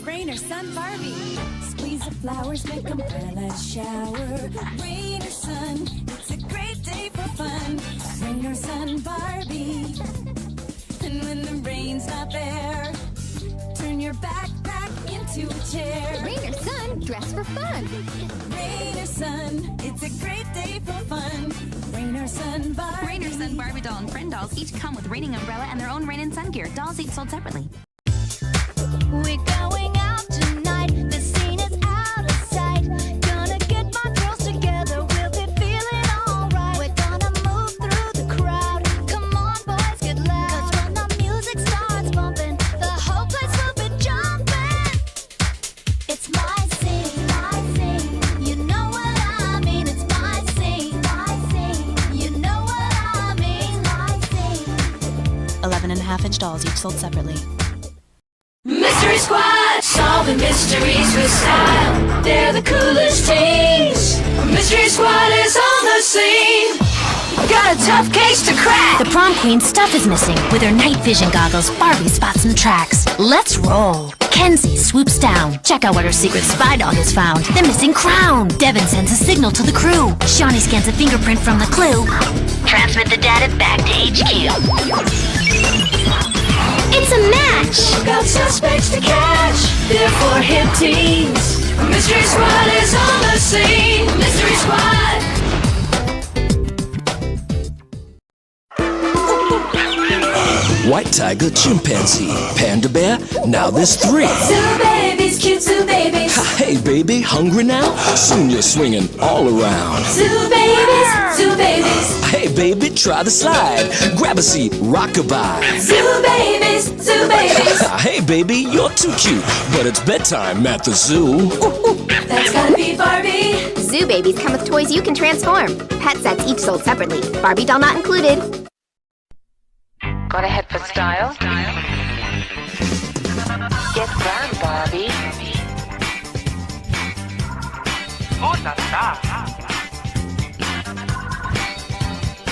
Rain or sun, Barbie. Squeeze the flowers, make umbrella shower. Rain or sun, it's a great day for fun. Rain or sun, Barbie. And when the rain's not there, turn your backpack into a chair. Rain or sun, dress for fun. Rain or sun, it's a great day for fun. Rain or sun, Barbie. Rain or Sun Barbie doll and friend dolls each come with raining umbrella and their own rain and sun gear. Dolls each sold separately. We're going out tonight. The scene is out of sight. Gonna get my girls together. We'll be feeling alright. We're gonna move through the crowd. Come on, boys, get loud. 'Cause when the music starts bumping, the whole place will be jumping. It's my scene, my scene. You know what I mean. It's my scene, my scene. You know what I mean. My scene. 11.5-inch dolls each sold separately. Mystery Squad, solving mysteries with style. They're the coolest teens. Mystery Squad is on the scene. Got a tough case to crack. The prom queen's stuff is missing. With her night vision goggles, Barbie spots some tracks. Let's roll. Kenzie swoops down. Check out what her secret spy dog has found. The missing crown. Devin sends a signal to the crew. Shawnee scans a fingerprint from the clue. Transmit the data back to HQ. It's a match! Got suspects to catch. They're for hip teens. Mystery Squad is on the scene. Mystery Squad. White tiger, chimpanzee, panda bear, now there's 3. Zoo babies, cute zoo babies. Hey baby, hungry now? Soon you're swinging all around. Zoo babies, zoo babies. Hey baby, try the slide. Grab a seat, rockabye. Zoo babies, zoo babies. Hey baby, you're too cute, but it's bedtime at the zoo. That's gotta be Barbie. Zoo babies come with toys you can transform. Pet sets each sold separately. Barbie doll not included. Got a head for style? Get round, Barbie.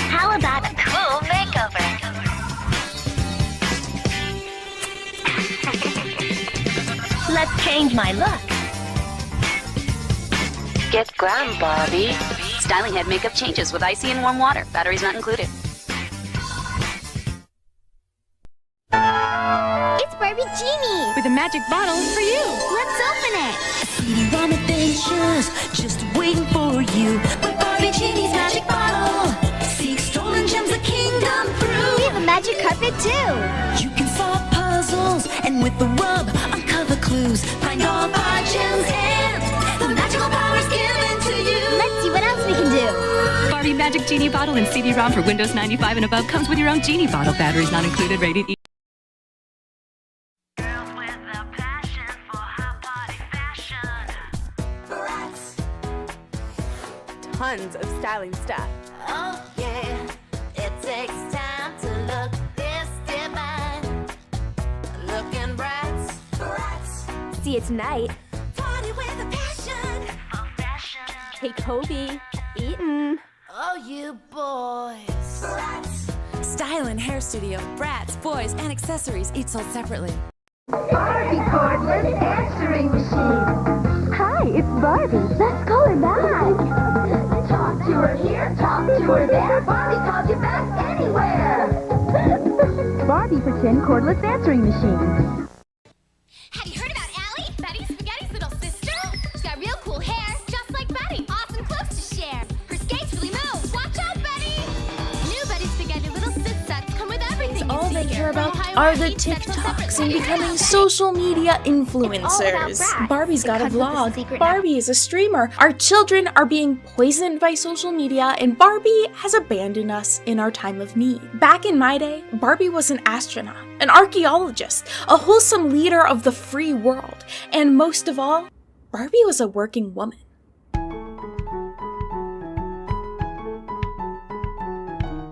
How about a cool makeover? Let's change my look. Get glam, Barbie. Styling head makeup changes with icy and warm water. Batteries not included. It's Barbie Genie. With a magic bottle for you. Let's open it. CD-ROM adventures, just waiting for you. With Barbie Genie's magic bottle. Seek stolen gems, the kingdom We through. have a magic carpet too. You can solve puzzles, and with the rub, uncover clues. Find all our gems, and the magical power's given to you. Let's see what else we can do. Barbie Magic Genie Bottle and CD-ROM for Windows 95 and above comes with your own Genie Bottle. Batteries not included. Rated E. Tons of styling stuff. Oh yeah, it takes time to look this divine. Looking bright, See it tonight. party with a passion. Hey, Kobe. Eaton. Oh, you boys. Style and hair studio, brats, boys, and accessories each sold separately. Barbie cordless answering machine. Hi, it's Barbie. Let's call her back. Talk to her here, talk to her there. Barbie calls you back anywhere. Barbie pretend cordless answering machine. Have you heard about Allie? Betty Spaghetti's little sister? She's got real cool hair, just like Betty. Awesome clothes to share. Her skates really move. Watch out, Betty! New Betty Spaghetti little sit sets come with everything. All they care about are the TikToks and becoming social media influencers. Barbie's got a vlog. Barbie is a streamer. Our children are being poisoned by social media, and Barbie has abandoned us in our time of need. Back in my day, Barbie was an astronaut, an archaeologist, a wholesome leader of the free world, and most of all, Barbie was a working woman.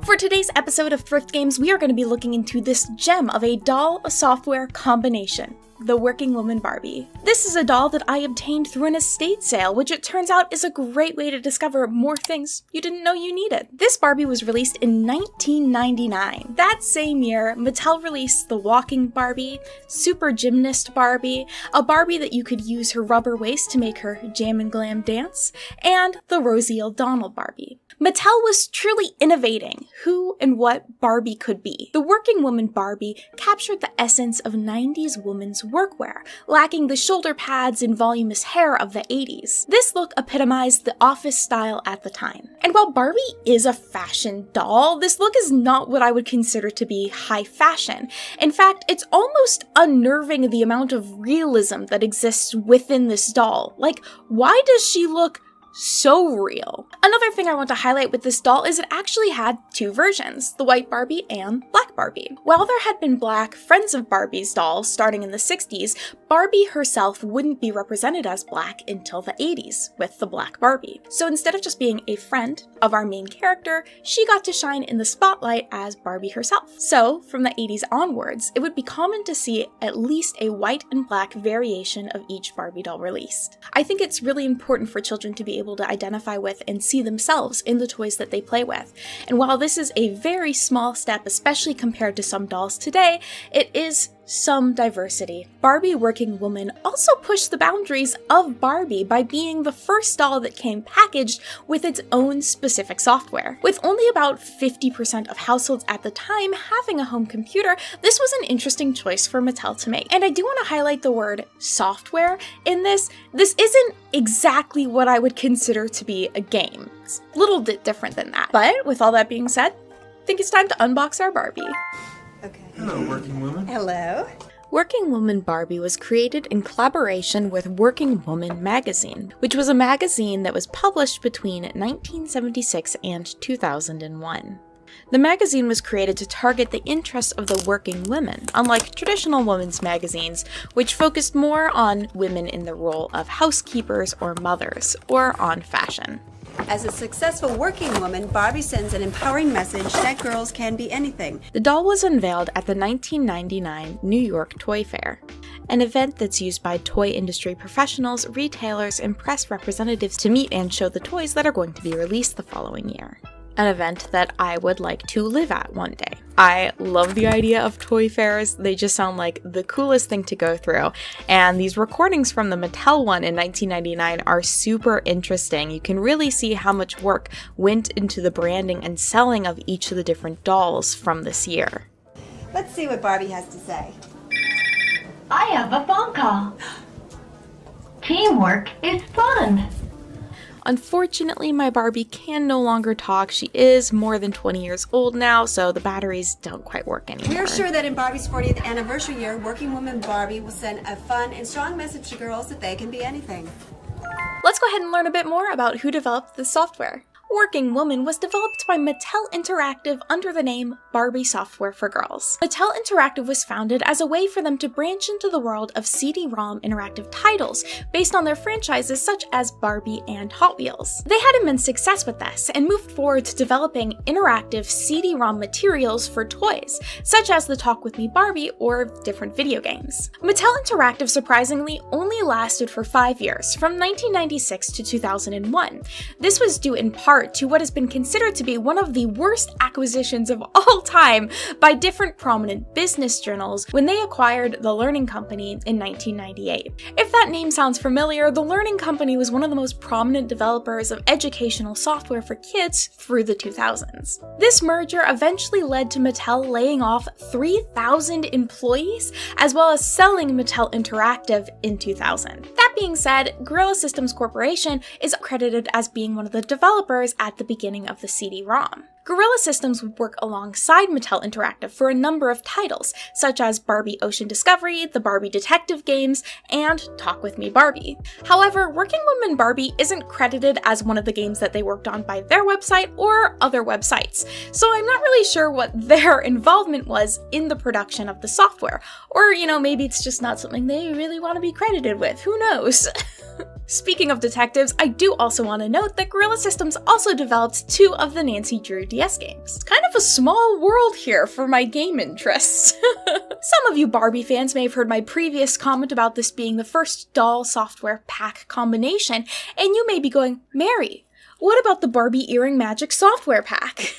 For today's episode of Thrift Games, we are going to be looking into this gem of a doll software combination. the Working Woman Barbie. This is a doll that I obtained through an estate sale, which it turns out is a great way to discover more things you didn't know you needed. This Barbie was released in 1999. That same year, Mattel released the Walking Barbie, Super Gymnast Barbie, a Barbie that you could use her rubber waist to make her jam and glam dance, and the Rosie O'Donnell Barbie. Mattel was truly innovating who and what Barbie could be. The Working Woman Barbie captured the essence of 90s women's workwear, lacking the shoulder pads and voluminous hair of the 80s. This look epitomized the office style at the time. And while Barbie is a fashion doll, this look is not what I would consider to be high fashion. In fact, it's almost unnerving the amount of realism that exists within this doll. Like, why does she look so real? Another thing I want to highlight with this doll is it actually had two versions, the white Barbie and black Barbie. While there had been black Friends of Barbie's dolls starting in the 60s, Barbie herself wouldn't be represented as black until the 80s with the black Barbie. So instead of just being a friend of our main character, she got to shine in the spotlight as Barbie herself. So from the 80s onwards, it would be common to see at least a white and black variation of each Barbie doll released. I think it's really important for children to be able to identify with and see themselves in the toys that they play with. And while this is a very small step, especially compared to some dolls today, it is some diversity. Barbie Working Woman also pushed the boundaries of Barbie by being the first doll that came packaged with its own specific software. With only about 50% of households at the time having a home computer, this was an interesting choice for Mattel to make. And I do want to highlight the word software in this. This isn't exactly what I would consider to be a game. It's a little bit different than that. But with all that being said, I think it's time to unbox our Barbie. Okay. Hello, Working Woman. Hello. Working Woman Barbie was created in collaboration with Working Woman Magazine, which was a magazine that was published between 1976 and 2001. The magazine was created to target the interests of the working women, unlike traditional women's magazines, which focused more on women in the role of housekeepers or mothers, or on fashion. As a successful working woman, Barbie sends an empowering message that girls can be anything. The doll was unveiled at the 1999 New York Toy Fair, an event that's used by toy industry professionals, retailers, and press representatives to meet and show the toys that are going to be released the following year. An event that I would like to live at one day. I love the idea of toy fairs. They just sound like the coolest thing to go through. And these recordings from the Mattel one in 1999 are super interesting. You can really see how much work went into the branding and selling of each of the different dolls from this year. Let's see what Barbie has to say. I have a phone call. Teamwork is fun. Unfortunately, my Barbie can no longer talk. She is more than 20 years old now, so the batteries don't quite work anymore. We are sure that in Barbie's 40th anniversary year, Working Woman Barbie will send a fun and strong message to girls that they can be anything. Let's go ahead and learn a bit more about who developed this software. Working Woman was developed by Mattel Interactive under the name Barbie Software for Girls. Mattel Interactive was founded as a way for them to branch into the world of CD-ROM interactive titles based on their franchises such as Barbie and Hot Wheels. They had immense success with this and moved forward to developing interactive CD-ROM materials for toys, such as the Talk With Me Barbie or different video games. Mattel Interactive surprisingly only lasted for 5 years, from 1996 to 2001. This was due in part to what has been considered to be one of the worst acquisitions of all time by different prominent business journals when they acquired The Learning Company in 1998. If that name sounds familiar, The Learning Company was one of the most prominent developers of educational software for kids through the 2000s. This merger eventually led to Mattel laying off 3,000 employees, as well as selling Mattel Interactive in 2000. That being said, Gorilla Systems Corporation is credited as being one of the developers at the beginning of the CD-ROM. Gorilla Systems would work alongside Mattel Interactive for a number of titles, such as Barbie Ocean Discovery, the Barbie Detective games, and Talk With Me Barbie. However, Working Woman Barbie isn't credited as one of the games that they worked on by their website or other websites, so I'm not really sure what their involvement was in the production of the software. Or, maybe it's just not something they really want to be credited with, who knows? Speaking of detectives, I do also want to note that Guerrilla Systems also developed 2 of the Nancy Drew DS games. It's kind of a small world here for my game interests. Some of you Barbie fans may have heard my previous comment about this being the first doll software pack combination, and you may be going, Mary, what about the Barbie Earring Magic software pack?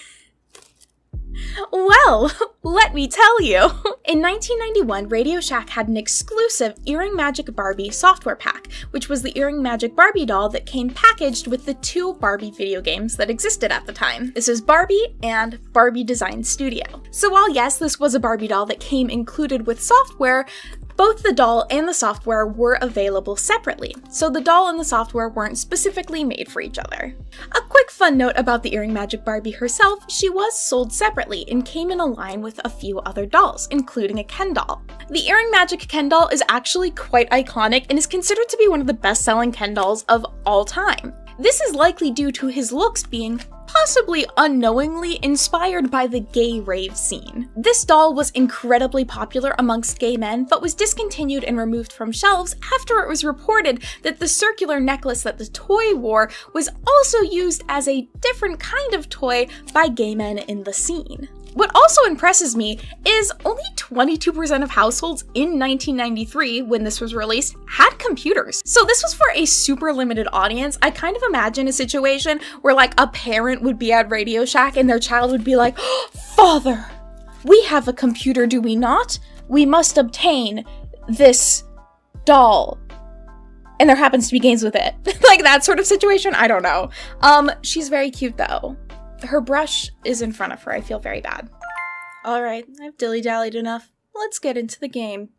Well, let me tell you. In 1991, Radio Shack had an exclusive Earring Magic Barbie software pack, which was the Earring Magic Barbie doll that came packaged with the 2 Barbie video games that existed at the time. This is Barbie and Barbie Design Studio. So while yes, this was a Barbie doll that came included with software, both the doll and the software were available separately, so the doll and the software weren't specifically made for each other. A quick fun note about the Earring Magic Barbie herself, she was sold separately and came in a line with a few other dolls, including a Ken doll. The Earring Magic Ken doll is actually quite iconic and is considered to be one of the best-selling Ken dolls of all time. This is likely due to his looks being possibly unknowingly inspired by the gay rave scene. This doll was incredibly popular amongst gay men, but was discontinued and removed from shelves after it was reported that the circular necklace that the toy wore was also used as a different kind of toy by gay men in the scene. What also impresses me is only 22% of households in 1993, when this was released, had computers. So this was for a super limited audience. I kind of imagine a situation where like a parent would be at Radio Shack and their child would be like, oh, Father, we have a computer, do we not? We must obtain this doll. And there happens to be games with it. Like that sort of situation, I don't know. She's very cute though. Her brush is in front of her. I feel very bad. Alright, I've dilly-dallied enough. Let's get into the game.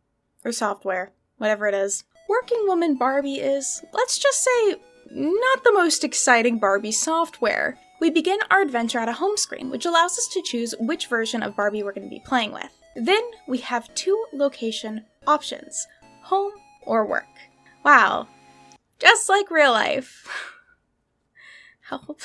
Or software. Whatever it is. Working Woman Barbie is, let's just say, not the most exciting Barbie software. We begin our adventure at a home screen, which allows us to choose which version of Barbie we're going to be playing with. Then we have 2 location options. Home or work. Wow. Just like real life. Help.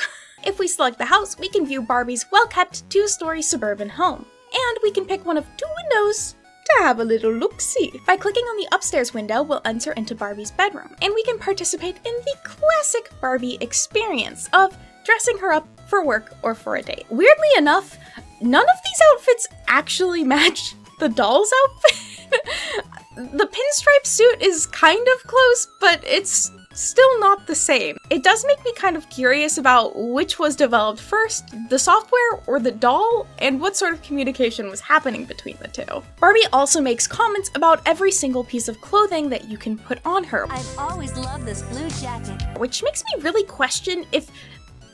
If we select the house, we can view Barbie's well-kept 2-story suburban home. And we can pick one of 2 windows to have a little look-see. By clicking on the upstairs window, we'll enter into Barbie's bedroom, and we can participate in the classic Barbie experience of dressing her up for work or for a date. Weirdly enough, none of these outfits actually match the doll's outfit. The pinstripe suit is kind of close, but it's still not the same. It does make me kind of curious about which was developed first, the software or the doll, and what sort of communication was happening between the 2. Barbie also makes comments about every single piece of clothing that you can put on her. I've always loved this blue jacket. Which makes me really question if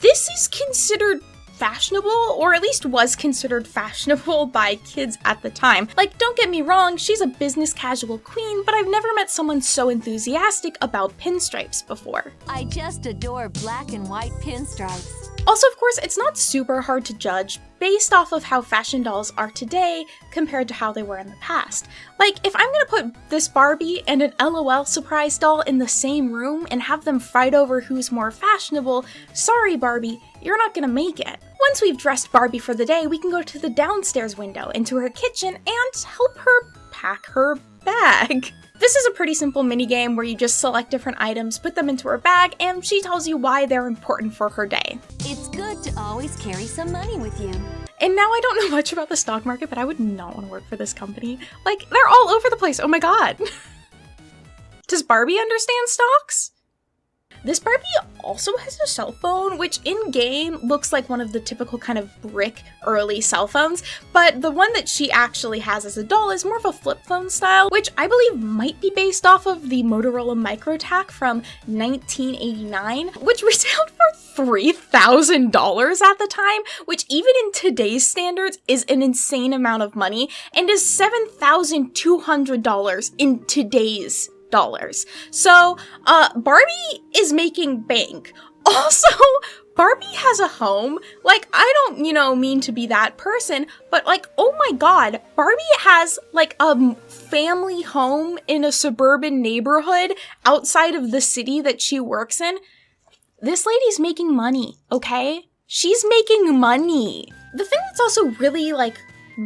this is considered fashionable, or at least was considered fashionable by kids at the time. Like, don't get me wrong, she's a business casual queen, but I've never met someone so enthusiastic about pinstripes before. I just adore black and white pinstripes. Also, of course, it's not super hard to judge based off of how fashion dolls are today compared to how they were in the past. Like, if I'm gonna put this Barbie and an LOL surprise doll in the same room and have them fight over who's more fashionable, sorry Barbie, you're not gonna make it. Once we've dressed Barbie for the day, we can go to the downstairs window into her kitchen and help her pack her bag. This is a pretty simple minigame where you just select different items, put them into her bag, and she tells you why they're important for her day. It's good to always carry some money with you. And now I don't know much about the stock market, but I would not want to work for this company. Like, they're all over the place, oh my god. Does Barbie understand stocks? This Barbie also has a cell phone, which in-game looks like one of the typical kind of brick early cell phones, but the one that she actually has as a doll is more of a flip phone style, which I believe might be based off of the Motorola MicroTac from 1989, which retailed for $3,000 at the time, which even in today's standards is an insane amount of money, and is $7,200 in today's dollars. So, Barbie is making bank. Also, Barbie has a home. Like, I don't, mean to be that person, but like, oh my god, Barbie has like a family home in a suburban neighborhood outside of the city that she works in. This lady's making money, okay? She's making money. The thing that's also really like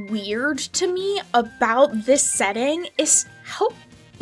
weird to me about this setting is how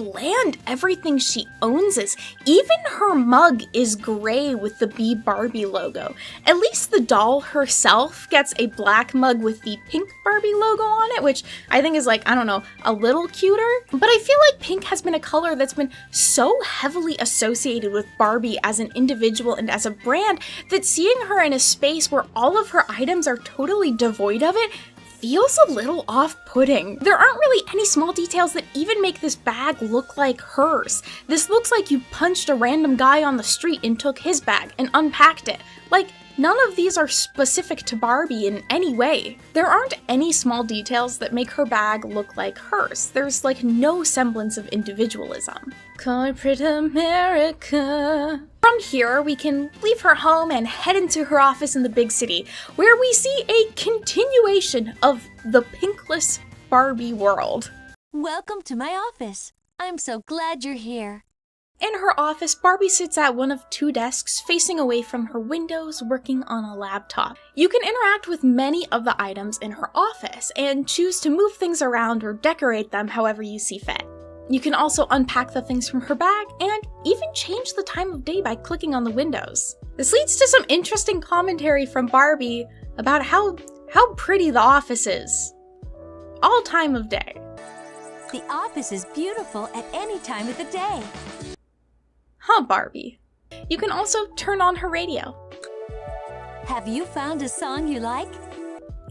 bland everything she owns is. Even her mug is gray with the Be Barbie logo. At least the doll herself gets a black mug with the pink Barbie logo on it, which I think is like, I don't know, a little cuter. But I feel like pink has been a color that's been so heavily associated with Barbie as an individual and as a brand that seeing her in a space where all of her items are totally devoid of it feels a little off-putting. There aren't really any small details that even make this bag look like hers. This looks like you punched a random guy on the street and took his bag and unpacked it. Like, none of these are specific to Barbie in any way. There aren't any small details that make her bag look like hers. There's like no semblance of individualism. Corporate America. From here, we can leave her home and head into her office in the big city, where we see a continuation of the pinkless Barbie world. Welcome to my office. I'm so glad you're here. In her office, Barbie sits at one of 2 desks facing away from her windows, working on a laptop. You can interact with many of the items in her office and choose to move things around or decorate them however you see fit. You can also unpack the things from her bag and even change the time of day by clicking on the windows. This leads to some interesting commentary from Barbie about how pretty the office is. All time of day. The office is beautiful at any time of the day. Huh, Barbie. You can also turn on her radio. Have you found a song you like?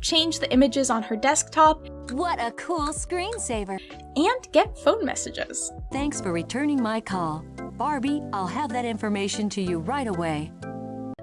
Change the images on her desktop. What a cool screensaver. And get phone messages. Thanks for returning my call. Barbie, I'll have that information to you right away.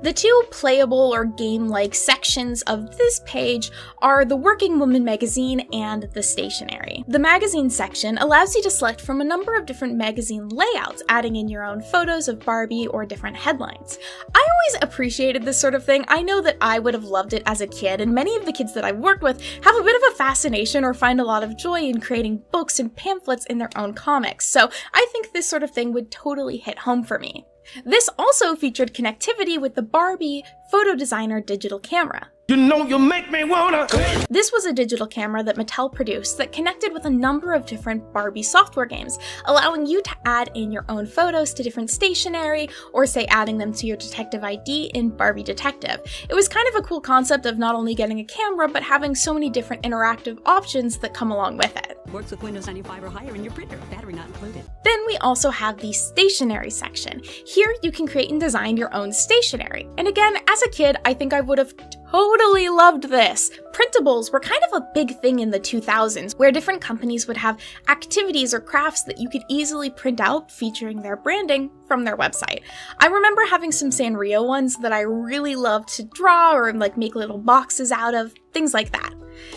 The 2 playable or game-like sections of this page are the Working Woman magazine and the stationery. The magazine section allows you to select from a number of different magazine layouts, adding in your own photos of Barbie or different headlines. I always appreciated this sort of thing. I know that I would have loved it as a kid, and many of the kids that I've worked with have a bit of a fascination or find a lot of joy in creating books and pamphlets in their own comics, so I think this sort of thing would totally hit home for me. This also featured connectivity with the Barbie Photo Designer digital camera. You know you make me wanna. This was a digital camera that Mattel produced that connected with a number of different Barbie software games, allowing you to add in your own photos to different stationery, or say adding them to your detective ID in Barbie Detective. It was kind of a cool concept of not only getting a camera, but having so many different interactive options that come along with it. Works with Windows 95 or higher in your printer, battery not included. Then we also have the stationery section. Here you can create and design your own stationery. And again, as a kid, I think I would have totally loved this. Printables were kind of a big thing in the 2000s, where different companies would have activities or crafts that you could easily print out featuring their branding from their website. I remember having some Sanrio ones that I really loved to draw or like make little boxes out of, things like that.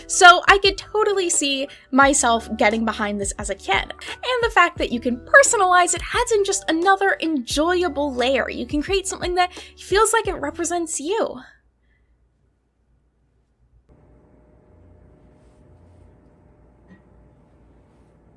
So I could totally see myself getting behind this as a kid. And the fact that you can personalize it adds in just another enjoyable layer. You can create something that feels like it represents you.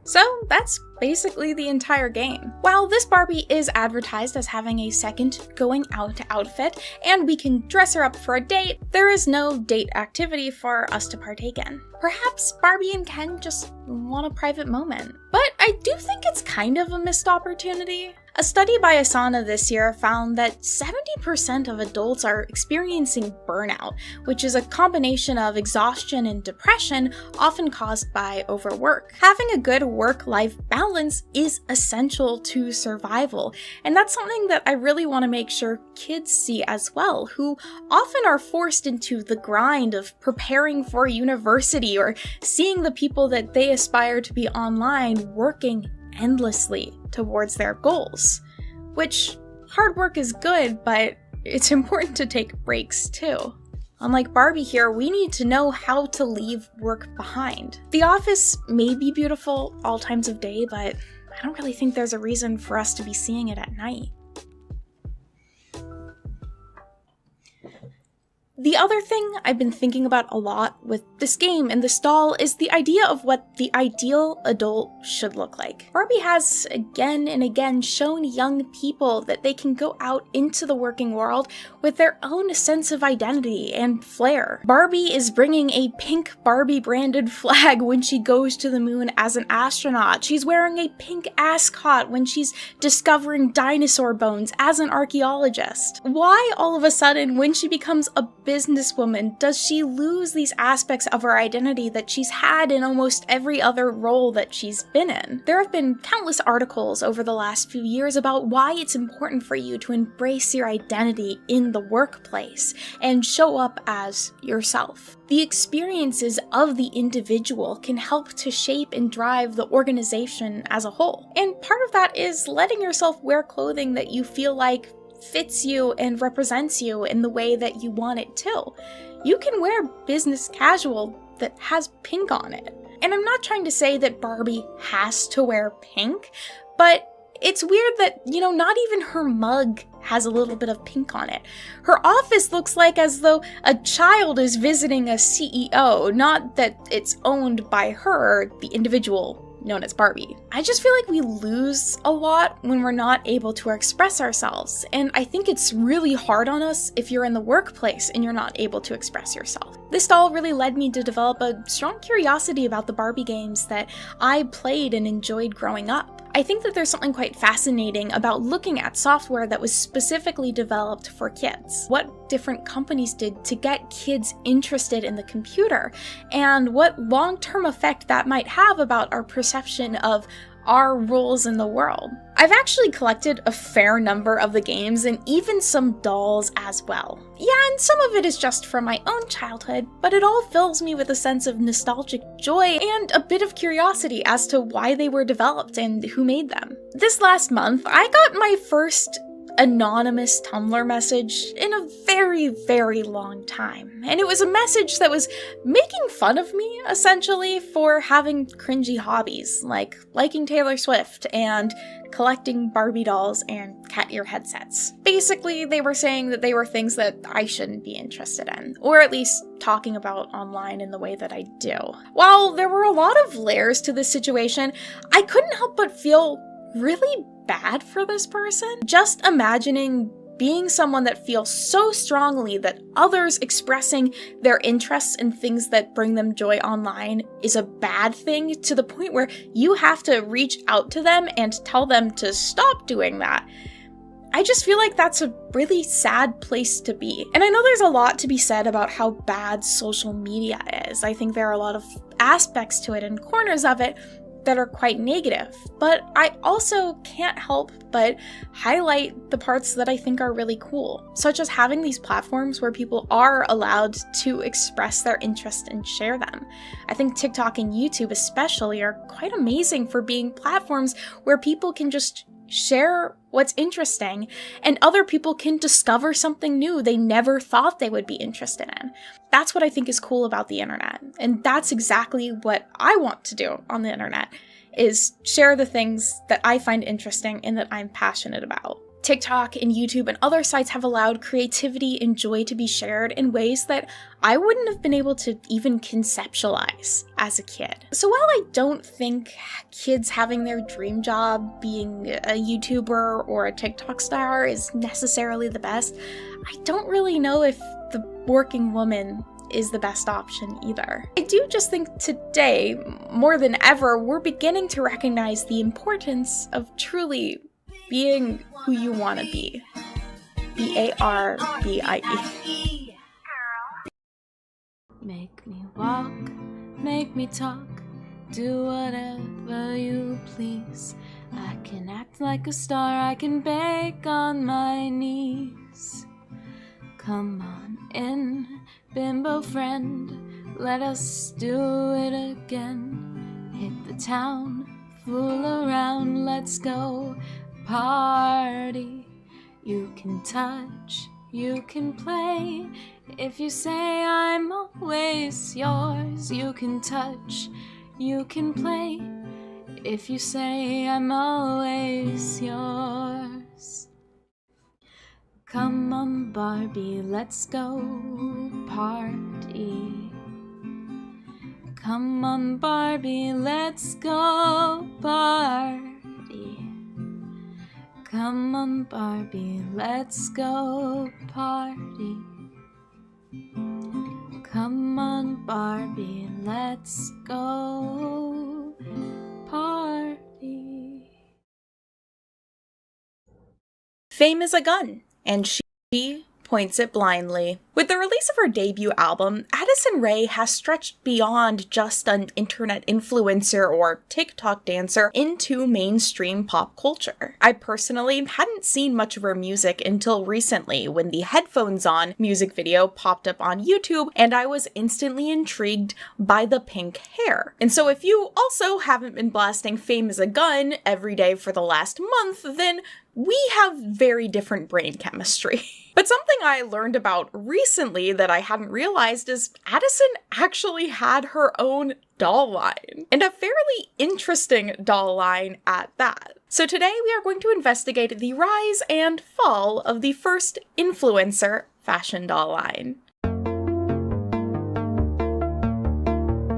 So that's basically the entire game. While this Barbie is advertised as having a second going out outfit, and we can dress her up for a date, there is no date activity for us to partake in. Perhaps Barbie and Ken just want a private moment. But I do think it's kind of a missed opportunity. A study by Asana this year found that 70% of adults are experiencing burnout, which is a combination of exhaustion and depression, often caused by overwork. Having a good work-life balance is essential to survival, and that's something that I really want to make sure kids see as well, who often are forced into the grind of preparing for university or seeing the people that they aspire to be online working endlessly towards their goals. Which, hard work is good, but it's important to take breaks too. Unlike Barbie here, we need to know how to leave work behind. The office may be beautiful all times of day, but I don't really think there's a reason for us to be seeing it at night. The other thing I've been thinking about a lot with this game and this doll is the idea of what the ideal adult should look like. Barbie has again and again shown young people that they can go out into the working world with their own sense of identity and flair. Barbie is bringing a pink Barbie branded flag when she goes to the moon as an astronaut. She's wearing a pink ascot when she's discovering dinosaur bones as an archaeologist. Why all of a sudden, when she becomes a businesswoman, does she lose these aspects of her identity that she's had in almost every other role that she's been in? There have been countless articles over the last few years about why it's important for you to embrace your identity in the workplace and show up as yourself. The experiences of the individual can help to shape and drive the organization as a whole. And part of that is letting yourself wear clothing that you feel like fits you and represents you in the way that you want it to. You can wear business casual that has pink on it. And I'm not trying to say that Barbie has to wear pink, but it's weird that, not even her mug has a little bit of pink on it. Her office looks like as though a child is visiting a CEO, not that it's owned by her, the individual known as Barbie. I just feel like we lose a lot when we're not able to express ourselves, and I think it's really hard on us if you're in the workplace and you're not able to express yourself. This doll really led me to develop a strong curiosity about the Barbie games that I played and enjoyed growing up. I think that there's something quite fascinating about looking at software that was specifically developed for kids. What different companies did to get kids interested in the computer, and what long-term effect that might have about our perception of our roles in the world. I've actually collected a fair number of the games and even some dolls as well. Yeah, and some of it is just from my own childhood, but it all fills me with a sense of nostalgic joy and a bit of curiosity as to why they were developed and who made them. This last month, I got my first anonymous Tumblr message in a very, very long time. And it was a message that was making fun of me, essentially, for having cringy hobbies, like liking Taylor Swift and collecting Barbie dolls and cat ear headsets. Basically, they were saying that they were things that I shouldn't be interested in, or at least talking about online in the way that I do. While there were a lot of layers to this situation, I couldn't help but feel really bad for this person. Just imagining being someone that feels so strongly that others expressing their interests in things that bring them joy online is a bad thing, to the point where you have to reach out to them and tell them to stop doing that. I just feel like that's a really sad place to be. And I know there's a lot to be said about how bad social media is. I think there are a lot of aspects to it and corners of it that are quite negative, but I also can't help but highlight the parts that I think are really cool, such as having these platforms where people are allowed to express their interest and share them. I think TikTok and YouTube especially are quite amazing for being platforms where people can just share what's interesting and other people can discover something new they never thought they would be interested in. That's what I think is cool about the internet, and that's exactly what I want to do on the internet, is share the things that I find interesting and that I'm passionate about. TikTok and YouTube and other sites have allowed creativity and joy to be shared in ways that I wouldn't have been able to even conceptualize as a kid. So while I don't think kids having their dream job being a YouTuber or a TikTok star is necessarily the best, I don't really know if the working woman is the best option either. I do just think today, more than ever, we're beginning to recognize the importance of truly being who you want to be. BARBIE. Make me walk, make me talk, do whatever you please. I can act like a star, I can bake on my knees. Come on in, bimbo friend, let us do it again. Hit the town, fool around, let's go party. You can touch, you can play. If you say I'm always yours, you can touch, you can play. If you say I'm always yours. Come on, Barbie, let's go party. Come on, Barbie, let's go party. Come on, Barbie, let's go party. Come on, Barbie, let's go party. Fame is a gun, and she points it blindly. With the release of her debut album, Addison Rae has stretched beyond just an internet influencer or TikTok dancer into mainstream pop culture. I personally hadn't seen much of her music until recently when the Headphones On music video popped up on YouTube, and I was instantly intrigued by the pink hair. And so if you also haven't been blasting Fame is a Gun every day for the last month, then we have very different brain chemistry. But something I learned about recently that I hadn't realized is Addison actually had her own doll line, and a fairly interesting doll line at that. So today we are going to investigate the rise and fall of the first influencer fashion doll line.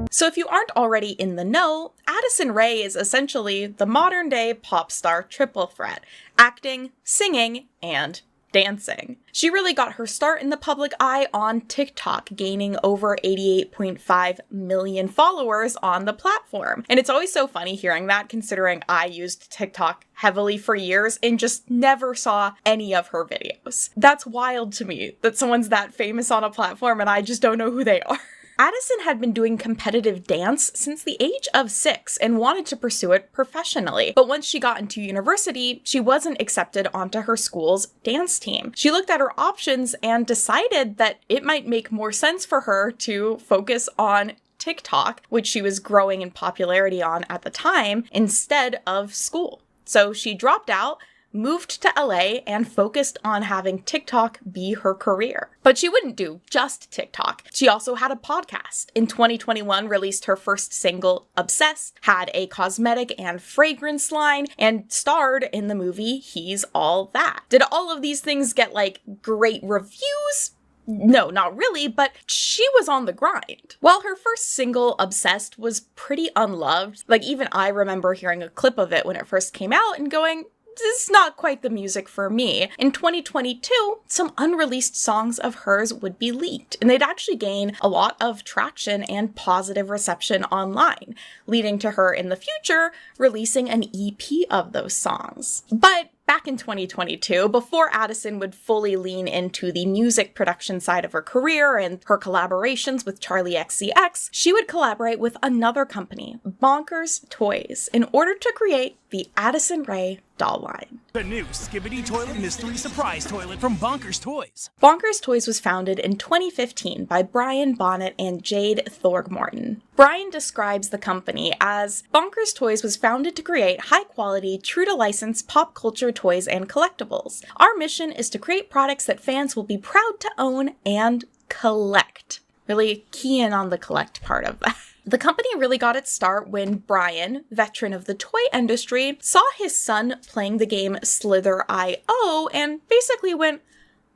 So if you aren't already in the know, Addison Rae is essentially the modern-day pop star triple threat: acting, singing, and dancing. She really got her start in the public eye on TikTok, gaining over 88.5 million followers on the platform. And it's always so funny hearing that, considering I used TikTok heavily for years and just never saw any of her videos. That's wild to me that someone's that famous on a platform and I just don't know who they are. Addison had been doing competitive dance since the age of 6 and wanted to pursue it professionally. But once she got into university, she wasn't accepted onto her school's dance team. She looked at her options and decided that it might make more sense for her to focus on TikTok, which she was growing in popularity on at the time, instead of school. So she dropped out, moved to LA, and focused on having TikTok be her career. But she wouldn't do just TikTok. She also had a podcast. In 2021, released her first single, Obsessed, had a cosmetic and fragrance line, and starred in the movie He's All That. Did all of these things get, great reviews? No, not really, but she was on the grind. While her first single, Obsessed, was pretty unloved, even I remember hearing a clip of it when it first came out and going, this is not quite the music for me. In 2022, some unreleased songs of hers would be leaked, and they'd actually gain a lot of traction and positive reception online, leading to her in the future releasing an EP of those songs. But back in 2022, before Addison would fully lean into the music production side of her career and her collaborations with Charli XCX, she would collaborate with another company, Bonkers Toys, in order to create the Addison Rae doll line. The new Skibidi Toilet Mystery Surprise Toilet from Bonkers Toys. Bonkers Toys was founded in 2015 by Brian Bonnet and Jade Thorgmorton. Brian describes the company as, Bonkers Toys was founded to create high-quality, true-to-license pop culture toys and collectibles. Our mission is to create products that fans will be proud to own and collect. Really key in on the collect part of that. The company really got its start when Brian, veteran of the toy industry, saw his son playing the game Slither.io and basically went,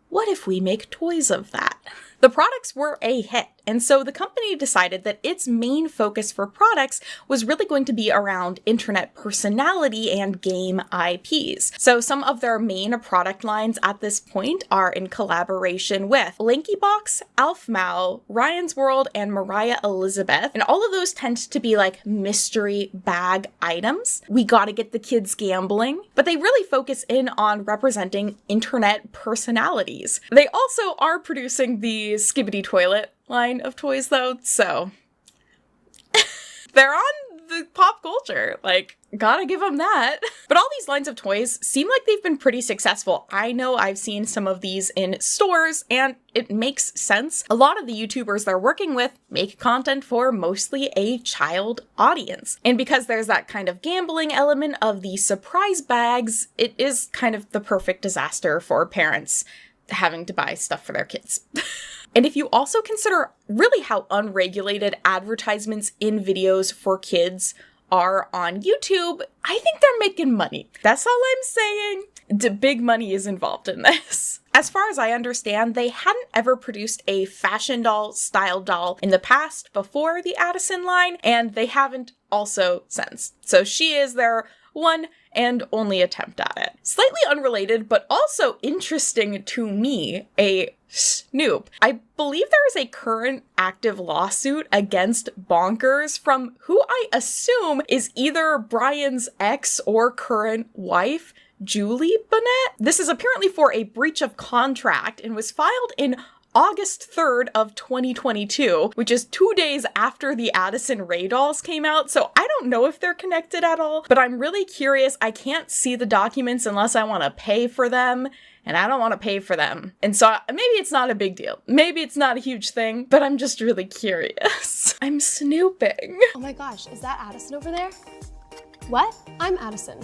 what if we make toys of that? The products were a hit, and so the company decided that its main focus for products was really going to be around internet personality and game IPs. So some of their main product lines at this point are in collaboration with LinkyBox, Alfmau, Ryan's World, and Mariah Elizabeth, and all of those tend to be mystery bag items. We gotta get the kids gambling, but they really focus in on representing internet personalities. They also are producing the Skibidi Toilet line of toys though, so they're on the pop culture, gotta give them that. But all these lines of toys seem like they've been pretty successful. I know I've seen some of these in stores and it makes sense. A lot of the YouTubers they're working with make content for mostly a child audience. And because there's that kind of gambling element of the surprise bags, it is kind of the perfect disaster for parents having to buy stuff for their kids. And if you also consider really how unregulated advertisements in videos for kids are on YouTube, I think they're making money. That's all I'm saying. Big money is involved in this. As far as I understand, they hadn't ever produced a fashion doll style doll in the past before the Addison line, and they haven't also since. So she is their one and only attempt at it. Slightly unrelated, but also interesting to me, a snoop. I believe there is a current active lawsuit against Bonkers from who I assume is either Brian's ex or current wife, Julie Bonnett. This is apparently for a breach of contract and was filed in August 3rd of 2022, which is 2 days after the Addison Rae dolls came out, so I don't know if they're connected at all, but I'm really curious. I can't see the documents unless I want to pay for them, and I don't want to pay for them. And so maybe it's not a big deal. Maybe it's not a huge thing, but I'm just really curious. I'm snooping. Oh my gosh, is that Addison over there? What? I'm Addison.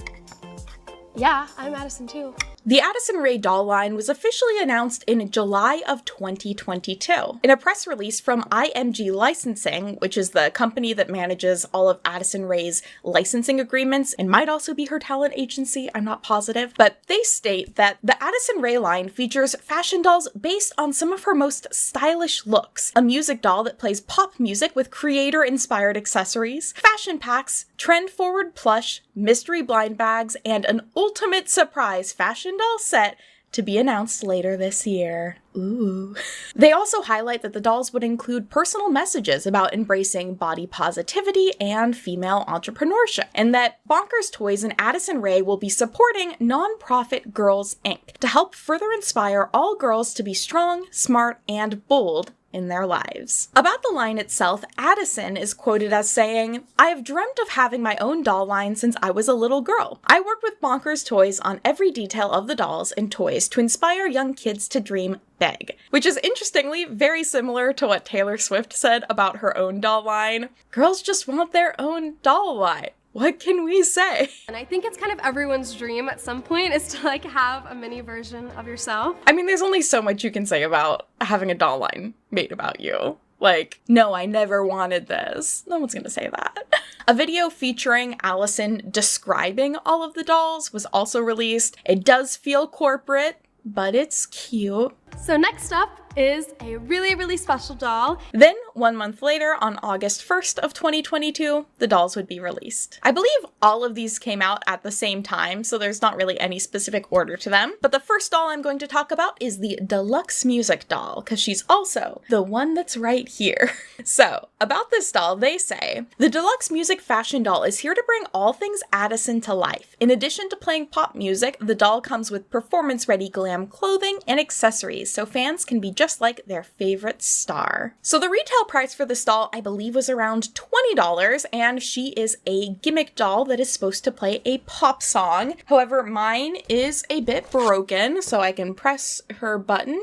Yeah, I'm Addison too. The Addison Rae doll line was officially announced in July of 2022. In a press release from IMG Licensing, which is the company that manages all of Addison Rae's licensing agreements and might also be her talent agency, I'm not positive, but they state that the Addison Rae line features fashion dolls based on some of her most stylish looks, a music doll that plays pop music with creator-inspired accessories, fashion packs, trend-forward plush, mystery blind bags, and an ultimate surprise fashion doll set to be announced later this year. Ooh. They also highlight that the dolls would include personal messages about embracing body positivity and female entrepreneurship, and that Bonkers Toys and Addison Rae will be supporting nonprofit Girls Inc. to help further inspire all girls to be strong, smart, and bold in their lives. About the line itself, Addison is quoted as saying, "I have dreamt of having my own doll line since I was a little girl. I worked with Bonkers Toys on every detail of the dolls and toys to inspire young kids to dream big," which is interestingly very similar to what Taylor Swift said about her own doll line. Girls just want their own doll line. What can we say? And I think it's kind of everyone's dream at some point is to like have a mini version of yourself. I mean, there's only so much you can say about having a doll line made about you. Like, no, I never wanted this. No one's gonna say that. A video featuring Allison describing all of the dolls was also released. It does feel corporate, but it's cute. So next up is a really, really special doll. Then, 1 month later, on August 1st of 2022, the dolls would be released. I believe all of these came out at the same time, so there's not really any specific order to them. But the first doll I'm going to talk about is the Deluxe Music doll, because she's also the one that's right here. So, about this doll, they say, "The Deluxe Music fashion doll is here to bring all things Addison to life. In addition to playing pop music, the doll comes with performance-ready glam clothing and accessories, so fans can be just like their favorite star." So the retail price for this doll, I believe, was around $20, and she is a gimmick doll that is supposed to play a pop song. However, mine is a bit broken, so I can press her button.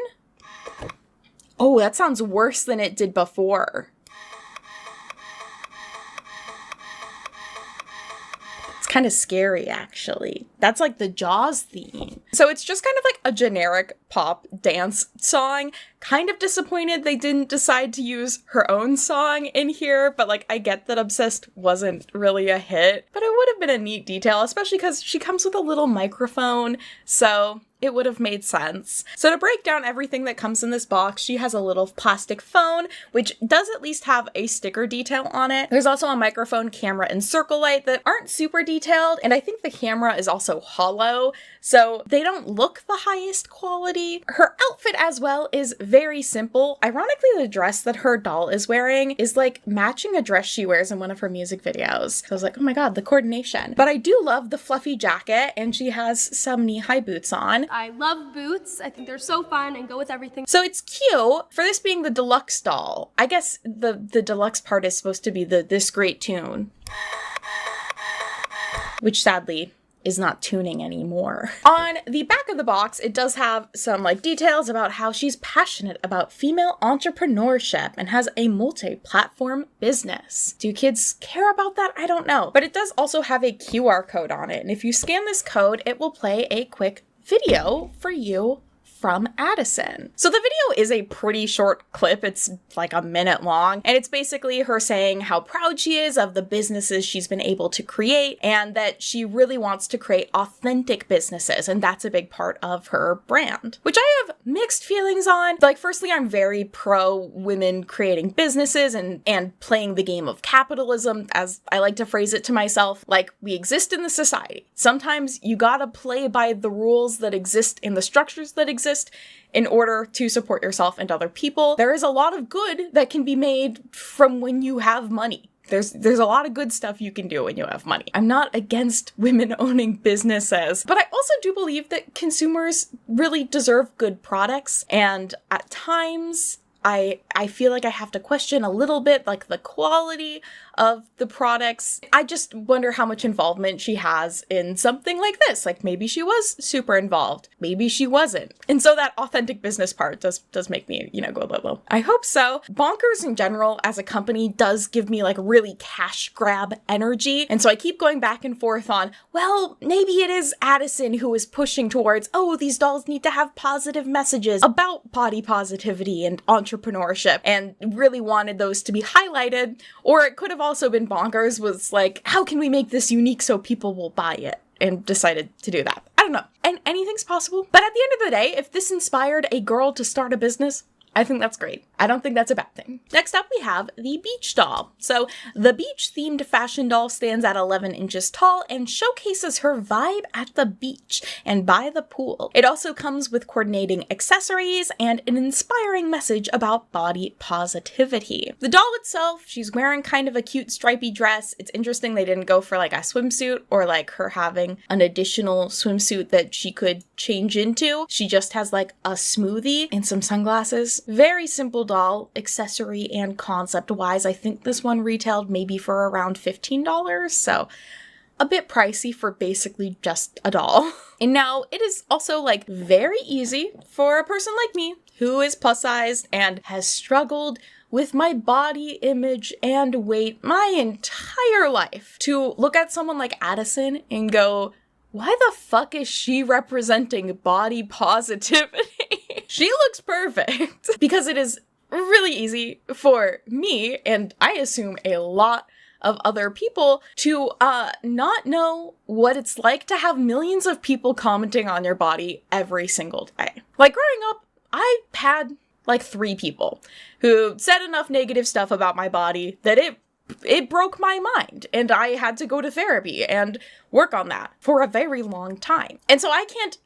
Oh, that sounds worse than it did before. Kind of scary, actually. That's like the Jaws theme. So it's just kind of like a generic pop dance song. Kind of disappointed they didn't decide to use her own song in here, but like I get that Obsessed wasn't really a hit, but it would have been a neat detail, especially because she comes with a little microphone, so it would have made sense. So to break down everything that comes in this box, she has a little plastic phone, which does at least have a sticker detail on it. There's also a microphone, camera, and circle light that aren't super detailed, and I think the camera is also hollow, so they don't look the highest quality. Her outfit as well is very simple. Ironically, the dress that her doll is wearing is like matching a dress she wears in one of her music videos. So I was like, oh my god, the coordination. But I do love the fluffy jacket, and she has some knee-high boots on. I love boots. I think they're so fun and go with everything. So it's cute. For this being the deluxe doll, I guess the deluxe part is supposed to be this great tune, which sadly is not tuning anymore. On the back of the box, it does have some like details about how she's passionate about female entrepreneurship and has a multi-platform business. Do kids care about that? I don't know. But it does also have a QR code on it, and if you scan this code, it will play a quick video for you from Addison. So the video is a pretty short clip. It's like a minute long, and it's basically her saying how proud she is of the businesses she's been able to create and that she really wants to create authentic businesses, and that's a big part of her brand, which I have mixed feelings on. Like, firstly, I'm very pro women creating businesses and playing the game of capitalism, as I like to phrase it to myself. Like, we exist in the society. Sometimes you gotta play by the rules that exist in the structures that exist in order to support yourself and other people. There is a lot of good that can be made from when you have money. There's a lot of good stuff you can do when you have money. I'm not against women owning businesses, but I also do believe that consumers really deserve good products, and at times I feel like I have to question a little bit like the quality of the products. I just wonder how much involvement she has in something like this. Like, maybe she was super involved, maybe she wasn't. And so that authentic business part does make me, go a little. I hope so. Bonkers in general as a company does give me like really cash grab energy. And so I keep going back and forth on, well, maybe it is Addison who is pushing towards, oh, these dolls need to have positive messages about body positivity and entrepreneurship, and really wanted those to be highlighted. Or it could have also been Bonkers was like, how can we make this unique so people will buy it? And decided to do that. I don't know. And anything's possible. But at the end of the day, if this inspired a girl to start a business, I think that's great. I don't think that's a bad thing. Next up, we have the beach doll. So the beach-themed fashion doll stands at 11 inches tall and showcases her vibe at the beach and by the pool. It also comes with coordinating accessories and an inspiring message about body positivity. The doll itself, she's wearing kind of a cute stripy dress. It's interesting they didn't go for like a swimsuit or like her having an additional swimsuit that she could change into. She just has like a smoothie and some sunglasses. Very simple doll, accessory and concept-wise. I think this one retailed maybe for around $15, so a bit pricey for basically just a doll. And now it is also like very easy for a person like me who is plus-sized and has struggled with my body image and weight my entire life to look at someone like Addison and go, why the fuck is she representing body positivity? She looks perfect. Because it is really easy for me, and I assume a lot of other people, to not know what it's like to have millions of people commenting on your body every single day. Like, growing up, I had like 3 people who said enough negative stuff about my body that it broke my mind, and I had to go to therapy and work on that for a very long time. And so I can't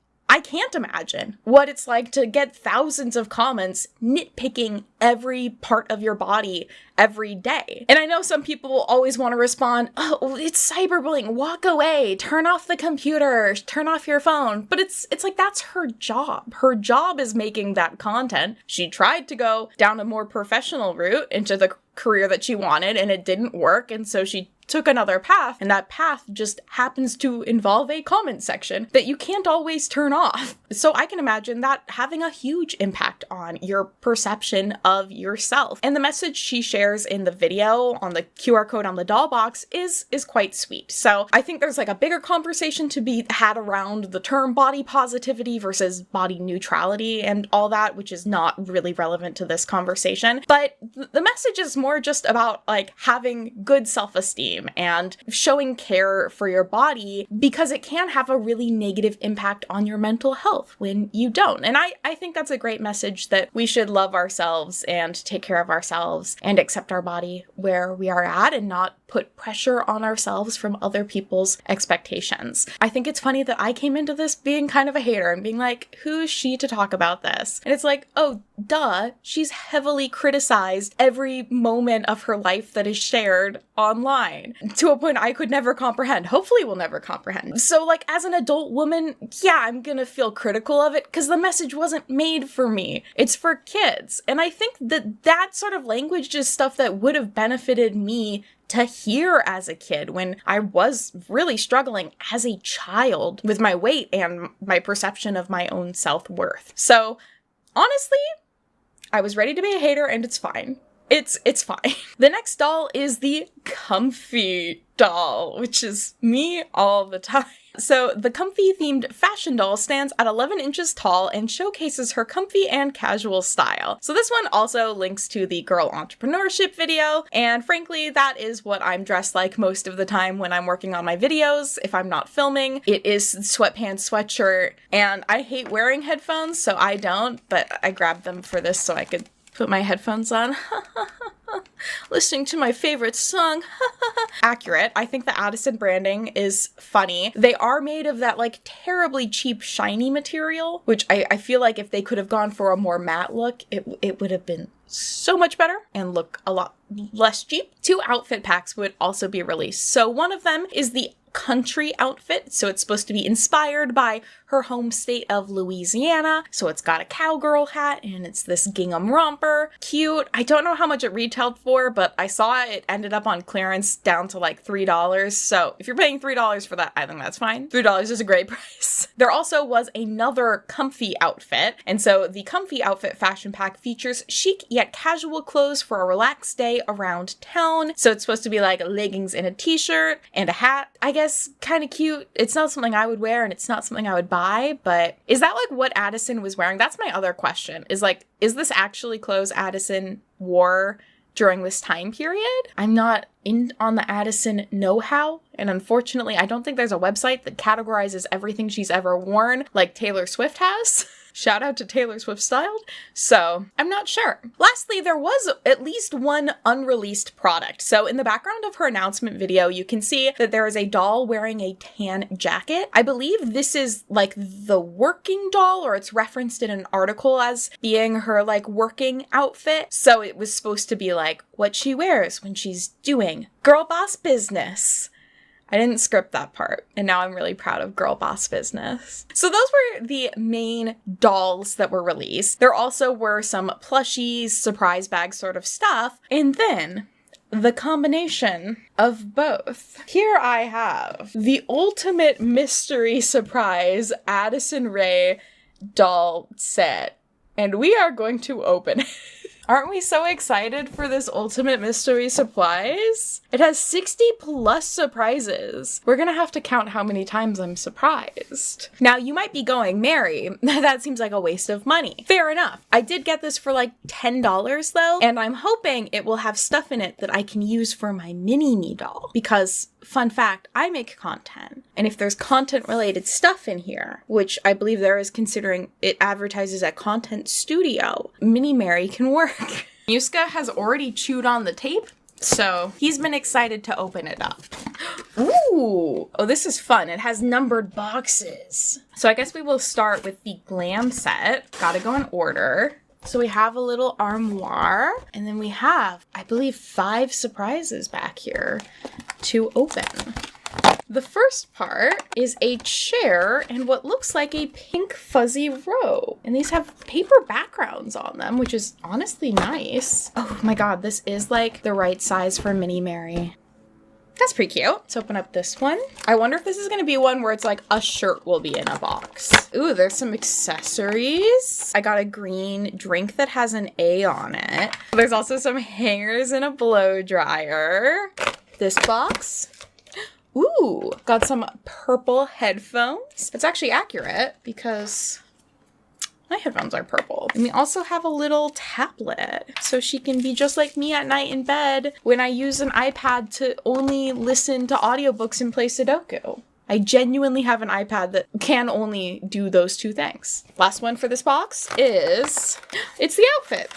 imagine what it's like to get thousands of comments nitpicking every part of your body every day. And I know some people will always want to respond, oh, it's cyberbullying, walk away, turn off the computer, turn off your phone. But it's like, that's her job. Her job is making that content. She tried to go down a more professional route into the career that she wanted, and it didn't work. And so she took another path, and that path just happens to involve a comment section that you can't always turn off. So I can imagine that having a huge impact on your perception of yourself. And the message she shares in the video on the QR code on the doll box is quite sweet. So I think there's like a bigger conversation to be had around the term body positivity versus body neutrality and all that, which is not really relevant to this conversation. But the message is more just about like having good self-esteem and showing care for your body, because it can have a really negative impact on your mental health when you don't. And I think that's a great message, that we should love ourselves and take care of ourselves and accept our body where we are at and not put pressure on ourselves from other people's expectations. I think it's funny that I came into this being kind of a hater and being like, who's she to talk about this? And it's like, oh, duh, she's heavily criticized every moment of her life that is shared online to a point I could never comprehend. Hopefully we'll never comprehend. So like, as an adult woman, yeah, I'm gonna feel critical of it because the message wasn't made for me. It's for kids. And I think that sort of language is stuff that would have benefited me to hear as a kid when I was really struggling as a child with my weight and my perception of my own self-worth. So honestly, I was ready to be a hater, and it's fine. It's fine. The next doll is the Comfy doll, which is me all the time. So the Comfy themed fashion doll stands at 11 inches tall and showcases her comfy and casual style. So this one also links to the girl entrepreneurship video, and frankly, that is what I'm dressed like most of the time when I'm working on my videos. If I'm not filming, it is sweatpants, sweatshirt, and I hate wearing headphones, so I don't, but I grabbed them for this so I could put my headphones on. Listening to my favorite song. Accurate. I think the Addison branding is funny. They are made of that like terribly cheap shiny material, which I feel like if they could have gone for a more matte look, it would have been so much better and look a lot less cheap. 2 outfit packs would also be released. So one of them is the country outfit. So it's supposed to be inspired by her home state of Louisiana. So it's got a cowgirl hat and it's this gingham romper. Cute. I don't know how much it retailed for, but I saw it ended up on clearance down to like $3. So if you're paying $3 for that, I think that's fine. $3 is a great price. There also was another Comfy outfit. And so the Comfy outfit fashion pack features chic yet casual clothes for a relaxed day around town. So it's supposed to be like leggings and a t-shirt and a hat. I guess kind of cute. It's not something I would wear and it's not something I would buy, but is that like what Addison was wearing? That's my other question, is like, is this actually clothes Addison wore during this time period? I'm not in on the Addison know-how, and unfortunately I don't think there's a website that categorizes everything she's ever worn like Taylor Swift has. Shout out to Taylor Swift Styled. So I'm not sure. Lastly, there was at least one unreleased product. So in the background of her announcement video, you can see that there is a doll wearing a tan jacket. I believe this is like the working doll, or it's referenced in an article as being her like working outfit. So it was supposed to be like what she wears when she's doing girl boss business. I didn't script that part, and now I'm really proud of Girl Boss Business. So those were the main dolls that were released. There also were some plushies, surprise bag sort of stuff, and then the combination of both. Here I have the ultimate mystery surprise Addison Rae doll set, and we are going to open it. Aren't we so excited for this ultimate mystery surprise? It has 60 plus surprises. We're gonna have to count how many times I'm surprised. Now you might be going, Mary, that seems like a waste of money. Fair enough. I did get this for like $10 though, and I'm hoping it will have stuff in it that I can use for my mini-me doll. Because, fun fact, I make content. And if there's content related stuff in here, which I believe there is considering it advertises a content studio, Mini Mary can work. Muska has already chewed on the tape, so he's been excited to open it up. Ooh, oh, this is fun. It has numbered boxes. So I guess we will start with the glam set. Gotta go in order. So we have a little armoire, and then we have, I believe, 5 surprises back here to open. The first part is a chair and what looks like a pink fuzzy robe. And these have paper backgrounds on them, which is honestly nice. Oh my god, this is like the right size for Mini Mary. That's pretty cute. Let's open up this one. I wonder if this is gonna be one where it's like a shirt will be in a box. Ooh, there's some accessories. I got a green drink that has an A on it. There's also some hangers and a blow dryer. This box. Ooh, got some purple headphones. It's actually accurate because my headphones are purple. And we also have a little tablet, so she can be just like me at night in bed when I use an iPad to only listen to audiobooks and play Sudoku. I genuinely have an iPad that can only do those 2 things. Last one for this box is, it's the outfit.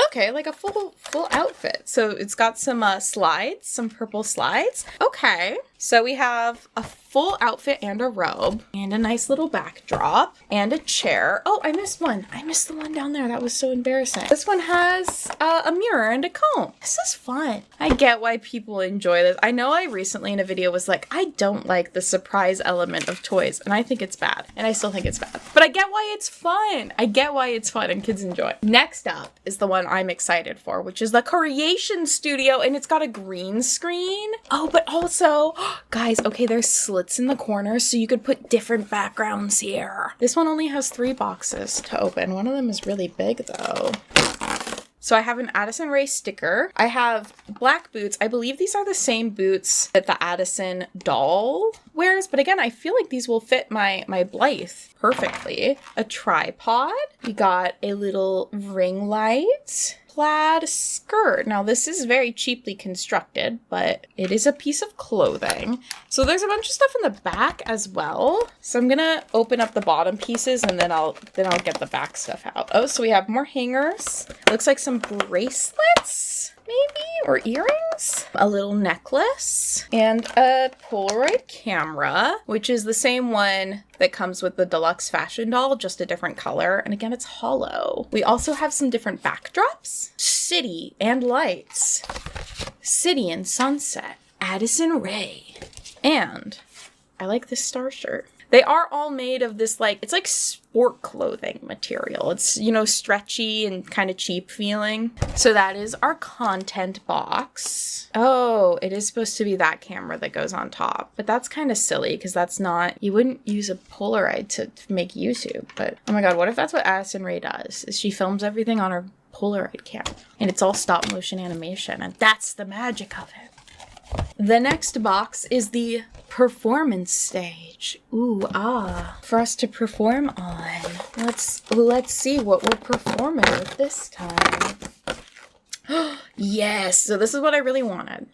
Okay, like a full outfit. So it's got some slides, some purple slides. Okay, so we have a full outfit and a robe and a nice little backdrop and a chair. Oh, I missed one. I missed the one down there. That was so embarrassing. This one has a mirror and a comb. This is fun. I get why people enjoy this. I know I recently in a video was like, I don't like the surprise element of toys, and I think it's bad, and I still think it's bad. But I get why it's fun. I get why it's fun and kids enjoy. Next up is the one I'm excited for, which is the Creation Studio, and it's got a green screen. Oh, but also, guys, okay, there's slits in the corners, so you could put different backgrounds here. This one only has 3 boxes to open. One of them is really big, though. So I have an Addison Rae sticker. I have black boots. I believe these are the same boots that the Addison doll wears, but again, I feel like these will fit my Blythe perfectly. A tripod. We got a little ring light. Plaid skirt. Now this is very cheaply constructed, but it is a piece of clothing. So there's a bunch of stuff in the back as well. So I'm gonna open up the bottom pieces and then I'll get the back stuff out. Oh, so we have more hangers. Looks like some bracelets, maybe, or earrings. A little necklace and a Polaroid camera, which is the same one that comes with the deluxe fashion doll, just a different color. And again, it's hollow. We also have some different backdrops. City and lights. City and sunset. Addison Rae. And I like this star shirt. They are all made of this, like, it's like sport clothing material. It's, you know, stretchy and kind of cheap feeling. So that is our content box. Oh, it is supposed to be that camera that goes on top. But that's kind of silly because that's not, you wouldn't use a Polaroid to make YouTube. But oh my God, what if that's what Addison Rae does? Is she films everything on her Polaroid camera. And it's all stop motion animation. And that's the magic of it. The next box is the performance stage. Ooh, for us to perform on. Let's see what we're performing with this time. Yes, so this is what I really wanted.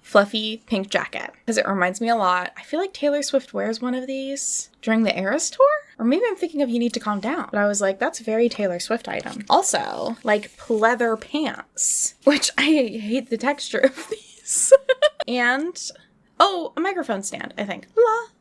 Fluffy pink jacket, because it reminds me a lot. I feel like Taylor Swift wears one of these during the Eras tour. Or maybe I'm thinking of You Need to Calm Down. But I was like, that's a very Taylor Swift item. Also, like pleather pants, which I hate the texture of these. And, oh, a microphone stand, I think.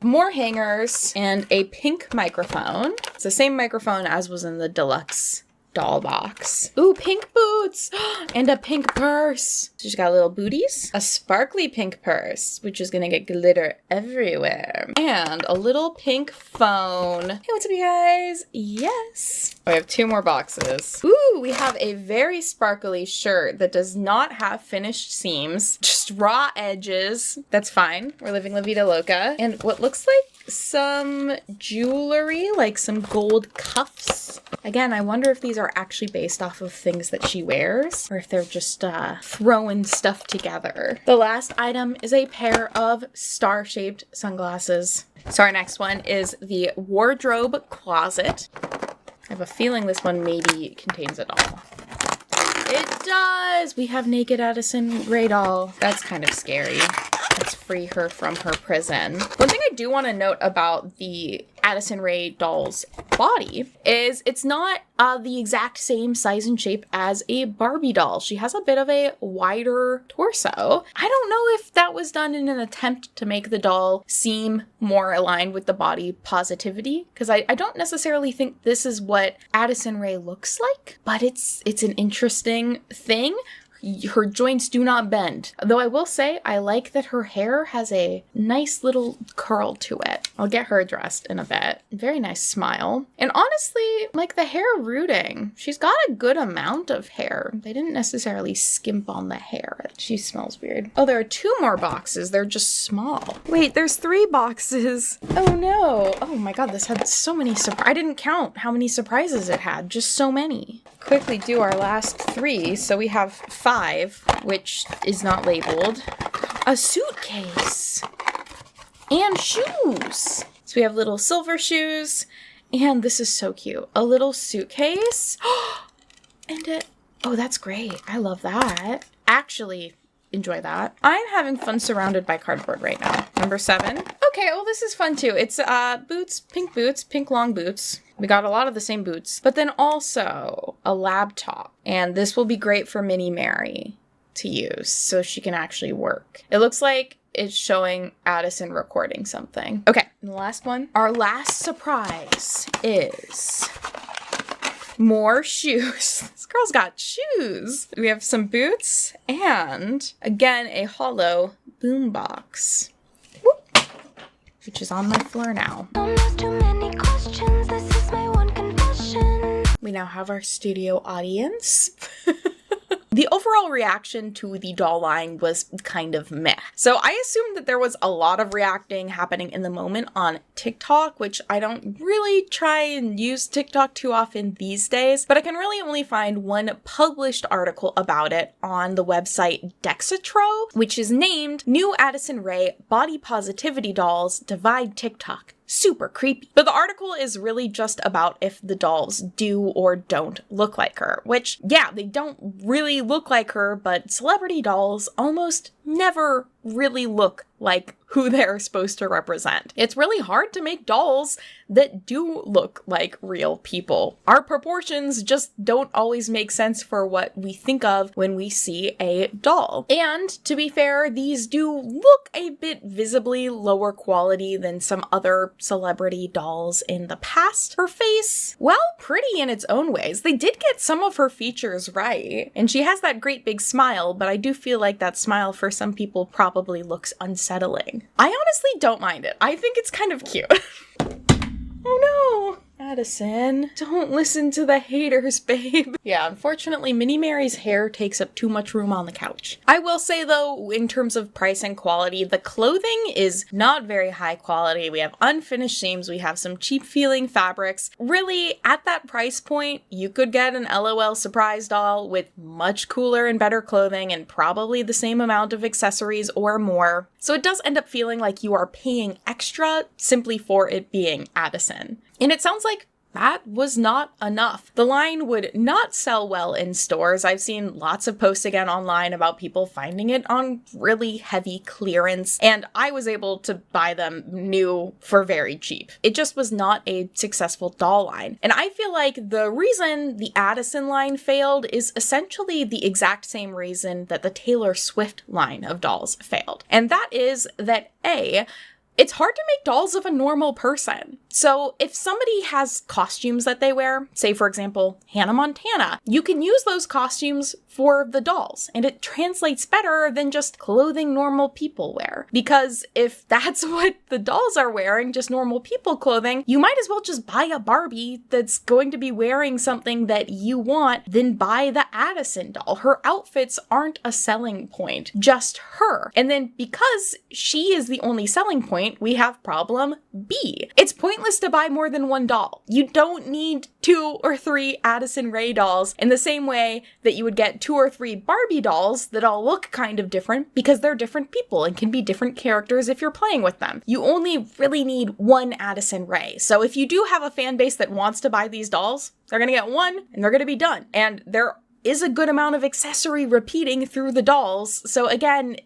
More hangers and a pink microphone. It's the same microphone as was in the deluxe doll box. Ooh, pink boots and a pink purse. She's got little booties, a sparkly pink purse, which is gonna get glitter everywhere, and a little pink phone. Hey, what's up, you guys? Yes. We have 2 more boxes. Ooh, we have a very sparkly shirt that does not have finished seams, just raw edges. That's fine. We're living La Vida Loca. And what looks like some jewelry, like some gold cuffs. Again, I wonder if these are actually based off of things that she wears or if they're just throwing stuff together. The last item is a pair of star-shaped sunglasses. So our next one is the wardrobe closet. I have a feeling this one maybe contains it all. It does! We have naked Addison Rae doll. That's kind of scary. Let's free her from her prison. One thing I do want to note about the Addison Rae doll's body is it's not the exact same size and shape as a Barbie doll. She has a bit of a wider torso. I don't know if that was done in an attempt to make the doll seem more aligned with the body positivity, because I don't necessarily think this is what Addison Rae looks like, but it's an interesting thing. Her joints do not bend. Though I will say, I like that her hair has a nice little curl to it. I'll get her dressed in a bit. Very nice smile. And honestly, like the hair rooting, she's got a good amount of hair. They didn't necessarily skimp on the hair. She smells weird. Oh, there are 2 more boxes. They're just small. Wait, there's 3 boxes. Oh no. Oh my God, this had so many surprises. I didn't count how many surprises it had. Just so many. Quickly do our last 3. So we have 5, which is not labeled. A suitcase and shoes. So we have little silver shoes, and this is so cute. A little suitcase and oh, that's great. I love that. Actually, enjoy that. I'm having fun surrounded by cardboard right now. Number 7. Okay, well, this is fun too. It's boots, pink long boots. We got a lot of the same boots, but then also a laptop. And this will be great for Mini Mary to use so she can actually work. It looks like it's showing Addison recording something. Okay, and the last one. Our last surprise is more shoes. This girl's got shoes. We have some boots and, again, a hollow boombox, which is on my floor now. We now have our studio audience. The overall reaction to the doll line was kind of meh. So I assumed that there was a lot of reacting happening in the moment on TikTok, which I don't really try and use TikTok too often these days, but I can really only find one published article about it on the website Dexatro, which is named New Addison Rae Body Positivity Dolls Divide TikTok. Super creepy. But the article is really just about if the dolls do or don't look like her, which, yeah, they don't really look like her, but celebrity dolls almost never really look like who they're supposed to represent. It's really hard to make dolls that do look like real people. Our proportions just don't always make sense for what we think of when we see a doll. And to be fair, these do look a bit visibly lower quality than some other celebrity dolls in the past. Her face, well, pretty in its own ways. They did get some of her features right. And she has that great big smile, but I do feel like that smile for some people probably looks unsettling. I honestly don't mind it. I think it's kind of cute. Oh no! Addison, don't listen to the haters, babe. Yeah, unfortunately, Mini Mary's hair takes up too much room on the couch. I will say though, in terms of price and quality, the clothing is not very high quality. We have unfinished seams, we have some cheap feeling fabrics. Really, at that price point, you could get an LOL surprise doll with much cooler and better clothing and probably the same amount of accessories or more. So it does end up feeling like you are paying extra simply for it being Addison. And it sounds like that was not enough. The line would not sell well in stores. I've seen lots of posts again online about people finding it on really heavy clearance, and I was able to buy them new for very cheap. It just was not a successful doll line. And I feel like the reason the Addison line failed is essentially the exact same reason that the Taylor Swift line of dolls failed. And that is that A, it's hard to make dolls of a normal person. So if somebody has costumes that they wear, say for example, Hannah Montana, you can use those costumes for the dolls, and it translates better than just clothing normal people wear. Because if that's what the dolls are wearing, just normal people clothing, you might as well just buy a Barbie that's going to be wearing something that you want than buy the Addison doll. Her outfits aren't a selling point, just her. And then because she is the only selling point, we have problem B. It's pointless to buy more than one doll. You don't need 2 or 3 Addison Rae dolls in the same way that you would get 2 or 3 Barbie dolls that all look kind of different because they're different people and can be different characters if you're playing with them. You only really need one Addison Rae. So if you do have a fan base that wants to buy these dolls, they're gonna get one and they're gonna be done. And there is a good amount of accessory repeating through the dolls. So again,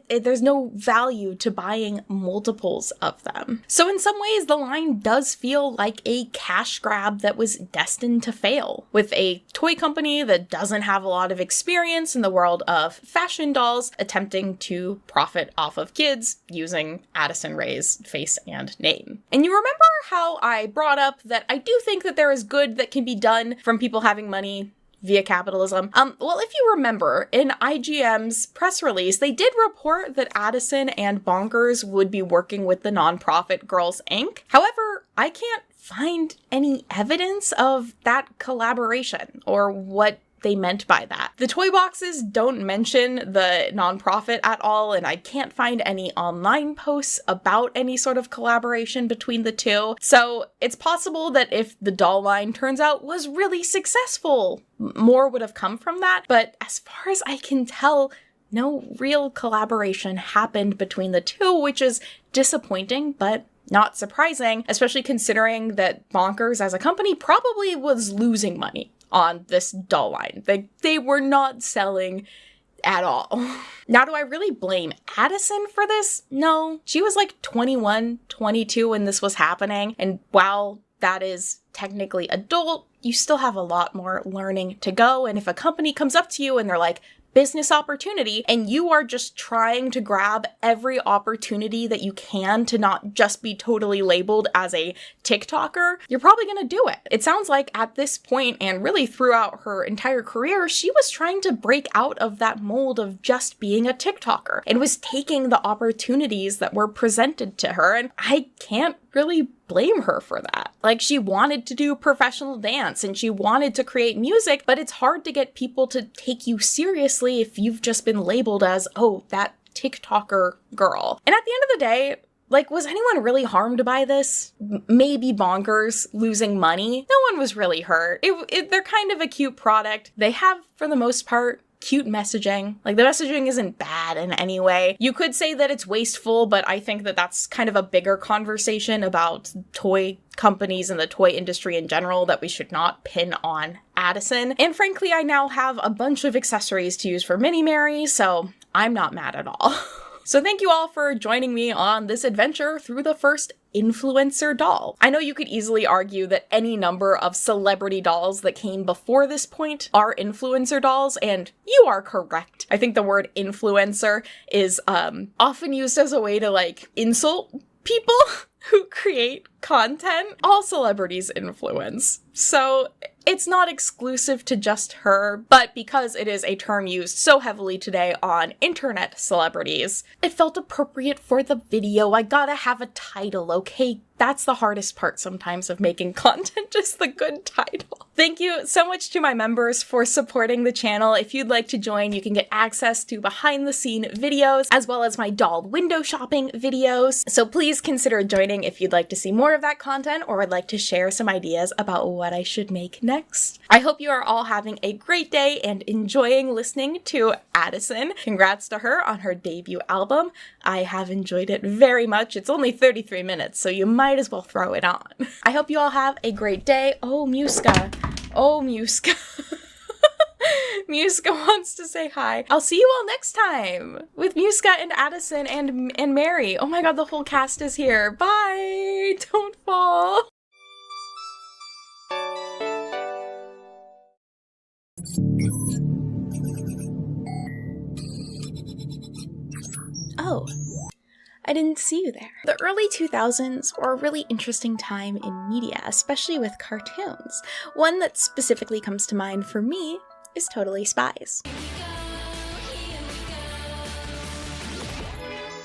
there's no value to buying multiples of them. So in some ways, the line does feel like a cash grab that was destined to fail, with a toy company that doesn't have a lot of experience in the world of fashion dolls attempting to profit off of kids using Addison Rae's face and name. And you remember how I brought up that I do think that there is good that can be done from people having money via capitalism? Well, if you remember, in IGM's press release, they did report that Addison and Bonkers would be working with the nonprofit Girls Inc. However, I can't find any evidence of that collaboration or what they meant by that. The toy boxes don't mention the nonprofit at all, and I can't find any online posts about any sort of collaboration between the two. So it's possible that if the doll line turns out was really successful, more would have come from that. But as far as I can tell, no real collaboration happened between the two, which is disappointing, but not surprising, especially considering that Bonkers as a company probably was losing money on this doll line. They were not selling at all. Now, do I really blame Addison for this? No. She was like 21, 22 when this was happening, and while that is technically adult, you still have a lot more learning to go. And if a company comes up to you and they're like, business opportunity, and you are just trying to grab every opportunity that you can to not just be totally labeled as a TikToker, you're probably going to do it. It sounds like at this point, and really throughout her entire career, she was trying to break out of that mold of just being a TikToker and was taking the opportunities that were presented to her. And I can't really blame her for that. Like, she wanted to do professional dance and she wanted to create music, but it's hard to get people to take you seriously if you've just been labeled as, oh, that TikToker girl. And at the end of the day, like, was anyone really harmed by this? Maybe Bonkers losing money. No one was really hurt. They're kind of a cute product. They have, for the most part, cute messaging. Like, the messaging isn't bad in any way. You could say that it's wasteful, but I think that that's kind of a bigger conversation about toy companies and the toy industry in general that we should not pin on Addison. And frankly, I now have a bunch of accessories to use for Mini Mary, so I'm not mad at all. So thank you all for joining me on this adventure through the first influencer doll. I know you could easily argue that any number of celebrity dolls that came before this point are influencer dolls, and you are correct. I think the word influencer is often used as a way to, like, insult people who create content. All celebrities influence. So it's not exclusive to just her, but because it is a term used so heavily today on internet celebrities, it felt appropriate for the video. I gotta have a title, okay? That's the hardest part sometimes of making content, just the good title. Thank you so much to my members for supporting the channel. If you'd like to join, you can get access to behind the scene videos, as well as my doll window shopping videos. So please consider joining if you'd like to see more of that content or would like to share some ideas about what I should make next. I hope you are all having a great day and enjoying listening to Addison. Congrats to her on her debut album. I have enjoyed it very much. It's only 33 minutes, so you might as well throw it on. I hope you all have a great day. Oh, Muska. Oh, Muska. Muska wants to say hi. I'll see you all next time with Muska and Addison and Mary. Oh my god, the whole cast is here. Bye! Don't fall. Oh, I didn't see you there. The early 2000s were a really interesting time in media, especially with cartoons. One that specifically comes to mind for me is Totally Spies.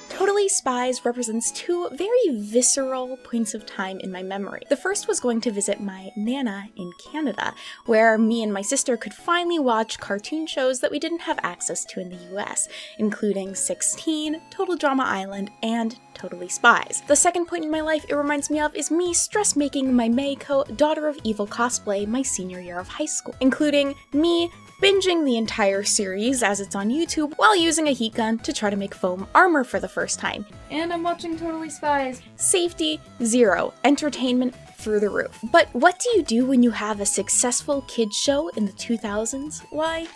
Totally Spies represents two very visceral points of time in my memory. The first was going to visit my Nana in Canada, where me and my sister could finally watch cartoon shows that we didn't have access to in the US, including 16, Total Drama Island, and Totally Spies. The second point in my life it reminds me of is me stress-making my Meiko Daughter of Evil cosplay my senior year of high school, including me binging the entire series as it's on YouTube while using a heat gun to try to make foam armor for the first time. And I'm watching Totally Spies. Safety, zero. Entertainment, through the roof. But what do you do when you have a successful kids show in the 2000s? Why,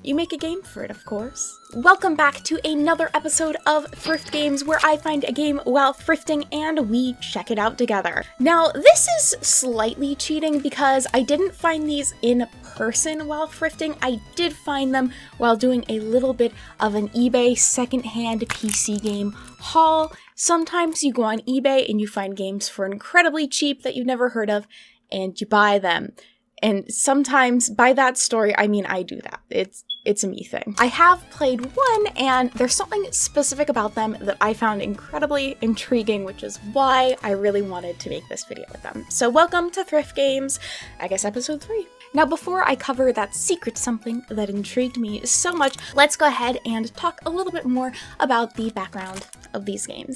you make a game for it, of course. Welcome back to another episode of Thrift Games, where I find a game while thrifting and we check it out together. Now, this is slightly cheating because I didn't find these in person while thrifting. I did find them while doing a little bit of an eBay secondhand PC game haul. Sometimes you go on eBay and you find games for incredibly cheap that you've never heard of, and you buy them. And sometimes, by that story, I mean I do that. It's a me thing. I have played one, and there's something specific about them that I found incredibly intriguing, which is why I really wanted to make this video with them. So welcome to Thrift Games, I guess episode 3. Now, before I cover that secret something that intrigued me so much, let's go ahead and talk a little bit more about the background of these games.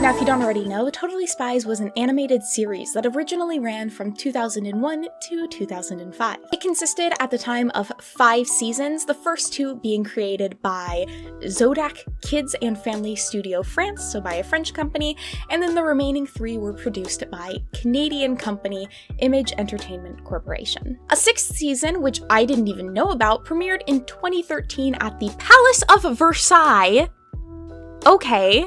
Now, if you don't already know, Totally Spies was an animated series that originally ran from 2001 to 2005. It consisted at the time of 5 seasons, the first 2 being created by Zodac Kids and Family Studio France, so by a French company, and then the remaining 3 were produced by Canadian company Image Entertainment Corporation. A 6th season, which I didn't even know about, premiered in 2013 at the Palace of Versailles. Okay.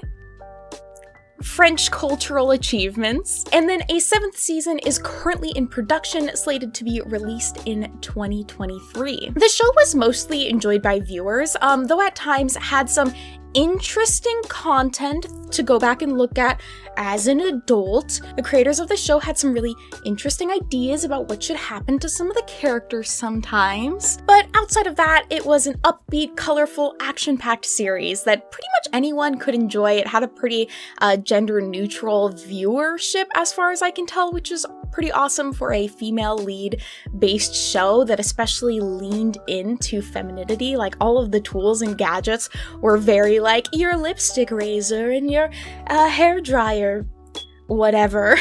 French cultural achievements. And then a 7th season is currently in production, slated to be released in 2023. The show was mostly enjoyed by viewers, though at times had some interesting content to go back and look at as an adult. The creators of the show had some really interesting ideas about what should happen to some of the characters sometimes. But outside of that, it was an upbeat, colorful, action-packed series that pretty much anyone could enjoy. It had a pretty gender-neutral viewership as far as I can tell, which is pretty awesome for a female lead-based show that especially leaned into femininity. Like, all of the tools and gadgets were very like your lipstick razor and your hair dryer, whatever.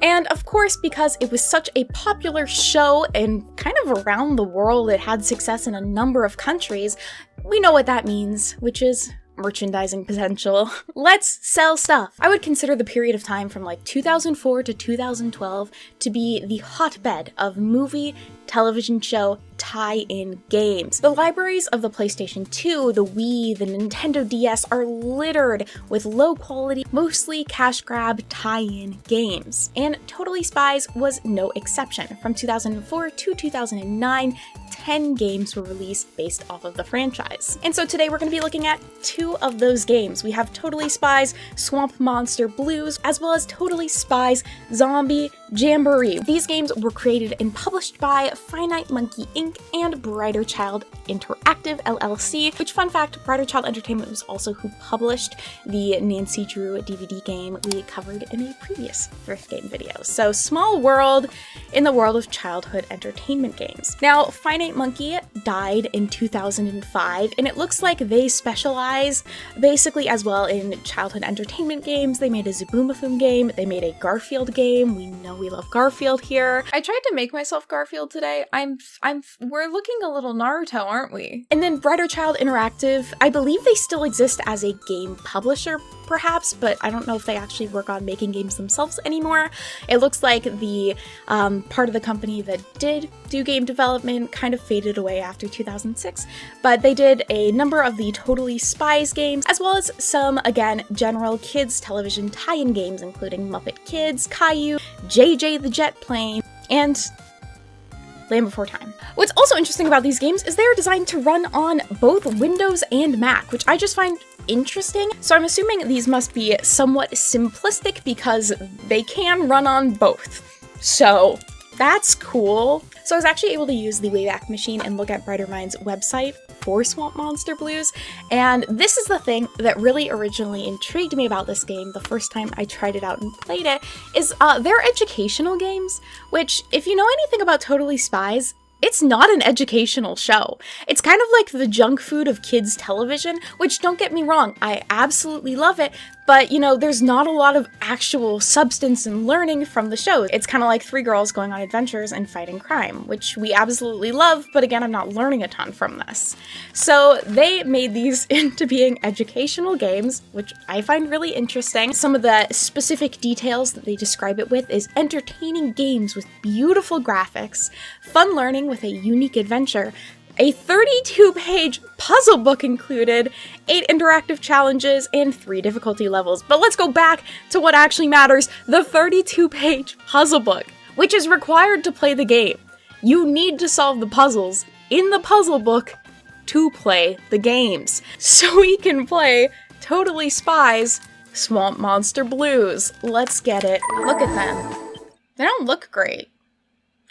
And of course, because it was such a popular show and kind of around the world, it had success in a number of countries, we know what that means, which is merchandising potential. Let's sell stuff. I would consider the period of time from like 2004 to 2012 to be the hotbed of movie, television show, tie-in games. The libraries of the PlayStation 2, the Wii, the Nintendo DS are littered with low-quality, mostly cash grab tie-in games. And Totally Spies was no exception. From 2004 to 2009, 10 games were released based off of the franchise. And so today we're going to be looking at 2 of those games. We have Totally Spies Swamp Monster Blues, as well as Totally Spies Zombie Jamboree. These games were created and published by Finite Monkey Inc. and Brighter Child Interactive LLC, which, fun fact, Brighter Child Entertainment was also who published the Nancy Drew DVD game we covered in a previous Thrift Game video. So small world in the world of childhood entertainment games. Now, Finite Monkey died in 2005, and it looks like they specialize basically as well in childhood entertainment games. They made a Zaboomafoo game, they made a Garfield game. We know we love Garfield here. I tried to make myself Garfield today. We're looking a little Naruto, aren't we? And then Brighter Child Interactive, I believe they still exist as a game publisher, perhaps, but I don't know if they actually work on making games themselves anymore. It looks like the part of the company that did do game development kind of faded away after 2006, but they did a number of the Totally Spies games, as well as some, again, general kids television tie-in games, including Muppet Kids, Caillou, JJ the Jet Plane, and Land Before Time. What's also interesting about these games is they are designed to run on both Windows and Mac, which I just find interesting. So I'm assuming these must be somewhat simplistic because they can run on both. So that's cool. So I was actually able to use the Wayback Machine and look at Brighter Minds' website for Swamp Monster Blues, and this is the thing that really originally intrigued me about this game the first time I tried it out and played it, is they're educational games, which, if you know anything about Totally Spies, it's not an educational show. It's kind of like the junk food of kids television, which, don't get me wrong, I absolutely love it, but, you know, there's not a lot of actual substance and learning from the show. It's kind of like 3 girls going on adventures and fighting crime, which we absolutely love, but again, I'm not learning a ton from this. So they made these into being educational games, which I find really interesting. Some of the specific details that they describe it with is entertaining games with beautiful graphics, fun learning with a unique adventure, a 32-page puzzle book included, 8 interactive challenges, and 3 difficulty levels. But let's go back to what actually matters, the 32-page puzzle book, which is required to play the game. You need to solve the puzzles in the puzzle book to play the games. So we can play Totally Spies Swamp Monster Blues. Let's get it. Look at them. They don't look great.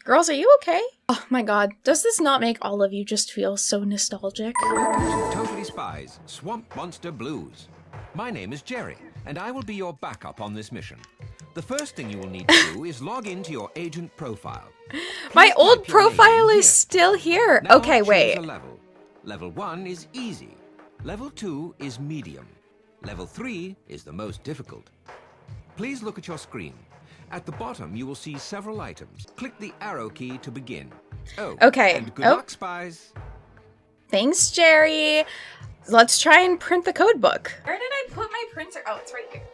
Girls, are you okay? Oh my god, does this not make all of you just feel so nostalgic? Welcome to Totally Spies Swamp Monster Blues. My name is Jerry, and I will be your backup on this mission. The first thing you will need to do is log into your agent profile. My old profile is still here. Now Okay, wait. choose a level. Level 1 is easy. Level 2 is medium. Level 3 is the most difficult. Please look at your screen. At the bottom, you will see several items. Click the arrow key to begin. Oh, okay. And good luck, spies. Thanks, Jerry. Let's try and print the code book. Where did I put my printer? Oh, it's right here.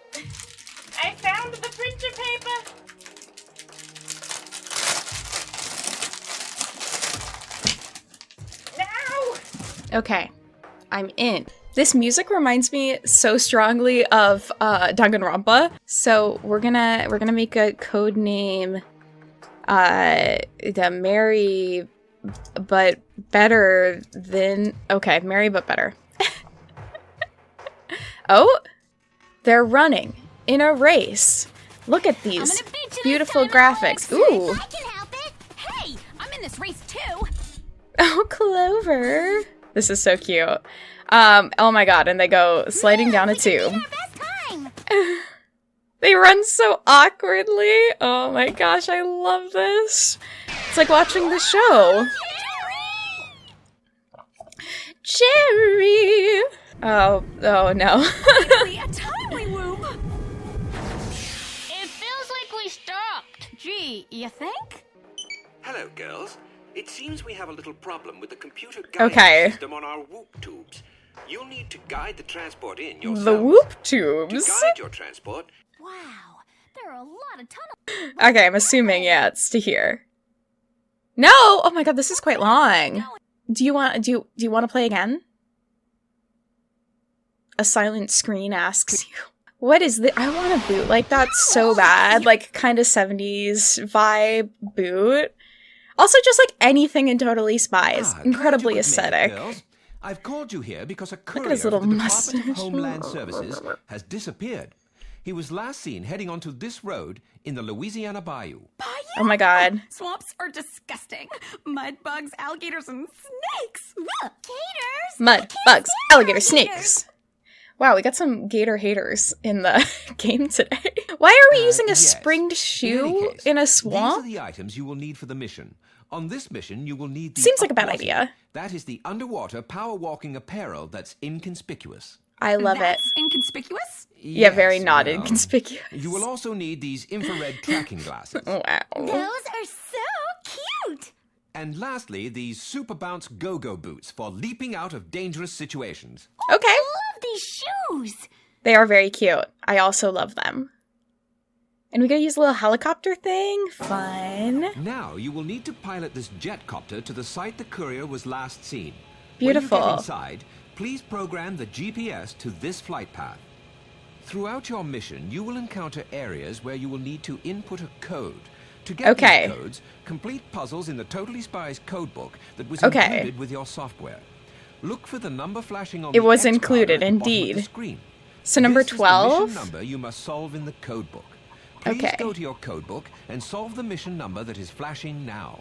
I found the printer paper. No! Okay, I'm in. This music reminds me so strongly of Danganronpa. So we're gonna make a code name, the Mary, but better than. Okay, Mary but better. Oh, they're running in a race. Look at these beautiful graphics. Ooh. I can help it. Hey, I'm in this race too. Oh, Clover. This is so cute. Oh my god, and they go sliding down a tube. They run so awkwardly. Oh my gosh, I love this. It's like watching the show. Jerry! Oh no. A timely woo. It feels like we stopped. Gee, you think? Hello, girls. It seems we have a little problem with the computer guidance system on our Whoop tubes. You'll need to guide the transport in yourselves. The Whoop tubes? To guide your transport. Wow, there are a lot of tunnels. Okay, I'm assuming, yeah, it's to here. No! Oh my god, this is quite long. Do you want to play again? A silent screen asks you. What is this? I want a boot. Like, that's so bad. Like, kind of 70s vibe boot. Also, just like anything in Totally Spies. Incredibly aesthetic. Girls, I've called you here because a courier Look at his little of the Department of mustache. Homeland Services has disappeared. He was last seen heading onto this road in the Louisiana Bayou. Oh my god. Swamps are disgusting. Mud bugs, alligators, and snakes. Gators. Mud, bugs, alligator, snakes. Wow, we got some gator haters in the game today. Why are we using a yes. springed shoe In any case, in a These swamp? are the items you will need for the mission. On this mission, you will need the Seems like a bad Up-Bottom. idea. That is the underwater power walking apparel that's inconspicuous. I love That's it. inconspicuous? Yeah, very Yes, not well, inconspicuous. You will also need these infrared tracking glasses. Wow. Those are so cute. And lastly, these Super Bounce Go-Go boots for leaping out of dangerous situations. Okay. I love these shoes. They are very cute. I also love them. And we gotta use a little helicopter thing. Fun. Now you will need to pilot this jet copter to the site the courier was last seen. Beautiful. When you get inside, please program the GPS to this flight path. Throughout your mission, you will encounter areas where you will need to input a code. To get these codes, complete puzzles in the Totally Spies codebook that was included with your software. Look for the number flashing on It the was X bar included, at the bottom of the indeed. screen. So number This is the 12? mission number you must solve in the codebook. Please go to your codebook and solve the mission number that is flashing now.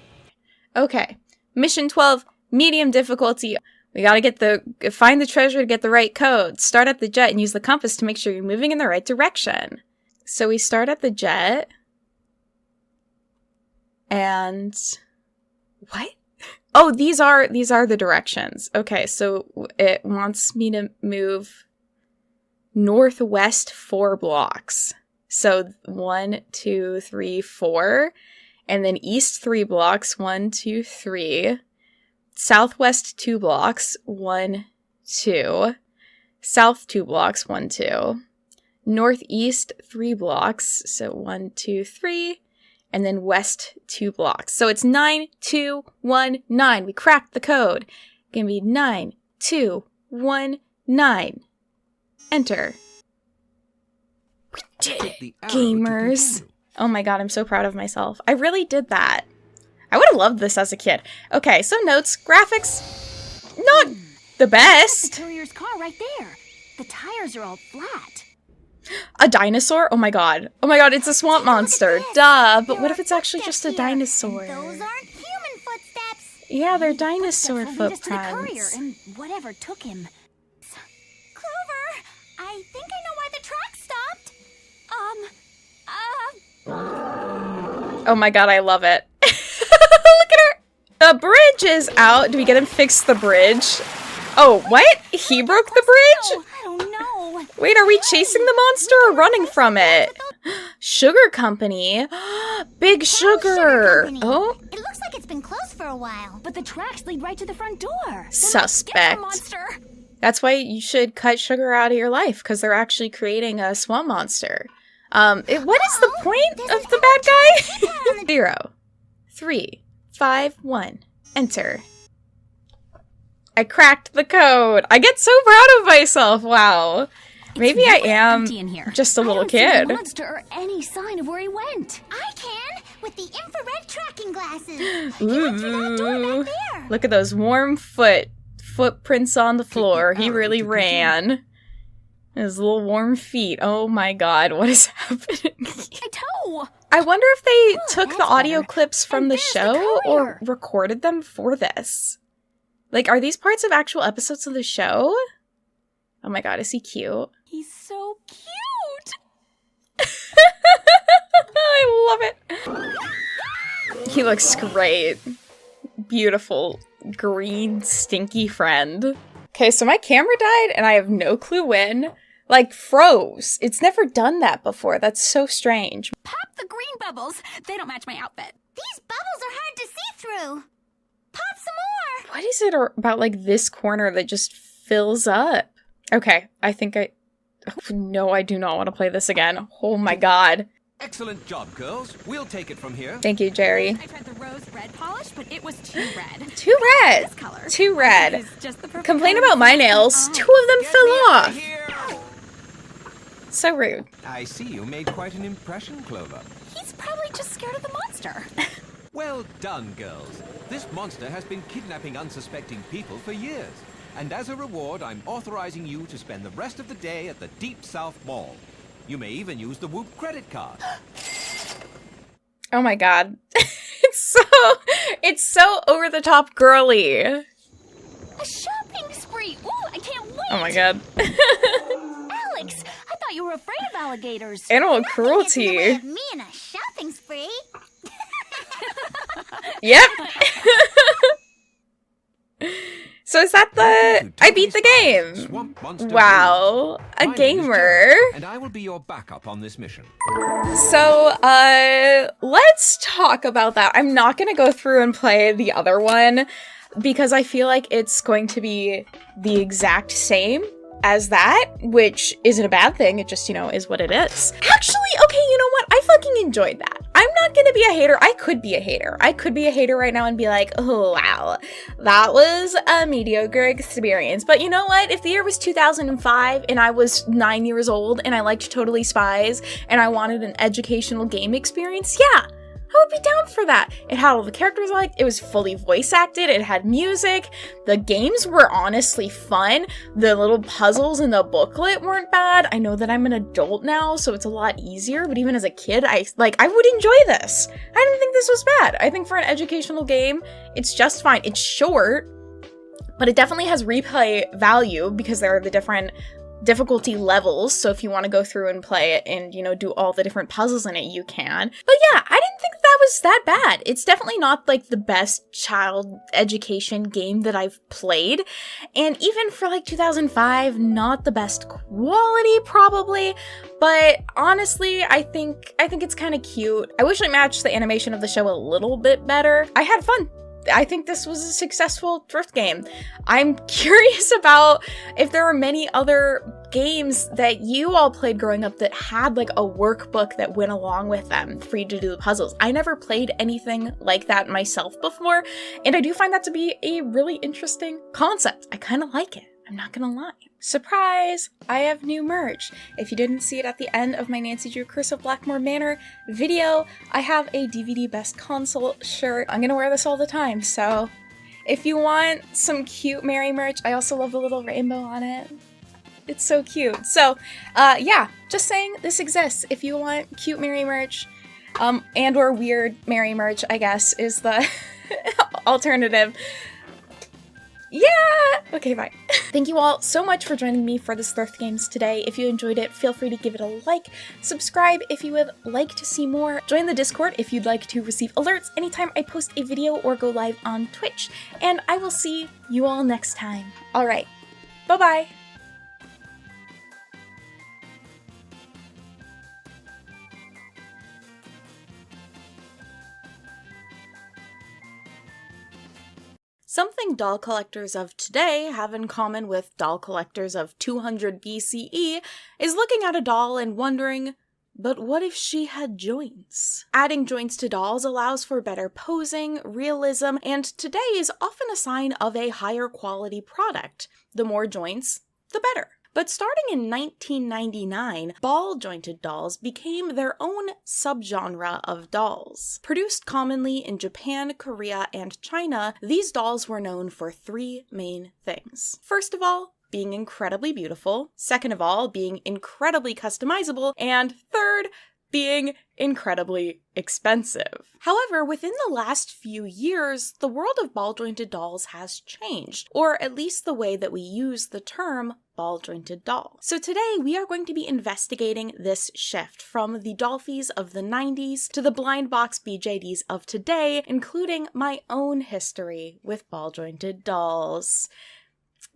Okay. Mission 12, medium difficulty. We gotta find the treasure to get the right code. Start at the jet and use the compass to make sure you're moving in the right direction. So we start at the jet. And what? Oh, these are the directions. Okay, so it wants me to move northwest 4 blocks. So 1, 2, 3, 4. And then east 3 blocks, 1, 2, 3. Southwest 2 blocks, 1, 2. South 2 blocks, 1, 2. Northeast 3 blocks, so 1, 2, 3. And then west 2 blocks. So it's 9, 2, 1, 9. We cracked the code. Gonna be 9, 2, 1, 9. Enter. We did it, gamers. Oh my god, I'm so proud of myself. I really did that. I would have loved this as a kid. Okay, so notes. Graphics, not the best. The courier's car right there. The tires are all flat. A dinosaur? Oh my god. Oh my god, it's a swamp monster. Duh, but what if it's actually just a dinosaur? Those aren't human footsteps. Yeah, they're dinosaur Footsteps will lead us to the courier footprints. and whatever took him. Clover, I think I know why the track stopped. Oh my god, I love it. Look at her. The bridge is out. Do we get him fix the bridge? Oh, what? He broke the bridge? I don't know. Wait, are we chasing the monster or running from it? Sugar Company. Big Sugar. Oh, It looks like it's been closed for a while. But the tracks lead right to the front door. suspect. Monster. That's why you should cut sugar out of your life, because they're actually creating a swamp monster. What is the point of the bad guy? 0, 3, 5, 1. Enter. I cracked the code. I get so proud of myself. Wow. Maybe I am just a little kid. Monster or any sign of where he went. I can with the infrared tracking glasses. Ooh. Look at those warm footprints on the floor. He really ran. His little warm feet. Oh my god, what is happening? My toe! I wonder if they took the audio clips from the show or recorded them for this. Like, are these parts of actual episodes of the show? Oh my god, is he cute? He's so cute! I love it. He looks great. Beautiful, green, stinky friend. Okay, so my camera died and I have no clue when. Like, froze. It's never done that before. That's so strange. Pop the green bubbles. They don't match my outfit. These bubbles are hard to see through. Pop some more. What is it about, like, this corner that just fills up? Okay, I think I... Oh, no, I do not want to play this again. Oh my god. Excellent job, girls. We'll take it from here. Thank you, Jerry. I tried the rose red polish, but it was too red. Too red. This color. Too red. Is just the perfect Complain color. about my nails. 2 of them fell off. So rude. I see you made quite an impression, Clover. He's probably just scared of the monster. Well done, girls. This monster has been kidnapping unsuspecting people for years. And as a reward, I'm authorizing you to spend the rest of the day at the Deep South Mall. You may even use the Whoop credit card. Oh my god. It's so over the top girly. A shopping spree. Ooh, I can't wait. Oh my god. Alex, I thought you were afraid of alligators. Animal cruelty. Me in a shopping spree. Yep. So is that the... I beat the game. Wow. A gamer. And I will be your backup on this mission. So, let's talk about that. I'm not going to go through and play the other one because I feel like it's going to be the exact same as that, which isn't a bad thing. It just, is what it is. Actually, okay, you know what? I fucking enjoyed that. I'm not gonna be a hater. I could be a hater. I could be a hater right now and be like, oh, wow, that was a mediocre experience. But you know what? If the year was 2005 and I was 9 years old and I liked Totally Spies and I wanted an educational game experience, yeah, I would be down for that. It had all the characters I liked. It was fully voice acted. It had music. The games were honestly fun. The little puzzles in the booklet weren't bad. I know that I'm an adult now, so it's a lot easier. But even as a kid, I would enjoy this. I didn't think this was bad. I think for an educational game, it's just fine. It's short, but it definitely has replay value because there are the different difficulty levels, so if you want to go through and play it and, do all the different puzzles in it, you can. But yeah, I didn't think that was that bad. It's definitely not, like, the best child education game that I've played, and even for, 2005, not the best quality, probably, but honestly, I think it's kind of cute. I wish I matched the animation of the show a little bit better. I had fun. I think this was a successful thrift game. I'm curious about if there are many other games that you all played growing up that had a workbook that went along with them for you to do the puzzles. I never played anything like that myself before, and I do find that to be a really interesting concept. I kind of like it. I'm not gonna lie. Surprise! I have new merch. If you didn't see it at the end of my Nancy Drew Curse of Blackmore Manor video, I have a DVD Best Console shirt. I'm gonna wear this all the time, so if you want some cute Mary merch, I also love the little rainbow on it. It's so cute. So, yeah, just saying this exists. If you want cute Mary merch, and or weird Mary merch, I guess, is the alternative. Yeah! Okay, bye. Thank you all so much for joining me for this Thrift Games today. If you enjoyed it, feel free to give it a like, subscribe if you would like to see more, join the Discord if you'd like to receive alerts anytime I post a video or go live on Twitch, and I will see you all next time. Alright, bye-bye! Something doll collectors of today have in common with doll collectors of 200 BCE is looking at a doll and wondering, but what if she had joints? Adding joints to dolls allows for better posing, realism, and today is often a sign of a higher quality product. The more joints, the better. But starting in 1999, ball-jointed dolls became their own subgenre of dolls. Produced commonly in Japan, Korea, and China, these dolls were known for 3 main things. First of all, being incredibly beautiful, second of all, being incredibly customizable, and third, being incredibly expensive. However, within the last few years, the world of ball-jointed dolls has changed, or at least the way that we use the term ball-jointed doll. So today we are going to be investigating this shift from the Dolphies of the 90s to the blind box BJDs of today, including my own history with ball-jointed dolls.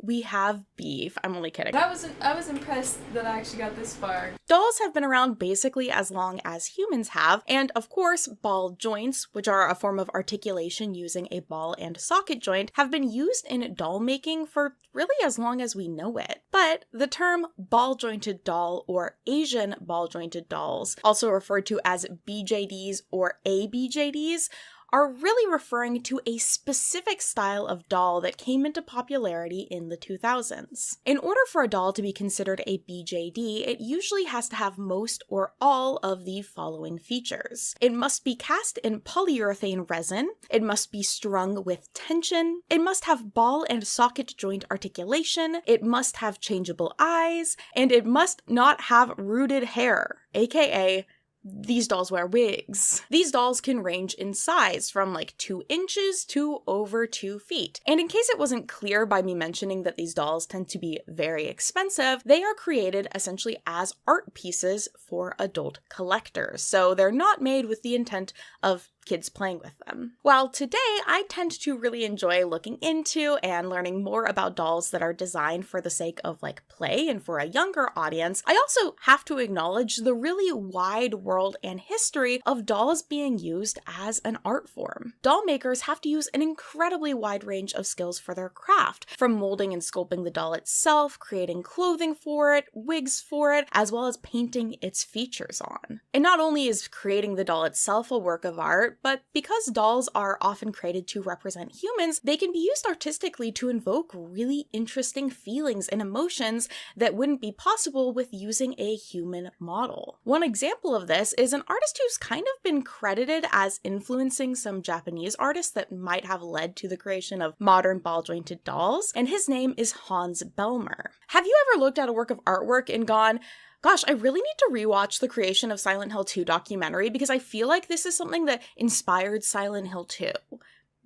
We have beef. I'm only kidding. I was impressed that I actually got this far. Dolls have been around basically as long as humans have, and of course, ball joints, which are a form of articulation using a ball and socket joint, have been used in doll making for really as long as we know it. But the term ball-jointed doll or Asian ball-jointed dolls, also referred to as BJDs or ABJDs, are really referring to a specific style of doll that came into popularity in the 2000s. In order for a doll to be considered a BJD, it usually has to have most or all of the following features. It must be cast in polyurethane resin, it must be strung with tension, it must have ball and socket joint articulation, it must have changeable eyes, and it must not have rooted hair, aka these dolls wear wigs. These dolls can range in size from like 2 inches to over 2 feet. And in case it wasn't clear by me mentioning that these dolls tend to be very expensive, they are created essentially as art pieces for adult collectors. So they're not made with the intent of kids playing with them. While today I tend to really enjoy looking into and learning more about dolls that are designed for the sake of like play and for a younger audience, I also have to acknowledge the really wide world and history of dolls being used as an art form. Doll makers have to use an incredibly wide range of skills for their craft, from molding and sculpting the doll itself, creating clothing for it, wigs for it, as well as painting its features on. And not only is creating the doll itself a work of art, but because dolls are often created to represent humans, they can be used artistically to invoke really interesting feelings and emotions that wouldn't be possible with using a human model. One example of this is an artist who's kind of been credited as influencing some Japanese artists that might have led to the creation of modern ball-jointed dolls, and his name is Hans Bellmer. Have you ever looked at a work of artwork and gone, gosh, I really need to rewatch the creation of Silent Hill 2 documentary because I feel like this is something that inspired Silent Hill 2.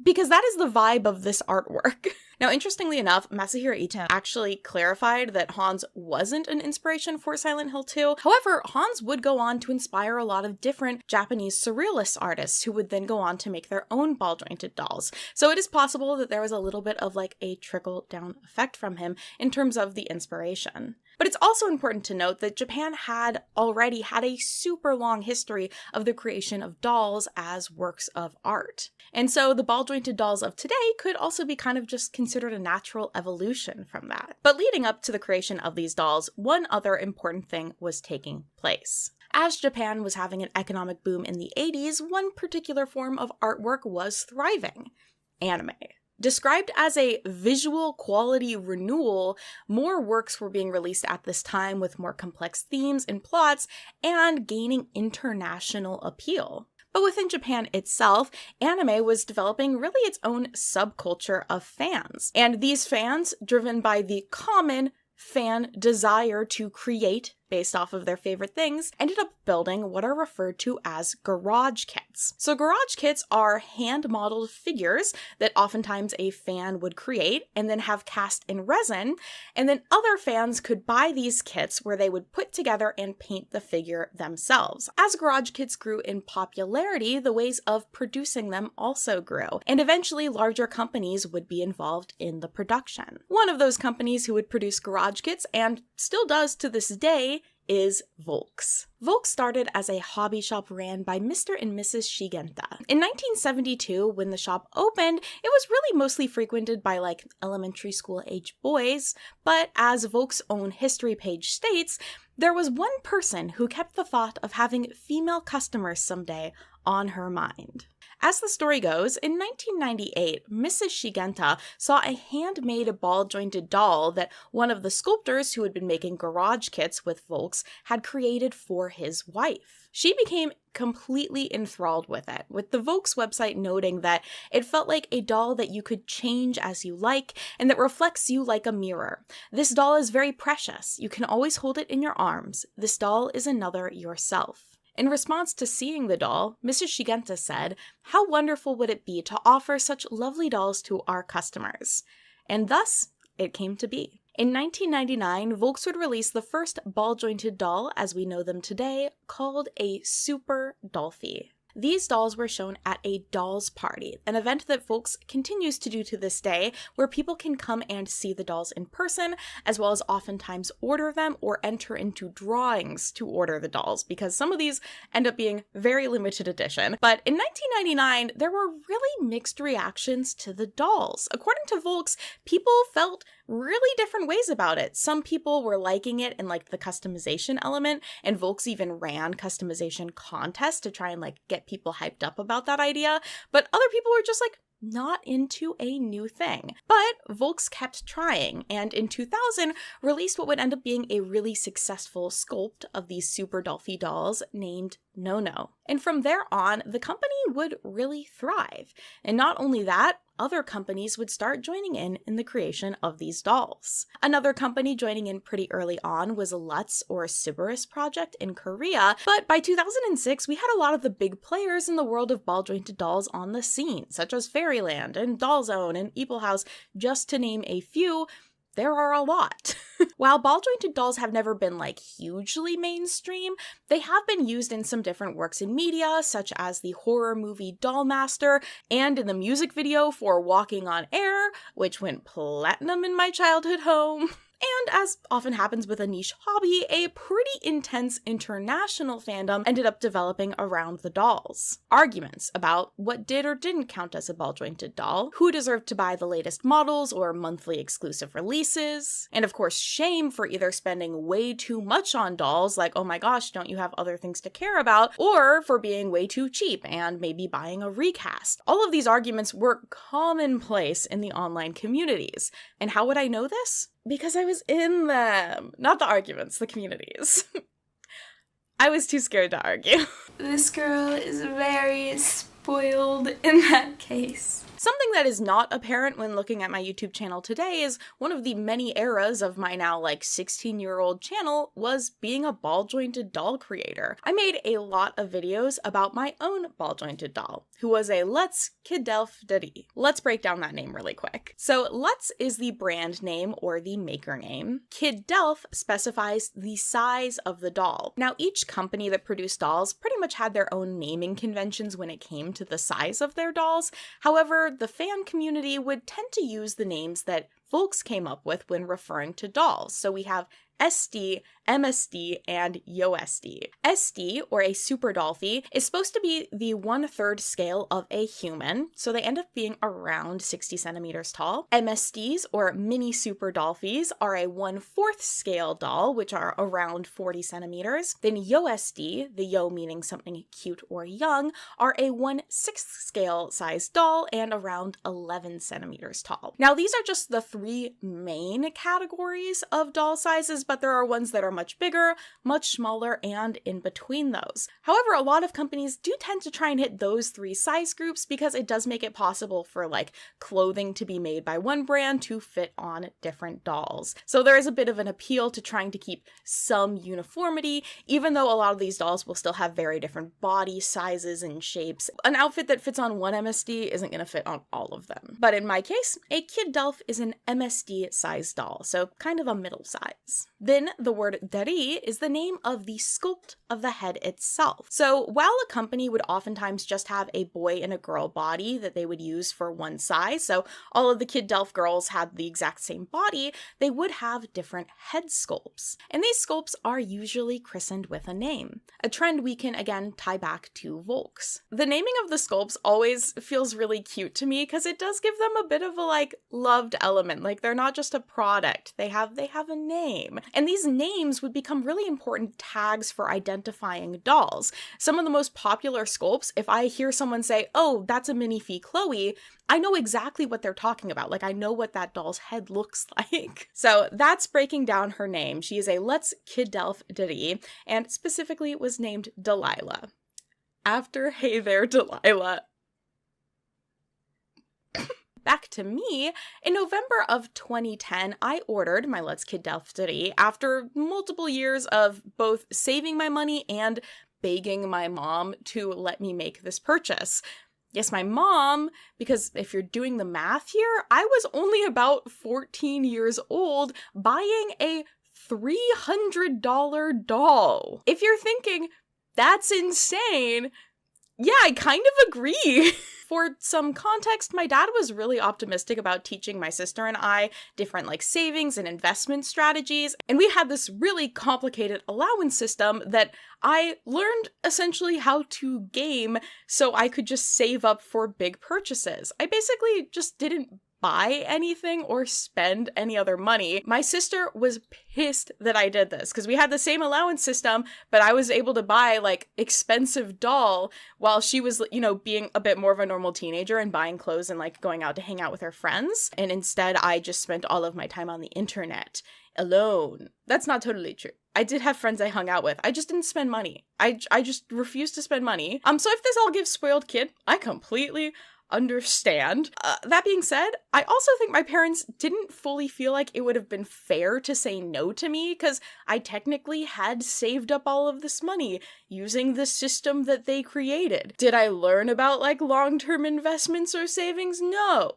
Because that is the vibe of this artwork. Now, interestingly enough, Masahiro Ito actually clarified that Hans wasn't an inspiration for Silent Hill 2. However, Hans would go on to inspire a lot of different Japanese surrealist artists who would then go on to make their own ball-jointed dolls. So it is possible that there was a little bit of like a trickle-down effect from him in terms of the inspiration. But it's also important to note that Japan had already had a super long history of the creation of dolls as works of art. And so the ball-jointed dolls of today could also be kind of just considered a natural evolution from that. But leading up to the creation of these dolls, one other important thing was taking place. As Japan was having an economic boom in the 80s, one particular form of artwork was thriving: anime. Described as a visual quality renewal, more works were being released at this time with more complex themes and plots and gaining international appeal. But within Japan itself, anime was developing really its own subculture of fans. And these fans, driven by the common fan desire to create based off of their favorite things, ended up building what are referred to as garage kits. So garage kits are hand-modeled figures that oftentimes a fan would create and then have cast in resin, and then other fans could buy these kits where they would put together and paint the figure themselves. As garage kits grew in popularity, the ways of producing them also grew, and eventually larger companies would be involved in the production. One of those companies who would produce garage kits, and still does to this day, is Volks. Volks started as a hobby shop ran by Mr. and Mrs. Shigenta. In 1972, when the shop opened, it was really mostly frequented by like elementary school age boys, but as Volks' own history page states, there was one person who kept the thought of having female customers someday on her mind. As the story goes, in 1998, Mrs. Shigenta saw a handmade ball-jointed doll that one of the sculptors who had been making garage kits with Volks had created for his wife. She became completely enthralled with it, with the Volks website noting that it felt like a doll that you could change as you like and that reflects you like a mirror. This doll is very precious. You can always hold it in your arms. This doll is another yourself. In response to seeing the doll, Mrs. Shigenta said, "How wonderful would it be to offer such lovely dolls to our customers?" And thus, it came to be. In 1999, Volks would release the first ball-jointed doll, as we know them today, called a Super Dolphy. These dolls were shown at a dolls party, an event that Volks continues to do to this day, where people can come and see the dolls in person, as well as oftentimes order them or enter into drawings to order the dolls, because some of these end up being very limited edition. But in 1999, there were really mixed reactions to the dolls. According to Volks, people felt really different ways about it. Some people were liking it and liked the customization element, and Volks even ran customization contests to try and get people hyped up about that idea, but other people were just not into a new thing. But Volks kept trying, and in 2000 released what would end up being a really successful sculpt of these Super Dolphy dolls named No-No. And from there on, the company would really thrive. And not only that, other companies would start joining in the creation of these dolls. Another company joining in pretty early on was Lutz or Sybaris Project in Korea, but by 2006 we had a lot of the big players in the world of ball-jointed dolls on the scene, such as Fairyland and Dollzone and Eeple House, just to name a few. There are a lot. While ball-jointed dolls have never been hugely mainstream, they have been used in some different works in media, such as the horror movie Dollmaster and in the music video for Walking on Air, which went platinum in my childhood home. And as often happens with a niche hobby, a pretty intense international fandom ended up developing around the dolls. Arguments about what did or didn't count as a ball-jointed doll, who deserved to buy the latest models or monthly exclusive releases, and of course shame for either spending way too much on dolls, like, oh my gosh, don't you have other things to care about, or for being way too cheap and maybe buying a recast. All of these arguments were commonplace in the online communities. And how would I know this? Because I was in them. Not the arguments, the communities. I was too scared to argue. This girl is very spoiled in that case. Something that is not apparent when looking at my YouTube channel today is one of the many eras of my now 16-year-old channel was being a ball-jointed doll creator. I made a lot of videos about my own ball-jointed doll, who was a Lutz Kiddelf Daddy. Let's break down that name really quick. So Lutz is the brand name or the maker name. Kiddelf specifies the size of the doll. Now each company that produced dolls pretty much had their own naming conventions when it came to the size of their dolls. However, the fan community would tend to use the names that Volks came up with when referring to dolls. So we have SD, MSD, and YoSD. SD, or a Super Dolphy, is supposed to be the 1/3 scale of a human, so they end up being around 60 centimeters tall. MSDs, or Mini Super Dolphys, are a 1/4 scale doll, which are around 40 centimeters. Then YoSD, the yo meaning something cute or young, are a 1/6 scale size doll and around 11 centimeters tall. Now these are just the three main categories of doll sizes, but there are ones that are much bigger, much smaller, and in between those. However, a lot of companies do tend to try and hit those three size groups because it does make it possible for clothing to be made by one brand to fit on different dolls. So there is a bit of an appeal to trying to keep some uniformity, even though a lot of these dolls will still have very different body sizes and shapes. An outfit that fits on one MSD isn't going to fit on all of them. But in my case, a Kiddelf is an MSD size doll, so kind of a middle size. Then the word Dari is the name of the sculpt of the head itself. So while a company would oftentimes just have a boy and a girl body that they would use for one size, so all of the Kiddelf girls had the exact same body, they would have different head sculpts. And these sculpts are usually christened with a name, a trend we can again tie back to Volks. The naming of the sculpts always feels really cute to me because it does give them a bit of a loved element, they're not just a product, they have a name. And these names would become really important tags for identifying dolls. Some of the most popular sculpts, if I hear someone say, oh, that's a Minifee Chloe, I know exactly what they're talking about. Like, I know what that doll's head looks like. So that's breaking down her name. She is a Lutz Kiddelf-Derie, and specifically was named Delilah. After Hey There, Delilah. Back to me, in November of 2010, I ordered my Lutz Kiddelf-Derie after multiple years of both saving my money and begging my mom to let me make this purchase. Yes, my mom, because if you're doing the math here, I was only about 14 years old buying a $300 doll. If you're thinking, that's insane, yeah, I kind of agree. For some context, my dad was really optimistic about teaching my sister and I different like savings and investment strategies, and we had this really complicated allowance system that I learned essentially how to game so I could just save up for big purchases. I basically just didn't buy anything or spend any other money. My sister was pissed that I did this because we had the same allowance system, but I was able to buy like expensive doll while she was, you know, being a bit more of a normal teenager and buying clothes and like going out to hang out with her friends. And instead I just spent all of my time on the internet alone. That's not totally true. I did have friends I hung out with. I just didn't spend money. I just refused to spend money. So if this all gives spoiled kid, I completely understand. That being said, I also think my parents didn't fully feel like it would have been fair to say no to me because I technically had saved up all of this money using the system that they created. Did I learn about like long-term investments or savings? No.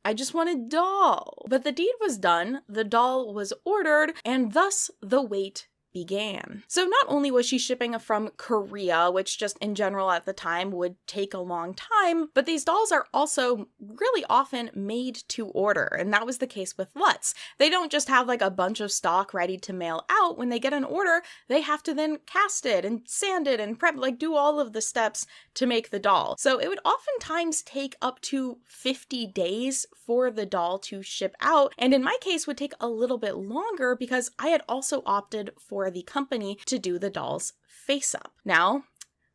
I just wanted a doll. But the deed was done, the doll was ordered, and thus the wait began. So not only was she shipping from Korea, which just in general at the time would take a long time, but these dolls are also really often made to order, and that was the case with Lutz. They don't just have like a bunch of stock ready to mail out. When they get an order, they have to then cast it and sand it and prep, like do all of the steps to make the doll. So it would oftentimes take up to 50 days for the doll to ship out, and in my case would take a little bit longer because I had also opted for the company to do the doll's face-up. Now,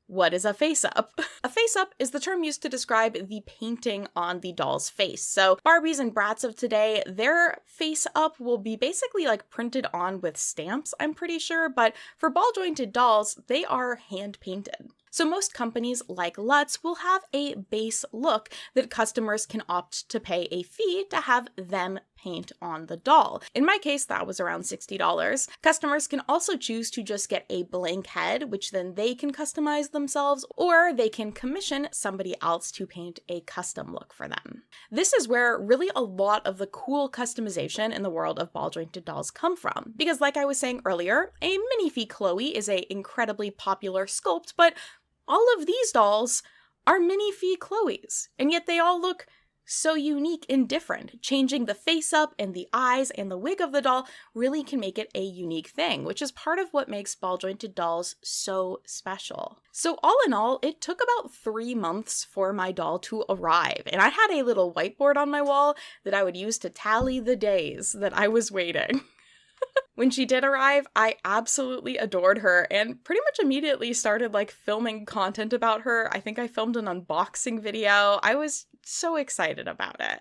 what is a face-up? A face-up is the term used to describe the painting on the doll's face. So Barbies and Bratz of today, their face-up will be basically like printed on with stamps, I'm pretty sure, but for ball-jointed dolls, they are hand-painted. So most companies like Lutz will have a base look that customers can opt to pay a fee to have them paint on the doll. In my case, that was around $60. Customers can also choose to just get a blank head, which then they can customize themselves, or they can commission somebody else to paint a custom look for them. This is where really a lot of the cool customization in the world of ball-jointed dolls come from. Because like I was saying earlier, a Minifee Chloe is an incredibly popular sculpt, but all of these dolls are Minifee Chloes, and yet they all look so unique and different. Changing the face up and the eyes and the wig of the doll really can make it a unique thing, which is part of what makes ball-jointed dolls so special. So all in all, it took about 3 months for my doll to arrive, and I had a little whiteboard on my wall that I would use to tally the days that I was waiting. When she did arrive, I absolutely adored her and pretty much immediately started like filming content about her. I think I filmed an unboxing video. I was so excited about it.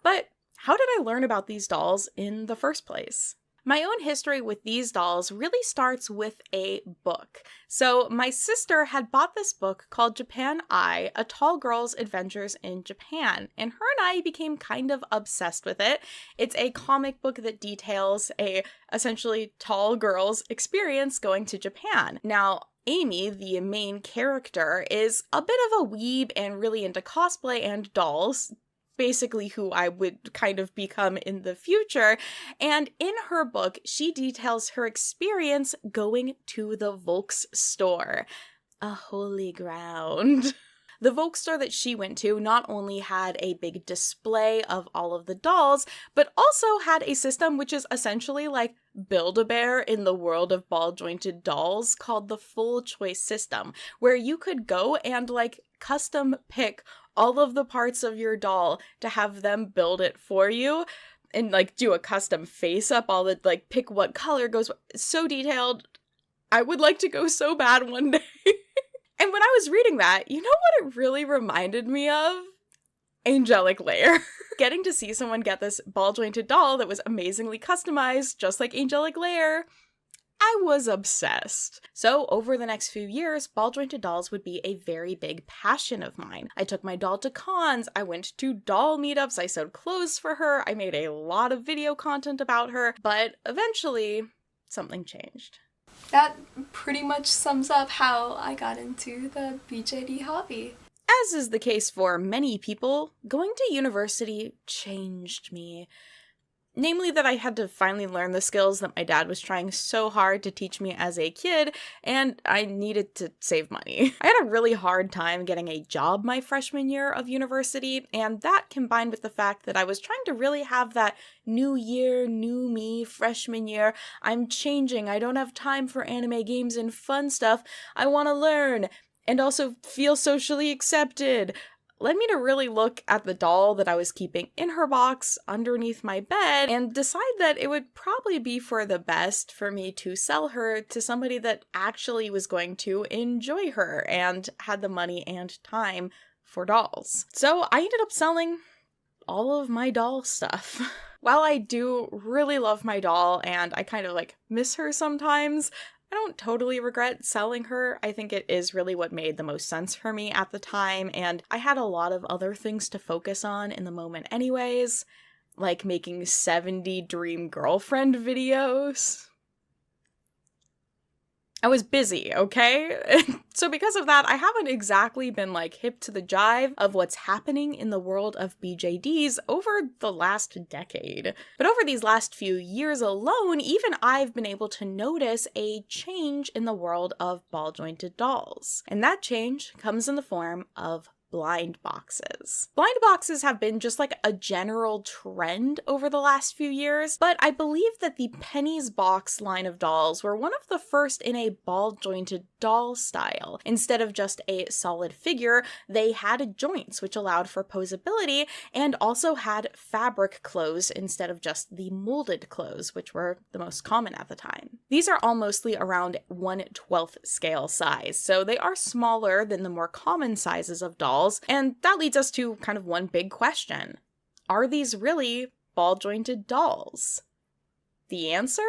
But how did I learn about these dolls in the first place? My own history with these dolls really starts with a book. So my sister had bought this book called Japan Ai, A Tall Girl's Adventures in Japan, and her and I became kind of obsessed with it. It's a comic book that details a essentially tall girl's experience going to Japan. Now, Amy, the main character, is a bit of a weeb and really into cosplay and dolls, basically who I would kind of become in the future. And in her book, she details her experience going to the Volks store, a holy ground. The Volks store that she went to not only had a big display of all of the dolls, but also had a system which is essentially like Build-A-Bear in the world of ball-jointed dolls called the Full Choice System, where you could go and like custom pick all of the parts of your doll to have them build it for you. and like do a custom face up, all the like pick what color goes, so detailed. I would like to go so bad one day. And when I was reading that, you know what it really reminded me of? Angelic Layer. Getting to see someone get this ball-jointed doll that was amazingly customized, just like Angelic Layer, I was obsessed. So over the next few years, ball-jointed dolls would be a very big passion of mine. I took my doll to cons, I went to doll meetups, I sewed clothes for her, I made a lot of video content about her, but eventually, something changed. That pretty much sums up how I got into the BJD hobby. As is the case for many people, going to university changed me. Namely that I had to finally learn the skills that my dad was trying so hard to teach me as a kid, and I needed to save money. I had a really hard time getting a job my freshman year of university, and that combined with the fact that I was trying to really have that new year, new me freshman year. I'm changing, I don't have time for anime, games, and fun stuff. I want to learn and also feel socially accepted, led me to really look at the doll that I was keeping in her box underneath my bed and decide that it would probably be for the best for me to sell her to somebody that actually was going to enjoy her and had the money and time for dolls. So I ended up selling all of my doll stuff. While I do really love my doll and I kind of like miss her sometimes, I don't totally regret selling her. I think it is really what made the most sense for me at the time, and I had a lot of other things to focus on in the moment anyways, like making 70 Dream Girlfriend videos. I was busy, okay? So because of that, I haven't exactly been like hip to the jive of what's happening in the world of BJDs over the last decade. But over these last few years alone, even I've been able to notice a change in the world of ball-jointed dolls. And that change comes in the form of blind boxes. Blind boxes have been just like a general trend over the last few years, but I believe that the Penny's Box line of dolls were one of the first in a ball-jointed doll style. Instead of just a solid figure, they had joints, which allowed for posability, and also had fabric clothes instead of just the molded clothes, which were the most common at the time. These are all mostly around 1/12 scale size, so they are smaller than the more common sizes of dolls. And that leads us to kind of one big question. Are these really ball-jointed dolls? The answer?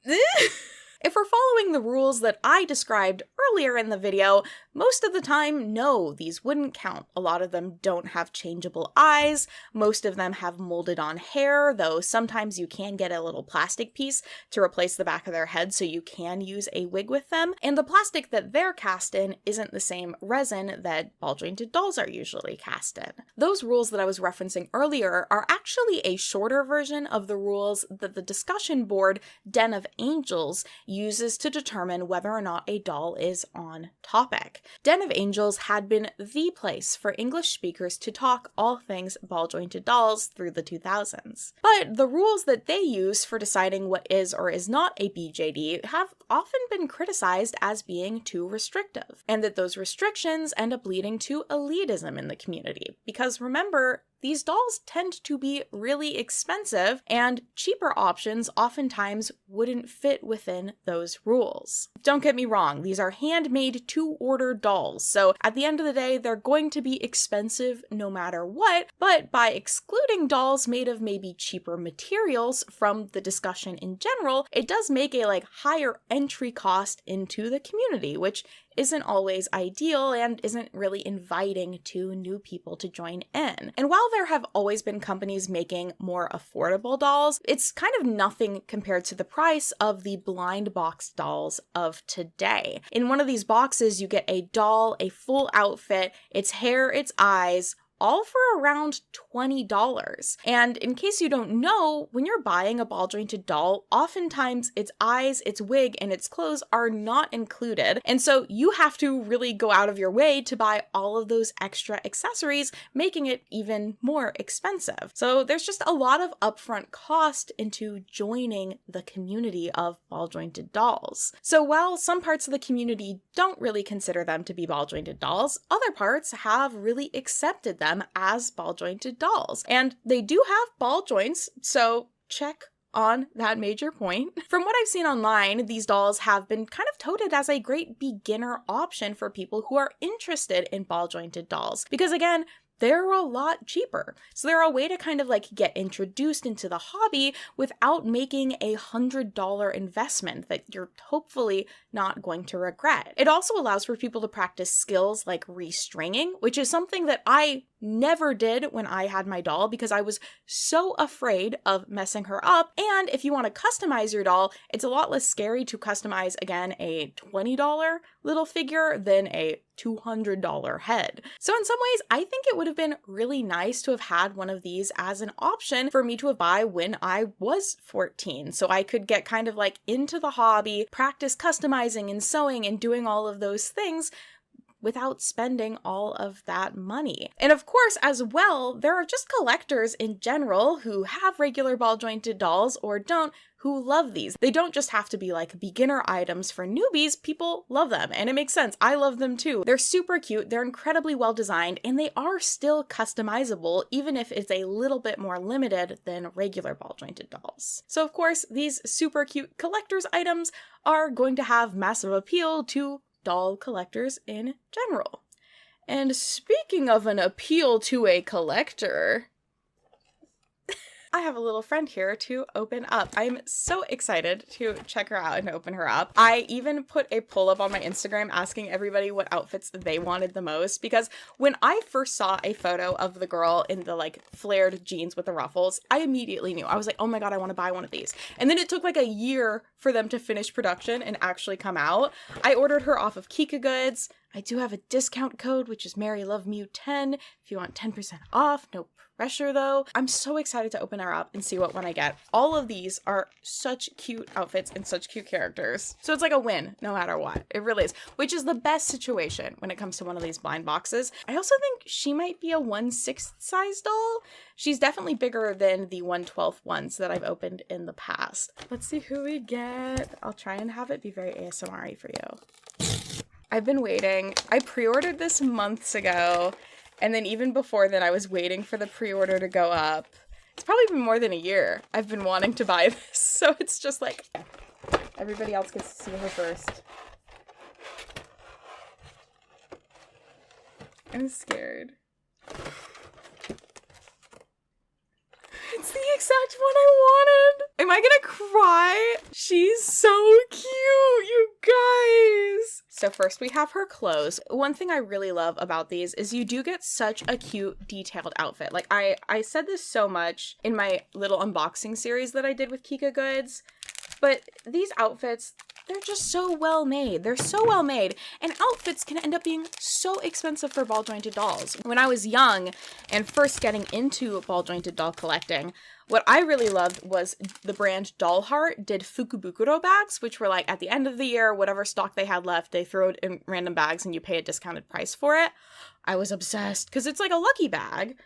If we're following the rules that I described earlier in the video, most of the time, no, these wouldn't count. A lot of them don't have changeable eyes, most of them have molded on hair, though sometimes you can get a little plastic piece to replace the back of their head so you can use a wig with them, and the plastic that they're cast in isn't the same resin that ball-jointed dolls are usually cast in. Those rules that I was referencing earlier are actually a shorter version of the rules that the discussion board Den of Angels uses to determine whether or not a doll is on topic. Den of Angels had been the place for English speakers to talk all things ball-jointed dolls through the 2000s. But the rules that they use for deciding what is or is not a BJD have often been criticized as being too restrictive, and that those restrictions end up leading to elitism in the community. Because remember, these dolls tend to be really expensive, and cheaper options oftentimes wouldn't fit within those rules. Don't get me wrong, these are handmade to-order dolls, so at the end of the day, they're going to be expensive no matter what, but by excluding dolls made of maybe cheaper materials from the discussion in general, it does make a higher entry cost into the community, which isn't always ideal and isn't really inviting to new people to join in. And while there have always been companies making more affordable dolls, it's kind of nothing compared to the price of the blind box dolls of today. In one of these boxes, you get a doll, a full outfit, its hair, its eyes, all for around $20. And in case you don't know, when you're buying a ball-jointed doll, oftentimes its eyes, its wig, and its clothes are not included. And so you have to really go out of your way to buy all of those extra accessories, making it even more expensive. So there's just a lot of upfront cost into joining the community of ball-jointed dolls. So while some parts of the community don't really consider them to be ball-jointed dolls, other parts have really accepted them them as ball jointed dolls. And they do have ball joints, so check on that major point. From what I've seen online, these dolls have been kind of touted as a great beginner option for people who are interested in ball jointed dolls. Because again, they're a lot cheaper. So they're a way to kind of like get introduced into the hobby without making a $100 investment that you're hopefully not going to regret. It also allows for people to practice skills like restringing, which is something that I never did when I had my doll because I was so afraid of messing her up. And if you want to customize your doll, it's a lot less scary to customize, again, a $20 little figure than a $200 head. So in some ways, I think it would have been really nice to have had one of these as an option for me to buy when I was 14. So I could get kind of like into the hobby, practice customizing and sewing and doing all of those things without spending all of that money. And of course, as well, there are just collectors in general who have regular ball jointed dolls or don't, who love these. They don't just have to be like beginner items for newbies. People love them, and it makes sense. I love them too. They're super cute, they're incredibly well designed, and they are still customizable, even if it's a little bit more limited than regular ball jointed dolls. So of course, these super cute collector's items are going to have massive appeal to doll collectors in general. And speaking of an appeal to a collector, I have a little friend here to open up. I'm so excited to check her out and open her up. I even put a poll up on my Instagram asking everybody what outfits they wanted the most, because when I first saw a photo of the girl in the like flared jeans with the ruffles, I immediately knew. I was like, oh my god, I want to buy one of these. And then it took like a year for them to finish production and actually come out. I ordered her off of Kika Goods. I do have a discount code, which is Mary Love Mew 10 if you want 10% off. No pressure though. I'm so excited to open her up and see what one I get. All of these are such cute outfits and such cute characters. So it's like a win no matter what. It really is, which is the best situation when it comes to one of these blind boxes. I also think she might be a 1/6 size doll. She's definitely bigger than the 1/12 ones that I've opened in the past. Let's see who we get. I'll try and have it be very ASMR-y for you. I've been waiting. I pre-ordered this months ago, and then even before then I was waiting for the pre-order to go up. It's probably been more than a year I've been wanting to buy this, so it's just like everybody else gets to see her first. I'm scared. It's the exact one I wanted. Am I gonna cry? She's so cute, you guys. So first we have her clothes. One thing I really love about these is you do get such a cute detailed outfit. Like I said this so much in my little unboxing series that I did with Kika Goods, but these outfits, they're just so well made. They're so well made. And outfits can end up being so expensive for ball jointed dolls. When I was young and first getting into ball jointed doll collecting, what I really loved was the brand Dollheart did Fukubukuro bags, which were like at the end of the year, whatever stock they had left, they throw it in random bags and you pay a discounted price for it. I was obsessed because it's like a lucky bag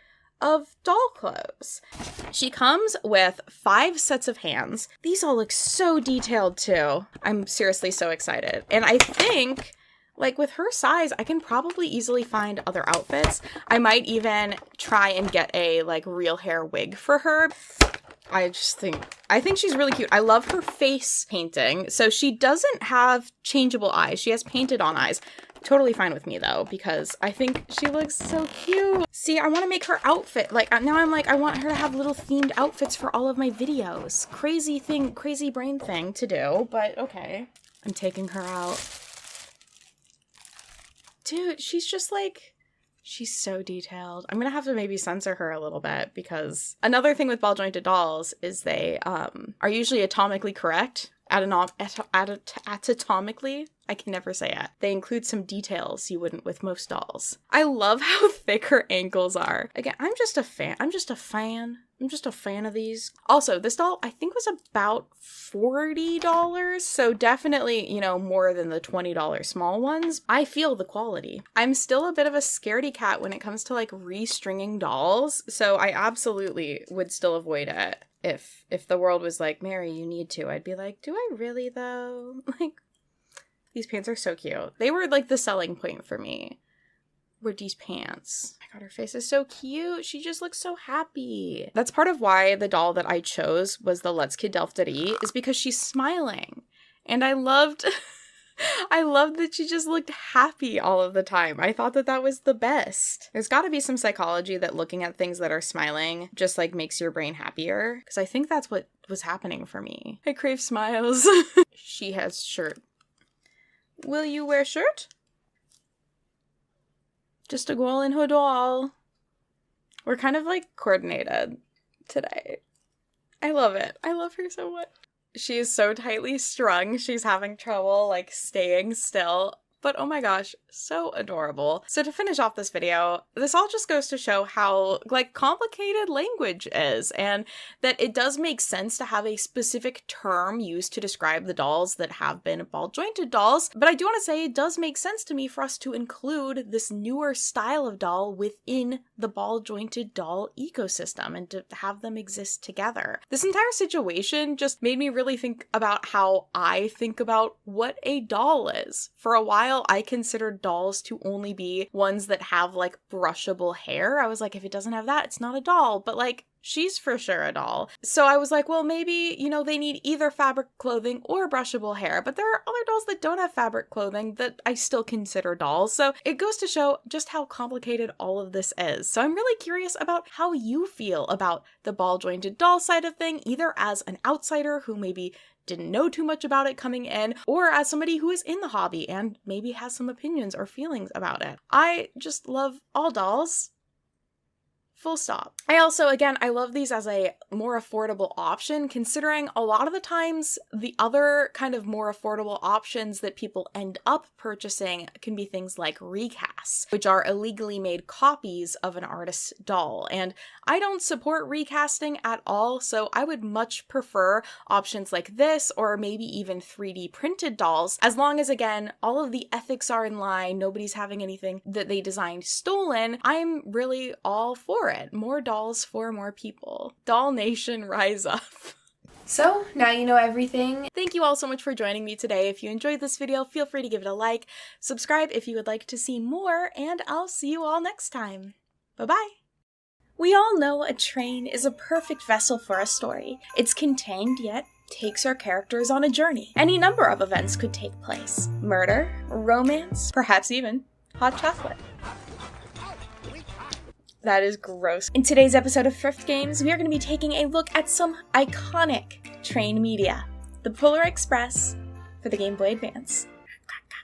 of doll clothes. She comes with 5 sets of hands. These all look so detailed too. I'm seriously so excited. And I think, like with her size, I can probably easily find other outfits. I might even try and get a like real hair wig for her. I think she's really cute. I love her face painting. So she doesn't have changeable eyes. She has painted on eyes. Totally fine with me though, because I think she looks so cute. See, I want to make her outfit. Like now I'm like, I want her to have little themed outfits for all of my videos. Crazy brain thing to do, but okay. I'm taking her out. Dude, she's just like, she's so detailed. I'm gonna have to maybe censor her a little bit because another thing with ball jointed dolls is they are usually atomically correct. Anatomically, I can never say it. They include some details you wouldn't with most dolls. I love how thick her ankles are. Again, I'm just a fan of these. Also, this doll I think was about $40, so definitely, you know, more than the $20 small ones. I feel the quality. I'm still a bit of a scaredy cat when it comes to like restringing dolls, so I absolutely would still avoid it. If the world was like, Mary, you need to, I'd be like, do I really though? Like, these pants are so cute. They were like the selling point for me. were these pants. Oh my god, her face is so cute. She just looks so happy. That's part of why the doll that I chose was the Let's Kid Delfteri, is because she's smiling. And I loved that she just looked happy all of the time. I thought that that was the best. There's got to be some psychology that looking at things that are smiling just like makes your brain happier. Because I think that's what was happening for me. I crave smiles. She has shirt. Will you wear shirt? Just a girl in her doll. We're kind of like coordinated today. I love it. I love her so much. She is so tightly strung. She's having trouble like staying still. But oh my gosh, so adorable. So to finish off this video, this all just goes to show how like complicated language is, and that it does make sense to have a specific term used to describe the dolls that have been ball-jointed dolls. But I do want to say it does make sense to me for us to include this newer style of doll within the ball-jointed doll ecosystem and to have them exist together. This entire situation just made me really think about how I think about what a doll is. For a while, I considered dolls to only be ones that have like brushable hair. I was like, if it doesn't have that, it's not a doll. But like, she's for sure a doll. So I was like, well, maybe, you know, they need either fabric clothing or brushable hair. But there are other dolls that don't have fabric clothing that I still consider dolls. So it goes to show just how complicated all of this is. So I'm really curious about how you feel about the ball-jointed doll side of thing, either as an outsider who maybe didn't know too much about it coming in, or as somebody who is in the hobby and maybe has some opinions or feelings about it. I just love all dolls. Full stop. I also, again, I love these as a more affordable option, considering a lot of the times the other kind of more affordable options that people end up purchasing can be things like recasts, which are illegally made copies of an artist's doll. And I don't support recasting at all, so I would much prefer options like this, or maybe even 3D printed dolls, as long as, again, all of the ethics are in line, nobody's having anything that they designed stolen. I'm really all for it. More dolls for more people. Doll Nation, rise up. So now you know everything. Thank you all so much for joining me today. If you enjoyed this video, feel free to give it a like, subscribe if you would like to see more, and I'll see you all next time. Bye-bye. We all know a train is a perfect vessel for a story. It's contained yet takes our characters on a journey. Any number of events could take place. Murder, romance, perhaps even hot chocolate. That is gross. In today's episode of Thrift Games, we are going to be taking a look at some iconic train media. The Polar Express for the Game Boy Advance.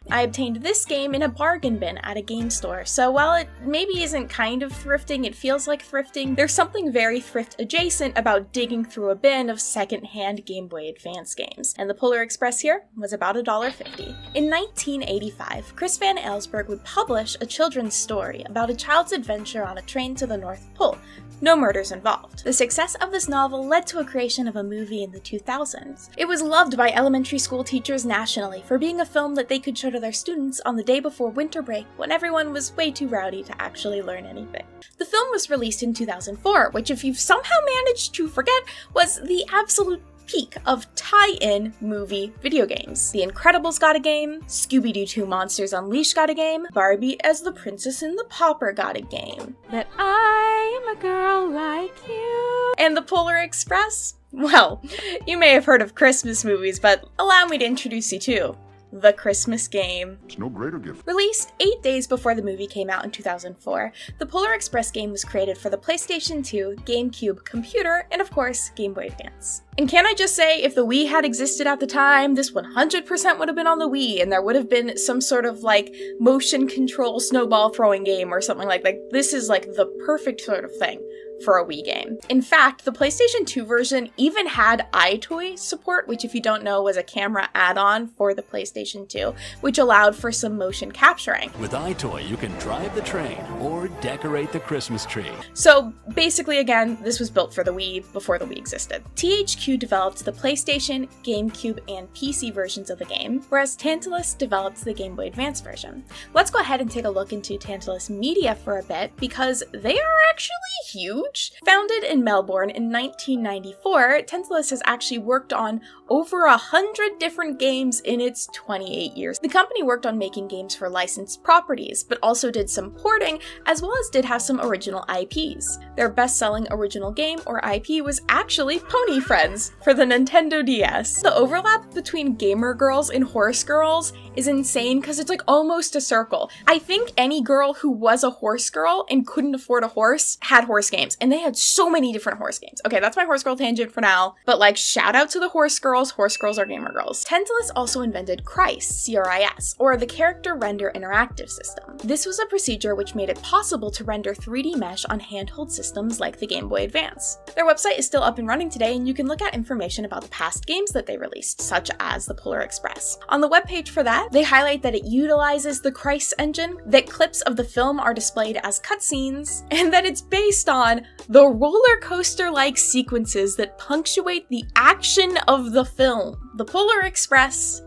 I obtained this game in a bargain bin at a game store, so while it maybe isn't kind of thrifting, it feels like thrifting, there's something very thrift adjacent about digging through a bin of second-hand Game Boy Advance games, and the Polar Express here was about $1.50. In 1985, Chris Van Allsburg would publish a children's story about a child's adventure on a train to the North Pole. No murders involved. The success of this novel led to a creation of a movie in the 2000s. It was loved by elementary school teachers nationally for being a film that they could show to their students on the day before winter break when everyone was way too rowdy to actually learn anything. The film was released in 2004, which, if you've somehow managed to forget, was the absolute peak of tie-in movie video games. The Incredibles got a game, Scooby-Doo 2 Monsters Unleashed got a game, Barbie as the Princess and the Pauper got a game. But I'm a girl like you. And the Polar Express? Well, you may have heard of Christmas movies, but allow me to introduce you to The Christmas Game. It's no greater gift. Released 8 days before the movie came out in 2004, the Polar Express game was created for the PlayStation 2, GameCube, computer, and of course, Game Boy Advance. And can I just say, if the Wii had existed at the time, this 100% would have been on the Wii, and there would have been some sort of like motion control snowball throwing game or something like that. This is like the perfect sort of thing for a Wii game. In fact, the PlayStation 2 version even had iToy support, which, if you don't know, was a camera add-on for the PlayStation 2, which allowed for some motion capturing. With iToy, you can drive the train or decorate the Christmas tree. So basically, again, this was built for the Wii before the Wii existed. THQ developed the PlayStation, GameCube, and PC versions of the game, whereas Tantalus developed the Game Boy Advance version. Let's go ahead and take a look into Tantalus Media for a bit, because they are actually huge. Founded in Melbourne in 1994, Tantalus has actually worked on over 100 different games in its 28 years. The company worked on making games for licensed properties, but also did some porting, as well as did have some original IPs. Their best-selling original game, or IP, was actually Pony Friends for the Nintendo DS. The overlap between gamer girls and horse girls is insane because it's like almost a circle. I think any girl who was a horse girl and couldn't afford a horse had horse games, and they had so many different horse games. Okay, that's my horse girl tangent for now, but like shout out to the horse girls are gamer girls. Tantalus also invented CRIS, C-R-I-S, or the Character Render Interactive System. This was a procedure which made it possible to render 3D mesh on handheld systems like the Game Boy Advance. Their website is still up and running today, and you can look at information about the past games that they released, such as the Polar Express. On the webpage for that, they highlight that it utilizes the CRIS engine, that clips of the film are displayed as cutscenes, and that it's based on the roller coaster-like sequences that punctuate the action of the film. The Polar Express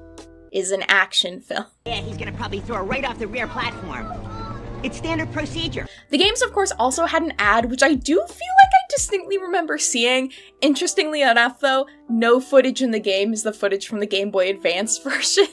is an action film. Yeah, he's gonna probably throw her right off the rear platform. It's standard procedure. The games, of course, also had an ad, which I do feel like I distinctly remember seeing. Interestingly enough, though, no footage in the game is the footage from the Game Boy Advance version.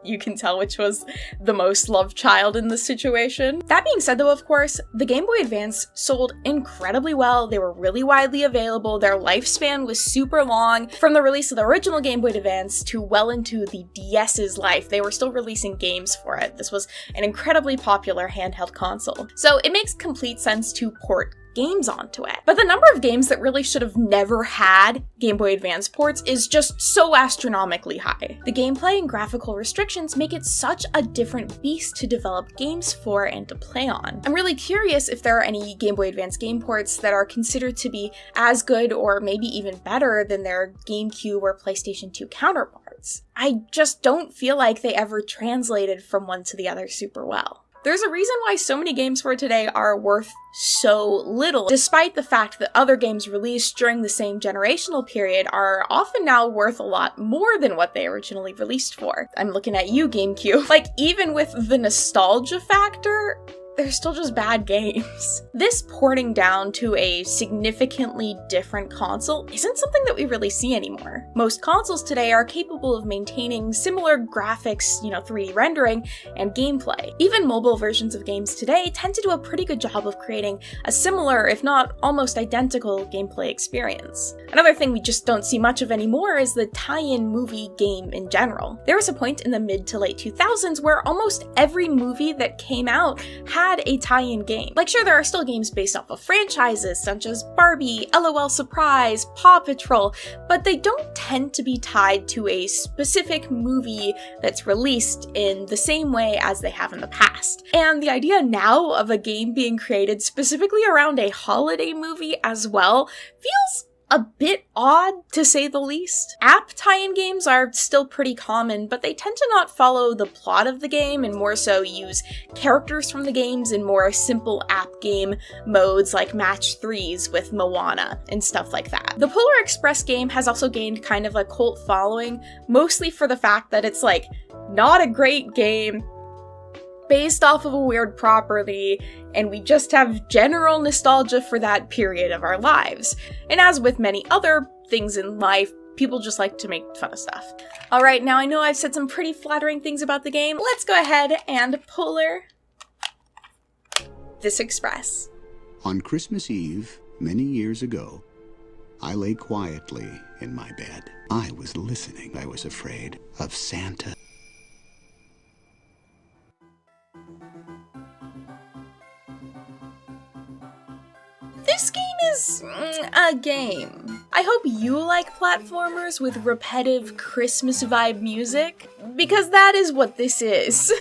You can tell which was the most loved child in this situation. That being said, though, of course, the Game Boy Advance sold incredibly well. They were really widely available. Their lifespan was super long. From the release of the original Game Boy Advance to well into the DS's life, they were still releasing games for it. This was an incredibly popular handheld console. So it makes complete sense to port games onto it. But the number of games that really should have never had Game Boy Advance ports is just so astronomically high. The gameplay and graphical restrictions make it such a different beast to develop games for and to play on. I'm really curious if there are any Game Boy Advance game ports that are considered to be as good or maybe even better than their GameCube or PlayStation 2 counterparts. I just don't feel like they ever translated from one to the other super well. There's a reason why so many games for today are worth so little, despite the fact that other games released during the same generational period are often now worth a lot more than what they originally released for. I'm looking at you, GameCube. Like, even with the nostalgia factor, they're still just bad games. This porting down to a significantly different console isn't something that we really see anymore. Most consoles today are capable of maintaining similar graphics, 3D rendering, and gameplay. Even mobile versions of games today tend to do a pretty good job of creating a similar, if not almost identical, gameplay experience. Another thing we just don't see much of anymore is the tie-in movie game in general. There was a point in the mid to late 2000s where almost every movie that came out had a tie-in game. Like, sure, there are still games based off of franchises such as Barbie, LOL Surprise, Paw Patrol, but they don't tend to be tied to a specific movie that's released in the same way as they have in the past. And the idea now of a game being created specifically around a holiday movie as well feels a bit odd, to say the least. App tie-in games are still pretty common, but they tend to not follow the plot of the game and more so use characters from the games in more simple app game modes like Match 3s with Moana and stuff like that. The Polar Express game has also gained kind of a cult following, mostly for the fact that it's like not a great game, based off of a weird property, and we just have general nostalgia for that period of our lives. And as with many other things in life, people just like to make fun of stuff. Alright, now I know I've said some pretty flattering things about the game. Let's go ahead and Polar this Express. On Christmas Eve, many years ago, I lay quietly in my bed. I was listening. I was afraid of Santa. This game is a game. I hope you like platformers with repetitive Christmas vibe music, because that is what this is.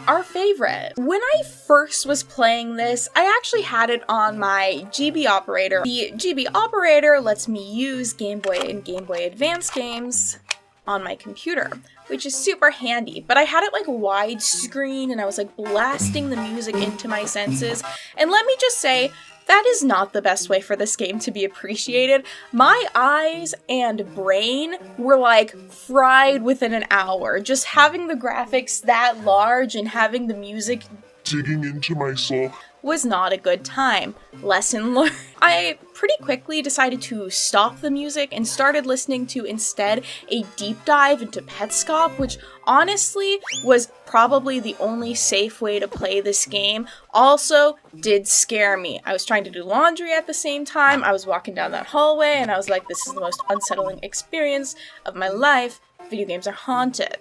Our favorite. When I first was playing this, I actually had it on my GB operator. The GB operator lets me use Game Boy and Game Boy Advance games on my computer, which is super handy, but I had it like widescreen and I was like blasting the music into my senses, and let me just say, that is not the best way for this game to be appreciated. My eyes and brain were like fried within an hour. Just having the graphics that large and having the music digging into my soul was not a good time. Lesson learned. I pretty quickly decided to stop the music and started listening to instead a deep dive into Petscop, which honestly was probably the only safe way to play this game. Also did scare me. I was trying to do laundry at the same time. I was walking down that hallway and I was like, this is the most unsettling experience of my life. Video games are haunted.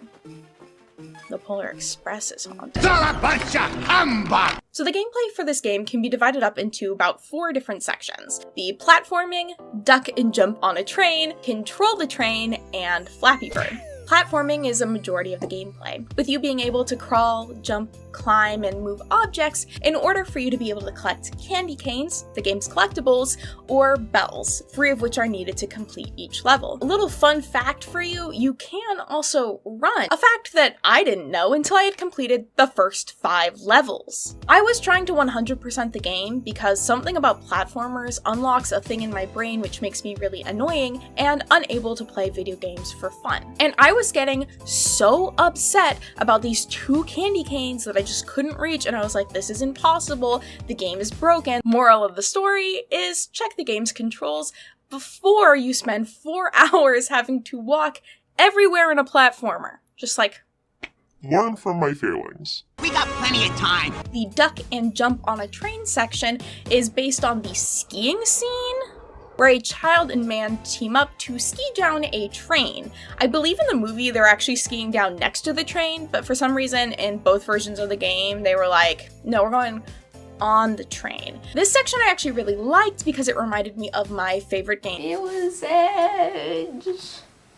The Polar Express is haunted. It's all a bunch of humbug! So the gameplay for this game can be divided up into about 4 different sections. The platforming, duck and jump on a train, control the train, and Flappy Bird. Platforming is a majority of the gameplay, with you being able to crawl, jump, climb, and move objects in order for you to be able to collect candy canes, the game's collectibles, or bells, 3 of which are needed to complete each level. A little fun fact for you, you can also run, a fact that I didn't know until I had completed the first 5 levels. I was trying to 100% the game because something about platformers unlocks a thing in my brain which makes me really annoying and unable to play video games for fun. And I was getting so upset about these 2 candy canes that I just couldn't reach, and I was like, this is impossible, the game is broken. Moral of the story is check the game's controls before you spend 4 hours having to walk everywhere in a platformer. Just like, learn from my failings. We got plenty of time. The duck and jump on a train section is based on the skiing scene, where a child and man team up to ski down a train. I believe in the movie they're actually skiing down next to the train, but for some reason in both versions of the game they were like, no, we're going on the train. This section I actually really liked because it reminded me of my favorite game. It was Edge.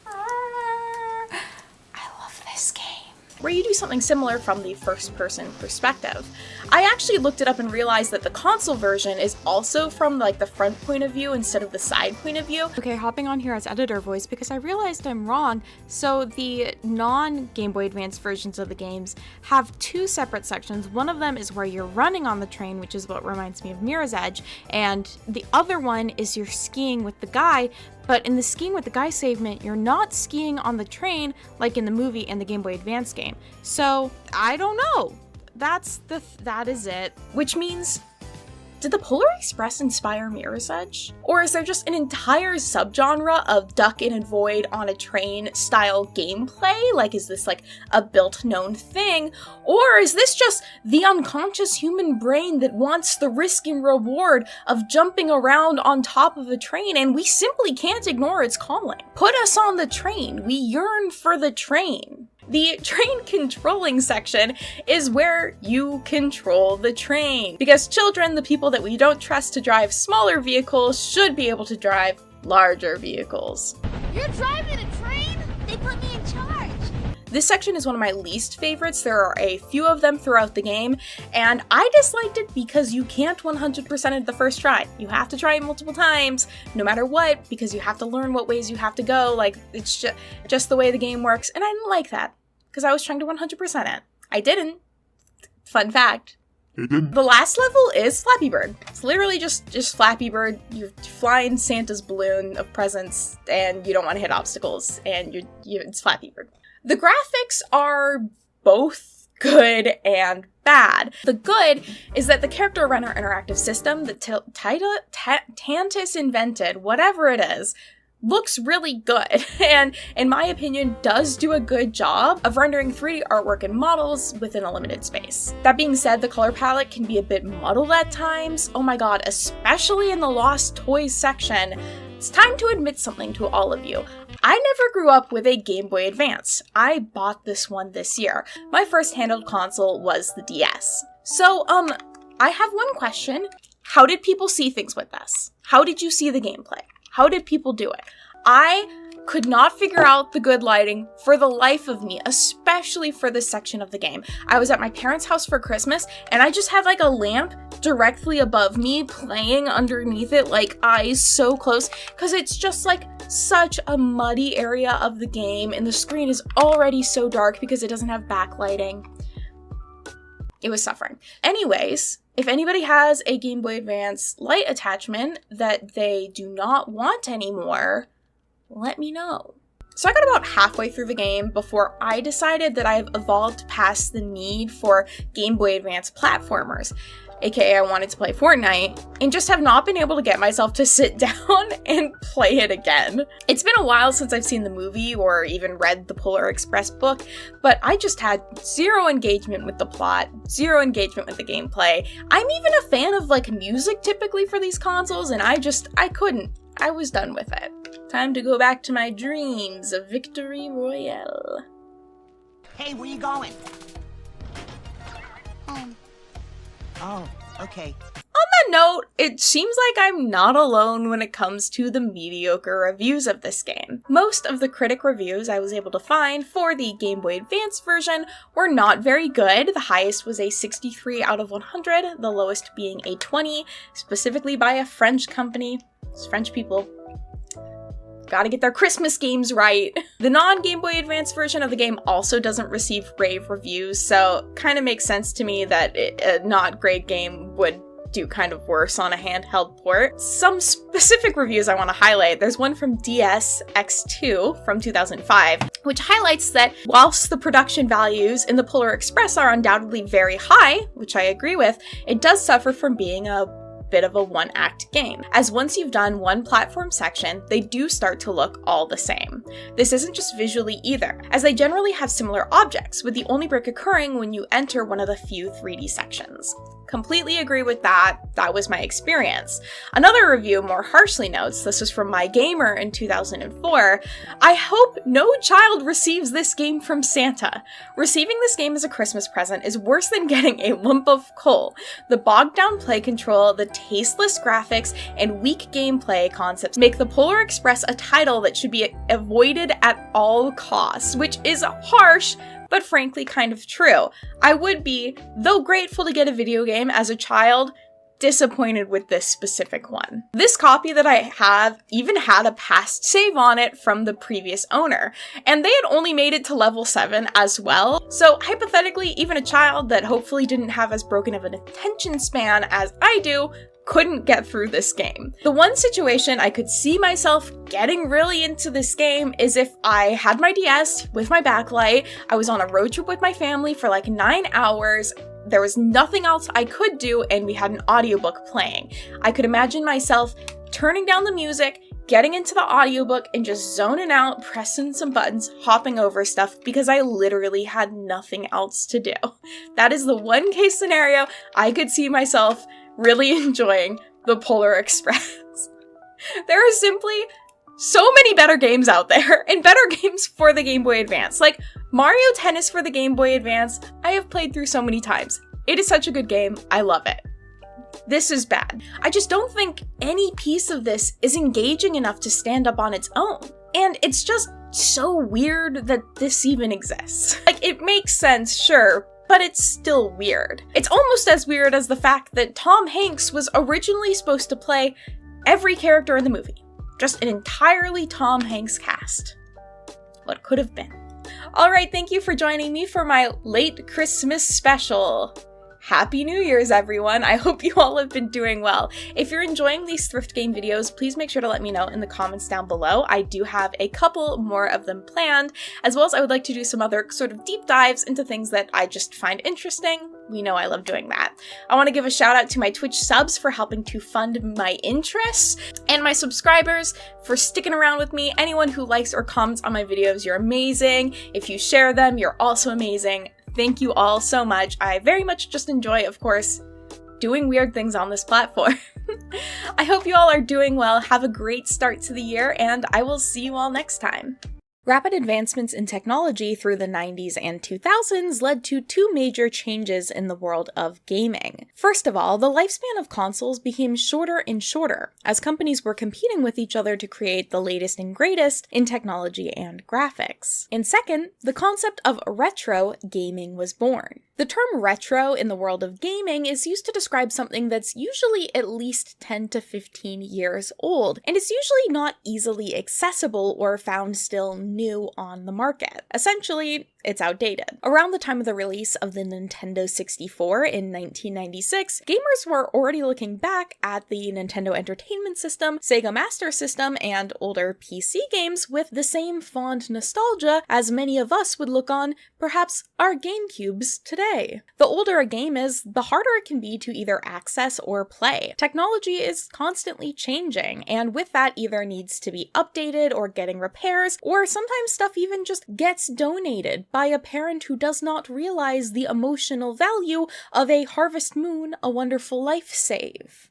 I love this game. Where you do something similar from the first-person perspective. I actually looked it up and realized that the console version is also from like the front point of view instead of the side point of view. Okay, hopping on here as editor voice because I realized I'm wrong. So the non-Game Boy Advance versions of the games have 2 separate sections. One of them is where you're running on the train, which is what reminds me of Mirror's Edge, and the other one is you're skiing with the guy. But in the skiing with the guy segment, you're not skiing on the train like in the movie and the Game Boy Advance game. So, I don't know. That is it. Which means, did the Polar Express inspire Mirror's Edge? Or is there just an entire subgenre of duck and avoid on a train style gameplay? Like, is this like a built-known thing? Or is this just the unconscious human brain that wants the risk and reward of jumping around on top of a train and we simply can't ignore its calling? Put us on the train. We yearn for the train. The train controlling section is where you control the train. Because children, the people that we don't trust to drive smaller vehicles, should be able to drive larger vehicles. You're driving a train? They put me in charge. This section is one of my least favorites. There are a few of them throughout the game, and I disliked it because you can't 100% it the first try. You have to try it multiple times, no matter what, because you have to learn what ways you have to go. Like, it's just the way the game works, and I didn't like that, because I was trying to 100% it. I didn't. Fun fact. The last level is Flappy Bird. It's literally just Flappy Bird. You're flying Santa's balloon of presents, and you don't want to hit obstacles, and it's Flappy Bird. The graphics are both good and bad. The good is that the Character Runner interactive system that Tantus invented, whatever it is, looks really good, and in my opinion does do a good job of rendering 3D artwork and models within a limited space. That being said, the color palette can be a bit muddled at times. Oh my god, especially in the Lost Toys section. It's time to admit something to all of you. I never grew up with a Game Boy Advance. I bought this one this year. My first handheld console was the DS. So, I have one question. How did people see things with this? How did you see the gameplay? How did people do it? I could not figure out the good lighting for the life of me, especially for this section of the game. I was at my parents' house for Christmas, and I just had like a lamp directly above me playing underneath it, like eyes so close, because it's just like such a muddy area of the game, and the screen is already so dark because it doesn't have backlighting. It was suffering. Anyways, if anybody has a Game Boy Advance light attachment that they do not want anymore, let me know. So I got about halfway through the game before I decided that I've evolved past the need for Game Boy Advance platformers. aka I wanted to play Fortnite, and just have not been able to get myself to sit down and play it again. It's been a while since I've seen the movie or even read the Polar Express book, but I just had zero engagement with the plot, zero engagement with the gameplay. I'm even a fan of like music typically for these consoles, and I couldn't. I was done with it. Time to go back to my dreams of Victory Royale. Hey, where you going? Oh, okay. On that note, it seems like I'm not alone when it comes to the mediocre reviews of this game. Most of the critic reviews I was able to find for the Game Boy Advance version were not very good. The highest was a 63 out of 100, the lowest being a 20, specifically by a French company. It's French people. Gotta get their Christmas games right. The non-Game Boy Advance version of the game also doesn't receive rave reviews, so kind of makes sense to me that a not great game would do kind of worse on a handheld port. Some specific reviews I want to highlight. There's one from DSX2 from 2005, which highlights that whilst the production values in the Polar Express are undoubtedly very high, which I agree with, it does suffer from being a bit of a one-act game, as once you've done one platform section, they do start to look all the same. This isn't just visually either, as they generally have similar objects, with the only break occurring when you enter one of the few 3D sections. Completely agree with that. That was my experience. Another review more harshly notes, this was from My Gamer in 2004, I hope no child receives this game from Santa. Receiving this game as a Christmas present is worse than getting a lump of coal. The bogged down play control, the tasteless graphics, and weak gameplay concepts make the Polar Express a title that should be avoided at all costs, which is harsh, but frankly kind of true. I would be, though grateful to get a video game as a child, disappointed with this specific one. This copy that I have even had a past save on it from the previous owner, and they had only made it to level 7 as well, so hypothetically even a child that hopefully didn't have as broken of an attention span as I do couldn't get through this game. The one situation I could see myself getting really into this game is if I had my DS with my backlight, I was on a road trip with my family for like 9 hours, there was nothing else I could do, and we had an audiobook playing. I could imagine myself turning down the music, getting into the audiobook, and just zoning out, pressing some buttons, hopping over stuff, because I literally had nothing else to do. That is the one case scenario I could see myself really enjoying the Polar Express. There are simply so many better games out there, and better games for the Game Boy Advance. Like, Mario Tennis for the Game Boy Advance, I have played through so many times. It is such a good game, I love it. This is bad. I just don't think any piece of this is engaging enough to stand up on its own. And it's just so weird that this even exists. Like, it makes sense, sure, but it's still weird. It's almost as weird as the fact that Tom Hanks was originally supposed to play every character in the movie. Just an entirely Tom Hanks cast. What could have been. Alright, thank you for joining me for my late Christmas special. Happy New Year's, everyone! I hope you all have been doing well. If you're enjoying these thrift game videos, please make sure to let me know in the comments down below. I do have a couple more of them planned, as well as I would like to do some other sort of deep dives into things that I just find interesting. We know I love doing that. I want to give a shout out to my Twitch subs for helping to fund my interests, and my subscribers for sticking around with me. Anyone who likes or comments on my videos, you're amazing. If you share them, you're also amazing. Thank you all so much. I very much just enjoy, of course, doing weird things on this platform. I hope you all are doing well, have a great start to the year, and I will see you all next time. Rapid advancements in technology through the 90s and 2000s led to two major changes in the world of gaming. First of all, the lifespan of consoles became shorter and shorter, as companies were competing with each other to create the latest and greatest in technology and graphics. And second, the concept of retro gaming was born. The term retro in the world of gaming is used to describe something that's usually at least 10 to 15 years old, and is usually not easily accessible or found still new on the market. Essentially, it's outdated. Around the time of the release of the Nintendo 64 in 1996, gamers were already looking back at the Nintendo Entertainment System, Sega Master System, and older PC games with the same fond nostalgia as many of us would look on, perhaps, our GameCubes today. The older a game is, the harder it can be to either access or play. Technology is constantly changing, and with that either needs to be updated or getting repairs, or sometimes stuff even just gets donated by a parent who does not realize the emotional value of a Harvest Moon, A Wonderful Life save.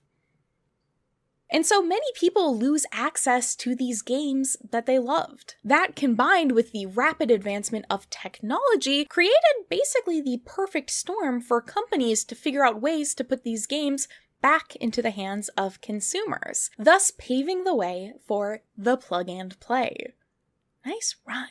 And so many people lose access to these games that they loved. That, combined with the rapid advancement of technology, created basically the perfect storm for companies to figure out ways to put these games back into the hands of consumers, thus paving the way for the plug and play. Nice rhyme.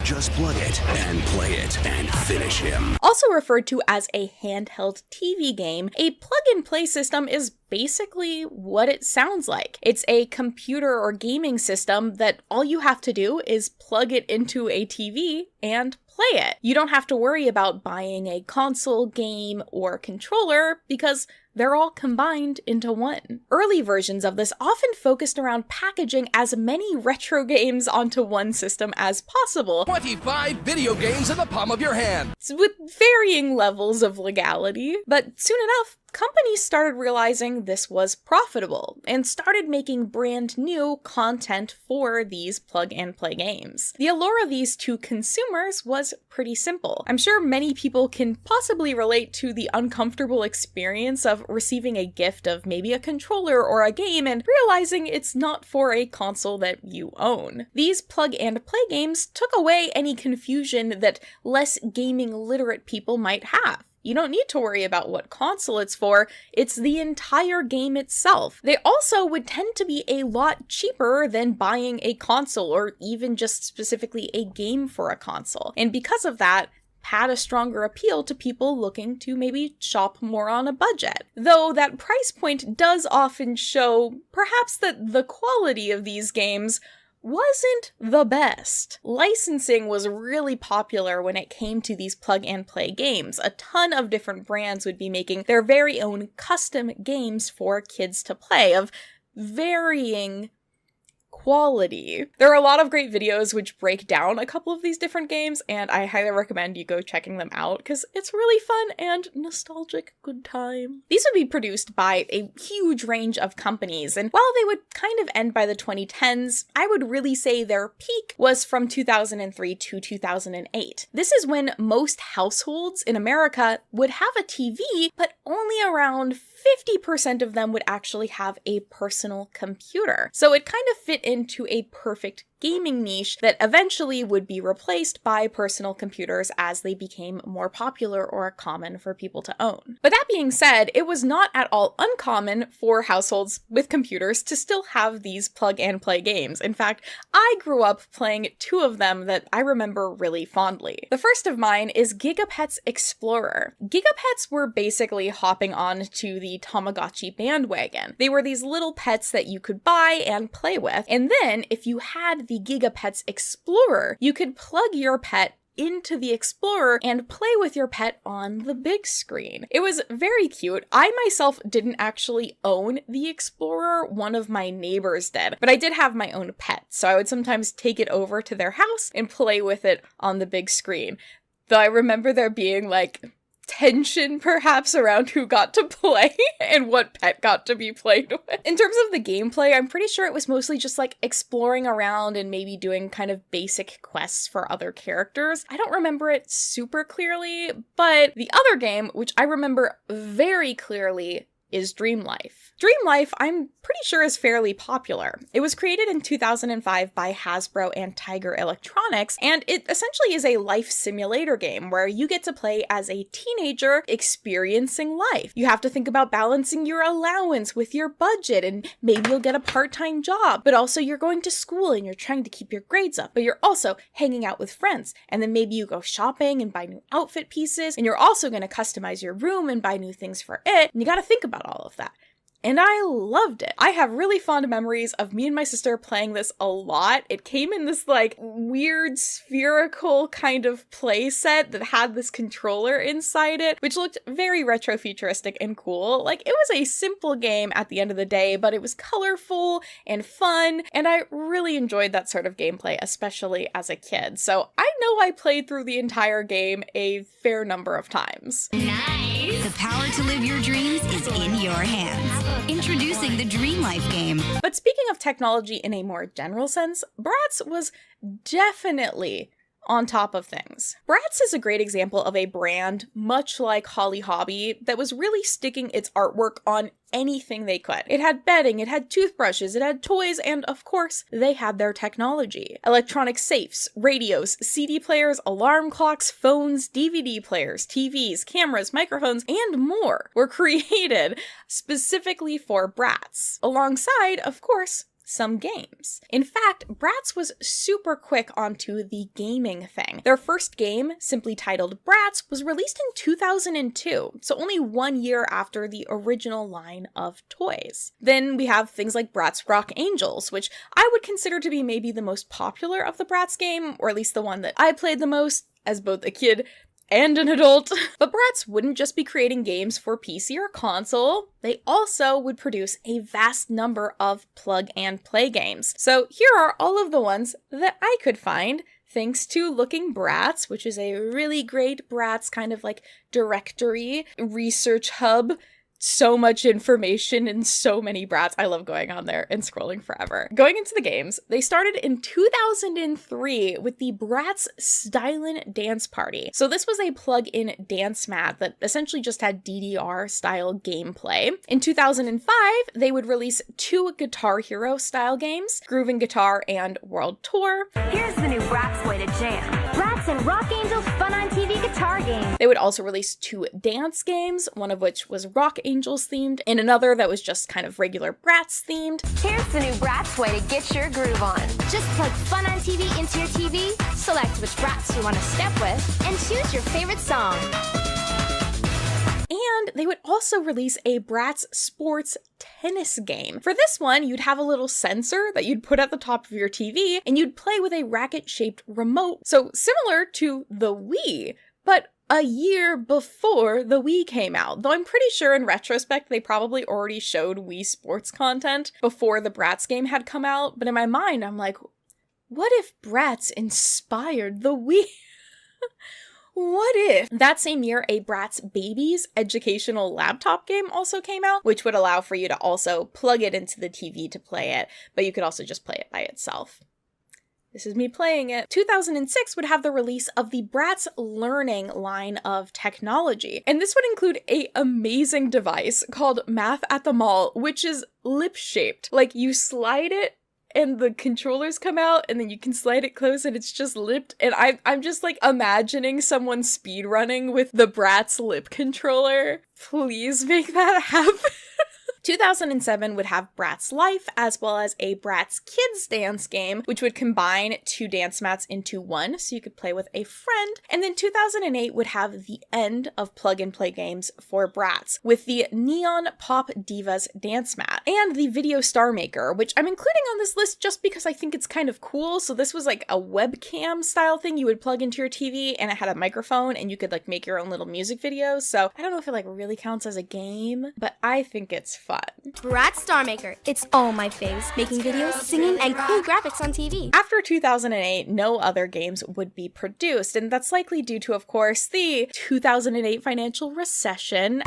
Just plug it and play it and finish him. Also referred to as a handheld TV game, a plug-and-play system is basically what it sounds like. It's a computer or gaming system that all you have to do is plug it into a TV and play it. You don't have to worry about buying a console, game, or controller because they're all combined into one. Early versions of this often focused around packaging as many retro games onto one system as possible. 25 video games in the palm of your hand! With varying levels of legality. But soon enough, companies started realizing this was profitable and started making brand new content for these plug-and-play games. The allure of these to consumers was pretty simple. I'm sure many people can possibly relate to the uncomfortable experience of receiving a gift of maybe a controller or a game and realizing it's not for a console that you own. These plug-and-play games took away any confusion that less gaming literate people might have. You don't need to worry about what console it's for, it's the entire game itself. They also would tend to be a lot cheaper than buying a console or even just specifically a game for a console. And because of that, had a stronger appeal to people looking to maybe shop more on a budget. Though that price point does often show perhaps that the quality of these games wasn't the best. Licensing was really popular when it came to these plug-and-play games. A ton of different brands would be making their very own custom games for kids to play of varying quality. There are a lot of great videos which break down a couple of these different games, and I highly recommend you go checking them out because it's really fun and nostalgic good time. These would be produced by a huge range of companies, and while they would kind of end by the 2010s, I would really say their peak was from 2003 to 2008. This is when most households in America would have a TV, but only around 50% of them would actually have a personal computer. So it kind of fit into a perfect gaming niche that eventually would be replaced by personal computers as they became more popular or common for people to own. But that being said, it was not at all uncommon for households with computers to still have these plug-and-play games. In fact, I grew up playing two of them that I remember really fondly. The first of mine is Gigapets Explorer. Gigapets were basically hopping on to the Tamagotchi bandwagon. They were these little pets that you could buy and play with, and then if you had the Gigapets Explorer, you could plug your pet into the Explorer and play with your pet on the big screen. It was very cute. I myself didn't actually own the Explorer, one of my neighbors did, but I did have my own pet, so I would sometimes take it over to their house and play with it on the big screen. Though I remember there being like tension perhaps around who got to play and what pet got to be played with. In terms of the gameplay, I'm pretty sure it was mostly just like exploring around and maybe doing kind of basic quests for other characters. I don't remember it super clearly, but the other game, which I remember very clearly, is Dream Life. Dream Life, I'm pretty sure, is fairly popular. It was created in 2005 by Hasbro and Tiger Electronics, and it essentially is a life simulator game where you get to play as a teenager experiencing life. You have to think about balancing your allowance with your budget, and maybe you'll get a part-time job, but also you're going to school and you're trying to keep your grades up, but you're also hanging out with friends, and then maybe you go shopping and buy new outfit pieces, and you're also going to customize your room and buy new things for it, and you gotta think about all of that. and I loved it. I have really fond memories of me and my sister playing this a lot. It came in this like weird spherical kind of play set that had this controller inside it, which looked very retro futuristic and cool. Like, it was a simple game at the end of the day, but it was colorful and fun, and I really enjoyed that sort of gameplay, especially as a kid. So I know I played through the entire game a fair number of times. Nice! The power to live your dreams is in your hands. Introducing the Dream Life game. But speaking of technology in a more general sense, Bratz was definitely on top of things. Bratz is a great example of a brand, much like Holly Hobby, that was really sticking its artwork on anything they could. It had bedding, it had toothbrushes, it had toys, and of course, they had their technology. Electronic safes, radios, CD players, alarm clocks, phones, DVD players, TVs, cameras, microphones, and more were created specifically for Bratz, alongside, of course, some games. In fact, Bratz was super quick onto the gaming thing. Their first game, simply titled Bratz, was released in 2002, so only 1 year after the original line of toys. Then we have things like Bratz Rock Angels, which I would consider to be maybe the most popular of the Bratz game, or at least the one that I played the most as both a kid and an adult. But Bratz wouldn't just be creating games for PC or console, they also would produce a vast number of plug-and-play games. So here are all of the ones that I could find, thanks to Looking Bratz, which is a really great Bratz kind of like directory, research hub. So much information and so many Bratz. I love going on there and scrolling forever. Going into the games, they started in 2003 with the Bratz Stylin' Dance Party. So this was a plug-in dance mat that essentially just had DDR-style gameplay. In 2005, they would release 2 Guitar Hero style games, Groovin' Guitar and World Tour. Here's the new Bratz way to jam. Bratz and Rock Angels Fun on TV guitar game. They would also release 2 dance games, one of which was Rock Angels themed, and another that was just kind of regular Bratz themed. Here's the new Bratz way to get your groove on. Just plug Fun on TV into your TV, select which Bratz you want to step with, and choose your favorite song. And they would also release a Bratz sports tennis game. For this one, you'd have a little sensor that you'd put at the top of your TV, and you'd play with a racket-shaped remote. So similar to the Wii, but a year before the Wii came out. Though I'm pretty sure in retrospect they probably already showed Wii sports content before the Bratz game had come out, but in my mind I'm like, what if Bratz inspired the Wii? What if? That same year, a Bratz Babies educational laptop game also came out, which would allow for you to also plug it into the TV to play it, but you could also just play it by itself. This is me playing it. 2006 would have the release of the Bratz Learning line of technology. And this would include an amazing device called Math at the Mall, which is lip-shaped. Like, you slide it and the controllers come out, and then you can slide it close and it's just lipped. And I'm just like imagining someone speedrunning with the Bratz lip controller. Please make that happen. 2007 would have Bratz Life, as well as a Bratz Kids dance game, which would combine 2 dance mats into one, so you could play with a friend. And then 2008 would have the end of plug-and-play games for Bratz, with the Neon Pop Divas dance mat, and the Video Star Maker, which I'm including on this list just because I think it's kind of cool. So this was like a webcam style thing you would plug into your TV, and it had a microphone, and you could like make your own little music videos. So I don't know if it like really counts as a game, but I think it's fun. Bratz Star Maker. It's all my faves. Making videos, singing, and cool graphics on TV. After 2008, no other games would be produced, and that's likely due to, of course, the 2008 financial recession,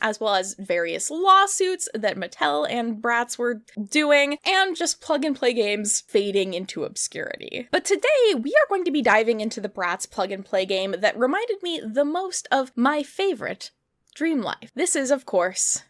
as well as various lawsuits that Mattel and Bratz were doing, and just plug-and-play games fading into obscurity. But today, we are going to be diving into the Bratz plug-and-play game that reminded me the most of my favorite, Dream Life. This is, of course,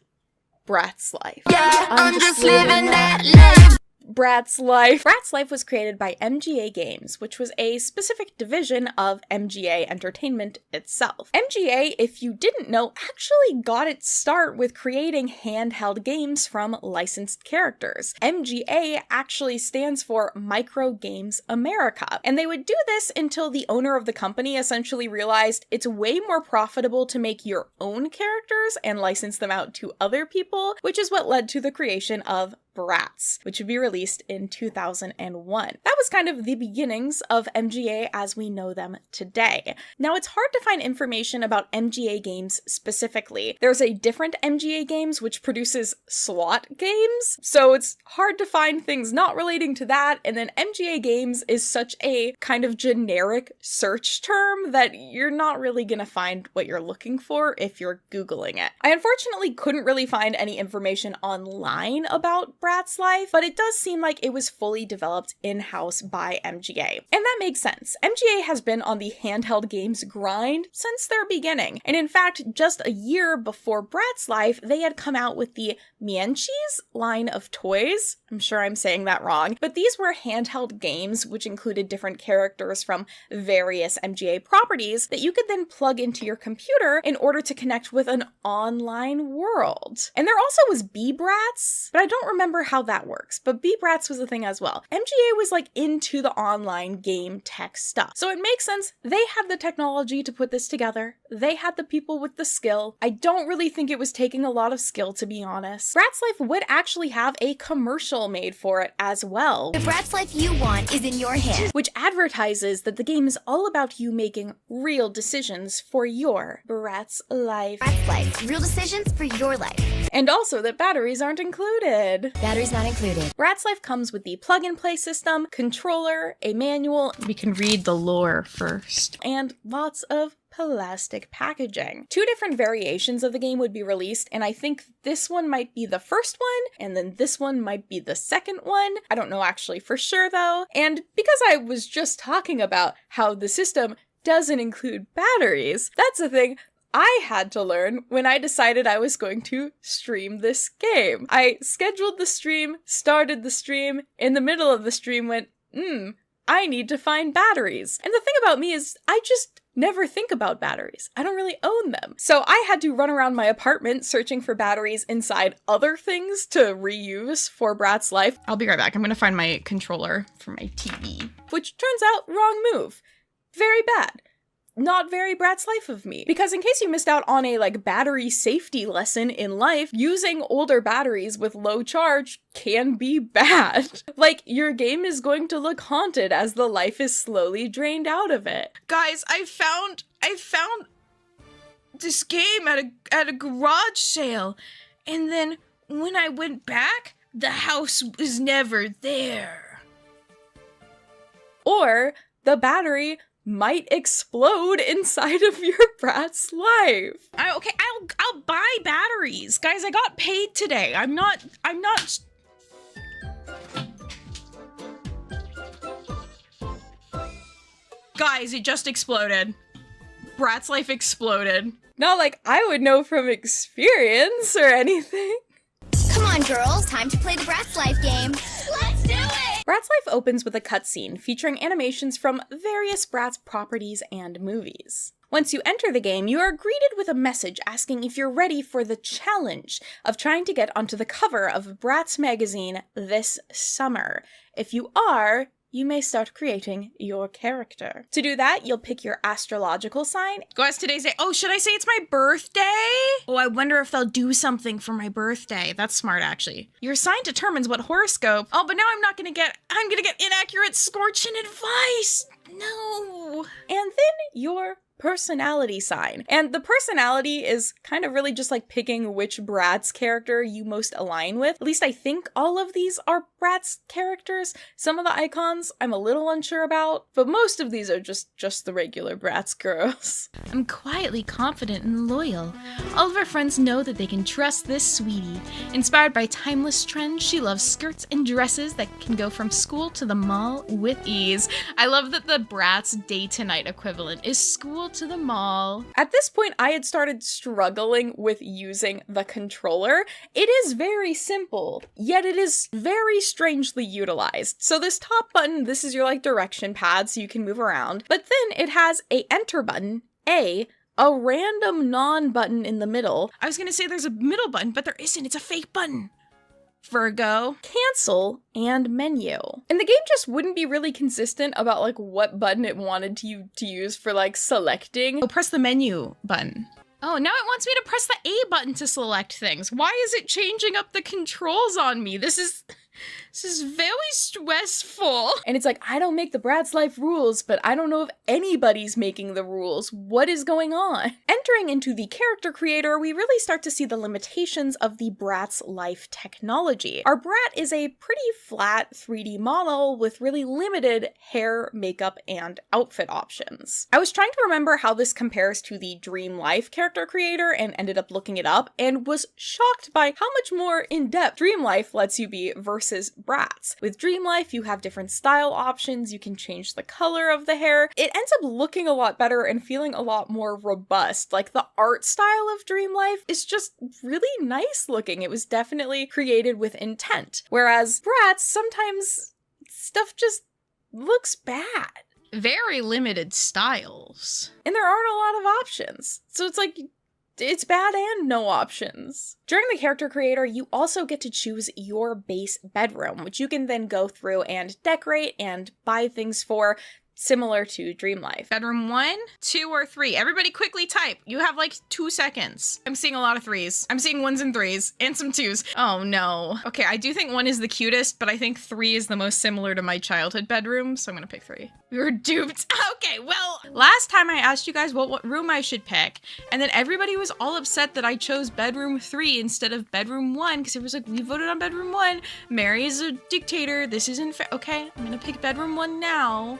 Bratz Life. Yeah, I'm just living that life. Bratz Life. Bratz Life was created by MGA Games, which was a specific division of MGA Entertainment itself. MGA, if you didn't know, actually got its start with creating handheld games from licensed characters. MGA actually stands for Micro Games America, and they would do this until the owner of the company essentially realized it's way more profitable to make your own characters and license them out to other people, which is what led to the creation of Bratz, which would be released in 2001. That was kind of the beginnings of MGA as we know them today. Now, it's hard to find information about MGA Games specifically. There's a different MGA Games which produces SWAT games, so it's hard to find things not relating to that, and then MGA Games is such a kind of generic search term that you're not really gonna find what you're looking for if you're Googling it. I unfortunately couldn't really find any information online about Bratz Life, but it does seem like it was fully developed in-house by MGA. And that makes sense. MGA has been on the handheld games grind since their beginning. And in fact, just a year before Bratz Life, they had come out with the Mienchis line of toys. I'm sure I'm saying that wrong, but these were handheld games which included different characters from various MGA properties that you could then plug into your computer in order to connect with an online world. And there also was B-Bratz, but I don't remember how that works, but B-Bratz was a thing as well. MGA was like into the online game tech stuff, so it makes sense they had the technology to put this together. They had the people with the skill. I don't really think it was taking a lot of skill, to be honest. Bratz Life would actually have a commercial made for it as well. The Bratz Life you want is in your hands, which advertises that the game is all about you making real decisions for your Bratz Life. Bratz Life, real decisions for your life. And also that batteries aren't included. Batteries not included. Bratz Life comes with the plug-and-play system, controller, a manual, we can read the lore first, and lots of plastic packaging. 2 different variations of the game would be released, and I think this one might be the first one, and then this one might be the second one. I don't know actually for sure though. And because I was just talking about how the system doesn't include batteries, that's the thing I had to learn when I decided I was going to stream this game. I scheduled the stream, started the stream, in the middle of the stream went, I need to find batteries. And the thing about me is I just never think about batteries. I don't really own them. So I had to run around my apartment searching for batteries inside other things to reuse for Bratz Life. I'll be right back. I'm gonna find my controller for my TV, which turns out wrong move. Very bad. Not very Bratz Life of me. Because in case you missed out on a battery safety lesson in life, using older batteries with low charge can be bad. Your game is going to look haunted as the life is slowly drained out of it. Guys, I found this game at a garage sale, and then when I went back, the house was never there. Or the battery might explode inside of your Bratz Life. I'll buy batteries. Guys, I got paid today. I'm not Guys, it just exploded. Bratz Life exploded. Not like I would know from experience or anything. Come on, girls, time to play the Bratz Life game. Let's do it! Bratz Life opens with a cutscene featuring animations from various Bratz properties and movies. Once you enter the game, you are greeted with a message asking if you're ready for the challenge of trying to get onto the cover of Bratz magazine this summer. If you are, you may start creating your character. To do that, you'll pick your astrological sign. Guys, today's day. Oh, should I say it's my birthday? Oh, I wonder if they'll do something for my birthday. That's smart, actually. Your sign determines what horoscope. Oh, but now I'm gonna get inaccurate scorching advice. No. And then your personality sign. And the personality is kind of really just like picking which Bratz character you most align with. At least I think all of these are Bratz characters. Some of the icons I'm a little unsure about, but most of these are just the regular Bratz girls. I'm quietly confident and loyal. All of our friends know that they can trust this sweetie. Inspired by timeless trends, she loves skirts and dresses that can go from school to the mall with ease. I love that the Bratz day to night equivalent is school out to the mall. At this point, I had started struggling with using the controller. It is very simple, yet it is very strangely utilized. So this top button, this is your like direction pad so you can move around, but then it has a enter button, a random non-button in the middle. I was gonna say there's a middle button, but there isn't. It's a fake button. Virgo, cancel, and menu. And the game just wouldn't be really consistent about like what button it wanted to use for like selecting. Oh, press the menu button. Oh, now it wants me to press the A button to select things. Why is it changing up the controls on me? This is very stressful. And it's like, I don't make the Bratz Life rules, but I don't know if anybody's making the rules. What is going on? Entering into the character creator, we really start to see the limitations of the Bratz Life technology. Our Brat is a pretty flat 3D model with really limited hair, makeup, and outfit options. I was trying to remember how this compares to the Dream Life character creator and ended up looking it up and was shocked by how much more in-depth Dream Life lets you be versus Bratz. With Dream Life, you have different style options, you can change the color of the hair. It ends up looking a lot better and feeling a lot more robust. Like the art style of Dream Life is just really nice looking. It was definitely created with intent. Whereas Bratz, sometimes stuff just looks bad. Very limited styles. And there aren't a lot of options. So it's like, it's bad and no options. During the character creator, you also get to choose your base bedroom, which you can then go through and decorate and buy things for, similar to Dream Life. Bedroom 1, 2, or 3. Everybody quickly type. You have like 2 seconds. I'm seeing a lot of 3s. I'm seeing 1s and 3s and some 2s. Oh no. Okay, I do think 1 is the cutest, but I think 3 is the most similar to my childhood bedroom, so I'm gonna pick 3. We were duped. Okay, well, last time I asked you guys what room I should pick, and then everybody was all upset that I chose bedroom 3 instead of bedroom 1, because it was like, we voted on bedroom 1. Mary is a dictator. This isn't fair. Okay, I'm gonna pick bedroom 1 now.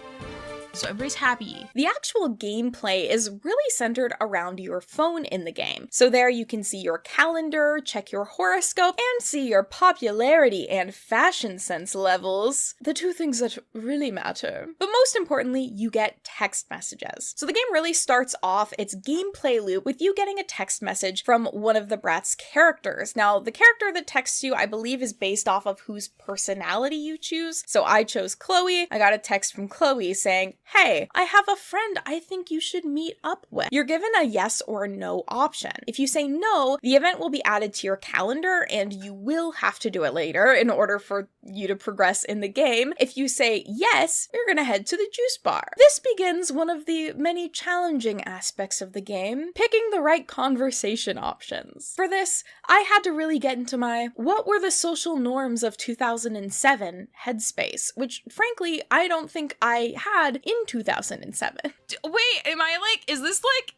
So everybody's happy. The actual gameplay is really centered around your phone in the game. So there you can see your calendar, check your horoscope, and see your popularity and fashion sense levels. The 2 things that really matter. But most importantly, you get text messages. So the game really starts off its gameplay loop with you getting a text message from one of the Bratz characters. Now, the character that texts you, I believe, is based off of whose personality you choose. So I chose Chloe. I got a text from Chloe saying, hey, I have a friend I think you should meet up with. You're given a yes or no option. If you say no, the event will be added to your calendar and you will have to do it later in order for you to progress in the game. If you say yes, you're gonna head to the juice bar. This begins one of the many challenging aspects of the game, picking the right conversation options. For this, I had to really get into my what were the social norms of 2007 headspace, which frankly, I don't think I had in 2007. Wait, is this like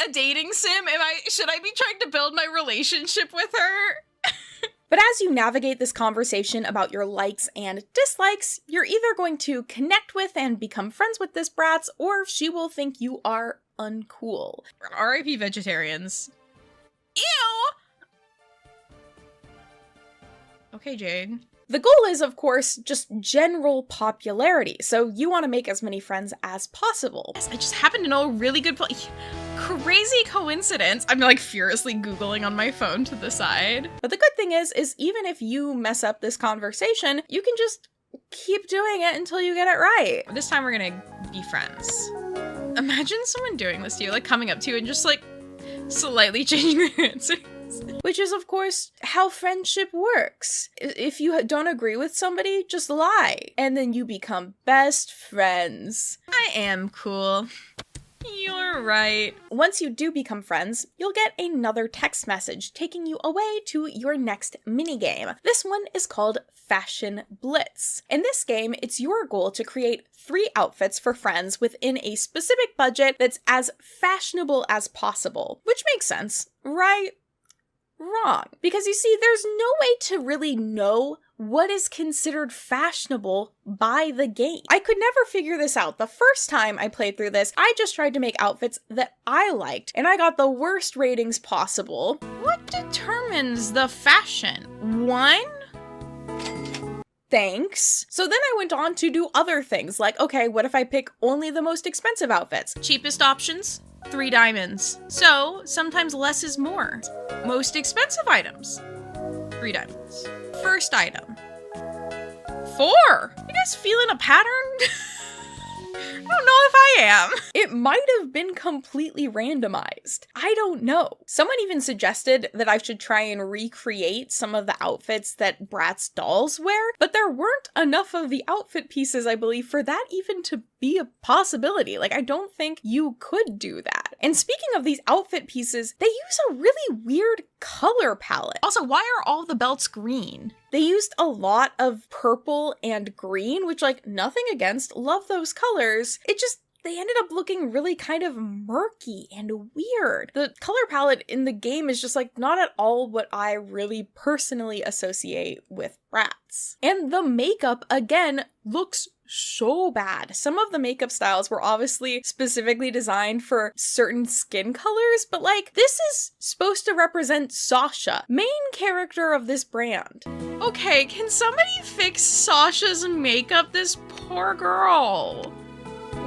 a dating sim? Should I be trying to build my relationship with her? But as you navigate this conversation about your likes and dislikes, you're either going to connect with and become friends with this Bratz, or she will think you are uncool. RIP vegetarians. Ew! Okay, Jade. The goal is, of course, just general popularity, so you want to make as many friends as possible. Yes, I just happen to know a really good place. Crazy coincidence. I'm like furiously Googling on my phone to the side. But the good thing is even if you mess up this conversation, you can just keep doing it until you get it right. This time we're gonna be friends. Imagine someone doing this to you, like coming up to you and just like slightly changing their answer. Which is, of course, how friendship works. If you don't agree with somebody, just lie. And then you become best friends. I am cool. You're right. Once you do become friends, you'll get another text message taking you away to your next minigame. This one is called Fashion Blitz. In this game, it's your goal to create 3 outfits for friends within a specific budget that's as fashionable as possible. Which makes sense, right? Wrong. Because you see, there's no way to really know what is considered fashionable by the game. I could never figure this out. The first time I played through this, I just tried to make outfits that I liked, and I got the worst ratings possible. What determines the fashion? 1? Thanks. So then I went on to do other things, like, okay, what if I pick only the most expensive outfits? Cheapest options? 3 diamonds. So sometimes less is more. Most expensive items, 3 diamonds. First item, 4. You guys feeling a pattern? I don't know if I am. It might have been completely randomized. I don't know. Someone even suggested that I should try and recreate some of the outfits that Bratz dolls wear, but there weren't enough of the outfit pieces, I believe, for that even to be a possibility. Like, I don't think you could do that. And speaking of these outfit pieces, they use a really weird color palette. Also, why are all the belts green? They used a lot of purple and green, which, like, nothing against, love those colors. It just, they ended up looking really kind of murky and weird. The color palette in the game is just, like, not at all what I really personally associate with Bratz. And the makeup, again, looks so bad. Some of the makeup styles were obviously specifically designed for certain skin colors, but like, this is supposed to represent Sasha, main character of this brand. Okay, can somebody fix Sasha's makeup? This poor girl.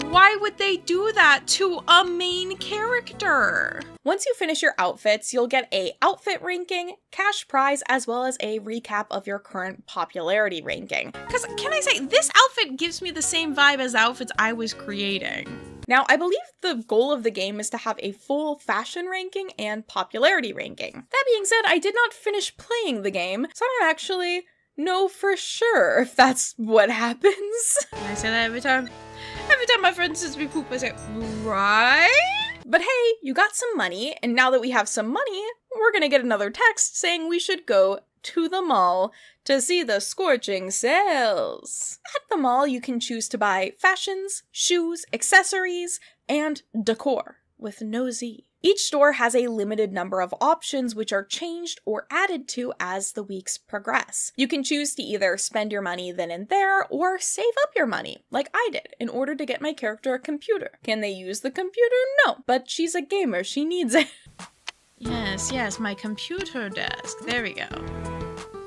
Why would they do that to a main character? Once you finish your outfits, you'll get a outfit ranking, cash prize, as well as a recap of your current popularity ranking. Because can I say, this outfit gives me the same vibe as the outfits I was creating. Now, I believe the goal of the game is to have a full fashion ranking and popularity ranking. That being said, I did not finish playing the game, so I don't actually know for sure if that's what happens. I say that every time. Every time my friend says me poop, I say, right? But hey, you got some money, and now that we have some money, we're gonna get another text saying we should go to the mall to see the scorching sales. At the mall, you can choose to buy fashions, shoes, accessories, and decor with no Z. Each store has a limited number of options which are changed or added to as the weeks progress. You can choose to either spend your money then and there or save up your money, like I did, in order to get my character a computer. Can they use the computer? No, but she's a gamer, she needs it. Yes, my computer desk. There we go.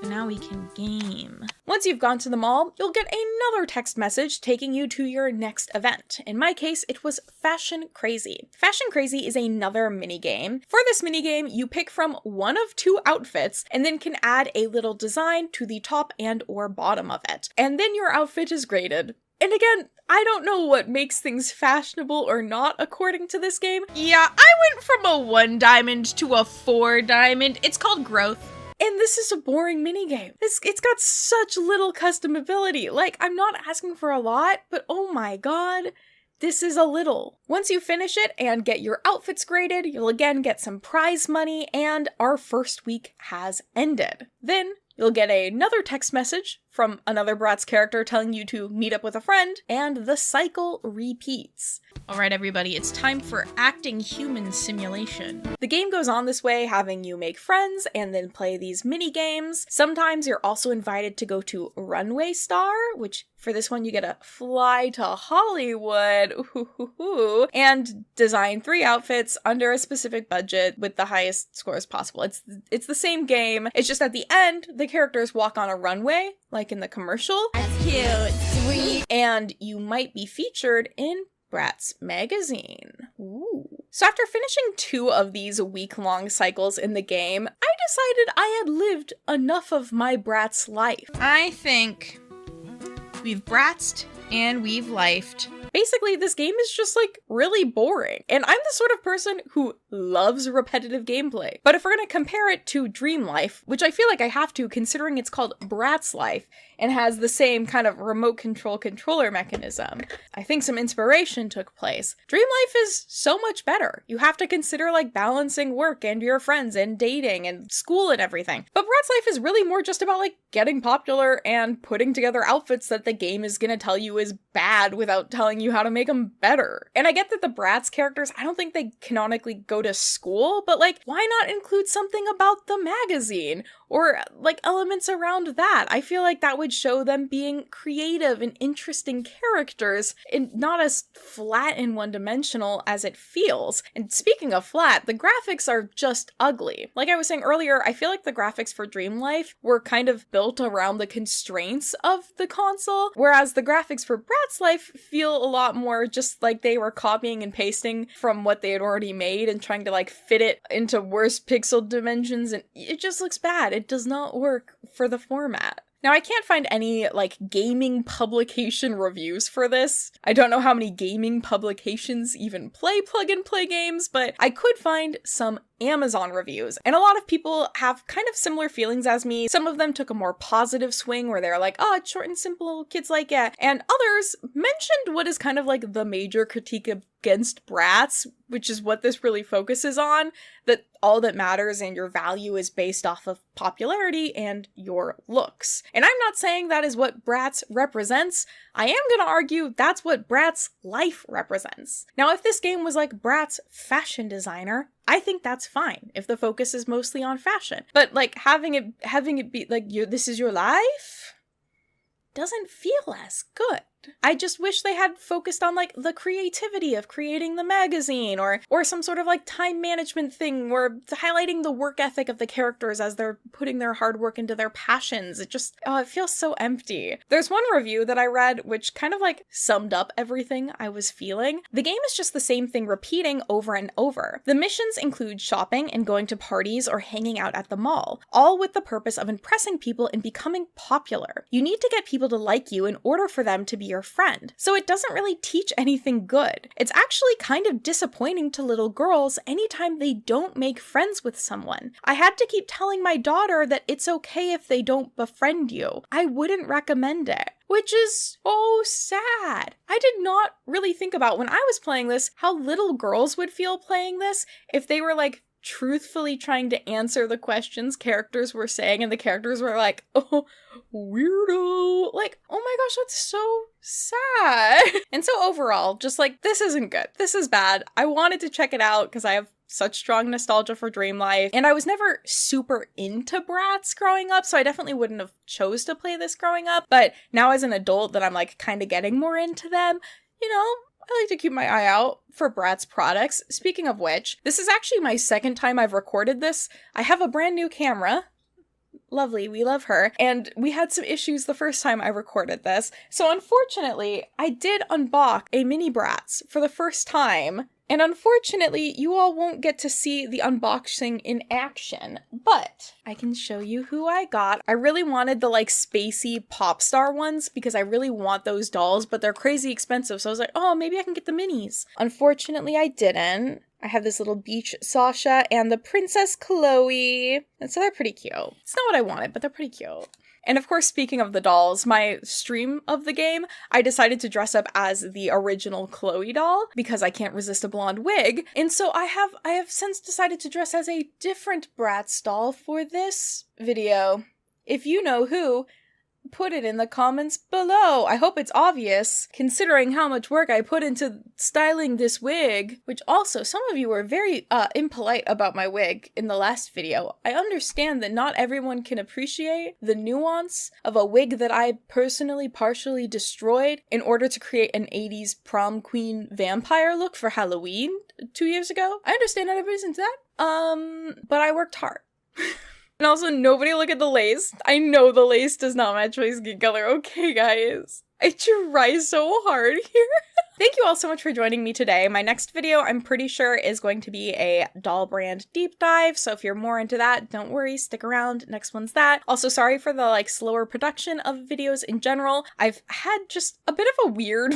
And now we can game. Once you've gone to the mall, you'll get another text message taking you to your next event. In my case, it was Fashion Crazy. Fashion Crazy is another minigame. For this minigame, you pick from one of 2 outfits and then can add a little design to the top and or bottom of it. And then your outfit is graded. And again, I don't know what makes things fashionable or not according to this game. Yeah, I went from a 1 diamond to a 4 diamond. It's called growth. And this is a boring minigame. It's got such little customability. Like, I'm not asking for a lot, but oh my god, this is a little. Once you finish it and get your outfits graded, you'll again get some prize money, and our first week has ended. Then you'll get another text message from another Bratz character telling you to meet up with a friend, and the cycle repeats. Alright everybody, it's time for Acting Human Simulation. The game goes on this way, having you make friends and then play these mini games. Sometimes you're also invited to go to Runway Star, which for this one you get to fly to Hollywood, and design 3 outfits under a specific budget with the highest scores possible. It's the same game, it's just at the end, the characters walk on a runway, like in the commercial. That's cute, sweet. And you might be featured in Bratz magazine. Ooh. So after finishing 2 of these week-long cycles in the game, I decided I had lived enough of my Bratz life. I think we've Bratzed and we've lifed. Basically, this game is just, like, really boring. And I'm the sort of person who loves repetitive gameplay. But if we're gonna compare it to Dream Life, which I feel like I have to considering it's called Bratz Life and has the same kind of remote control controller mechanism, I think some inspiration took place. Dream Life is so much better. You have to consider, like, balancing work and your friends and dating and school and everything. But Bratz Life is really more just about, like, getting popular and putting together outfits that the game is gonna tell you is bad without telling you how to make them better. And I get that the Bratz characters, I don't think they canonically go to school, but like, why not include something about the magazine? or like elements around that. I feel like that would show them being creative and interesting characters and not as flat and one-dimensional as it feels. And speaking of flat, the graphics are just ugly. Like I was saying earlier, I feel like the graphics for Dream Life were kind of built around the constraints of the console, whereas the graphics for Bratz Life feel a lot more just like they were copying and pasting from what they had already made and trying to like fit it into worse pixel dimensions, and it just looks bad. It does not work for the format. Now, I can't find any, like, gaming publication reviews for this. I don't know how many gaming publications even play plug-and-play games, but I could find some Amazon reviews. And a lot of people have kind of similar feelings as me. Some of them took a more positive swing where they're like, oh, it's short and simple, kids like it. And others mentioned what is kind of like the major critique against Bratz, which is what this really focuses on, that all that matters and your value is based off of popularity and your looks. And I'm not saying that is what Bratz represents. I am gonna argue that's what Bratz Life represents. Now, if this game was like Bratz Fashion Designer, I think that's fine if the focus is mostly on fashion. But like having it be like this is your life doesn't feel as good. I just wish they had focused on like the creativity of creating the magazine or some sort of like time management thing or highlighting the work ethic of the characters as they're putting their hard work into their passions. It just, it feels so empty. There's one review that I read which kind of like summed up everything I was feeling. The game is just the same thing repeating over and over. The missions include shopping and going to parties or hanging out at the mall, all with the purpose of impressing people and becoming popular. You need to get people to like you in order for them to be your friend. So it doesn't really teach anything good. It's actually kind of disappointing to little girls anytime they don't make friends with someone. I had to keep telling my daughter that it's okay if they don't befriend you. I wouldn't recommend it. Which is so sad. I did not really think about when I was playing this how little girls would feel playing this if they were like truthfully trying to answer the questions characters were saying and the characters were like, oh, weirdo. Like, oh my gosh, that's so sad. And so overall, just like, this isn't good. This is bad. I wanted to check it out because I have such strong nostalgia for Dream Life, and I was never super into Bratz growing up, so I definitely wouldn't have chose to play this growing up, but now as an adult that I'm like kind of getting more into them, you know, I like to keep my eye out for Bratz products. Speaking of which, this is actually my second time I've recorded this. I have a brand new camera. Lovely, we love her. And we had some issues the first time I recorded this. So unfortunately, I did unbox a mini Bratz for the first time. And unfortunately, you all won't get to see the unboxing in action, but I can show you who I got. I really wanted the like spacey pop star ones because I really want those dolls, but they're crazy expensive. So I was like, oh, maybe I can get the minis. Unfortunately, I didn't. I have this little beach Sasha and the Princess Chloe. And so they're pretty cute. It's not what I wanted, but they're pretty cute. And of course, speaking of the dolls, my stream of the game, I decided to dress up as the original Chloe doll because I can't resist a blonde wig. And so I have since decided to dress as a different Bratz doll for this video. If you know who, put it in the comments below. I hope it's obvious, considering how much work I put into styling this wig, which also some of you were very impolite about my wig in the last video. I understand that not everyone can appreciate the nuance of a wig that I personally partially destroyed in order to create an 80s prom queen vampire look for Halloween 2 years ago. I understand not everybody's into that, but I worked hard. And also, nobody look at the lace. I know the lace does not match my skin color. Okay, guys. I try so hard here. Thank you all so much for joining me today. My next video, I'm pretty sure, is going to be a doll brand deep dive. So if you're more into that, don't worry, stick around. Next one's that. Also, sorry for the like slower production of videos in general. I've had just a bit of a weird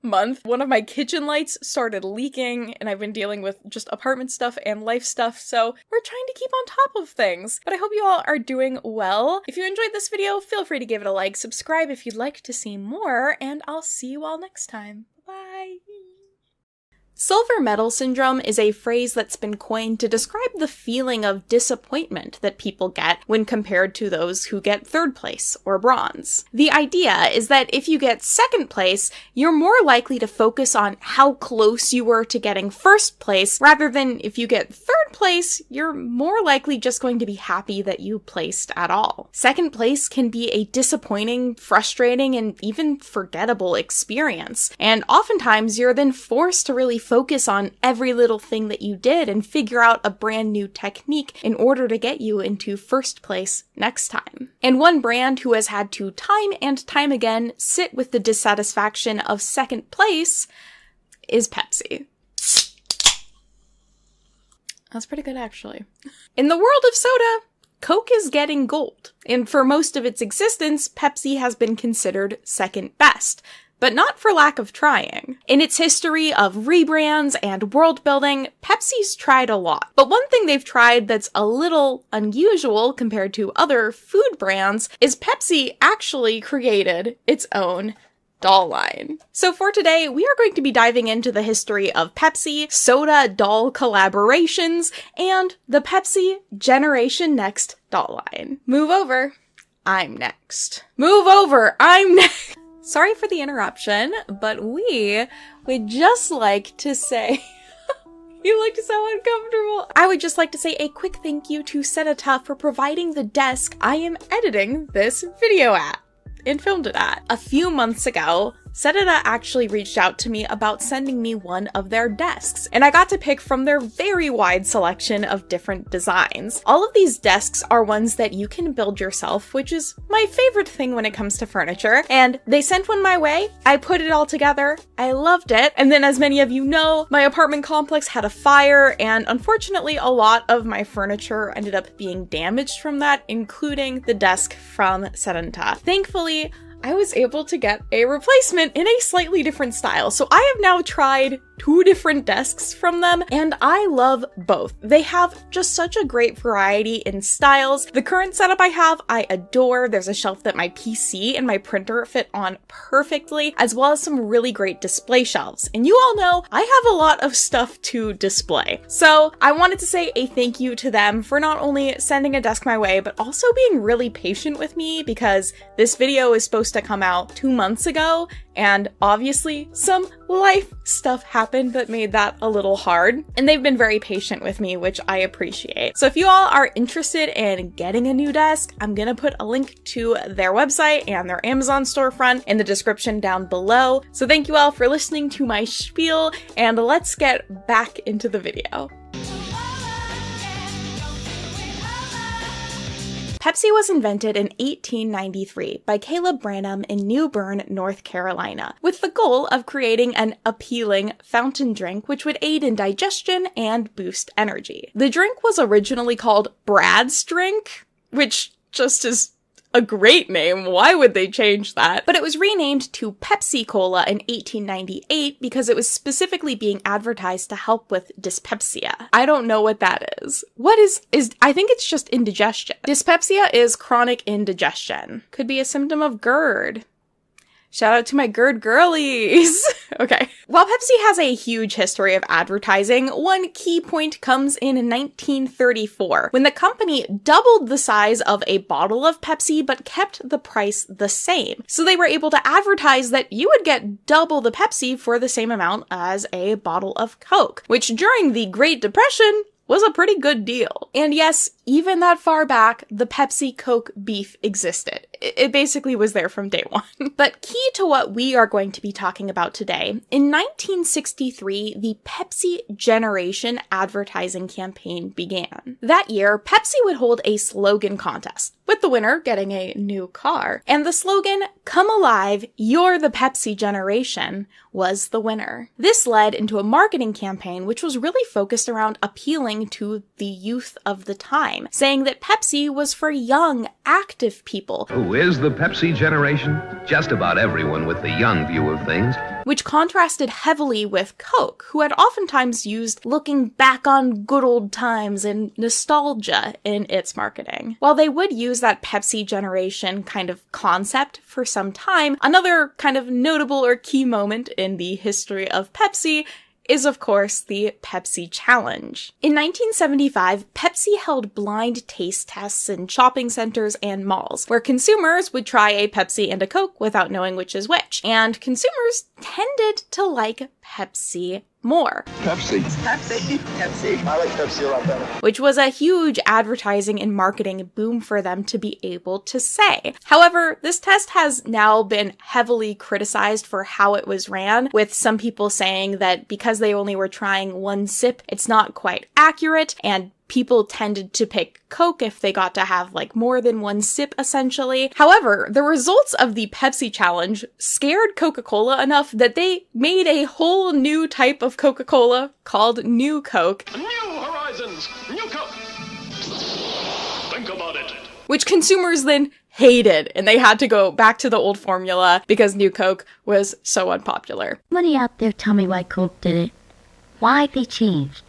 month. One of my kitchen lights started leaking and I've been dealing with just apartment stuff and life stuff. So we're trying to keep on top of things. But I hope you all are doing well. If you enjoyed this video, feel free to give it a like, subscribe if you'd like to see more, and I'll see you all next time. Bye! Silver medal syndrome is a phrase that's been coined to describe the feeling of disappointment that people get when compared to those who get third place or bronze. The idea is that if you get second place, you're more likely to focus on how close you were to getting first place, rather than if you get third place, you're more likely just going to be happy that you placed at all. Second place can be a disappointing, frustrating, and even forgettable experience, and oftentimes you're then forced to really focus on every little thing that you did and figure out a brand new technique in order to get you into first place next time. And one brand who has had to time and time again sit with the dissatisfaction of second place is Pepsi. That's pretty good, actually. In the world of soda, Coke is getting gold, and for most of its existence, Pepsi has been considered second best. But not for lack of trying. In its history of rebrands and world building, Pepsi's tried a lot. But one thing they've tried that's a little unusual compared to other food brands is Pepsi actually created its own doll line. So for today, we are going to be diving into the history of Pepsi, soda doll collaborations, and the Pepsi Generation Next doll line. Move over, I'm next. Move over, I'm next. Sorry for the interruption, but we would just like to say... You looked so uncomfortable. I would just like to say a quick thank you to Sedata for providing the desk I am editing this video at and filmed it at. A few months ago, Sedata actually reached out to me about sending me one of their desks, and I got to pick from their very wide selection of different designs. All of these desks are ones that you can build yourself, which is my favorite thing when it comes to furniture, and they sent one my way. I put it all together. I loved it. And then, as many of you know, my apartment complex had a fire, and unfortunately a lot of my furniture ended up being damaged from that, including the desk from Sedata. Thankfully, I was able to get a replacement in a slightly different style. So I have now tried 2 different desks from them, and I love both. They have just such a great variety in styles. The current setup I have, I adore. There's a shelf that my PC and my printer fit on perfectly, as well as some really great display shelves. And you all know I have a lot of stuff to display. So I wanted to say a thank you to them for not only sending a desk my way, but also being really patient with me, because this video is supposed to come out 2 months ago, and obviously some life stuff happened that made that a little hard, and they've been very patient with me, which I appreciate. So if you all are interested in getting a new desk, I'm gonna put a link to their website and their Amazon storefront in the description down below. So thank you all for listening to my spiel, and let's get back into the video. Pepsi was invented in 1893 by Caleb Branham in New Bern, North Carolina, with the goal of creating an appealing fountain drink which would aid in digestion and boost energy. The drink was originally called Brad's Drink, which just is a great name. Why would they change that? But it was renamed to Pepsi Cola in 1898 because it was specifically being advertised to help with dyspepsia. I don't know what that is. What is I think it's just indigestion. Dyspepsia is chronic indigestion. Could be a symptom of GERD. Shout out to my GERD girlies. Okay. While Pepsi has a huge history of advertising, one key point comes in 1934, when the company doubled the size of a bottle of Pepsi but kept the price the same. So they were able to advertise that you would get double the Pepsi for the same amount as a bottle of Coke, which during the Great Depression was a pretty good deal. And yes, even that far back, the Pepsi-Coke beef existed. It basically was there from day one. But key to what we are going to be talking about today, in 1963, the Pepsi Generation advertising campaign began. That year, Pepsi would hold a slogan contest, with the winner getting a new car. And the slogan, "Come alive, you're the Pepsi Generation," was the winner. This led into a marketing campaign which was really focused around appealing to the youth of the time, saying that Pepsi was for young, active people. Who is the Pepsi Generation? Just about everyone with the young view of things. Which contrasted heavily with Coke, who had oftentimes used looking back on good old times and nostalgia in its marketing. While they would use that Pepsi Generation kind of concept for some time, another kind of notable or key moment in the history of Pepsi is, of course, the Pepsi Challenge. In 1975, Pepsi held blind taste tests in shopping centers and malls, where consumers would try a Pepsi and a Coke without knowing which is which. And consumers tended to like Pepsi more. Pepsi. Pepsi. Pepsi. I like Pepsi a lot better. Which was a huge advertising and marketing boom for them to be able to say. However, this test has now been heavily criticized for how it was ran, with some people saying that because they only were trying one sip, it's not quite accurate, and people tended to pick Coke if they got to have like more than one sip, essentially. However, the results of the Pepsi Challenge scared Coca-Cola enough that they made a whole new type of Coca-Cola called New Coke. New horizons! New Coke! Think about it. Which consumers then hated, and they had to go back to the old formula because New Coke was so unpopular. Somebody out there tell me why Coke did it. Why they changed.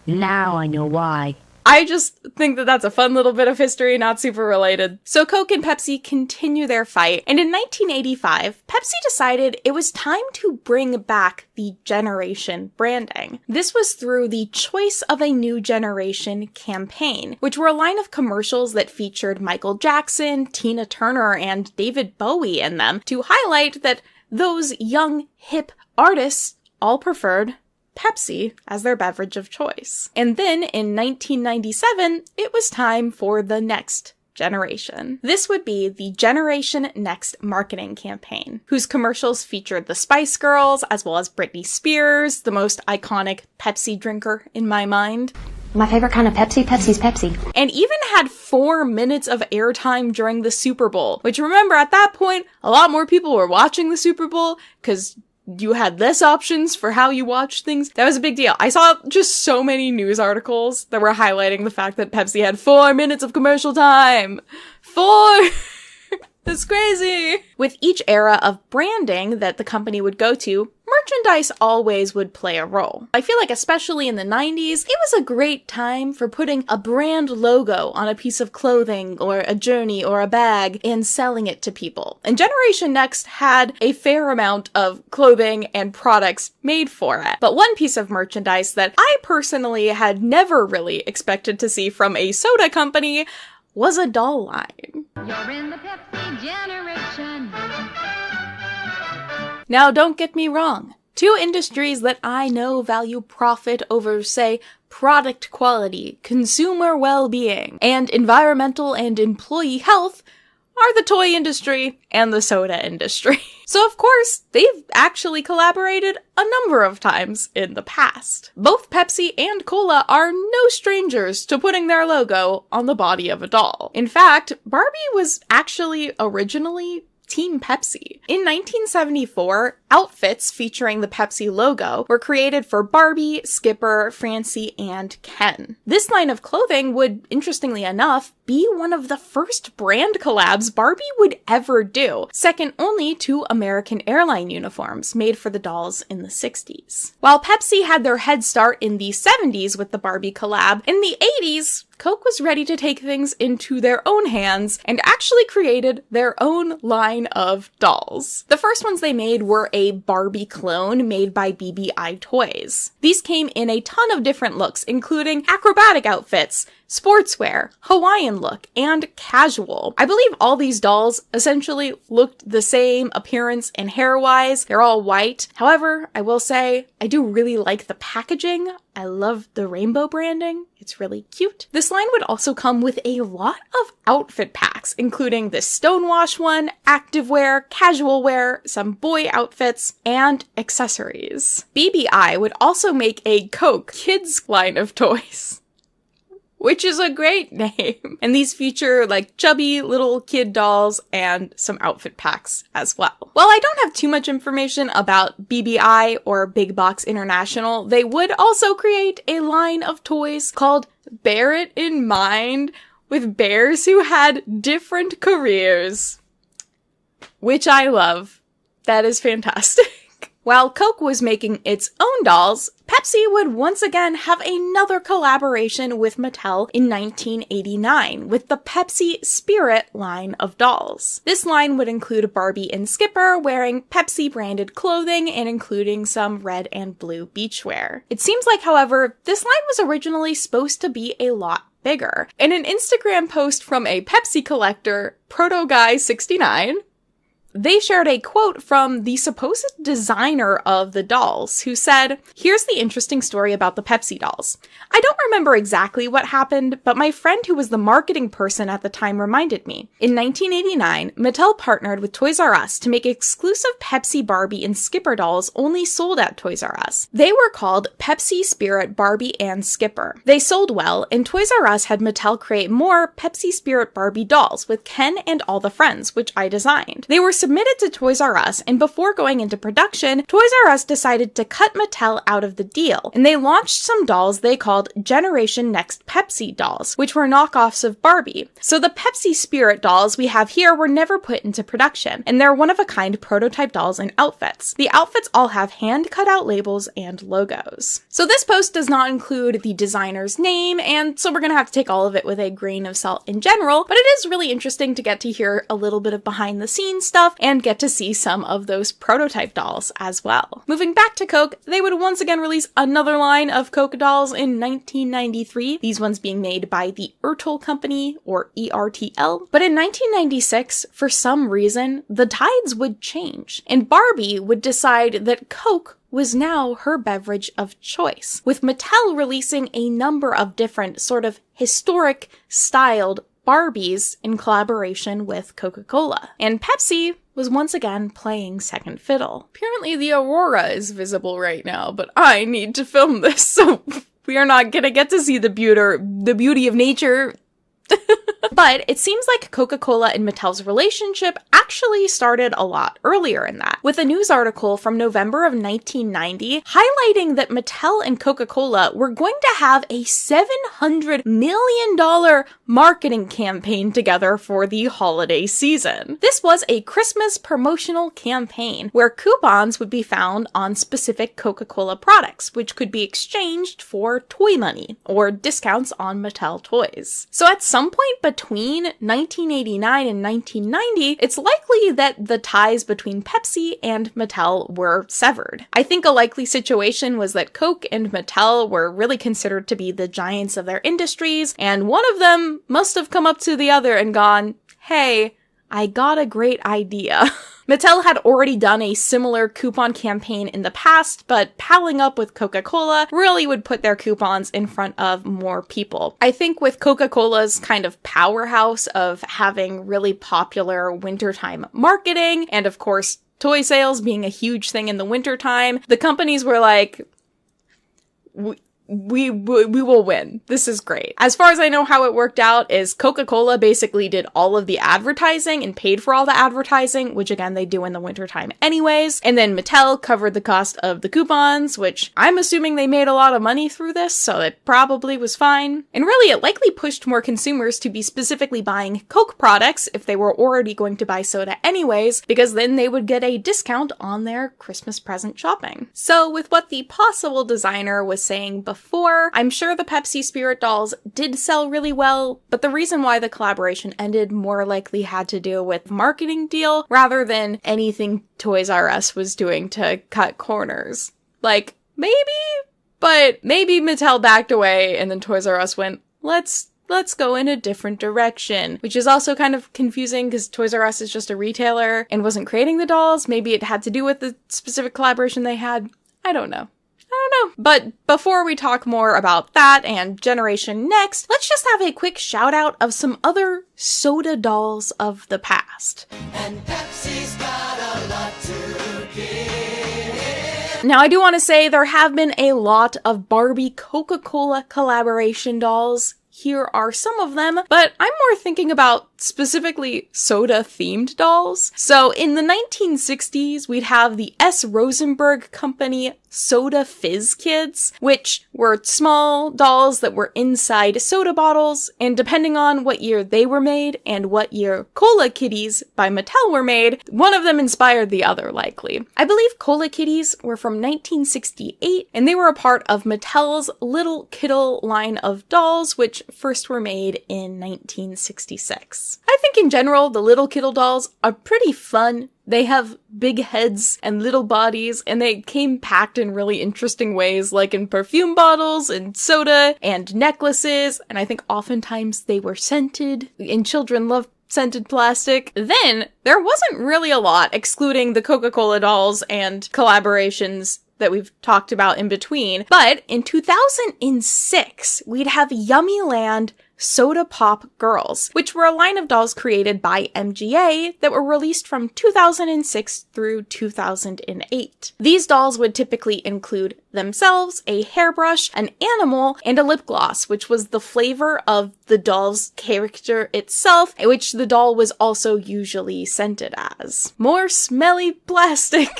Now I know why. I just think that that's a fun little bit of history, not super related. So Coke and Pepsi continue their fight, and in 1985, Pepsi decided it was time to bring back the generation branding. This was through the Choice of a New Generation campaign, which were a line of commercials that featured Michael Jackson, Tina Turner, and David Bowie in them to highlight that those young, hip artists all preferred Pepsi as their beverage of choice. And then in 1997, it was time for the next generation. This would be the Generation Next marketing campaign, whose commercials featured the Spice Girls, as well as Britney Spears, the most iconic Pepsi drinker in my mind. My favorite kind of Pepsi? Pepsi's Pepsi. And even had 4 minutes of airtime during the Super Bowl, which remember at that point, a lot more people were watching the Super Bowl because you had less options for how you watch things. That was a big deal. I saw just so many news articles that were highlighting the fact that Pepsi had 4 minutes of commercial time. 4! That's crazy! With each era of branding that the company would go to, merchandise always would play a role. I feel like especially in the 90s, it was a great time for putting a brand logo on a piece of clothing or a journey or a bag and selling it to people. And Generation Next had a fair amount of clothing and products made for it. But one piece of merchandise that I personally had never really expected to see from a soda company was a doll line. You're in the Pepsi generation. Now, don't get me wrong. Two industries that I know value profit over, say, product quality, consumer well-being, and environmental and employee health are the toy industry and the soda industry. So of course, they've actually collaborated a number of times in the past. Both Pepsi and Cola are no strangers to putting their logo on the body of a doll. In fact, Barbie was actually originally Team Pepsi. In 1974, outfits featuring the Pepsi logo were created for Barbie, Skipper, Francie, and Ken. This line of clothing would, interestingly enough, be one of the first brand collabs Barbie would ever do, second only to American airline uniforms made for the dolls in the 60s. While Pepsi had their head start in the 70s with the Barbie collab, in the 80s, Coke was ready to take things into their own hands and actually created their own line of dolls. The first ones they made were a Barbie clone made by BBI Toys. These came in a ton of different looks, including acrobatic outfits, sportswear, Hawaiian look, and casual. I believe all these dolls essentially looked the same appearance and hair-wise. They're all white. However, I will say, I do really like the packaging. I love the rainbow branding. It's really cute. This line would also come with a lot of outfit packs, including this stonewash one, activewear, casual wear, some boy outfits, and accessories. BBI would also make a Coke kids line of toys, which is a great name. And these feature like chubby little kid dolls and some outfit packs as well. While I don't have too much information about BBI or Big Box International, they would also create a line of toys called Bear It in Mind with bears who had different careers, which I love. That is fantastic. While Coke was making its own dolls, Pepsi would once again have another collaboration with Mattel in 1989 with the Pepsi Spirit line of dolls. This line would include Barbie and Skipper wearing Pepsi branded clothing and including some red and blue beachwear. It seems like, however, this line was originally supposed to be a lot bigger. In an Instagram post from a Pepsi collector, ProtoGuy69, they shared a quote from the supposed designer of the dolls, who said, "Here's the interesting story about the Pepsi dolls. I don't remember exactly what happened, but my friend who was the marketing person at the time reminded me. In 1989, Mattel partnered with Toys R Us to make exclusive Pepsi Barbie and Skipper dolls only sold at Toys R Us. They were called Pepsi Spirit Barbie and Skipper. They sold well, and Toys R Us had Mattel create more Pepsi Spirit Barbie dolls with Ken and all the friends, which I designed. They were submitted to Toys R Us, and before going into production, Toys R Us decided to cut Mattel out of the deal, and they launched some dolls they called Generation Next Pepsi dolls, which were knockoffs of Barbie. So the Pepsi Spirit dolls we have here were never put into production, and they're one-of-a-kind prototype dolls and outfits. The outfits all have hand-cut-out labels and logos." So this post does not include the designer's name, and so we're gonna have to take all of it with a grain of salt in general, but it is really interesting to get to hear a little bit of behind-the-scenes stuff and get to see some of those prototype dolls as well. Moving back to Coke, they would once again release another line of Coke dolls in 1993, these ones being made by the Ertl Company, or ERTL. But in 1996, for some reason, the tides would change, and Barbie would decide that Coke was now her beverage of choice, with Mattel releasing a number of different sort of historic styled Barbies in collaboration with Coca-Cola. And Pepsi was once again playing second fiddle. Apparently the aurora is visible right now, but I need to film this, so we are not gonna get to see the beauty of nature. But it seems like Coca-Cola and Mattel's relationship actually started a lot earlier in that, with a news article from November of 1990 highlighting that Mattel and Coca-Cola were going to have a $700 million marketing campaign together for the holiday season. This was a Christmas promotional campaign where coupons would be found on specific Coca-Cola products, which could be exchanged for toy money or discounts on Mattel toys. So at some point between 1989 and 1990, it's likely that the ties between Pepsi and Mattel were severed. I think a likely situation was that Coke and Mattel were really considered to be the giants of their industries, and one of them must have come up to the other and gone, "Hey, I got a great idea." Mattel had already done a similar coupon campaign in the past, but palling up with Coca-Cola really would put their coupons in front of more people. I think with Coca-Cola's kind of powerhouse of having really popular wintertime marketing, and of course, toy sales being a huge thing in the wintertime, the companies were like, we will win. This is great. As far as I know, how it worked out is Coca-Cola basically did all of the advertising and paid for all the advertising, which again, they do in the wintertime anyways. And then Mattel covered the cost of the coupons, which I'm assuming they made a lot of money through this, so it probably was fine. And really, it likely pushed more consumers to be specifically buying Coke products if they were already going to buy soda anyways, because then they would get a discount on their Christmas present shopping. So with what the possible designer was saying before, I'm sure the Pepsi Spirit dolls did sell really well, but the reason why the collaboration ended more likely had to do with marketing deal rather than anything Toys R Us was doing to cut corners. Like, maybe? But maybe Mattel backed away and then Toys R Us went, let's go in a different direction, which is also kind of confusing because Toys R Us is just a retailer and wasn't creating the dolls. Maybe it had to do with the specific collaboration they had. I don't know. But before we talk more about that and Generation Next, let's just have a quick shout out of some other soda dolls of the past. And Pepsi's got a lot to give. Now I do want to say there have been a lot of Barbie Coca-Cola collaboration dolls. Here are some of them, but I'm more thinking about specifically soda-themed dolls. So in the 1960s, we'd have the S. Rosenberg Company Soda Fizz Kids, which were small dolls that were inside soda bottles, and depending on what year they were made and what year Cola Kitties by Mattel were made, one of them inspired the other, likely. I believe Cola Kitties were from 1968, and they were a part of Mattel's Little Kittle line of dolls, which first were made in 1966. I think in general, the Little Kittle dolls are pretty fun. They have big heads and little bodies, and they came packed in really interesting ways, like in perfume bottles and soda and necklaces, and I think oftentimes they were scented, and children love scented plastic. Then, there wasn't really a lot, excluding the Coca-Cola dolls and collaborations that we've talked about in between. But in 2006, we'd have Yummyland Soda Pop Girls, which were a line of dolls created by MGA that were released from 2006 through 2008. These dolls would typically include themselves, a hairbrush, an animal, and a lip gloss, which was the flavor of the doll's character itself, which the doll was also usually scented as. More smelly plastic.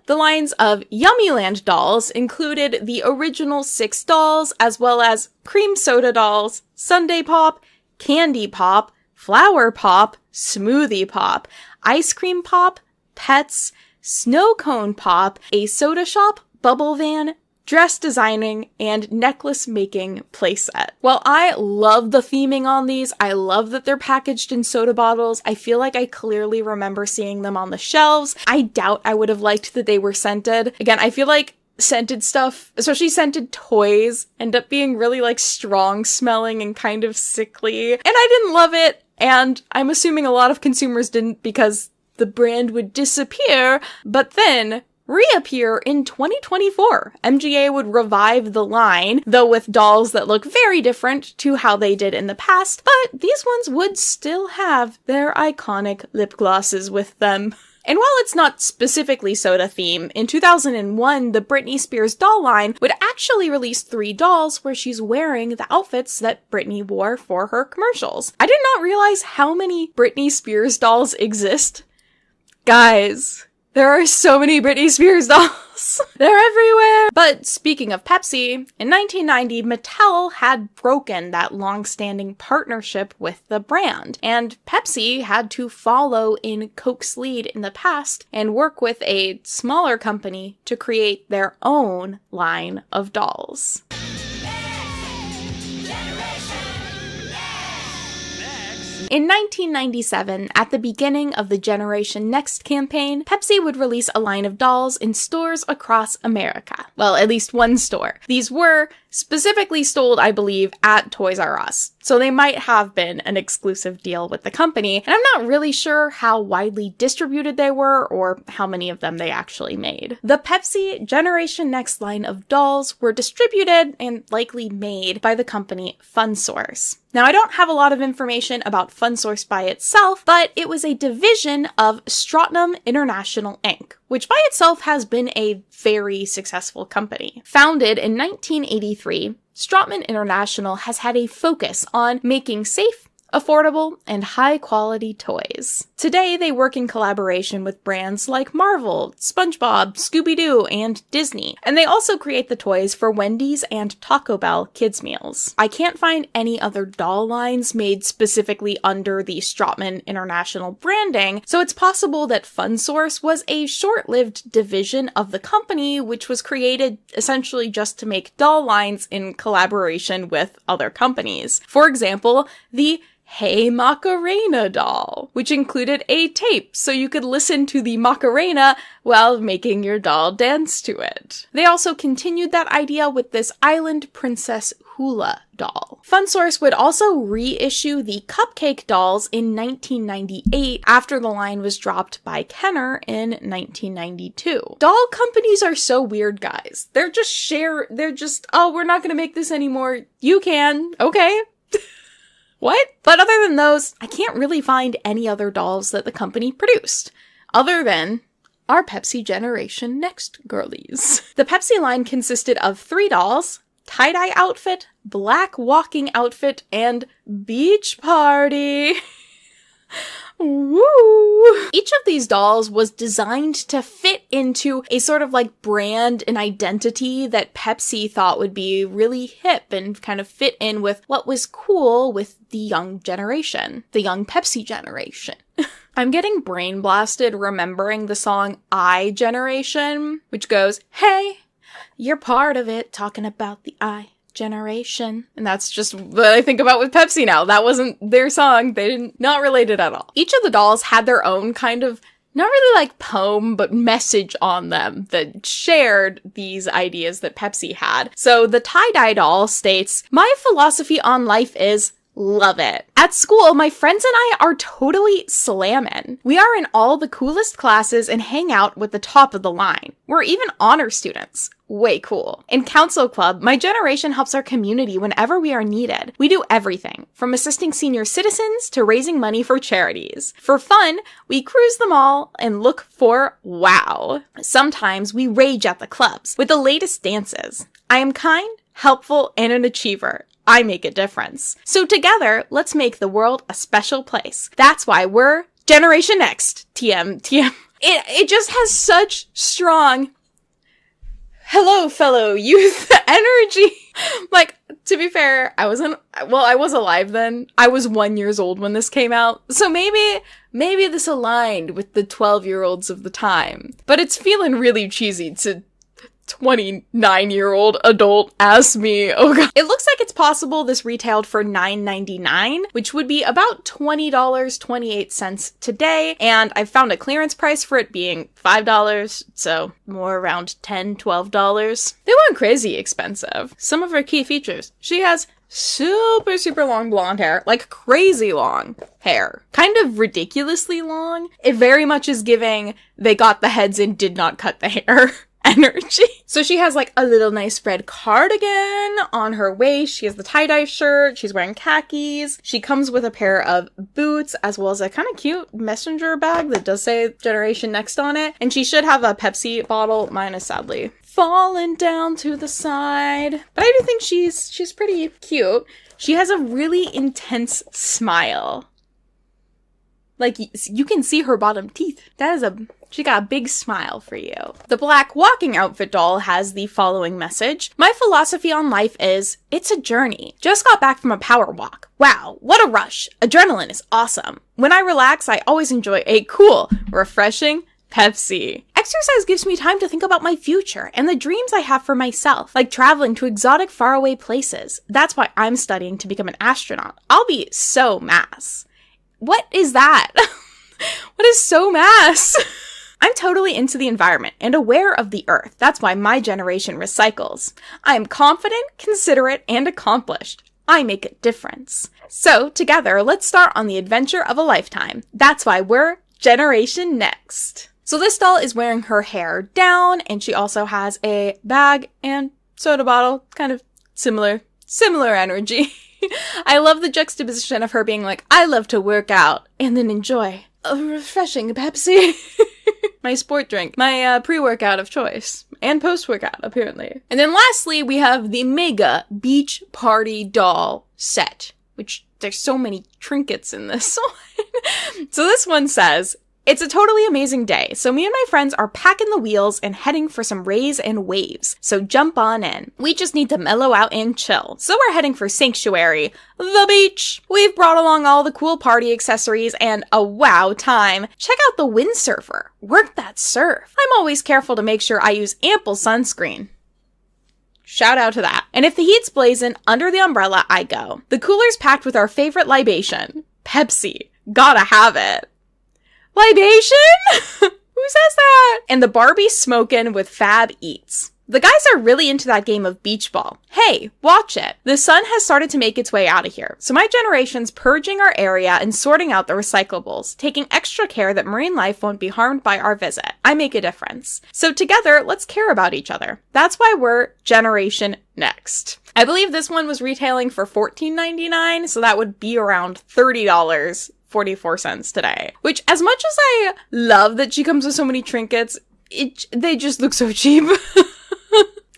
The lines of Yummyland dolls included the original 6 dolls, as well as cream soda dolls, Sundae Pop, Candy Pop, Flower Pop, Smoothie Pop, Ice Cream Pop, Pets, Snow Cone Pop, a soda shop, Bubble Van, dress designing, and necklace making playset. While I love the theming on these, I love that they're packaged in soda bottles. I feel like I clearly remember seeing them on the shelves. I doubt I would have liked that they were scented. Again, I feel like scented stuff, especially scented toys, end up being really like strong smelling and kind of sickly. And I didn't love it, and I'm assuming a lot of consumers didn't because the brand would disappear, but then reappear in 2024. MGA would revive the line, though with dolls that look very different to how they did in the past, but these ones would still have their iconic lip glosses with them. And while it's not specifically soda theme, in 2001, the Britney Spears doll line would actually release 3 dolls where she's wearing the outfits that Britney wore for her commercials. I did not realize how many Britney Spears dolls exist. Guys, there are so many Britney Spears dolls. They're everywhere. But speaking of Pepsi, in 1990, Mattel had broken that long-standing partnership with the brand, and Pepsi had to follow in Coke's lead in the past and work with a smaller company to create their own line of dolls. In 1997, at the beginning of the Generation Next campaign, Pepsi would release a line of dolls in stores across America. Well, at least one store. These were specifically sold, I believe, at Toys R Us, so they might have been an exclusive deal with the company, and I'm not really sure how widely distributed they were or how many of them they actually made. The Pepsi Generation Next line of dolls were distributed and likely made by the company FunSource. Now, I don't have a lot of information about FunSource by itself, but it was a division of Strautmann International Inc., which by itself has been a very successful company. Founded in 1983, Strautmann International has had a focus on making safe, affordable, and high-quality toys. Today, they work in collaboration with brands like Marvel, SpongeBob, Scooby-Doo, and Disney, and they also create the toys for Wendy's and Taco Bell kids' meals. I can't find any other doll lines made specifically under the Strautmann International branding, so it's possible that FunSource was a short-lived division of the company which was created essentially just to make doll lines in collaboration with other companies. For example, the Hey Macarena doll, which included a tape so you could listen to the Macarena while making your doll dance to it. They also continued that idea with this Island Princess Hula doll. FunSource would also reissue the Cupcake dolls in 1998 after the line was dropped by Kenner in 1992. Doll companies are so weird, guys. They're just, oh, we're not gonna make this anymore. You can, okay. What? But other than those, I can't really find any other dolls that the company produced, other than our Pepsi Generation Next girlies. The Pepsi line consisted of 3 dolls, tie-dye outfit, black walking outfit and beach party. Woo! Each of these dolls was designed to fit into a sort of like brand and identity that Pepsi thought would be really hip and kind of fit in with what was cool with the young generation, the young Pepsi generation. I'm getting brain blasted remembering the song I Generation, which goes, hey, you're part of it, talking about the I Generation. And that's just what I think about with Pepsi now. That wasn't their song. They didn't, not related at all. Each of the dolls had their own kind of, not really like poem, but message on them that shared these ideas that Pepsi had. So the tie-dye doll states, my philosophy on life is love it. At school, my friends and I are totally slammin'. We are in all the coolest classes and hang out with the top of the line. We're even honor students. Way cool. In Council Club, my generation helps our community whenever we are needed. We do everything, from assisting senior citizens to raising money for charities. For fun, we cruise the mall and look for wow. Sometimes we rage at the clubs with the latest dances. I am kind, helpful, and an achiever. I make a difference. So together, let's make the world a special place. That's why we're Generation Next. TM. It just has such strong hello, fellow youth energy. Like, to be fair, I was alive then. I was 1 year old when this came out. So maybe this aligned with the 12-year-olds of the time. But it's feeling really cheesy to 29-year-old adult as me. Oh god. It looks like it's possible this retailed for $9.99, which would be about $20.28 today, and I found a clearance price for it being $5, so more around $10, $12. They weren't crazy expensive. Some of her key features. She has super long blonde hair, like crazy long hair. Kind of ridiculously long. It very much is giving they got the heads and did not cut the hair energy. So she has like a little nice red cardigan on her waist. She has the tie-dye shirt. She's wearing khakis. She comes with a pair of boots as well as a kind of cute messenger bag that does say Generation Next on it. And she should have a Pepsi bottle. Mine is sadly fallen down to the side. But I do think she's pretty cute. She has a really intense smile. Like, you can see her bottom teeth. She got a big smile for you. The black walking outfit doll has the following message. My philosophy on life is, it's a journey. Just got back from a power walk. Wow, what a rush. Adrenaline is awesome. When I relax, I always enjoy a cool, refreshing Pepsi. Exercise gives me time to think about my future and the dreams I have for myself, like traveling to exotic faraway places. That's why I'm studying to become an astronaut. I'll be so mass. What is that? What is so mass? I'm totally into the environment and aware of the earth. That's why my generation recycles. I am confident, considerate, and accomplished. I make a difference. So, together, let's start on the adventure of a lifetime. That's why we're Generation Next. So this doll is wearing her hair down, and she also has a bag and soda bottle. Kind of similar energy. I love the juxtaposition of her being like, I love to work out and then enjoy a refreshing Pepsi. My sport drink, my pre-workout of choice, and post-workout, apparently. And then lastly, we have the Mega Beach Party Doll set, which there's so many trinkets in this one. So this one says, it's a totally amazing day, so me and my friends are packing the wheels and heading for some rays and waves, so jump on in. We just need to mellow out and chill, so we're heading for Sanctuary, the beach. We've brought along all the cool party accessories and a wow time. Check out the windsurfer. Work that surf. I'm always careful to make sure I use ample sunscreen. Shout out to that. And if the heat's blazing, under the umbrella I go. The cooler's packed with our favorite libation, Pepsi. Gotta have it. Libation? Who says that? And the Barbie smokin' with Fab Eats. The guys are really into that game of beach ball. Hey, watch it. The sun has started to make its way out of here, so my generation's purging our area and sorting out the recyclables, taking extra care that marine life won't be harmed by our visit. I make a difference. So together, let's care about each other. That's why we're Generation Next. I believe this one was retailing for $14.99, so that would be around $30. 44 cents today. Which, as much as I love that she comes with so many trinkets, they just look so cheap.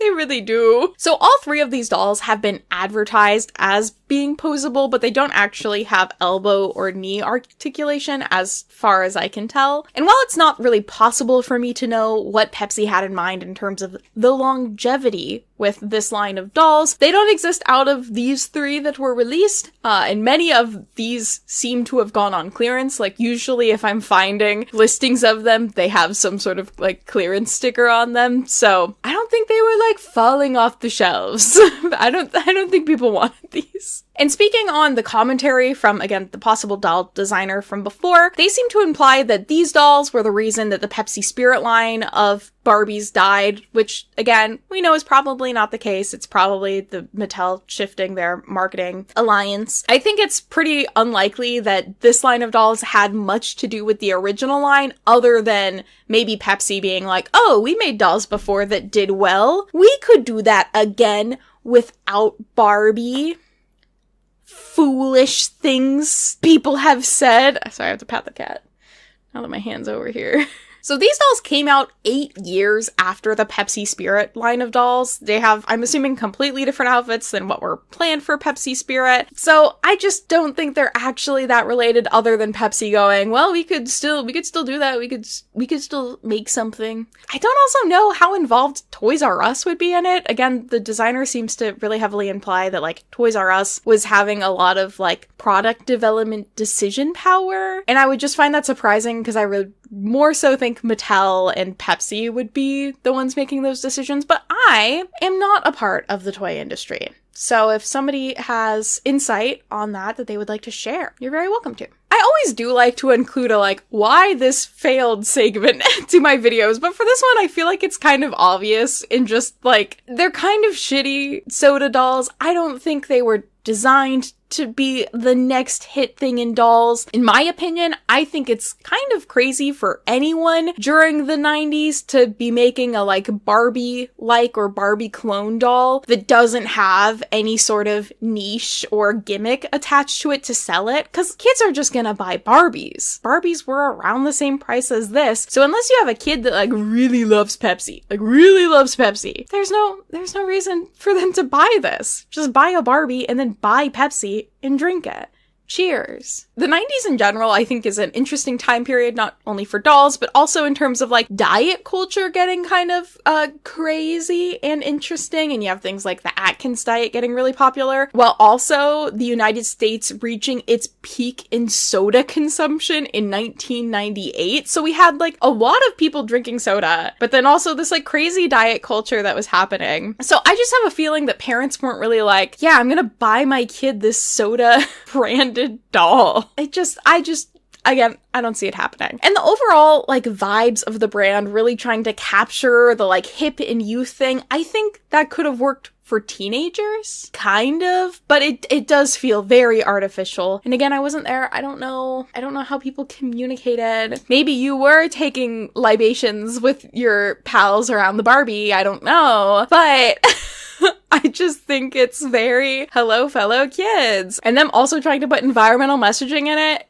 They really do. So all 3 of these dolls have been advertised as being posable, but they don't actually have elbow or knee articulation as far as I can tell. And while it's not really possible for me to know what Pepsi had in mind in terms of the longevity with this line of dolls, they don't exist out of these 3 that were released, and many of these seem to have gone on clearance. Like, usually if I'm finding listings of them, they have some sort of like clearance sticker on them, so I don't think they were like falling off the shelves. I don't think people wanted these. And speaking on the commentary from, again, the possible doll designer from before, they seem to imply that these dolls were the reason that the Pepsi Spirit line of Barbies died, which, again, we know is probably not the case. It's probably the Mattel shifting their marketing alliance. I think it's pretty unlikely that this line of dolls had much to do with the original line, other than maybe Pepsi being like, oh, we made dolls before that did well. We could do that again without Barbie. Foolish things people have said. Sorry, I have to pat the cat now that my hand's over here. So these dolls came out 8 years after the Pepsi Spirit line of dolls. They have, I'm assuming, completely different outfits than what were planned for Pepsi Spirit. So I just don't think they're actually that related, other than Pepsi going, well, we could still do that. We could still make something. I don't also know how involved Toys R Us would be in it. Again, the designer seems to really heavily imply that like Toys R Us was having a lot of like product development decision power. And I would just find that surprising, because I would more so think Mattel and Pepsi would be the ones making those decisions, but I am not a part of the toy industry. So if somebody has insight on that they would like to share, you're very welcome to. I always do like to include a like, why this failed segment to my videos, but for this one I feel like it's kind of obvious in just like, they're kind of shitty soda dolls. I don't think they were designed to be the next hit thing in dolls. In my opinion, I think it's kind of crazy for anyone during the 90s to be making a like Barbie-like or Barbie clone doll that doesn't have any sort of niche or gimmick attached to it to sell it, because kids are just gonna buy Barbies. Barbies were around the same price as this, so unless you have a kid that like really loves Pepsi, there's no reason for them to buy this. Just buy a Barbie and then buy Pepsi and drink it. Cheers. The 90s in general, I think, is an interesting time period, not only for dolls, but also in terms of like diet culture getting kind of crazy and interesting. And you have things like the Atkins diet getting really popular, while also the United States reaching its peak in soda consumption in 1998. So we had like a lot of people drinking soda, but then also this like crazy diet culture that was happening. So I just have a feeling that parents weren't really like, yeah, I'm gonna buy my kid this soda branded doll. Again, I don't see it happening. And the overall, like, vibes of the brand really trying to capture the, like, hip and youth thing, I think that could have worked for teenagers, kind of, but it does feel very artificial. And again, I wasn't there. I don't know how people communicated. Maybe you were taking libations with your pals around the Barbie. I don't know, but I just think it's very hello fellow kids. And them also trying to put environmental messaging in it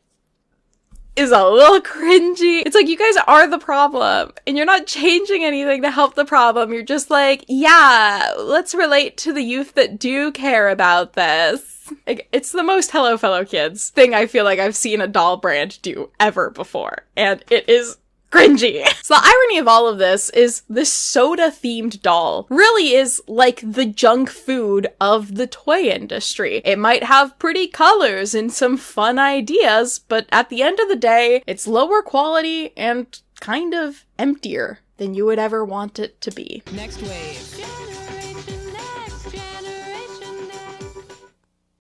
is a little cringy. It's like, you guys are the problem and you're not changing anything to help the problem. You're just like, yeah, let's relate to the youth that do care about this. It's the most hello fellow kids thing I feel like I've seen a doll brand do ever before, and it is cringy. So the irony of all of this is this soda-themed doll really is like the junk food of the toy industry. It might have pretty colors and some fun ideas, but at the end of the day, it's lower quality and kind of emptier than you would ever want it to be. Next wave.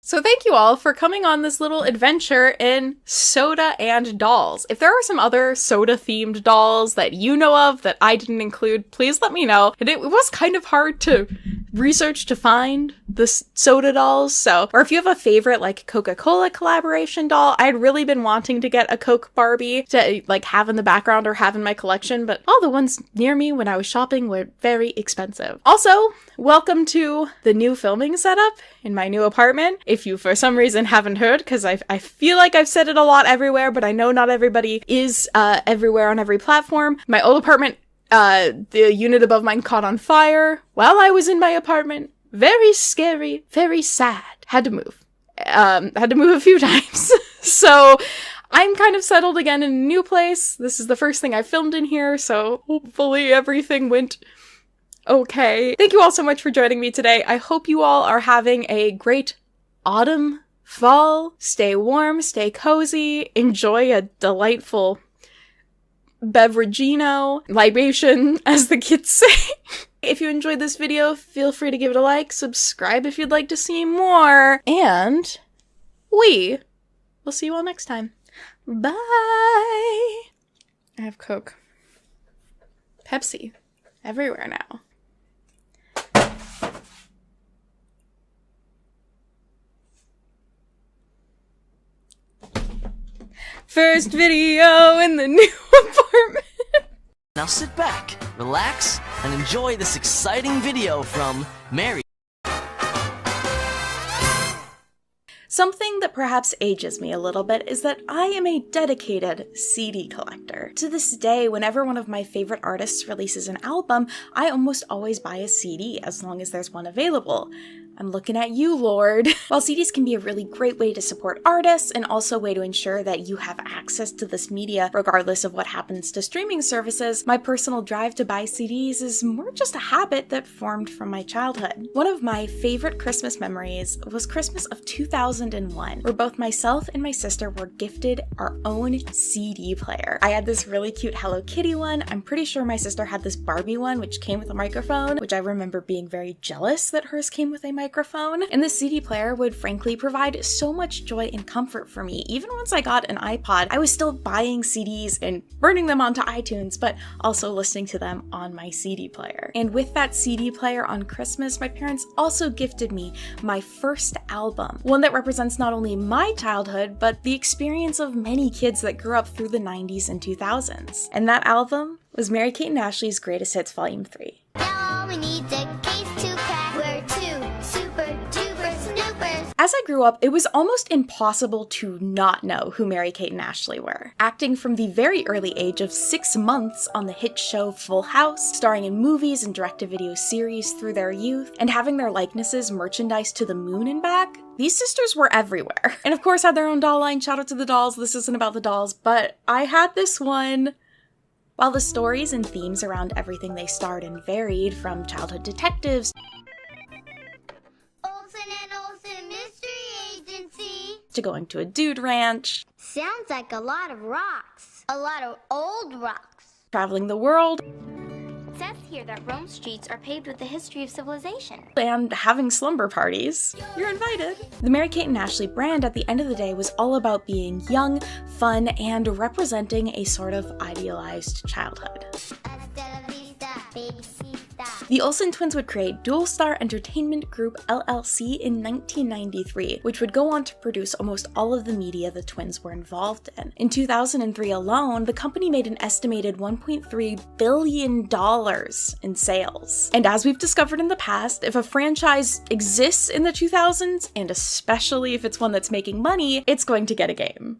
So thank you all for coming on this little adventure in soda and dolls. If there are some other soda-themed dolls that you know of that I didn't include, please let me know. And it was kind of hard to research to find the soda dolls, so, or if you have a favorite like Coca-Cola collaboration doll. I'd really been wanting to get a Coke Barbie to like have in the background or have in my collection, but all the ones near me when I was shopping were very expensive. Also, welcome to the new filming setup in my new apartment. If you for some reason haven't heard, because I feel like I've said it a lot everywhere, but I know not everybody is everywhere on every platform. My old apartment The unit above mine caught on fire while I was in my apartment. Very scary, very sad. Had to move. Had to move a few times. So I'm kind of settled again in a new place. This is the first thing I filmed in here, so hopefully everything went okay. Thank you all so much for joining me today. I hope you all are having a great autumn, fall. Stay warm, stay cozy, enjoy a delightful beveragino, libation, as the kids say. If you enjoyed this video, feel free to give it a like, subscribe if you'd like to see more, and we will see you all next time. Bye! I have Coke. Pepsi. Everywhere now. First video in the new apartment. Now sit back, relax, and enjoy this exciting video from Mary. Something that perhaps ages me a little bit is that I am a dedicated CD collector. To this day, whenever one of my favorite artists releases an album, I almost always buy a CD as long as there's one available. I'm looking at you, Lord. While CDs can be a really great way to support artists and also a way to ensure that you have access to this media regardless of what happens to streaming services, my personal drive to buy CDs is more just a habit that formed from my childhood. One of my favorite Christmas memories was Christmas of 2001, where both myself and my sister were gifted our own CD player. I had this really cute Hello Kitty one. I'm pretty sure my sister had this Barbie one, which came with a microphone, which I remember being very jealous that hers came with a microphone. And the CD player would frankly provide so much joy and comfort for me. Even once I got an iPod, I was still buying CDs and burning them onto iTunes, but also listening to them on my CD player. And with that CD player on Christmas, my parents also gifted me my first album, one that represents not only my childhood, but the experience of many kids that grew up through the 90s and 2000s. And that album was Mary-Kate and Ashley's Greatest Hits Volume 3. Now all we need's a case to crack. We're two super duper snoopers. As I grew up, it was almost impossible to not know who Mary-Kate and Ashley were. Acting from the very early age of 6 months on the hit show Full House, starring in movies and direct-to-video series through their youth, and having their likenesses merchandised to the moon and back, these sisters were everywhere. And of course had their own doll line. Shout out to the dolls. This isn't about the dolls, but I had this one. While the stories and themes around everything they starred in varied, from childhood detectives Olsen and Olsen Mystery Agency to going to a dude ranch, sounds like a lot of rocks. A lot of old rocks. traveling the world, It says here that Rome's streets are paved with the history of civilization. and having slumber parties. You're invited. The Mary-Kate and Ashley brand at the end of the day was all about being young, fun, and representing a sort of idealized childhood. The Olsen twins would create Dual Star Entertainment Group LLC in 1993, which would go on to produce almost all of the media the twins were involved in. In 2003 alone, the company made an estimated $1.3 billion in sales. And as we've discovered in the past, if a franchise exists in the 2000s, and especially if it's one that's making money, it's going to get a game.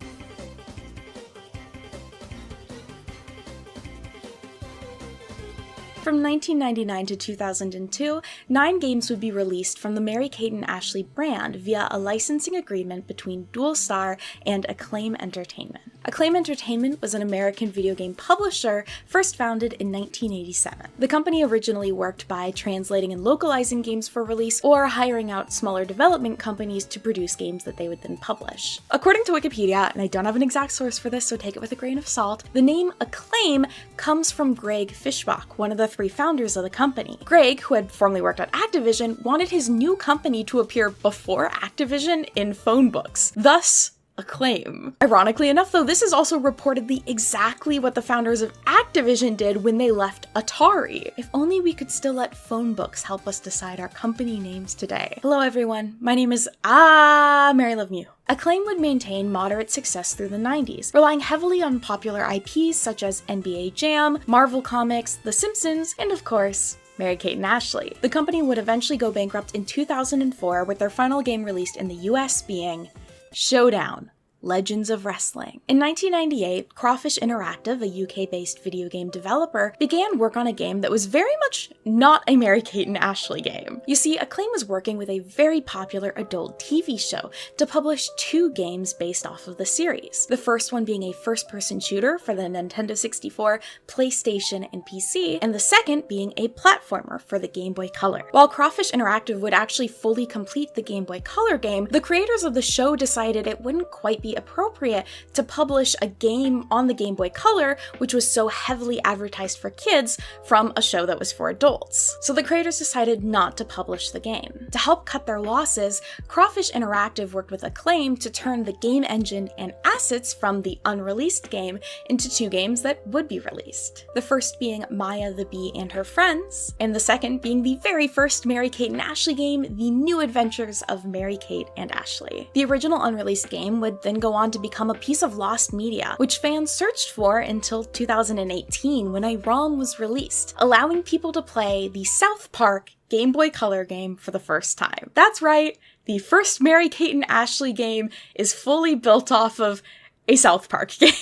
From 1999 to 2002, 9 games would be released from the Mary-Kate and Ashley brand via a licensing agreement between Dual Star and Acclaim Entertainment. Acclaim Entertainment was an American video game publisher first founded in 1987. The company originally worked by translating and localizing games for release or hiring out smaller development companies to produce games that they would then publish. According to Wikipedia, and I don't have an exact source for this, so take it with a grain of salt, the name Acclaim comes from Greg Fishbach, one of the 3 founders of the company. Greg, who had formerly worked at Activision, wanted his new company to appear before Activision in phone books, thus Acclaim. Ironically enough, though, this is also reportedly exactly what the founders of Activision did when they left Atari. If only we could still let phone books help us decide our company names today. Hello everyone, my name is Mary Love Mew. Acclaim would maintain moderate success through the 90s, relying heavily on popular IPs such as NBA Jam, Marvel Comics, The Simpsons, and of course, Mary-Kate and Ashley. The company would eventually go bankrupt in 2004, with their final game released in the US being Showdown Legends of Wrestling. In 1998, Crawfish Interactive, a UK-based video game developer, began work on a game that was very much not a Mary-Kate and Ashley game. You see, Acclaim was working with a very popular adult TV show to publish 2 games based off of the series. The first one being a first-person shooter for the Nintendo 64, PlayStation, and PC, and the second being a platformer for the Game Boy Color. While Crawfish Interactive would actually fully complete the Game Boy Color game, the creators of the show decided it wouldn't quite be appropriate to publish a game on the Game Boy Color, which was so heavily advertised for kids, from a show that was for adults. So the creators decided not to publish the game. To help cut their losses, Crawfish Interactive worked with Acclaim to turn the game engine and assets from the unreleased game into 2 games that would be released. The first being Maya the Bee and Her Friends, and the second being the very first Mary-Kate and Ashley game, The New Adventures of Mary-Kate and Ashley. The original unreleased game would then go on to become a piece of lost media, which fans searched for until 2018 when a ROM was released, allowing people to play the South Park Game Boy Color game for the first time. That's right, the first Mary-Kate and Ashley game is fully built off of a South Park game.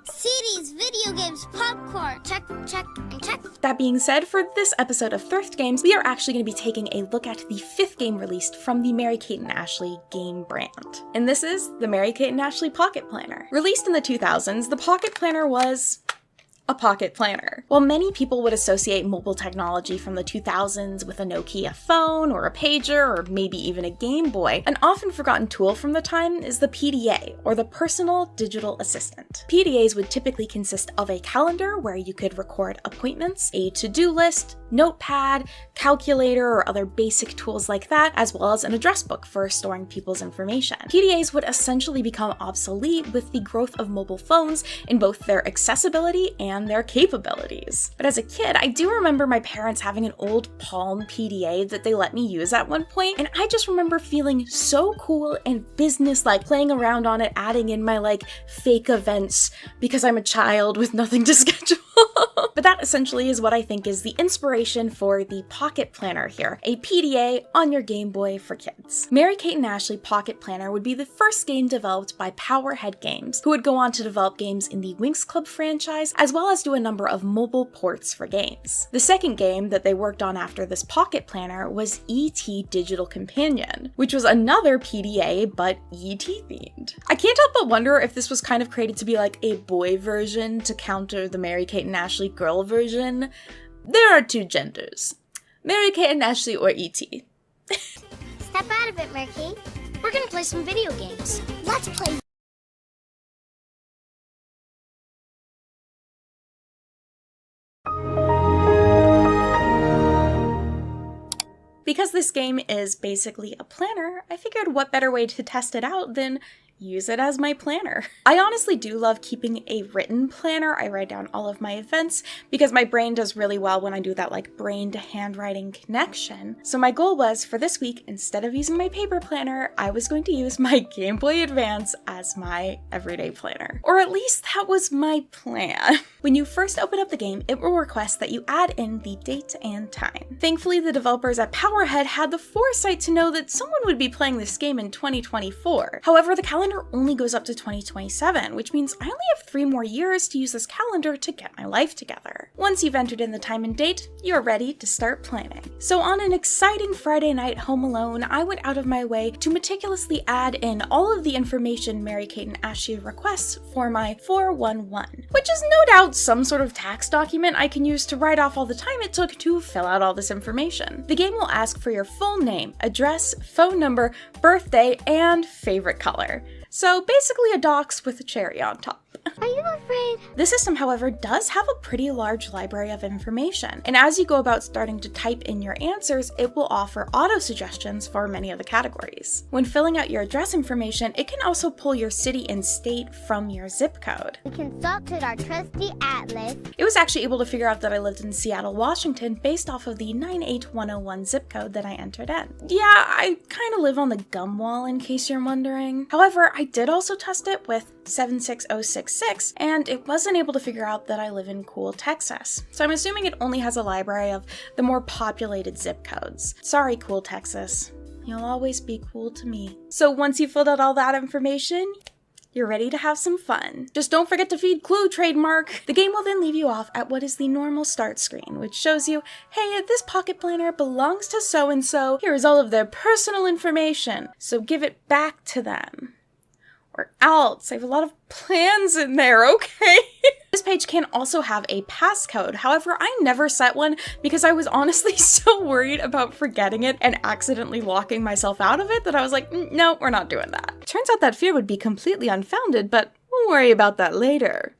CDs, video games, popcorn, check, check, and check. That being said, for this episode of Thrift Games, we are actually going to be taking a look at the 5th game released from the Mary-Kate and Ashley game brand. And this is the Mary-Kate and Ashley Pocket Planner. Released in the 2000s, the Pocket Planner was a pocket planner. While many people would associate mobile technology from the 2000s with a Nokia phone or a pager or maybe even a Game Boy, an often forgotten tool from the time is the PDA, or the Personal Digital Assistant. PDAs would typically consist of a calendar where you could record appointments, a to-do list, notepad, calculator, or other basic tools like that, as well as an address book for storing people's information. PDAs would essentially become obsolete with the growth of mobile phones in both their accessibility and their capabilities. But as a kid, I do remember my parents having an old Palm PDA that they let me use at one point, and I just remember feeling so cool and business-like, playing around on it, adding in my fake events because I'm a child with nothing to schedule. But that essentially is what I think is the inspiration for the Pocket Planner here, a PDA on your Game Boy for kids. Mary-Kate and Ashley Pocket Planner would be the first game developed by Powerhead Games, who would go on to develop games in the Winx Club franchise, as well as do a number of mobile ports for games. The second game that they worked on after this Pocket Planner was E.T. Digital Companion, which was another PDA, but E.T. themed. I can't help but wonder if this was kind of created to be like a boy version to counter the Mary-Kate and Ashley girl version. There are 2 genders, Mary-Kate and Ashley or E.T. Step out of it, Mary-Kate. We're gonna play some video games. Let's play. Because this game is basically a planner, I figured what better way to test it out than use it as my planner. I honestly do love keeping a written planner. I write down all of my events because my brain does really well when I do that brain to handwriting connection. So my goal was, for this week, instead of using my paper planner, I was going to use my Game Boy Advance as my everyday planner. Or at least that was my plan. When you first open up the game, it will request that you add in the date and time. Thankfully, the developers at Powerhead had the foresight to know that someone would be playing this game in 2024. However, the calendar only goes up to 2027, which means I only have 3 more years to use this calendar to get my life together. Once you've entered in the time and date, you're ready to start planning. So on an exciting Friday night home alone, I went out of my way to meticulously add in all of the information Mary-Kate and Ashley requests for my 411, which is no doubt some sort of tax document I can use to write off all the time it took to fill out all this information. The game will ask for your full name, address, phone number, birthday, and favorite color. So basically a docs with a cherry on top. Are you afraid? This system, however, does have a pretty large library of information, and as you go about starting to type in your answers, it will offer auto-suggestions for many of the categories. When filling out your address information, it can also pull your city and state from your zip code. We consulted our trusty atlas. It was actually able to figure out that I lived in Seattle, Washington, based off of the 98101 zip code that I entered in. Yeah, I kind of live on the gum wall, in case you're wondering. However, I did also test it with 76066, and it wasn't able to figure out that I live in Cool, Texas. So I'm assuming it only has a library of the more populated zip codes. Sorry, Cool, Texas. You'll always be cool to me. So once you've filled out all that information, you're ready to have some fun. Just don't forget to feed Clue trademark. The game will then leave you off at what is the normal start screen, which shows you, hey, this pocket planner belongs to so-and-so. Here is all of their personal information, so give it back to them. Or else. I have a lot of plans in there, okay? This page can also have a passcode. However, I never set one because I was honestly so worried about forgetting it and accidentally locking myself out of it that I was like, no, we're not doing that. Turns out that fear would be completely unfounded, but we'll worry about that later.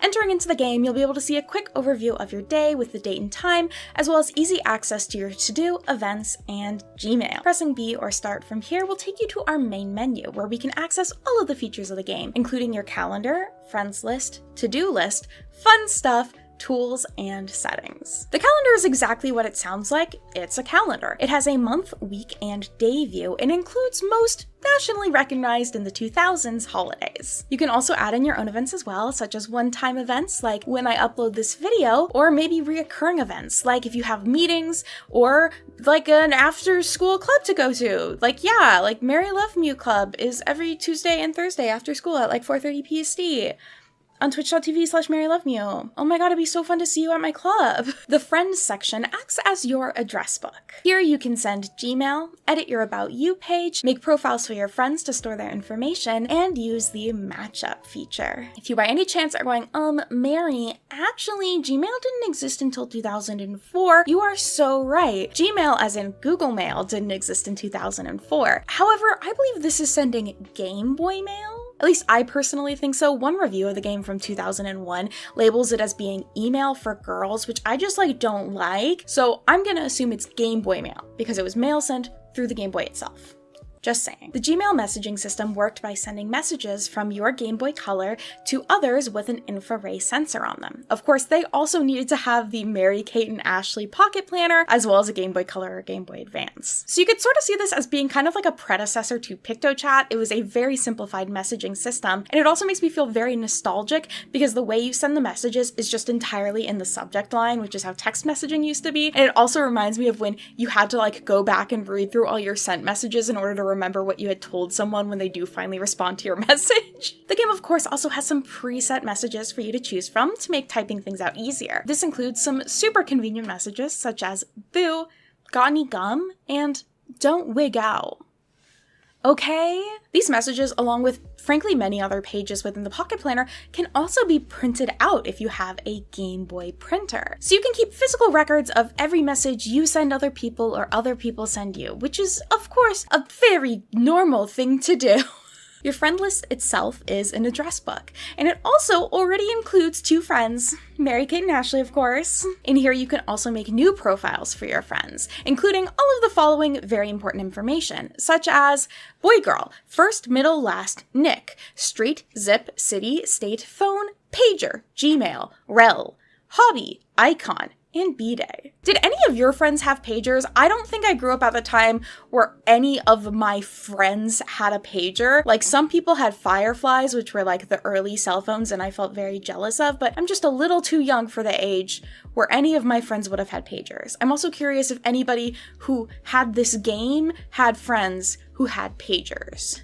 Entering into the game, you'll be able to see a quick overview of your day with the date and time, as well as easy access to your to-do, events, and Gmail. Pressing B or start from here will take you to our main menu, where we can access all of the features of the game, including your calendar, friends list, to-do list, fun stuff, tools, and settings. The calendar is exactly what it sounds like. It's a calendar. It has a month, week, and day view and includes most nationally recognized in the 2000s holidays. You can also add in your own events as well, such as one-time events like when I upload this video, or maybe reoccurring events like if you have meetings or like an after-school club to go to. Like Mary Love Mew Club is every Tuesday and Thursday after school at like 4:30 PST. On twitch.tv/MaryLoveMew. Oh my god, it'd be so fun to see you at my club. The Friends section acts as your address book. Here you can send Gmail, edit your About You page, make profiles for your friends to store their information, and use the matchup feature. If you by any chance are going, Mary, actually Gmail didn't exist until 2004, you are so right. Gmail, as in Google Mail, didn't exist in 2004. However, I believe this is sending Game Boy Mail? At least I personally think so. One review of the game from 2001 labels it as being email for girls, which I just don't like. So I'm gonna assume it's Game Boy Mail because it was mail sent through the Game Boy itself. Just saying. The Gmail messaging system worked by sending messages from your Game Boy Color to others with an infrared sensor on them. Of course, they also needed to have the Mary, Kate, and Ashley Pocket Planner, as well as a Game Boy Color or Game Boy Advance. So you could sort of see this as being kind of like a predecessor to PictoChat. It was a very simplified messaging system, and it also makes me feel very nostalgic because the way you send the messages is just entirely in the subject line, which is how text messaging used to be. And it also reminds me of when you had to go back and read through all your sent messages in order to remember what you had told someone when they do finally respond to your message. The game, of course, also has some preset messages for you to choose from to make typing things out easier. This includes some super convenient messages such as boo, got any gum, and don't wig out. Okay? These messages, along with frankly many other pages within the Pocket Planner, can also be printed out if you have a Game Boy printer. So you can keep physical records of every message you send other people or other people send you, which is, of course, a very normal thing to do. Your friend list itself is an address book, and it also already includes 2 friends, Mary, Kate, and Ashley, of course. In here, you can also make new profiles for your friends, including all of the following very important information, such as boy, girl, first, middle, last, nick, street, zip, city, state, phone, pager, Gmail, rel, hobby, icon, and B-Day. Did any of your friends have pagers? I don't think I grew up at the time where any of my friends had a pager. Some people had Fireflies, which were the early cell phones, and I felt very jealous of, but I'm just a little too young for the age where any of my friends would have had pagers. I'm also curious if anybody who had this game had friends who had pagers.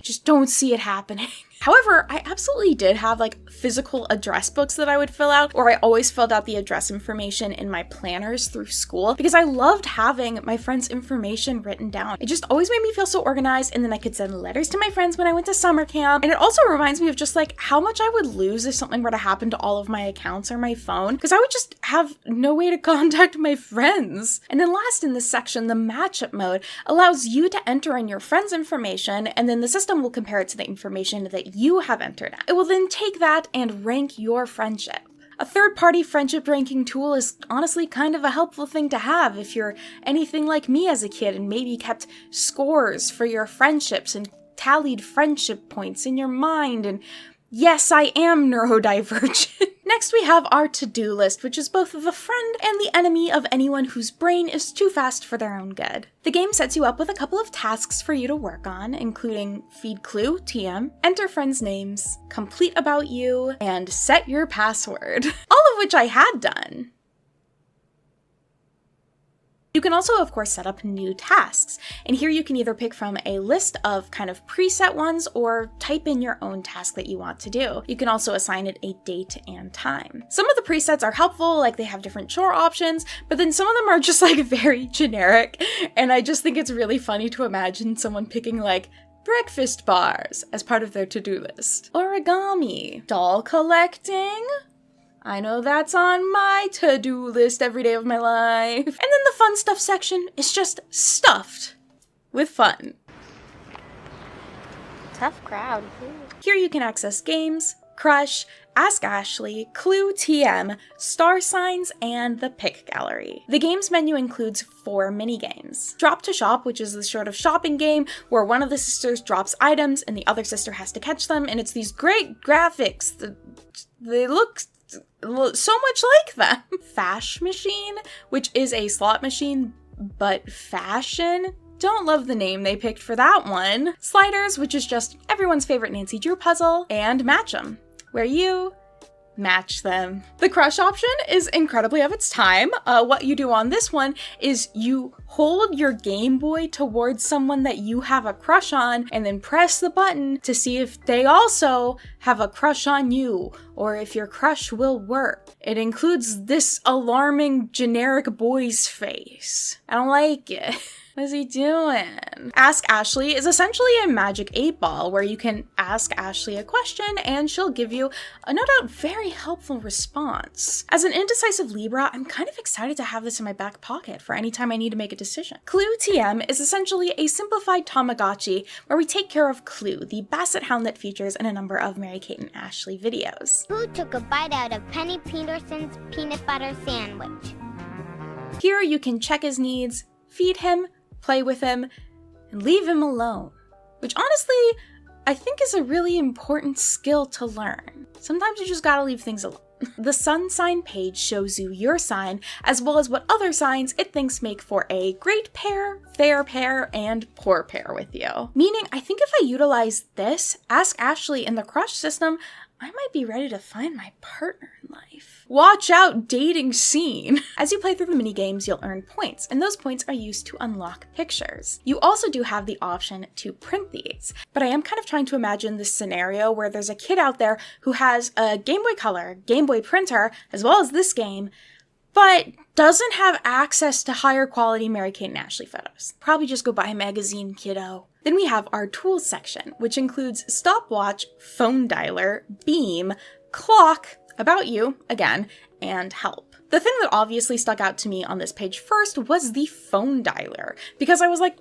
Just don't see it happening. However, I absolutely did have physical address books that I would fill out, or I always filled out the address information in my planners through school because I loved having my friends' information written down. It just always made me feel so organized, and then I could send letters to my friends when I went to summer camp. And it also reminds me of just how much I would lose if something were to happen to all of my accounts or my phone, because I would just have no way to contact my friends. And then last in this section, the matchup mode allows you to enter in your friends' information, and then the system will compare it to the information that you have entered. It will then take that and rank your friendship. A third-party friendship ranking tool is honestly kind of a helpful thing to have if you're anything like me as a kid and maybe kept scores for your friendships and tallied friendship points in your mind. And yes, I am neurodivergent. Next, we have our to-do list, which is both the friend and the enemy of anyone whose brain is too fast for their own good. The game sets you up with a couple of tasks for you to work on, including feed Clue, TM, enter friends' names, complete About You, and set your password. All of which I had done. You can also, of course, set up new tasks, and here you can either pick from a list of kind of preset ones or type in your own task that you want to do. You can also assign it a date and time. Some of the presets are helpful, like they have different chore options, but then some of them are just like very generic, and I just think it's really funny to imagine someone picking like breakfast bars as part of their to-do list. Origami, doll collecting. I know that's on my to-do list every day of my life. And then the fun stuff section is just stuffed with fun. Tough crowd. Here you can access games, Crush, Ask Ashley, Clue TM, Star Signs, and the Pick Gallery. The games menu includes 4 mini-games. Drop to Shop, which is the sort of shopping game where one of the sisters drops items and the other sister has to catch them, and it's these great graphics. They look so much like them. Fash Machine, which is a slot machine, but fashion. Don't love the name they picked for that one. Sliders, which is just everyone's favorite Nancy Drew puzzle, and Match 'em, where you match them. The Crush option is incredibly of its time. What you do on this one is you hold your Game Boy towards someone that you have a crush on and then press the button to see if they also have a crush on you or if your crush will work. It includes this alarming generic boy's face. I don't like it. What is he doing? Ask Ashley is essentially a magic 8-ball where you can ask Ashley a question and she'll give you a no doubt very helpful response. As an indecisive Libra, I'm kind of excited to have this in my back pocket for any time I need to make a decision. Clue TM is essentially a simplified Tamagotchi where we take care of Clue, the basset hound that features in a number of Mary-Kate and Ashley videos. Who took a bite out of Penny Peterson's peanut butter sandwich? Here you can check his needs, feed him, play with him, and leave him alone. Which honestly, I think is a really important skill to learn. Sometimes you just gotta leave things alone. The sun sign page shows you your sign, as well as what other signs it thinks make for a great pair, fair pair, and poor pair with you. Meaning, I think if I utilize this, Ask Ashley in the Crush system, I might be ready to find my partner in life. Watch out, dating scene! As you play through the minigames, you'll earn points, and those points are used to unlock pictures. You also do have the option to print these, but I am kind of trying to imagine this scenario where there's a kid out there who has a Game Boy Color, Game Boy printer, as well as this game, but doesn't have access to higher quality Mary-Kate and Ashley photos. Probably just go buy a magazine, kiddo. Then we have our tools section, which includes stopwatch, phone dialer, beam, clock, about you, again, and help. The thing that obviously stuck out to me on this page first was the phone dialer, because I was like,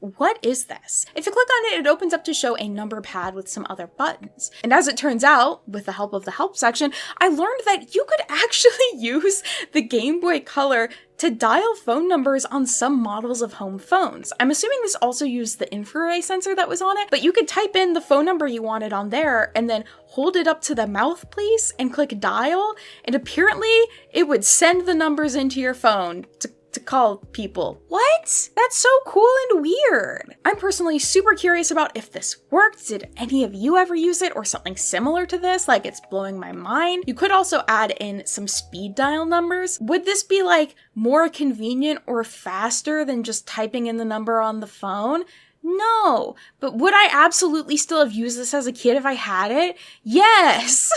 what is this? If you click on it, it opens up to show a number pad with some other buttons. And as it turns out, with the help of the help section, I learned that you could actually use the Game Boy Color to dial phone numbers on some models of home phones. I'm assuming this also used the infrared sensor that was on it, but you could type in the phone number you wanted on there and then hold it up to the mouthpiece and click dial, and apparently it would send the numbers into your phone to call people. What? That's so cool and weird. I'm personally super curious about if this worked. Did any of you ever use it or something similar to this? Like, it's blowing my mind. You could also add in some speed dial numbers. Would this be like more convenient or faster than just typing in the number on the phone? No, but would I absolutely still have used this as a kid if I had it? Yes!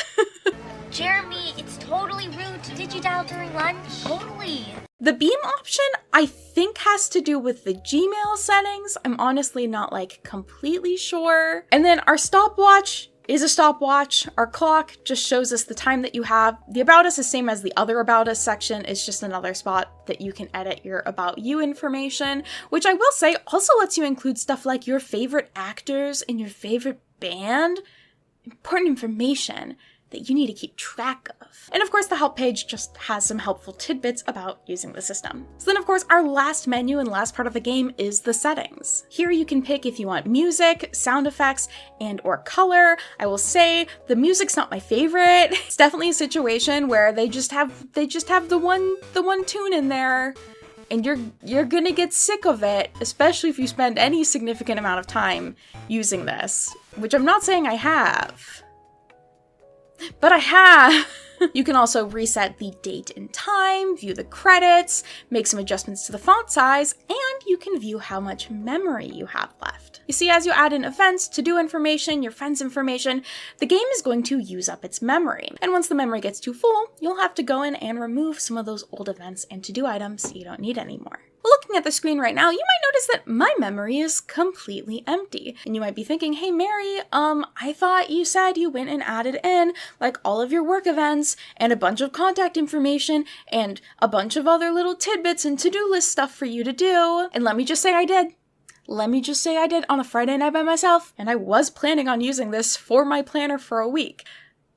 Jeremy, it's totally rude to digidial during lunch. Totally. The beam option, I think, has to do with the Gmail settings. I'm honestly not like completely sure. And then our stopwatch is a stopwatch. Our clock just shows us the time that you have. The About Us is same as the other About Us section. It's just another spot that you can edit your About You information, which I will say also lets you include stuff like your favorite actors and your favorite band. Important information that you need to keep track of. And of course, the help page just has some helpful tidbits about using the system. So then of course, our last menu and last part of the game is the settings. Here you can pick if you want music, sound effects, and or color. I will say the music's not my favorite. It's definitely a situation where they just have the one tune in there, and you're gonna get sick of it, especially if you spend any significant amount of time using this, which I'm not saying I have. But I have. You can also reset the date and time, view the credits, make some adjustments to the font size, and you can view how much memory you have left. You see, as you add in events, to-do information, your friends' information, the game is going to use up its memory. And once the memory gets too full, you'll have to go in and remove some of those old events and to-do items you don't need anymore. Looking at the screen right now, you might notice that my memory is completely empty. And you might be thinking, hey Mary, I thought you said you went and added in like all of your work events and a bunch of contact information and a bunch of other little tidbits and to-do list stuff for you to do. And let me just say I did. Let me just say I did on a Friday night by myself, and I was planning on using this for my planner for a week.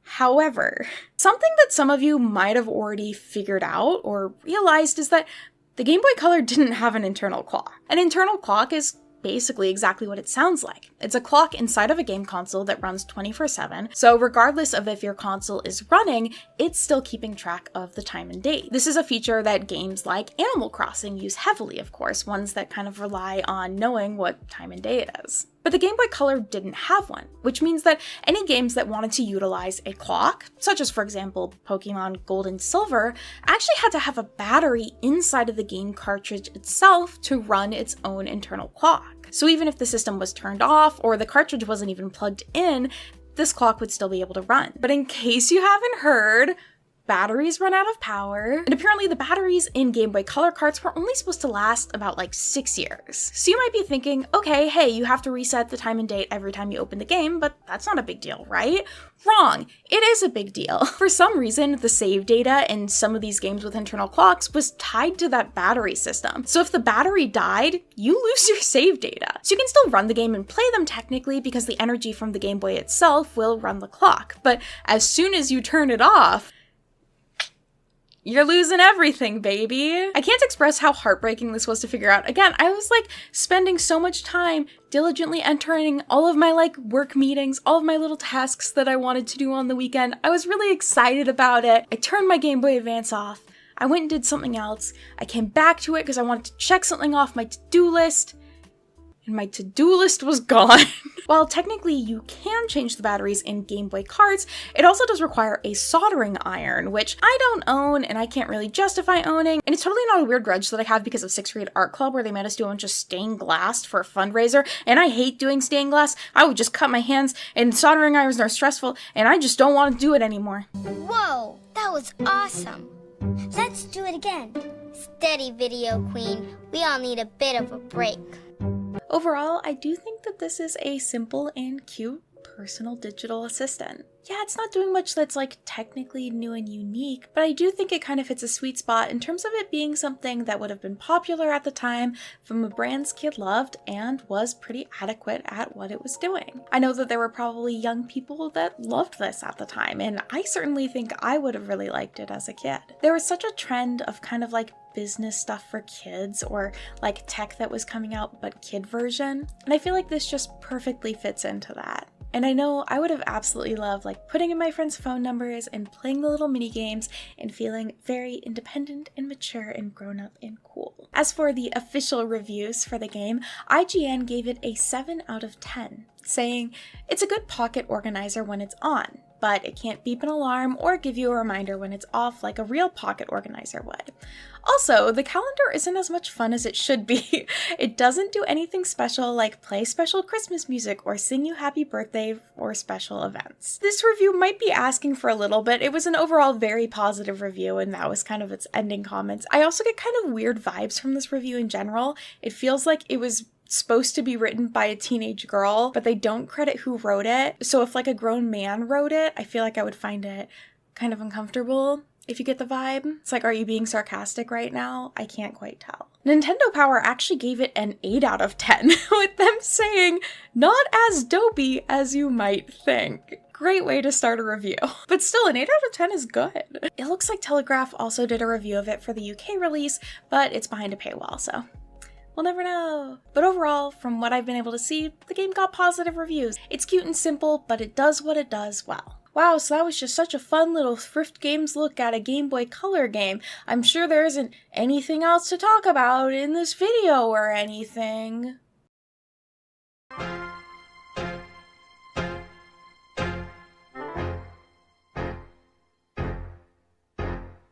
However, something that some of you might have already figured out or realized is that the Game Boy Color didn't have an internal clock. An internal clock is basically exactly what it sounds like. It's a clock inside of a game console that runs 24/7, so regardless of if your console is running, it's still keeping track of the time and date. This is a feature that games like Animal Crossing use heavily, of course, ones that kind of rely on knowing what time and day it is. But the Game Boy Color didn't have one, which means that any games that wanted to utilize a clock, such as for example Pokemon Gold and Silver, actually had to have a battery inside of the game cartridge itself to run its own internal clock. So even if the system was turned off or the cartridge wasn't even plugged in, this clock would still be able to run. But in case you haven't heard, batteries run out of power, and apparently the batteries in Game Boy Color carts were only supposed to last about like 6 years. So you might be thinking, okay, hey, you have to reset the time and date every time you open the game, but that's not a big deal, right? Wrong. It is a big deal. For some reason, the save data in some of these games with internal clocks was tied to that battery system. So if the battery died, you lose your save data. So you can still run the game and play them technically because the energy from the Game Boy itself will run the clock. But as soon as you turn it off, you're losing everything, baby. I can't express how heartbreaking this was to figure out. Again, I was like spending so much time diligently entering all of my like work meetings, all of my little tasks that I wanted to do on the weekend. I was really excited about it. I turned my Game Boy Advance off. I went and did something else. I came back to it because I wanted to check something off my to-do list. And my to-do list was gone. While technically you can change the batteries in Game Boy carts, it also does require a soldering iron, which I don't own and I can't really justify owning. And it's totally not a weird grudge that I have because of 6th grade art club where they made us do a bunch of stained glass for a fundraiser. And I hate doing stained glass. I would just cut my hands, and soldering irons are stressful, and I just don't want to do it anymore. Whoa, that was awesome. Let's do it again. Steady, Video Queen. We all need a bit of a break. Overall, I do think that this is a simple and cute personal digital assistant. Yeah, it's not doing much that's like technically new and unique, but I do think it kind of hits a sweet spot in terms of it being something that would have been popular at the time from a brand's kid loved and was pretty adequate at what it was doing. I know that there were probably young people that loved this at the time, and I certainly think I would have really liked it as a kid. There was such a trend of kind of like business stuff for kids or like tech that was coming out but kid version, and I feel like this just perfectly fits into that. And I know I would have absolutely loved like putting in my friends' phone numbers and playing the little mini games and feeling very independent and mature and grown up and cool. As for the official reviews for the game, IGN gave it a 7 out of 10, saying it's a good pocket organizer when it's on, but it can't beep an alarm or give you a reminder when it's off like a real pocket organizer would. Also, the calendar isn't as much fun as it should be. It doesn't do anything special like play special Christmas music or sing you happy birthday or special events. This review might be asking for a little bit. It was an overall very positive review, and that was kind of its ending comments. I also get kind of weird vibes from this review in general. It feels like it was supposed to be written by a teenage girl, but they don't credit who wrote it. So if like a grown man wrote it, I feel like I would find it kind of uncomfortable. If you get the vibe, it's like, are you being sarcastic right now? I can't quite tell. Nintendo Power actually gave it an 8 out of 10, with them saying, not as dopey as you might think. Great way to start a review. But still, an 8 out of 10 is good. It looks like Telegraph also did a review of it for the UK release, but it's behind a paywall, so we'll never know. But overall, from what I've been able to see, the game got positive reviews. It's cute and simple, but it does what it does well. Wow, so that was just such a fun little Thrift Games look at a Game Boy Color game. I'm sure there isn't anything else to talk about in this video or anything.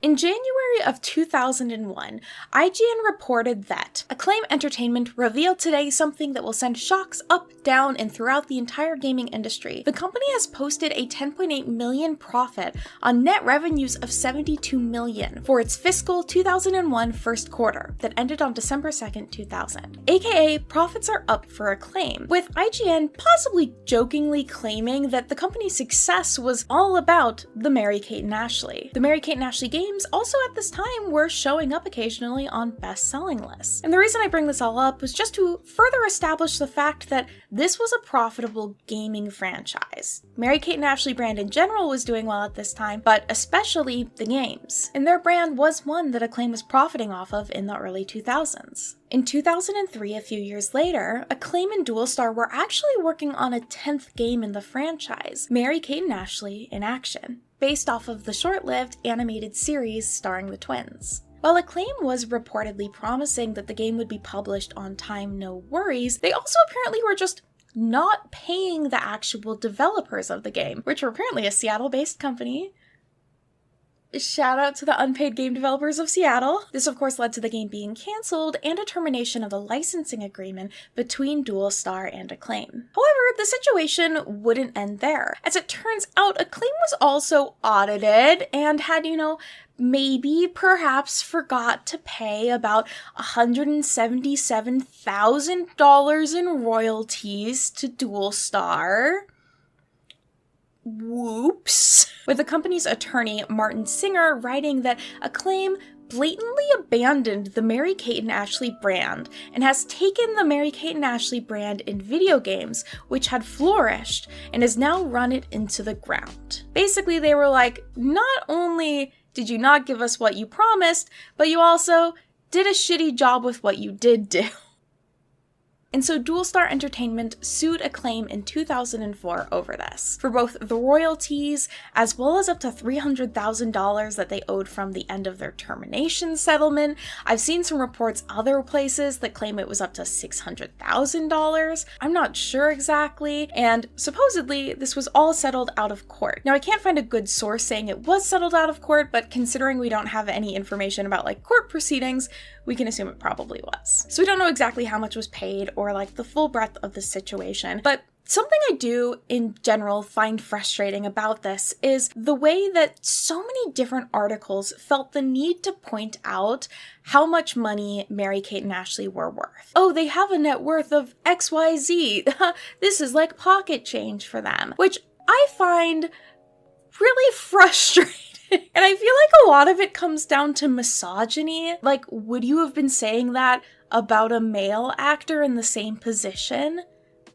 In January of 2001, IGN reported that Acclaim Entertainment revealed today something that will send shocks up, down, and throughout the entire gaming industry. The company has posted a $10.8 million profit on net revenues of $72 million for its fiscal 2001 first quarter that ended on December 2nd, 2000. AKA, profits are up for Acclaim, with IGN possibly jokingly claiming that the company's success was all about the Mary-Kate and Ashley. The Mary-Kate and Ashley games also at this time were showing up occasionally on best-selling lists. And the reason I bring this all up was just to further establish the fact that this was a profitable gaming franchise. Mary-Kate and Ashley brand in general was doing well at this time, but especially the games. And their brand was one that Acclaim was profiting off of in the early 2000s. In 2003, a few years later, Acclaim and Dualstar were actually working on a 10th game in the franchise, Mary-Kate and Ashley in Action, based off of the short-lived animated series starring the twins. While Acclaim was reportedly promising that the game would be published on time, no worries, they also apparently were just not paying the actual developers of the game, which were apparently a Seattle-based company. Shout out to the unpaid game developers of Seattle. This of course led to the game being cancelled and a termination of the licensing agreement between Dualstar and Acclaim. However, the situation wouldn't end there. As it turns out, Acclaim was also audited and had, maybe perhaps forgot to pay about $177,000 in royalties to Dualstar. Whoops. With the company's attorney, Martin Singer, writing that Acclaim blatantly abandoned the Mary-Kate and Ashley brand and has taken the Mary-Kate and Ashley brand in video games, which had flourished, and has now run it into the ground. Basically, they were like, not only did you not give us what you promised, but you also did a shitty job with what you did do. And so Dualstar Entertainment sued Acclaim in 2004 over this, for both the royalties as well as up to $300,000 that they owed from the end of their termination settlement. I've seen some reports other places that claim it was up to $600,000. I'm not sure exactly, and supposedly this was all settled out of court. Now I can't find a good source saying it was settled out of court, but considering we don't have any information about court proceedings, we can assume it probably was. So we don't know exactly how much was paid or the full breadth of the situation, but something I do in general find frustrating about this is the way that so many different articles felt the need to point out how much money Mary-Kate and Ashley were worth. Oh, they have a net worth of XYZ. This is like pocket change for them, which I find really frustrating. And I feel like a lot of it comes down to misogyny. Would you have been saying that about a male actor in the same position?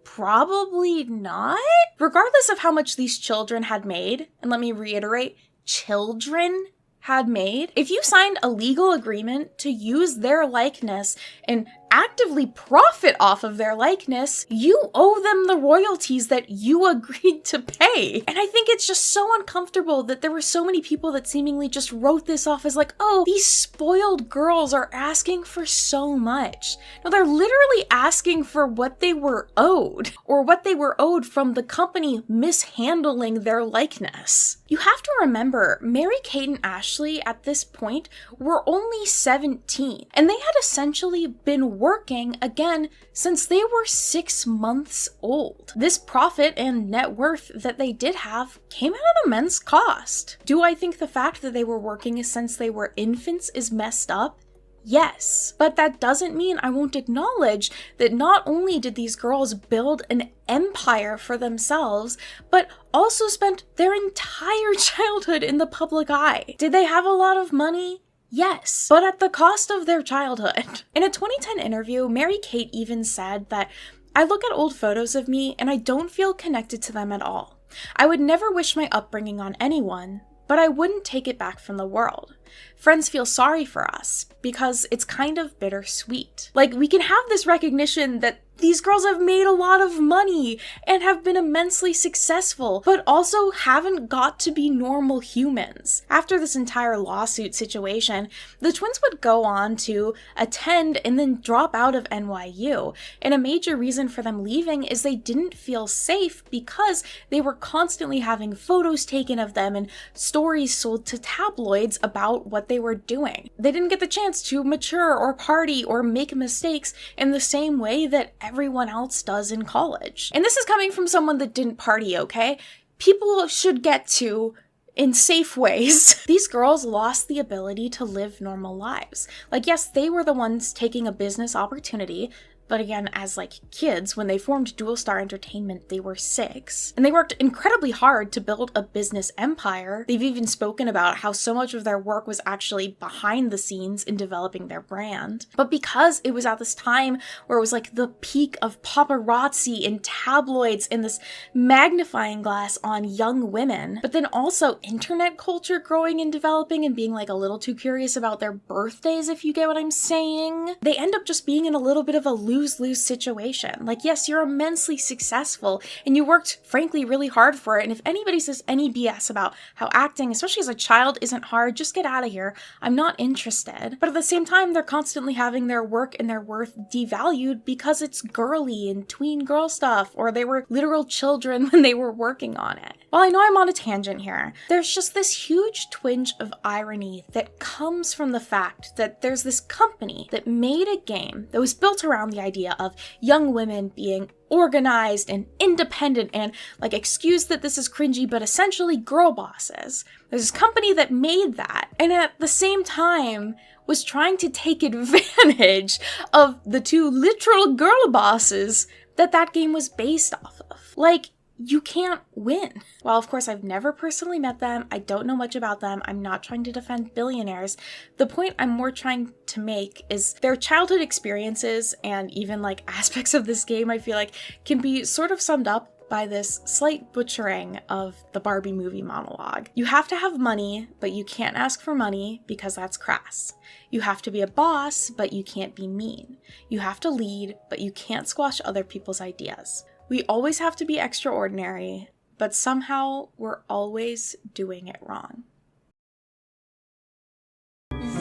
Probably not. Regardless of how much these children had made, and let me reiterate, children had made, if you signed a legal agreement to use their likeness and actively profit off of their likeness, you owe them the royalties that you agreed to pay. And I think it's just so uncomfortable that there were so many people that seemingly just wrote this off as oh, these spoiled girls are asking for so much. No, they're literally asking for what they were owed, or what they were owed from the company mishandling their likeness. You have to remember, Mary-Kate and Ashley at this point were only 17, and they had essentially been working again since they were 6 months old. This profit and net worth that they did have came at an immense cost. Do I think the fact that they were working since they were infants is messed up? Yes, but that doesn't mean I won't acknowledge that not only did these girls build an empire for themselves, but also spent their entire childhood in the public eye. Did they have a lot of money? Yes, but at the cost of their childhood. In a 2010 interview, Mary-Kate even said that, "I look at old photos of me and I don't feel connected to them at all. I would never wish my upbringing on anyone, but I wouldn't take it back from the world. Friends feel sorry for us because it's kind of bittersweet. We can have this recognition that These girls have made a lot of money and have been immensely successful, but also haven't got to be normal humans. After this entire lawsuit situation, the twins would go on to attend and then drop out of NYU. And a major reason for them leaving is they didn't feel safe because they were constantly having photos taken of them and stories sold to tabloids about what they were doing. They didn't get the chance to mature or party or make mistakes in the same way that everyone else does in college. And this is coming from someone that didn't party, okay? People should get to in safe ways. These girls lost the ability to live normal lives. Like, yes, they were the ones taking a business opportunity, but again, as like kids, when they formed Dual Star Entertainment, they were 6. And they worked incredibly hard to build a business empire. They've even spoken about how so much of their work was actually behind the scenes in developing their brand. But because it was at this time where it was like the peak of paparazzi and tabloids and this magnifying glass on young women, but then also internet culture growing and developing and being like a little too curious about their birthdays, if you get what I'm saying, they end up just being in a little bit of a lose-lose situation. Like, yes, you're immensely successful and you worked, frankly, really hard for it. And if anybody says any BS about how acting, especially as a child, isn't hard, just get out of here. I'm not interested. But at the same time, they're constantly having their work and their worth devalued because it's girly and tween girl stuff, or they were literal children when they were working on it. Well, I know I'm on a tangent here. There's just this huge twinge of irony that comes from the fact that there's this company that made a game that was built around the idea of young women being organized and independent and, like, excuse that this is cringy, but essentially girl bosses. There's this company that made that, and at the same time was trying to take advantage of the 2 literal girl bosses that game was based off of. Like, you can't win. While of course I've never personally met them, I don't know much about them, I'm not trying to defend billionaires, the point I'm more trying to make is their childhood experiences and even like aspects of this game I feel like can be sort of summed up by this slight butchering of the Barbie movie monologue. You have to have money, but you can't ask for money because that's crass. You have to be a boss, but you can't be mean. You have to lead, but you can't squash other people's ideas. We always have to be extraordinary, but somehow we're always doing it wrong.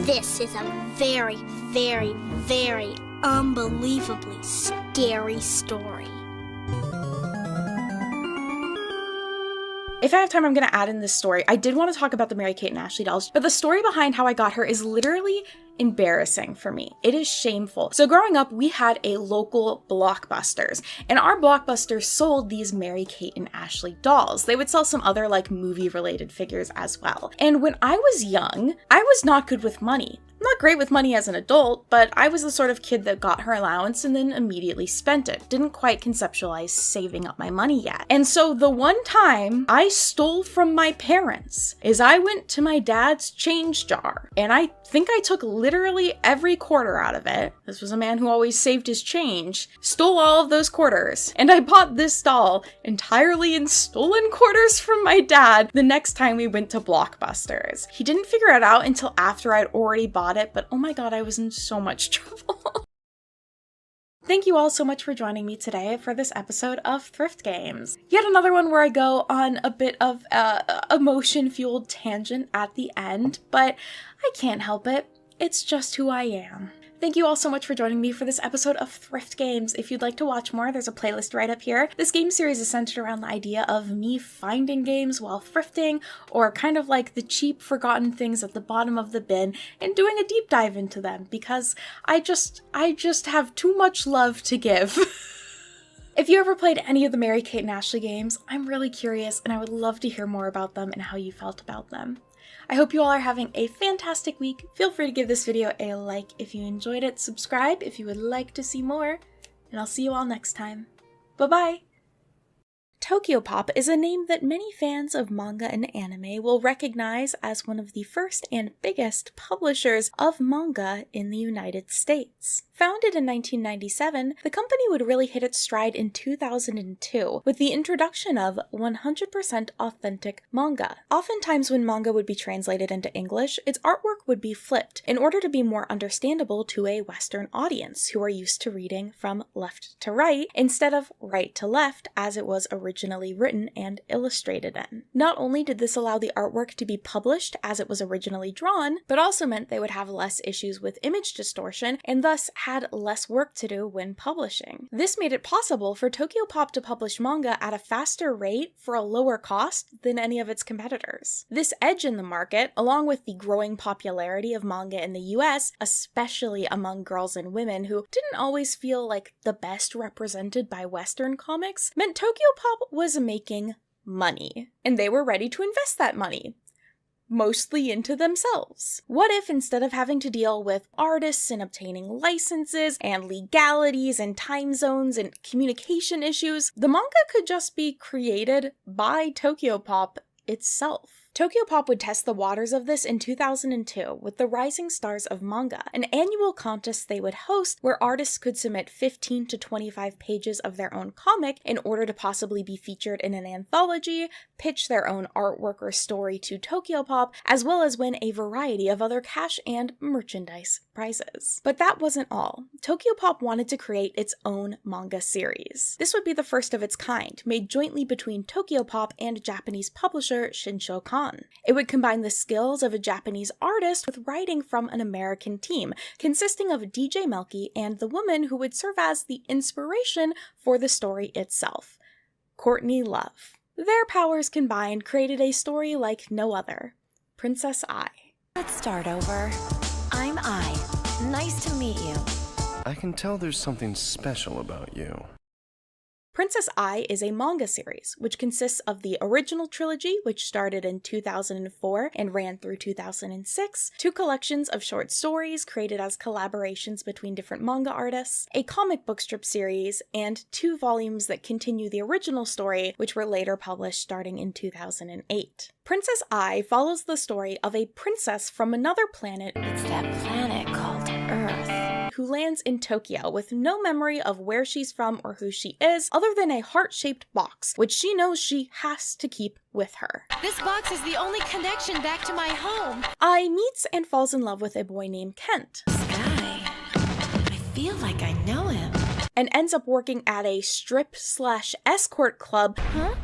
This is a very, very, very unbelievably scary story. If I have time, I'm going to add in this story. I did want to talk about the Mary-Kate and Ashley dolls, but the story behind how I got her is literally embarrassing for me. It is shameful. So growing up, we had a local Blockbusters, and our Blockbusters sold these Mary-Kate and Ashley dolls. They would sell some other like movie-related figures as well. And when I was young, I was not good with money. I'm not great with money as an adult, but I was the sort of kid that got her allowance and then immediately spent it. Didn't quite conceptualize saving up my money yet. And so the one time I stole from my parents is I went to my dad's change jar, and I think I took literally every quarter out of it. This was a man who always saved his change. Stole all of those quarters, and I bought this doll entirely in stolen quarters from my dad the next time we went to Blockbusters. He didn't figure it out until after I'd already bought it, but oh my god, I was in so much trouble. Thank you all so much for joining me today for this episode of Thrift Games. Yet another one where I go on a bit of emotion-fueled tangent at the end, but I can't help it. It's just who I am. Thank you all so much for joining me for this episode of Thrift Games. If you'd like to watch more, there's a playlist right up here. This game series is centered around the idea of me finding games while thrifting, or kind of like the cheap, forgotten things at the bottom of the bin, and doing a deep dive into them, because I just have too much love to give. If you ever played any of the Mary-Kate and Ashley games, I'm really curious, and I would love to hear more about them and how you felt about them. I hope you all are having a fantastic week. Feel free to give this video a like if you enjoyed it, subscribe if you would like to see more, and I'll see you all next time. Bye-bye! Tokyopop is a name that many fans of manga and anime will recognize as one of the first and biggest publishers of manga in the United States. Founded in 1997, the company would really hit its stride in 2002 with the introduction of 100% authentic manga. Oftentimes when manga would be translated into English, its artwork would be flipped in order to be more understandable to a Western audience who are used to reading from left to right instead of right to left as it was originally written and illustrated in. Not only did this allow the artwork to be published as it was originally drawn, but also meant they would have less issues with image distortion and thus had less work to do when publishing. This made it possible for Tokyopop to publish manga at a faster rate for a lower cost than any of its competitors. This edge in the market, along with the growing popularity of manga in the US, especially among girls and women who didn't always feel like the best represented by Western comics, meant Tokyopop was making money, and they were ready to invest that money. Mostly into themselves. What if instead of having to deal with artists and obtaining licenses and legalities and time zones and communication issues, the manga could just be created by Tokyopop itself? Tokyopop would test the waters of this in 2002 with the Rising Stars of Manga, an annual contest they would host where artists could submit 15 to 25 pages of their own comic in order to possibly be featured in an anthology, pitch their own artwork or story to Tokyopop, as well as win a variety of other cash and merchandise prizes. But that wasn't all. Tokyopop wanted to create its own manga series. This would be the first of its kind, made jointly between Tokyopop and Japanese publisher Shinshokan. It would combine the skills of a Japanese artist with writing from an American team, consisting of DJ Melky and the woman who would serve as the inspiration for the story itself, Courtney Love. Their powers combined created a story like no other, Princess Ai. Let's start over. I'm Ai. Nice to meet you. I can tell there's something special about you. Princess Ai is a manga series, which consists of the original trilogy, which started in 2004 and ran through 2006, 2 collections of short stories created as collaborations between different manga artists, a comic book strip series, and 2 volumes that continue the original story, which were later published starting in 2008. Princess Ai follows the story of a princess from another planet. It's that planet called Earth, who lands in Tokyo with no memory of where she's from or who she is, other than a heart-shaped box, which she knows she has to keep with her. This box is the only connection back to my home. Ai meets and falls in love with a boy named Kent. Sky. I feel like I know him. And ends up working at a strip/escort club. Huh?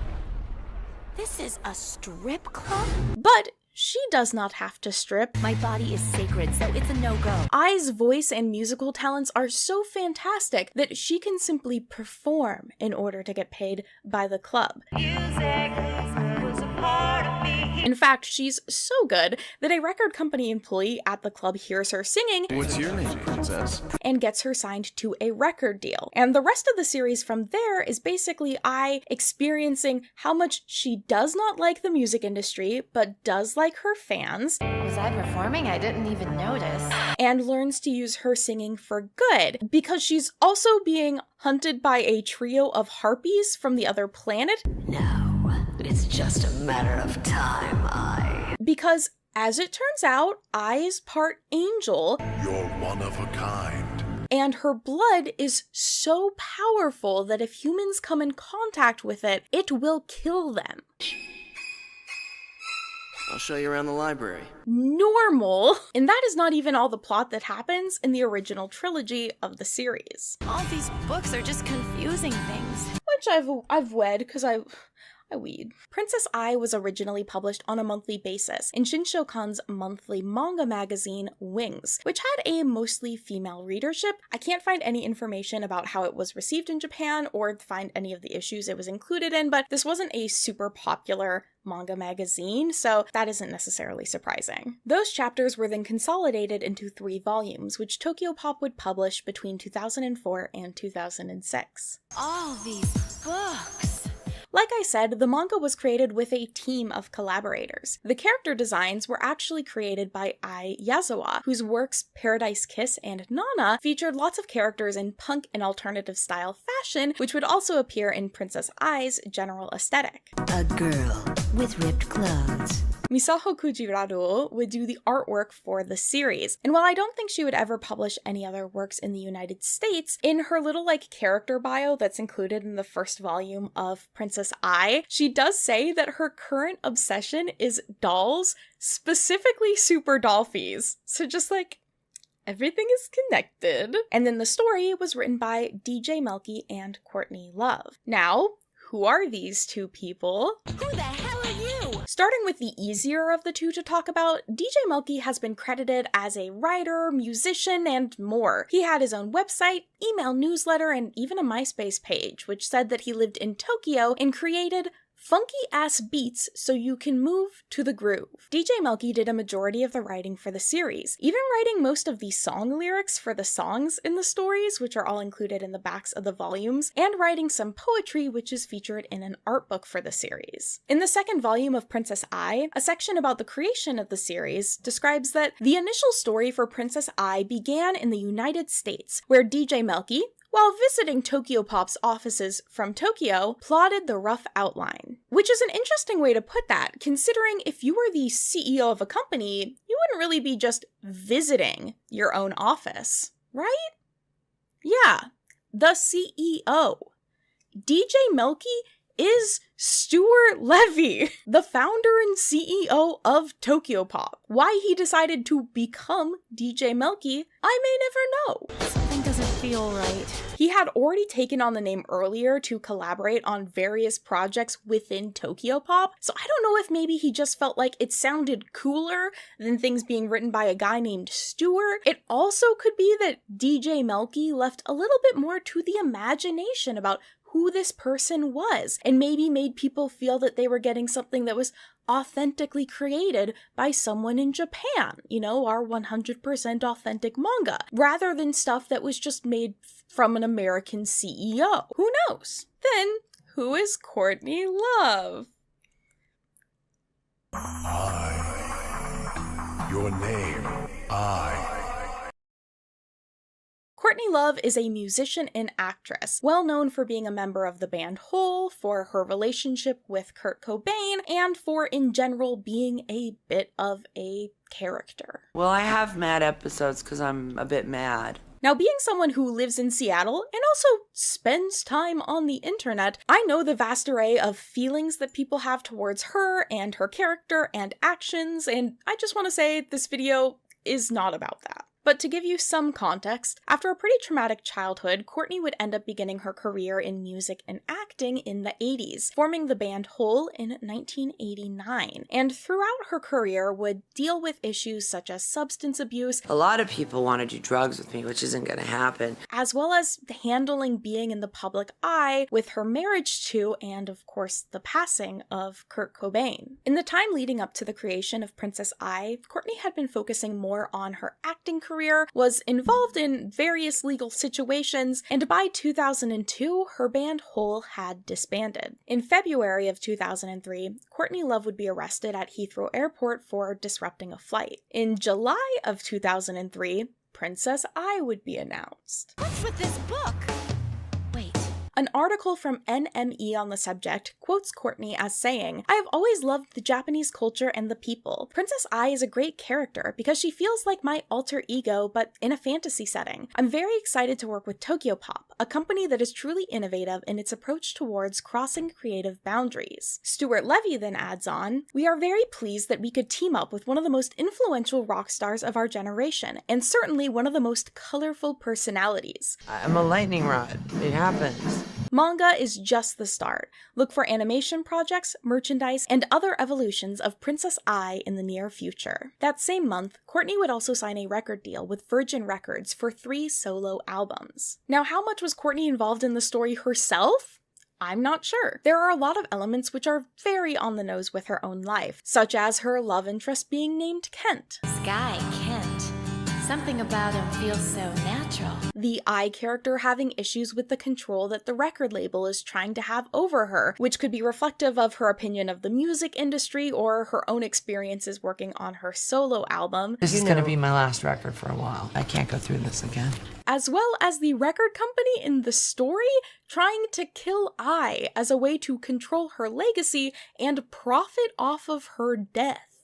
This is a strip club? But she does not have to strip. My body is sacred, so it's a no-go. Ai's voice and musical talents are so fantastic that she can simply perform in order to get paid by the club. Music was a part of me. In fact, she's so good that a record company employee at the club hears her singing, "What's your name, princess?" and gets her signed to a record deal. And the rest of the series from there is basically Ai experiencing how much she does not like the music industry, but does like her fans. Was I performing? I didn't even notice. And learns to use her singing for good, because she's also being hunted by a trio of harpies from the other planet. No, it's just a matter of time, Ai. Because, as it turns out, Ai is part angel. You're one of a kind. And her blood is so powerful that if humans come in contact with it, it will kill them. I'll show you around the library. Normal. And that is not even all the plot that happens in the original trilogy of the series. All these books are just confusing things. Which I've read because I weed. Princess Ai was originally published on a monthly basis in Shinshokan's monthly manga magazine, Wings, which had a mostly female readership. I can't find any information about how it was received in Japan or find any of the issues it was included in, but this wasn't a super popular manga magazine, so that isn't necessarily surprising. Those chapters were then consolidated into 3 volumes, which Tokyopop would publish between 2004 and 2006. All these books! Like I said, the manga was created with a team of collaborators. The character designs were actually created by Ai Yazawa, whose works Paradise Kiss and Nana featured lots of characters in punk and alternative style fashion, which would also appear in Princess Ai's general aesthetic. A girl with ripped clothes. Misaho Kujiraru would do the artwork for the series. And while I don't think she would ever publish any other works in the United States, in her little character bio that's included in the first volume of Princess Ai, she does say that her current obsession is dolls, specifically Super Dollfies. So just everything is connected. And then the story was written by DJ Melky and Courtney Love. Now, who are these two people? Who the hell are you? Starting with the easier of the two to talk about, DJ Melky has been credited as a writer, musician, and more. He had his own website, email newsletter, and even a MySpace page, which said that he lived in Tokyo and created funky-ass beats so you can move to the groove. DJ Melky did a majority of the writing for the series, even writing most of the song lyrics for the songs in the stories, which are all included in the backs of the volumes, and writing some poetry, which is featured in an art book for the series. In the second volume of Princess Ai, a section about the creation of the series describes that the initial story for Princess Ai began in the United States, where DJ Melky, while visiting Tokyopop's offices from Tokyo, plotted the rough outline. Which is an interesting way to put that, considering if you were the CEO of a company, you wouldn't really be just visiting your own office, right? Yeah, the CEO. DJ Melky is Stuart Levy, the founder and CEO of Tokyopop. Why he decided to become DJ Melky, I may never know. Something doesn't feel right. He had already taken on the name earlier to collaborate on various projects within Tokyopop, so I don't know if maybe he just felt like it sounded cooler than things being written by a guy named Stuart. It also could be that DJ Melky left a little bit more to the imagination about who this person was, and maybe made people feel that they were getting something that was authentically created by someone in Japan, our 100% authentic manga, rather than stuff that was just made from an American CEO. Who knows? Then, who is Courtney Love? Your name, I. Courtney Love is a musician and actress, well known for being a member of the band Hole, for her relationship with Kurt Cobain, and for, in general, being a bit of a character. Well, I have mad episodes because I'm a bit mad. Now, being someone who lives in Seattle and also spends time on the internet, I know the vast array of feelings that people have towards her and her character and actions, and I just want to say this video is not about that. But to give you some context, after a pretty traumatic childhood, Courtney would end up beginning her career in music and acting in the 80s, forming the band Hole in 1989, and throughout her career would deal with issues such as substance abuse. A lot of people want to do drugs with me, which isn't going to happen. As well as handling being in the public eye with her marriage to, and of course, the passing of Kurt Cobain. In the time leading up to the creation of Princess Ai, Courtney had been focusing more on her acting career, was involved in various legal situations, and by 2002, her band Hole had disbanded. In February of 2003, Courtney Love would be arrested at Heathrow Airport for disrupting a flight. In July of 2003, Princess Ai would be announced. What's with this book? An article from NME on the subject quotes Courtney as saying, "I have always loved the Japanese culture and the people. Princess Ai is a great character because she feels like my alter ego, but in a fantasy setting. I'm very excited to work with Tokyopop, a company that is truly innovative in its approach towards crossing creative boundaries." Stuart Levy then adds on, "We are very pleased that we could team up with one of the most influential rock stars of our generation, and certainly one of the most colorful personalities." I'm a lightning rod. It happens. Manga is just the start. Look for animation projects, merchandise, and other evolutions of Princess Ai in the near future. That same month, Courtney would also sign a record deal with Virgin Records for 3 solo albums. Now, how much was Courtney involved in the story herself? I'm not sure. There are a lot of elements which are very on the nose with her own life, such as her love interest being named Kent. Sky Kent. Something about him feels so natural. The Ai character having issues with the control that the record label is trying to have over her, which could be reflective of her opinion of the music industry or her own experiences working on her solo album. This is going to be my last record for a while. I can't go through this again. As well as the record company in the story trying to kill Ai as a way to control her legacy and profit off of her death.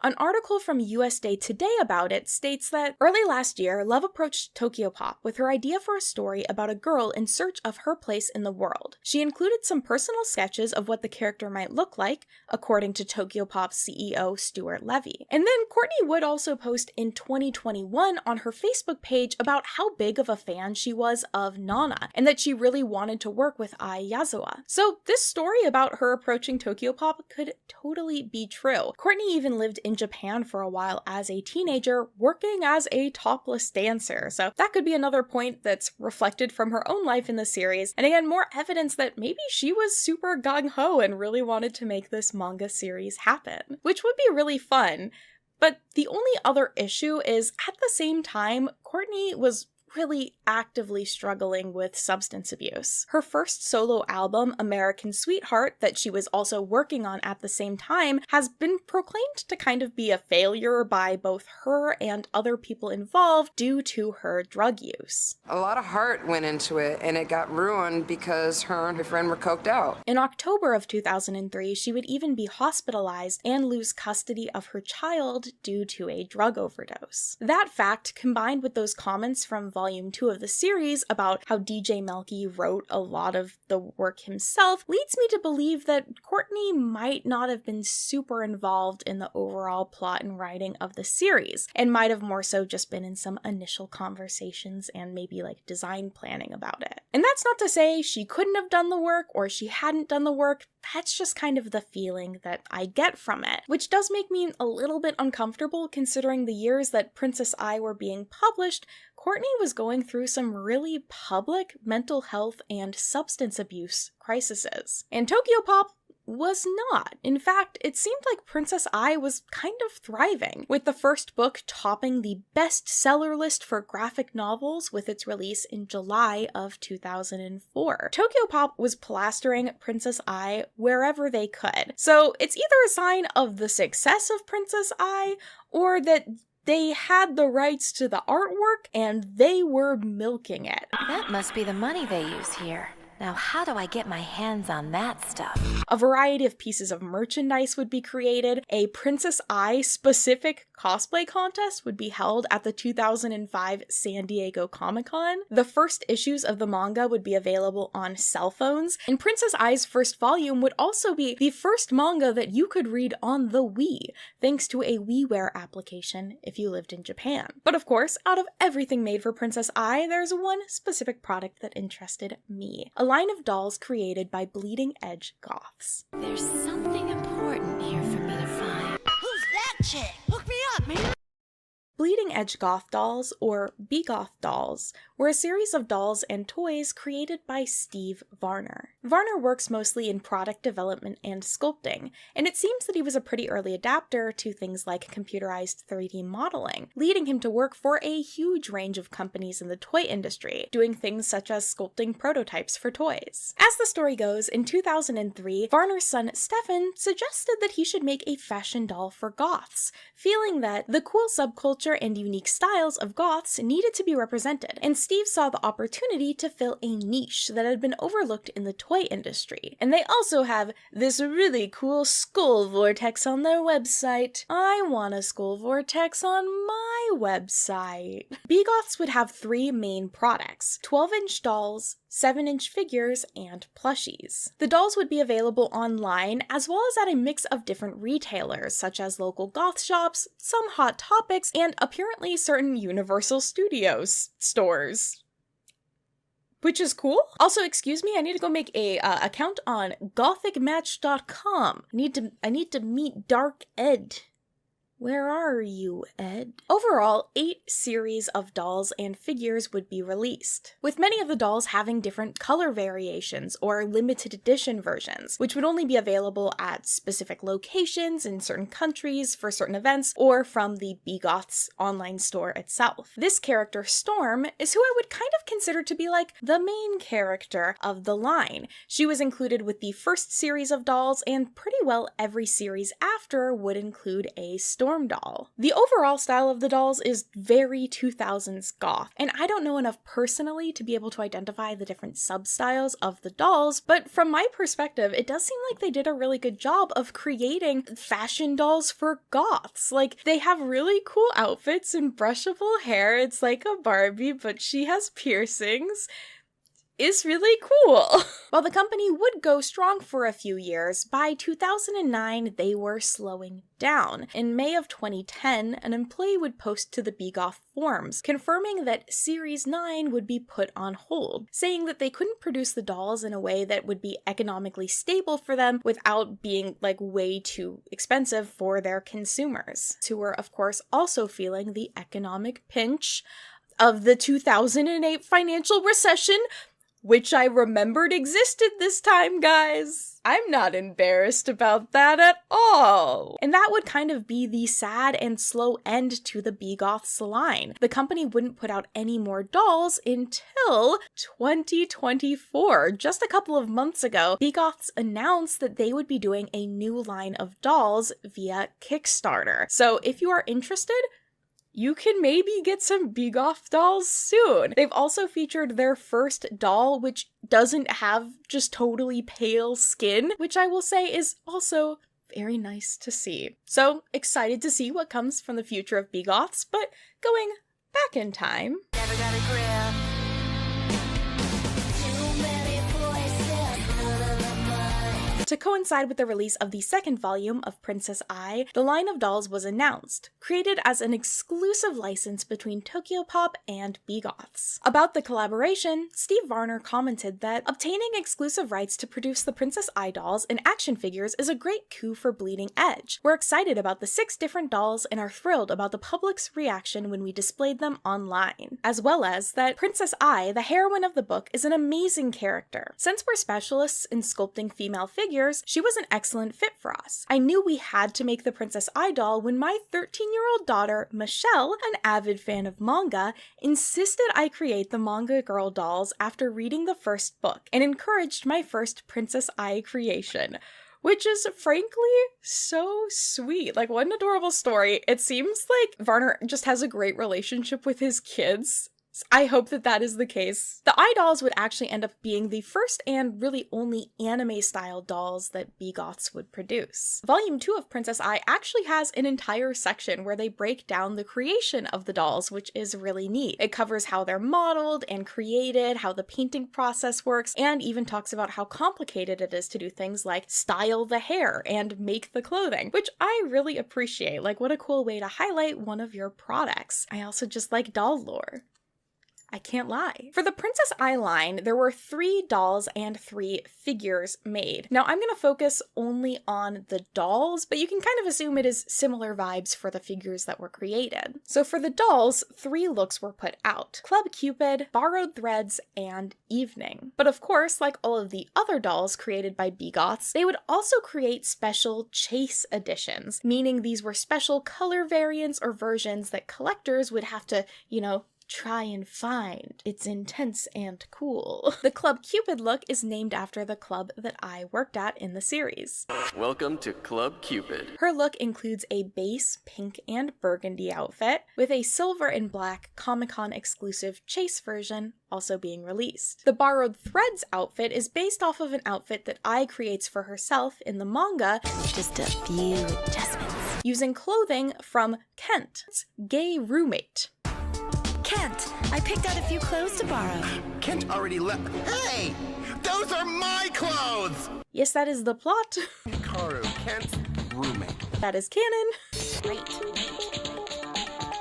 An article from USA Today about it states that early last year, Love approached Tokyopop with her idea for a story about a girl in search of her place in the world. She included some personal sketches of what the character might look like, according to Tokyopop's CEO Stuart Levy. And then Courtney would also post in 2021 on her Facebook page about how big of a fan she was of Nana, and that she really wanted to work with Ai Yazawa. So this story about her approaching Tokyopop could totally be true. Courtney even lived in Japan for a while as a teenager, working as a topless dancer, so that could be another point that's reflected from her own life in the series, and again, more evidence that maybe she was super gung-ho and really wanted to make this manga series happen, which would be really fun. But the only other issue is, at the same time, Courtney was really actively struggling with substance abuse. Her first solo album, American Sweetheart, that she was also working on at the same time, has been proclaimed to kind of be a failure by both her and other people involved due to her drug use. A lot of heart went into it, and it got ruined because her and her friend were coked out. In October of 2003, she would even be hospitalized and lose custody of her child due to a drug overdose. That fact, combined with those comments from Volume 2 of the series about how DJ Melky wrote a lot of the work himself, leads me to believe that Courtney might not have been super involved in the overall plot and writing of the series, and might have more so just been in some initial conversations and maybe like design planning about it. And that's not to say she couldn't have done the work or she hadn't done the work. That's just kind of the feeling that I get from it, which does make me a little bit uncomfortable considering the years that Princess Ai were being published. Courtney was going through some really public mental health and substance abuse crises, and Tokyopop was not. In fact, it seemed like Princess Ai was kind of thriving, with the first book topping the bestseller list for graphic novels with its release in July of 2004. Tokyopop was plastering Princess Ai wherever they could, so it's either a sign of the success of Princess Ai or that they had the rights to the artwork and they were milking it. That must be the money they use here. Now, how do I get my hands on that stuff? A variety of pieces of merchandise would be created. A Princess Ai specific cosplay contest would be held at the 2005 San Diego Comic-Con. The first issues of the manga would be available on cell phones, and Princess Ai's first volume would also be the first manga that you could read on the Wii, thanks to a WiiWare application if you lived in Japan. But of course, out of everything made for Princess Ai, there's one specific product that interested me. A line of dolls created by Bleeding Edge Goths. There's something important here for me to find. Who's that chick? Hook me up, man! Bleeding Edge Goth Dolls, or B-Goth Dolls, were a series of dolls and toys created by Steve Varner. Varner works mostly in product development and sculpting, and it seems that he was a pretty early adapter to things like computerized 3D modeling, leading him to work for a huge range of companies in the toy industry, doing things such as sculpting prototypes for toys. As the story goes, in 2003, Varner's son Stefan suggested that he should make a fashion doll for goths, feeling that the cool subculture and unique styles of goths needed to be represented, and Steve saw the opportunity to fill a niche that had been overlooked in the toy industry. And they also have this really cool skull vortex on their website. I want a skull vortex on my website. B-Goths would have three main products: 12-inch dolls, 7-inch figures, and plushies. The dolls would be available online, as well as at a mix of different retailers, such as local goth shops, some Hot Topics, and apparently certain Universal Studios stores. Which is cool. Also, excuse me, I need to go make a account on gothicmatch.com. I need to meet Dark Ed. Where are you, Ed? Overall, 8 series of dolls and figures would be released, with many of the dolls having different color variations or limited edition versions, which would only be available at specific locations in certain countries for certain events or from the B-Goths online store itself. This character, Storm, is who I would kind of consider to be like the main character of the line. She was included with the first series of dolls, and pretty well every series after would include a story Storm doll. The overall style of the dolls is very 2000s goth, and I don't know enough personally to be able to identify the different sub-styles of the dolls, but from my perspective, it does seem like they did a really good job of creating fashion dolls for goths. Like, they have really cool outfits and brushable hair. It's like a Barbie, but she has piercings. Is really cool. While the company would go strong for a few years, by 2009 they were slowing down. In May of 2010, an employee would post to the BGoth forums, confirming that Series 9 would be put on hold, saying that they couldn't produce the dolls in a way that would be economically stable for them without being like way too expensive for their consumers, who were of course also feeling the economic pinch of the 2008 financial recession, which I remembered existed this time, guys. I'm not embarrassed about that at all. And that would kind of be the sad and slow end to the BGoths line. The company wouldn't put out any more dolls until 2024. Just a couple of months ago, BGoths announced that they would be doing a new line of dolls via Kickstarter. So if you are interested, you can maybe get some BGoth dolls soon. They've also featured their first doll, which doesn't have just totally pale skin, which I will say is also very nice to see. So excited to see what comes from the future of BGoths, but going back in time. Never got a grip. To coincide with the release of the second volume of Princess Ai, the line of dolls was announced, created as an exclusive license between Tokyopop and BGoths. About the collaboration, Steve Varner commented that obtaining exclusive rights to produce the Princess Ai dolls and action figures is a great coup for Bleeding Edge. We're excited about the 6 different dolls and are thrilled about the public's reaction when we displayed them online, as well as that Princess Ai, the heroine of the book, is an amazing character. Since we're specialists in sculpting female figures, she was an excellent fit for us. I knew we had to make the Princess Ai doll when my 13-year-old daughter, Michelle, an avid fan of manga, insisted I create the manga girl dolls after reading the first book, and encouraged my first Princess Ai creation. Which is frankly so sweet. Like, what an adorable story. It seems like Varner just has a great relationship with his kids. I hope that that is the case. The Ai dolls would actually end up being the first and really only anime-style dolls that BGoths would produce. Volume 2 of Princess Ai actually has an entire section where they break down the creation of the dolls, which is really neat. It covers how they're modeled and created, how the painting process works, and even talks about how complicated it is to do things like style the hair and make the clothing, which I really appreciate. Like, what a cool way to highlight one of your products. I also just like doll lore. I can't lie. For the Princess Ai line, there were 3 dolls and 3 figures made. Now, I'm going to focus only on the dolls, but you can kind of assume it is similar vibes for the figures that were created. So for the dolls, 3 looks were put out: Club Cupid, Borrowed Threads, and Evening. But of course, like all of the other dolls created by BGoths, they would also create special chase editions, meaning these were special color variants or versions that collectors would have to, try and find. It's intense and cool. The Club Cupid look is named after the club that I worked at in the series. Welcome to Club Cupid. Her look includes a base pink and burgundy outfit, with a silver and black Comic-Con exclusive chase version also being released. The Borrowed Threads outfit is based off of an outfit that Ai creates for herself in the manga, just a few adjustments, using clothing from Kent's gay roommate. Kent, I picked out a few clothes to borrow. Kent already left. Hey! Those are my clothes! Yes, that is the plot. Karu, Kent's roommate. That is canon. Great.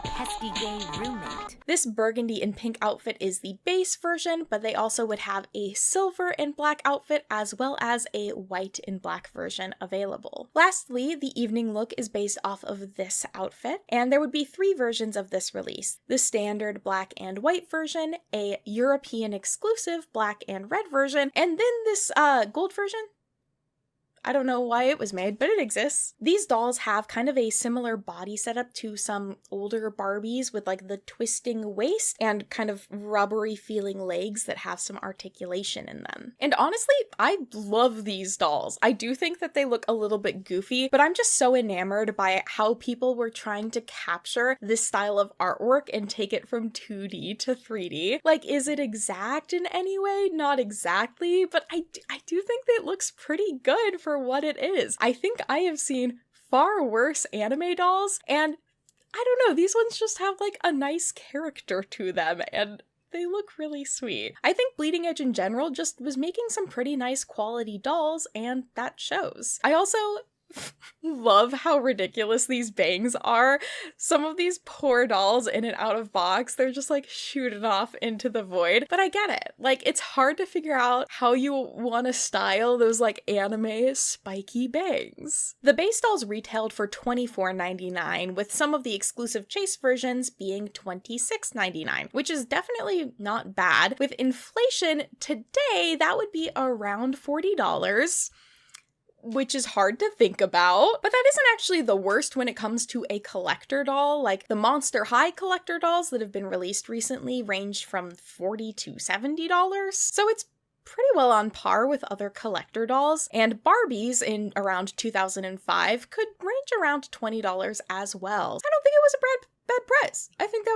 Pesky gay roommate. This burgundy and pink outfit is the base version, but they also would have a silver and black outfit as well as a white and black version available. Lastly, the evening look is based off of this outfit, and there would be 3 versions of this release: the standard black and white version, a European exclusive black and red version, and then this gold version? I don't know why it was made, but it exists. These dolls have kind of a similar body setup to some older Barbies with like the twisting waist and kind of rubbery feeling legs that have some articulation in them. And honestly, I love these dolls. I do think that they look a little bit goofy, but I'm just so enamored by how people were trying to capture this style of artwork and take it from 2D to 3D. Like, is it exact in any way? Not exactly, but I do think that it looks pretty good for what it is. I think I have seen far worse anime dolls, and I don't know, these ones just have like a nice character to them, and they look really sweet. I think Bleeding Edge in general just was making some pretty nice quality dolls, and that shows. I also love how ridiculous these bangs are. Some of these poor dolls in and out of box, they're just like shooting off into the void. But I get it. Like, it's hard to figure out how you want to style those like anime spiky bangs. The base dolls retailed for $24.99, with some of the exclusive chase versions being $26.99, which is definitely not bad. With inflation today, that would be around $40. Which is hard to think about, but that isn't actually the worst when it comes to a collector doll. Like, the Monster High collector dolls that have been released recently range from $40 to $70, so it's pretty well on par with other collector dolls, and Barbies in around 2005 could range around $20 as well. I don't think it was a bad price. I think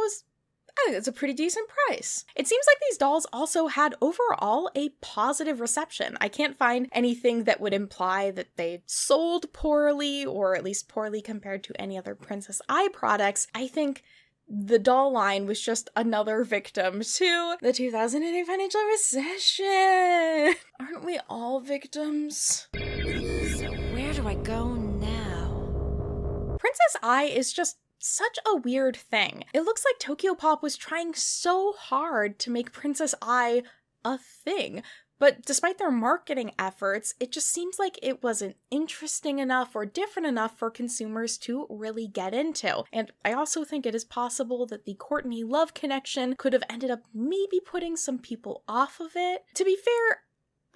it's a pretty decent price. It seems like these dolls also had overall a positive reception. I can't find anything that would imply that they sold poorly, or at least poorly compared to any other Princess Eye products. I think the doll line was just another victim to the 2008 financial recession. Aren't we all victims? So where do I go now? Princess Eye is just such a weird thing. It looks like Tokyopop was trying so hard to make Princess Eye a thing, but despite their marketing efforts, it just seems like it wasn't interesting enough or different enough for consumers to really get into. And I also think it is possible that the Courtney Love connection could have ended up maybe putting some people off of it. To be fair,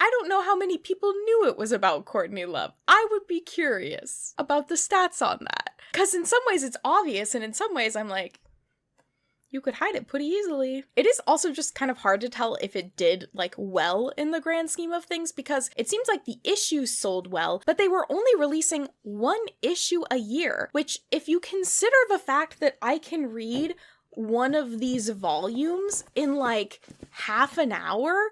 I don't know how many people knew it was about Courtney Love. I would be curious about the stats on that. Because in some ways it's obvious, and in some ways I'm like, you could hide it pretty easily. It is also just kind of hard to tell if it did like well in the grand scheme of things, because it seems like the issues sold well, but they were only releasing one issue a year, which, if you consider the fact that I can read one of these volumes in like half an hour,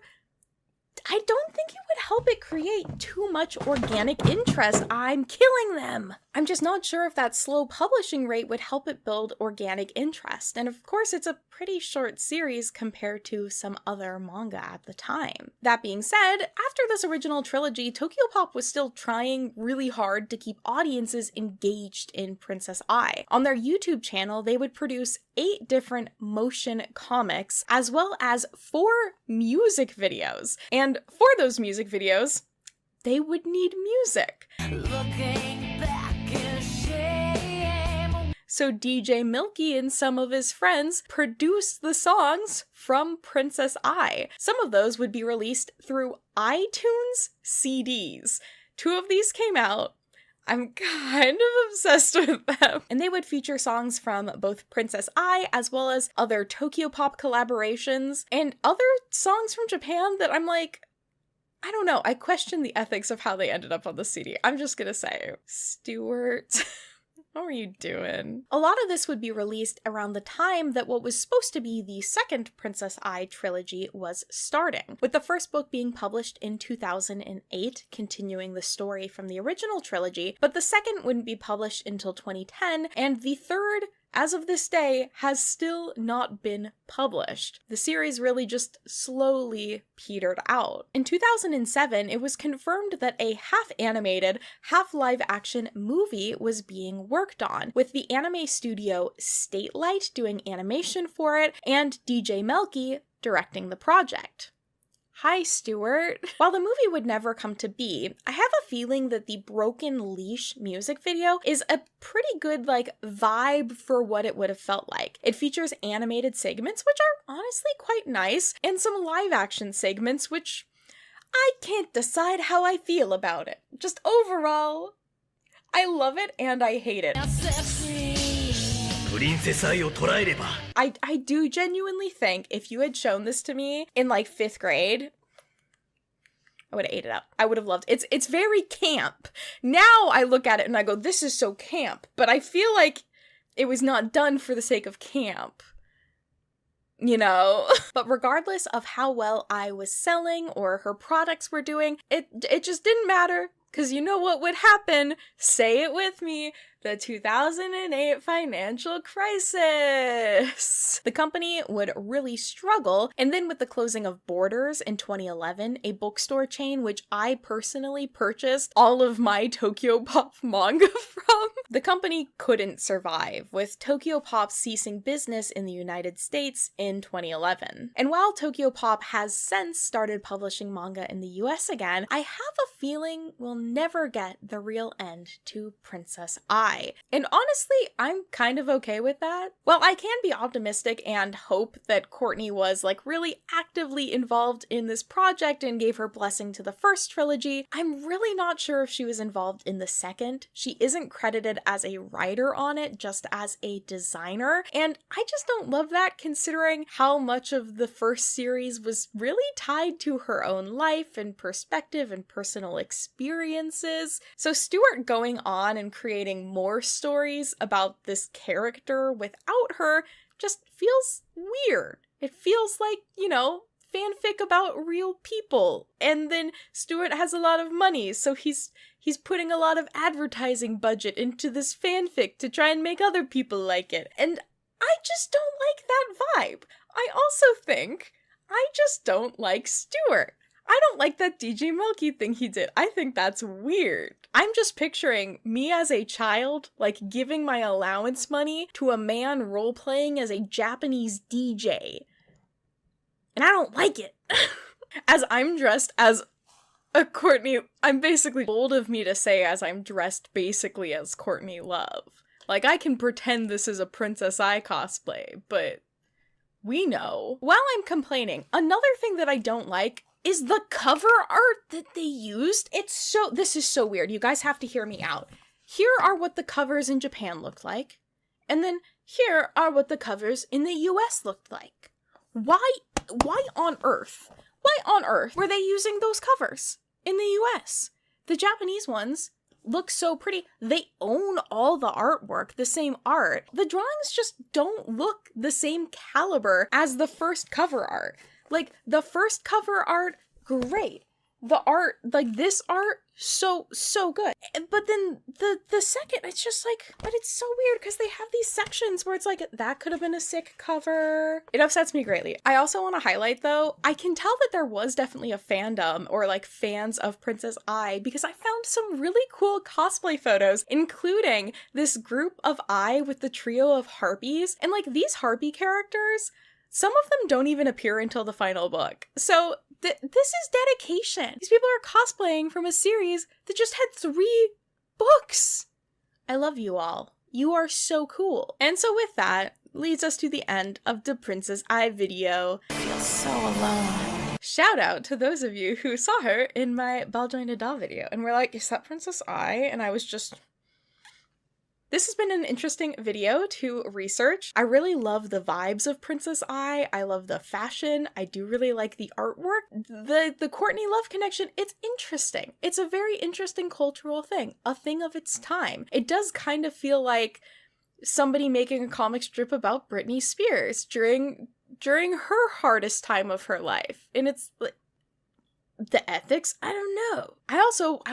I don't think it would help it create too much organic interest. I'm killing them. I'm just not sure if that slow publishing rate would help it build organic interest. And of course, it's a pretty short series compared to some other manga at the time. That being said, after this original trilogy, Tokyopop was still trying really hard to keep audiences engaged in Princess Eye. On their YouTube channel, they would produce 8 different motion comics, as well as 4 music videos. And for those music videos, they would need music. So DJ Milky and some of his friends produced the songs from Princess Eye. Some of those would be released through iTunes CDs. 2 of these came out. I'm kind of obsessed with them. And they would feature songs from both Princess Eye as well as other Tokyopop collaborations and other songs from Japan that I'm like, I don't know, I question the ethics of how they ended up on the CD. I'm just gonna say, Stuart, what were you doing? A lot of this would be released around the time that what was supposed to be the second Princess Eye trilogy was starting, with the first book being published in 2008, continuing the story from the original trilogy, but the second wouldn't be published until 2010, and the third, as of this day, has still not been published. The series really just slowly petered out. In 2007, it was confirmed that a half-animated, half-live-action movie was being worked on, with the anime studio Statelight doing animation for it, and DJ Melky directing the project. Hi, Stuart. While the movie would never come to be, I have a feeling that the Broken Leash music video is a pretty good, vibe for what it would have felt like. It features animated segments, which are honestly quite nice, and some live-action segments, which I can't decide how I feel about it. Just overall, I love it and I hate it. I do genuinely think if you had shown this to me in like 5th grade, I would have ate it up. I would have loved it. It's very camp. Now I look at it and I go, this is so camp. But I feel like it was not done for the sake of camp. You know? But regardless of how well I was selling or her products were doing, it just didn't matter. Because you know what would happen? Say it with me. The 2008 financial crisis. The company would really struggle, and then with the closing of Borders in 2011, a bookstore chain which I personally purchased all of my Tokyopop manga from, the company couldn't survive, with Tokyopop ceasing business in the United States in 2011. And while Tokyopop has since started publishing manga in the US again, I have a feeling we'll never get the real end to Princess Ai. And honestly, I'm kind of okay with that. While I can be optimistic and hope that Courtney was like really actively involved in this project and gave her blessing to the first trilogy, I'm really not sure if she was involved in the second. She isn't credited as a writer on it, just as a designer, and I just don't love that considering how much of the first series was really tied to her own life and perspective and personal experiences. So Stuart going on and creating more stories about this character without her just feels weird. It feels like, you know, fanfic about real people. And then Stuart has a lot of money, so he's putting a lot of advertising budget into this fanfic to try and make other people like it. And I just don't like that vibe. I also think I just don't like Stuart. I don't like that DJ Milky thing he did. I think that's weird. I'm just picturing me as a child, like, giving my allowance money to a man role-playing as a Japanese DJ. And I don't like it. As I'm dressed as a Courtney, I'm basically bold of me to say as I'm dressed basically as Courtney Love. Like, I can pretend this is a Princess Ai cosplay, but we know. While I'm complaining, another thing that I don't like is the cover art that they used. This is so weird. You guys have to hear me out. Here are what the covers in Japan looked like. And then here are what the covers in the US looked like. Why on earth were they using those covers in the US? The Japanese ones look so pretty. They own all the artwork, the same art. The drawings just don't look the same caliber as the first cover art. Like, the first cover art, great. The art, like, this art, so good. But then the second, it's just like, but it's so weird because they have these sections where it's like, that could have been a sick cover. It upsets me greatly. I also want to highlight, though, I can tell that there was definitely a fandom or, like, fans of Princess Ai because I found some really cool cosplay photos, including this group of Ai with the trio of harpies. And, like, these harpy characters, some of them don't even appear until the final book. So this is dedication. These people are cosplaying from a series that just had 3 books. I love you all. You are so cool. And so with that, leads us to the end of the Princess Ai video. I feel so alone. Shout out to those of you who saw her in my Baljoina Da video and were like, is that Princess Ai? And I was just... This has been an interesting video to research. I really love the vibes of Princess Ai. I love the fashion. I do really like the artwork. The Courtney Love connection, it's interesting. It's a very interesting cultural thing, a thing of its time. It does kind of feel like somebody making a comic strip about Britney Spears during her hardest time of her life. And it's like, the ethics? I don't know. I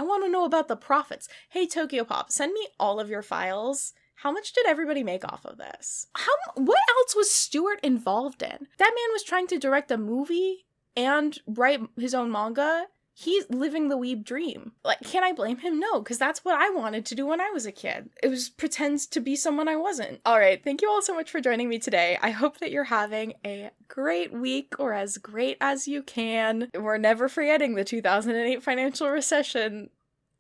want to know about the profits. Hey, Tokyopop, send me all of your files. How much did everybody make off of this? What else was Stuart involved in? That man was trying to direct a movie and write his own manga. He's living the weeb dream. Like, can I blame him? No, because that's what I wanted to do when I was a kid. It was pretend to be someone I wasn't. All right, thank you all so much for joining me today. I hope that you're having a great week, or as great as you can. We're never forgetting the 2008 financial recession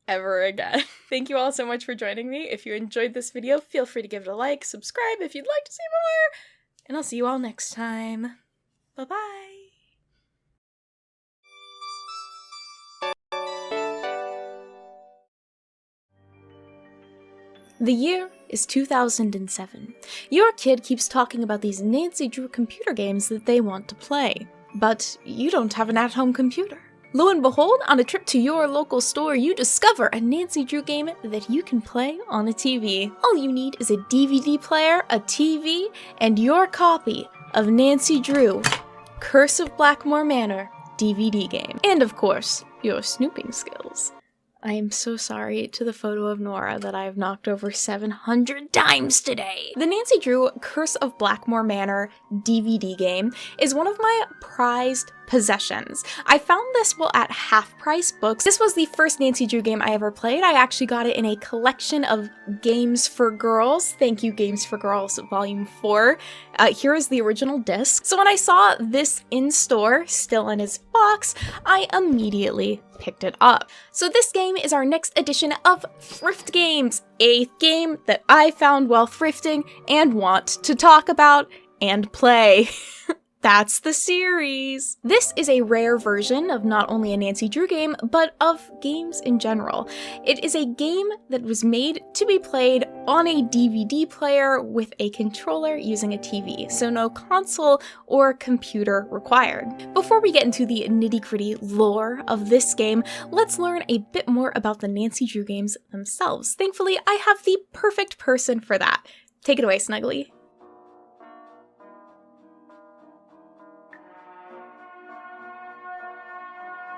ever again. Thank you all so much for joining me. If you enjoyed this video, feel free to give it a like, subscribe if you'd like to see more, and I'll see you all next time. Bye-bye. The year is 2007. Your kid keeps talking about these Nancy Drew computer games that they want to play, but you don't have an at-home computer. Lo and behold, on a trip to your local store, you discover a Nancy Drew game that you can play on a TV. All you need is a DVD player, a TV, and your copy of Nancy Drew, Curse of Blackmore Manor DVD game. And of course, your snooping skills. I am so sorry to the photo of Nora that I have knocked over 700 times today. The Nancy Drew Curse of Blackmore Manor DVD game is one of my prized possessions. I found this at Half Price Books. This was the first Nancy Drew game I ever played. I actually got it in a collection of Games for Girls. Thank you, Games for Girls Volume 4. Here is the original disc. So when I saw this in store, still in its box, I immediately picked it up. So this game is our next edition of Thrift Games, a game that I found while thrifting and want to talk about and play. That's the series. This is a rare version of not only a Nancy Drew game, but of games in general. It is a game that was made to be played on a DVD player with a controller using a TV, so no console or computer required. Before we get into the nitty-gritty lore of this game, let's learn a bit more about the Nancy Drew games themselves. Thankfully, I have the perfect person for that. Take it away, Snuggly.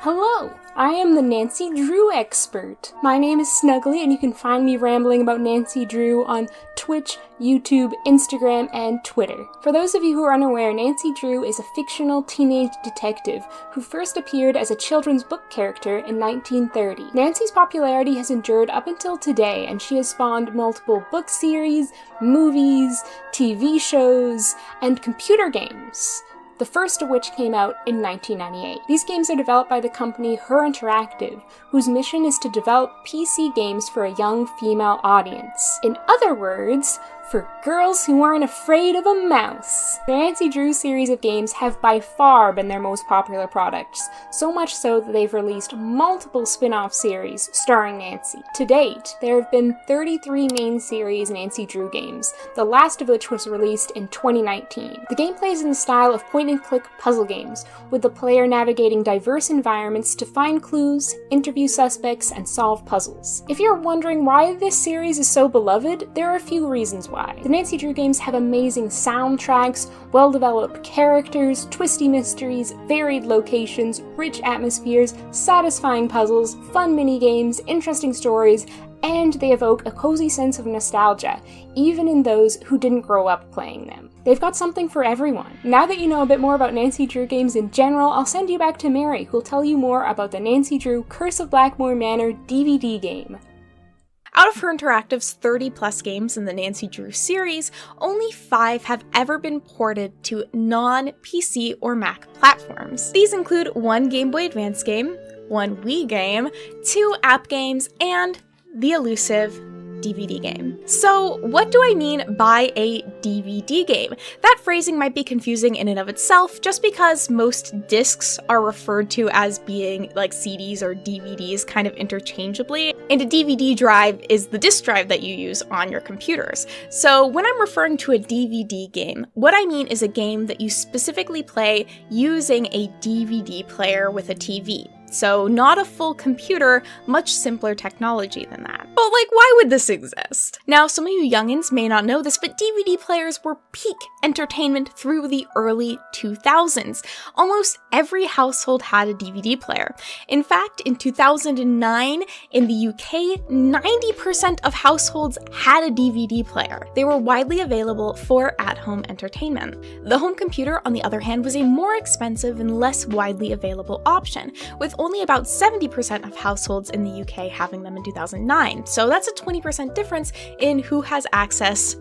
Hello, I am the Nancy Drew expert. My name is Snuggly, and you can find me rambling about Nancy Drew on Twitch, YouTube, Instagram, and Twitter. For those of you who are unaware, Nancy Drew is a fictional teenage detective who first appeared as a children's book character in 1930. Nancy's popularity has endured up until today, and she has spawned multiple book series, movies, TV shows, and computer games, the first of which came out in 1998. These games are developed by the company Her Interactive, whose mission is to develop PC games for a young female audience. In other words, for girls who aren't afraid of a mouse. The Nancy Drew series of games have by far been their most popular products, so much so that they've released multiple spin-off series starring Nancy. To date, there have been 33 main series Nancy Drew games, the last of which was released in 2019. The gameplay is in the style of point-and-click puzzle games, with the player navigating diverse environments to find clues, interview suspects, and solve puzzles. If you're wondering why this series is so beloved, there are a few reasons why. The Nancy Drew games have amazing soundtracks, well-developed characters, twisty mysteries, varied locations, rich atmospheres, satisfying puzzles, fun mini-games, interesting stories, and they evoke a cozy sense of nostalgia, even in those who didn't grow up playing them. They've got something for everyone. Now that you know a bit more about Nancy Drew games in general, I'll send you back to Mary, who'll tell you more about the Nancy Drew Curse of Blackmore Manor DVD game. Out of Her Interactive's 30-plus games in the Nancy Drew series, only 5 have ever been ported to non-PC or Mac platforms. These include 1 Game Boy Advance game, 1 Wii game, 2 app games, and the elusive DVD game. So what do I mean by a DVD game? That phrasing might be confusing in and of itself, just because most discs are referred to as being like CDs or DVDs kind of interchangeably, and a DVD drive is the disk drive that you use on your computers. So when I'm referring to a DVD game, what I mean is a game that you specifically play using a DVD player with a TV. So not a full computer, much simpler technology than that. But why would this exist? Now, some of you youngins may not know this, but DVD players were peak entertainment through the early 2000s. Almost every household had a DVD player. In fact, in 2009, in the UK, 90% of households had a DVD player. They were widely available for at-home entertainment. The home computer, on the other hand, was a more expensive and less widely available option, with only about 70% of households in the UK having them in 2009. So that's a 20% difference in who has access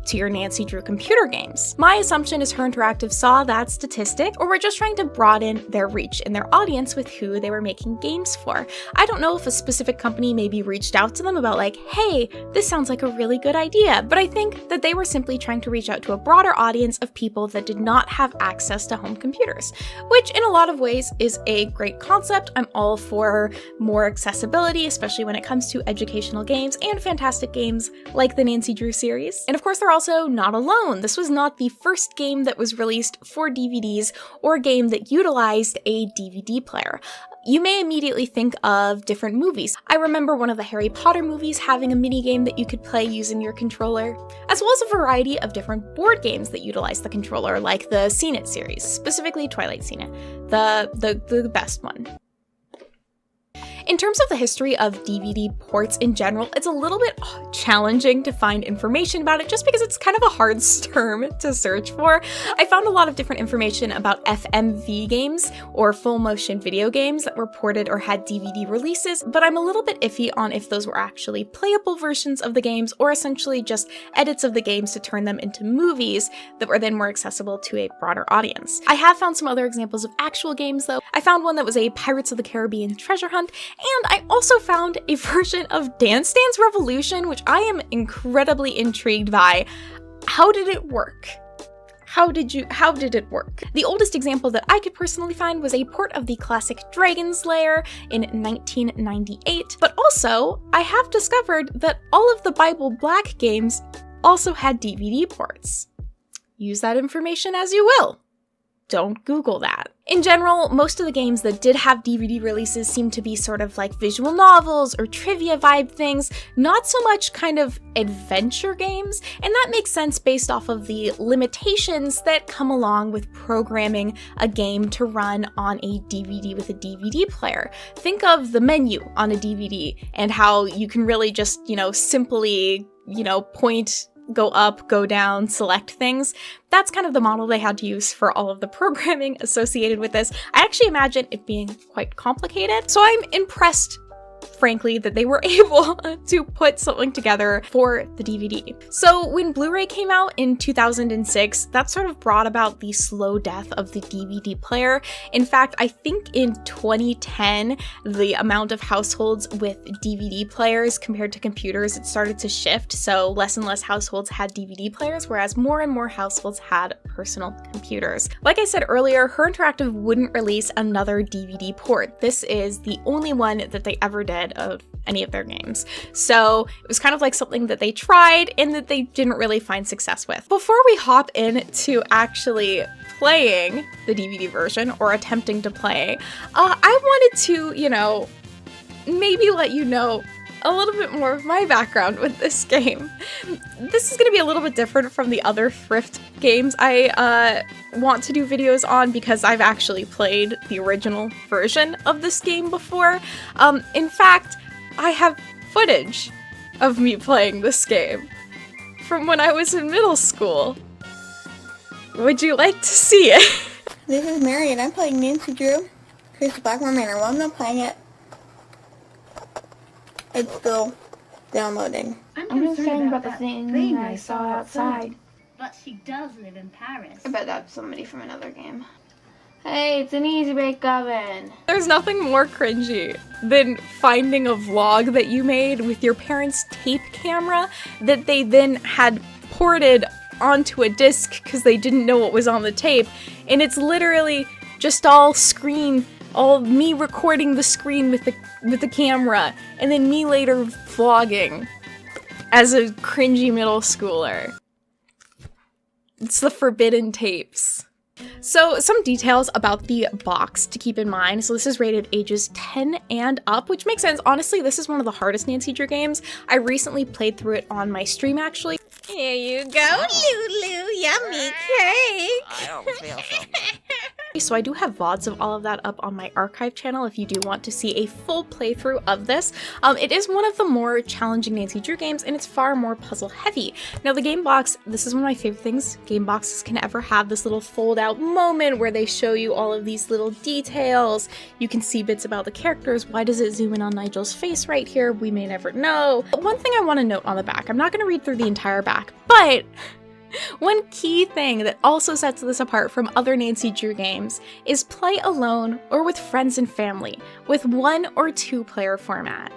to your Nancy Drew computer games. My assumption is Her Interactive saw that statistic, or were just trying to broaden their reach and their audience with who they were making games for. I don't know if a specific company maybe reached out to them about like, hey, this sounds like a really good idea, but I think that they were simply trying to reach out to a broader audience of people that did not have access to home computers, which in a lot of ways is a great concept. I'm all for more accessibility, especially when it comes to educational games and fantastic games like the Nancy Drew series. And of course, they're also not alone. This was not the first game that was released for DVDs or a game that utilized a DVD player. You may immediately think of different movies. I remember one of the Harry Potter movies having a minigame that you could play using your controller, as well as a variety of different board games that utilize the controller, like the Scene It series, specifically Twilight Scene It, the best one. In terms of the history of DVD ports in general, it's a little bit challenging to find information about it just because it's kind of a hard term to search for. I found a lot of different information about FMV games, or full motion video games, that were ported or had DVD releases, but I'm a little bit iffy on if those were actually playable versions of the games or essentially just edits of the games to turn them into movies that were then more accessible to a broader audience. I have found some other examples of actual games though. I found one that was a Pirates of the Caribbean treasure hunt, and I also found a version of Dance Dance Revolution, which I am incredibly intrigued by. How did it work? How did it work? The oldest example that I could personally find was a port of the classic Dragon's Lair in 1998, but also I have discovered that all of the Bible Black games also had DVD ports. Use that information as you will. Don't Google that. In general, most of the games that did have DVD releases seem to be sort of like visual novels or trivia vibe things, not so much kind of adventure games, and that makes sense based off of the limitations that come along with programming a game to run on a DVD with a DVD player. Think of the menu on a DVD and how you can really just, simply, point, go up, go down, select things. That's kind of the model they had to use for all of the programming associated with this. I actually imagine it being quite complicated, so I'm impressed, frankly, that they were able to put something together for the DVD. So when Blu-ray came out in 2006, that sort of brought about the slow death of the DVD player. In fact, I think in 2010, the amount of households with DVD players compared to computers, it started to shift. So less and less households had DVD players, whereas more and more households had personal computers. Like I said earlier, Her Interactive wouldn't release another DVD port. This is the only one that they ever did of any of their games. So it was kind of like something that they tried and that they didn't really find success with. Before we hop into actually playing the DVD version or attempting to play, I wanted to, maybe let you know a little bit more of my background with this game. This is going to be a little bit different from the other thrift games I want to do videos on because I've actually played the original version of this game before. In fact, I have footage of me playing this game from when I was in middle school. Would you like to see it? This is Mary and I'm playing Nancy Drew, Chris Blackmore Manor. While I'm not playing it, it's still downloading. I'm concerned about the thing I saw outside. But she does live in Paris. I bet that's somebody from another game. Hey, it's an easy bake oven. There's nothing more cringy than finding a vlog that you made with your parents' tape camera that they then had ported onto a disc because they didn't know what was on the tape, and it's literally just all me recording the screen with the camera, and then me later vlogging as a cringy middle schooler. It's the forbidden tapes. So some details about the box to keep in mind. So this is rated ages 10 and up, which makes sense. Honestly, this is one of the hardest Nancy Drew games. I recently played through it on my stream, actually. Here you go, Lulu. Yummy cake. I don't feel so good. So I do have VODs of all of that up on my archive channel if you do want to see a full playthrough of this. It is one of the more challenging Nancy Drew games, and it's far more puzzle heavy. Now the game box, this is one of my favorite things game boxes can ever have, this little fold out moment where they show you all of these little details. You can see bits about the characters. Why does it zoom in on Nigel's face right here? We may never know. But one thing I want to note on the back, I'm not going to read through the entire back, but one key thing that also sets this apart from other Nancy Drew games is play alone or with friends and family with 1 or 2 player format.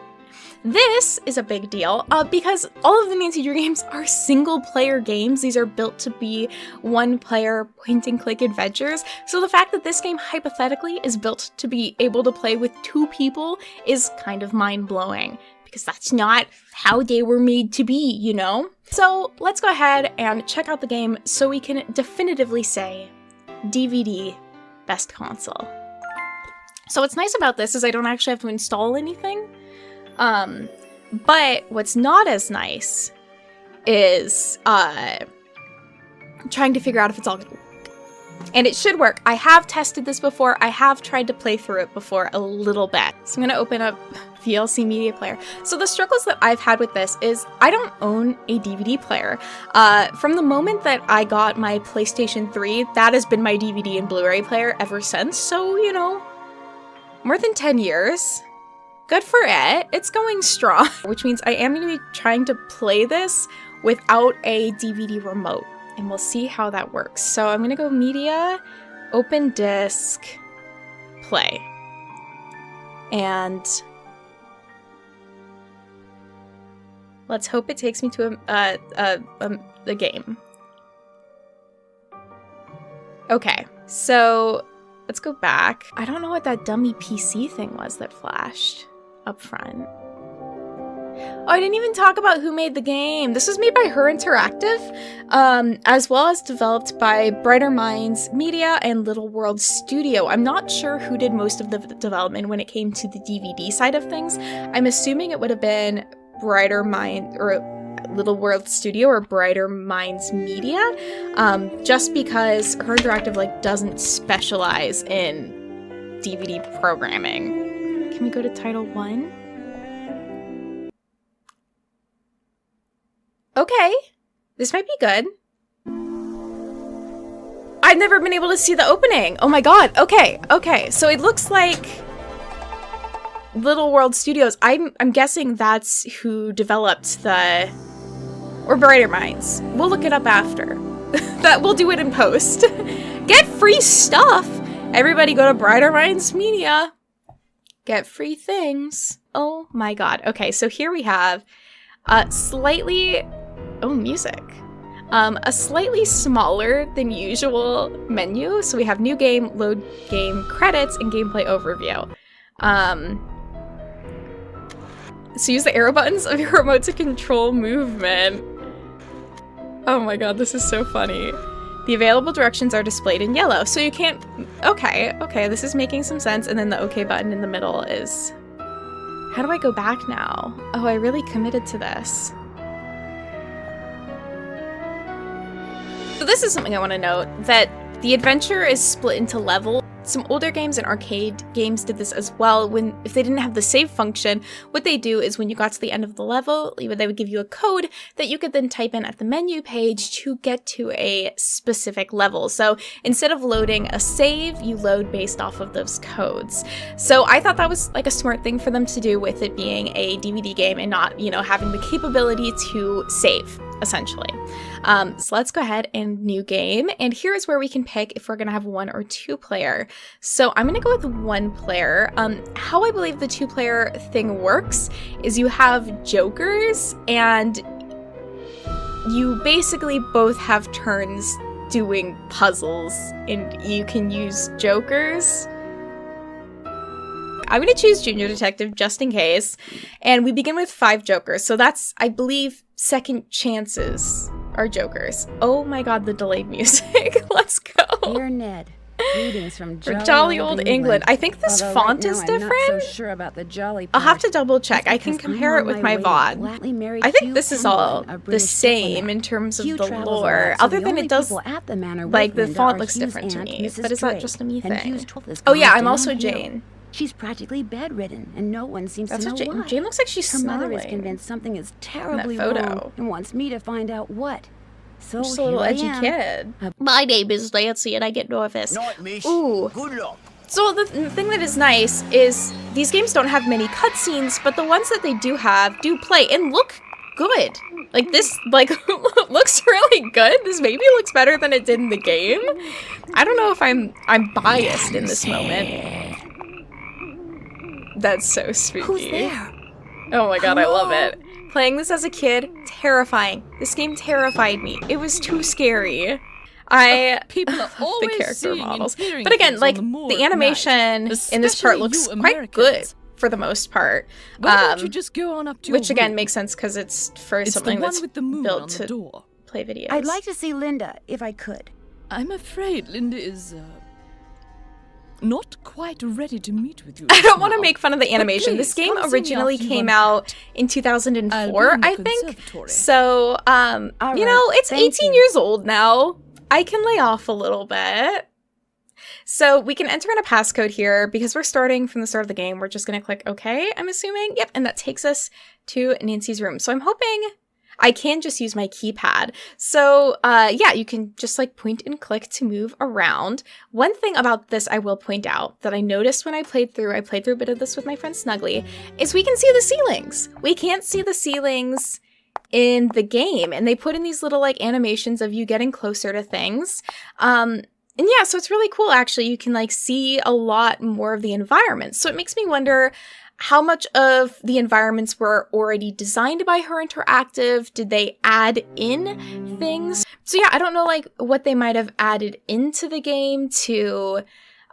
This is a big deal because all of the Nancy Drew games are single player games. These are built to be 1-player point and click adventures. So the fact that this game hypothetically is built to be able to play with 2 people is kind of mind blowing, because that's not how they were made to be, you know? So let's go ahead and check out the game so we can definitively say DVD best console. So what's nice about this is I don't actually have to install anything. But what's not as nice is trying to figure out if it's all gonna work. And it should work. I have tested this before. I have tried to play through it before a little bit. So I'm gonna open up VLC Media Player. So the struggles that I've had with this is I don't own a DVD player. From the moment that I got my PlayStation 3, that has been my DVD and Blu-ray player ever since. So, you know, more than 10 years. Good for it. It's going strong. Which means I am going to be trying to play this without a DVD remote. And we'll see how that works. So I'm going to go Media, Open Disc, Play. And let's hope it takes me to the game. Okay, so let's go back. I don't know what that dummy PC thing was that flashed up front. Oh, I didn't even talk about who made the game. This was made by Her Interactive, as well as developed by Brighter Minds Media and Little World Studio. I'm not sure who did most of the development when it came to the DVD side of things. I'm assuming it would have been Brighter Minds or Little World Studio or Brighter Minds Media, just because Her Interactive doesn't specialize in DVD programming. Can we go to Title 1? Okay, this might be good. I've never been able to see the opening. Oh my god. Okay. So it looks like Little World Studios. I'm guessing that's who developed the, or Brighter Minds. We'll look it up after. That we'll do it in post. Get free stuff. Everybody go to Brighter Minds Media. Get free things. Oh my god. Okay, so here we have music. A slightly smaller than usual menu. So we have new game, load game, credits, and gameplay overview. So use the arrow buttons of your remote to control movement. Oh my god, this is so funny. The available directions are displayed in yellow, so you can't... Okay, this is making some sense. And then the OK button in the middle is... How do I go back now? Oh, I really committed to this. So this is something I want to note, that the adventure is split into levels. Some older games and arcade games did this as well. If they didn't have the save function, what they do is when you got to the end of the level, they would give you a code that you could then type in at the menu page to get to a specific level. So instead of loading a save, you load based off of those codes. So I thought that was like a smart thing for them to do with it being a DVD game and not, having the capability to save, essentially. So let's go ahead and new game. And here is where we can pick if we're going to have 1 or 2 player. So I'm going to go with 1 player. How I believe the 2 player thing works is you have jokers and you basically both have turns doing puzzles and you can use jokers. I'm going to choose Junior Detective just in case. And we begin with 5 jokers. So that's, I believe, second chances are jokers. Oh my god, the delayed music. Let's go. Dear Ned, Greetings from For jolly old England. I think this font is different. I'm not so sure about the jolly I'll have to double check. I can compare it with my VOD. I think this is all the same in terms of the lore, other than it does, like, the font looks different to me. But is that just a me thing? Oh yeah, I'm also Jane. She's practically bedridden, and no one seems to know Jane, why. Jane looks like she's Her mother smiling. is convinced something is terribly photo. wrong and wants me to find out what. So Just a little here I edgy am. kid. My name is Nancy and I get nervous. Ooh. Good luck. So the thing that is nice is these games don't have many cutscenes, but the ones that they do have do play and look good. Like this, like, looks really good. This maybe looks better than it did in the game. I don't know if I'm biased in this moment. That's so spooky. Who's there? Oh my god, I love it. Playing this as a kid, terrifying. This game terrified me. It was too scary. People are always the character seeing models. and hearing But again, things like, on the moor the at night, animation in this part especially looks you quite good Americans. for the most part. Why don't you just go on up to Which your again room? makes sense because it's for It's something the one that's with the moon built on to the door. play videos. I'd like to see Linda, if I could. I'm afraid Linda is not quite ready to meet with you. I don't just want to now. make fun of the animation. But This please, game come see me originally after you came unpack. out in 2004, I'll be in the I think. conservatory. So, you know, it's 18 years old now. I can lay off a little bit. So we can enter in a passcode here because we're starting from the start of the game. We're just going to click OK, I'm assuming. Yep, and that takes us to Nancy's room. So I'm hoping I can just use my keypad. So yeah, you can just like point and click to move around. One thing about this I will point out that I noticed when I played through a bit of this with my friend Snuggly, is we can see the ceilings. We can't see the ceilings in the game, and they put in these little like animations of you getting closer to things. And yeah, so it's really cool actually. You can like see a lot more of the environment. So it makes me wonder how much of the environments were already designed by Her Interactive. Did they add in things? So yeah, I don't know like what they might have added into the game to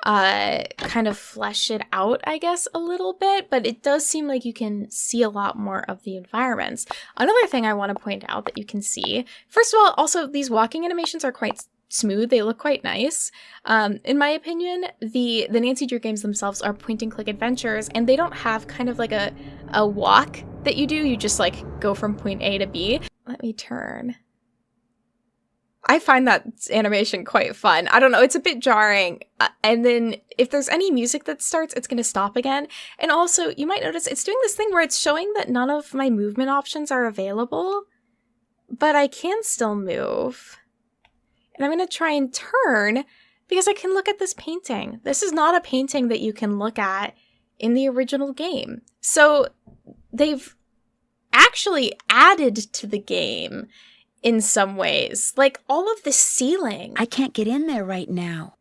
kind of flesh it out, I guess, a little bit, but it does seem like you can see a lot more of the environments. Another thing I want to point out that you can see, first of all, also these walking animations are quite smooth. They look quite nice. In my opinion, the Nancy Drew games themselves are point and click adventures, and they don't have kind of like a walk that you do. You just like go from point A to B. Let me turn. I find that animation quite fun. I don't know, it's a bit jarring. And then if there's any music that starts, it's going to stop again. And also, you might notice it's doing this thing where it's showing that none of my movement options are available, but I can still move. And I'm going to try and turn because I can look at this painting. This is not a painting that you can look at in the original game. So they've actually added to the game in some ways. Like all of the ceiling. I can't get in there right now.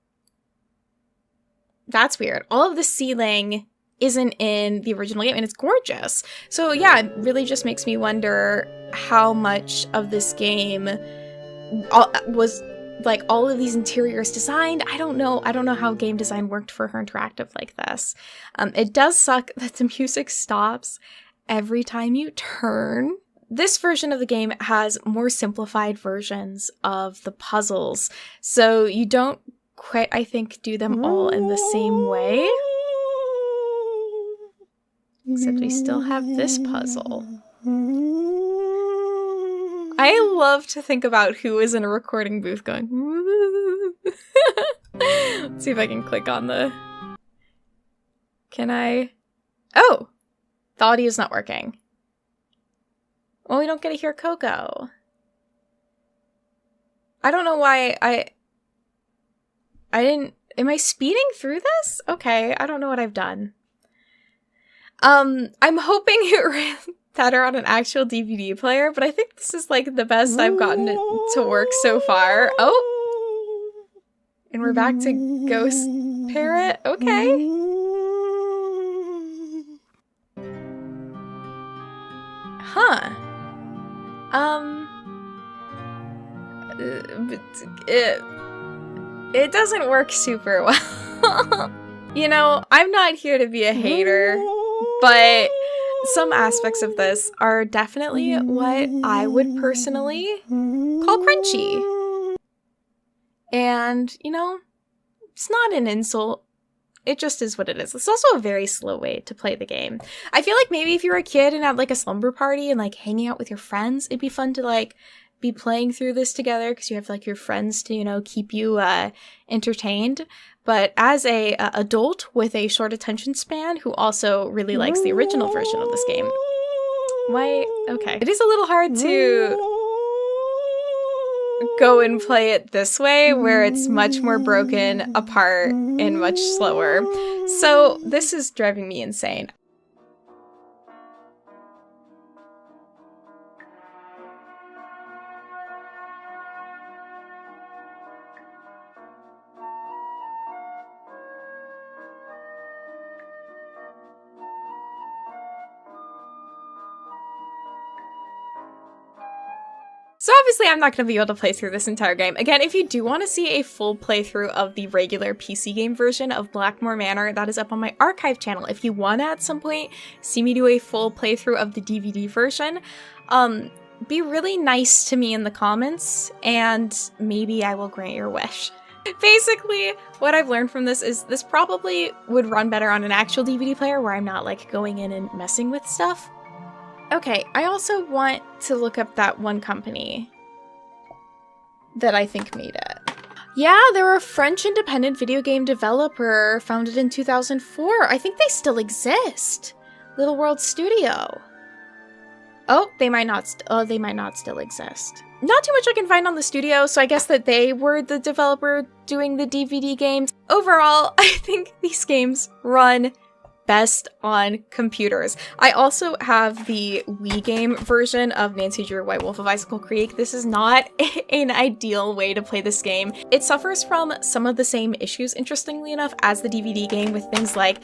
That's weird. All of the ceiling isn't in the original game, and it's gorgeous. So yeah, it really just makes me wonder how much of this game was like all of these interiors designed. I don't know how game design worked for Her Interactive like this. It does suck that the music stops every time you turn. This version of the game has more simplified versions of the puzzles, so you don't quite, I think, do them all in the same way. Except we still have this puzzle. I love to think about who is in a recording booth going, Let's see if I can click on the... Can I? Oh! The audio's not working. Well, we don't get to hear Coco. I don't know why I didn't... Am I speeding through this? Okay, I don't know what I've done. I'm hoping it ran better on an actual DVD player, but I think this is like the best I've gotten it to work so far. Oh! And we're back to Ghost Parrot. Okay. Huh. It doesn't work super well. You know, I'm not here to be a hater, but some aspects of this are definitely what I would personally call crunchy. And, you know, It's not an insult. It just is what it is. It's also a very slow way to play the game. I feel like maybe if you were a kid and had like a slumber party and like hanging out with your friends, it'd be fun to like be playing through this together because you have like your friends to, you know, keep you entertained. But as a adult with a short attention span who also really likes the original version of this game, why? Okay. It is a little hard to go and play it this way where it's much more broken apart and much slower. So this is driving me insane. So obviously I'm not going to be able to play through this entire game. Again, if you do want to see a full playthrough of the regular PC game version of Blackmore Manor, that is up on my archive channel. If you want to at some point see me do a full playthrough of the DVD version, be really nice to me in the comments and maybe I will grant your wish. Basically, what I've learned from this is this probably would run better on an actual DVD player where I'm not like going in and messing with stuff. Okay, I also want to look up that one company that I think made it. Yeah, they're a French independent video game developer founded in 2004. I think they still exist. Little World Studio. Oh, they might not still exist. Not too much I can find on the studio, so I guess that they were the developer doing the DVD games. Overall, I think these games run best on computers. I also have the Wii game version of Nancy Drew White Wolf of Icicle Creek. This is not an ideal way to play this game. It suffers from some of the same issues, interestingly enough, as the DVD game, with things like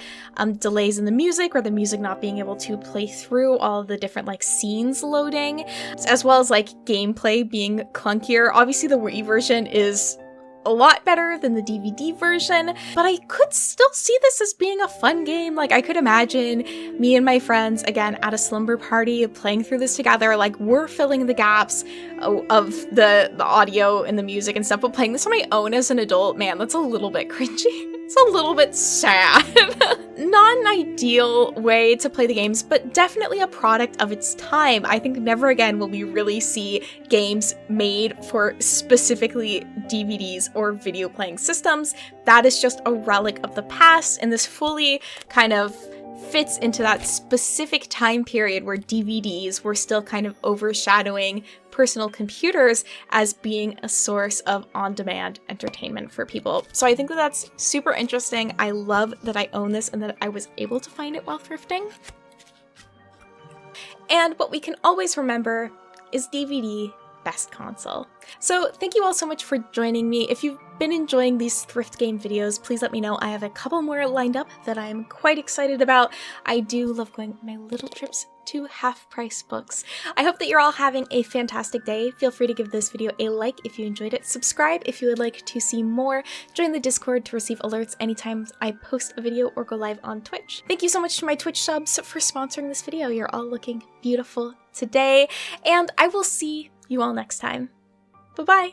delays in the music or the music not being able to play through all of the different like scenes loading, as well as like gameplay being clunkier. Obviously the Wii version is a lot better than the DVD version, but I could still see this as being a fun game. Like, I could imagine me and my friends, again, at a slumber party, playing through this together. Like, we're filling the gaps of the audio and the music and stuff, but playing this on my own as an adult, man, that's a little bit cringy. It's a little bit sad. Not an ideal way to play the games, but definitely a product of its time. I think never again will we really see games made for specifically DVDs or video playing systems. That is just a relic of the past, and this fully kind of fits into that specific time period where DVDs were still kind of overshadowing personal computers as being a source of on-demand entertainment for people. So I think that that's super interesting. I love that I own this and that I was able to find it while thrifting. And what we can always remember is DVD best console. So thank you all so much for joining me. If you've been enjoying these thrift game videos, please let me know. I have a couple more lined up that I'm quite excited about. I do love going on my little trips to half-price books. I hope that you're all having a fantastic day. Feel free to give this video a like if you enjoyed it. Subscribe if you would like to see more. Join the Discord to receive alerts anytime I post a video or go live on Twitch. Thank you so much to my Twitch subs for sponsoring this video. You're all looking beautiful today, and I will see you all next time. Bye-bye!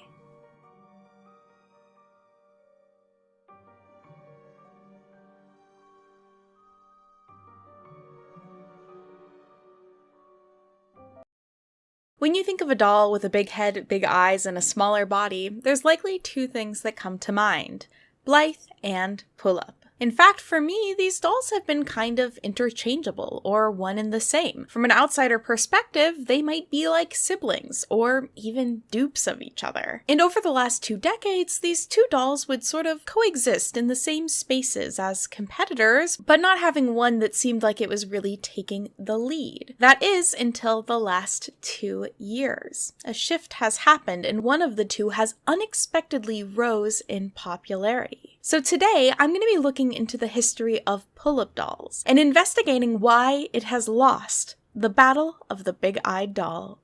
When you think of a doll with a big head, big eyes, and a smaller body, there's likely two things that come to mind: Blythe and Pull-Up. In fact, for me, these dolls have been kind of interchangeable, or one and the same. From an outsider perspective, they might be like siblings, or even dupes of each other. And over the last 2 decades, these two dolls would sort of coexist in the same spaces as competitors, but not having one that seemed like it was really taking the lead. That is, until the last 2 years. A shift has happened, and one of the two has unexpectedly rose in popularity. So today, I'm going to be looking into the history of pull-up dolls and investigating why it has lost the battle of the big-eyed doll.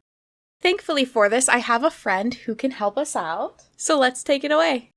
Thankfully for this, I have a friend who can help us out, so let's take it away.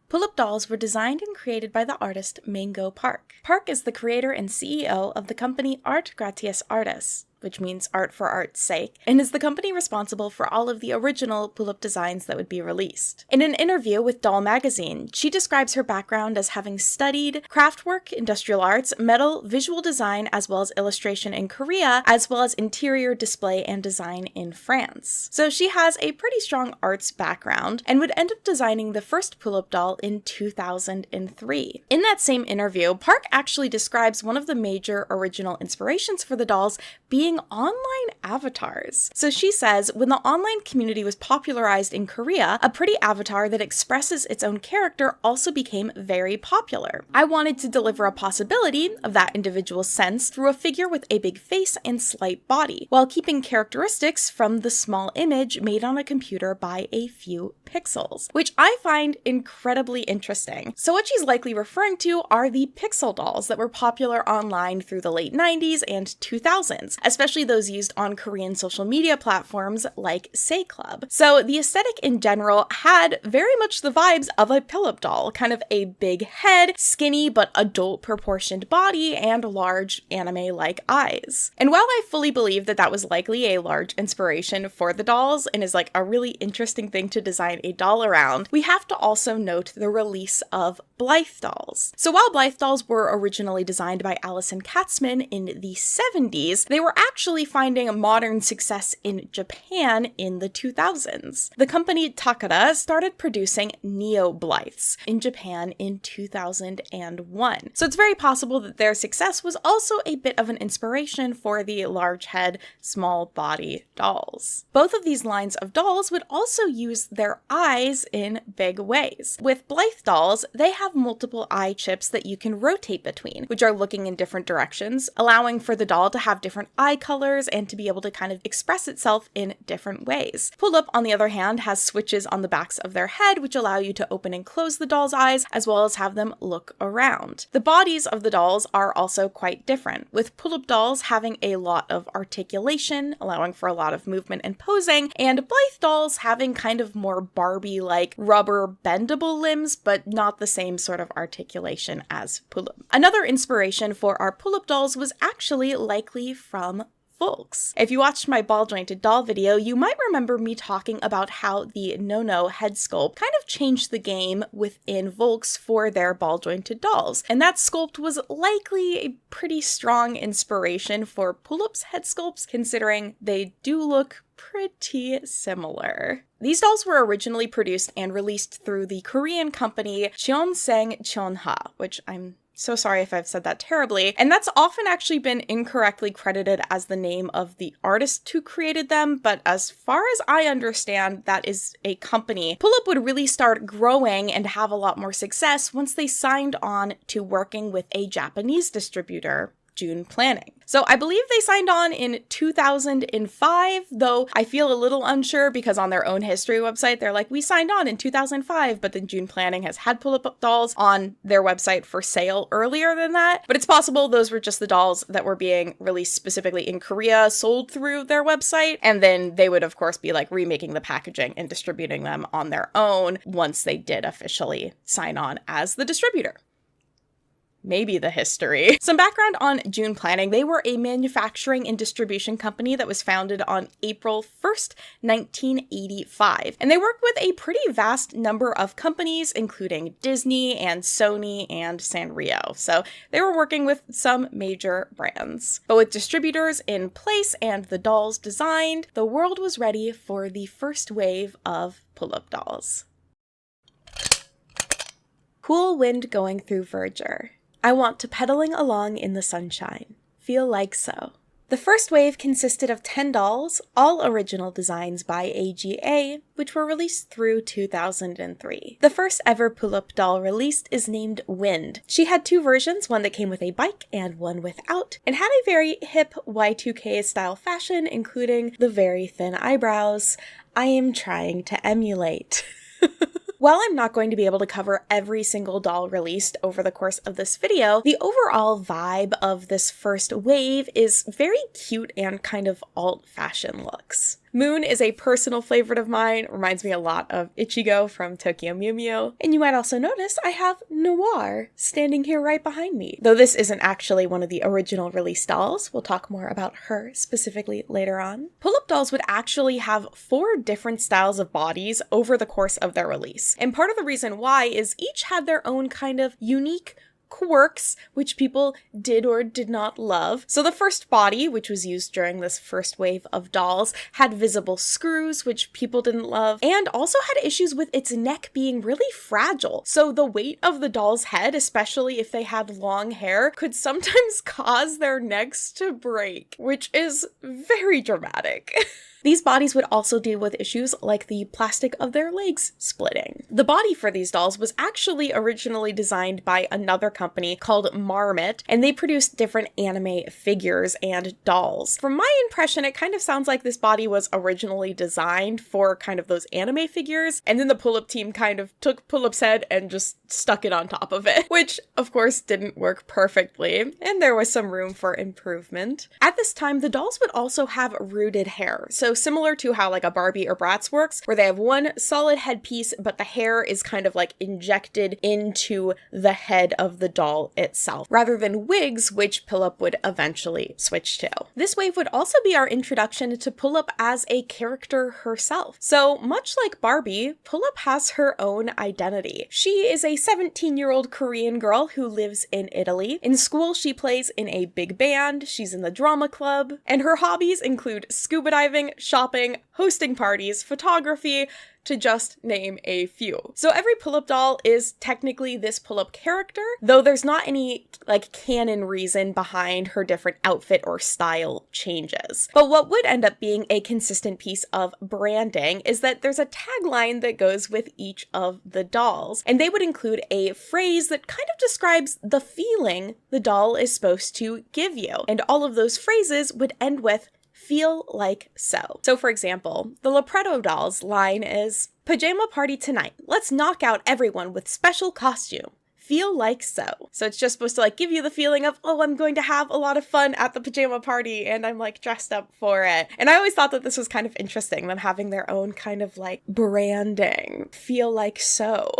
Pull-up dolls were designed and created by the artist Mango Park. Park is the creator and CEO of the company Art Gratias Artists. which means art for art's sake, and is the company responsible for all of the original Pullup designs that would be released. In an interview with Doll magazine, she describes her background as having studied craftwork, industrial arts, metal, visual design, as well as illustration in Korea, as well as interior display and design in France. So she has a pretty strong arts background and would end up designing the first Pullup doll in 2003. In that same interview, Park actually describes one of the major original inspirations for the dolls being online avatars. So she says, when the online community was popularized in Korea, a pretty avatar that expresses its own character also became very popular. I wanted to deliver a possibility of that individual sense through a figure with a big face and slight body, while keeping characteristics from the small image made on a computer by a few pixels, which I find incredibly interesting. So what she's likely referring to are the pixel dolls that were popular online through the late 90s and 2000s, especially those used on Korean social media platforms like Say Club. So the aesthetic in general had very much the vibes of a Pullup doll, kind of a big head, skinny but adult proportioned body, and large anime-like eyes. And while I fully believe that that was likely a large inspiration for the dolls and is like a really interesting thing to design a doll around, we have to also note the release of Blythe dolls. So while Blythe dolls were originally designed by Alison Katzman in the 70s, they were actually finding modern success in Japan in the 2000s. The company Takara started producing Neo Blythes in Japan in 2001. So it's very possible that their success was also a bit of an inspiration for the large head, small body dolls. Both of these lines of dolls would also use their eyes in big ways. With Blythe dolls, they have multiple eye chips that you can rotate between, which are looking in different directions, allowing for the doll to have different eye colors and to be able to kind of express itself in different ways. Pullup, on the other hand, has switches on the backs of their head, which allow you to open and close the doll's eyes, as well as have them look around. The bodies of the dolls are also quite different, with Pullup dolls having a lot of articulation, allowing for a lot of movement and posing, and Blythe dolls having kind of more Barbie-like rubber bendable limbs, but not the same sort of articulation as Pullup. Another inspiration for our Pullup dolls was actually likely from Volks. If you watched my ball-jointed doll video, you might remember me talking about how the No-No head sculpt kind of changed the game within Volks for their ball-jointed dolls. And that sculpt was likely a pretty strong inspiration for Pullup's head sculpts, considering they do look pretty similar. These dolls were originally produced and released through the Korean company Cheonseng Chonha, which I'm so sorry if I've said that terribly, and that's often actually been incorrectly credited as the name of the artist who created them, but as far as I understand, that is a company. Pullup would really start growing and have a lot more success once they signed on to working with a Japanese distributor, June Planning. So I believe they signed on in 2005, though I feel a little unsure because on their own history website, they're like, we signed on in 2005, but then June Planning has had Pullup dolls on their website for sale earlier than that. But it's possible those were just the dolls that were being released specifically in Korea, sold through their website, and then they would of course be like remaking the packaging and distributing them on their own once they did officially sign on as the distributor. Maybe the history. Some background on June Planning. They were a manufacturing and distribution company that was founded on April 1st, 1985. And they worked with a pretty vast number of companies, including Disney and Sony and Sanrio. So they were working with some major brands. But with distributors in place and the dolls designed, the world was ready for the first wave of Pullup dolls. Cool wind going through verdure. I want to pedaling along in the sunshine. Feel like so. The first wave consisted of 10 dolls, all original designs by AGA, which were released through 2003. The first ever Pullup doll released is named Wind. She had two versions, one that came with a bike and one without, and had a very hip Y2K style fashion, including the very thin eyebrows I am trying to emulate. While I'm not going to be able to cover every single doll released over the course of this video, the overall vibe of this first wave is very cute and kind of alt-fashion looks. Moon is a personal favorite of mine, reminds me a lot of Ichigo from Tokyo Mew Mew. And you might also notice I have Noir standing here right behind me. Though this isn't actually one of the original release dolls, we'll talk more about her specifically later on. Pull-up dolls would actually have 4 different styles of bodies over the course of their release. And part of the reason why is each had their own kind of unique quirks, which people did or did not love. So the first body, which was used during this first wave of dolls, had visible screws, which people didn't love, and also had issues with its neck being really fragile. So the weight of the doll's head, especially if they had long hair, could sometimes cause their necks to break, which is very dramatic. These bodies would also deal with issues like the plastic of their legs splitting. The body for these dolls was actually originally designed by another company called Marmot, and they produced different anime figures and dolls. From my impression, it kind of sounds like this body was originally designed for kind of those anime figures, and then the Pull-Up team kind of took Pull-Up's head and just stuck it on top of it, which of course didn't work perfectly, and there was some room for improvement. At this time, the dolls would also have rooted hair, so similar to how like a Barbie or Bratz works, where they have one solid headpiece, but the hair is kind of like injected into the head of the doll itself, rather than wigs, which Pull-Up would eventually switch to. This wave would also be our introduction to Pull-Up as a character herself. So much like Barbie, Pull-Up has her own identity. She is a 17-year-old Korean girl who lives in Italy. In school, she plays in a big band, she's in the drama club, and her hobbies include scuba diving, shopping, hosting parties, photography, to just name a few. So every Pull-Up doll is technically this Pull-Up character, though there's not any like canon reason behind her different outfit or style changes. But what would end up being a consistent piece of branding is that there's a tagline that goes with each of the dolls, and they would include a phrase that kind of describes the feeling the doll is supposed to give you. And all of those phrases would end with "feel like so." So for example, the Lopreto doll's line is, "Pajama party tonight. Let's knock out everyone with special costume. Feel like so." So it's just supposed to like give you the feeling of, oh, I'm going to have a lot of fun at the pajama party and I'm like dressed up for it. And I always thought that this was kind of interesting, them having their own kind of like branding. Feel like so.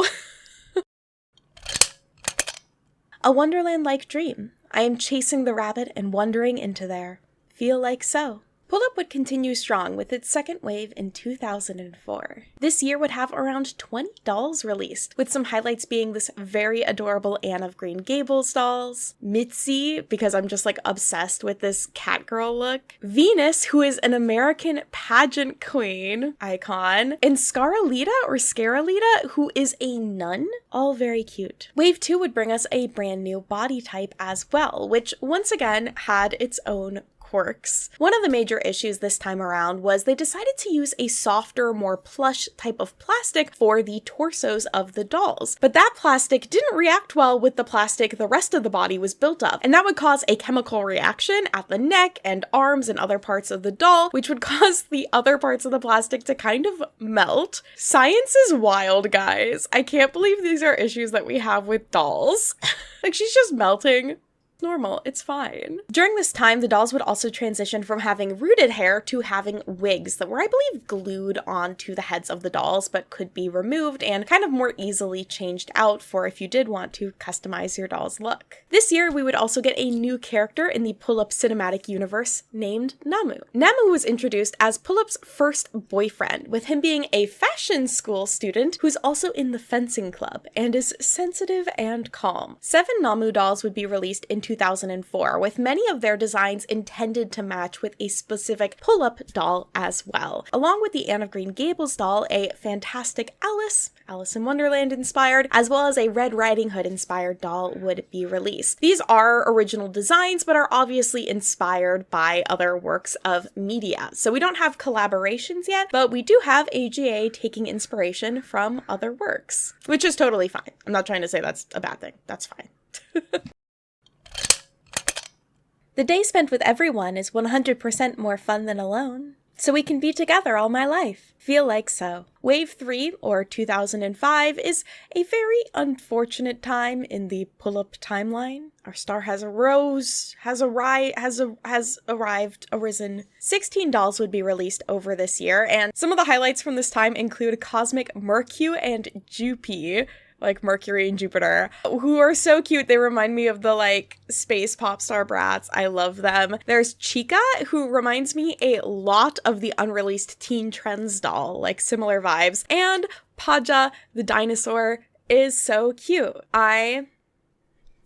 A Wonderland-like dream. I am chasing the rabbit and wandering into there. Feel like so. Pull-Up would continue strong with its second wave in 2004. This year would have around 20 dolls released, with some highlights being this very adorable Anne of Green Gables dolls, Mitzi, because I'm just like obsessed with this cat girl look, Venus, who is an American pageant queen icon, and Scarlita or Scarlita, who is a nun, all very cute. Wave 2 would bring us a brand new body type as well, which once again had its own quirks. One of the major issues this time around was they decided to use a softer, more plush type of plastic for the torsos of the dolls. But that plastic didn't react well with the plastic the rest of the body was built of, and that would cause a chemical reaction at the neck and arms and other parts of the doll, which would cause the other parts of the plastic to kind of melt. Science is wild, guys. I can't believe these are issues that we have with dolls. Like, she's just melting. Normal, it's fine. During this time, the dolls would also transition from having rooted hair to having wigs that were, I believe, glued onto the heads of the dolls, but could be removed and kind of more easily changed out for if you did want to customize your doll's look. This year, we would also get a new character in the Pull-Up cinematic universe named Namu. Namu was introduced as Pull-Up's first boyfriend, with him being a fashion school student who's also in the fencing club and is sensitive and calm. 7 Namu dolls would be released in 2004, with many of their designs intended to match with a specific Pull-Up doll as well. Along with the Anne of Green Gables doll, a Fantastic Alice in Wonderland inspired, as well as a Red Riding Hood inspired doll would be released. These are original designs, but are obviously inspired by other works of media. So we don't have collaborations yet, but we do have AGA taking inspiration from other works, which is totally fine. I'm not trying to say that's a bad thing. That's fine. The day spent with everyone is 100% more fun than alone. so we can be together all my life. Feel like so. Wave 3, or 2005, is a very unfortunate time in the pull-up timeline. Our star has arisen. 16 dolls would be released over this year, and some of the highlights from this time include Cosmic Mercu and Jupy, like Mercury and Jupiter, who are so cute. They remind me of the, like, space pop star brats. I love them. There's Chica, who reminds me a lot of the unreleased Teen Trends doll, like similar vibes. And Paja, the dinosaur, is so cute.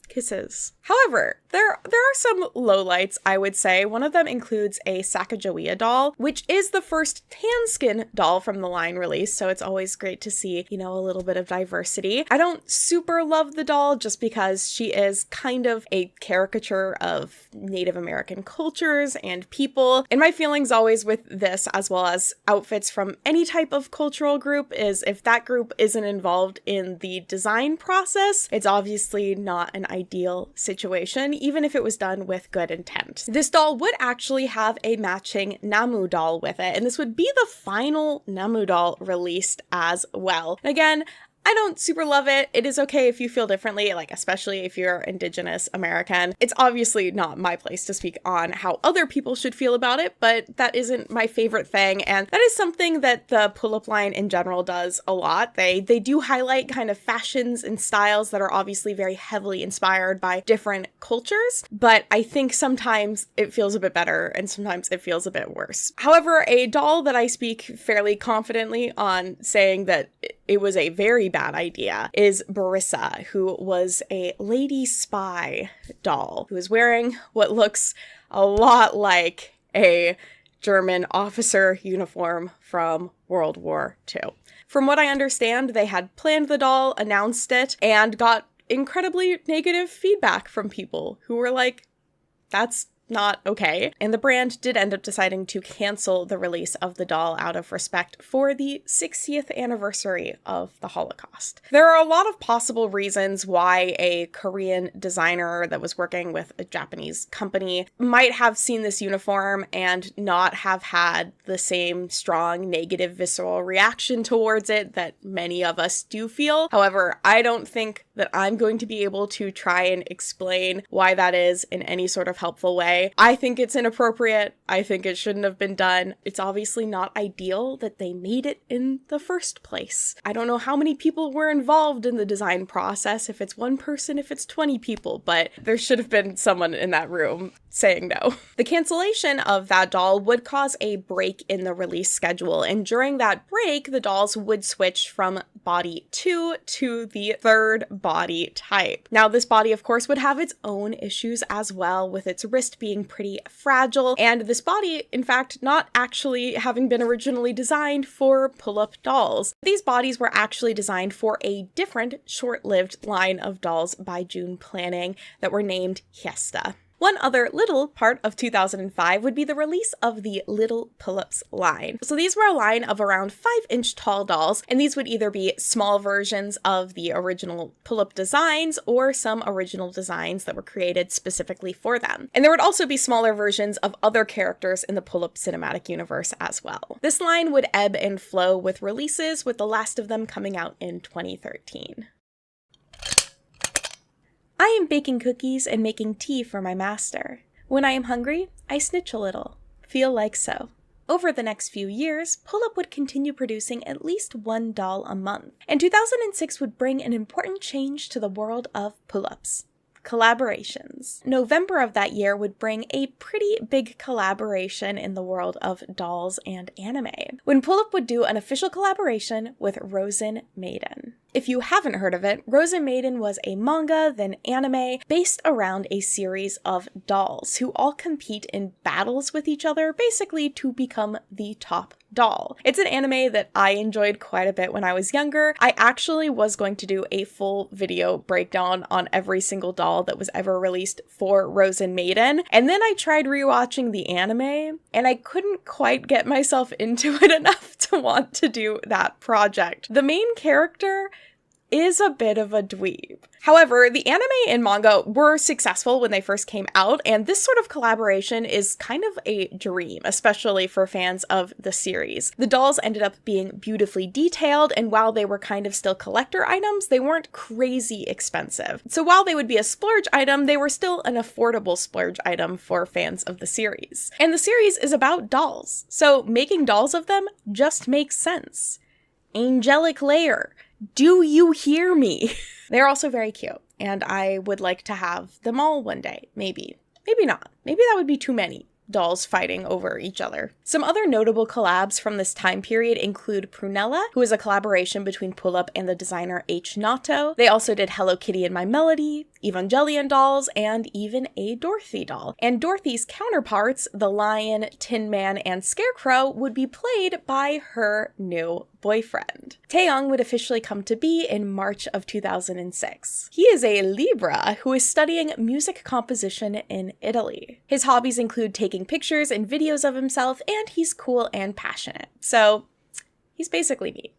Kisses. However, there are some lowlights, I would say. One of them includes a Sacagawea doll, which is the first tan skin doll from the line release, so it's always great to see, you know, a little bit of diversity. I don't super love the doll just because she is kind of a caricature of Native American cultures and people. And my feelings always with this, as well as outfits from any type of cultural group, is if that group isn't involved in the design process, it's obviously not an ideal situation, even if it was done with good intent. This doll would actually have a matching Namu doll with it, and this would be the final Namu doll released as well. And again, I don't super love it. It is okay if you feel differently, like especially if you're Indigenous American. It's obviously not my place to speak on how other people should feel about it, but that isn't my favorite thing, and that is something that the pull-up line in general does a lot. They do highlight kind of fashions and styles that are obviously very heavily inspired by different cultures, but I think sometimes it feels a bit better and sometimes it feels a bit worse. However, a doll that I speak fairly confidently on saying that it was a very bad idea is Barissa, who was a lady spy doll who is wearing what looks a lot like a German officer uniform from World War II. From what I understand, they had planned the doll, announced it, and got incredibly negative feedback from people who were like, that's not okay. And the brand did end up deciding to cancel the release of the doll out of respect for the 60th anniversary of the Holocaust. There are a lot of possible reasons why a Korean designer that was working with a Japanese company might have seen this uniform and not have had the same strong negative visceral reaction towards it that many of us do feel. However, I don't think that I'm going to be able to try and explain why that is in any sort of helpful way. I think it's inappropriate. I think it shouldn't have been done. It's obviously not ideal that they made it in the first place. I don't know how many people were involved in the design process, if it's one person, if it's 20 people, but there should have been someone in that room saying no. The cancellation of that doll would cause a break in the release schedule, and during that break, the dolls would switch from body 2 to the third body type. Now, this body, of course, would have its own issues as well, with its wrist being pretty fragile, and this body, in fact, not actually having been originally designed for pull-up dolls. These bodies were actually designed for a different short-lived line of dolls by June Planning that were named Hiesta. One other little part of 2005 would be the release of the Little Pull-Ups line. So these were a line of around 5-inch tall dolls, and these would either be small versions of the original pull-up designs or some original designs that were created specifically for them. And there would also be smaller versions of other characters in the pull-up cinematic universe as well. This line would ebb and flow with releases, with the last of them coming out in 2013. I am baking cookies and making tea for my master. When I am hungry, I snitch a little. Feel like so. Over the next few years, Pull-Up would continue producing at least one doll a month, and 2006 would bring an important change to the world of pull-ups. Collaborations. November of that year would bring a pretty big collaboration in the world of dolls and anime, when Pull-Up would do an official collaboration with Rosen Maiden. If you haven't heard of it, Rosen Maiden was a manga, then anime, based around a series of dolls who all compete in battles with each other, basically to become the top doll. It's an anime that I enjoyed quite a bit when I was younger. I actually was going to do a full video breakdown on every single doll that was ever released for Rosen Maiden, and then I tried rewatching the anime, and I couldn't quite get myself into it enough to want to do that project. The main character is a bit of a dweeb. However, the anime and manga were successful when they first came out, and this sort of collaboration is kind of a dream, especially for fans of the series. The dolls ended up being beautifully detailed, and while they were kind of still collector items, they weren't crazy expensive. So while they would be a splurge item, they were still an affordable splurge item for fans of the series. And the series is about dolls, so making dolls of them just makes sense. Angelic Layer, do you hear me? They're also very cute, and I would like to have them all one day, maybe. Maybe not. Maybe that would be too many dolls fighting over each other. Some other notable collabs from this time period include Prunella, who is a collaboration between Pull-Up and the designer H. Nato. They also did Hello Kitty and My Melody, Evangelion dolls, and even a Dorothy doll. And Dorothy's counterparts, the Lion, Tin Man, and Scarecrow, would be played by her new boyfriend. Taeyong would officially come to be in March of 2006. He is a Libra who is studying music composition in Italy. His hobbies include taking pictures and videos of himself, and he's cool and passionate. So, he's basically me.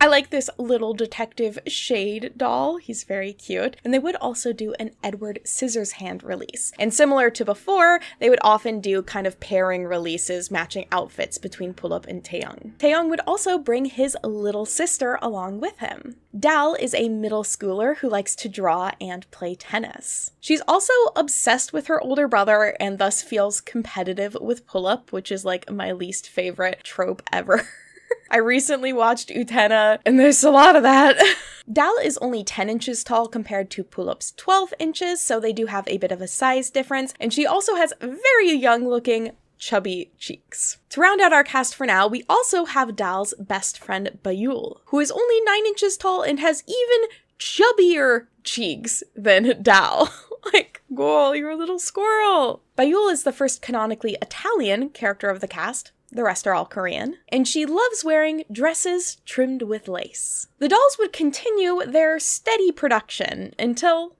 I like this little detective Shade doll. He's very cute. And they would also do an Edward Scissorhands release. And similar to before, they would often do kind of pairing releases matching outfits between Pull-Up and Taeyong. Taeyong would also bring his little sister along with him. Dal is a middle schooler who likes to draw and play tennis. She's also obsessed with her older brother and thus feels competitive with Pull-Up, which is like my least favorite trope ever. I recently watched Utena, and there's a lot of that. Dal is only 10 inches tall compared to Pull-Up's 12 inches, so they do have a bit of a size difference, and she also has very young-looking, chubby cheeks. To round out our cast for now, we also have Dal's best friend Bayul, who is only 9 inches tall and has even chubbier cheeks than Dal. Like, girl, you're a little squirrel. Bayul is the first canonically Italian character of the cast. The rest are all Korean, and she loves wearing dresses trimmed with lace. The dolls would continue their steady production until...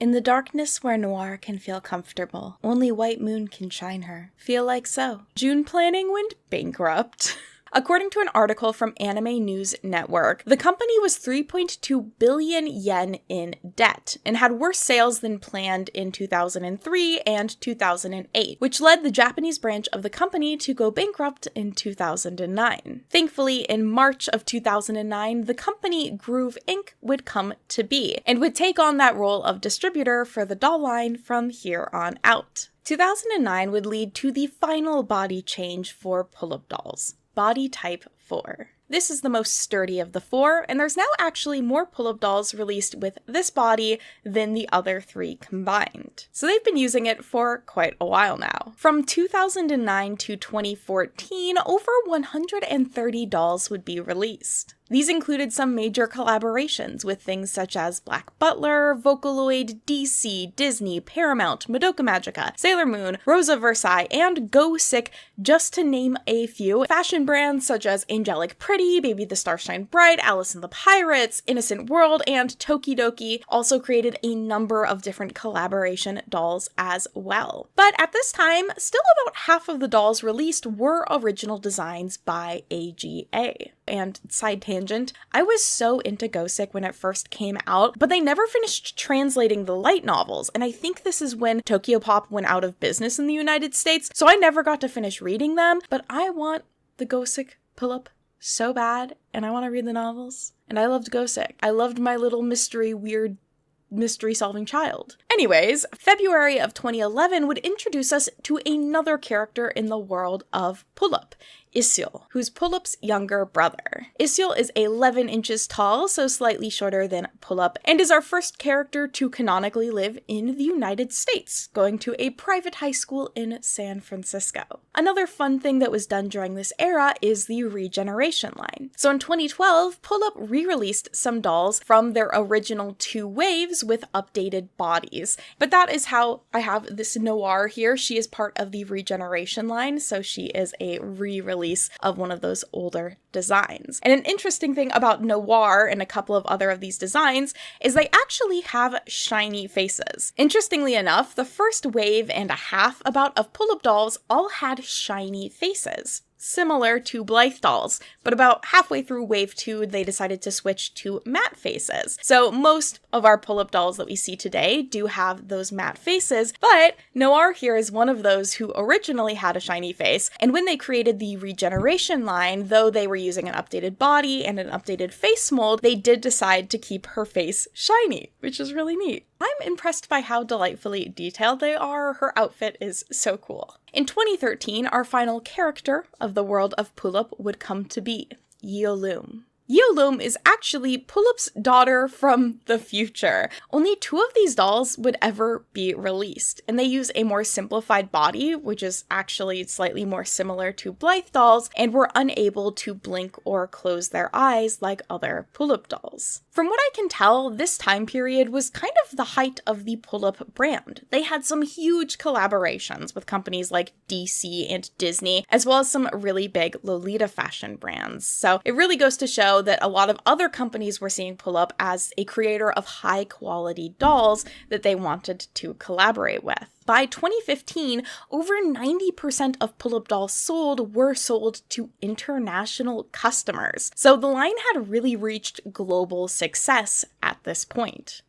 In the darkness where noir can feel comfortable, only White Moon can shine her. Feel like so. June Planning went bankrupt. According to an article from Anime News Network, the company was 3.2 billion yen in debt and had worse sales than planned in 2003 and 2008, which led the Japanese branch of the company to go bankrupt in 2009. Thankfully, in March of 2009, the company Groove Inc. would come to be and would take on that role of distributor for the doll line from here on out. 2009 would lead to the final body change for Pull-Up dolls. Body Type 4. This is the most sturdy of the four, and there's now actually more Pull-Up dolls released with this body than the other three combined. So they've been using it for quite a while now. From 2009 to 2014, over 130 dolls would be released. These included some major collaborations with things such as Black Butler, Vocaloid, DC, Disney, Paramount, Madoka Magica, Sailor Moon, Rosa Versailles, and Go Sick, just to name a few. Fashion brands such as Angelic Pretty, Baby the Starshine Bright, Alice and the Pirates, Innocent World, and Tokidoki also created a number of different collaboration dolls as well. But at this time, still about half of the dolls released were original designs by AGA. And side tangent, I was so into Go Sick when it first came out, but they never finished translating the light novels, and I think this is when Tokyopop went out of business in the United States, so I never got to finish reading them, but I want the Go Sick Pull-Up so bad, and I want to read the novels, and I loved Go Sick. I loved my little weird mystery-solving child. Anyways, February of 2011 would introduce us to another character in the world of Pull-Up, Isyul, who's Pull-Up's younger brother. Isyul is 11 inches tall, so slightly shorter than Pull-Up, and is our first character to canonically live in the United States, going to a private high school in San Francisco. Another fun thing that was done during this era is the regeneration line. So in 2012, Pull-Up re-released some dolls from their original 2 waves with updated bodies. But that is how I have this Noir here. She is part of the regeneration line, so she is a re-release of one of those older designs. And an interesting thing about Noir and a couple of other of these designs is they actually have shiny faces. Interestingly enough, the first wave and a half of Pull-Up dolls all had shiny faces. similar to Blythe dolls, but about halfway through Wave 2, they decided to switch to matte faces. So most of our pull-up dolls that we see today do have those matte faces, but Noir here is one of those who originally had a shiny face, and when they created the Regeneration line, though they were using an updated body and an updated face mold, they did decide to keep her face shiny, which is really neat. I'm impressed by how delightfully detailed they are. Her outfit is so cool. In 2013, our final character of the world of Pull-up would come to be Yeolume. Yeolume is actually Pull-up's daughter from the future. Only 2 of these dolls would ever be released, and they use a more simplified body, which is actually slightly more similar to Blythe dolls, and were unable to blink or close their eyes like other Pull-up dolls. From what I can tell, this time period was kind of the height of the Pull-up brand. They had some huge collaborations with companies like DC and Disney, as well as some really big Lolita fashion brands. So it really goes to show that a lot of other companies were seeing Pull-up as a creator of high quality dolls that they wanted to collaborate with. By 2015, over 90% of Pull-up dolls sold were sold to international customers. So the line had really reached global success at this point.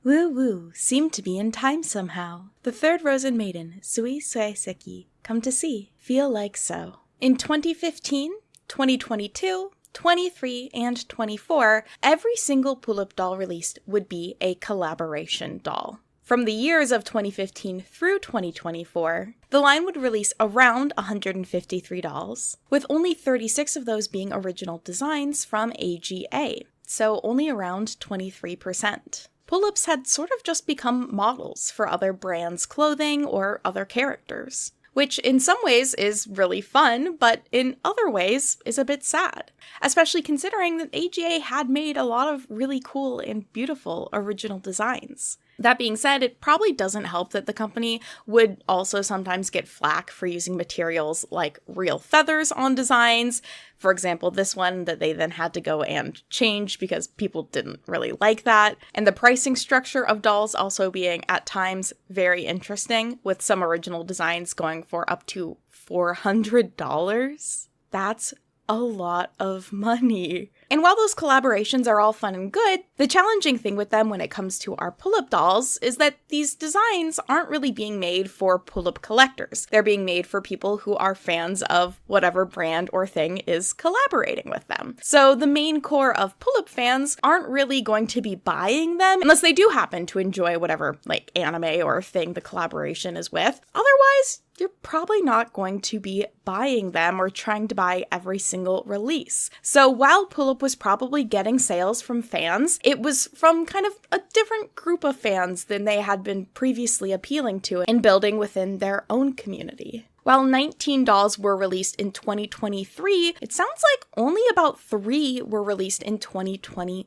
Woo woo, seemed to be in time somehow. The third Rosen maiden, Sui Suiseki, come to see, feel like so. In 2015, 2022, 23, and 24, every single Pull-up doll released would be a collaboration doll. From the years of 2015 through 2024, the line would release around 153 dolls, with only 36 of those being original designs from AGA, so only around 23%. Pull-ups had sort of just become models for other brands' clothing or other characters, which in some ways is really fun, but in other ways is a bit sad, especially considering that AGA had made a lot of really cool and beautiful original designs. That being said, it probably doesn't help that the company would also sometimes get flack for using materials like real feathers on designs. For example, this one that they then had to go and change because people didn't really like that. And the pricing structure of dolls also being at times very interesting, with some original designs going for up to $400. That's a lot of money. And while those collaborations are all fun and good, the challenging thing with them when it comes to our pull-up dolls is that these designs aren't really being made for pull-up collectors. They're being made for people who are fans of whatever brand or thing is collaborating with them. So the main core of pull-up fans aren't really going to be buying them unless they do happen to enjoy whatever like anime or thing the collaboration is with. Otherwise, you're probably not going to be buying them or trying to buy every single release. So while Pull-up was probably getting sales from fans, it was from kind of a different group of fans than they had been previously appealing to and building within their own community. While 19 dolls were released in 2023, it sounds like only about 3 were released in 2024.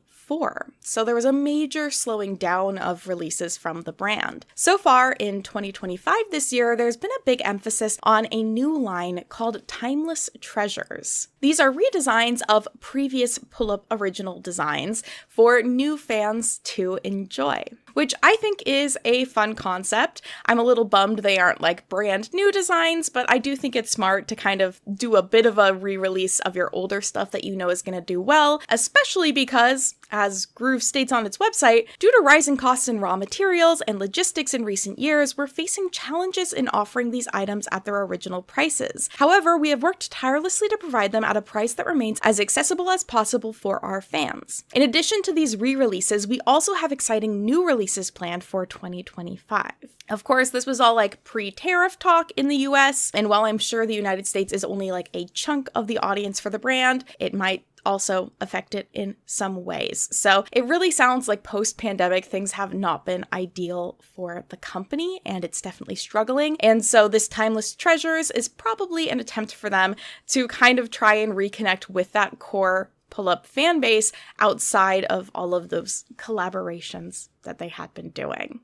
So there was a major slowing down of releases from the brand. So far in 2025 this year, there's been a big emphasis on a new line called Timeless Treasures. These are redesigns of previous Pull-up original designs for new fans to enjoy, which I think is a fun concept. I'm a little bummed they aren't like brand new designs, but I do think it's smart to kind of do a bit of a re-release of your older stuff that you know is going to do well, especially because, as Groove states on its website, due to rising costs in raw materials and logistics in recent years, we're facing challenges in offering these items at their original prices. However, we have worked tirelessly to provide them at a price that remains as accessible as possible for our fans. In addition to these re-releases, we also have exciting new releases planned for 2025. Of course, this was all like pre-tariff talk in the US, and while I'm sure the United States is only like a chunk of the audience for the brand, it might also affect it in some ways. So it really sounds like post-pandemic things have not been ideal for the company, and it's definitely struggling. And so this Timeless Treasures is probably an attempt for them to kind of try and reconnect with that core Pull-up fan base outside of all of those collaborations that they had been doing.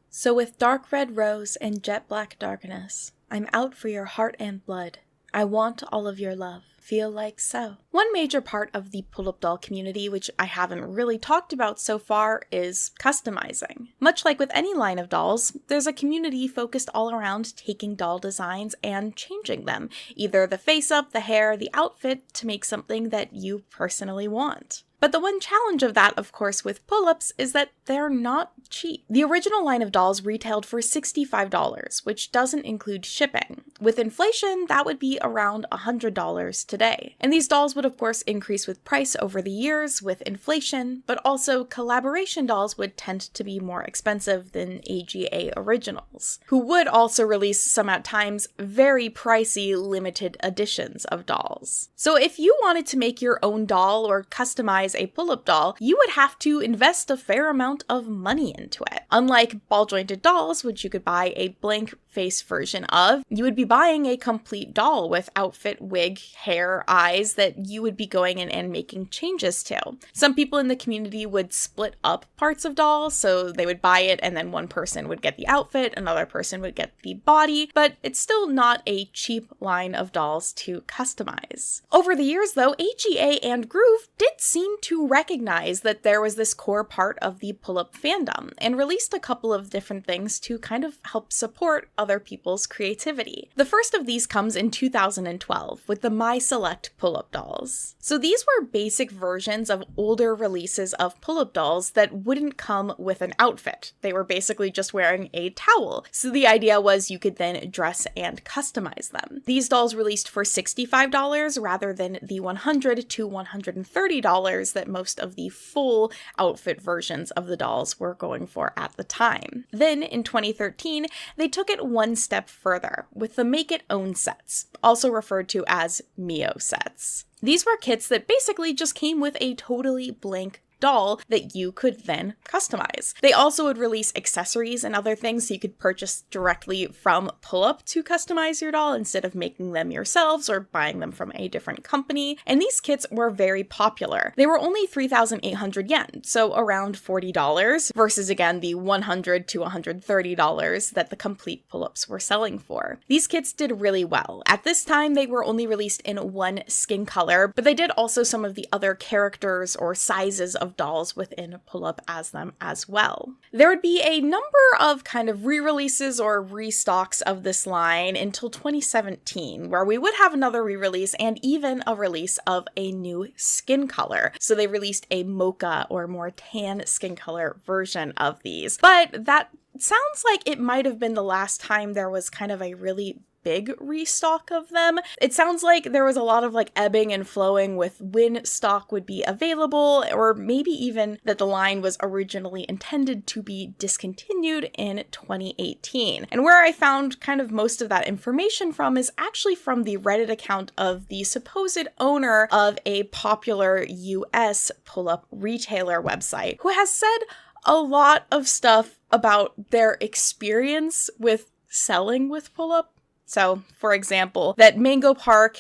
So with Dark Red Rose and Jet Black Darkness, I'm out for your heart and blood. I want all of your love. Feel like so. One major part of the pull-up doll community, which I haven't really talked about so far, is customizing. Much like with any line of dolls, there's a community focused all around taking doll designs and changing them, either the face-up, the hair, the outfit, to make something that you personally want. But the one challenge of that, of course, with pull-ups is that they're not cheap. The original line of dolls retailed for $65, which doesn't include shipping. With inflation, that would be around $100 today. And these dolls would, of course, increase with price over the years with inflation, but also collaboration dolls would tend to be more expensive than AGA originals, who would also release some at times very pricey limited editions of dolls. So if you wanted to make your own doll or customize a pull-up doll, you would have to invest a fair amount of money into it. Unlike ball-jointed dolls, which you could buy a blank face version of, you would be buying a complete doll with outfit, wig, hair, eyes that you would be going in and making changes to. Some people in the community would split up parts of dolls, so they would buy it and then one person would get the outfit, another person would get the body, but it's still not a cheap line of dolls to customize. Over the years though, AGA and Groove did seem to recognize that there was this core part of the pull-up fandom and released a couple of different things to kind of help support other people's creativity. The first of these comes in 2012 with the My Select pull-up dolls. So these were basic versions of older releases of pull-up dolls that wouldn't come with an outfit. They were basically just wearing a towel. So the idea was you could then dress and customize them. These dolls released for $65 rather than the $100 to $130 that most of the full outfit versions of the dolls were going for at the time. Then in 2013, they took it one step further with the Make It Own sets, also referred to as Mio sets. These were kits that basically just came with a totally blank doll that you could then customize. They also would release accessories and other things so you could purchase directly from Pull-Up to customize your doll instead of making them yourselves or buying them from a different company. And these kits were very popular. They were only 3,800 yen, so around $40 versus again the $100 to $130 that the complete Pull-Ups were selling for. These kits did really well. At this time, they were only released in one skin color, but they did also some of the other characters or sizes of dolls within Pull-Up as them as well. There would be a number of kind of re-releases or restocks of this line until 2017, where we would have another re-release and even a release of a new skin color. So they released a mocha or more tan skin color version of these. But that sounds like it might have been the last time there was kind of a really big restock of them. It sounds like there was a lot of like ebbing and flowing with when stock would be available, or maybe even that the line was originally intended to be discontinued in 2018. And where I found kind of most of that information from is actually from the Reddit account of the supposed owner of a popular US pull-up retailer website, who has said a lot of stuff about their experience with selling with Pull-Up. So, for example, that Mango Park,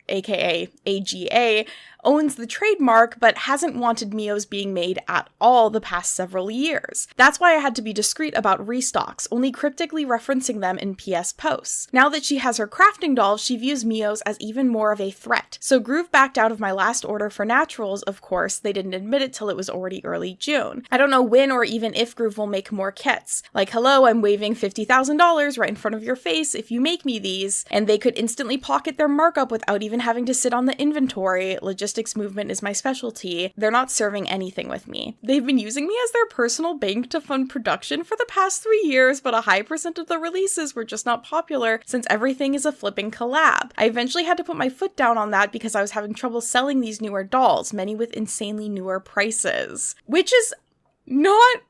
aka AGA, owns the trademark but hasn't wanted Mios being made at all the past several years. That's why I had to be discreet about restocks, only cryptically referencing them in PS posts. Now that she has her crafting dolls, she views Mios as even more of a threat. So Groove backed out of my last order for Naturals, of course. They didn't admit it till it was already early June. I don't know when or even if Groove will make more kits. Like, hello, I'm waving $50,000 right in front of your face if you make me these. And they could instantly pocket their markup without even having to sit on the inventory. Logistics movement is my specialty. They're not serving anything with me. They've been using me as their personal bank to fund production for the past 3 years, but a high percent of the releases were just not popular since everything is a flipping collab. I eventually had to put my foot down on that because I was having trouble selling these newer dolls, many with insanely newer prices, which is not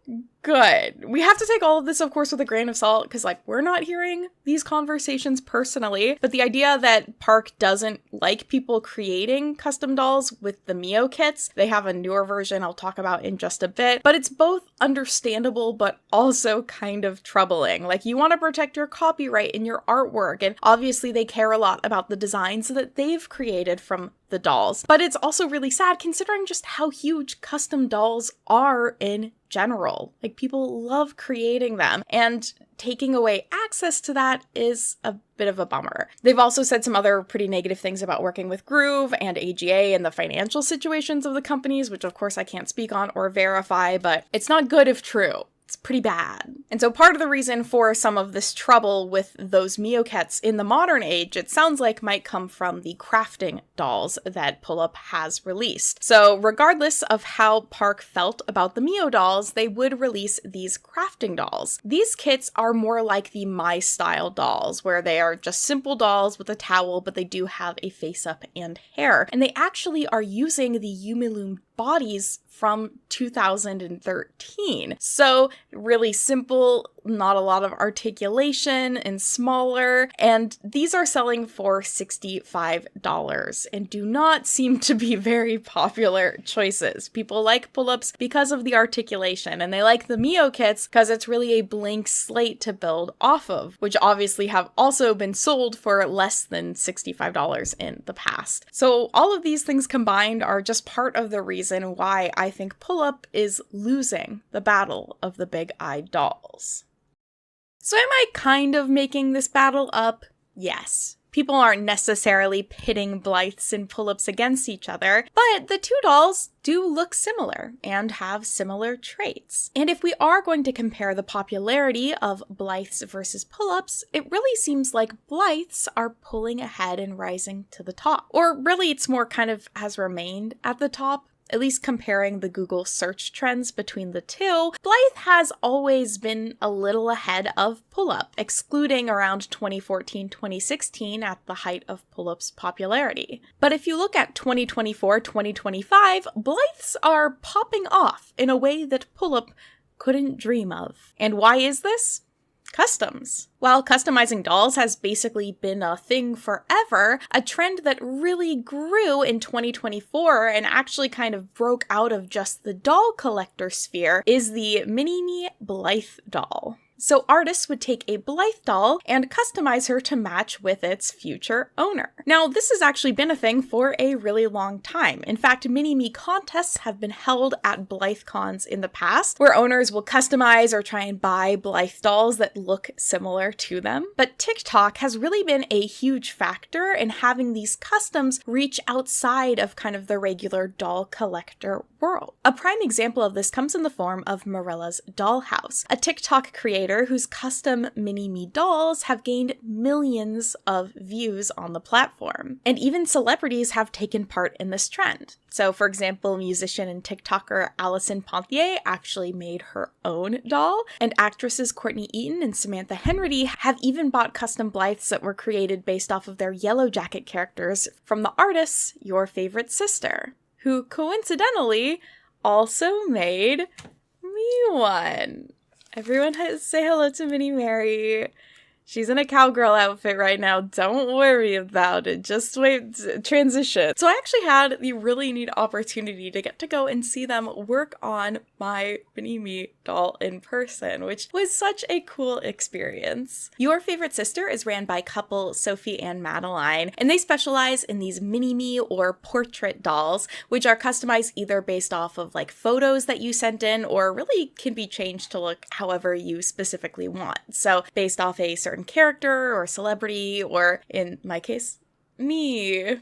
good. We have to take all of this, of course, with a grain of salt, because, like, we're not hearing these conversations personally, but the idea that Park doesn't like people creating custom dolls with the Mio kits, they have a newer version I'll talk about in just a bit, but it's both understandable, but also kind of troubling. Like, you want to protect your copyright in your artwork, and obviously they care a lot about the designs that they've created from the dolls, but it's also really sad considering just how huge custom dolls are in general. Like, people love creating them, and taking away access to that is a bit of a bummer. They've also said some other pretty negative things about working with Groove and AGA and the financial situations of the companies, which of course I can't speak on or verify, but it's not good if true. It's pretty bad. And so part of the reason for some of this trouble with those Meowkets in the modern age, it sounds like might come from the crafting dolls that Pull-Up has released. So regardless of how Park felt about the Meo dolls, they would release these crafting dolls. These kits are more like the My Style dolls, where they are just simple dolls with a towel, but they do have a face-up and hair. And they actually are using the Yumiloom bodies from 2013. So really simple, not a lot of articulation and smaller, and these are selling for $65 and do not seem to be very popular choices. People like Pull-Ups because of the articulation, and they like the Meo kits because it's really a blank slate to build off of, which obviously have also been sold for less than $65 in the past. So all of these things combined are just part of the reason why I think Pull-Up is losing the battle of the big eye dolls. So am I kind of making this battle up? Yes. People aren't necessarily pitting Blythes and Pull-Ups against each other, but the two dolls do look similar and have similar traits. And if we are going to compare the popularity of Blythes versus Pull-Ups, it really seems like Blythes are pulling ahead and rising to the top. Or really it's more kind of has remained at the top. At least comparing the Google search trends between the two, Blythe has always been a little ahead of Pull-Up, excluding around 2014-2016 at the height of Pull-Up's popularity. But if you look at 2024-2025, Blythes are popping off in a way that Pull-Up couldn't dream of. And why is this? Customs. While customizing dolls has basically been a thing forever, a trend that really grew in 2024 and actually kind of broke out of just the doll collector sphere is the Mini-Me Blythe doll. So artists would take a Blythe doll and customize her to match with its future owner. Now, this has actually been a thing for a really long time. In fact, Mini-Me contests have been held at BlytheCons in the past, where owners will customize or try and buy Blythe dolls that look similar to them. But TikTok has really been a huge factor in having these customs reach outside of kind of the regular doll collector world. A prime example of this comes in the form of Morella's Dollhouse, a TikTok creator whose custom Mini-Me dolls have gained millions of views on the platform. And even celebrities have taken part in this trend. So, for example, musician and TikToker Alison Ponthier actually made her own doll, and actresses Courtney Eaton and Samantha Henry have even bought custom Blythes that were created based off of their Yellow Jacket characters from the artist's Your Favorite Sister, who coincidentally also made me one. Everyone say hello to Mini Mary. She's in a cowgirl outfit right now. Don't worry about it. Just wait, transition. So I actually had the really neat opportunity to get to go and see them work on my Mini-Me doll in person, which was such a cool experience. Your Favorite Sister is ran by couple Sophie and Madeline, and they specialize in these Mini-Me or portrait dolls, which are customized either based off of like photos that you sent in or really can be changed to look however you specifically want. So based off a certain character or celebrity, or in my case, me.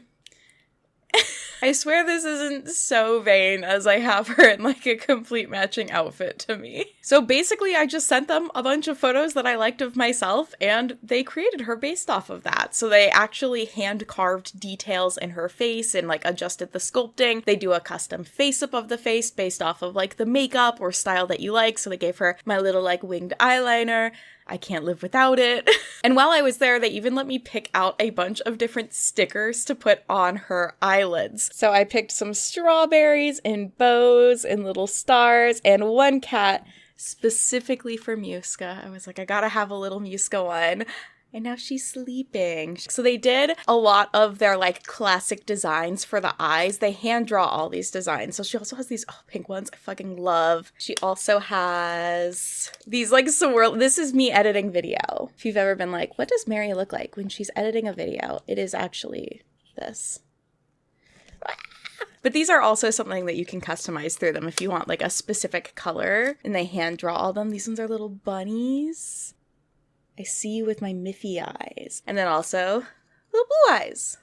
I swear this isn't so vain as I have her in like a complete matching outfit to me. So basically I just sent them a bunch of photos that I liked of myself and they created her based off of that. So they actually hand carved details in her face and like adjusted the sculpting. They do a custom face up of the face based off of like the makeup or style that you like. So they gave her my little like winged eyeliner. I can't live without it. And while I was there, they even let me pick out a bunch of different stickers to put on her eyelids. So I picked some strawberries and bows and little stars and one cat specifically for Muska. I was like, I gotta have a little Muska one. And now she's sleeping. So they did a lot of their like classic designs for the eyes. They hand draw all these designs. So she also has these pink ones I fucking love. She also has these like swirl. This is me editing video. If you've ever been like, what does Mary look like when she's editing a video? It is actually this. But these are also something that you can customize through them if you want like a specific color. And they hand draw all them. These ones are little bunnies. I see you with my Miffy eyes. And then also little blue eyes.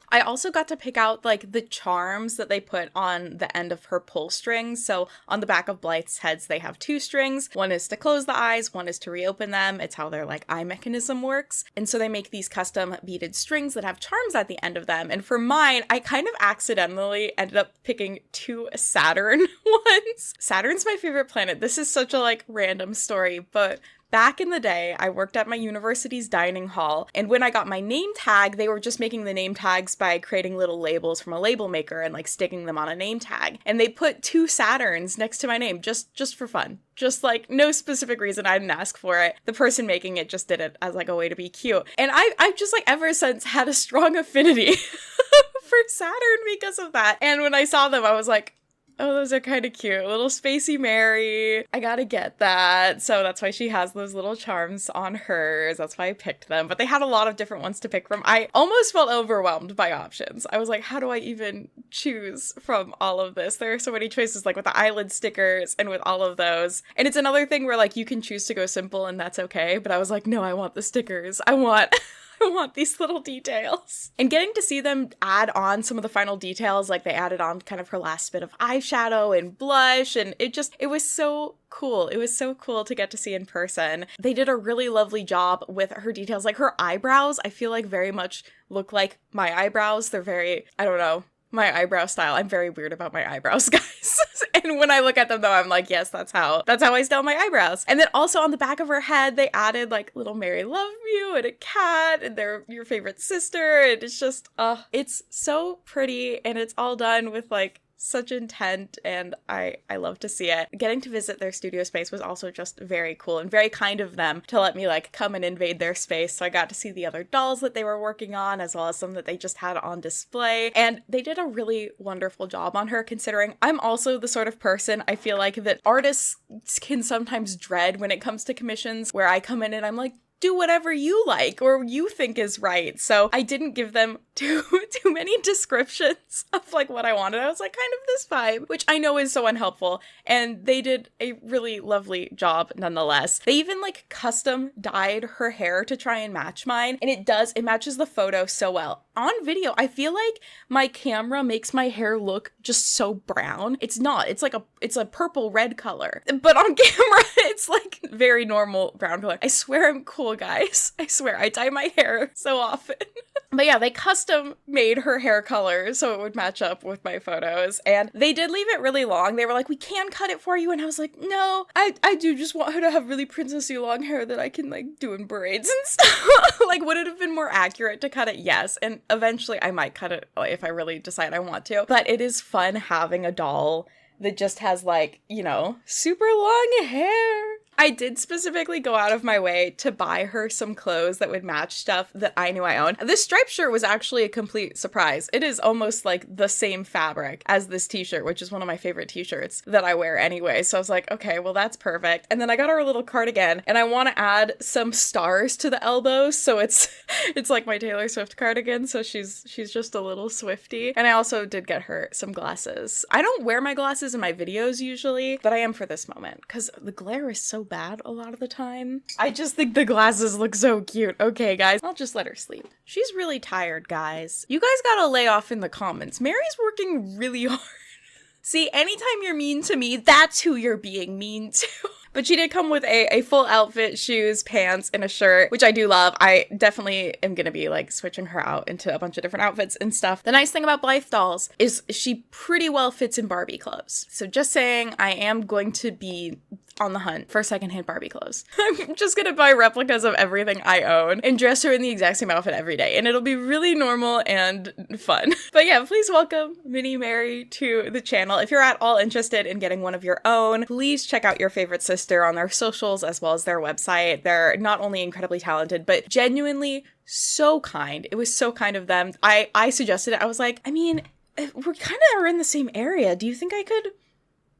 I also got to pick out like the charms that they put on the end of her pull strings. So on the back of Blythe's heads, they have 2 strings. One is to close the eyes, one is to reopen them. It's how their like eye mechanism works. And so they make these custom beaded strings that have charms at the end of them. And for mine, I kind of accidentally ended up picking 2 Saturn ones. Saturn's my favorite planet. This is such a like random story, but back in the day, I worked at my university's dining hall, and when I got my name tag, they were just making the name tags by creating little labels from a label maker and like sticking them on a name tag. And they put 2 Saturns next to my name just for fun. Just like no specific reason. I didn't ask for it. The person making it just did it as like a way to be cute. And I've just like ever since had a strong affinity for Saturn because of that. And when I saw them, I was like, oh, those are kind of cute. Little Spacey Mary. I gotta get that. So that's why she has those little charms on hers. That's why I picked them. But they had a lot of different ones to pick from. I almost felt overwhelmed by options. I was like, how do I even choose from all of this? There are so many choices, like with the eyelid stickers and with all of those. And it's another thing where like you can choose to go simple and that's okay. But I was like, no, I want the stickers. I want these little details. And getting to see them add on some of the final details, like they added on kind of her last bit of eyeshadow and blush, and it was so cool. It was so cool to get to see in person. They did a really lovely job with her details. Like her eyebrows, I feel like very much look like my eyebrows. They're very, I don't know, my eyebrow style. I'm very weird about my eyebrows, guys. And when I look at them though, I'm like, yes, that's how I style my eyebrows. And then also on the back of her head, they added like little Mary Love You and a cat, and they're your favorite sister. And it's just, it's so pretty, and it's all done with like such intent, and I love to see it. Getting to visit their studio space was also just very cool and very kind of them to let me like come and invade their space. So I got to see the other dolls that they were working on, as well as some that they just had on display, and they did a really wonderful job on her, considering I'm also the sort of person I feel like that artists can sometimes dread when it comes to commissions, where I come in and I'm like, do whatever you like or you think is right. So I didn't give them too many descriptions of like what I wanted. I was like, kind of this vibe, which I know is so unhelpful. And they did a really lovely job nonetheless. They even like custom dyed her hair to try and match mine. And it matches the photo so well. On video, I feel like my camera makes my hair look just so brown. It's not. It's a purple red color. But on camera, it's like very normal brown color. I swear I'm cool, guys. I swear I dye my hair so often. But yeah, they custom made her hair color so it would match up with my photos. And they did leave it really long. They were like, we can cut it for you. And I was like, no, I do just want her to have really princessy long hair that I can like do in braids and stuff. Like, would it have been more accurate to cut it? Yes. And eventually I might cut it if I really decide I want to. But it is fun having a doll that just has like, you know, super long hair. I did specifically go out of my way to buy her some clothes that would match stuff that I knew I owned. This striped shirt was actually a complete surprise. It is almost like the same fabric as this t-shirt, which is one of my favorite t-shirts that I wear anyway. So I was like, okay, well that's perfect. And then I got her a little cardigan, and I want to add some stars to the elbows, so it's like my Taylor Swift cardigan, so she's just a little Swiftie. And I also did get her some glasses. I don't wear my glasses in my videos usually, but I am for this moment because the glare is so bad a lot of the time. I just think the glasses look so cute. Okay, guys, I'll just let her sleep. She's really tired, guys. You guys gotta lay off in the comments. Mary's working really hard. See, anytime you're mean to me, that's who you're being mean to. But she did come with a full outfit, shoes, pants, and a shirt, which I do love. I definitely am going to be like switching her out into a bunch of different outfits and stuff. The nice thing about Blythe dolls is she pretty well fits in Barbie clothes. So just saying, I am going to be on the hunt for secondhand Barbie clothes. I'm just gonna buy replicas of everything I own and dress her in the exact same outfit every day, and it'll be really normal and fun. But yeah, please welcome Mini Mary to the channel. If you're at all interested in getting one of your own, please check out Your Favorite Sister on their socials as well as their website. They're not only incredibly talented, but genuinely so kind. It was so kind of them. I suggested it. I was like, I mean, we're kind of are in the same area. Do you think I could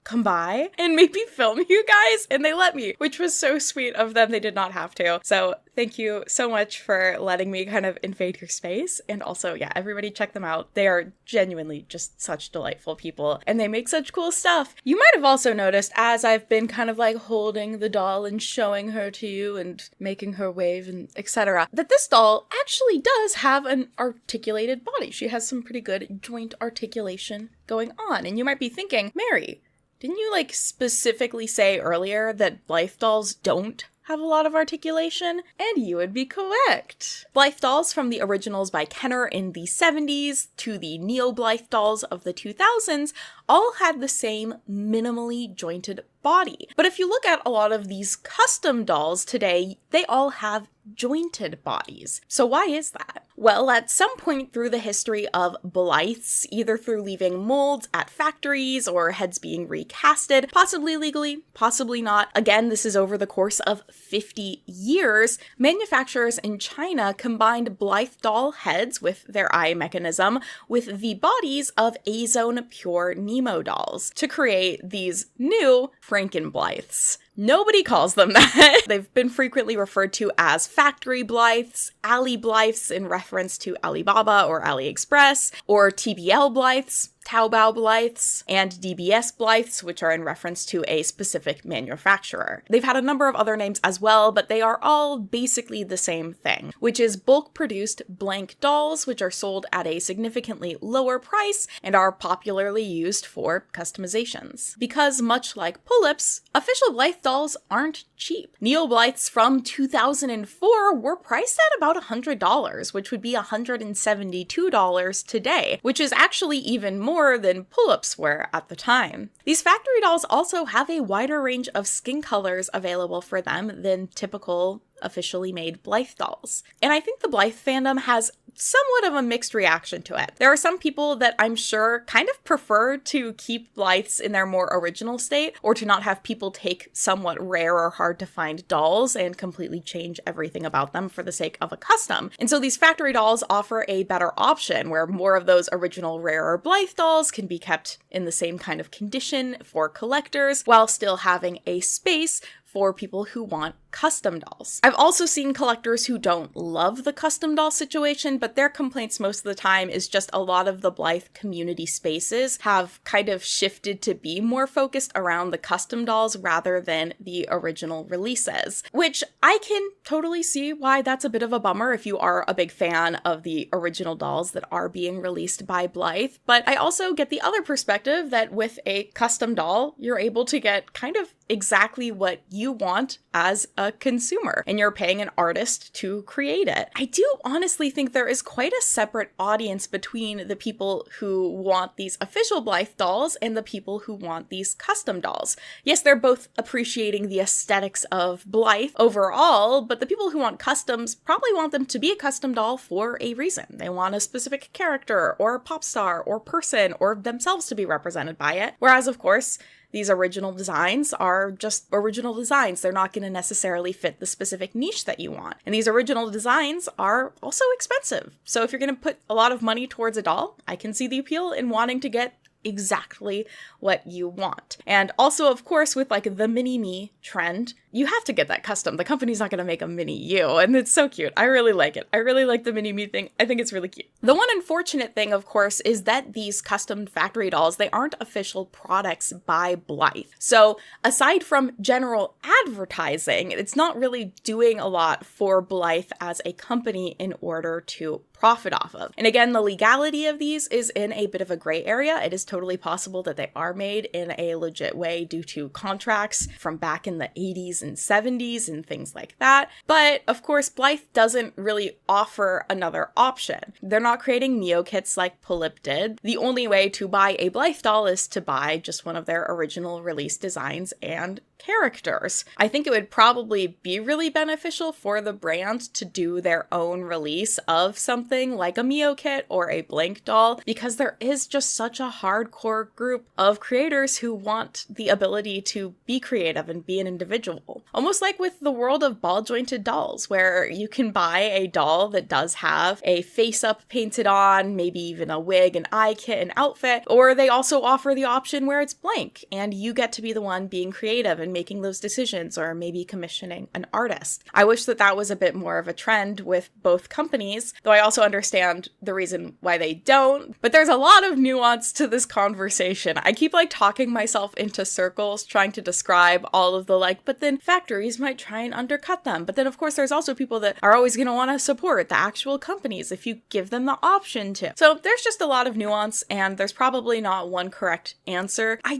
come by and maybe film you guys, and they let me, which was so sweet of them. They did not have to. So thank you so much for letting me kind of invade your space. And also, yeah, everybody check them out. They are genuinely just such delightful people, and they make such cool stuff. You might have also noticed, as I've been kind of like holding the doll and showing her to you and making her wave and etc., that this doll actually does have an articulated body. She has some pretty good joint articulation going on. And you might be thinking, Mary, didn't you like specifically say earlier that Blythe dolls don't have a lot of articulation? And you would be correct. Blythe dolls from the originals by Kenner in the 70s to the Neo-Blythe dolls of the 2000s all had the same minimally jointed body. But if you look at a lot of these custom dolls today, they all have jointed bodies. So why is that? Well, at some point through the history of Blythes, either through leaving molds at factories or heads being recasted, possibly legally, possibly not, again, this is over the course of 50 years, manufacturers in China combined Blythe doll heads with their eye mechanism with the bodies of A-Zone Pure Nemo dolls to create these new Franken-Blythes. Nobody calls them that. They've been frequently referred to as factory Blythes, Ali Blythes in reference to Alibaba or AliExpress, or TBL Blythes, Taobao Blythes, and DBS Blythes, which are in reference to a specific manufacturer. They've had a number of other names as well, but they are all basically the same thing, which is bulk-produced blank dolls, which are sold at a significantly lower price and are popularly used for customizations. Because much like pull-ups, official Blythe dolls aren't cheap. Neo-Blythes from 2004 were priced at about $100, which would be $172 today, which is actually even more than pull-ups were at the time. These factory dolls also have a wider range of skin colors available for them than typical officially made Blythe dolls. And I think the Blythe fandom has somewhat of a mixed reaction to it. There are some people that I'm sure kind of prefer to keep Blythes in their more original state, or to not have people take somewhat rare or hard to find dolls and completely change everything about them for the sake of a custom. And so these factory dolls offer a better option where more of those original rarer Blythe dolls can be kept in the same kind of condition for collectors while still having a space for people who want custom dolls. I've also seen collectors who don't love the custom doll situation, but their complaints most of the time is just a lot of the Blythe community spaces have kind of shifted to be more focused around the custom dolls rather than the original releases, which I can totally see why that's a bit of a bummer if you are a big fan of the original dolls that are being released by Blythe. But I also get the other perspective that with a custom doll, you're able to get kind of exactly what you want as a consumer, and you're paying an artist to create it. I do honestly think there is quite a separate audience between the people who want these official Blythe dolls and the people who want these custom dolls. Yes, they're both appreciating the aesthetics of Blythe overall, but the people who want customs probably want them to be a custom doll for a reason. They want a specific character or pop star or person or themselves to be represented by it. Whereas, of course, these original designs are just original designs. They're not going to necessarily fit the specific niche that you want. And these original designs are also expensive. So if you're going to put a lot of money towards a doll, I can see the appeal in wanting to get exactly what you want. And also, of course, with like the mini-me trend, you have to get that custom. The company's not going to make a mini you, and it's so cute. I really like it. I really like the mini-me thing. I think it's really cute. The one unfortunate thing, of course, is that these custom factory dolls, they aren't official products by Blythe. So aside from general advertising, it's not really doing a lot for Blythe as a company in order to profit off of. And again, the legality of these is in a bit of a gray area. It is totally possible that they are made in a legit way due to contracts from back in the 80s and 70s and things like that. But of course, Blythe doesn't really offer another option. They're not creating Neo kits like Pull-Up did. The only way to buy a Blythe doll is to buy just one of their original release designs and characters. I think it would probably be really beneficial for the brand to do their own release of something like a Mio kit or a blank doll, because there is just such a hardcore group of creators who want the ability to be creative and be an individual. Almost like with the world of ball-jointed dolls, where you can buy a doll that does have a face-up painted on, maybe even a wig, an eye kit, an outfit, or they also offer the option where it's blank and you get to be the one being creative and making those decisions, or maybe commissioning an artist. I wish that that was a bit more of a trend with both companies, though I also understand the reason why they don't, but there's a lot of nuance to this conversation. I keep talking myself into circles trying to describe all of the but then factories might try and undercut them. But then of course there's also people that are always going to want to support the actual companies if you give them the option to. So there's just a lot of nuance, and there's probably not one correct answer. I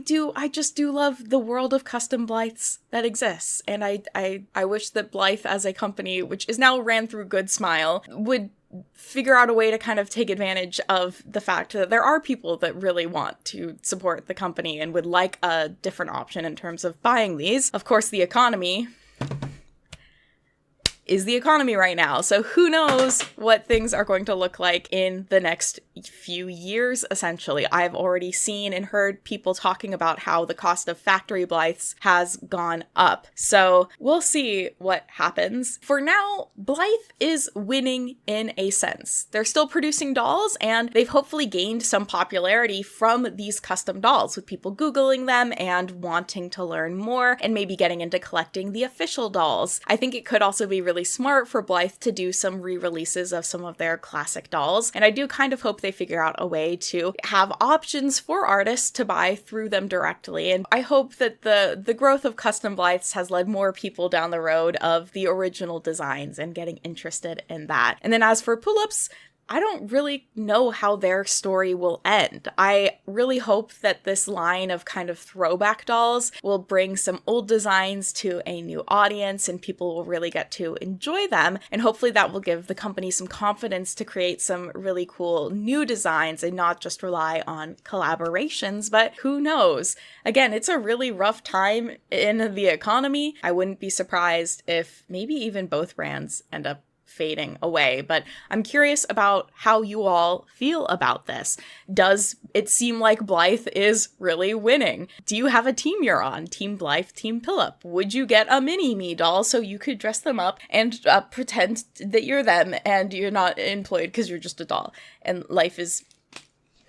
just do love the world of custom Blythes that exists. And I wish that Blythe as a company, which is now ran through Good Smile, would figure out a way to kind of take advantage of the fact that there are people that really want to support the company and would like a different option in terms of buying these. Of course, the economy is the economy right now. So who knows what things are going to look like in the next few years, essentially. I've already seen and heard people talking about how the cost of factory Blythes has gone up. So we'll see what happens. For now, Blythe is winning in a sense. They're still producing dolls, and they've hopefully gained some popularity from these custom dolls, with people Googling them and wanting to learn more and maybe getting into collecting the official dolls. I think it could also be really smart for Blythe to do some re-releases of some of their classic dolls, and I do kind of hope they figure out a way to have options for artists to buy through them directly. And I hope that the growth of custom Blythes has led more people down the road of the original designs and getting interested in that. And then as for pull-ups, I don't really know how their story will end. I really hope that this line of kind of throwback dolls will bring some old designs to a new audience and people will really get to enjoy them. And hopefully that will give the company some confidence to create some really cool new designs and not just rely on collaborations, but who knows? Again, it's a really rough time in the economy. I wouldn't be surprised if maybe even both brands end up fading away, but I'm curious about how you all feel about this. Does it seem like Blythe is really winning? Do you have a team you're on? Team Blythe, Team Pillup? Would you get a mini-me doll so you could dress them up and pretend that you're them and you're not employed because you're just a doll and life is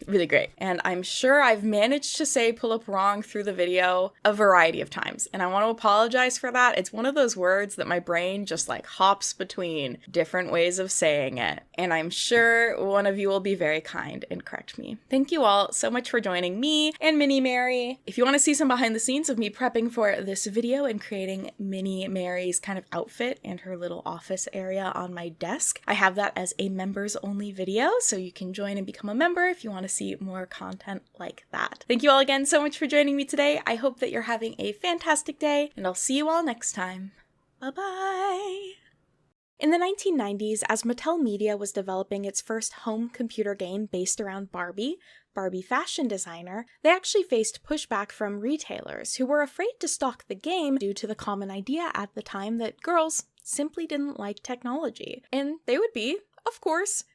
really great? And I'm sure I've managed to say pull-up wrong through the video a variety of times, and I want to apologize for that. It's one of those words that my brain just hops between different ways of saying it, and I'm sure one of you will be very kind and correct me. Thank you all so much for joining me and Mini Mary. If you want to see some behind the scenes of me prepping for this video and creating Mini Mary's kind of outfit and her little office area on my desk, I have that as a members only video, so you can join and become a member if you want to see more content like that. Thank you all again so much for joining me today. I hope that you're having a fantastic day, and I'll see you all next time. Bye-bye! In the 1990s, as Mattel Media was developing its first home computer game based around Barbie fashion designer, they actually faced pushback from retailers who were afraid to stock the game due to the common idea at the time that girls simply didn't like technology. And they would be, of course,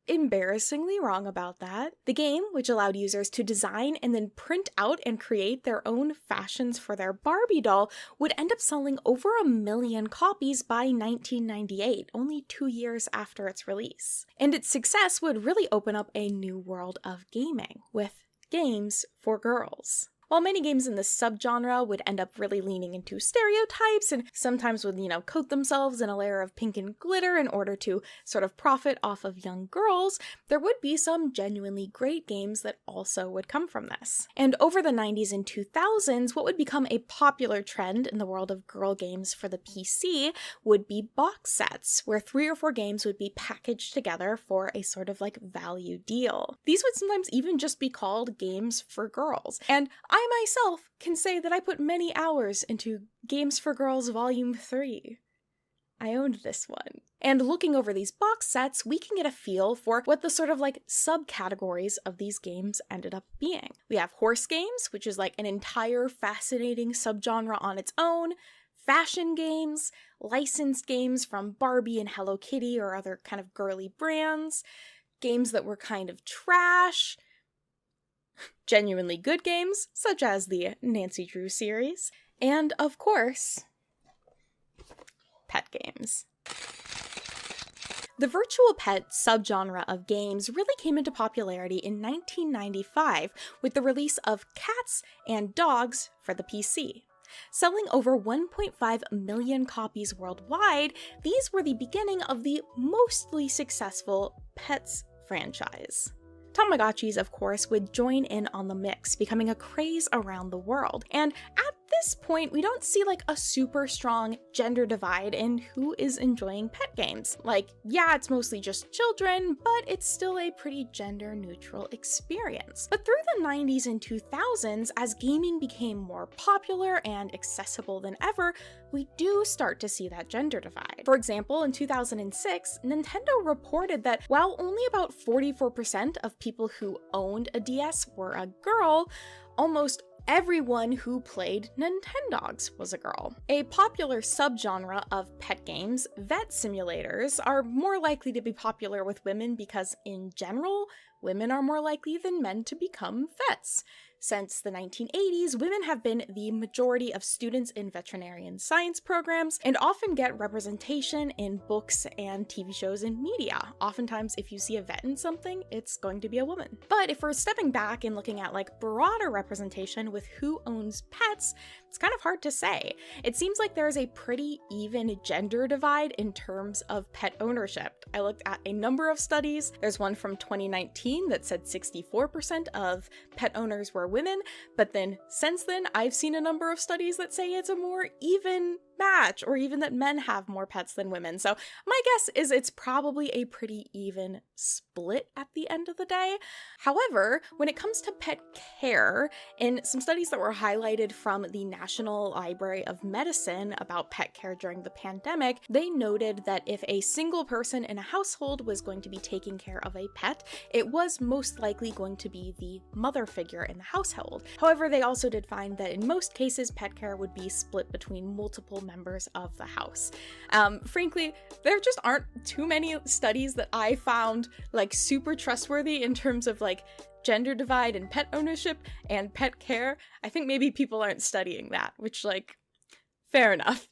embarrassingly wrong about that. The game, which allowed users to design and then print out and create their own fashions for their Barbie doll, would end up selling over 1 million copies by 1998, only 2 years after its release. And its success would really open up a new world of gaming, with games for girls. While many games in this subgenre would end up really leaning into stereotypes and sometimes would, coat themselves in a layer of pink and glitter in order to sort of profit off of young girls, there would be some genuinely great games that also would come from this. And over the 90s and 2000s, what would become a popular trend in the world of girl games for the PC would be box sets, where 3 or 4 games would be packaged together for a sort of value deal. These would sometimes even just be called games for girls. And I myself can say that I put many hours into Games for Girls Volume 3. I owned this one. And looking over these box sets, we can get a feel for what the sort of like subcategories of these games ended up being. We have horse games, which is like an entire fascinating subgenre on its own, fashion games, licensed games from Barbie and Hello Kitty or other kind of girly brands, games that were kind of trash, genuinely good games, such as the Nancy Drew series, and of course, pet games. The virtual pet subgenre of games really came into popularity in 1995 with the release of Cats and Dogs for the PC. Selling over 1.5 million copies worldwide, these were the beginning of the mostly successful Pets franchise. Tamagotchis, of course, would join in on the mix, becoming a craze around the world. And at this point, we don't see like a super strong gender divide in who is enjoying pet games. Like, yeah, it's mostly just children, but it's still a pretty gender neutral experience. But through the 90s and 2000s, as gaming became more popular and accessible than ever, we do start to see that gender divide. For example, in 2006, Nintendo reported that while only about 44% of people who owned a DS were a girl, almost everyone who played Nintendogs was a girl. A popular subgenre of pet games, vet simulators, are more likely to be popular with women because, in general, women are more likely than men to become vets. Since the 1980s, women have been the majority of students in veterinarian science programs and often get representation in books and TV shows and media. Oftentimes, if you see a vet in something, it's going to be a woman. But if we're stepping back and looking at like broader representation with who owns pets, it's kind of hard to say. It seems like there is a pretty even gender divide in terms of pet ownership. I looked at a number of studies. There's one from 2019 that said 64% of pet owners were women, but then since then I've seen a number of studies that say it's a more even match, or even that men have more pets than women. So my guess is it's probably a pretty even split at the end of the day. However, when it comes to pet care, in some studies that were highlighted from the National Library of Medicine about pet care during the pandemic, they noted that if a single person in a household was going to be taking care of a pet, it was most likely going to be the mother figure in the household. However, they also did find that in most cases, pet care would be split between multiple members of the house. Frankly, there just aren't too many studies that I found like super trustworthy in terms of like gender divide in pet ownership and pet care. I think maybe people aren't studying that, which, like, fair enough.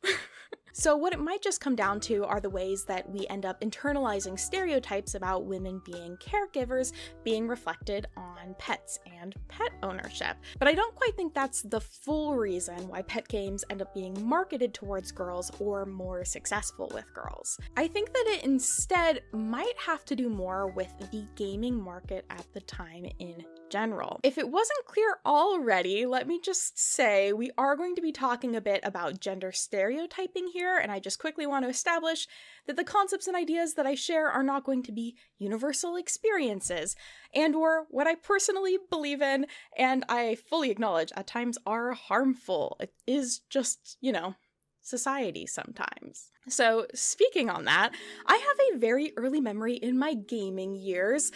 So what it might just come down to are the ways that we end up internalizing stereotypes about women being caregivers being reflected on pets and pet ownership. But I don't quite think that's the full reason why pet games end up being marketed towards girls or more successful with girls. I think that it instead might have to do more with the gaming market at the time in general. If it wasn't clear already, let me just say we are going to be talking a bit about gender stereotyping here, and I just quickly want to establish that the concepts and ideas that I share are not going to be universal experiences, and or what I personally believe in, and I fully acknowledge at times are harmful. It is just, you know, society sometimes. So speaking on that, I have a very early memory in my gaming years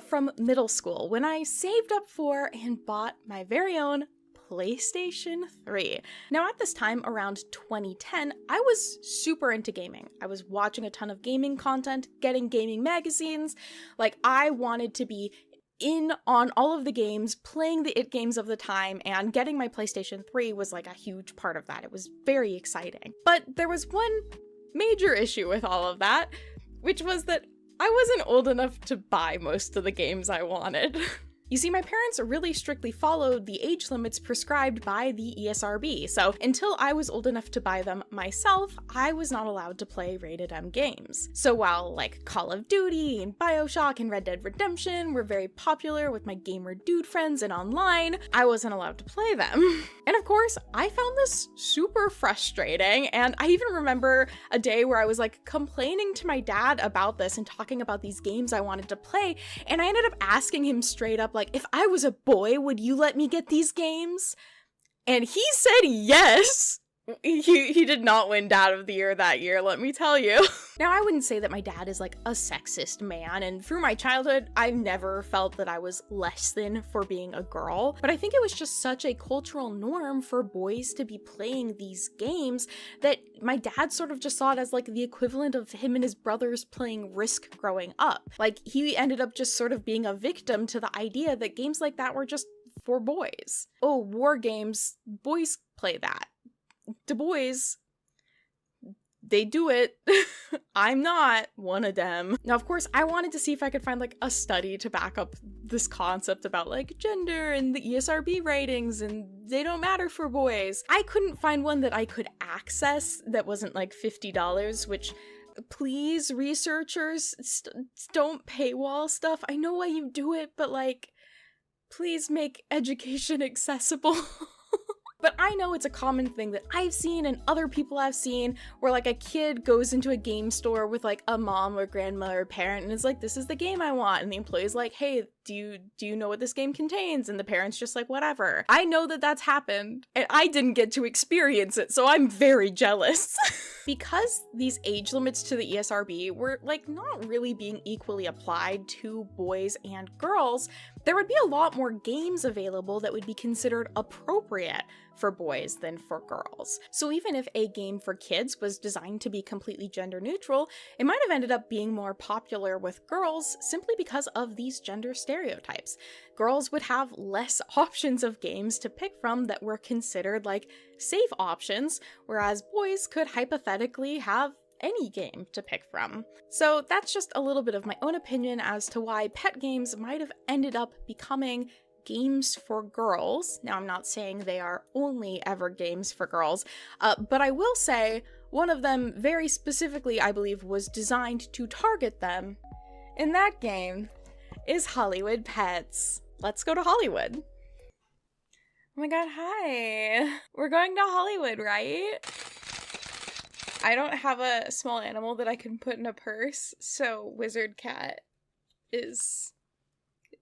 from middle school when I saved up for and bought my very own PlayStation 3. Now at this time, around 2010, I was super into gaming. I was watching a ton of gaming content, getting gaming magazines. Like, I wanted to be in on all of the games, playing the it games of the time, and getting my PlayStation 3 was like a huge part of that. It was very exciting. But there was one major issue with all of that, which was that I wasn't old enough to buy most of the games I wanted. You see, my parents really strictly followed the age limits prescribed by the ESRB, so until I was old enough to buy them myself, I was not allowed to play rated M games. So while like Call of Duty and BioShock and Red Dead Redemption were very popular with my gamer dude friends and online, I wasn't allowed to play them. And of course, I found this super frustrating, and I even remember a day where I was like complaining to my dad about this and talking about these games I wanted to play, and I ended up asking him straight up, like, if I was a boy, would you let me get these games? And he said yes. He did not win Dad of the Year that year, let me tell you. Now, I wouldn't say that my dad is like a sexist man, and through my childhood, I've never felt that I was less than for being a girl, but I think it was just such a cultural norm for boys to be playing these games that my dad sort of just saw it as like the equivalent of him and his brothers playing Risk growing up. Like, he ended up just sort of being a victim to the idea that games like that were just for boys. Oh, war games, boys play that. The boys, they do it. I'm not one of them. Now, of course, I wanted to see if I could find like a study to back up this concept about like gender and the ESRB ratings and they don't matter for boys. I couldn't find one that I could access that wasn't like $50, which, please, researchers, don't paywall stuff. I know why you do it, but like, please make education accessible. But I know it's a common thing that I've seen and other people have seen where like a kid goes into a game store with like a mom or grandma or parent and is like, this is the game I want. And the employee's like, hey, do you know what this game contains? And the parent's just like, whatever. I know that that's happened and I didn't get to experience it, so I'm very jealous. Because these age limits to the ESRB were like not really being equally applied to boys and girls, there would be a lot more games available that would be considered appropriate for boys than for girls. So even if a game for kids was designed to be completely gender neutral, it might have ended up being more popular with girls simply because of these gender stereotypes. Girls would have less options of games to pick from that were considered like safe options, whereas boys could hypothetically have any game to pick from. So that's just a little bit of my own opinion as to why pet games might have ended up becoming games for girls. Now, I'm not saying they are only ever games for girls, but I will say one of them very specifically, I believe, was designed to target them. And that game is Hollywood Pets. Let's go to Hollywood. Oh my god, hi. We're going to Hollywood, right? I don't have a small animal that I can put in a purse, so Wizard Cat is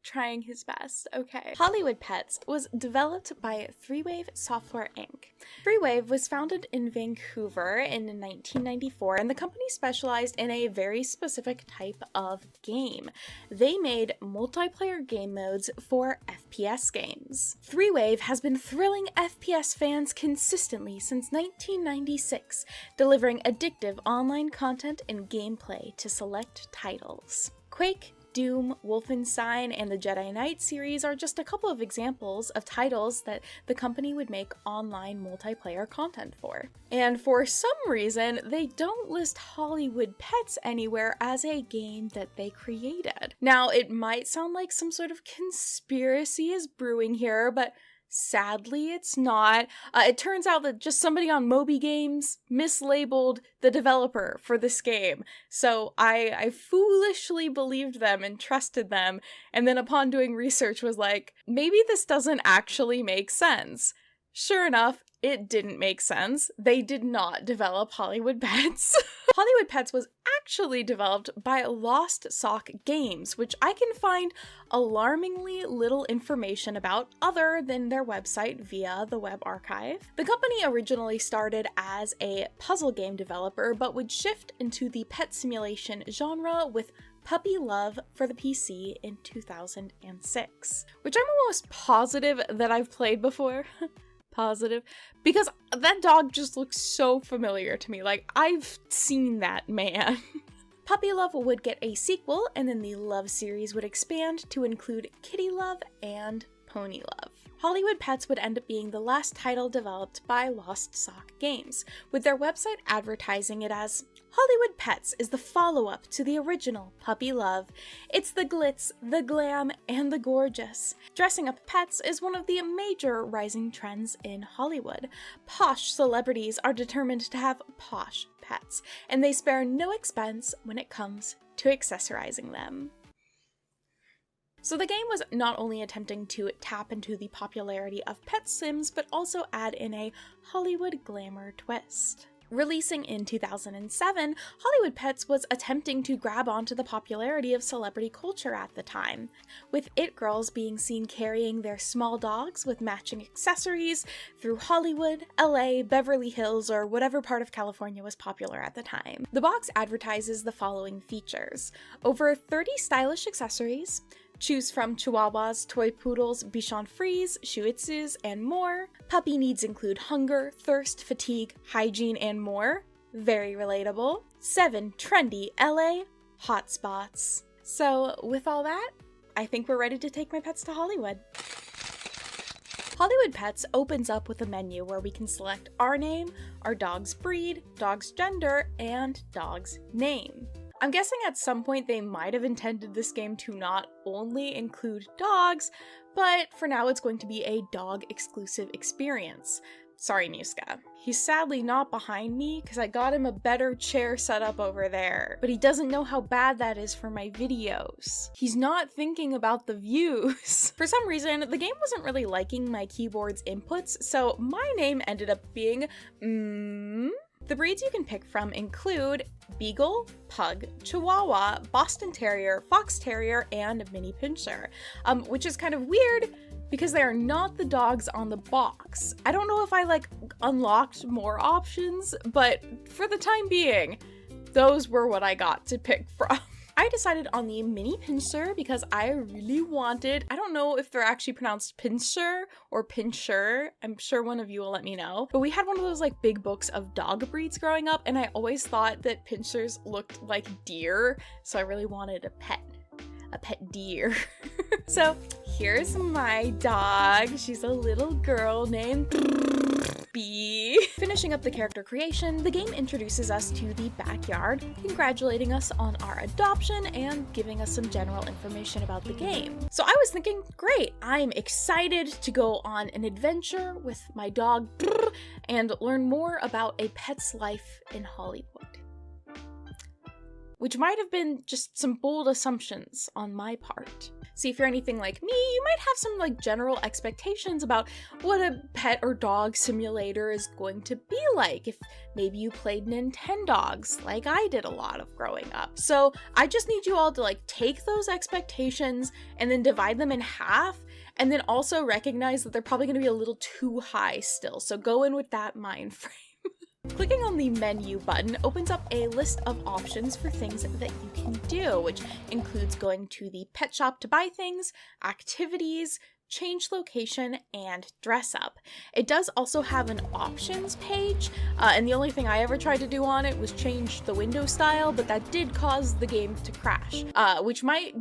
trying his best. Okay. Hollywood Pets was developed by Threewave Software Inc. Threewave was founded in Vancouver in 1994, and the company specialized in a very specific type of game. They made multiplayer game modes for FPS games. Threewave has been thrilling FPS fans consistently since 1996, delivering addictive online content and gameplay to select titles. Quake, Doom, Wolfenstein, and the Jedi Knight series are just a couple of examples of titles that the company would make online multiplayer content for. And for some reason, they don't list Hollywood Pets anywhere as a game that they created. Now, it might sound like some sort of conspiracy is brewing here, but sadly, it's not. It turns out that just somebody on Moby Games mislabeled the developer for this game. So I foolishly believed them and trusted them, and then upon doing research was like, maybe this doesn't actually make sense. Sure enough, it didn't make sense. They did not develop Hollywood Pets. Hollywood Pets was actually developed by Lost Sock Games, which I can find alarmingly little information about other than their website via the web archive. The company originally started as a puzzle game developer, but would shift into the pet simulation genre with Puppy Love for the PC in 2006, which I'm almost positive that I've played before. Positive, because that dog just looks so familiar to me. Like, I've seen that man. Puppy Love would get a sequel, and then the Love series would expand to include Kitty Love and Pony Love. Hollywood Pets would end up being the last title developed by Lost Sock Games, with their website advertising it as Hollywood Pets is the follow-up to the original Puppy Love. It's the glitz, the glam, and the gorgeous. Dressing up pets is one of the major rising trends in Hollywood. Posh celebrities are determined to have posh pets, and they spare no expense when it comes to accessorizing them. So the game was not only attempting to tap into the popularity of pet sims, but also add in a Hollywood glamour twist. Releasing in 2007, Hollywood Pets was attempting to grab onto the popularity of celebrity culture at the time, with it girls being seen carrying their small dogs with matching accessories through Hollywood, LA, Beverly Hills, or whatever part of California was popular at the time. The box advertises the following features: over 30 stylish accessories, choose from Chihuahuas, Toy Poodles, Bichon Frise, Shih Tzus, and more. Puppy needs include hunger, thirst, fatigue, hygiene, and more. Very relatable. 7 trendy LA hotspots. So with all that, I think we're ready to take my pets to Hollywood. Hollywood Pets opens up with a menu where we can select our name, our dog's breed, dog's gender, and dog's name. I'm guessing at some point they might have intended this game to not only include dogs, but for now it's going to be a dog-exclusive experience. Sorry, Muska. He's sadly not behind me because I got him a better chair set up over there, but he doesn't know how bad that is for my videos. He's not thinking about the views. For some reason, the game wasn't really liking my keyboard's inputs, so my name ended up being The breeds you can pick from include Beagle, Pug, Chihuahua, Boston Terrier, Fox Terrier, and Mini Pinscher, which is kind of weird because they are not the dogs on the box. I don't know if I unlocked more options, but for the time being, those were what I got to pick from. I decided on the Mini Pinscher because I really wanted, I don't know if they're actually pronounced Pinscher or Pinscher, I'm sure one of you will let me know, but we had one of those big books of dog breeds growing up, and I always thought that Pinschers looked like deer, so I really wanted a pet deer. So here's my dog. She's a little girl named Bee. Finishing up the character creation, the game introduces us to the backyard, congratulating us on our adoption and giving us some general information about the game. So I was thinking, great, I'm excited to go on an adventure with my dog and learn more about a pet's life in Hollywood. Which might have been just some bold assumptions on my part. See, if you're anything like me, you might have some general expectations about what a pet or dog simulator is going to be like if maybe you played Nintendogs like I did a lot of growing up. So I just need you all to take those expectations and then divide them in half, and then also recognize that they're probably going to be a little too high still. So go in with that mind frame. Clicking on the menu button opens up a list of options for things that you can do, which includes going to the pet shop to buy things, activities, change location, and dress up. It does also have an options page, and the only thing I ever tried to do on it was change the window style, but that did cause the game to crash, which might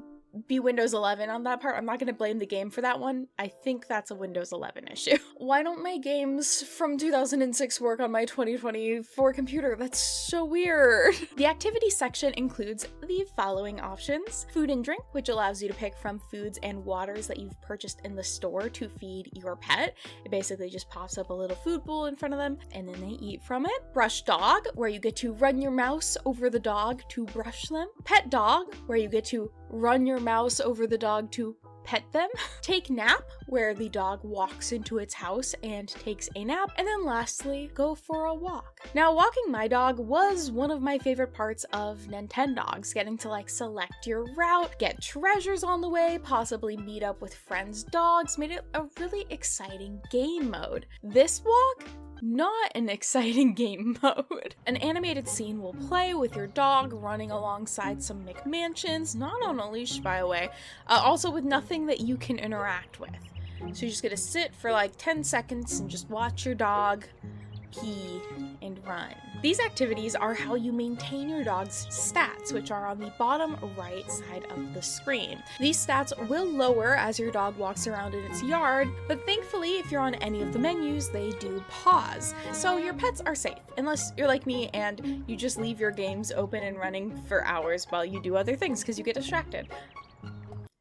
be Windows 11 on that part. I'm not going to blame the game for that one. I think that's a Windows 11 issue. Why don't my games from 2006 work on my 2024 computer? That's so weird. The activity section includes the following options: food and drink, which allows you to pick from foods and waters that you've purchased in the store to feed your pet. It basically just pops up a little food bowl in front of them and then they eat from it. Brush dog, where you get to run your mouse over the dog to brush them. Pet dog, where you get to run your mouse over the dog to pet them. Take nap, where the dog walks into its house and takes a nap. And then lastly, go for a walk. Now, walking my dog was one of my favorite parts of Nintendogs, getting to select your route, get treasures on the way, possibly meet up with friends' dogs, made it a really exciting game mode. This walk, not an exciting game mode. An animated scene will play with your dog running alongside some McMansions, not on a leash by the way, also with nothing that you can interact with. So you're just gonna sit for 10 seconds and just watch your dog pee and run. These activities are how you maintain your dog's stats, which are on the bottom right side of the screen. These stats will lower as your dog walks around in its yard, but thankfully if you're on any of the menus, they do pause. So your pets are safe, unless you're like me and you just leave your games open and running for hours while you do other things because you get distracted.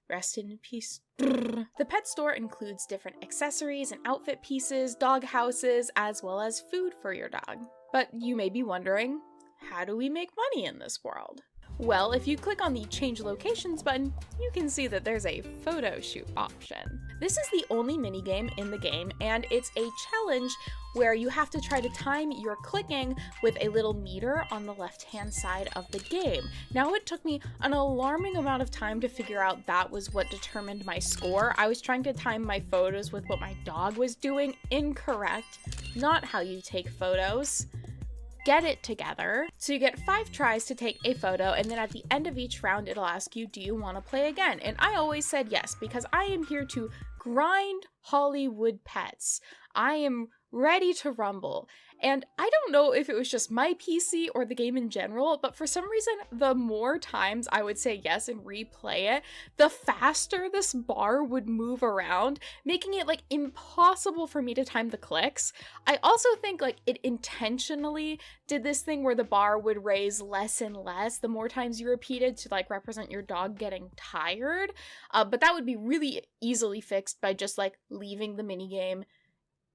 Rest in peace. The pet store includes different accessories and outfit pieces, dog houses, as well as food for your dog. But you may be wondering, how do we make money in this world? Well, if you click on the Change Locations button, you can see that there's a photo shoot option. This is the only minigame in the game, and it's a challenge where you have to try to time your clicking with a little meter on the left-hand side of the game. Now, it took me an alarming amount of time to figure out that was what determined my score. I was trying to time my photos with what my dog was doing. Incorrect. Not how you take photos. Get it together. So you get 5 tries to take a photo, and then at the end of each round, it'll ask you, do you want to play again? And I always said yes, because I am here to grind Hollywood pets. I am ready to rumble. And I don't know if it was just my PC or the game in general, but for some reason, the more times I would say yes and replay it, the faster this bar would move around, making it like impossible for me to time the clicks. I also think like it intentionally did this thing where the bar would raise less and less the more times you repeated to like represent your dog getting tired. But that would be really easily fixed by just like leaving the minigame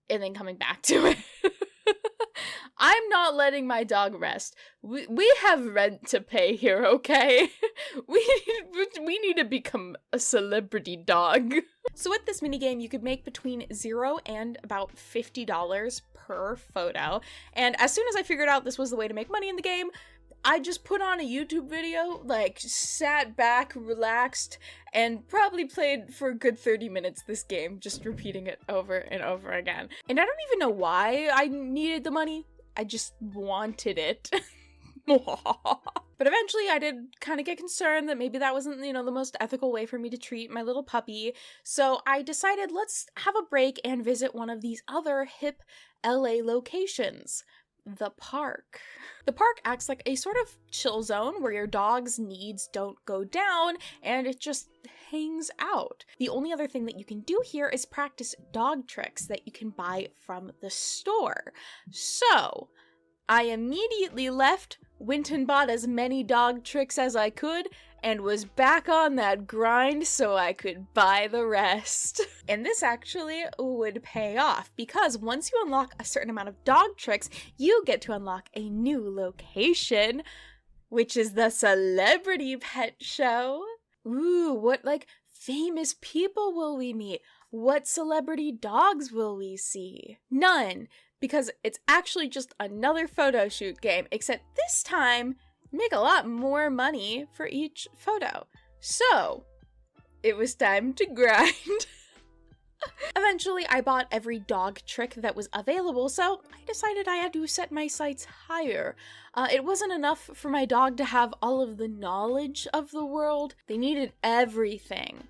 and then coming back to it. I'm not letting my dog rest. We have rent to pay here, okay? We need to become a celebrity dog. So with this minigame, you could make between $0 and about $50 per photo. And as soon as I figured out this was the way to make money in the game, I just put on a YouTube video, like sat back, relaxed, and probably played for a good 30 minutes this game, just repeating it over and over again. And I don't even know why I needed the money. I just wanted it. But eventually I did kind of get concerned that maybe that wasn't, the most ethical way for me to treat my little puppy. So I decided let's have a break and visit one of these other hip LA locations. The park. The park acts like a sort of chill zone where your dog's needs don't go down and it just hangs out. The only other thing that you can do here is practice dog tricks that you can buy from the store. So I immediately left, went and bought as many dog tricks as I could, and was back on that grind so I could buy the rest. And this actually would pay off, because once you unlock a certain amount of dog tricks, you get to unlock a new location, which is the Celebrity Pet Show. Ooh, what famous people will we meet? What celebrity dogs will we see? None, because it's actually just another photo shoot game, except this time, make a lot more money for each photo. So, it was time to grind. Eventually, I bought every dog trick that was available, so I decided I had to set my sights higher. It wasn't enough for my dog to have all of the knowledge of the world. They needed everything.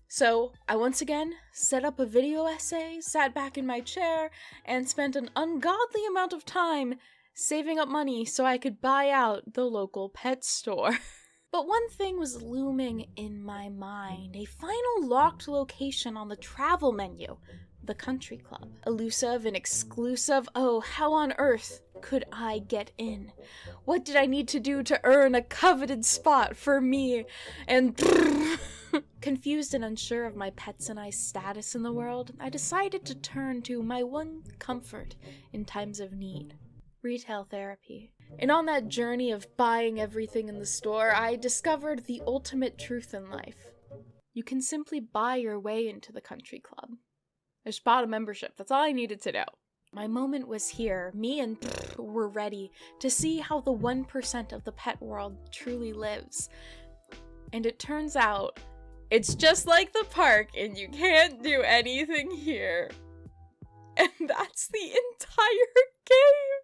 So, I once again set up a video essay, sat back in my chair, and spent an ungodly amount of time saving up money so I could buy out the local pet store. But one thing was looming in my mind, a final locked location on the travel menu, the country club. Elusive and exclusive, oh, how on earth could I get in? What did I need to do to earn a coveted spot for me and... Confused and unsure of my pets and I's status in the world, I decided to turn to my one comfort in times of need. Retail therapy. And on that journey of buying everything in the store, I discovered the ultimate truth in life. You can simply buy your way into the country club. I just bought a membership, that's all I needed to know. My moment was here. Me and were ready to see how the 1% of the pet world truly lives. And it turns out, it's just like the park and you can't do anything here. And that's the entire game.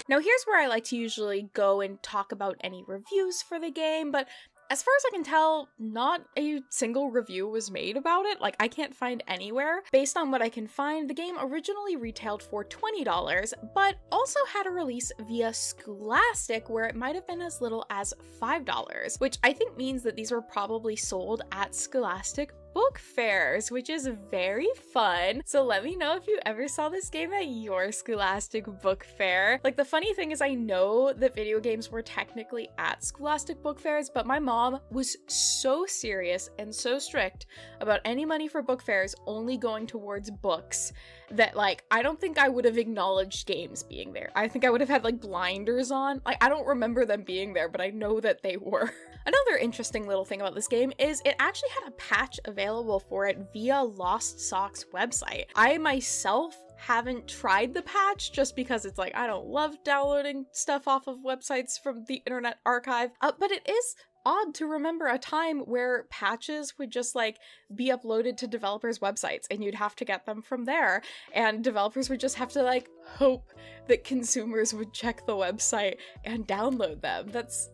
Now here's where I like to usually go and talk about any reviews for the game, but as far as I can tell, not a single review was made about it. I can't find anywhere. Based on what I can find, the game originally retailed for $20, but also had a release via Scholastic where it might have been as little as $5, which I think means that these were probably sold at Scholastic book fairs, which is very fun. So let me know if you ever saw this game at your Scholastic book fair. The funny thing is I know that video games were technically at Scholastic book fairs, but my mom was so serious and so strict about any money for book fairs only going towards books that I don't think I would have acknowledged games being there. I think I would have had blinders on. I don't remember them being there, but I know that they were. Another interesting little thing about this game is it actually had a patch available for it via Lost Socks website. I myself haven't tried the patch just because it's like, I don't love downloading stuff off of websites from the Internet Archive, but it is odd to remember a time where patches would just like be uploaded to developers' websites and you'd have to get them from there, and developers would just have to like hope that consumers would check the website and download them. That's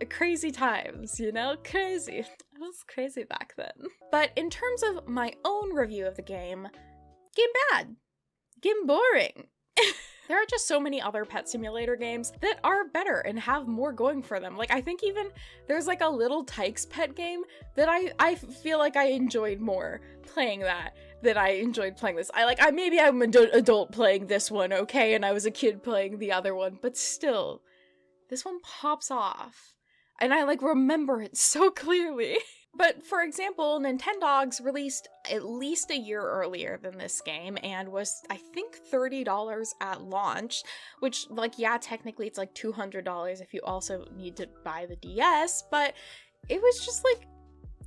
crazy times, you know? Crazy. It was crazy back then. But in terms of my own review of the game bad. Game boring. There are just so many other Pet Simulator games that are better and have more going for them. Like, I think even there's like a Little Tikes pet game that I feel like I enjoyed more playing that than I enjoyed playing this. Maybe I'm an adult playing this one, okay, and I was a kid playing the other one, but still, this one pops off. And I like remember it so clearly. But for example, Nintendogs released at least a year earlier than this game and was, I think, $30 at launch, which, like, yeah, technically it's like $200 if you also need to buy the DS, but it was just like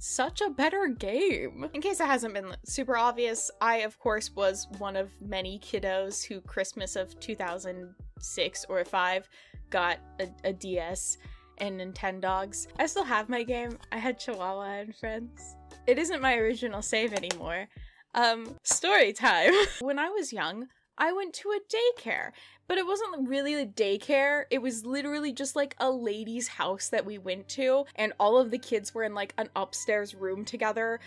such a better game. In case it hasn't been super obvious, I, of course, was one of many kiddos who Christmas of 2006 or 5 got a DS and Nintendogs. I still have my game. I had Chihuahua and Friends. It isn't my original save anymore. Story time. When I was young, I went to a daycare, but it wasn't really a daycare. It was literally just like a lady's house that we went to, and all of the kids were in like an upstairs room together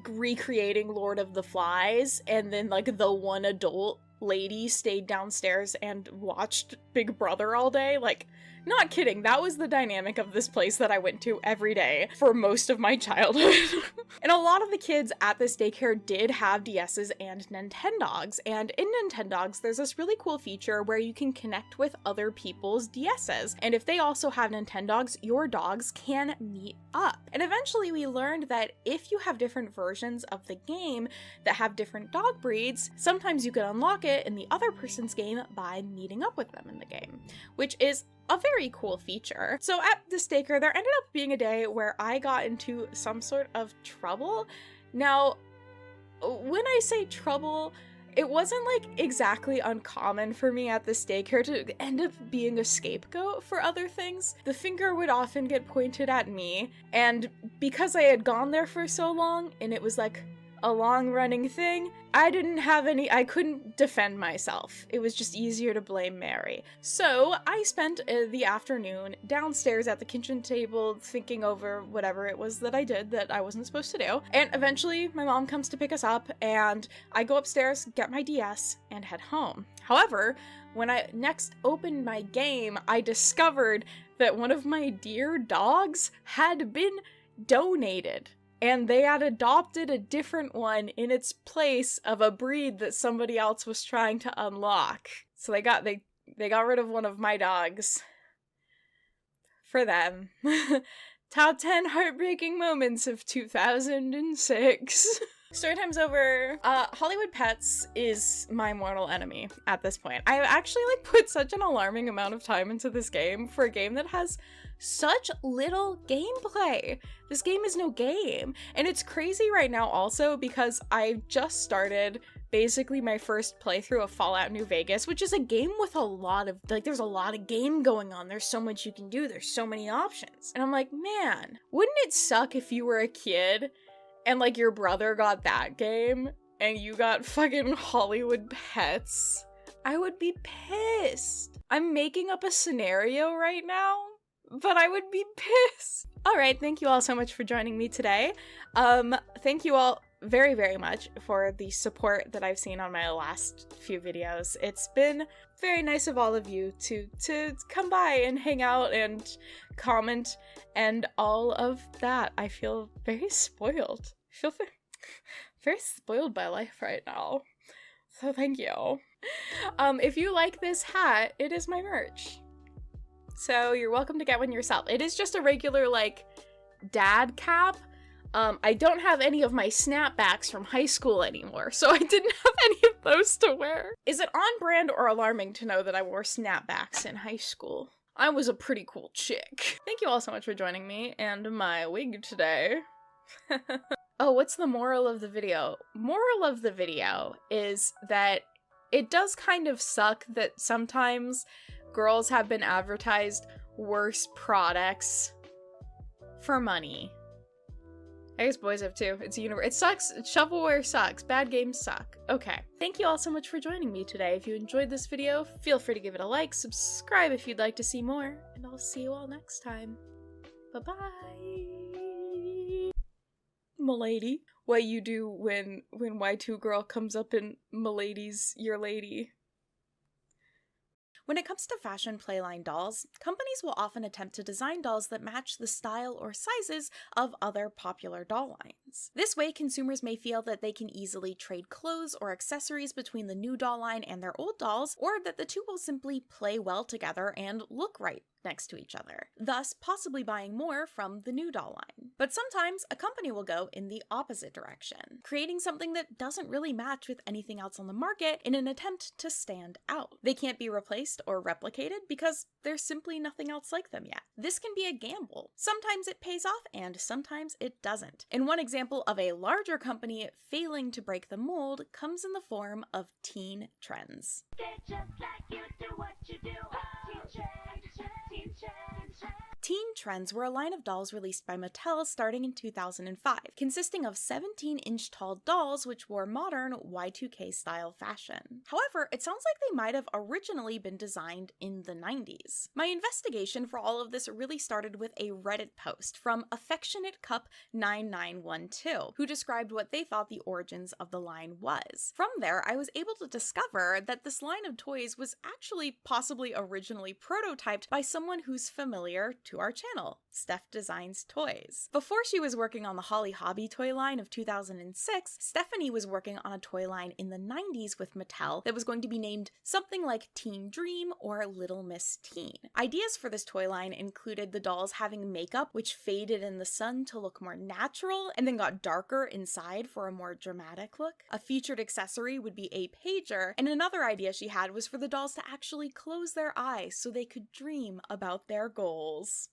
recreating Lord of the Flies, and then like the one adult lady stayed downstairs and watched Big Brother all day. Like, not kidding, that was the dynamic of this place that I went to every day for most of my childhood. And a lot of the kids at this daycare did have DSs and Nintendogs, and in Nintendogs there's this really cool feature where you can connect with other people's DSs, and if they also have Nintendogs, your dogs can meet up. And eventually we learned that if you have different versions of the game that have different dog breeds, sometimes you can unlock it in the other person's game by meeting up with them in the game, which is a very cool feature. So at this daycare, there ended up being a day where I got into some sort of trouble. Now, when I say trouble, it wasn't like exactly uncommon for me at this daycare to end up being a scapegoat for other things. The finger would often get pointed at me, and because I had gone there for so long and it was like a long-running thing, I couldn't defend myself. It was just easier to blame Mary. So I spent the afternoon downstairs at the kitchen table thinking over whatever it was that I did that I wasn't supposed to do. And eventually my mom comes to pick us up and I go upstairs, get my DS, and head home. However, when I next opened my game, I discovered that one of my dear dogs had been donated. And they had adopted a different one in its place of a breed that somebody else was trying to unlock. So they got rid of one of my dogs. For them. Top 10 heartbreaking moments of 2006. Story time's over. Hollywood Pets is my mortal enemy at this point. I actually put such an alarming amount of time into this game for a game that has such little gameplay. This game is no game. And it's crazy right now also because I just started basically my first playthrough of Fallout New Vegas, which is a game with a lot of, there's a lot of game going on. There's so much you can do. There's so many options. And I'm like, man, wouldn't it suck if you were a kid and your brother got that game and you got fucking Hollywood Pets? I would be pissed. I'm making up a scenario right now, but I would be pissed. All right, thank you all so much for joining me today. Thank you all very, very much for the support that I've seen on my last few videos. It's been very nice of all of you to come by and hang out and comment and all of that. I feel very spoiled. I feel very spoiled by life right now. So thank you. If you like this hat, it is my merch. So you're welcome to get one yourself. It is just a regular, dad cap. I don't have any of my snapbacks from high school anymore, so I didn't have any of those to wear. Is it on brand or alarming to know that I wore snapbacks in high school? I was a pretty cool chick. Thank you all so much for joining me and my wig today. Oh, what's the moral of the video? Moral of the video is that it does kind of suck that sometimes girls have been advertised worse products for money. I guess boys have too. It's a universe. It sucks. Shovelware sucks. Bad games suck. Okay. Thank you all so much for joining me today. If you enjoyed this video, feel free to give it a like, subscribe if you'd like to see more, and I'll see you all next time. Bye-bye. Milady. What you do when Y2 girl comes up in Milady's your lady. When it comes to fashion playline dolls, companies will often attempt to design dolls that match the style or sizes of other popular doll lines. This way, consumers may feel that they can easily trade clothes or accessories between the new doll line and their old dolls, or that the two will simply play well together and look right next to each other, thus possibly buying more from the new doll line. But sometimes a company will go in the opposite direction, creating something that doesn't really match with anything else on the market in an attempt to stand out. They can't be replaced or replicated because there's simply nothing else like them yet. This can be a gamble. Sometimes it pays off and sometimes it doesn't. And one example of a larger company failing to break the mold comes in the form of teen trends. Teen Trends were a line of dolls released by Mattel starting in 2005, consisting of 17-inch tall dolls which wore modern Y2K style fashion. However, it sounds like they might have originally been designed in the 90s. My investigation for all of this really started with a Reddit post from Affectionate Cup 9912, who described what they thought the origins of the line was. From there, I was able to discover that this line of toys was actually possibly originally prototyped by someone who's familiar to our channel, Steph Designs Toys. Before she was working on the Holly Hobby toy line of 2006, Stephanie was working on a toy line in the 90s with Mattel that was going to be named something like Teen Dream or Little Miss Teen. Ideas for this toy line included the dolls having makeup which faded in the sun to look more natural and then got darker inside for a more dramatic look. A featured accessory would be a pager, and another idea she had was for the dolls to actually close their eyes so they could dream about their goals.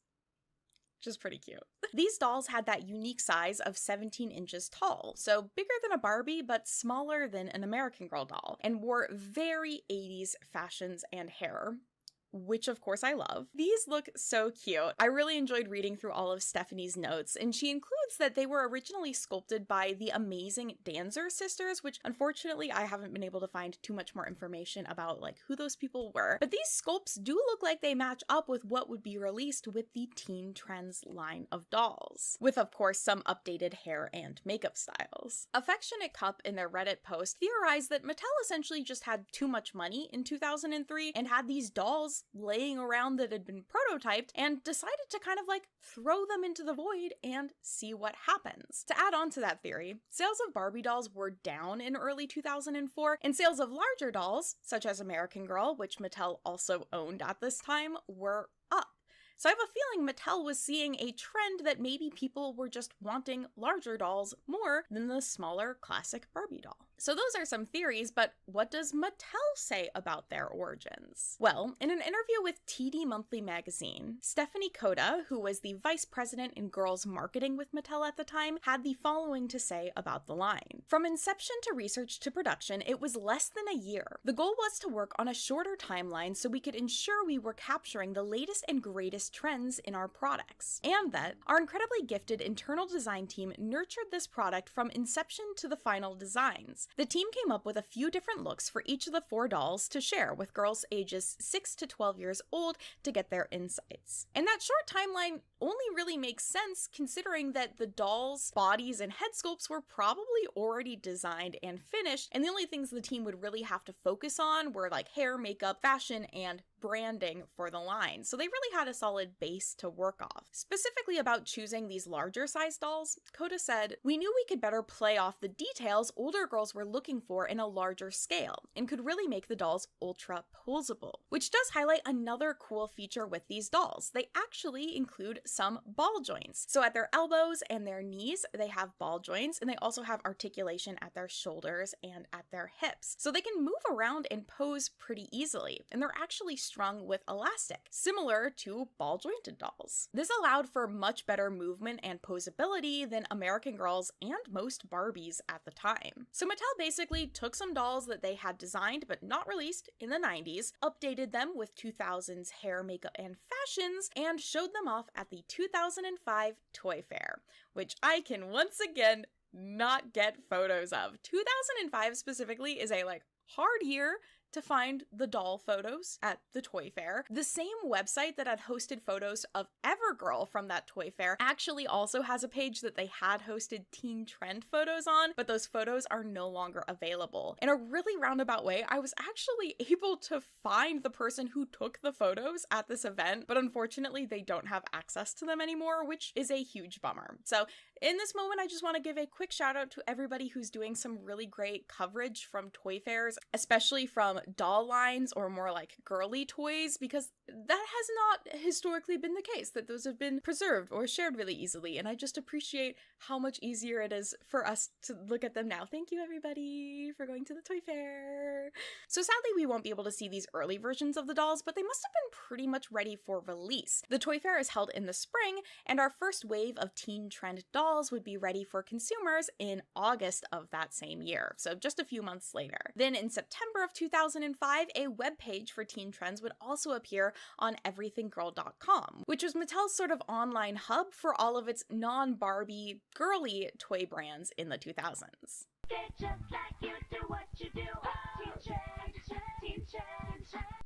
Which is pretty cute. These dolls had that unique size of 17 inches tall, so bigger than a Barbie but smaller than an American Girl doll, and wore very 80s fashions and hair, which of course I love. These look so cute. I really enjoyed reading through all of Stephanie's notes, and she includes that they were originally sculpted by the amazing Danzer sisters, which unfortunately I haven't been able to find too much more information about like who those people were. But these sculpts do look like they match up with what would be released with the Teen Trends line of dolls, with of course some updated hair and makeup styles. Affectionate Cup in their Reddit post theorized that Mattel essentially just had too much money in 2003 and had these dolls laying around that had been prototyped and decided to kind of like throw them into the void and see what happens. To add on to that theory, sales of Barbie dolls were down in early 2004, and sales of larger dolls, such as American Girl, which Mattel also owned at this time, were up. So I have a feeling Mattel was seeing a trend that maybe people were just wanting larger dolls more than the smaller classic Barbie doll. So those are some theories, but what does Mattel say about their origins? Well, in an interview with TD Monthly magazine, Stephanie Coda, who was the vice president in girls marketing with Mattel at the time, had the following to say about the line. From inception to research to production, it was less than a year. The goal was to work on a shorter timeline so we could ensure we were capturing the latest and greatest trends in our products, and that our incredibly gifted internal design team nurtured this product from inception to the final designs. The team came up with a few different looks for each of the 4 dolls to share with girls ages 6 to 12 years old to get their insights. And that short timeline only really makes sense considering that the dolls' bodies and head sculpts were probably already designed and finished, and the only things the team would really have to focus on were like hair, makeup, fashion, and branding for the line. So they really had a solid base to work off. Specifically about choosing these larger size dolls, Coda said, "We knew we could better play off the details older girls were looking for in a larger scale, and could really make the dolls ultra posable." Which does highlight another cool feature with these dolls. They actually include some ball joints. So at their elbows and their knees, they have ball joints, and they also have articulation at their shoulders and at their hips. So they can move around and pose pretty easily, and they're actually strung with elastic, similar to ball-jointed dolls. This allowed for much better movement and posability than American Girls and most Barbies at the time. So Mattel basically took some dolls that they had designed but not released in the 90s, updated them with 2000s hair, makeup, and fashions, and showed them off at the 2005 Toy Fair, which I can once again not get photos of. 2005 specifically is a hard year to find the doll photos at the Toy Fair. The same website that had hosted photos of Evergirl from that Toy Fair actually also has a page that they had hosted teen trend photos on, but those photos are no longer available. In a really roundabout way, I was actually able to find the person who took the photos at this event, but unfortunately they don't have access to them anymore, which is a huge bummer. So in this moment, I just want to give a quick shout out to everybody who's doing some really great coverage from Toy Fairs, especially from doll lines or more like girly toys, because that has not historically been the case, that those have been preserved or shared really easily, and I just appreciate how much easier it is for us to look at them now. Thank you everybody for going to the Toy Fair. So sadly we won't be able to see these early versions of the dolls, but they must have been pretty much ready for release. The Toy Fair is held in the spring, and our first wave of teen trend dolls would be ready for consumers in August of that same year, so just a few months later. Then in September of 2005, a webpage for teen trends would also appear on everythinggirl.com, which was Mattel's sort of online hub for all of its non-Barbie girly toy brands in the 2000s.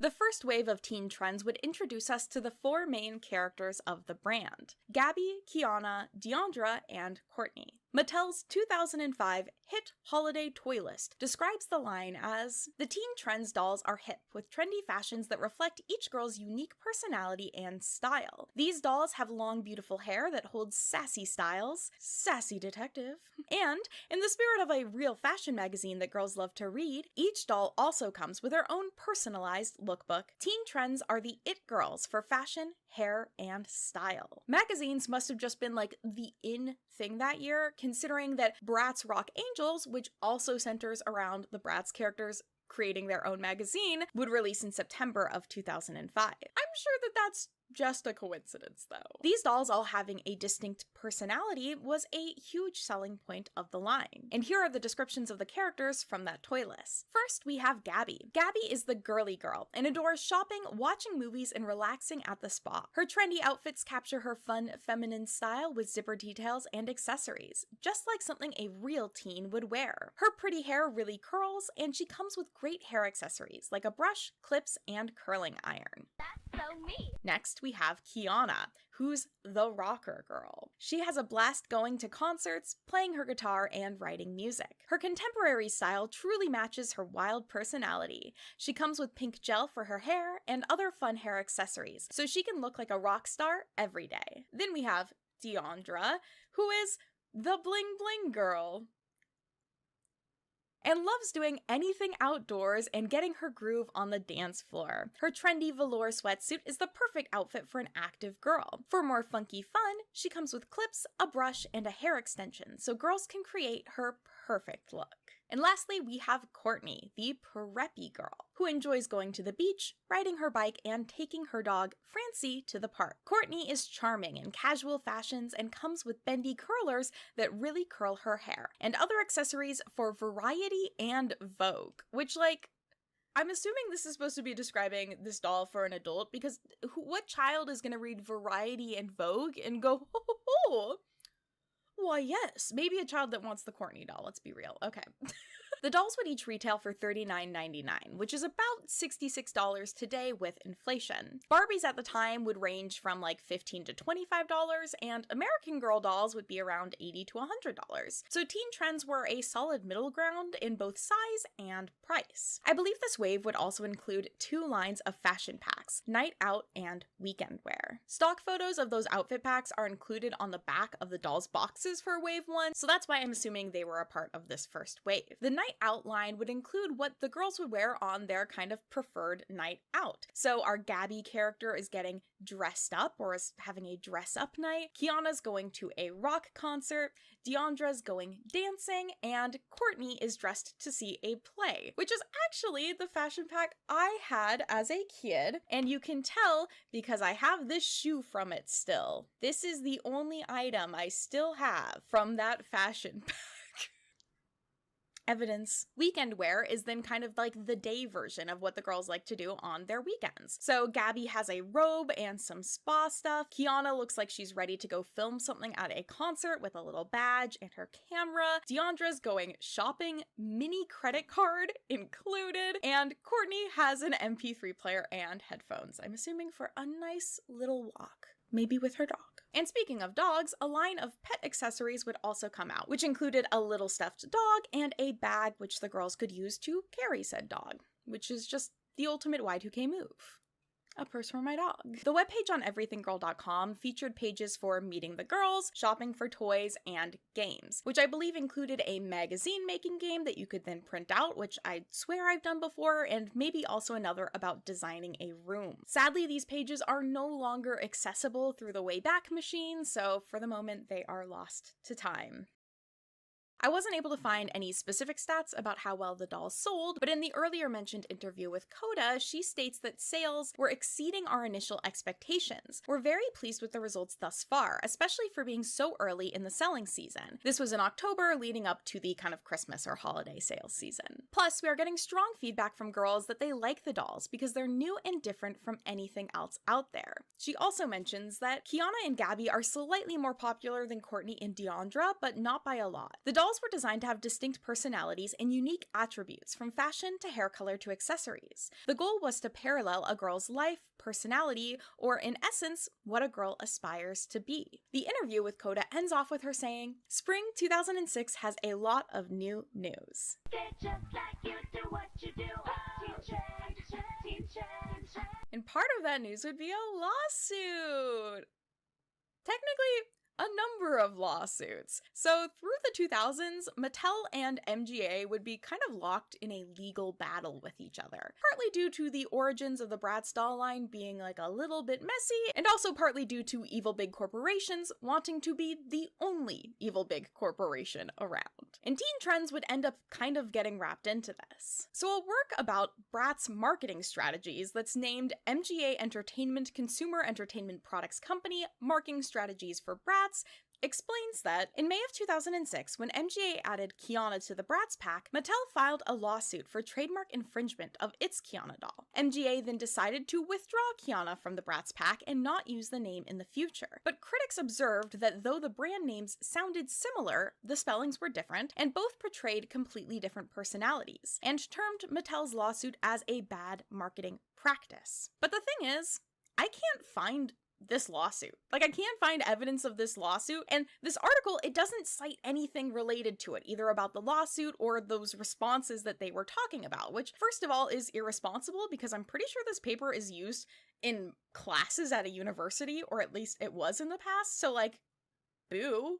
The first wave of teen trends would introduce us to the four main characters of the brand: Gabby, Kiana, Deandra, and Courtney. Mattel's 2005 hit holiday toy list describes the line as, "The teen trends dolls are hip, with trendy fashions that reflect each girl's unique personality and style. These dolls have long, beautiful hair that holds sassy styles, sassy detective, and, in the spirit of a real fashion magazine that girls love to read, each doll also comes with their own personalized lookbook. Teen trends are the it girls for fashion, hair, and style." Magazines must have just been the in thing that year, considering that Bratz Rock Angels, which also centers around the Bratz characters creating their own magazine, would release in September of 2005. I'm sure that that's just a coincidence, though. These dolls all having a distinct personality was a huge selling point of the line. And here are the descriptions of the characters from that toy list. First, we have Gabby. Gabby is the girly girl and adores shopping, watching movies, and relaxing at the spa. Her trendy outfits capture her fun, feminine style with zipper details and accessories, just like something a real teen would wear. Her pretty hair really curls, and she comes with great hair accessories like a brush, clips, and curling iron. That's so me. Next, we have Kiana, who's the rocker girl. She has a blast going to concerts, playing her guitar, and writing music. Her contemporary style truly matches her wild personality. She comes with pink gel for her hair and other fun hair accessories, so she can look like a rock star every day. Then we have Deandra, who is the bling bling girl and loves doing anything outdoors and getting her groove on the dance floor. Her trendy velour sweatsuit is the perfect outfit for an active girl. For more funky fun, she comes with clips, a brush, and a hair extension, so girls can create her perfect look. And lastly, we have Courtney, the preppy girl, who enjoys going to the beach, riding her bike, and taking her dog, Francie, to the park. Courtney is charming in casual fashions and comes with bendy curlers that really curl her hair, and other accessories for variety and vogue, which, I'm assuming this is supposed to be describing this doll for an adult, because what child is going to read Variety and Vogue and go, ho, why, yes, maybe a child that wants the Courtney doll, let's be real. Okay. The dolls would each retail for $39.99, which is about $66 today with inflation. Barbies at the time would range from $15 to $25, and American Girl dolls would be around $80 to $100. So teen trends were a solid middle ground in both size and price. I believe this wave would also include two lines of fashion packs, night out and weekend wear. Stock photos of those outfit packs are included on the back of the dolls' boxes for Wave 1, so that's why I'm assuming they were a part of this first wave. The night night out line would include what the girls would wear on their kind of preferred night out. So our Gabby character is getting dressed up, or is having a dress up night. Kiana's going to a rock concert. Deandra's going dancing, and Courtney is dressed to see a play, which is actually the fashion pack I had as a kid, and you can tell because I have this shoe from it still. This is the only item I still have from that fashion pack. Evidence. Weekend wear is then kind of like the day version of what the girls like to do on their weekends. So Gabby has a robe and some spa stuff. Kiana looks like she's ready to go film something at a concert with a little badge and her camera. Deandra's going shopping, mini credit card included. And Courtney has an MP3 player and headphones, I'm assuming for a nice little walk. Maybe with her dog. And speaking of dogs, a line of pet accessories would also come out, which included a little stuffed dog and a bag which the girls could use to carry said dog, which is just the ultimate Y2K move. A purse for my dog. The webpage on everythinggirl.com featured pages for meeting the girls, shopping for toys, and games, which I believe included a magazine making game that you could then print out, which I swear I've done before, and maybe also another about designing a room. Sadly, these pages are no longer accessible through the Wayback Machine, so for the moment they are lost to time. I wasn't able to find any specific stats about how well the dolls sold, but in the earlier mentioned interview with Coda, she states that sales were exceeding our initial expectations. We're very pleased with the results thus far, especially for being so early in the selling season. This was in October, leading up to the kind of Christmas or holiday sales season. Plus, we are getting strong feedback from girls that they like the dolls because they're new and different from anything else out there. She also mentions that Kiana and Gabby are slightly more popular than Courtney and Deandra, but not by a lot. The dolls were designed to have distinct personalities and unique attributes, from fashion to hair color to accessories. The goal was to parallel a girl's life, personality, or in essence, what a girl aspires to be. The interview with Coda ends off with her saying, "Spring 2006 has a lot of new news." And part of that news would be a lawsuit. Technically, a number of lawsuits. So through the 2000s, Mattel and MGA would be kind of locked in a legal battle with each other, partly due to the origins of the Bratz doll line being like a little bit messy, and also partly due to evil big corporations wanting to be the only evil big corporation around. And teen trends would end up kind of getting wrapped into this. So a work about Bratz marketing strategies that's named MGA Entertainment Consumer Entertainment Products Company Marketing Strategies for Bratz explains that in May of 2006, when MGA added Kiana to the Bratz pack, Mattel filed a lawsuit for trademark infringement of its Kiana doll. MGA then decided to withdraw Kiana from the Bratz pack and not use the name in the future. But critics observed that though the brand names sounded similar, the spellings were different, and both portrayed completely different personalities, and termed Mattel's lawsuit as a bad marketing practice. But the thing is, I can't find this lawsuit. Like, I can't find evidence of this lawsuit, and this article, it doesn't cite anything related to it, either about the lawsuit or those responses that they were talking about, which, first of all, is irresponsible because I'm pretty sure this paper is used in classes at a university, or at least it was in the past, so like, boo.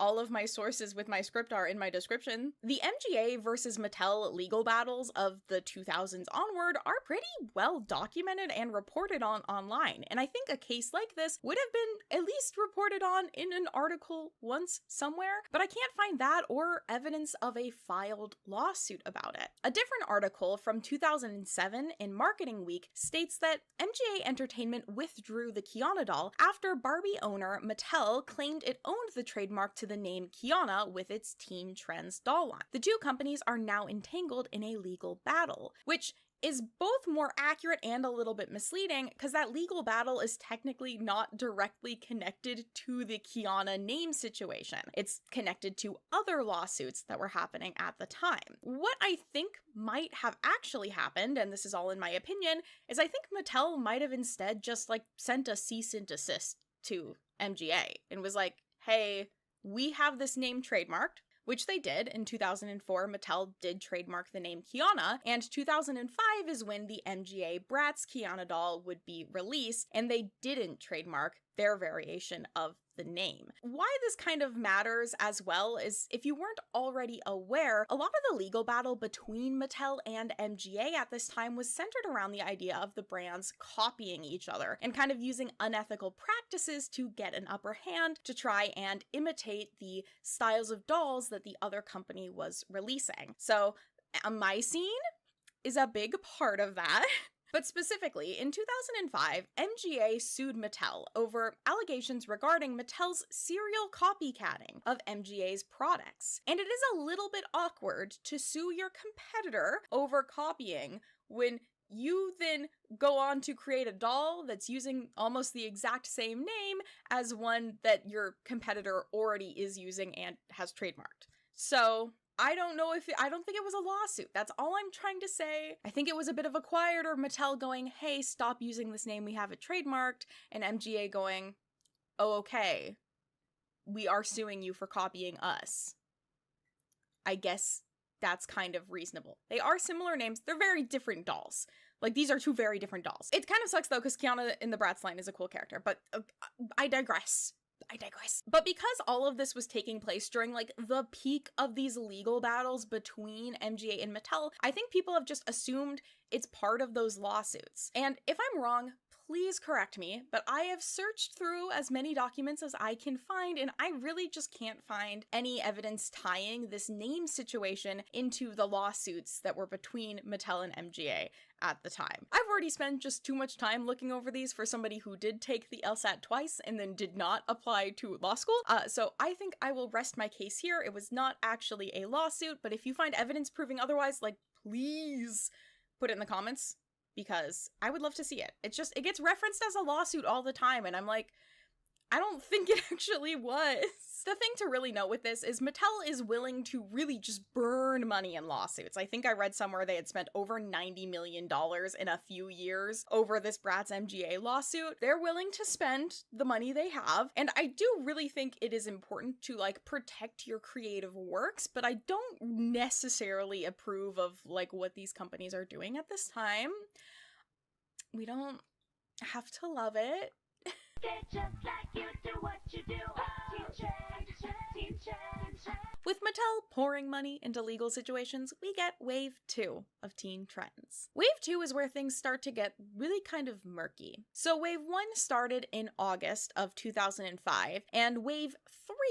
All of my sources with my script are in my description. The MGA versus Mattel legal battles of the 2000s onward are pretty well documented and reported on online, and I think a case like this would have been at least reported on in an article once somewhere, but I can't find that or evidence of a filed lawsuit about it. A different article from 2007 in Marketing Week states that MGA Entertainment withdrew the Kiana doll after Barbie owner Mattel claimed it owned the trademark to the name Kiana with its Teen Trends doll line. The two companies are now entangled in a legal battle, which is both more accurate and a little bit misleading because that legal battle is technically not directly connected to the Kiana name situation. It's connected to other lawsuits that were happening at the time. What I think might have actually happened, and this is all in my opinion, is I think Mattel might have instead just like sent a cease and desist to MGA and was like, hey, we have this name trademarked, which they did. In 2004, Mattel did trademark the name Kiana, and 2005 is when the MGA Bratz Kiana doll would be released, and they didn't trademark their variation of the name. Why this kind of matters as well is, if you weren't already aware, a lot of the legal battle between Mattel and MGA at this time was centered around the idea of the brands copying each other and kind of using unethical practices to get an upper hand to try and imitate the styles of dolls that the other company was releasing. So My Scene is a big part of that. But specifically, in 2005, MGA sued Mattel over allegations regarding Mattel's serial copycatting of MGA's products. And it is a little bit awkward to sue your competitor over copying when you then go on to create a doll that's using almost the exact same name as one that your competitor already is using and has trademarked. So I don't think it was a lawsuit. That's all I'm trying to say. I think it was a bit of a quieter Mattel going, hey, stop using this name, we have it trademarked, and MGA going, oh, okay, we are suing you for copying us. I guess that's kind of reasonable. They are similar names. They're very different dolls. Like, these are two very different dolls. It kind of sucks, though, because Kiana in the Bratz line is a cool character, but I digress. But because all of this was taking place during, like, the peak of these legal battles between MGA and Mattel, I think people have just assumed it's part of those lawsuits. And if I'm wrong, please correct me, but I have searched through as many documents as I can find, and I really just can't find any evidence tying this name situation into the lawsuits that were between Mattel and MGA at the time. I've already spent just too much time looking over these for somebody who did take the LSAT twice and then did not apply to law school, so I think I will rest my case here. It was not actually a lawsuit, but if you find evidence proving otherwise, like, please put it in the comments, because I would love to see it. It gets referenced as a lawsuit all the time, and I'm like, I don't think it actually was. The thing to really note with this is Mattel is willing to really just burn money in lawsuits. I think I read somewhere they had spent over $90 million in a few years over this Bratz MGA lawsuit. They're willing to spend the money they have, and I do really think it is important to, like, protect your creative works, but I don't necessarily approve of, like, what these companies are doing at this time. We don't have to love it. Just like you do what you do. With Mattel pouring money into legal situations, we get Wave 2 of teen trends. Wave 2 is where things start to get really kind of murky. So Wave 1 started in August of 2005, and Wave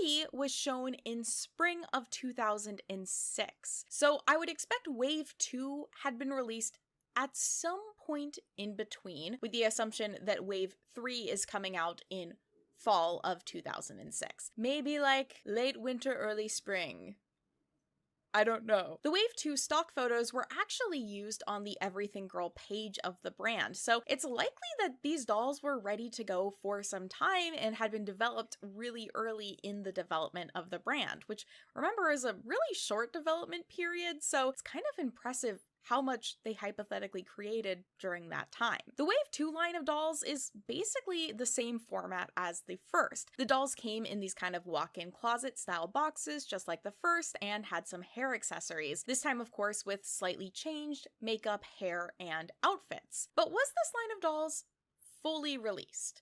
3 was shown in spring of 2006. So I would expect Wave 2 had been released at some point in between, with the assumption that Wave 3 is coming out in fall of 2006. Maybe like late winter, early spring. I don't know. The Wave 2 stock photos were actually used on the Everything Girl page of the brand, so it's likely that these dolls were ready to go for some time and had been developed really early in the development of the brand, which, remember, is a really short development period, so it's kind of impressive how much they hypothetically created during that time. The Wave 2 line of dolls is basically the same format as the first. The dolls came in these kind of walk-in closet style boxes, just like the first, and had some hair accessories. This time, of course, with slightly changed makeup, hair, and outfits. But was this line of dolls fully released?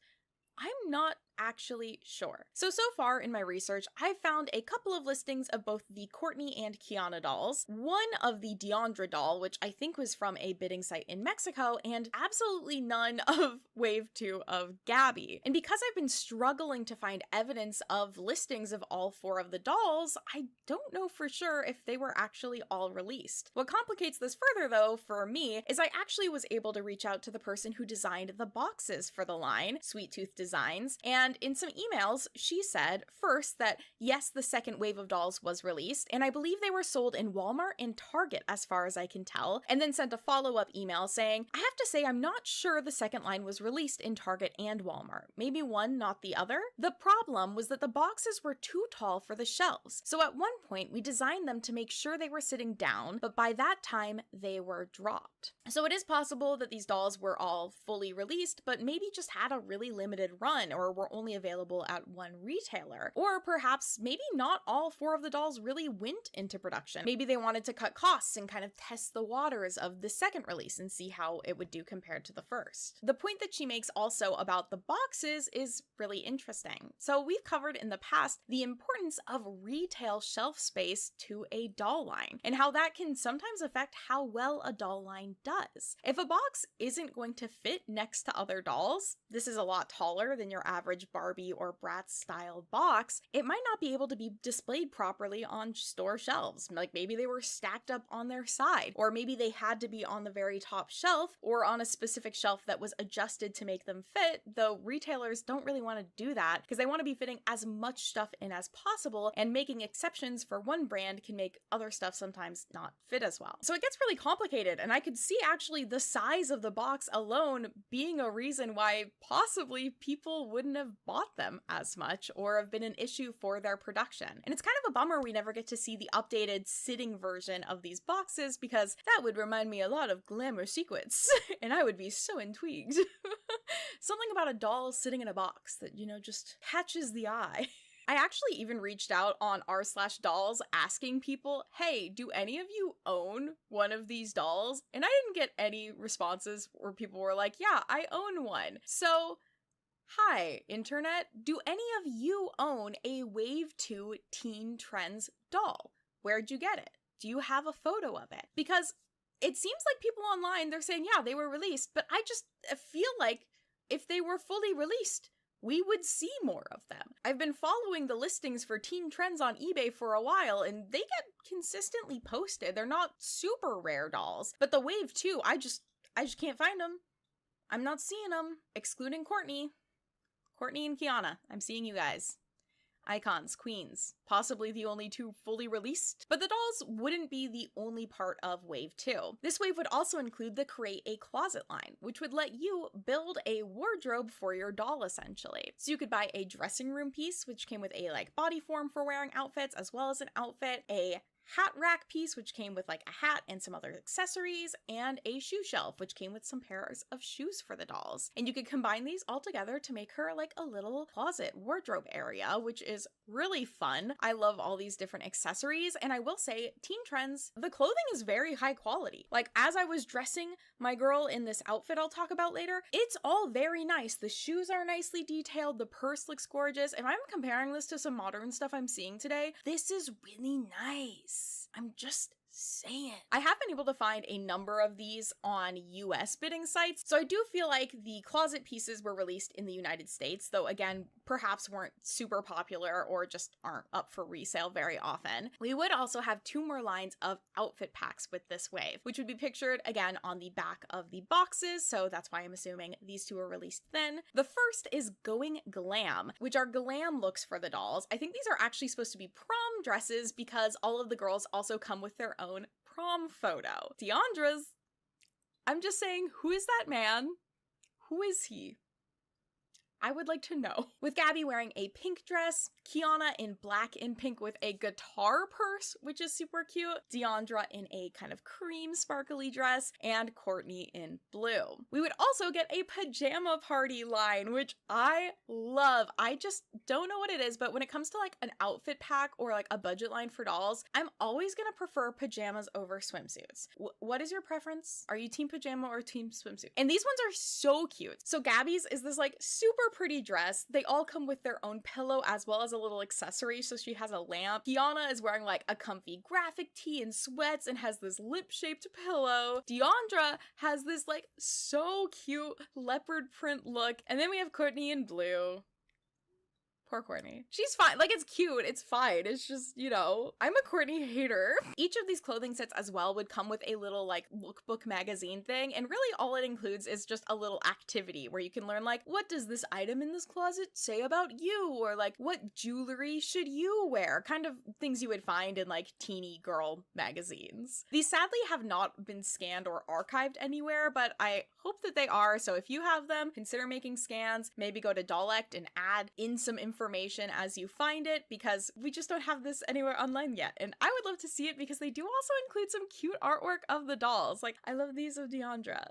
I'm not actually sure. So far in my research, I've found a couple of listings of both the Courtney and Kiana dolls, one of the Deandra doll, which I think was from a bidding site in Mexico, and absolutely none of Wave 2 of Gabby. And because I've been struggling to find evidence of listings of all four of the dolls, I don't know for sure if they were actually all released. What complicates this further, though, for me, is I actually was able to reach out to the person who designed the boxes for the line, Sweet Tooth Designs, and in some emails, she said, first, that yes, the second wave of dolls was released, and I believe they were sold in Walmart and Target as far as I can tell, and then sent a follow-up email saying, I have to say I'm not sure the second line was released in Target and Walmart. Maybe one, not the other? The problem was that the boxes were too tall for the shelves, so at one point we designed them to make sure they were sitting down, but by that time they were dropped. So it is possible that these dolls were all fully released, but maybe just had a really limited run, or were only available at one retailer. Or perhaps maybe not all 4 of the dolls really went into production. Maybe they wanted to cut costs and kind of test the waters of the second release and see how it would do compared to the first. The point that she makes also about the boxes is really interesting. So we've covered in the past the importance of retail shelf space to a doll line and how that can sometimes affect how well a doll line does. If a box isn't going to fit next to other dolls, this is a lot taller than your average Barbie or Bratz style box, it might not be able to be displayed properly on store shelves. Like maybe they were stacked up on their side, or maybe they had to be on the very top shelf or on a specific shelf that was adjusted to make them fit, though retailers don't really want to do that because they want to be fitting as much stuff in as possible, and making exceptions for one brand can make other stuff sometimes not fit as well. So it gets really complicated, and I could see actually the size of the box alone being a reason why possibly people wouldn't have bought them as much or have been an issue for their production. And it's kind of a bummer we never get to see the updated sitting version of these boxes, because that would remind me a lot of Glamour Secrets, and I would be so intrigued. Something about a doll sitting in a box that, you know, just catches the eye. I actually even reached out on r/dolls asking people, hey, do any of you own one of these dolls? And I didn't get any responses where people were like, yeah, I own one. So, hi, internet, do any of you own a Wave 2 Teen Trends doll? Where'd you get it? Do you have a photo of it? Because it seems like people online, they're saying, yeah, they were released, but I just feel like if they were fully released, we would see more of them. I've been following the listings for Teen Trends on eBay for a while, and they get consistently posted. They're not super rare dolls, but the Wave 2, I just can't find them. I'm not seeing them, excluding Courtney. Courtney and Kiana, I'm seeing you guys. Icons, queens, possibly the only 2 fully released. But the dolls wouldn't be the only part of Wave 2. This wave would also include the Create a Closet line, which would let you build a wardrobe for your doll essentially. So you could buy a dressing room piece, which came with a body form for wearing outfits, as well as an outfit, a hat rack piece, which came with a hat and some other accessories, and a shoe shelf, which came with some pairs of shoes for the dolls. And you could combine these all together to make her a little closet wardrobe area, which is really fun. I love all these different accessories, and I will say, Teen Trends, the clothing is very high quality. As I was dressing my girl in this outfit I'll talk about later, it's all very nice. The shoes are nicely detailed, the purse looks gorgeous. If I'm comparing this to some modern stuff I'm seeing today, this is really nice. I'm just saying. I have been able to find a number of these on US bidding sites, so I do feel like the closet pieces were released in the United States, though again, perhaps weren't super popular or just aren't up for resale very often. We would also have 2 more lines of outfit packs with this wave, which would be pictured again on the back of the boxes, so that's why I'm assuming these 2 were released then. The first is Going Glam, which are glam looks for the dolls. I think these are actually supposed to be prom dresses because all of the girls also come with their own prom photo. Deandra's, I'm just saying, who is that man? Who is he? I would like to know. With Gabby wearing a pink dress, Kiana in black and pink with a guitar purse, which is super cute, Deandra in a kind of cream sparkly dress, and Courtney in blue. We would also get a pajama party line, which I love. I just don't know what it is, but when it comes to an outfit pack or a budget line for dolls, I'm always gonna prefer pajamas over swimsuits. What is your preference? Are you team pajama or team swimsuit? And these ones are so cute. So Gabby's is this super pretty dress. They all come with their own pillow as well as a little accessory, so she has a lamp. Kiana is wearing a comfy graphic tee and sweats and has this lip-shaped pillow. Deandra has this so cute leopard print look. And then we have Courtney in blue. Poor Courtney. She's fine. It's cute. It's fine. It's just, I'm a Courtney hater. Each of these clothing sets as well would come with a little lookbook magazine thing. And really all it includes is just a little activity where you can learn what does this item in this closet say about you? Or what jewelry should you wear? Kind of things you would find in teeny girl magazines. These sadly have not been scanned or archived anywhere, but I hope that they are. So if you have them, consider making scans. Maybe go to Dollect and add in some information as you find it, because we just don't have this anywhere online yet. And I would love to see it because they do also include some cute artwork of the dolls. I love these of Deandra.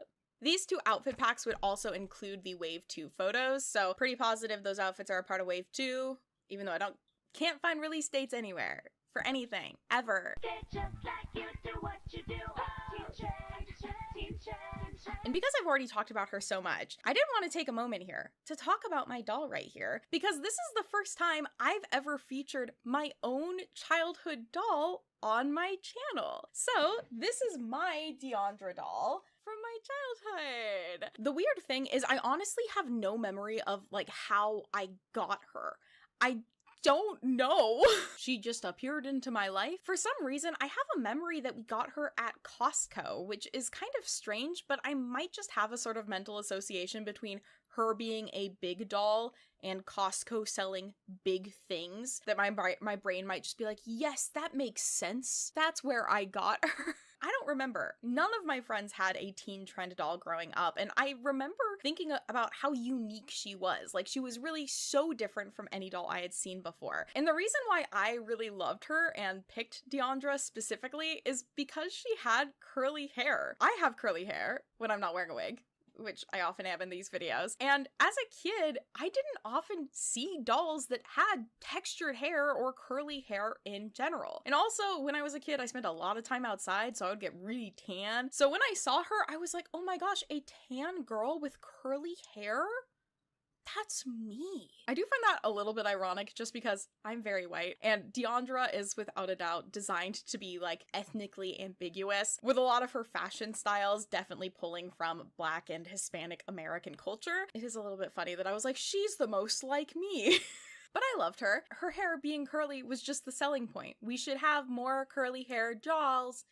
These 2 outfit packs would also include the Wave 2 photos, so pretty positive those outfits are a part of Wave 2, even though I can't find release dates anywhere for anything, ever. And because I've already talked about her so much, I did want to take a moment here to talk about my doll right here, because this is the first time I've ever featured my own childhood doll on my channel. So this is my Deandra doll from my childhood. The weird thing is I honestly have no memory of like how I got her. I don't know. She just appeared into my life. For some reason, I have a memory that we got her at Costco, which is kind of strange, but I might just have a sort of mental association between her being a big doll and Costco selling big things that my brain might just be like, yes, that makes sense. That's where I got her. I don't remember. None of my friends had a teen trend doll growing up, and I remember thinking about how unique she was. Like, she was really so different from any doll I had seen before. And the reason why I really loved her and picked Deandra specifically is because she had curly hair. I have curly hair when I'm not wearing a wig, which I often am in these videos. And as a kid, I didn't often see dolls that had textured hair or curly hair in general. And also, when I was a kid, I spent a lot of time outside, so I would get really tan. So when I saw her, I was like, oh my gosh, a tan girl with curly hair? That's me. I do find that a little bit ironic just because I'm very white, and Deandra is without a doubt designed to be like ethnically ambiguous, with a lot of her fashion styles definitely pulling from Black and Hispanic American culture. It is a little bit funny that I was like, she's the most like me. But I loved her. Her hair being curly was just the selling point. We should have more curly hair dolls.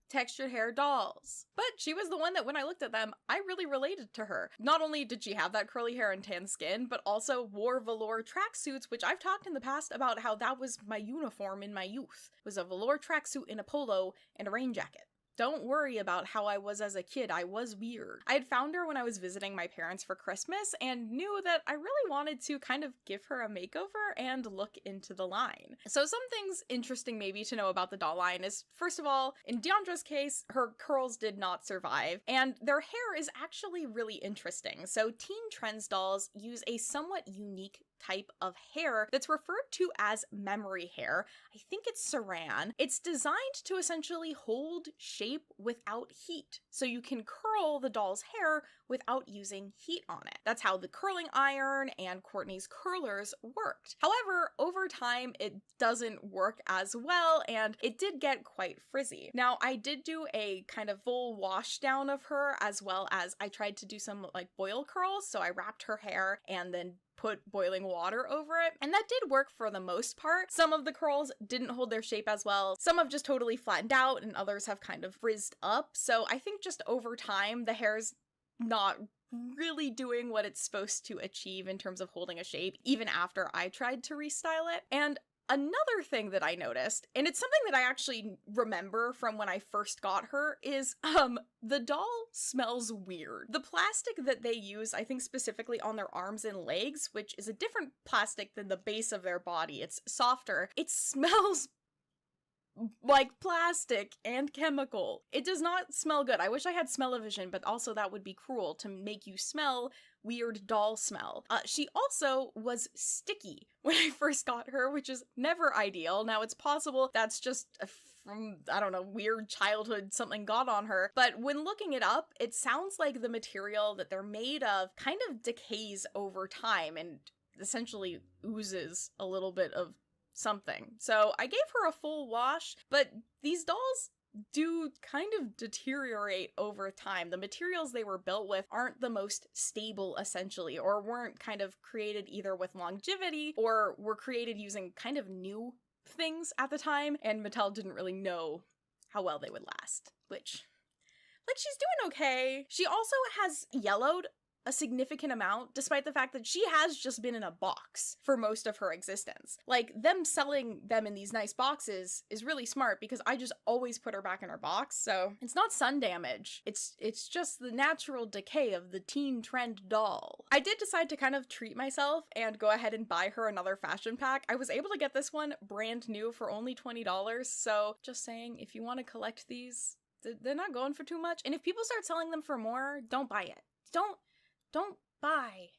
Textured hair dolls. But she was the one that when I looked at them, I really related to her. Not only did she have that curly hair and tan skin, but also wore velour tracksuits, which I've talked in the past about how that was my uniform in my youth. It was a velour tracksuit in a polo and a rain jacket. Don't worry about how I was as a kid, I was weird. I had found her when I was visiting my parents for Christmas and knew that I really wanted to kind of give her a makeover and look into the line. So some things interesting maybe to know about the doll line is, first of all, in Deandra's case, her curls did not survive, and their hair is actually really interesting. So teen trends dolls use a somewhat unique type of hair that's referred to as memory hair. I think it's saran. It's designed to essentially hold shape without heat, so you can curl the doll's hair without using heat on it. That's how the curling iron and Courtney's curlers worked. However, over time, it doesn't work as well, and it did get quite frizzy. Now, I did do a kind of full wash down of her, as well as I tried to do some like boil curls, so I wrapped her hair and then put boiling water over it, and that did work for the most part. Some of the curls didn't hold their shape as well. Some have just totally flattened out, and others have kind of frizzed up. So I think just over time, the hair's not really doing what it's supposed to achieve in terms of holding a shape, even after I tried to restyle it. And another thing that I noticed, and it's something that I actually remember from when I first got her, is the doll smells weird. The plastic that they use, I think specifically on their arms and legs, which is a different plastic than the base of their body, it's softer, it smells like plastic and chemical. It does not smell good. I wish I had smell-o-vision, but also that would be cruel to make you smell weird doll smell. She also was sticky when I first got her, which is never ideal. Now, it's possible that's just from, I don't know, weird childhood, something got on her. But when looking it up, it sounds like the material that they're made of kind of decays over time and essentially oozes a little bit of something. So I gave her a full wash, but these dolls do kind of deteriorate over time. The materials they were built with aren't the most stable, essentially, or weren't kind of created either with longevity or were created using kind of new things at the time, and Mattel didn't really know how well they would last, which, like, she's doing okay. She also has yellowed a significant amount, despite the fact that she has just been in a box for most of her existence. Like, them selling them in these nice boxes is really smart because I just always put her back in her box, so it's not sun damage. It's just the natural decay of the teen trend doll. I did decide to kind of treat myself and go ahead and buy her another fashion pack. I was able to get this one brand new for only $20, so just saying, if you want to collect these, they're not going for too much. And if people start selling them for more, don't buy it. Don't buy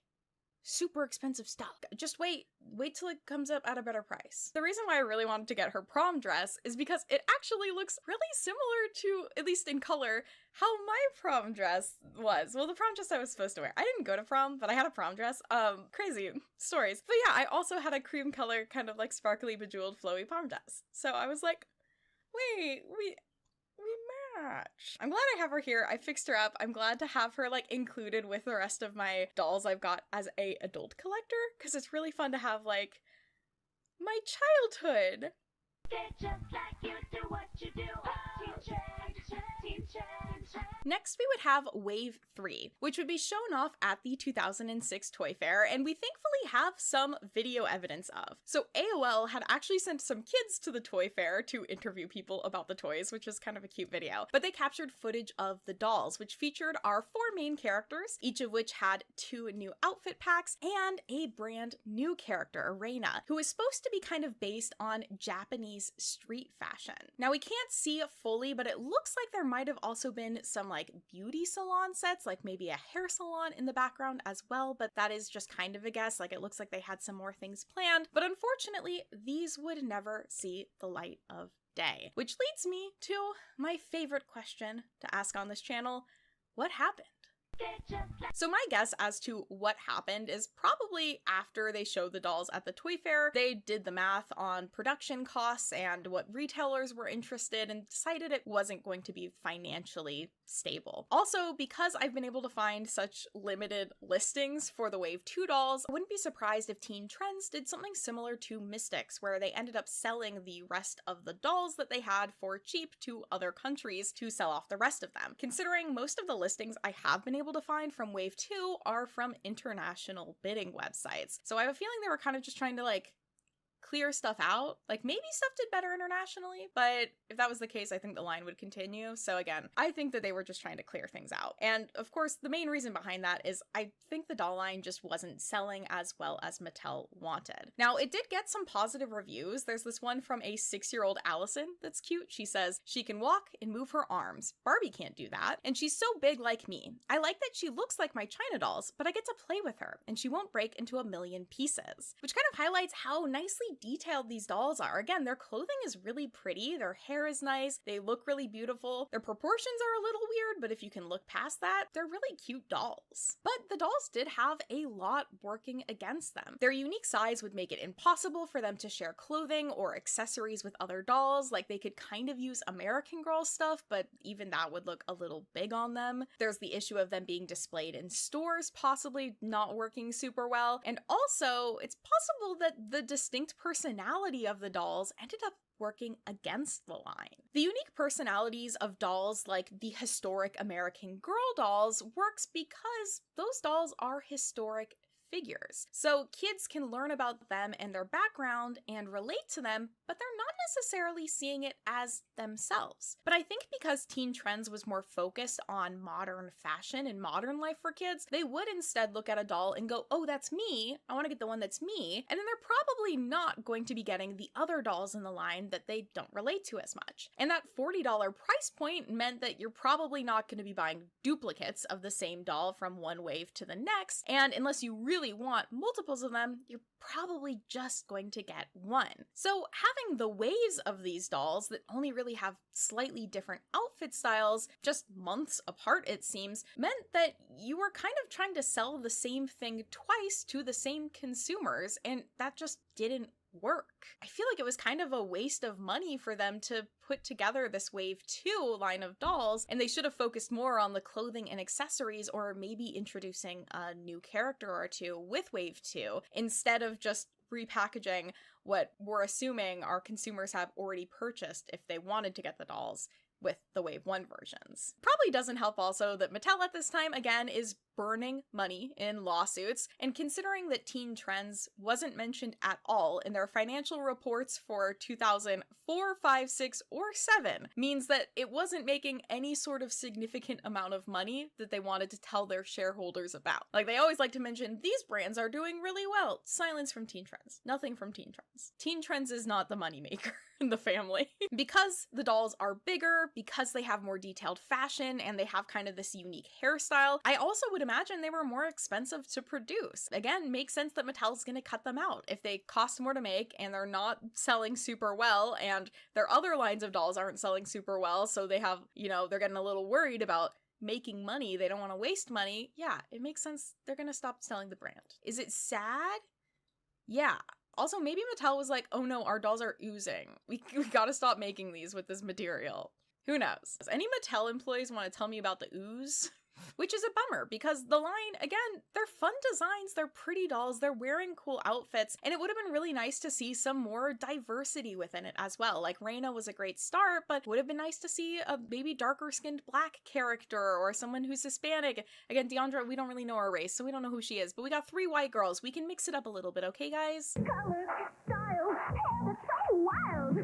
super expensive stuff. Just wait till it comes up at a better price. The reason why I really wanted to get her prom dress is because it actually looks really similar to, at least in color, how my prom dress was. Well, the prom dress I was supposed to wear. I didn't go to prom, but I had a prom dress. Crazy stories. But yeah, I also had a cream color, kind of like sparkly, bejeweled, flowy prom dress. So I was like, wait, we match. I'm glad I have her here. I fixed her up. I'm glad to have her like included with the rest of my dolls I've got as a adult collector, because it's really fun to have like my childhood. Get just like you, do what you do. Team Trend. Next, we would have Wave 3, which would be shown off at the 2006 Toy Fair, and we thankfully have some video evidence of. So AOL had actually sent some kids to the Toy Fair to interview people about the toys, which is kind of a cute video. But they captured footage of the dolls, which featured our 4 main characters, each of which had 2 new outfit packs and a brand new character, Reina, who is supposed to be kind of based on Japanese street fashion. Now, we can't see it fully, but it looks like there might have also been some like beauty salon sets, like maybe a hair salon in the background as well, but that is just kind of a guess. Like, it looks like they had some more things planned, but unfortunately, these would never see the light of day. Which leads me to my favorite question to ask on this channel: what happened? So my guess as to what happened is probably after they showed the dolls at the Toy Fair, they did the math on production costs and what retailers were interested and decided it wasn't going to be financially stable. Also, because I've been able to find such limited listings for the Wave 2 dolls, I wouldn't be surprised if Teen Trends did something similar to Mystics, where they ended up selling the rest of the dolls that they had for cheap to other countries to sell off the rest of them. Considering most of the listings I have been able to find from Wave 2 are from international bidding websites. So I have a feeling they were kind of just trying to like clear stuff out. Like, maybe stuff did better internationally, but if that was the case, I think the line would continue. So again, I think that they were just trying to clear things out. And of course, the main reason behind that is I think the doll line just wasn't selling as well as Mattel wanted. Now, it did get some positive reviews. There's this one from a 6-year-old Allison that's cute. She says, "She can walk and move her arms. Barbie can't do that. And she's so big like me. I like that she looks like my China dolls, but I get to play with her and she won't break into a million pieces." Which kind of highlights how nicely detailed these dolls are. Again, their clothing is really pretty, their hair is nice, they look really beautiful, their proportions are a little weird, but if you can look past that, they're really cute dolls. But the dolls did have a lot working against them. Their unique size would make it impossible for them to share clothing or accessories with other dolls. Like, they could kind of use American Girl stuff, but even that would look a little big on them. There's the issue of them being displayed in stores, possibly not working super well. And also, it's possible that the distinct personality of the dolls ended up working against the line. The unique personalities of dolls like the historic American Girl dolls works because those dolls are historic figures. So kids can learn about them and their background and relate to them, but they're not necessarily seeing it as themselves. But I think because Teen Trends was more focused on modern fashion and modern life for kids, they would instead look at a doll and go, "Oh, that's me. I want to get the one that's me." And then they're probably not going to be getting the other dolls in the line that they don't relate to as much. And that $40 price point meant that you're probably not going to be buying duplicates of the same doll from one wave to the next. And unless you really want multiples of them, you're probably just going to get one. So having the waves of these dolls that only really have slightly different outfit styles, just months apart it seems, meant that you were kind of trying to sell the same thing twice to the same consumers, and that just didn't work. I feel like it was kind of a waste of money for them to put together this Wave 2 line of dolls, and they should have focused more on the clothing and accessories, or maybe introducing a new character or two with Wave 2, instead of just repackaging what we're assuming our consumers have already purchased if they wanted to get the dolls with the Wave 1 versions. Probably doesn't help also that Mattel at this time, again, is burning money in lawsuits, and considering that Teen Trends wasn't mentioned at all in their financial reports for 2004, 5, 6, or 7, means that it wasn't making any sort of significant amount of money that they wanted to tell their shareholders about. Like, they always like to mention, these brands are doing really well. Silence from Teen Trends. Nothing from Teen Trends. Teen Trends is not the moneymaker in the family. Because the dolls are bigger, because they have more detailed fashion, and they have kind of this unique hairstyle, I also would imagine they were more expensive to produce. Again, makes sense that Mattel's gonna cut them out. If they cost more to make and they're not selling super well, and their other lines of dolls aren't selling super well, so they have, you know, they're getting a little worried about making money, they don't want to waste money, yeah, it makes sense they're gonna stop selling the brand. Is it sad? Yeah. Also, maybe Mattel was like, oh no, our dolls are oozing. We gotta stop making these with this material. Who knows? Does any Mattel employees want to tell me about the ooze? Which is a bummer, because the line, again, they're fun designs, they're pretty dolls, they're wearing cool outfits, and it would have been really nice to see some more diversity within it as well. Like, Reina was a great start, but would have been nice to see a maybe darker-skinned black character, or someone who's Hispanic. Again, Deandra, we don't really know her race, so we don't know who she is, but we got 3 white girls. We can mix it up a little bit, okay, guys? Color, style, and it's so wild.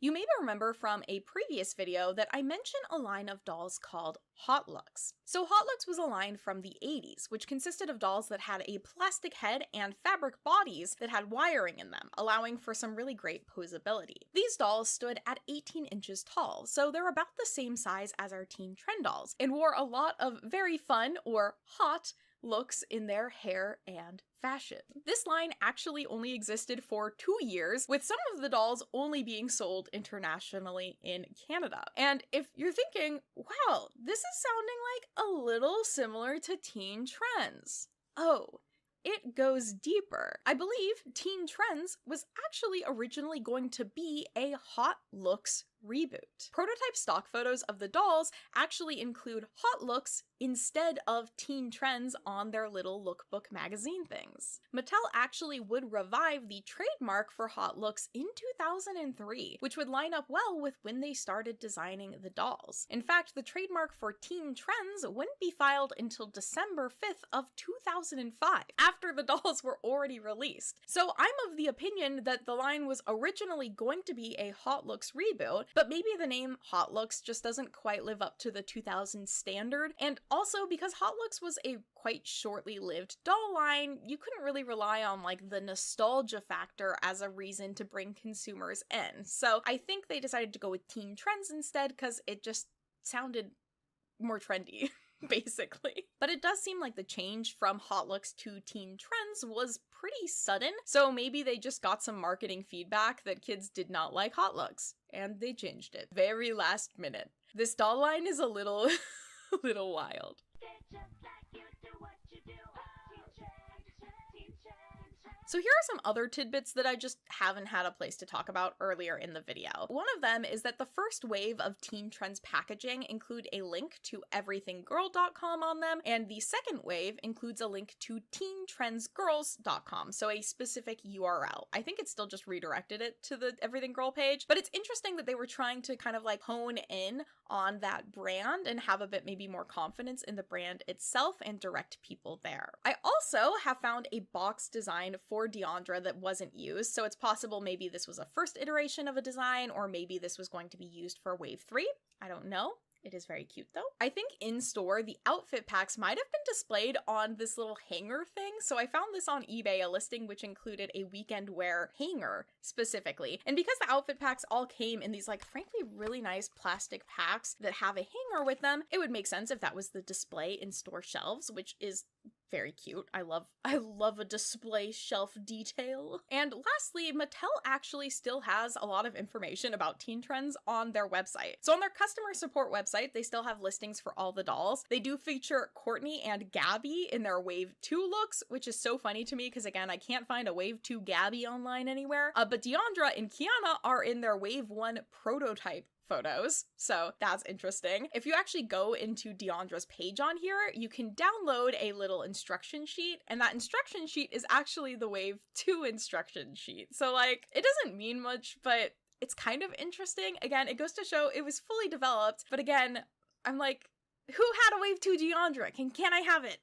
You may remember from a previous video that I mentioned a line of dolls called Hot Looks. So Hot Looks was a line from the 80s, which consisted of dolls that had a plastic head and fabric bodies that had wiring in them, allowing for some really great posability. These dolls stood at 18 inches tall, so they're about the same size as our Teen Trend dolls, and wore a lot of very fun, or hot, looks in their hair and fashion. This line actually only existed for 2 years, with some of the dolls only being sold internationally in Canada. And if you're thinking, wow, this is sounding like a little similar to Teen Trends. Oh, it goes deeper. I believe Teen Trends was actually originally going to be a Hot Looks reboot. Prototype stock photos of the dolls actually include Hot Looks instead of Teen Trends on their little lookbook magazine things. Mattel actually would revive the trademark for Hot Looks in 2003, which would line up well with when they started designing the dolls. In fact, the trademark for Teen Trends wouldn't be filed until December 5th of 2005, after the dolls were already released. So I'm of the opinion that the line was originally going to be a Hot Looks reboot, but maybe the name Hot Looks just doesn't quite live up to the 2000 standard, and also because Hot Looks was a quite shortly lived doll line, you couldn't really rely on like the nostalgia factor as a reason to bring consumers in. So I think they decided to go with Teen Trends instead because it just sounded more trendy. Basically. But it does seem like the change from Hot Looks to Teen Trends was pretty sudden, so maybe they just got some marketing feedback that kids did not like Hot Looks, and they changed it. Very last minute. This doll line is a little, a little wild. So here are some other tidbits that I just haven't had a place to talk about earlier in the video. One of them is that the first wave of Teen Trends packaging include a link to everythinggirl.com on them, and the second wave includes a link to teentrendsgirls.com, so a specific URL. I think it still just redirected it to the Everything Girl page, but it's interesting that they were trying to kind of like hone in on that brand and have a bit maybe more confidence in the brand itself and direct people there. I also have found a box design for Deandra that wasn't used, so it's possible maybe this was a first iteration of a design, or maybe this was going to be used for Wave 3. I don't know. It is very cute though. I think in store, the outfit packs might have been displayed on this little hanger thing. So I found this on eBay, a listing which included a weekend wear hanger specifically. And because the outfit packs all came in these like frankly really nice plastic packs that have a hanger with them, it would make sense if that was the display in store shelves, which is very cute. I love a display shelf detail. And lastly, Mattel actually still has a lot of information about Teen Trends on their website. So on their customer support website, they still have listings for all the dolls. They do feature Courtney and Gabby in their Wave 2 looks, which is so funny to me because again, I can't find a Wave 2 Gabby online anywhere. But Deandra and Kiana are in their Wave 1 prototype photos, so that's interesting. If you actually go into Deandra's page on here, you can download a little instruction sheet, and that instruction sheet is actually the Wave 2 instruction sheet. So like, it doesn't mean much, but it's kind of interesting. Again, it goes to show it was fully developed, but again, I'm like, Who had a Wave 2 Deandra? Can I have it?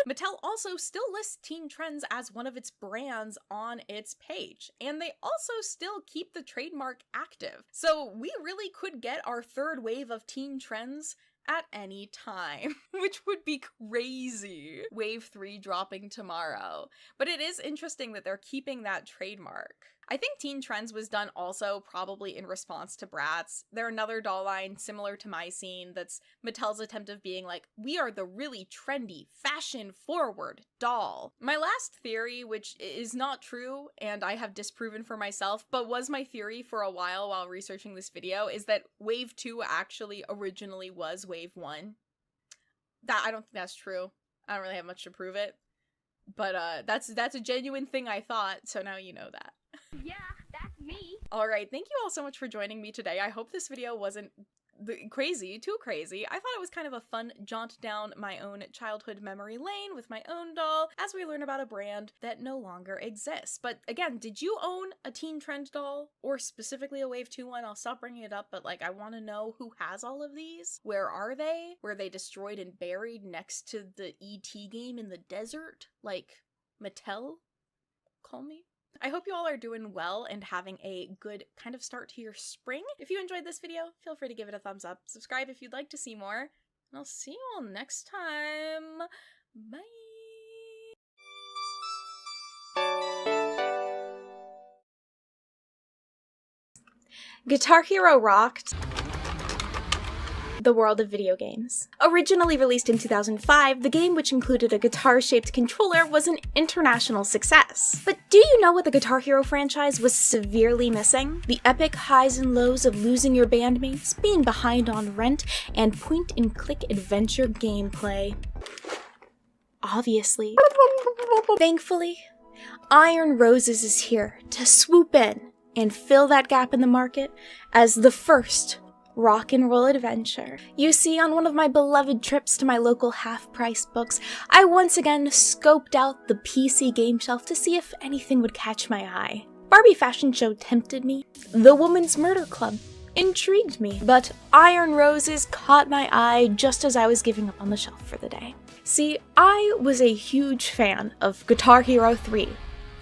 Mattel also still lists Teen Trends as one of its brands on its page, and they also still keep the trademark active. So we really could get our third wave of Teen Trends at any time, which would be crazy. Wave 3 dropping tomorrow. But it is interesting that they're keeping that trademark. I think Teen Trends was done also probably in response to Bratz. They're another doll line similar to My Scene that's Mattel's attempt of being like, we are the really trendy, fashion-forward doll. My last theory, which is not true and I have disproven for myself, but was my theory for a while researching this video, is that Wave 2 actually originally was Wave 1. I don't think that's true. I don't really have much to prove it. But that's a genuine thing I thought, so now you know that. Yeah, that's me. Alright, thank you all so much for joining me today. I hope this video wasn't too crazy. I thought it was kind of a fun jaunt down my own childhood memory lane with my own doll as we learn about a brand that no longer exists. But again, did you own a Teen Trend doll? Or specifically a Wave 2 one? I'll stop bringing it up, but like, I want to know who has all of these. Where are they? Were they destroyed and buried next to the E.T. game in the desert? Like, Mattel? Call me? I hope you all are doing well and having a good kind of start to your spring. If you enjoyed this video, feel free to give it a thumbs up. Subscribe if you'd like to see more. And I'll see you all next time. Bye! Guitar Hero rocked the world of video games. Originally released in 2005, the game, which included a guitar-shaped controller, was an international success. But do you know what the Guitar Hero franchise was severely missing? The epic highs and lows of losing your bandmates, being behind on rent, and point-and-click adventure gameplay. Obviously. Thankfully, Iron Roses is here to swoop in and fill that gap in the market as the first rock and roll adventure. You see, on one of my beloved trips to my local half-price books, I once again scoped out the PC game shelf to see if anything would catch my eye. Barbie Fashion Show tempted me. The Woman's Murder Club intrigued me. But Iron Roses caught my eye just as I was giving up on the shelf for the day. See, I was a huge fan of Guitar Hero 3.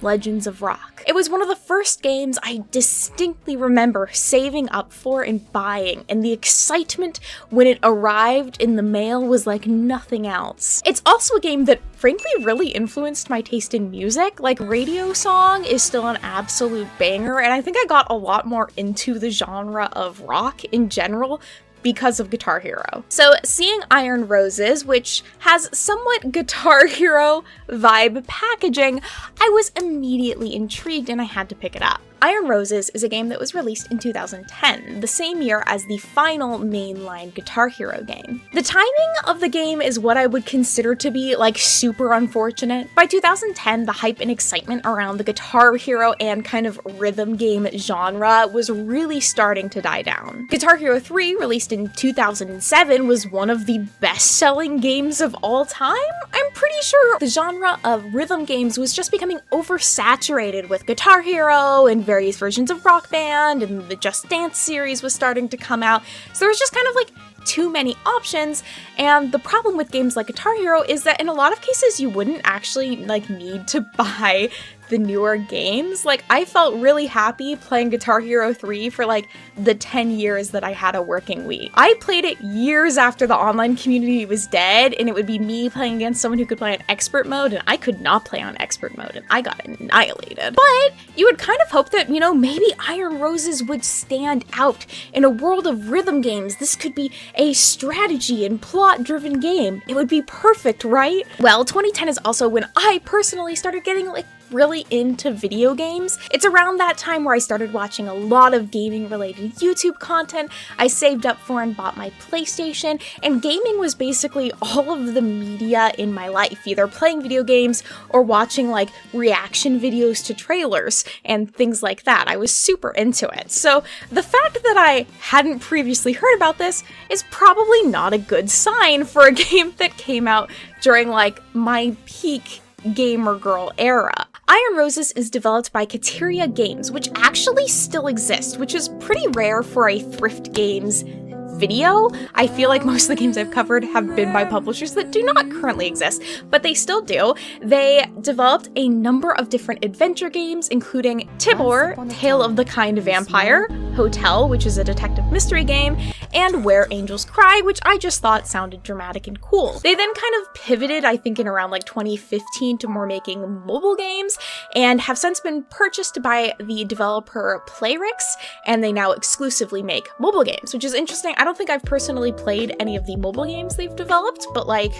Legends of Rock. It was one of the first games I distinctly remember saving up for and buying, and the excitement when it arrived in the mail was like nothing else. It's also a game that frankly really influenced my taste in music. Like, Radio Song is still an absolute banger, and I think I got a lot more into the genre of rock in general because of Guitar Hero. So seeing Iron Roses, which has somewhat Guitar Hero vibe packaging, I was immediately intrigued and I had to pick it up. Iron Roses is a game that was released in 2010, the same year as the final mainline Guitar Hero game. The timing of the game is what I would consider to be, like, super unfortunate. By 2010, the hype and excitement around the Guitar Hero and kind of rhythm game genre was really starting to die down. Guitar Hero 3, released in 2007, was one of the best-selling games of all time. I'm pretty sure the genre of rhythm games was just becoming oversaturated with Guitar Hero and various versions of Rock Band, and the Just Dance series was starting to come out, so there was just kind of like too many options. And the problem with games like Guitar Hero is that in a lot of cases you wouldn't actually like need to buy the newer games. Like, I felt really happy playing Guitar Hero 3 for like the 10 years that I had a working Wii. I played it years after the online community was dead, and it would be me playing against someone who could play on expert mode, and I could not play on expert mode, and I got annihilated. But you would kind of hope that, you know, maybe Iron Roses would stand out in a world of rhythm games. This could be a strategy and plot-driven game. It would be perfect, right? Well, 2010 is also when I personally started getting like really into video games. It's around that time where I started watching a lot of gaming related YouTube content. I saved up for and bought my PlayStation, and gaming was basically all of the media in my life, either playing video games or watching like reaction videos to trailers and things like that. I was super into it. So the fact that I hadn't previously heard about this is probably not a good sign for a game that came out during like my peak gamer girl era. Iron Roses is developed by Kateria Games, which actually still exists, which is pretty rare for a Thrift Games video. I feel like most of the games I've covered have been by publishers that do not currently exist, but they still do. They developed a number of different adventure games, including Tibor, Tale of the Kind Vampire, Hotel, which is a detective mystery game, and Where Angels Cry, which I just thought sounded dramatic and cool. They then kind of pivoted, I think in around like 2015, to more making mobile games, and have since been purchased by the developer Playrix, and they now exclusively make mobile games, which is interesting. I don't think I've personally played any of the mobile games they've developed, but like,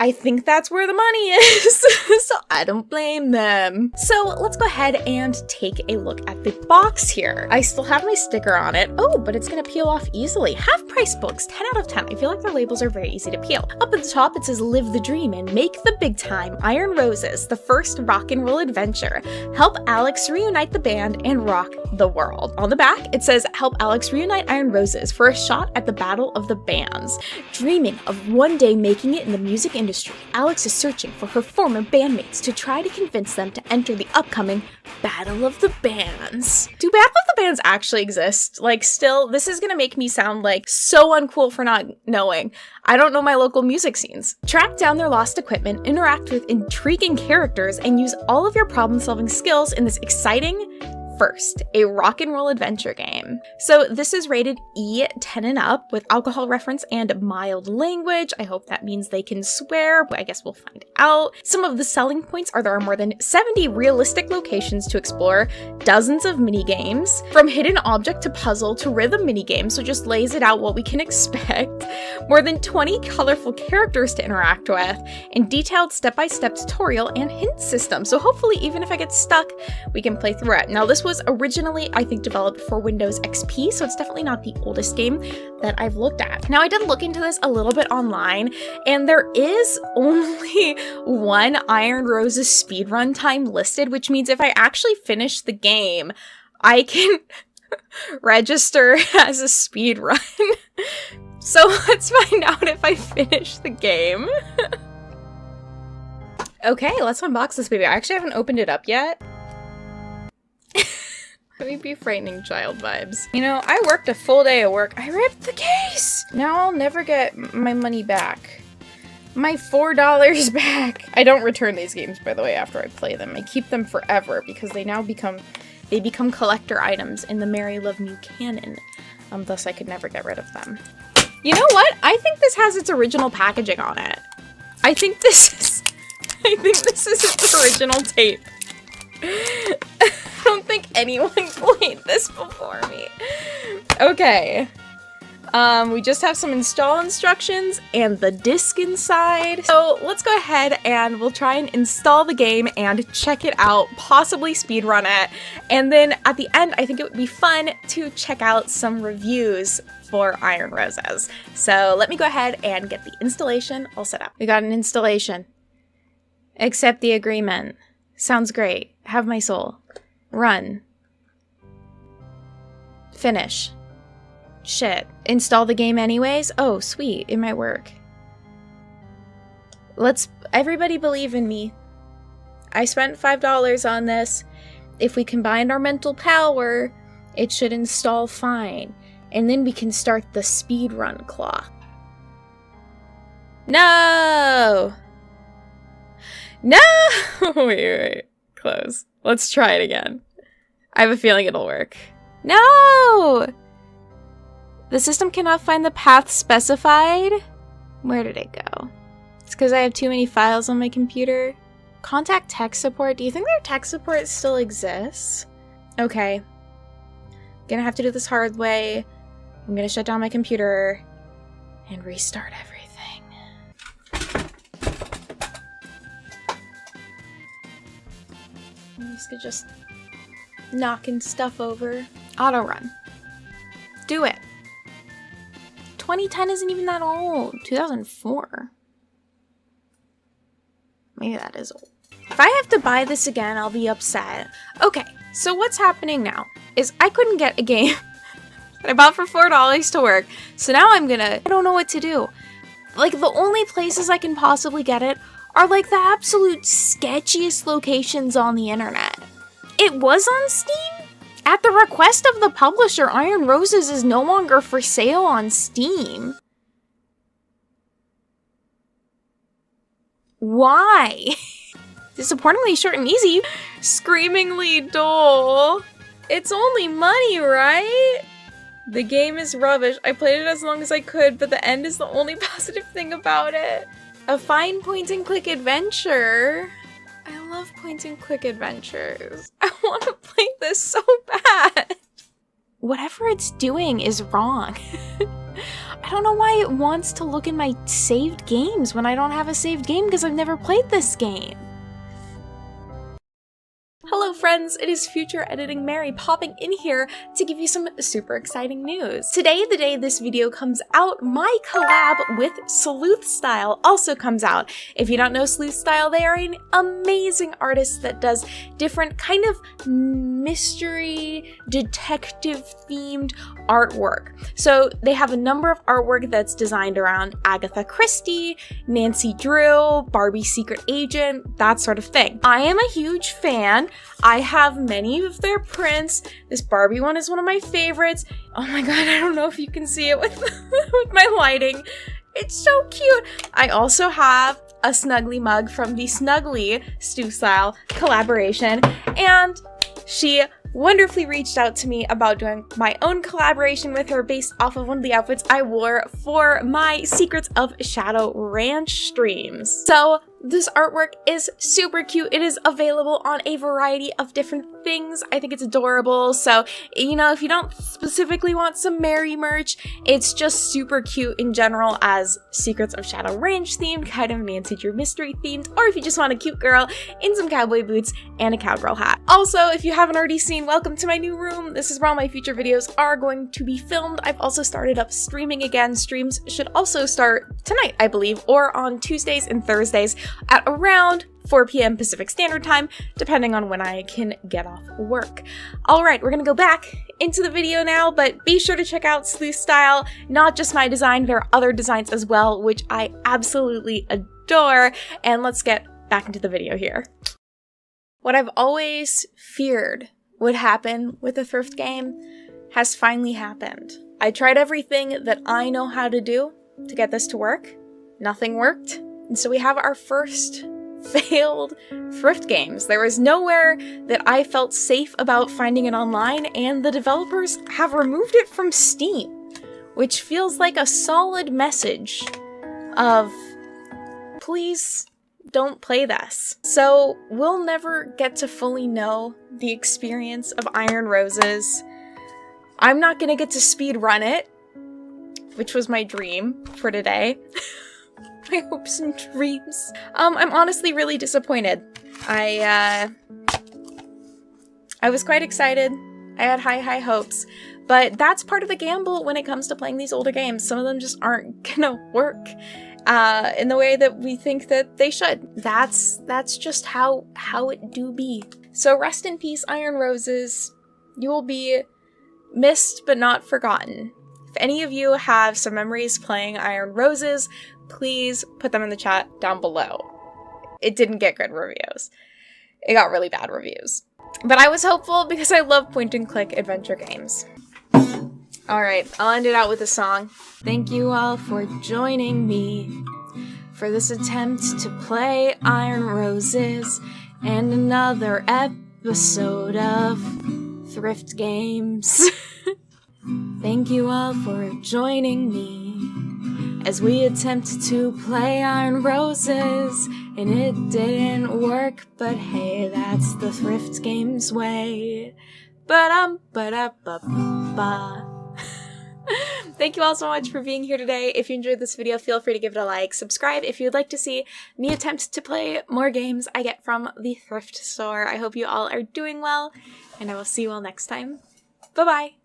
I think that's where the money is, so I don't blame them. So let's go ahead and take a look at the box here. I still have my sticker on it. Oh, but it's gonna peel off easily. Half price books, 10 out of 10. I feel like their labels are very easy to peel. Up at the top, it says live the dream and make the big time. Iron Roses, the first rock and roll adventure. Help Alex reunite the band and rock the world. On the back, it says help Alex reunite Iron Roses for a shot at the battle of the bands. Dreaming of one day making it in the music industry, Alex is searching for her former bandmates to try to convince them to enter the upcoming Battle of the Bands. Do Battle of the Bands actually exist? Like, still, this is gonna make me sound like so uncool for not knowing. I don't know my local music scenes. Track down their lost equipment, interact with intriguing characters, and use all of your problem-solving skills in this exciting First, a rock and roll adventure game. So this is rated E10 and up with alcohol reference and mild language. I hope that means they can swear, but I guess we'll find out. Some of the selling points are there are more than 70 realistic locations to explore, dozens of mini games, from hidden object to puzzle to rhythm mini games, so just lays it out what we can expect, more than 20 colorful characters to interact with, and detailed step-by-step tutorial and hint system. So hopefully even if I get stuck, we can play through it. Now this was originally, I think, developed for Windows XP, so it's definitely not the oldest game that I've looked at. Now, I did look into this a little bit online, and there is only one Iron Roses speedrun time listed, which means if I actually finish the game, I can register as a speedrun. So let's find out if I finish the game. Okay, let's unbox this baby. I actually haven't opened it up yet. Let me be frightening child vibes. You know, I worked a full day of work. I ripped the case! Now I'll never get my money back. My $4 back. I don't return these games, by the way, after I play them. I keep them forever because they now become collector items in the Mary Love Me canon. Thus I could never get rid of them. You know what? I think this has its original packaging on it. I think this is its original tape. I don't think anyone played this before me. Okay. We just have some install instructions and the disc inside. So let's go ahead and we'll try and install the game and check it out, possibly speedrun it. And then at the end, I think it would be fun to check out some reviews for Iron Roses. So let me go ahead and get the installation all set up. We got an installation. Accept the agreement. Sounds great. Have my soul. Run. Finish. Shit. Install the game anyways? Oh, sweet. It might work. Everybody believe in me. I spent $5 on this. If we combined our mental power, it should install fine. And then we can start the speedrun clock. No! No! Wait. Close. Let's try it again. I have a feeling it'll work. No! The system cannot find the path specified. Where did it go? It's because I have too many files on my computer. Contact tech support. Do you think their tech support still exists? Okay. Gonna have to do this hard way. I'm gonna shut down my computer and restart everything. Just knocking stuff over. Auto run. Do it. 2010 isn't even that old. 2004. Maybe that is old. If I have to buy this again, I'll be upset. Okay, so what's happening now is I couldn't get a game that I bought for $4 to work. So now I don't know what to do. Like, the only places I can possibly get it are like the absolute sketchiest locations on the internet. It was on Steam At the request of the publisher, Iron Roses is no longer for sale on Steam. Why? Disappointingly short and easy. Screamingly dull. It's only money, right? The game is rubbish. I played it as long as I could, but the end is the only positive thing about it. A fine point-and-click adventure. I love point-and-click adventures. I want to play this so bad. Whatever it's doing is wrong. I don't know why it wants to look in my saved games when I don't have a saved game because I've never played this game. Hello friends, it is Future Editing Mary popping in here to give you some super exciting news. Today, the day this video comes out, my collab with Sleuthstyle also comes out. If you don't know Sleuthstyle, they are an amazing artist that does different kind of mystery, detective themed artwork. So they have a number of artwork that's designed around Agatha Christie, Nancy Drew, Barbie Secret Agent, that sort of thing. I am a huge fan. I have many of their prints. This Barbie one is one of my favorites. Oh my god, I don't know if you can see it with, with my lighting. It's so cute. I also have a Snuggly mug from the Snuggly Sleuthstyle collaboration, and she wonderfully reached out to me about doing my own collaboration with her based off of one of the outfits I wore for my Secrets of Shadow Ranch streams. So this artwork is super cute. It is available on a variety of different things. I think it's adorable. So, you know, if you don't specifically want some Mary merch, it's just super cute in general as Secrets of Shadow Ranch themed, kind of Nancy Drew mystery themed, or if you just want a cute girl in some cowboy boots and a cowgirl hat. Also, if you haven't already seen, welcome to my new room. This is where all my future videos are going to be filmed. I've also started up streaming again. Streams should also start tonight, I believe, or on Tuesdays and Thursdays at around 4 p.m. Pacific Standard Time, depending on when I can get off work. Alright, we're gonna go back into the video now, but be sure to check out Sleuthstyle. Not just my design, there are other designs as well, which I absolutely adore. And let's get back into the video here. What I've always feared would happen with a thrift game has finally happened. I tried everything that I know how to do to get this to work. Nothing worked. And so we have our first failed thrift games. There was nowhere that I felt safe about finding it online, and the developers have removed it from Steam, which feels like a solid message of, please don't play this. So we'll never get to fully know the experience of Iron Roses. I'm not gonna get to speed run it, which was my dream for today. My hopes and dreams. I'm honestly really disappointed. I was quite excited. I had high hopes, but that's part of the gamble when it comes to playing these older games. Some of them just aren't gonna work in the way that we think that they should. That's just how it do be. So rest in peace, Iron Roses. You will be missed but not forgotten. If any of you have some memories playing Iron Roses, please put them in the chat down below. It didn't get good reviews. It got really bad reviews. But I was hopeful because I love point-and-click adventure games. Alright, I'll end it out with a song. Thank you all for joining me for this attempt to play Iron Roses and another episode of Thrift Games. Thank you all for joining me as we attempt to play Iron Roses, and it didn't work, but hey, that's the Thrift Games way. Ba-dum-ba-da-ba-ba. Thank you all so much for being here today. If you enjoyed this video, feel free to give it a like. Subscribe if you'd like to see me attempt to play more games I get from the thrift store. I hope you all are doing well, and I will see you all next time. Bye-bye!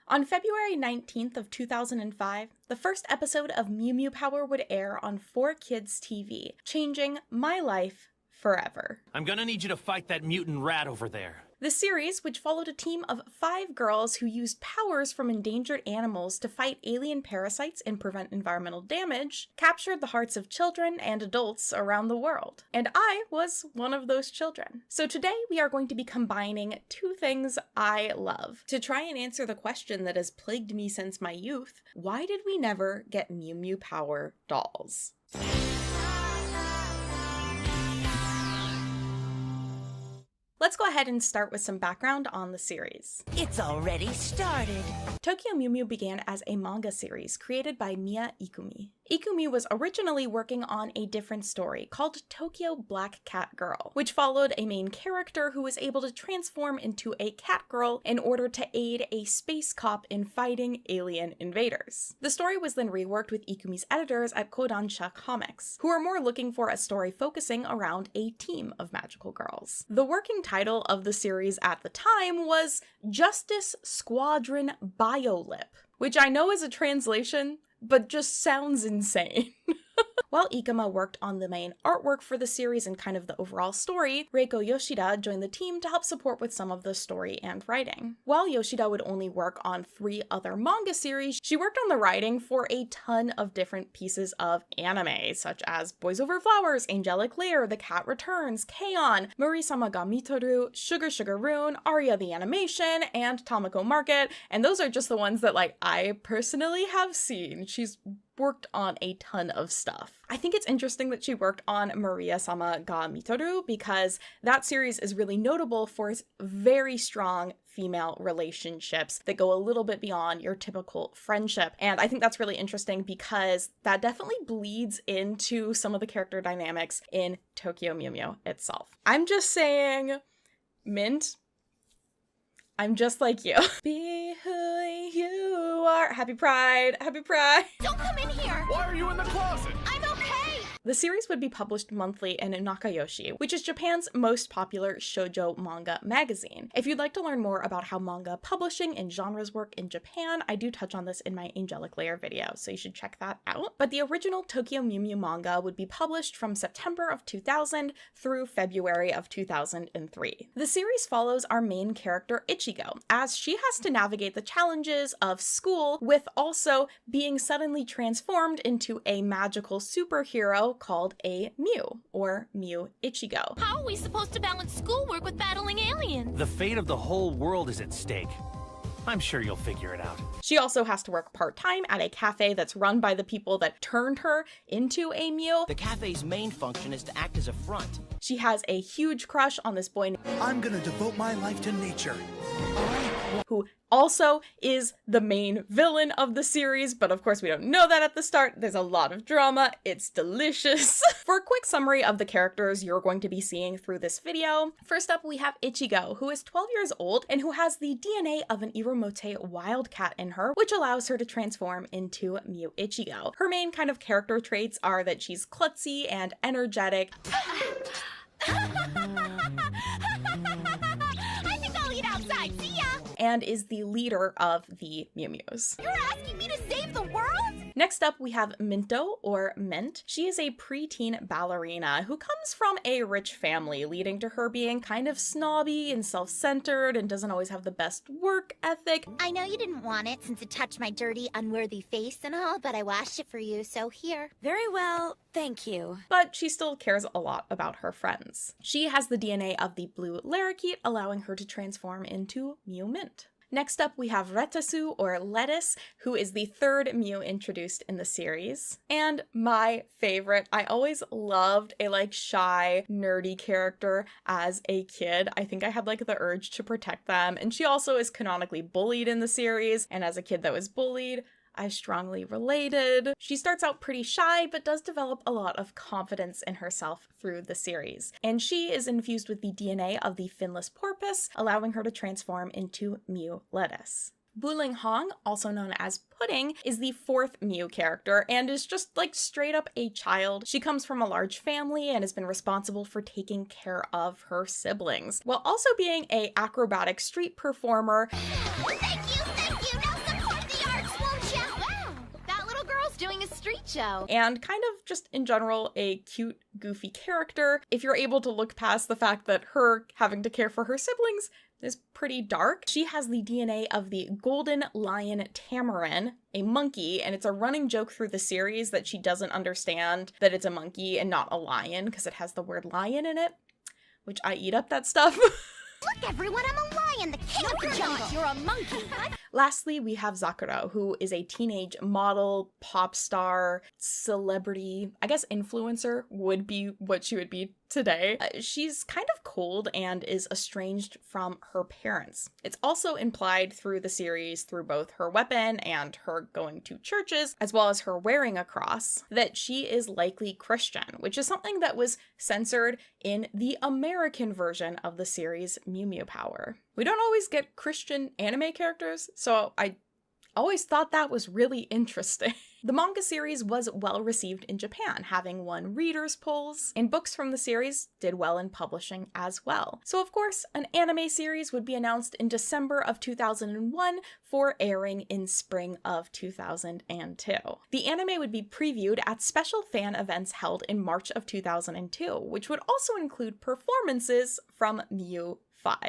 On February 19th of 2005, the first episode of Mew Mew Power would air on 4Kids TV, changing my life forever. I'm gonna need you to fight that mutant rat over there. The series, which followed a team of 5 girls who used powers from endangered animals to fight alien parasites and prevent environmental damage, captured the hearts of children and adults around the world. And I was one of those children. So today we are going to be combining 2 things I love to try and answer the question that has plagued me since my youth: why did we never get Mew Mew Power dolls? Let's go ahead and start with some background on the series. It's already started. Tokyo Mew Mew began as a manga series created by Miya Ikumi. Ikumi was originally working on a different story called Tokyo Black Cat Girl, which followed a main character who was able to transform into a cat girl in order to aid a space cop in fighting alien invaders. The story was then reworked with Ikumi's editors at Kodansha Comics, who were more looking for a story focusing around a team of magical girls. The working title of the series at the time was Justice Squadron Biolip, which I know is a translation, but just sounds insane. While Ikuma worked on the main artwork for the series and kind of the overall story, Reiko Yoshida joined the team to help support with some of the story and writing. While Yoshida would only work on 3 other manga series, she worked on the writing for a ton of different pieces of anime, such as Boys Over Flowers, Angelic Lair, The Cat Returns, K-On!, Mori-sama ga Mitoru, Sugar Sugar Rune, Aria the Animation, and Tamako Market, and those are just the ones that I personally have seen. She's worked on a ton of stuff. I think it's interesting that she worked on Maria-sama ga Mitoru because that series is really notable for its very strong female relationships that go a little bit beyond your typical friendship. And I think that's really interesting because that definitely bleeds into some of the character dynamics in Tokyo Mew Mew itself. I'm just saying, Mint, I'm just like you. Be who you are. Happy Pride. Happy Pride. Don't come in here. Why are you in the closet? I'm okay. The series would be published monthly in Nakayoshi, which is Japan's most popular shoujo manga magazine. If you'd like to learn more about how manga publishing and genres work in Japan, I do touch on this in my Angelic Lair video, so you should check that out. But the original Tokyo Mew Mew manga would be published from September of 2000 through February of 2003. The series follows our main character Ichigo, as she has to navigate the challenges of school with also being suddenly transformed into a magical superhero called a Mew, or Mew Ichigo. How are we supposed to balance schoolwork with battling aliens? The fate of the whole world is at stake. I'm sure you'll figure it out. She also has to work part-time at a cafe that's run by the people that turned her into a Mew. The cafe's main function is to act as a front. She has a huge crush on this boy. I'm gonna devote my life to nature. Who also is the main villain of the series, but of course we don't know that at the start. There's a lot of drama. It's delicious. For a quick summary of the characters you're going to be seeing through this video, first up we have Ichigo, who is 12 years old and who has the DNA of an Iromote wildcat in her, which allows her to transform into Mew Ichigo. Her main kind of character traits are that she's klutzy and energetic. Outside, see ya! And is the leader of the Mew Mews. You're asking me to save the world? Next up, we have Minto, or Mint. She is a preteen ballerina who comes from a rich family, leading to her being kind of snobby and self-centered and doesn't always have the best work ethic. I know you didn't want it since it touched my dirty, unworthy face and all, but I washed it for you, so here. Very well, thank you. But she still cares a lot about her friends. She has the DNA of the blue Larakeet, allowing her to transform into Mew Mint. Next up, we have Retasu, or Lettuce, who is the 3rd Mew introduced in the series. And my favorite, I always loved a shy, nerdy character as a kid. I think I had the urge to protect them. And she also is canonically bullied in the series, and as a kid that was bullied, I strongly related. She starts out pretty shy, but does develop a lot of confidence in herself through the series. And she is infused with the DNA of the finless porpoise, allowing her to transform into Mew Lettuce. Buling Hong, also known as Pudding, is the 4th Mew character and is just straight up a child. She comes from a large family and has been responsible for taking care of her siblings, while also being an acrobatic street performer. Thank you! Now support the arts, won't ya? Wow, that little girl's doing a street show. And kind of just in general a cute, goofy character. If you're able to look past the fact that her having to care for her siblings is pretty dark. She has the DNA of the golden lion tamarin, a monkey, and it's a running joke through the series that she doesn't understand that it's a monkey and not a lion because it has the word lion in it, which I eat up that stuff. Look, everyone, I'm a lion, the king of the jungle. You're a monkey. Lastly, we have Sakura, who is a teenage model, pop star, celebrity, I guess influencer would be what she would be today. She's kind of cold and is estranged from her parents. It's also implied through the series, through both her weapon and her going to churches, as well as her wearing a cross, that she is likely Christian, which is something that was censored in the American version of the series Mew Mew Power. We don't always get Christian anime characters, so I always thought that was really interesting. The manga series was well received in Japan, having won readers' polls, and books from the series did well in publishing as well. So of course, an anime series would be announced in December of 2001 for airing in spring of 2002. The anime would be previewed at special fan events held in March of 2002, which would also include performances from Mew 5.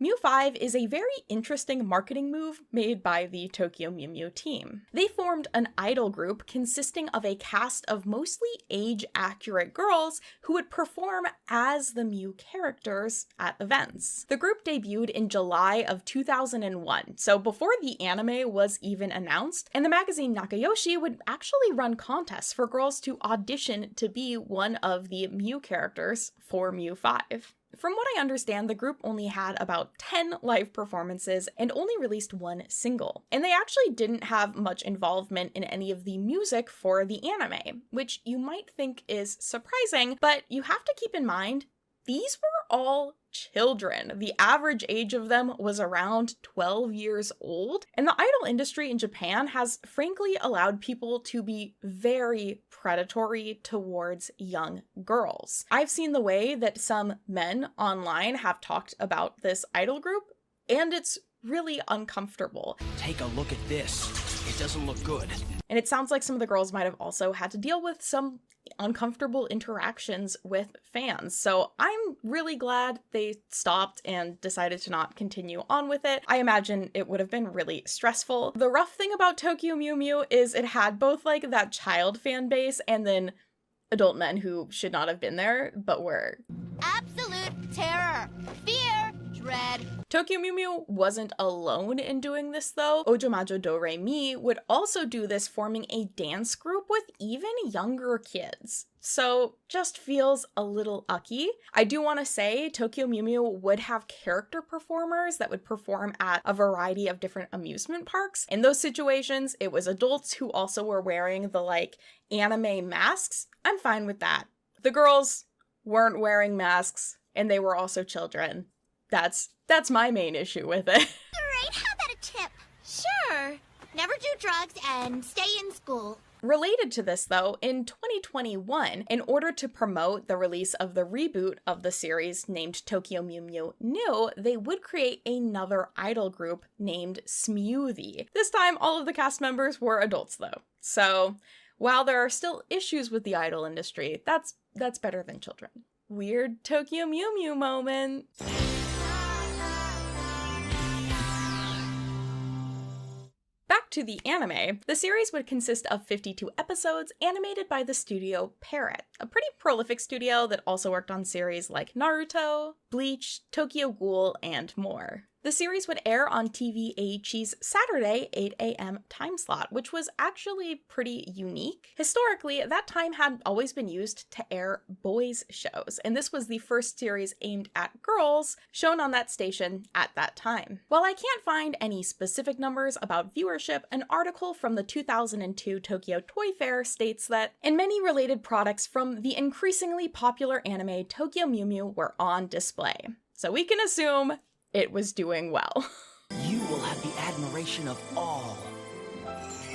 Mew 5 is a very interesting marketing move made by the Tokyo Mew Mew team. They formed an idol group consisting of a cast of mostly age-accurate girls who would perform as the Mew characters at events. The group debuted in July of 2001, so before the anime was even announced, and the magazine Nakayoshi would actually run contests for girls to audition to be one of the Mew characters for Mew 5. From what I understand, the group only had about 10 live performances and only released one single. And they actually didn't have much involvement in any of the music for the anime, which you might think is surprising, but you have to keep in mind, these were all children. The average age of them was around 12 years old, and the idol industry in Japan has frankly allowed people to be very predatory towards young girls. I've seen the way that some men online have talked about this idol group, and it's really uncomfortable. Take a look at this. It doesn't look good. And it sounds like some of the girls might have also had to deal with some uncomfortable interactions with fans. So I'm really glad they stopped and decided to not continue on with it. I imagine it would have been really stressful. The rough thing about Tokyo Mew Mew is it had both like that child fan base and then adult men who should not have been there, but were. Absolute terror, fear, dread. Tokyo Mew Mew wasn't alone in doing this though. Ojomajo Do Re Mi would also do this, forming a dance group with even younger kids. So just feels a little ucky. I do want to say Tokyo Mew Mew would have character performers that would perform at a variety of different amusement parks. In those situations, it was adults who also were wearing the like anime masks. I'm fine with that. The girls weren't wearing masks and they were also children. That's my main issue with it. Great, how about a tip? Sure. Never do drugs and stay in school. Related to this though, in 2021, in order to promote the release of the reboot of the series named Tokyo Mew Mew New, they would create another idol group named Smoothie. This time, all of the cast members were adults though. So, while there are still issues with the idol industry, that's better than children. Weird Tokyo Mew Mew moment. Back to the anime, the series would consist of 52 episodes animated by the studio Parrot, a pretty prolific studio that also worked on series like Naruto, Bleach, Tokyo Ghoul, and more. The series would air on TV Eiichi's Saturday 8 a.m. time slot, which was actually pretty unique. Historically, that time had always been used to air boys' shows, and this was the first series aimed at girls shown on that station at that time. While I can't find any specific numbers about viewership, an article from the 2002 Tokyo Toy Fair states that, and many related products from the increasingly popular anime Tokyo Mew Mew were on display. So we can assume it was doing well. You will have the admiration of all.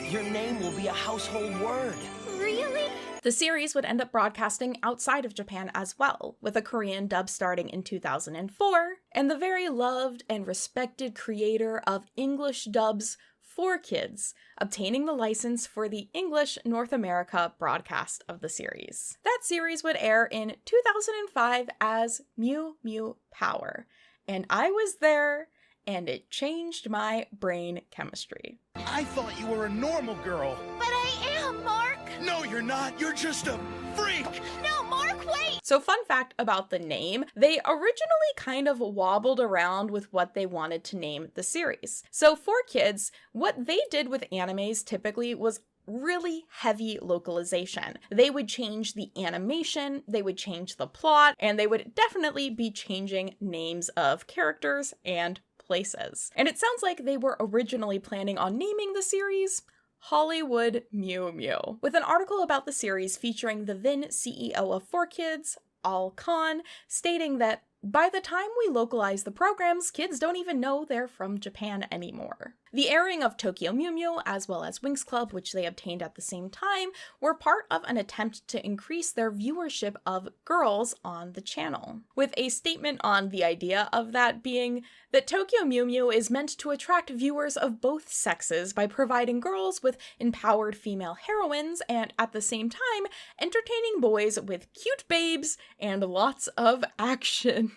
Your name will be a household word. Really? The series would end up broadcasting outside of Japan as well, with a Korean dub starting in 2004, and the very loved and respected creator of English dubs 4Kids, obtaining the license for the English North America broadcast of the series. That series would air in 2005 as Mew Mew Power, and I was there, and it changed my brain chemistry. I thought you were a normal girl. But I am, Mark! No, you're not. You're just a freak! No, Mark, wait! So fun fact about the name, they originally kind of wobbled around with what they wanted to name the series. So 4Kids, what they did with animes typically was really heavy localization. They would change the animation, they would change the plot, and they would definitely be changing names of characters and places. And it sounds like they were originally planning on naming the series Hollywood Mew Mew, with an article about the series featuring the then CEO of 4Kids, Al Khan, stating that by the time we localize the programs, kids don't even know they're from Japan anymore. The airing of Tokyo Mew Mew, as well as Winx Club, which they obtained at the same time, were part of an attempt to increase their viewership of girls on the channel, with a statement on the idea of that being that Tokyo Mew Mew is meant to attract viewers of both sexes by providing girls with empowered female heroines and, at the same time, entertaining boys with cute babes and lots of action.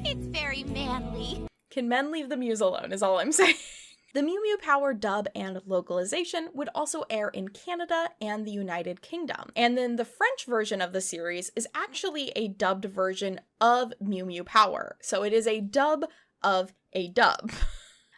It's very manly. Can men leave the Mews alone is all I'm saying. The Mew Mew Power dub and localization would also air in Canada and the United Kingdom. And then the French version of the series is actually a dubbed version of Mew Mew Power. So it is a dub of a dub.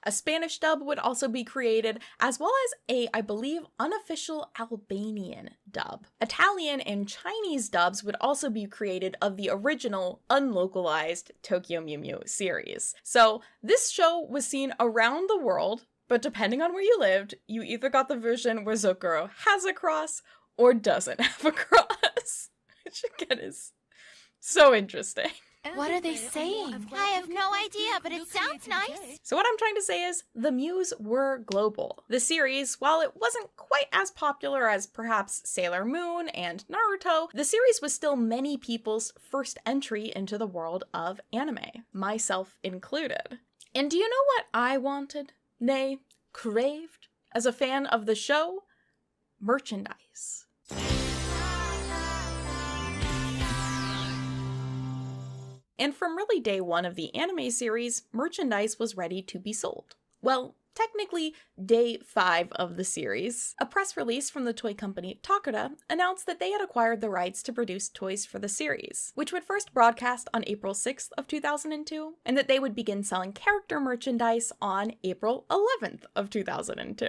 A Spanish dub would also be created, as well as a, I believe, unofficial Albanian dub. Italian and Chinese dubs would also be created of the original, unlocalized Tokyo Mew Mew series. So this show was seen around the world, but depending on where you lived, you either got the version where Zokuro has a cross or doesn't have a cross, which again is so interesting. What are they saying? I have no idea, but it sounds nice. So what I'm trying to say is, the Mews were global. The series, while it wasn't quite as popular as perhaps Sailor Moon and Naruto, the series was still many people's first entry into the world of anime, myself included. And do you know what I wanted, nay, craved, as a fan of the show? Merchandise. And from really day one of the anime series, merchandise was ready to be sold. Well, technically day 5 of the series. A press release from the toy company Takara announced that they had acquired the rights to produce toys for the series, which would first broadcast on April 6th of 2002, and that they would begin selling character merchandise on April 11th of 2002.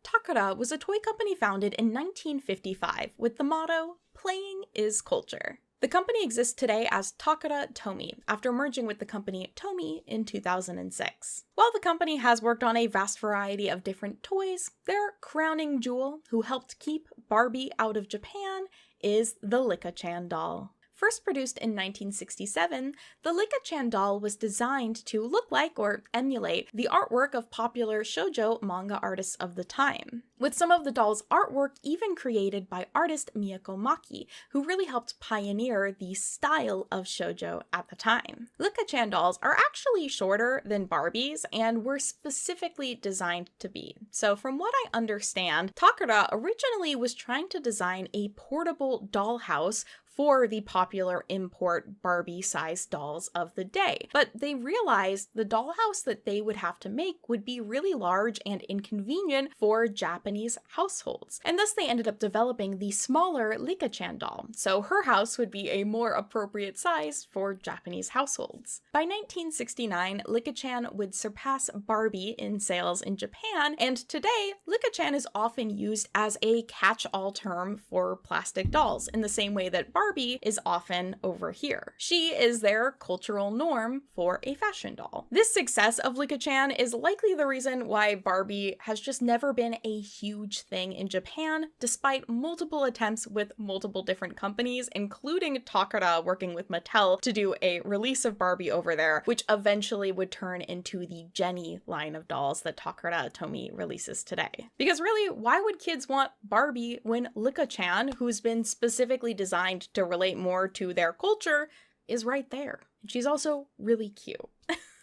Takara was a toy company founded in 1955 with the motto, "Playing is culture." The company exists today as Takara Tomy, after merging with the company Tomy in 2006. While the company has worked on a vast variety of different toys, their crowning jewel, who helped keep Barbie out of Japan, is the Licca-chan doll. First produced in 1967, the Licca-chan doll was designed to look like or emulate the artwork of popular shoujo manga artists of the time, with some of the doll's artwork even created by artist Miyako Maki, who really helped pioneer the style of shoujo at the time. Licca-chan dolls are actually shorter than Barbies and were specifically designed to be. So from what I understand, Takara originally was trying to design a portable dollhouse for the popular import Barbie-sized dolls of the day. But they realized the dollhouse that they would have to make would be really large and inconvenient for Japanese households. And thus they ended up developing the smaller Licca-chan doll, so her house would be a more appropriate size for Japanese households. By 1969, Licca-chan would surpass Barbie in sales in Japan, and today, Licca-chan is often used as a catch-all term for plastic dolls, in the same way that Barbie is often over here. She is their cultural norm for a fashion doll. This success of Licca-chan is likely the reason why Barbie has just never been a huge thing in Japan, despite multiple attempts with multiple different companies, including Takara working with Mattel to do a release of Barbie over there, which eventually would turn into the Jenny line of dolls that Takara Tomy releases today. Because really, why would kids want Barbie when Licca-chan, who's been specifically designed to relate more to their culture, is right there? And she's also really cute.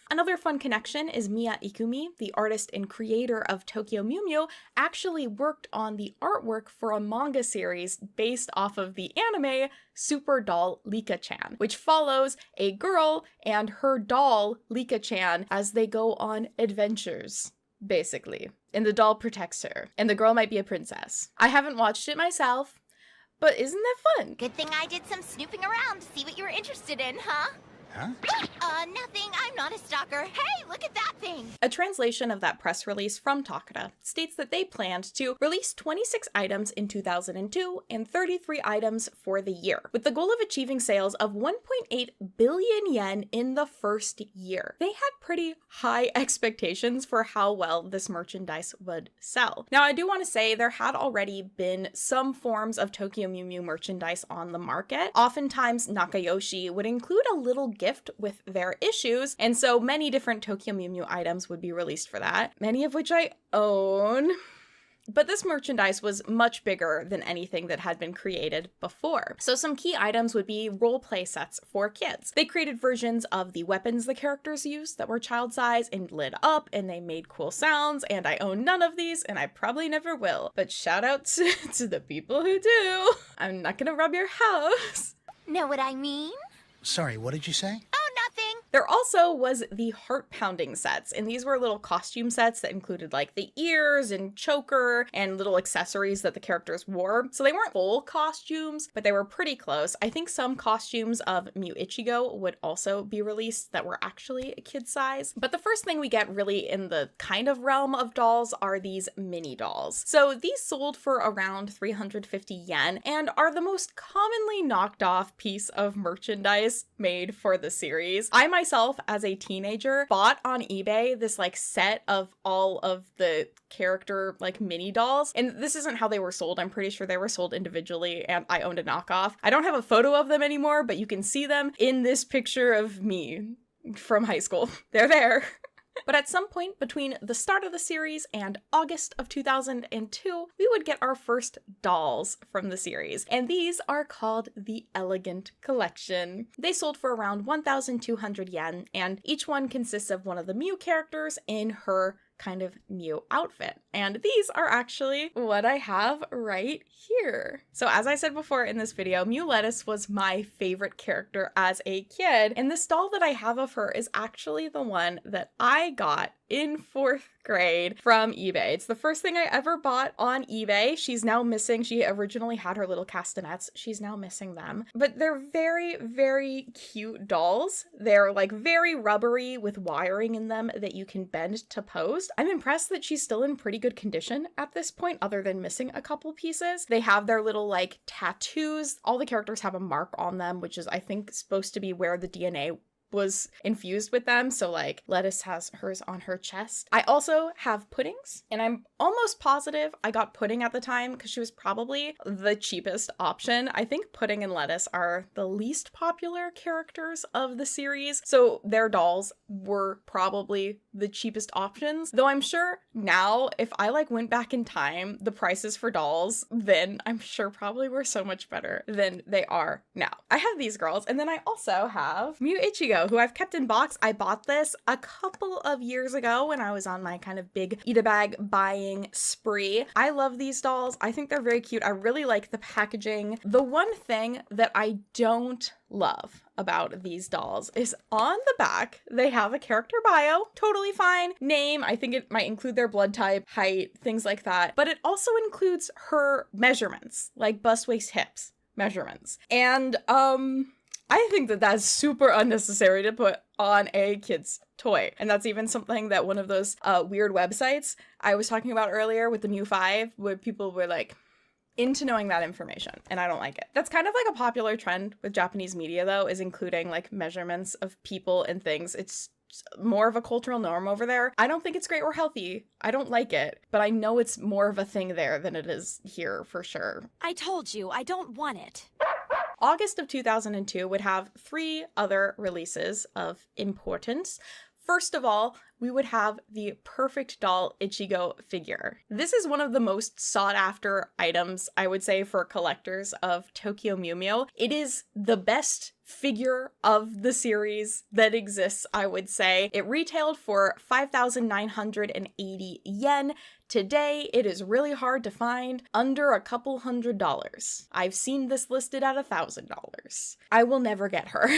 Another fun connection is Miya Ikumi, the artist and creator of Tokyo Mew Mew, actually worked on the artwork for a manga series based off of the anime Super Doll Lika-chan, which follows a girl and her doll Lika-chan as they go on adventures, basically. And the doll protects her, and the girl might be a princess. I haven't watched it myself, but isn't that fun? Good thing I did some snooping around to see what you were interested in, huh? Huh? Nothing. I'm not a stalker. Hey, look at that thing! A translation of that press release from Takara states that they planned to release 26 items in 2002 and 33 items for the year, with the goal of achieving sales of 1.8 billion yen in the first year. They had pretty high expectations for how well this merchandise would sell. Now, I do want to say there had already been some forms of Tokyo Mew Mew merchandise on the market. Oftentimes, Nakayoshi would include a little gift with their issues, and so many different Tokyo Mew Mew items would be released for that, many of which I own. But this merchandise was much bigger than anything that had been created before. So some key items would be role-play sets for kids. They created versions of the weapons the characters used that were child size and lit up, and they made cool sounds, and I own none of these, and I probably never will. But shout out to the people who do. I'm not gonna rub your house. Know what I mean? Sorry, what did you say? Oh, nothing. There also was the heart-pounding sets, and these were little costume sets that included like the ears and choker and little accessories that the characters wore. So they weren't full costumes, but they were pretty close. I think some costumes of Mew Ichigo would also be released that were actually a kid size. But the first thing we get really in the kind of realm of dolls are these mini dolls. So these sold for around 350 yen and are the most commonly knocked off piece of merchandise made for the series. I myself, as a teenager, bought on eBay this like set of all of the character like mini dolls, and this isn't how they were sold. I'm pretty sure they were sold individually, and I owned a knockoff. I don't have a photo of them anymore, but you can see them in this picture of me from high school. They're there. But at some point between the start of the series and August of 2002, we would get our first dolls from the series, and these are called the Elegant Collection. They sold for around 1,200 yen, and each one consists of one of the Mew characters in her kind of Mew outfit. And these are actually what I have right here. So as I said before in this video, Mew Lettuce was my favorite character as a kid, and this doll that I have of her is actually the one that I got in 4th grade from eBay. It's the first thing I ever bought on eBay. She's now missing. She originally had her little castanets. She's now missing them. But they're very, very cute dolls. They're like very rubbery with wiring in them that you can bend to pose. I'm impressed that she's still in pretty good condition at this point, other than missing a couple pieces. They have their little like tattoos. All the characters have a mark on them, which is I think supposed to be where the DNA was infused with them. So like Lettuce has hers on her chest. I also have Puddings, and I'm almost positive I got Pudding at the time because she was probably the cheapest option. I think Pudding and Lettuce are the least popular characters of the series, so their dolls were probably the cheapest options. Though I'm sure now if I like went back in time, the prices for dolls then I'm sure probably were so much better than they are now. I have these girls, and then I also have Mew Ichigo, who I've kept in box. I bought this a couple of years ago when I was on my kind of big eat-a-bag buying spree. I love these dolls. I think they're very cute. I really like the packaging. The one thing that I don't love about these dolls is on the back they have a character bio, totally fine, name, I think it might include their blood type, height, things like that, but it also includes her measurements, like bust, waist, hips measurements. And I think that that's super unnecessary to put on a kid's toy. And that's even something that one of those weird websites I was talking about earlier with the Mew 5, where people were like into knowing that information, and I don't like it. That's kind of like a popular trend with Japanese media though, is including like measurements of people and things. It's more of a cultural norm over there. I don't think it's great or healthy. I don't like it, but I know it's more of a thing there than it is here for sure. I told you, I don't want it. August of 2002 would have 3 other releases of importance. First of all, we would have the perfect doll Ichigo figure. This is one of the most sought after items, I would say, for collectors of Tokyo Mew Mew. It is the best figure of the series that exists, I would say. It retailed for 5,980 yen. Today, it is really hard to find under a couple $100. I've seen this listed at $1,000. I will never get her.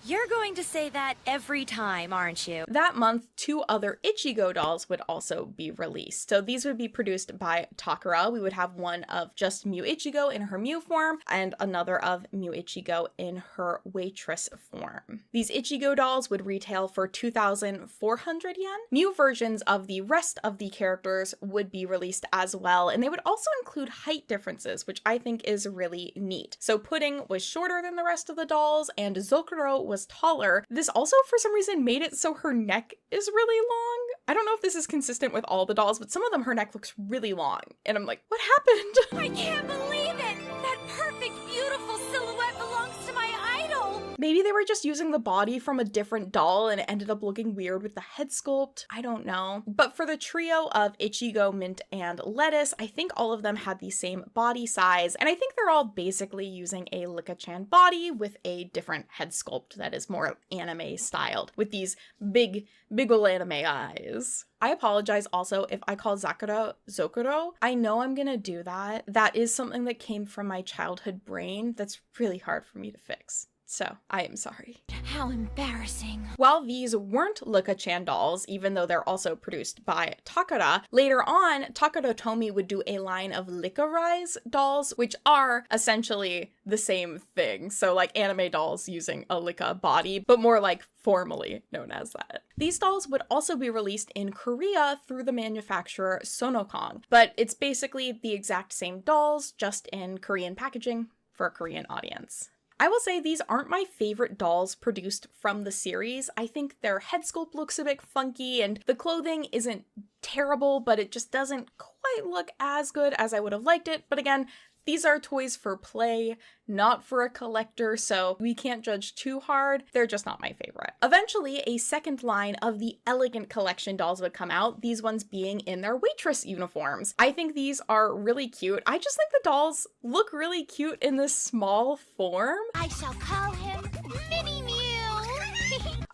You're going to say that every time, aren't you? That month, 2 other Ichigo dolls would also be released. So these would be produced by Takara. We would have one of just Mew Ichigo in her Mew form and another of Mew Ichigo in her waitress form. These Ichigo dolls would retail for 2,400 yen. Mew versions of the rest of the characters would be released as well, and they would also include height differences, which I think is really neat. So Pudding was shorter than the rest of the dolls, and Zokuro was taller. This also, for some reason, made it so her neck is really long. I don't know if this is consistent with all the dolls, but some of them, her neck looks really long, and I'm like, what happened? I can't believe it! That perfect, beautiful silhouette belongs to my idol! Maybe they were just using the body from a different doll and it ended up looking weird with the head sculpt. I don't know. But for the trio of Ichigo, Mint, and Lettuce, I think all of them had the same body size, and I think they're all basically using a Licca-chan body with a different head sculpt that is more anime styled, with these big ol' anime eyes. I apologize also if I call Zakura Zokuro. I know I'm gonna do that. That is something that came from my childhood brain that's really hard for me to fix. So, I am sorry. How embarrassing. While these weren't Licca-chan dolls, even though they're also produced by Takara, later on, Takara Tomy would do a line of Licca-rise dolls, which are essentially the same thing. So like anime dolls using a Licca body, but more like formally known as that. These dolls would also be released in Korea through the manufacturer Sonokong, but it's basically the exact same dolls, just in Korean packaging for a Korean audience. I will say these aren't my favorite dolls produced from the series. I think their head sculpt looks a bit funky and the clothing isn't terrible, but it just doesn't quite look as good as I would have liked it. But again, these are toys for play, not for a collector, so we can't judge too hard. They're just not my favorite. Eventually, a second line of the Elegant Collection dolls would come out, these ones being in their waitress uniforms. I think these are really cute. I just think the dolls look really cute in this small form. I shall call him Mini Mew.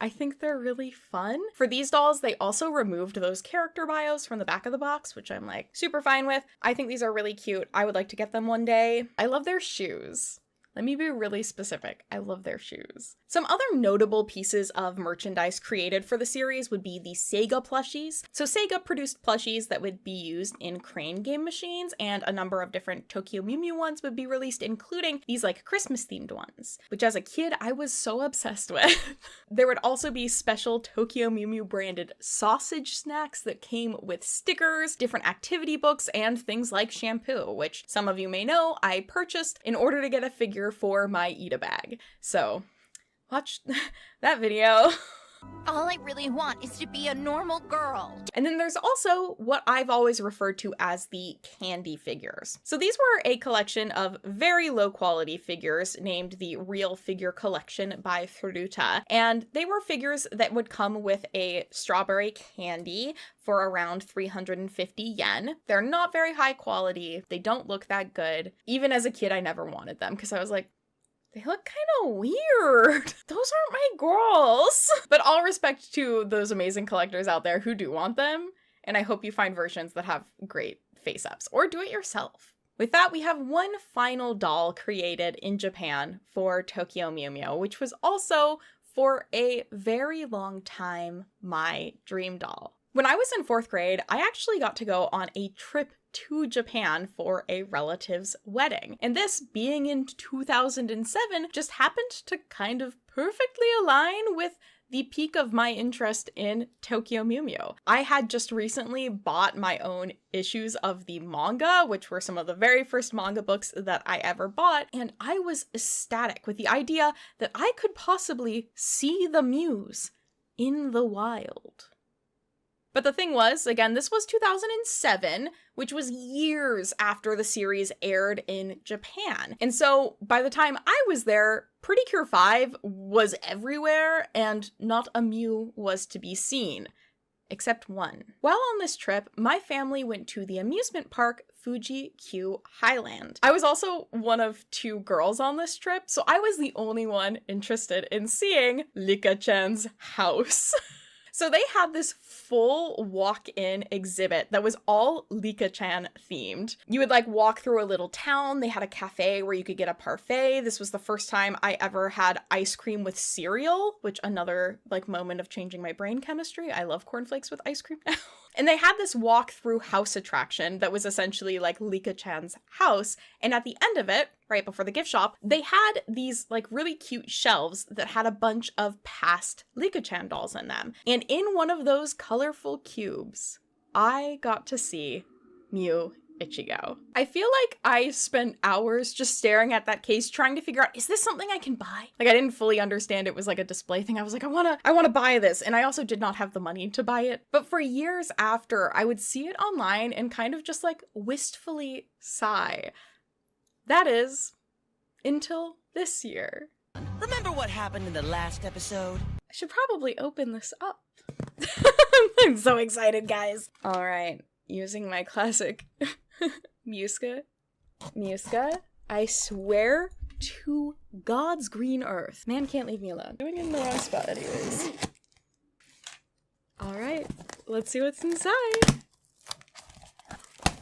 I think they're really fun. For these dolls, they also removed those character bios from the back of the box, which I'm like super fine with. I think these are really cute. I would like to get them one day. I love their shoes. Let me be really specific. I love their shoes. Some other notable pieces of merchandise created for the series would be the Sega plushies. So Sega produced plushies that would be used in Crane game machines, and a number of different Tokyo Mew Mew ones would be released, including these like Christmas themed ones, which as a kid I was so obsessed with. There would also be special Tokyo Mew Mew branded sausage snacks that came with stickers, different activity books, and things like shampoo, which some of you may know I purchased in order to get a figure for my Ida bag. So watch that video. All I really want is to be a normal girl. And then there's also what I've always referred to as the candy figures. So these were a collection of very low quality figures named the Real Figure Collection by Furuta. And they were figures that would come with a strawberry candy for around 350 yen. They're not very high quality. They don't look that good. Even as a kid, I never wanted them because I was like, they look kind of weird. Those aren't my girls. But all respect to those amazing collectors out there who do want them. And I hope you find versions that have great face-ups or do it yourself. With that, we have one final doll created in Japan for Tokyo Mew Mew, which was also for a very long time my dream doll. When I was in 4th grade, I actually got to go on a trip to Japan for a relative's wedding. And this, being in 2007, just happened to kind of perfectly align with the peak of my interest in Tokyo Mew Mew. I had just recently bought my own issues of the manga, which were some of the very first manga books that I ever bought, and I was ecstatic with the idea that I could possibly see the Mews in the wild. But the thing was, again, this was 2007, which was years after the series aired in Japan. And so by the time I was there, Pretty Cure 5 was everywhere and not a Mew was to be seen. except one. While on this trip, my family went to the amusement park Fuji-Q Highland. I was also one of 2 girls on this trip, so I was the only one interested in seeing Lika-chan's house. So they had this full walk-in exhibit that was all Lika-chan themed. You would like walk through a little town. They had a cafe where you could get a parfait. This was the first time I ever had ice cream with cereal, which another like moment of changing my brain chemistry. I love cornflakes with ice cream now. And they had this walk-through house attraction that was essentially like Lika-chan's house. And at the end of it, right before the gift shop, they had these like really cute shelves that had a bunch of past Lika-chan dolls in them. And in one of those colorful cubes, I got to see Miu Ichigo. I feel like I spent hours just staring at that case trying to figure out, is this something I can buy? Like I didn't fully understand it was like a display thing. I was like, I wanna buy this. And I also did not have the money to buy it. But for years after, I would see it online and kind of just like wistfully sigh. That is, until this year. Remember what happened in the last episode? I should probably open this up. I'm so excited, guys. All right, using my classic Muska, I swear to God's green earth. Man can't leave me alone. Doing it in the wrong spot anyways. All right, let's see what's inside.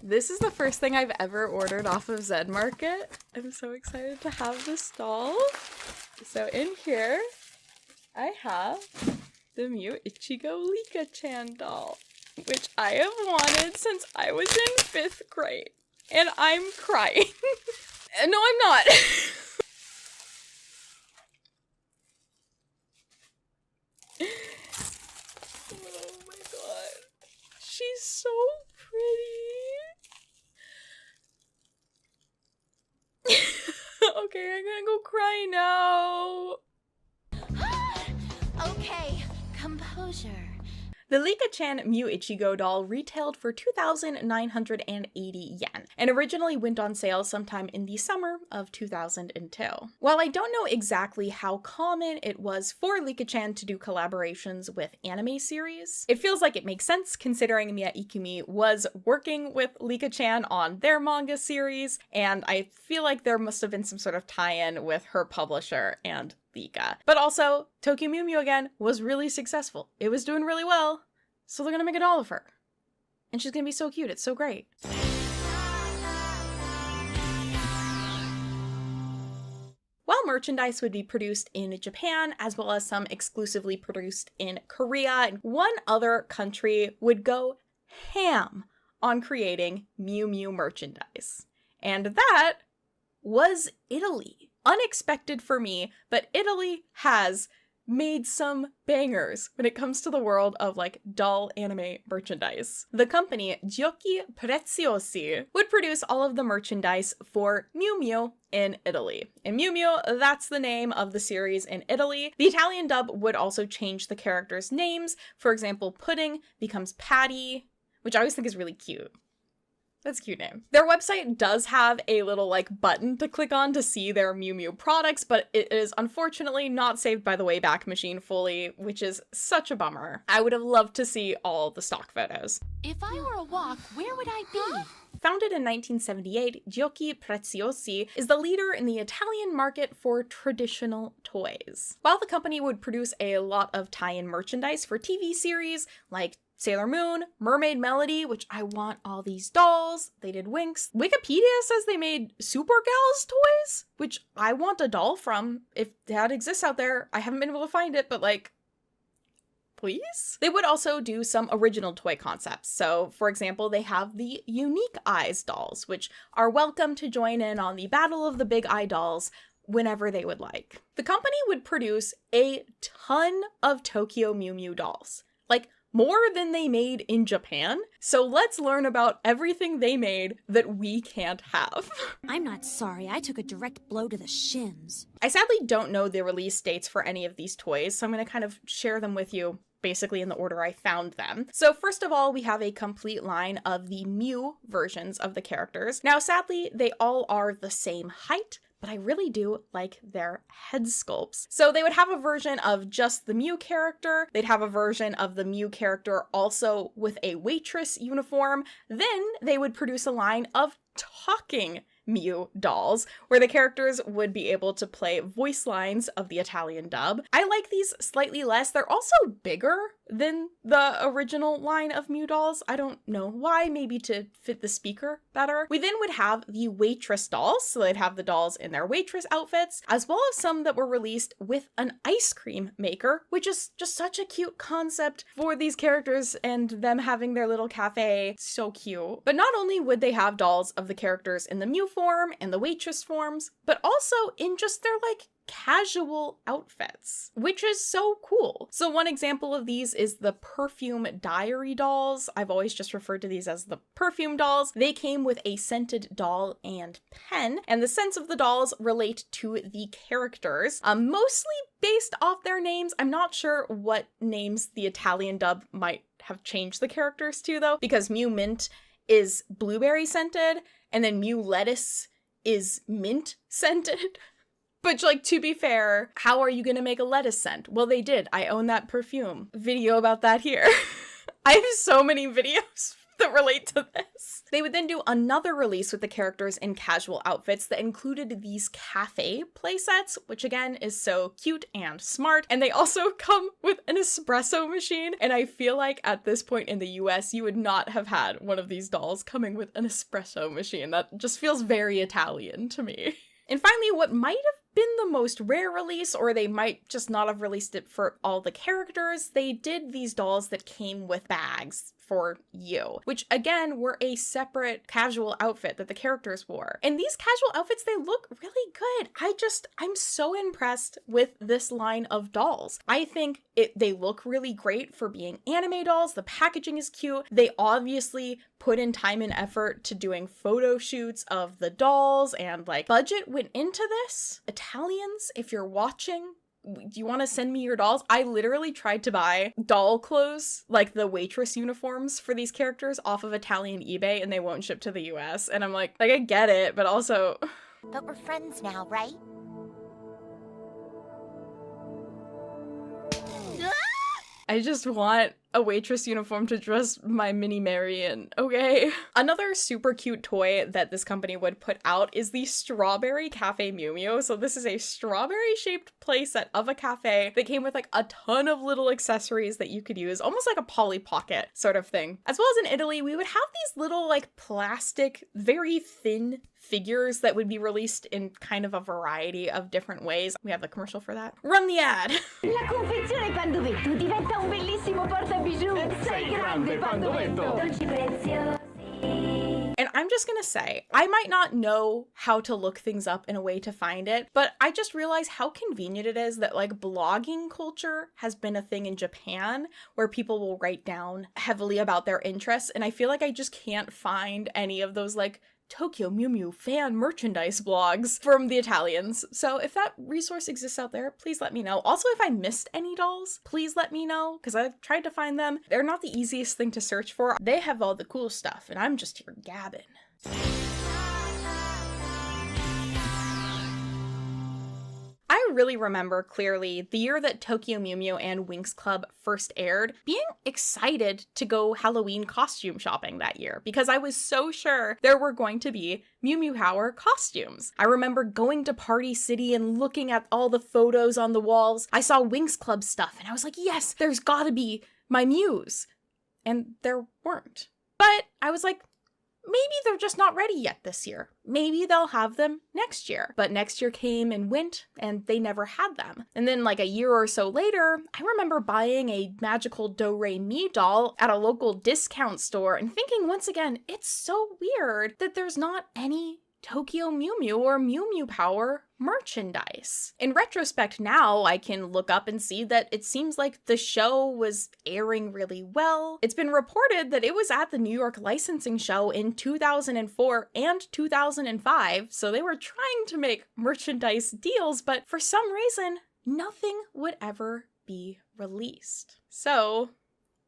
This is the first thing I've ever ordered off of Zed Market. I'm so excited to have this doll. So in here, I have the Miu Ichigo Lika-chan doll, which I have wanted since I was in 5th grade. And I'm crying. No, I'm not. Oh my god. She's so pretty. Okay, I'm gonna go cry now. Okay, composure. The Lika-chan Miu Ichigo doll retailed for 2,980 yen and originally went on sale sometime in the summer of 2002. While I don't know exactly how common it was for Lika-chan to do collaborations with anime series, it feels like it makes sense considering Miya Ikumi was working with Lika-chan on their manga series, and I feel like there must have been some sort of tie-in with her publisher and Lika. But also, Tokyo Mew Mew again was really successful. It was doing really well, so they're gonna make a doll of her. And she's gonna be so cute, it's so great. While merchandise would be produced in Japan, as well as some exclusively produced in Korea, one other country would go ham on creating Mew Mew merchandise. And that was Italy. Unexpected for me, but Italy has made some bangers when it comes to the world of like doll anime merchandise. The company Giochi Preziosi would produce all of the merchandise for Mew Mew in Italy. And Mew Mew, that's the name of the series in Italy. The Italian dub would also change the characters' names. For example, Pudding becomes Patty, which I always think is really cute. That's a cute name. Their website does have a little like button to click on to see their Mew Mew products, but it is unfortunately not saved by the Wayback Machine fully, which is such a bummer. I would have loved to see all the stock photos. If I were a walk, where would I be? Founded in 1978, Giochi Preziosi is the leader in the Italian market for traditional toys. While the company would produce a lot of tie-in merchandise for TV series like Sailor Moon, Mermaid Melody, which I want all these dolls. They did Winx. Wikipedia says they made Supergirls toys, which I want a doll from. If that exists out there, I haven't been able to find it, but like, please? They would also do some original toy concepts. So, for example, they have the Unique Eyes dolls, which are welcome to join in on the Battle of the Big Eye dolls whenever they would like. The company would produce a ton of Tokyo Mew Mew dolls. Like, more than they made in Japan. So let's learn about everything they made that we can't have. I'm not sorry, I took a direct blow to the shins. I sadly don't know the release dates for any of these toys, so I'm going to kind of share them with you basically in the order I found them. So first of all, we have a complete line of the Mew versions of the characters. Now, sadly, they all are the same height, but I really do like their head sculpts. So they would have a version of just the Mew character. They'd have a version of the Mew character also with a waitress uniform. Then they would produce a line of talking Mew dolls, where the characters would be able to play voice lines of the Italian dub. I like these slightly less. They're also bigger than the original line of Mew dolls. I don't know why, maybe to fit the speaker better. We then would have the waitress dolls, so they'd have the dolls in their waitress outfits, as well as some that were released with an ice cream maker, which is just such a cute concept for these characters and them having their little cafe. So cute. But not only would they have dolls of the characters in the Mew form and the waitress forms, but also in just their casual outfits, which is so cool. So one example of these is the Perfume Diary dolls. I've always just referred to these as the perfume dolls. They came with a scented doll and pen, and the scents of the dolls relate to the characters, mostly based off their names. I'm not sure what names the Italian dub might have changed the characters to though, because Mew Mint is blueberry scented, and then Mew Lettuce is mint scented. But to be fair, how are you gonna make a lettuce scent? Well, they did. I own that perfume. Video about that here. I have so many videos that relate to this. They would then do another release with the characters in casual outfits that included these cafe playsets, which again is so cute and smart. And they also come with an espresso machine. And I feel like at this point in the US, you would not have had one of these dolls coming with an espresso machine. That just feels very Italian to me. And finally, what might have been the most rare release, or they might just not have released it for all the characters, they did these dolls that came with bags for you, which again were a separate casual outfit that the characters wore. And these casual outfits, they look really good. I'm so impressed with this line of dolls. I think they look really great for being anime dolls. The packaging is cute. They obviously put in time and effort to doing photo shoots of the dolls, and budget went into this. Italians, if you're watching, do you want to send me your dolls? I literally tried to buy doll clothes, the waitress uniforms for these characters off of Italian eBay, and they won't ship to the US. And I'm like, I get it, but also... But we're friends now, right? I just want a waitress uniform to dress my mini Mary in, okay? Another super cute toy that this company would put out is the Strawberry Cafe Mew Mew. So this is a strawberry-shaped playset of a cafe that came with a ton of little accessories that you could use, almost like a Polly Pocket sort of thing. As well as in Italy, we would have these little plastic, very thin figures that would be released in kind of a variety of different ways. We have the commercial for that. Run the ad! La confezione Pandovento diventa un bellissimo portabijou. Sei grande Pandovento. Dolci preziosi. And I'm just gonna say, I might not know how to look things up in a way to find it, but I just realized how convenient it is that blogging culture has been a thing in Japan where people will write down heavily about their interests, and I feel like I just can't find any of those Tokyo Mew Mew fan merchandise blogs from the Italians. So if that resource exists out there, please let me know. Also, if I missed any dolls, please let me know, because I've tried to find them. They're not the easiest thing to search for. They have all the cool stuff, and I'm just here gabbing. I really remember clearly the year that Tokyo Mew Mew and Winx Club first aired, being excited to go Halloween costume shopping that year because I was so sure there were going to be Mew Mew Power costumes. I remember going to Party City and looking at all the photos on the walls. I saw Winx Club stuff and I was like, yes, there's gotta be my Mews. And there weren't. But I was like, maybe they're just not ready yet this year. Maybe they'll have them next year. But next year came and went, and they never had them. And then a year or so later, I remember buying a magical Do-Re-Mi doll at a local discount store and thinking once again, it's so weird that there's not any Tokyo Mew Mew or Mew Mew Power merchandise. In retrospect now, I can look up and see that it seems like the show was airing really well. It's been reported that it was at the New York Licensing Show in 2004 and 2005, so they were trying to make merchandise deals, but for some reason, nothing would ever be released. So,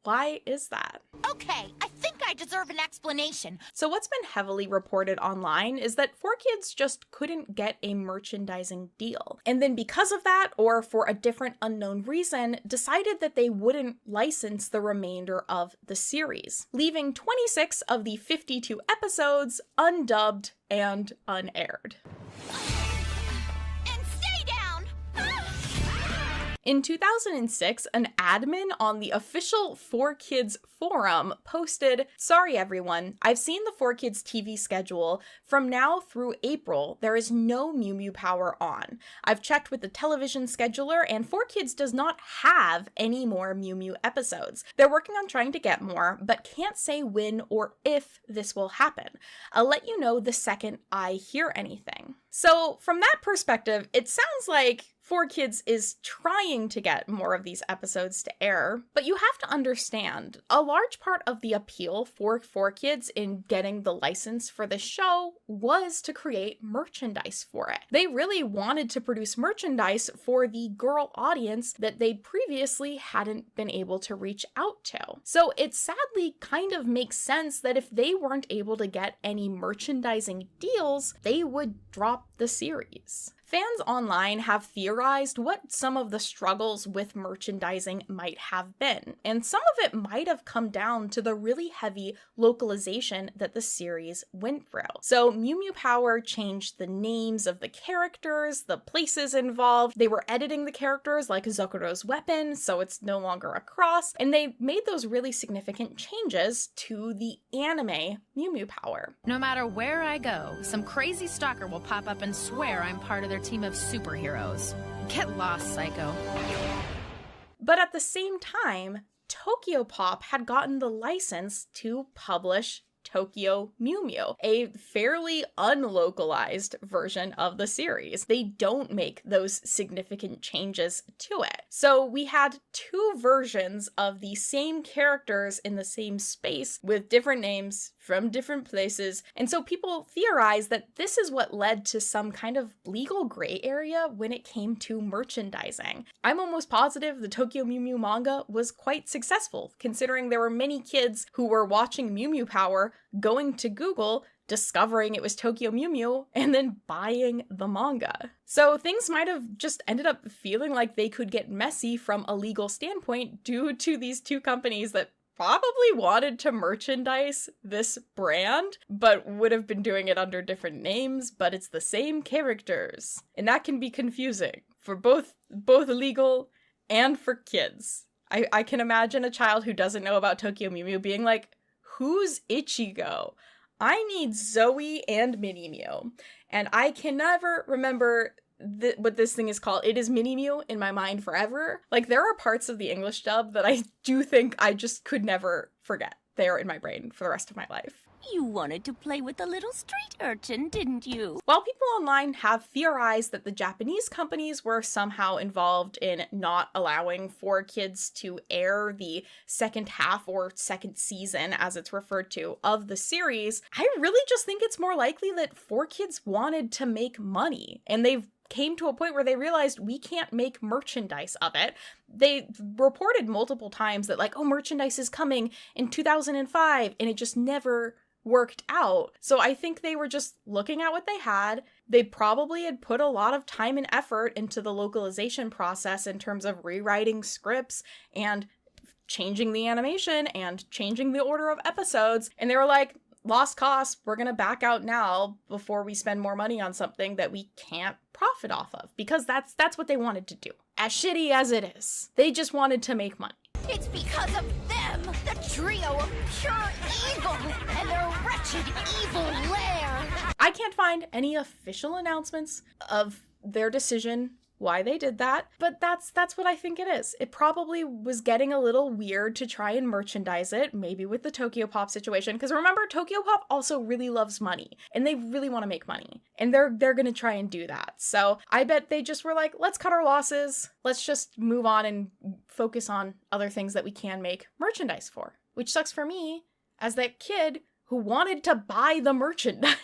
why is that? Okay, I think I deserve deserve an explanation. So what's been heavily reported online is that 4Kids just couldn't get a merchandising deal. And then because of that, or for a different unknown reason, decided that they wouldn't license the remainder of the series, leaving 26 of the 52 episodes undubbed and unaired. In 2006, an admin on the official 4Kids forum posted, "Sorry everyone, I've seen the 4Kids TV schedule. From now through April, there is no Mew Mew Power on. I've checked with the television scheduler and 4Kids does not have any more Mew Mew episodes. They're working on trying to get more, but can't say when or if this will happen. I'll let you know the second I hear anything." So from that perspective, it sounds like 4Kids is trying to get more of these episodes to air, but you have to understand, a large part of the appeal for 4Kids in getting the license for the show was to create merchandise for it. They really wanted to produce merchandise for the girl audience that they previously hadn't been able to reach out to. So it sadly kind of makes sense that if they weren't able to get any merchandising deals, they would drop the series. Fans online have theorized what some of the struggles with merchandising might have been, and some of it might have come down to the really heavy localization that the series went through. So Mew Mew Power changed the names of the characters, the places involved, they were editing the characters like Zokuro's weapon, so it's no longer a cross, and they made those really significant changes to the anime Mew Mew Power. No matter where I go, some crazy stalker will pop up and swear I'm part of their team of superheroes. Get lost, psycho. But at the same time, Tokyopop had gotten the license to publish Tokyo Mew Mew, a fairly unlocalized version of the series. They don't make those significant changes to it. So we had two versions of the same characters in the same space with different names from different places, and so people theorize that this is what led to some kind of legal gray area when it came to merchandising. I'm almost positive the Tokyo Mew Mew manga was quite successful, considering there were many kids who were watching Mew Mew Power, going to Google, discovering it was Tokyo Mew Mew, and then buying the manga. So things might have just ended up feeling like they could get messy from a legal standpoint due to these two companies that probably wanted to merchandise this brand, but would have been doing it under different names, but it's the same characters. And that can be confusing for both legal and for kids. I can imagine a child who doesn't know about Tokyo Mew Mew being like, who's Ichigo? I need Zoe and Mini Mew. And I can never remember what this thing is called. It is Mini Mew in my mind forever. Like, there are parts of the English dub that I do think I just could never forget. They are in my brain for the rest of my life. You wanted to play with the little street urchin, didn't you? While people online have theorized that the Japanese companies were somehow involved in not allowing 4Kids to air the second half or second season, as it's referred to, of the series, I really just think it's more likely that 4Kids wanted to make money, and they've came to a point where they realized we can't make merchandise of it. They reported multiple times that like, oh, merchandise is coming in 2005, and it just never worked out. So I think they were just looking at what they had. They probably had put a lot of time and effort into the localization process in terms of rewriting scripts and changing the animation and changing the order of episodes. And they were like, lost costs, we're gonna back out now before we spend more money on something that we can't profit off of, because that's what they wanted to do. As shitty as it is, they just wanted to make money. It's because of them, the trio of pure evil and their wretched evil lair. I can't find any official announcements of their decision why they did that, but that's what I think it is. It probably was getting a little weird to try and merchandise it, maybe with the Tokyopop situation, because remember, Tokyopop also really loves money, and they really want to make money, and they're gonna try and do that. So I bet they just were like, let's cut our losses, let's just move on and focus on other things that we can make merchandise for, which sucks for me as that kid who wanted to buy the merchandise.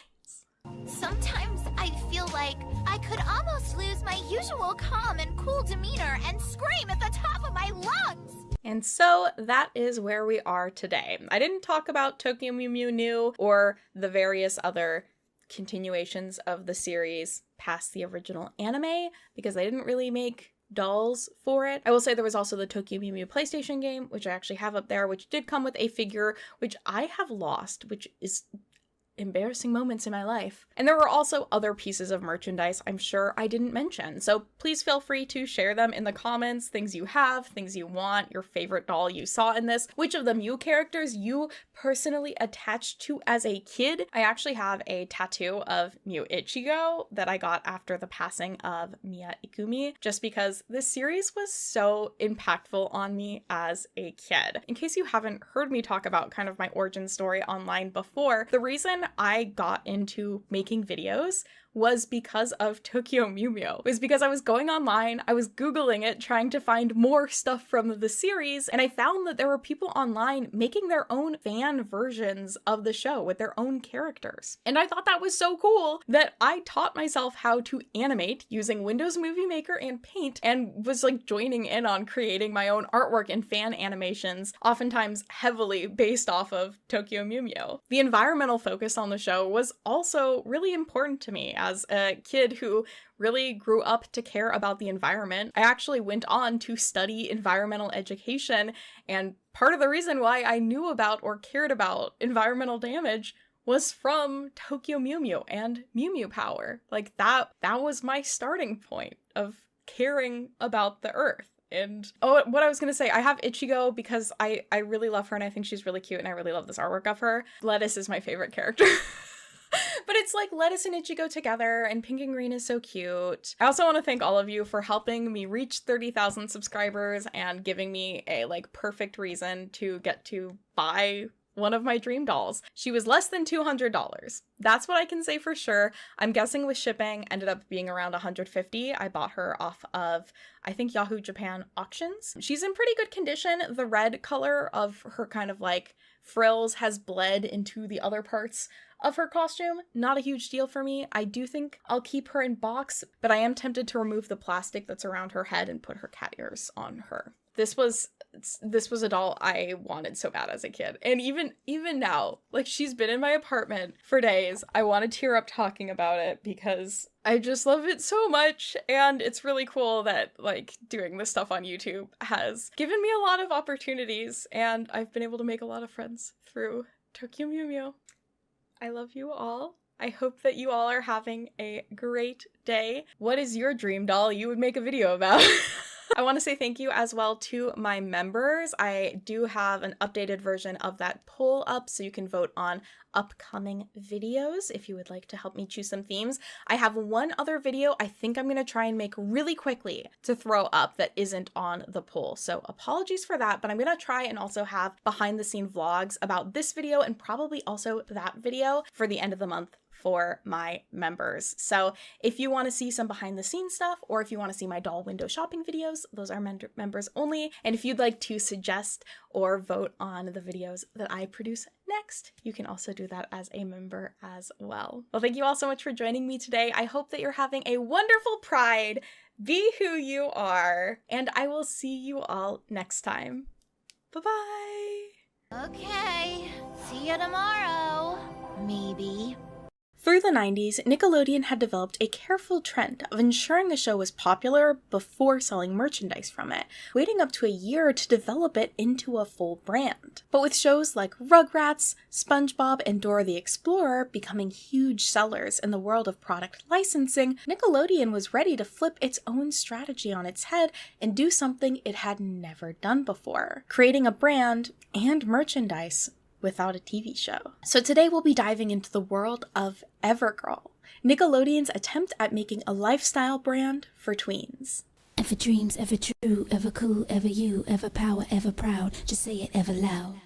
Sometimes I feel like I could almost lose my usual calm and cool demeanor and scream at the top of my lungs. And so that is where we are today. I didn't talk about Tokyo Mew Mew New or the various other continuations of the series past the original anime because they didn't really make dolls for it. I will say there was also the Tokyo Mew Mew PlayStation game, which I actually have up there, which did come with a figure, which I have lost, which is embarrassing moments in my life. And there were also other pieces of merchandise I'm sure I didn't mention. So please feel free to share them in the comments, things you have, things you want, your favorite doll you saw in this, which of the Mew characters you personally attached to as a kid. I actually have a tattoo of Mew Ichigo that I got after the passing of Miya Ikumi, just because this series was so impactful on me as a kid. In case you haven't heard me talk about kind of my origin story online before, the reason I got into making videos was because of Tokyo Mew Mew. It was because I was going online, I was Googling it, trying to find more stuff from the series, and I found that there were people online making their own fan versions of the show with their own characters. And I thought that was so cool that I taught myself how to animate using Windows Movie Maker and Paint, and was like joining in on creating my own artwork and fan animations, oftentimes heavily based off of Tokyo Mew Mew. The environmental focus on the show was also really important to me as a kid who really grew up to care about the environment. I actually went on to study environmental education, and part of the reason why I knew about or cared about environmental damage was from Tokyo Mew Mew and Mew Mew Power. Like that was my starting point of caring about the earth. And what I was gonna say, I have Ichigo because I really love her and I think she's really cute and I really love this artwork of her. Lettuce is my favorite character. But it's like Lettuce and Ichigo together, and Pink and Green is so cute. I also want to thank all of you for helping me reach 30,000 subscribers and giving me a like perfect reason to get to buy one of my dream dolls. She was less than $200. That's what I can say for sure. I'm guessing with shipping ended up being around $150. I bought her off of, I think, Yahoo Japan auctions. She's in pretty good condition. The red color of her kind of like frills has bled into the other parts of her costume. Not a huge deal for me. I do think I'll keep her in box, but I am tempted to remove the plastic that's around her head and put her cat ears on her. This was a doll I wanted so bad as a kid. And even now, like, she's been in my apartment for days. I want to tear up talking about it because I just love it so much. And it's really cool that like doing this stuff on YouTube has given me a lot of opportunities and I've been able to make a lot of friends through Tokyo Mew Mew. I love you all. I hope that you all are having a great day. What is your dream doll you would make a video about? I want to say thank you as well to my members. I do have an updated version of that poll up so you can vote on upcoming videos if you would like to help me choose some themes. I have one other video I think I'm going to try and make really quickly to throw up that isn't on the poll. So apologies for that, but I'm going to try and also have behind the scene vlogs about this video and probably also that video for the end of the month for my members. So if you want to see some behind the scenes stuff, or if you want to see my doll window shopping videos, those are members only. And if you'd like to suggest or vote on the videos that I produce next, you can also do that as a member as well. Well, thank you all so much for joining me today. I hope that you're having a wonderful Pride. Be who you are, and I will see you all next time. Bye-bye. Okay, see you tomorrow. Maybe. Through the 90s, Nickelodeon had developed a careful trend of ensuring a show was popular before selling merchandise from it, waiting up to a year to develop it into a full brand. But with shows like Rugrats, SpongeBob, and Dora the Explorer becoming huge sellers in the world of product licensing, Nickelodeon was ready to flip its own strategy on its head and do something it had never done before, creating a brand and merchandise without a TV show. So today we'll be diving into the world of Evergirl, Nickelodeon's attempt at making a lifestyle brand for tweens. Ever dreams, ever true, ever cool, ever you, ever power, ever proud, just say it ever loud.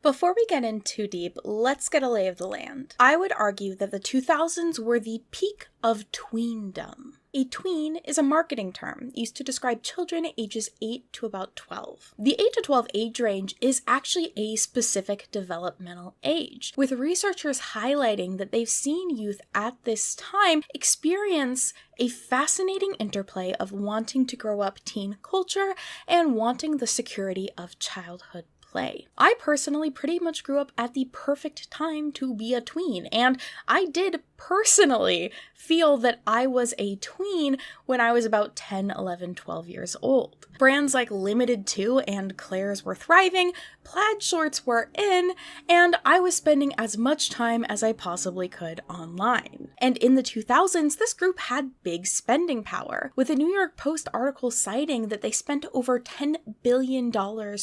Before we get in too deep, let's get a lay of the land. I would argue that the 2000s were the peak of tweendom. A tween is a marketing term used to describe children ages 8 to about 12. The 8 to 12 age range is actually a specific developmental age, with researchers highlighting that they've seen youth at this time experience a fascinating interplay of wanting to grow up teen culture and wanting the security of childhood play. I personally pretty much grew up at the perfect time to be a tween, and I did personally feel that I was a tween when I was about 10, 11, 12 years old. Brands like Limited Too and Claire's were thriving, plaid shorts were in, and I was spending as much time as I possibly could online. And in the 2000s, this group had big spending power, with a New York Post article citing that they spent over $10 billion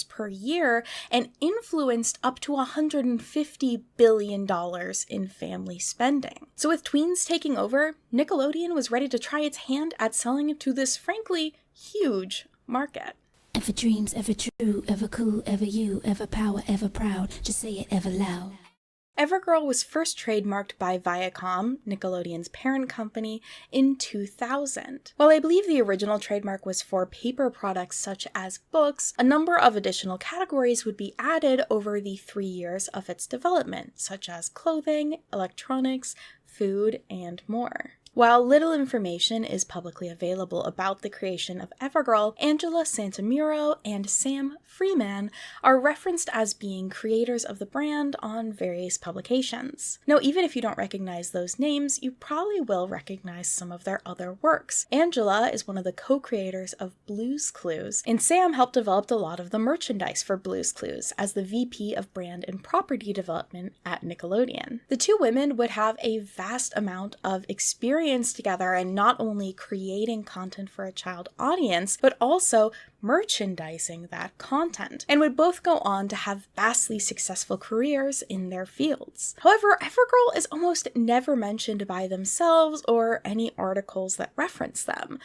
per year and influenced up to $150 billion in family spending. So with tweens taking over, Nickelodeon was ready to try its hand at selling it to this frankly huge market. Ever dreams, ever true, ever cool, ever you, ever power, ever proud, just say it ever loud. Evergirl was first trademarked by Viacom, Nickelodeon's parent company, in 2000. While I believe the original trademark was for paper products such as books, a number of additional categories would be added over the 3 years of its development, such as clothing, electronics, food, and more. While little information is publicly available about the creation of Evergirl, Angela Santamiro and Sam Freeman are referenced as being creators of the brand on various publications. Now, even if you don't recognize those names, you probably will recognize some of their other works. Angela is one of the co-creators of Blue's Clues, and Sam helped develop a lot of the merchandise for Blue's Clues as the VP of Brand and Property Development at Nickelodeon. The two women would have a vast amount of experience together and not only creating content for a child audience, but also merchandising that content, and would both go on to have vastly successful careers in their fields. However, Evergirl is almost never mentioned by themselves or any articles that reference them.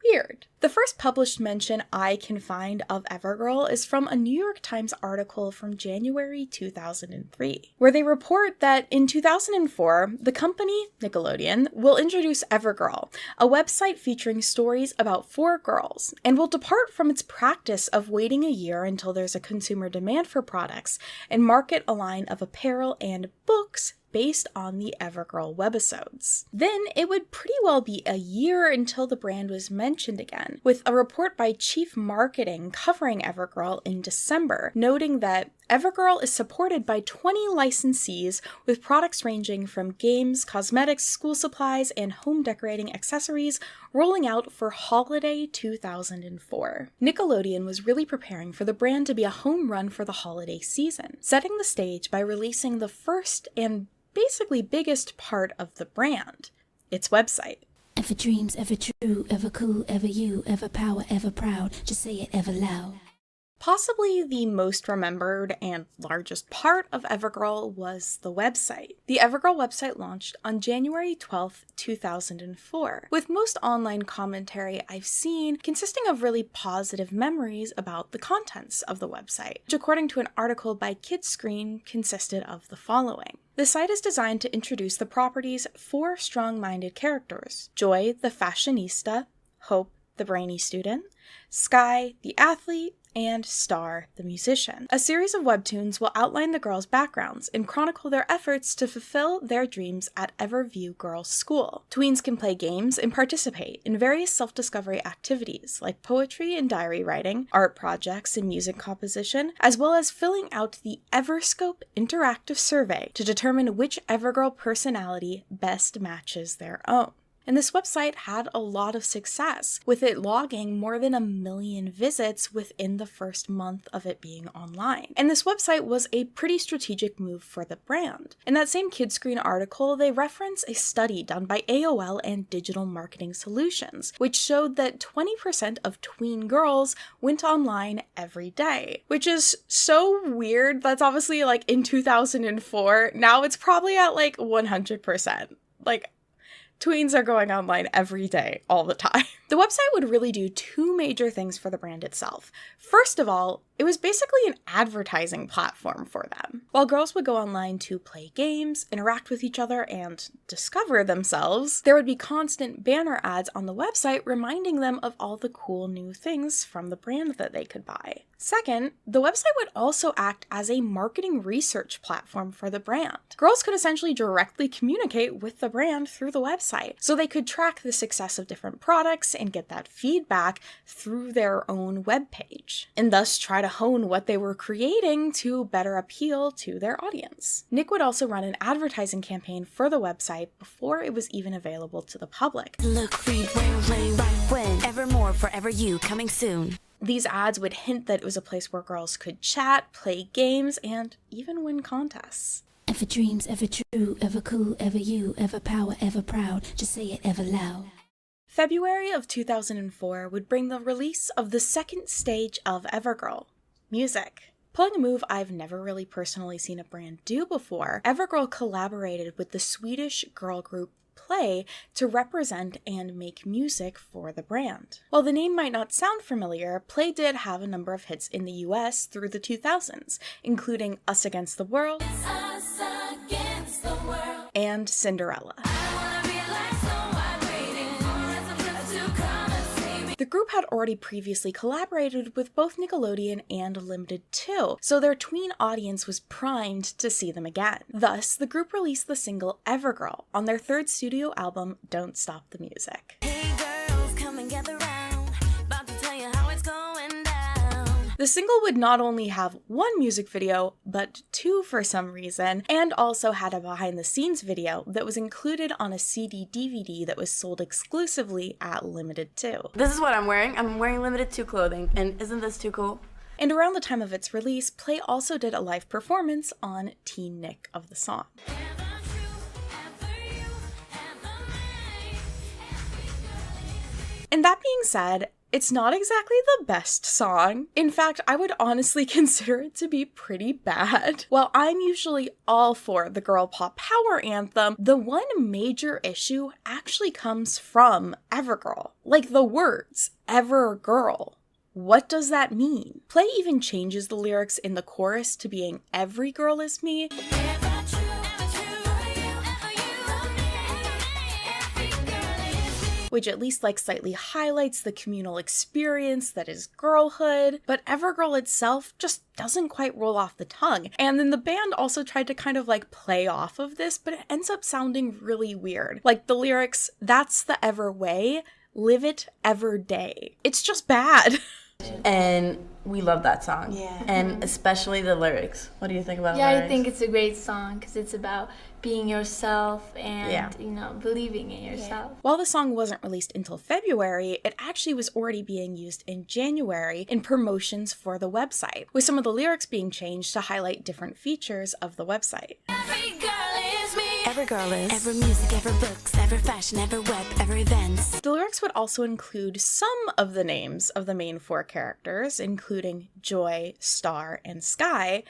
Weird. The first published mention I can find of Evergirl is from a New York Times article from January 2003, where they report that in 2004, the company, Nickelodeon, will introduce Evergirl, a website featuring stories about 4 girls, and will depart from its practice of waiting a year until there's a consumer demand for products and market a line of apparel and books based on the Evergirl webisodes. Then it would pretty well be a year until the brand was mentioned again, with a report by Chief Marketing covering Evergirl in December, noting that Evergirl is supported by 20 licensees with products ranging from games, cosmetics, school supplies, and home decorating accessories rolling out for holiday 2004. Nickelodeon was really preparing for the brand to be a home run for the holiday season, setting the stage by releasing the first and basically biggest part of the brand, its website. Ever dreams, ever true, ever cool, ever you, ever power, ever proud, just say it ever loud. Possibly the most remembered and largest part of Evergirl was the website. The Evergirl website launched on January 12th, 2004, with most online commentary I've seen consisting of really positive memories about the contents of the website, which according to an article by Kidscreen consisted of the following. The site is designed to introduce the property's 4 strong-minded characters: Joy, the fashionista, Hope, the brainy student, Sky, the athlete, and Star, the musician. A series of webtoons will outline the girls' backgrounds and chronicle their efforts to fulfill their dreams at Everview Girls School. Tweens can play games and participate in various self-discovery activities like poetry and diary writing, art projects and music composition, as well as filling out the Everscope interactive survey to determine which Evergirl personality best matches their own. And this website had a lot of success, with it logging more than 1 million visits within the first month of it being online. And this website was a pretty strategic move for the brand. In that same Kidscreen article, they reference a study done by AOL and Digital Marketing Solutions, which showed that 20% of tween girls went online every day, which is so weird. That's obviously like in 2004. Now it's probably at like 100%. Like, tweens are going online every day, all the time. The website would really do 2 major things for the brand itself. First of all, It was basically an advertising platform for them. While girls would go online to play games, interact with each other, and discover themselves, there would be constant banner ads on the website reminding them of all the cool new things from the brand that they could buy. Second, the website would also act as a marketing research platform for the brand. Girls could essentially directly communicate with the brand through the website, so they could track the success of different products and get that feedback through their own webpage, and thus try to hone what they were creating to better appeal to their audience. Nick would also run an advertising campaign for the website before it was even available to the public. Look, read, where, play, right when, evermore, forever you, coming soon. These ads would hint that it was a place where girls could chat, play games, and even win contests. Ever dreams, ever true, ever cool, ever you, ever power, ever proud, just say it ever loud. February of 2004 would bring the release of the second stage of Evergirl, music. Pulling a move I've never really personally seen a brand do before, Evergirl collaborated with the Swedish girl group Play to represent and make music for the brand. While the name might not sound familiar, Play did have a number of hits in the US through the 2000s, including Us Against the World, and Cinderella. The group had already previously collaborated with both Nickelodeon and Limited too, so their tween audience was primed to see them again. Thus, the group released the single Evergirl on their third studio album, Don't Stop the Music. Hey girls, come and gather round, about to tell you how it's going down. The single would not only have one music video, but two for some reason, and also had a behind-the-scenes video that was included on a CD-DVD that was sold exclusively at Limited too. This is what I'm wearing. I'm wearing Limited 2 clothing, and isn't this too cool? And around the time of its release, Play also did a live performance on Teen Nick of the song. And that being said, it's not exactly the best song. In fact, I would honestly consider it to be pretty bad. While I'm usually all for the girl pop power anthem, the one major issue actually comes from Evergirl. Like the words, Evergirl. What does that mean? Play even changes the lyrics in the chorus to being every girl is me. Which at least slightly highlights the communal experience that is girlhood, but Evergirl itself just doesn't quite roll off the tongue. And then the band also tried to kind of play off of this, but it ends up sounding really weird. Like the lyrics, that's the ever way, live it ever day. It's just bad. And we love that song. Yeah. And especially the lyrics. What do you think about the lyrics? Yeah, I think it's a great song because it's about being yourself and, believing in yourself. While the song wasn't released until February, it actually was already being used in January in promotions for the website, with some of the lyrics being changed to highlight different features of the website. Every girl is ever music, ever books, ever fashion, ever web, ever events. The lyrics would also include some of the names of the main four characters, including Joy, Star, and Sky.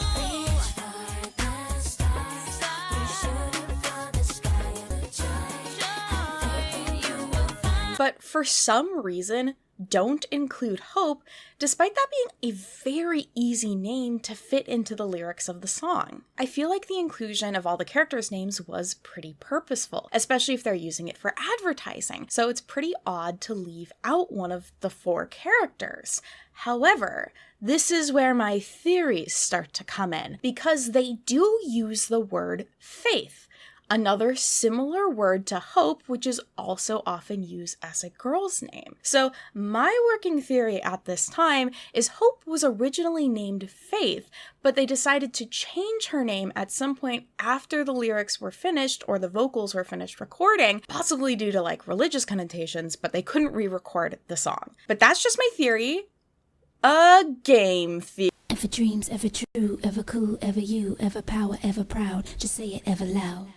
But for some reason, don't include Hope, despite that being a very easy name to fit into the lyrics of the song. I feel like the inclusion of all the characters' names was pretty purposeful, especially if they're using it for advertising, so it's pretty odd to leave out one of the four characters. However, this is where my theories start to come in, because they do use the word faith, another similar word to hope, which is also often used as a girl's name. So my working theory at this time is Hope was originally named Faith, but they decided to change her name at some point after the lyrics were finished or the vocals were finished recording, possibly due to religious connotations, but they couldn't re-record the song. But that's just my theory. A game theory. Ever dreams, ever true, ever cool, ever you, ever power, ever proud, just say it ever loud.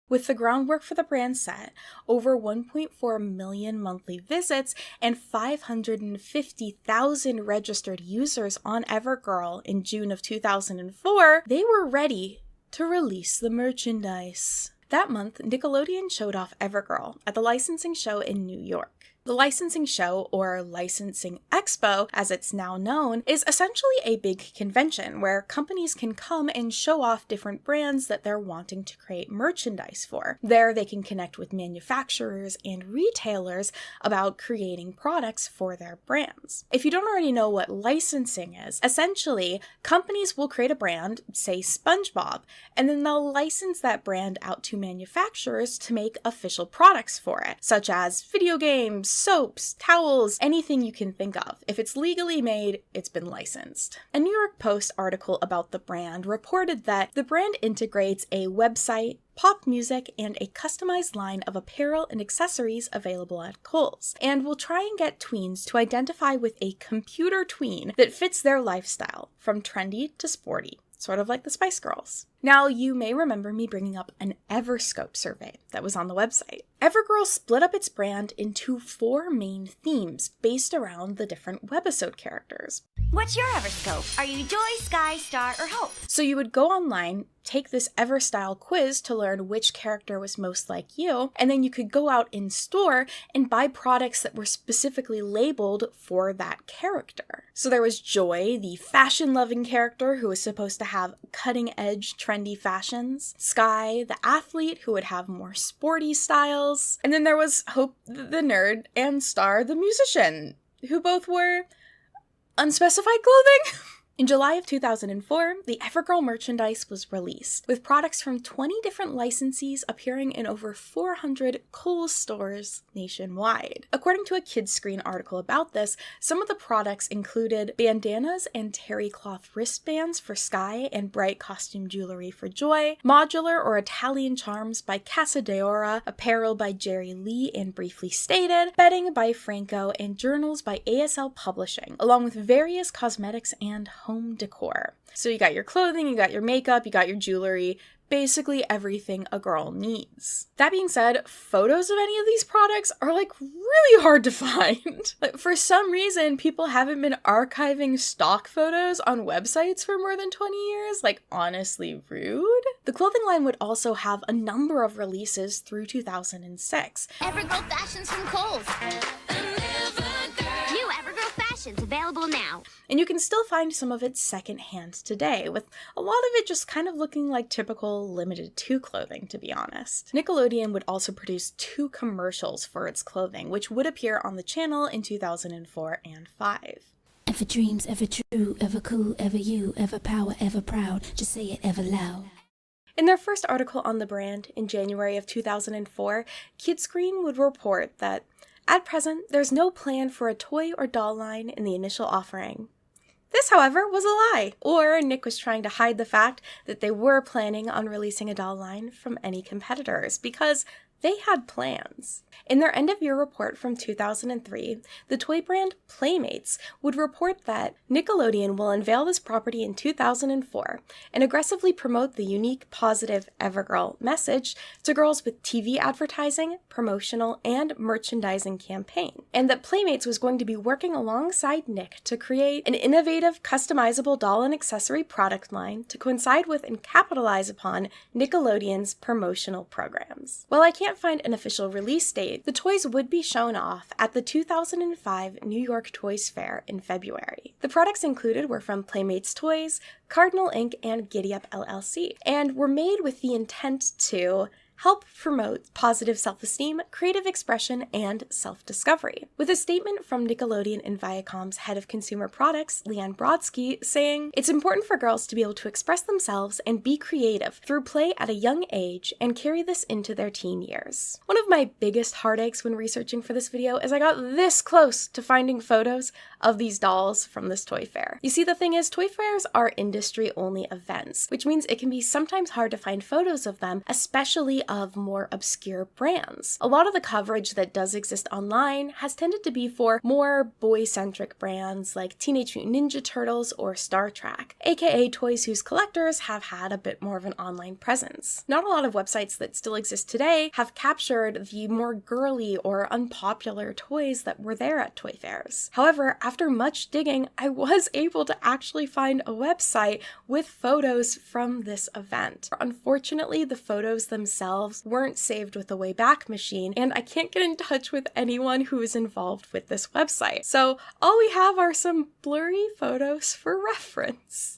With the groundwork for the brand set, over 1.4 million monthly visits, and 550,000 registered users on Evergirl in June of 2004, they were ready to release the merchandise. That month, Nickelodeon showed off Evergirl at the licensing show in New York. The licensing show, or licensing expo, as it's now known, is essentially a big convention where companies can come and show off different brands that they're wanting to create merchandise for. There they can connect with manufacturers and retailers about creating products for their brands. If you don't already know what licensing is, essentially, companies will create a brand, say SpongeBob, and then they'll license that brand out to manufacturers to make official products for it, such as video games, soaps, towels, anything you can think of. If it's legally made, it's been licensed. A New York Post article about the brand reported that the brand integrates a website, pop music, and a customized line of apparel and accessories available at Kohl's, and will try and get tweens to identify with a computer tween that fits their lifestyle, from trendy to sporty. Sort of like the Spice Girls. Now, you may remember me bringing up an Everscope survey that was on the website. Evergirl split up its brand into 4 main themes based around the different webisode characters. What's your Everscope? Are you Joy, Sky, Star, or Hope? So you would go online, take this Ever-style quiz to learn which character was most like you, and then you could go out in store and buy products that were specifically labeled for that character. So there was Joy, the fashion-loving character who was supposed to have cutting-edge, trendy fashions. Sky, the athlete who would have more sporty styles. And then there was Hope, the nerd, and Star, the musician, who both wore unspecified clothing. In July of 2004, the Evergirl merchandise was released, with products from 20 different licensees appearing in over 400 Kohl's stores nationwide. According to a Kidscreen article about this, some of the products included bandanas and terry cloth wristbands for Sky and bright costume jewelry for Joy, modular or Italian charms by Casa d'Oro, apparel by Jerry Lee and Briefly Stated, bedding by Franco, and journals by ASL Publishing, along with various cosmetics and home decor. So you got your clothing, you got your makeup, you got your jewelry, basically everything a girl needs. That being said, photos of any of these products are really hard to find. For some reason, people haven't been archiving stock photos on websites for more than 20 years. Honestly rude. The clothing line would also have a number of releases through 2006. Evergirl fashions from Kohl's. New Evergirl fashions available now. And you can still find some of it secondhand today, with a lot of it just kind of looking like typical Limited 2 clothing, to be honest. Nickelodeon would also produce 2 commercials for its clothing, which would appear on the channel in 2004 and 5. Ever dreams, ever true, ever cool, ever you, ever power, ever proud. Just say it ever loud. In their first article on the brand in January of 2004, Kidscreen would report that, at present, there's no plan for a toy or doll line in the initial offering. This, however, was a lie, or Nick was trying to hide the fact that they were planning on releasing a doll line from any competitors, because they had plans. In their end-of-year report from 2003, the toy brand Playmates would report that Nickelodeon will unveil this property in 2004 and aggressively promote the unique, positive Evergirl message to girls with TV advertising, promotional, and merchandising campaign, and that Playmates was going to be working alongside Nick to create an innovative, customizable doll and accessory product line to coincide with and capitalize upon Nickelodeon's promotional programs. While I can't find an official release date, the toys would be shown off at the 2005 New York Toys Fair in February. The products included were from Playmates Toys, Cardinal Inc., and Giddy Up LLC, and were made with the intent to help promote positive self-esteem, creative expression, and self-discovery. With a statement from Nickelodeon and Viacom's head of consumer products, Leanne Brodsky, saying, "It's important for girls to be able to express themselves and be creative through play at a young age and carry this into their teen years." One of my biggest heartaches when researching for this video is I got this close to finding photos of these dolls from this toy fair. You see, the thing is, toy fairs are industry-only events, which means it can be sometimes hard to find photos of them, especially of more obscure brands. A lot of the coverage that does exist online has tended to be for more boy-centric brands like Teenage Mutant Ninja Turtles or Star Trek, aka toys whose collectors have had a bit more of an online presence. Not a lot of websites that still exist today have captured the more girly or unpopular toys that were there at toy fairs. However, after much digging, I was able to actually find a website with photos from this event. Unfortunately, the photos themselves themselves weren't saved with the Wayback Machine, and I can't get in touch with anyone who is involved with this website. So all we have are some blurry photos for reference.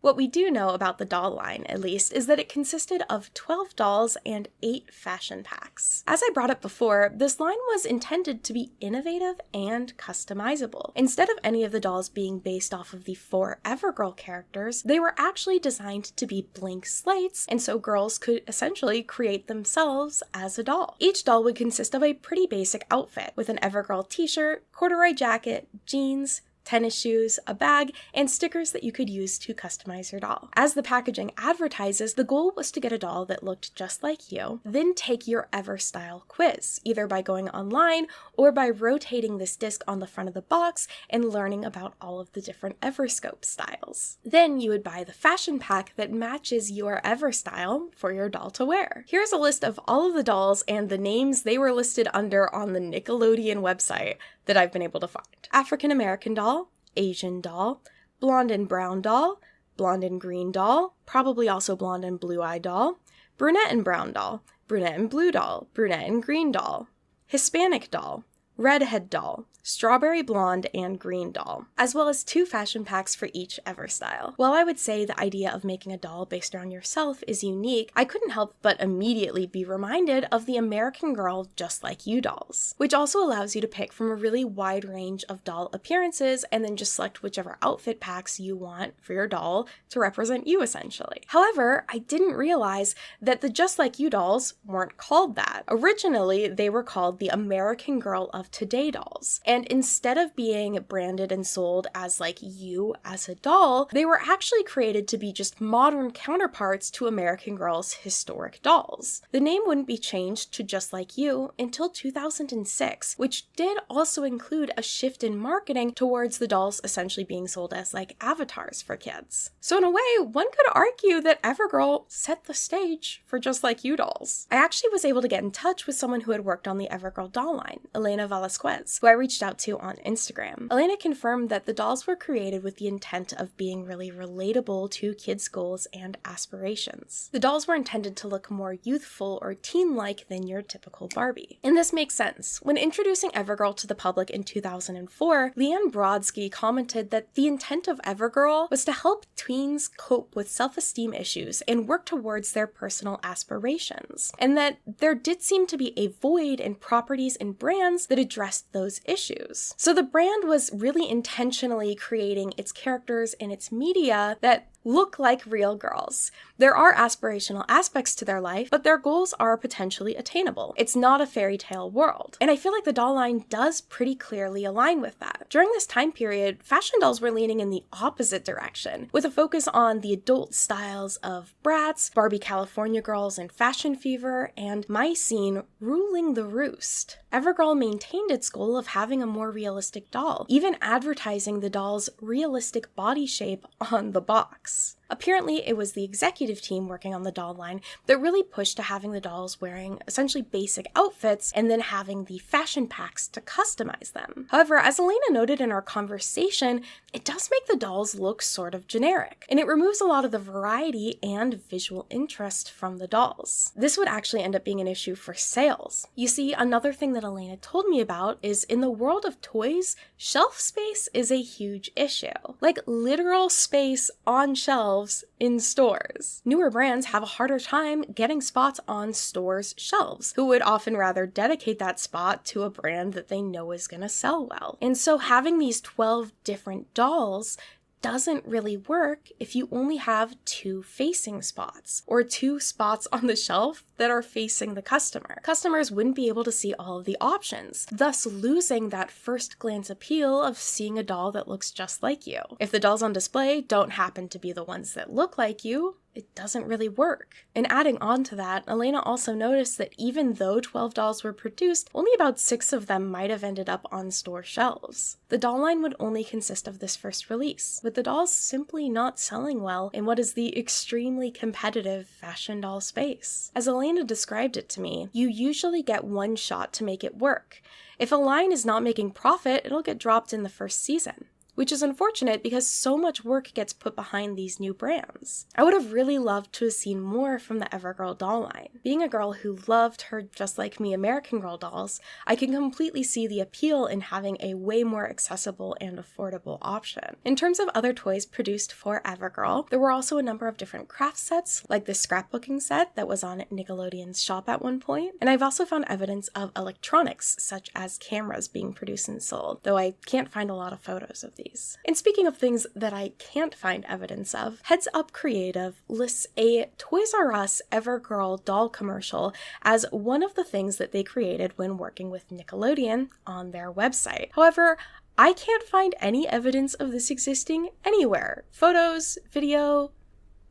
What we do know about the doll line, at least, is that it consisted of 12 dolls and 8 fashion packs. As I brought up before, this line was intended to be innovative and customizable. Instead of any of the dolls being based off of the 4 Evergirl characters, they were actually designed to be blank slates, and so girls could essentially create themselves as a doll. Each doll would consist of a pretty basic outfit, with an Evergirl t-shirt, corduroy jacket, jeans, tennis shoes, a bag, and stickers that you could use to customize your doll. As the packaging advertises, the goal was to get a doll that looked just like you, then take your EverStyle quiz, either by going online or by rotating this disc on the front of the box and learning about all of the different Everscope styles. Then you would buy the fashion pack that matches your EverStyle for your doll to wear. Here's a list of all of the dolls and the names they were listed under on the Nickelodeon website that I've been able to find. African American doll, Asian doll, blonde and brown doll, blonde and green doll, probably also blonde and blue-eyed doll, brunette and brown doll, brunette and blue doll, brunette and green doll, Hispanic doll, redhead doll, strawberry blonde, and green doll, as well as 2 fashion packs for each EverStyle. While I would say the idea of making a doll based around yourself is unique, I couldn't help but immediately be reminded of the American Girl Just Like You dolls, which also allows you to pick from a really wide range of doll appearances and then just select whichever outfit packs you want for your doll to represent you, essentially. However, I didn't realize that the Just Like You dolls weren't called that. Originally, they were called the American Girl of Today dolls. And instead of being branded and sold as like you as a doll, they were actually created to be just modern counterparts to American Girl's historic dolls. The name wouldn't be changed to Just Like You until 2006, which did also include a shift in marketing towards the dolls essentially being sold as like avatars for kids. So in a way, one could argue that Evergirl set the stage for Just Like You dolls. I actually was able to get in touch with someone who had worked on the Evergirl doll line, Elena Velasquez, who I reached out to on Instagram. Elena confirmed that the dolls were created with the intent of being really relatable to kids' goals and aspirations. The dolls were intended to look more youthful or teen-like than your typical Barbie. And this makes sense. When introducing Evergirl to the public in 2004, Leanne Brodsky commented that the intent of Evergirl was to help tweens cope with self-esteem issues and work towards their personal aspirations, and that there did seem to be a void in properties and brands that addressed those issues. So the brand was really intentionally creating its characters and its media that look like real girls. There are aspirational aspects to their life, but their goals are potentially attainable. It's not a fairy tale world. And I feel like the doll line does pretty clearly align with that. During this time period, fashion dolls were leaning in the opposite direction, with a focus on the adult styles of Bratz, Barbie California Girls and Fashion Fever, and My Scene ruling the roost. Evergirl maintained its goal of having a more realistic doll, even advertising the doll's realistic body shape on the box. Apparently, it was the executive team working on the doll line that really pushed to having the dolls wearing essentially basic outfits and then having the fashion packs to customize them. However, as Elena noted in our conversation, it does make the dolls look sort of generic, and it removes a lot of the variety and visual interest from the dolls. This would actually end up being an issue for sales. You see, another thing that Elena told me about is in the world of toys, shelf space is a huge issue. Like literal space on shelves in stores. Newer brands have a harder time getting spots on stores' shelves, who would often rather dedicate that spot to a brand that they know is going to sell well. And so having these 12 different dolls doesn't really work if you only have 2 facing spots, or 2 spots on the shelf that are facing the customer. Customers wouldn't be able to see all of the options, thus losing that first glance appeal of seeing a doll that looks just like you. If the dolls on display don't happen to be the ones that look like you, it doesn't really work. And adding on to that, Elena also noticed that even though 12 dolls were produced, only about 6 of them might have ended up on store shelves. The doll line would only consist of this first release, with the dolls simply not selling well in what is the extremely competitive fashion doll space. As Elena described it to me, you usually get one shot to make it work. If a line is not making profit, it'll get dropped in the first season. which is unfortunate because so much work gets put behind these new brands. I would have really loved to have seen more from the Evergirl doll line. Being a girl who loved her Just Like Me American Girl dolls, I can completely see the appeal in having a way more accessible and affordable option. In terms of other toys produced for Evergirl, there were also a number of different craft sets, like the scrapbooking set that was on Nickelodeon's shop at one point, and I've also found evidence of electronics, such as cameras being produced and sold, though I can't find a lot of photos of these. And speaking of things that I can't find evidence of, Heads Up Creative lists a Toys R Us Evergirl doll commercial as one of the things that they created when working with Nickelodeon on their website. However, I can't find any evidence of this existing anywhere. Photos, video,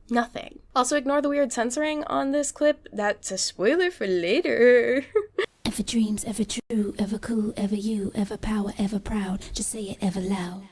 nothing. Also, ignore the weird censoring on this clip. That's a spoiler for later. Ever dreams, ever true, ever cool, ever you, ever power, ever proud. Just say it ever loud.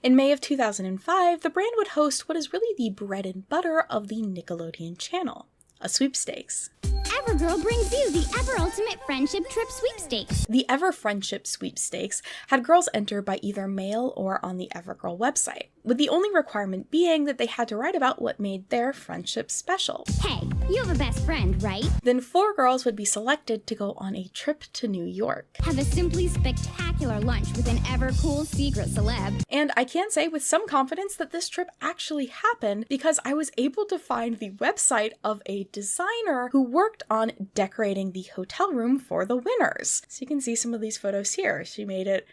In May of 2005, the brand would host what is really the bread and butter of the Nickelodeon channel, a sweepstakes. Evergirl brings you the Ever Ultimate Friendship Trip Sweepstakes. The Ever Friendship Sweepstakes had girls enter by either mail or on the Evergirl website, with the only requirement being that they had to write about what made their friendship special. Hey, you have a best friend, right? Then 4 girls would be selected to go on a trip to New York. Have a simply spectacular lunch with an ever-cool secret celeb. And I can say with some confidence that this trip actually happened because I was able to find the website of a designer who worked on decorating the hotel room for the winners. So you can see some of these photos here. She made it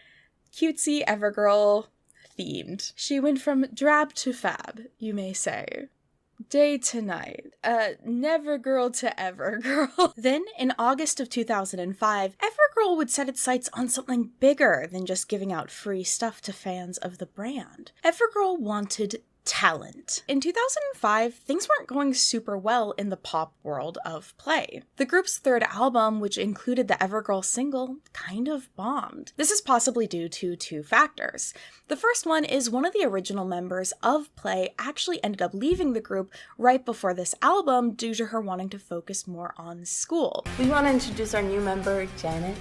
cutesy Evergirl themed. She went from drab to fab, you may say. Day to night. Never girl to Evergirl. Then, in August of 2005, Evergirl would set its sights on something bigger than just giving out free stuff to fans of the brand. Evergirl wanted talent. In 2005, things weren't going super well in the pop world of play. The group's third album, which included the Evergirl single, kind of bombed. This is possibly due to 2 factors. The first one is one of the original members of Play actually ended up leaving the group right before this album due to her wanting to focus more on school. We want to introduce our new member, Janet.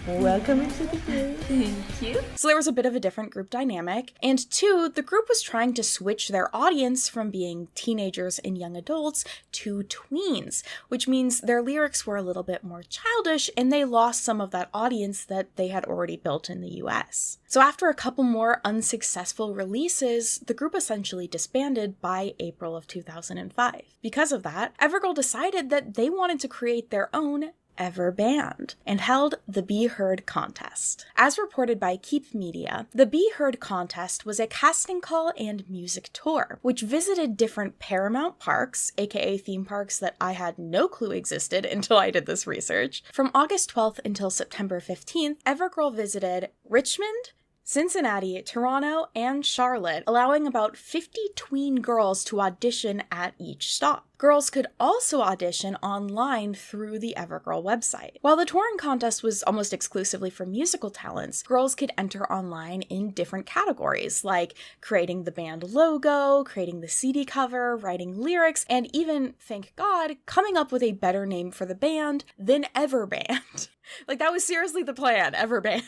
Welcome into the group. Thank you. So there was a bit of a different group dynamic. And 2, the group was trying to switch their audience from being teenagers and young adults to tweens, which means their lyrics were a little bit more childish and they lost some of that audience that they had already built in the US. So after a couple more unsuccessful releases, the group essentially disbanded by April of 2005. Because of that, Evergirl decided that they wanted to create their own Ever Band and held the Be Heard contest. As reported by Keep Media, the Be Heard contest was a casting call and music tour, which visited different Paramount parks, aka theme parks that I had no clue existed until I did this research. From August 12th until September 15th, Evergirl visited Richmond, Cincinnati, Toronto, and Charlotte, allowing about 50 tween girls to audition at each stop. Girls could also audition online through the Evergirl website. While the touring contest was almost exclusively for musical talents, girls could enter online in different categories, like creating the band logo, creating the CD cover, writing lyrics, and even, thank God, coming up with a better name for the band than Everband. Like, that was seriously the plan, Everband.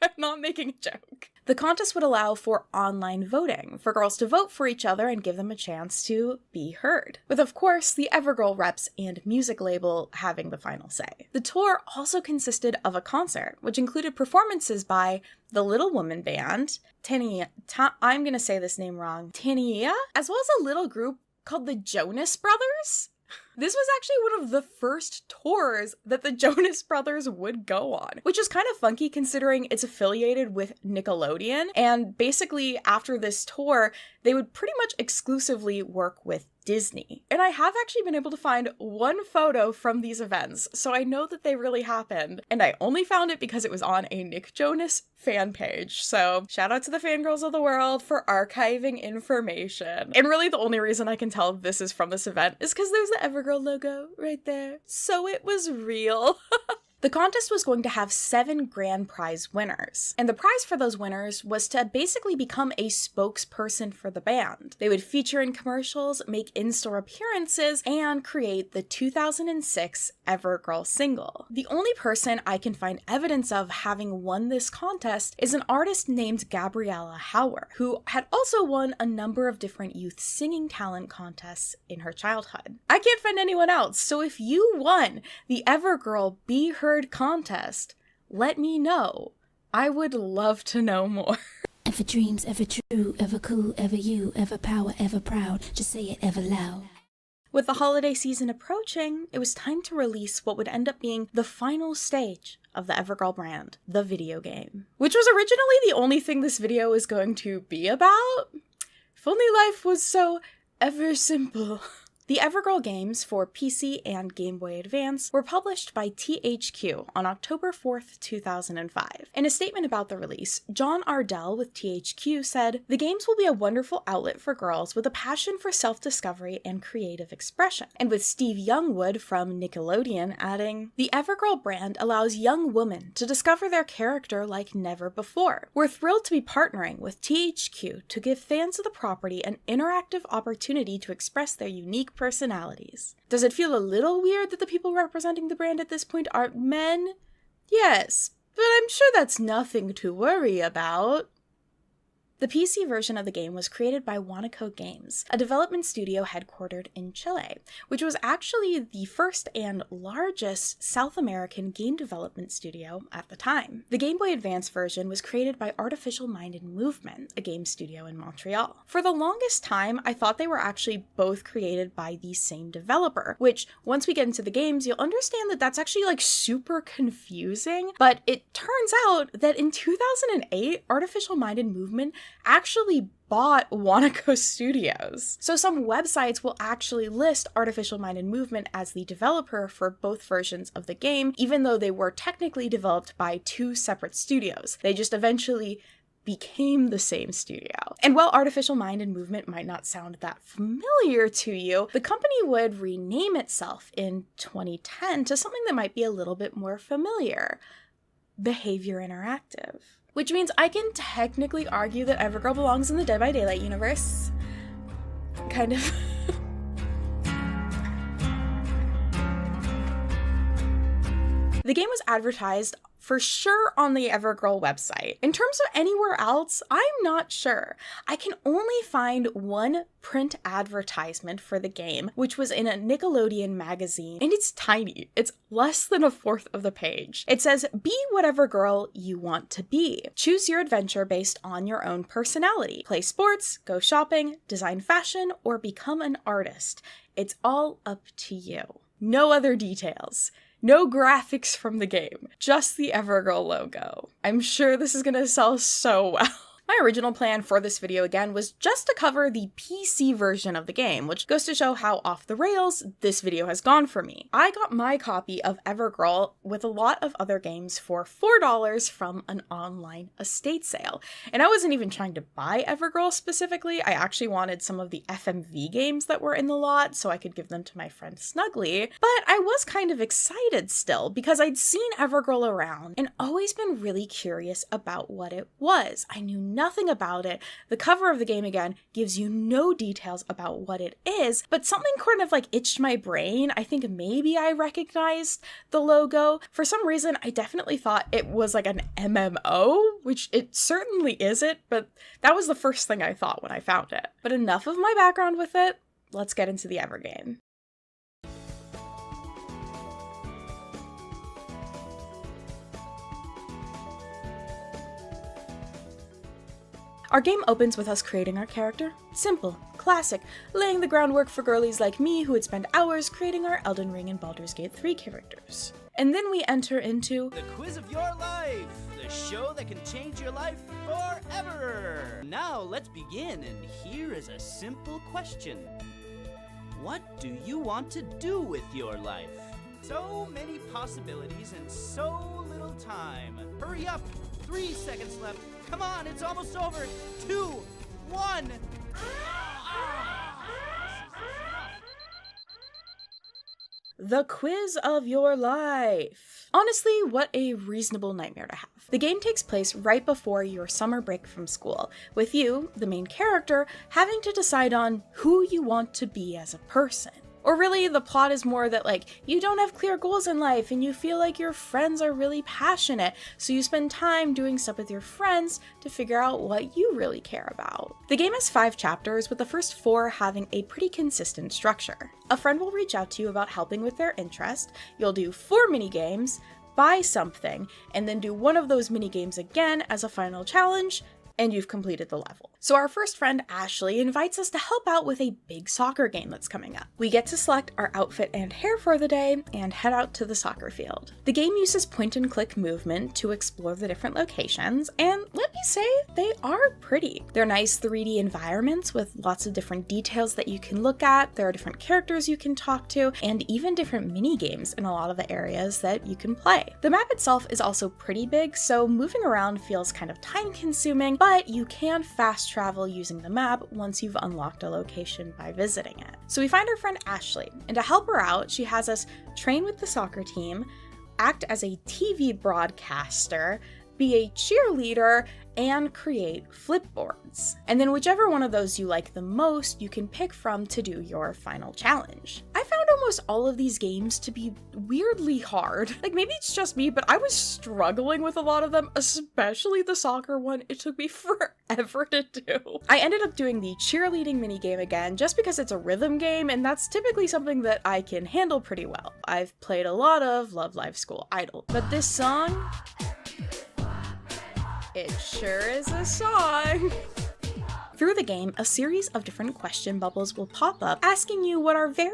I'm not making a joke. The contest would allow for online voting, for girls to vote for each other and give them a chance to be heard, with of course the Evergirl reps and music label having the final say. The tour also consisted of a concert, which included performances by the Little Woman Band, I'm gonna say this name wrong, Tania, as well as a little group called the Jonas Brothers. This was actually one of the first tours that the Jonas Brothers would go on, which is kind of funky considering it's affiliated with Nickelodeon, and basically after this tour, they would pretty much exclusively work with Disney. And I have actually been able to find one photo from these events, so I know that they really happened, and I only found it because it was on a Nick Jonas fan page, so shout out to the fangirls of the world for archiving information. And really the only reason I can tell this is from this event is because there's the Evergirl logo right there, so it was real. The contest was going to have 7 grand prize winners, and the prize for those winners was to basically become a spokesperson for the band. They would feature in commercials, make in-store appearances, and create the 2006 Evergirl single. The only person I can find evidence of having won this contest is an artist named Gabriella Hauer, who had also won a number of different youth singing talent contests in her childhood. I can't find anyone else, so if you won the Evergirl Be Heard contest, let me know. I would love to know more. Ever dreams, ever true, ever cool, ever you, ever power, ever proud, just say it ever loud. With the holiday season approaching, it was time to release what would end up being the final stage of the Evergirl brand, the video game, which was originally the only thing this video was going to be about. If only life was so ever simple. The Evergirl games for PC and Game Boy Advance were published by THQ on October 4th, 2005. In a statement about the release, John Ardell with THQ said, "The games will be a wonderful outlet for girls with a passion for self-discovery and creative expression." And with Steve Youngwood from Nickelodeon adding, "The Evergirl brand allows young women to discover their character like never before. We're thrilled to be partnering with THQ to give fans of the property an interactive opportunity to express their unique personalities." Does it feel a little weird that the people representing the brand at this point aren't men? Yes, but I'm sure that's nothing to worry about. The PC version of the game was created by Wanaco Games, a development studio headquartered in Chile, which was actually the first and largest South American game development studio at the time. The Game Boy Advance version was created by Artificial Mind and Movement, a game studio in Montreal. For the longest time, I thought they were actually both created by the same developer, which once we get into the games, you'll understand that that's actually like super confusing, but it turns out that in 2008, Artificial Mind and Movement actually bought Wanaco Studios. So some websites will actually list Artificial Mind and Movement as the developer for both versions of the game, even though they were technically developed by 2 separate studios. They just eventually became the same studio. And while Artificial Mind and Movement might not sound that familiar to you, the company would rename itself in 2010 to something that might be a little bit more familiar: Behavior Interactive. Which means I can technically argue that Evergirl belongs in the Dead by Daylight universe. Kind of. The game was advertised for sure on the Evergirl website. In terms of anywhere else, I'm not sure. I can only find one print advertisement for the game, which was in a Nickelodeon magazine, and it's tiny. It's less than 1/4 of the page. It says, "Be whatever girl you want to be. Choose your adventure based on your own personality. Play sports, go shopping, design fashion, or become an artist. It's all up to you." No other details. No graphics from the game, just the Evergirl logo. I'm sure this is gonna sell so well. My original plan for this video, again, was just to cover the PC version of the game, which goes to show how off the rails this video has gone for me. I got my copy of Evergirl with a lot of other games for $4 from an online estate sale. And I wasn't even trying to buy Evergirl specifically. I actually wanted some of the FMV games that were in the lot so I could give them to my friend Snuggly. But I was kind of excited still because I'd seen Evergirl around and always been really curious about what it was. I knew nothing about it. The cover of the game, again, gives you no details about what it is, but something kind of like itched my brain. I think maybe I recognized the logo. For some reason, I definitely thought it was like an MMO, which it certainly isn't, but that was the first thing I thought when I found it. But enough of my background with it. Let's get into the Evergame. Our game opens with us creating our character. Simple, classic, laying the groundwork for girlies like me who would spend hours creating our Elden Ring and Baldur's Gate 3 characters. And then we enter into the quiz of your life, the show that can change your life forever. Now let's begin, and here is a simple question. What do you want to do with your life? So many possibilities and so little time. Hurry up! 3 seconds left. Come on, it's almost over. 2, 1. the quiz of your life. Honestly, what a reasonable nightmare to have. The game takes place right before your summer break from school, with you, the main character, having to decide on who you want to be as a person. Or really, the plot is more that, like, you don't have clear goals in life and you feel like your friends are really passionate, so you spend time doing stuff with your friends to figure out what you really care about. The game has 5 chapters, with the first 4 having a pretty consistent structure. A friend will reach out to you about helping with their interest, you'll do 4 mini-games, buy something, and then do one of those mini-games again as a final challenge, and you've completed the level. So our first friend, Ashley, invites us to help out with a big soccer game that's coming up. We get to select our outfit and hair for the day and head out to the soccer field. The game uses point and click movement to explore the different locations, and let me say, they are pretty. They're nice 3D environments with lots of different details that you can look at, there are different characters you can talk to, and even different mini games in a lot of the areas that you can play. The map itself is also pretty big, so moving around feels kind of time consuming, but you can fast travel using the map once you've unlocked a location by visiting it. So we find our friend Ashley, and to help her out, she has us train with the soccer team, act as a TV broadcaster, be a cheerleader, and create flipboards. And then whichever one of those you like the most, you can pick from to do your final challenge. I found almost all of these games to be weirdly hard. Like, maybe it's just me, but I was struggling with a lot of them, especially the soccer one. It took me forever to do. I ended up doing the cheerleading minigame again, just because it's a rhythm game, and that's typically something that I can handle pretty well. I've played a lot of Love Live School Idol, but this song, it sure is a song. Through the game, a series of different question bubbles will pop up, asking you what are very,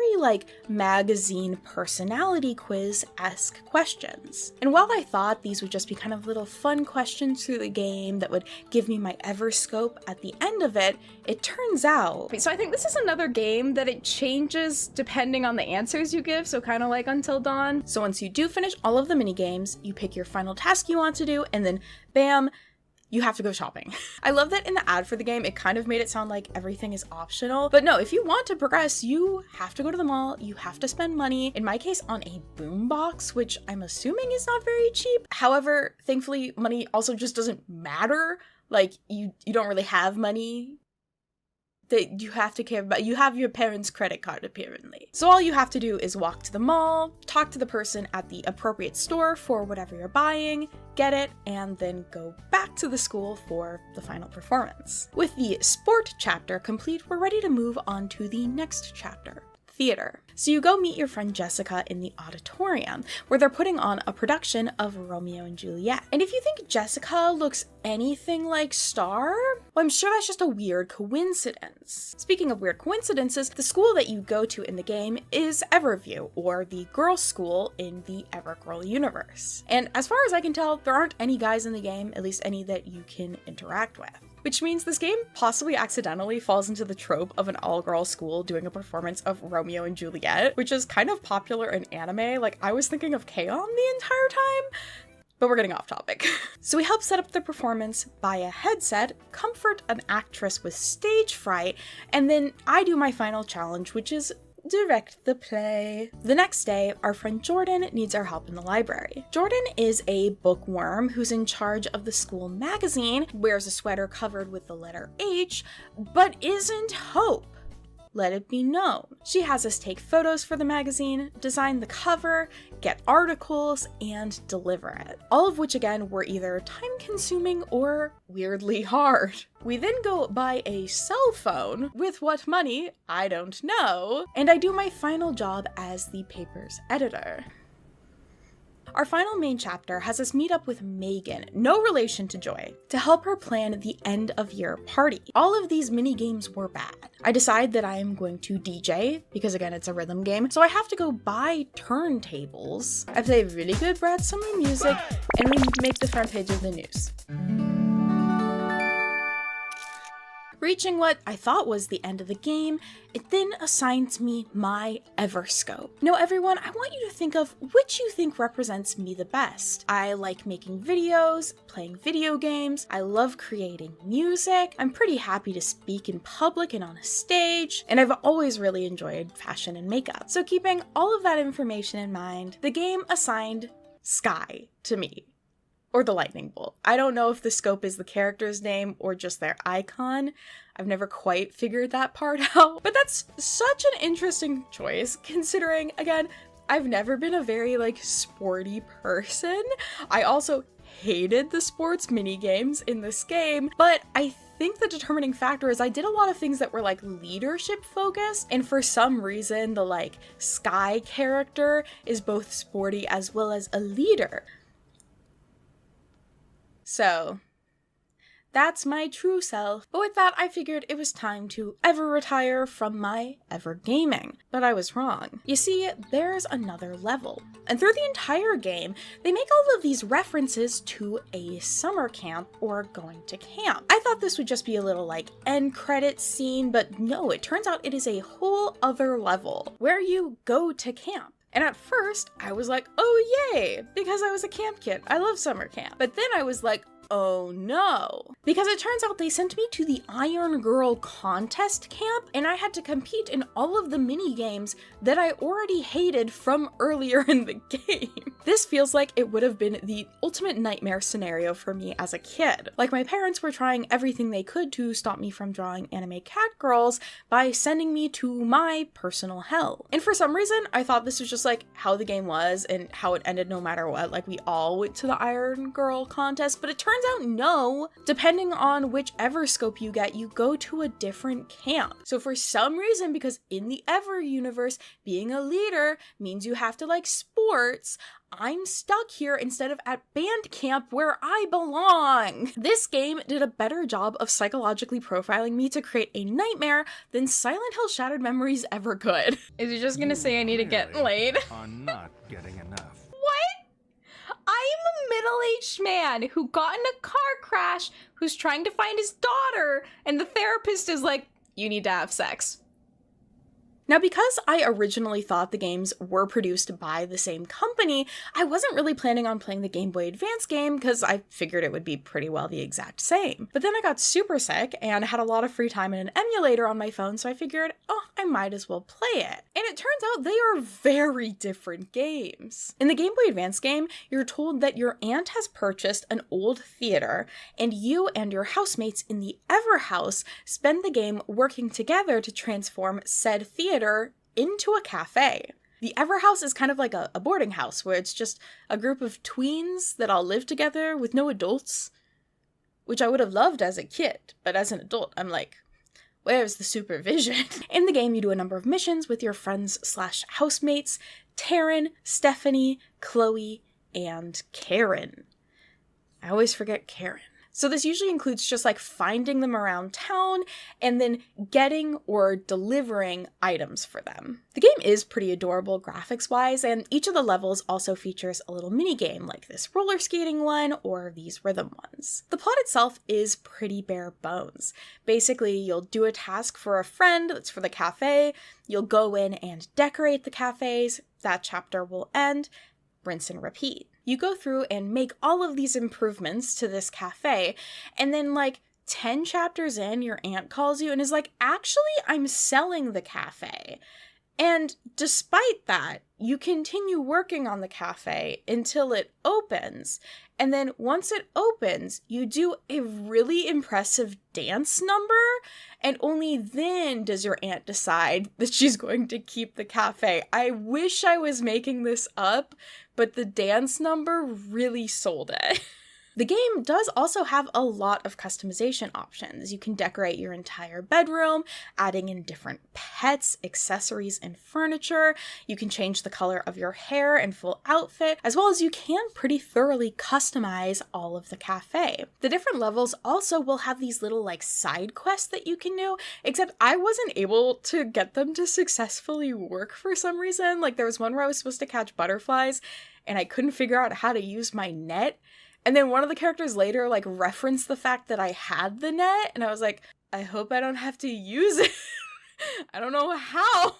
magazine personality quiz-esque questions. And while I thought these would just be kind of little fun questions through the game that would give me my Everscope at the end of it, it turns out... So I think this is another game that it changes depending on the answers you give, so kind of like Until Dawn. So once you do finish all of the mini-games, you pick your final task you want to do, and then bam, you have to go shopping. I love that in the ad for the game, it kind of made it sound like everything is optional. But no, if you want to progress, you have to go to the mall, you have to spend money, in my case on a boombox, which I'm assuming is not very cheap. However, thankfully, money also just doesn't matter. Like, you don't really have money that you have to care about. You have your parents' credit card, apparently. So all you have to do is walk to the mall, talk to the person at the appropriate store for whatever you're buying, get it, and then go back to the school for the final performance. With the sport chapter complete, we're ready to move on to the next chapter, theater. So you go meet your friend Jessica in the auditorium, where they're putting on a production of Romeo and Juliet. And if you think Jessica looks anything like Star, well, I'm sure that's just a weird coincidence. Speaking of weird coincidences, the school that you go to in the game is Everview, or the girls' school in the Evergirl universe. And as far as I can tell, there aren't any guys in the game, at least any that you can interact with. Which means this game possibly accidentally falls into the trope of an all-girls school doing a performance of Romeo and Juliet, which is kind of popular in anime. Like, I was thinking of K-On! The entire time, but we're getting off topic. So we help set up the performance, buy a headset, comfort an actress with stage fright, and then I do my final challenge, which is direct the play. The next day, our friend Jordan needs our help in the library. Jordan is a bookworm who's in charge of the school magazine, wears a sweater covered with the letter H, but isn't Hope. Let it be known. She has us take photos for the magazine, design the cover, get articles, and deliver it. All of which, again, were either time-consuming or weirdly hard. We then go buy a cell phone. With what money? I don't know. And I do my final job as the paper's editor. Our final main chapter has us meet up with Megan, no relation to Joy, to help her plan the end of year party. All of these mini games were bad. I decide that I am going to DJ, because again, it's a rhythm game, so I have to go buy turntables. I play really good Brad Summer music, and we make the front page of the news. Reaching what I thought was the end of the game, it then assigned me my Everscope. Now everyone, I want you to think of which you think represents me the best. I like making videos, playing video games, I love creating music, I'm pretty happy to speak in public and on a stage, and I've always really enjoyed fashion and makeup. So keeping all of that information in mind, the game assigned Sky to me. Or the lightning bolt. I don't know if the scope is the character's name or just their icon. I've never quite figured that part out. But that's such an interesting choice, considering, again, I've never been a very, sporty person. I also hated the sports mini-games in this game, but I think the determining factor is I did a lot of things that were, leadership focused, and for some reason, the, Sky character is both sporty as well as a leader. So, that's my true self. But with that, I figured it was time to ever retire from my ever gaming. But I was wrong. You see, there's another level. And through the entire game, they make all of these references to a summer camp or going to camp. I thought this would just be a little end credit scene, but no, it turns out it is a whole other level where you go to camp. And at first, I was like, oh yay, because I was a camp kid. I love summer camp. But then I was like, oh no. Because it turns out they sent me to the Iron Girl contest camp, and I had to compete in all of the mini games that I already hated from earlier in the game. This feels like it would have been the ultimate nightmare scenario for me as a kid. My parents were trying everything they could to stop me from drawing anime cat girls by sending me to my personal hell. And for some reason, I thought this was just how the game was and how it ended no matter what. We all went to the Iron Girl contest, but it turns out no. Depending on which Everscope you get, you go to a different camp. So for some reason, because in the Ever universe, being a leader means you have to like sports, I'm stuck here instead of at band camp where I belong. This game did a better job of psychologically profiling me to create a nightmare than Silent Hill Shattered Memories ever could. Is he just gonna say I need to get laid? I'm not getting enough. What? I'm a middle-aged man who got in a car crash who's trying to find his daughter, and the therapist is like, you need to have sex. Now, because I originally thought the games were produced by the same company, I wasn't really planning on playing the Game Boy Advance game because I figured it would be pretty well the exact same. But then I got super sick and had a lot of free time and an emulator on my phone, so I figured, oh, I might as well play it. And it turns out they are very different games. In the Game Boy Advance game, you're told that your aunt has purchased an old theater, and you and your housemates in the Ever House spend the game working together to transform said theater into a cafe. The Ever House is kind of like a boarding house where it's just a group of tweens that all live together with no adults, which I would have loved as a kid, but as an adult, I'm like, where's the supervision? In the game, you do a number of missions with your friends/housemates, Taryn, Stephanie, Chloe, and Karen. I always forget Karen. So this usually includes just like finding them around town and then getting or delivering items for them. The game is pretty adorable graphics-wise, and each of the levels also features a little mini game like this roller skating one or these rhythm ones. The plot itself is pretty bare bones. Basically, you'll do a task for a friend that's for the cafe, you'll go in and decorate the cafes, that chapter will end, rinse and repeat. You go through and make all of these improvements to this cafe, and then like 10 chapters in, your aunt calls you and is like, actually, I'm selling the cafe. And despite that, you continue working on the cafe until it opens. And then once it opens, you do a really impressive dance number, and only then does your aunt decide that she's going to keep the cafe. I wish I was making this up, but the dance number really sold it. The game does also have a lot of customization options. You can decorate your entire bedroom, adding in different pets, accessories, and furniture. You can change the color of your hair and full outfit, as well as you can pretty thoroughly customize all of the cafe. The different levels also will have these little like side quests that you can do, except I wasn't able to get them to successfully work for some reason. Like there was one where I was supposed to catch butterflies and I couldn't figure out how to use my net. And then one of the characters later like referenced the fact that I had the net, and I was like, I hope I don't have to use it. I don't know how.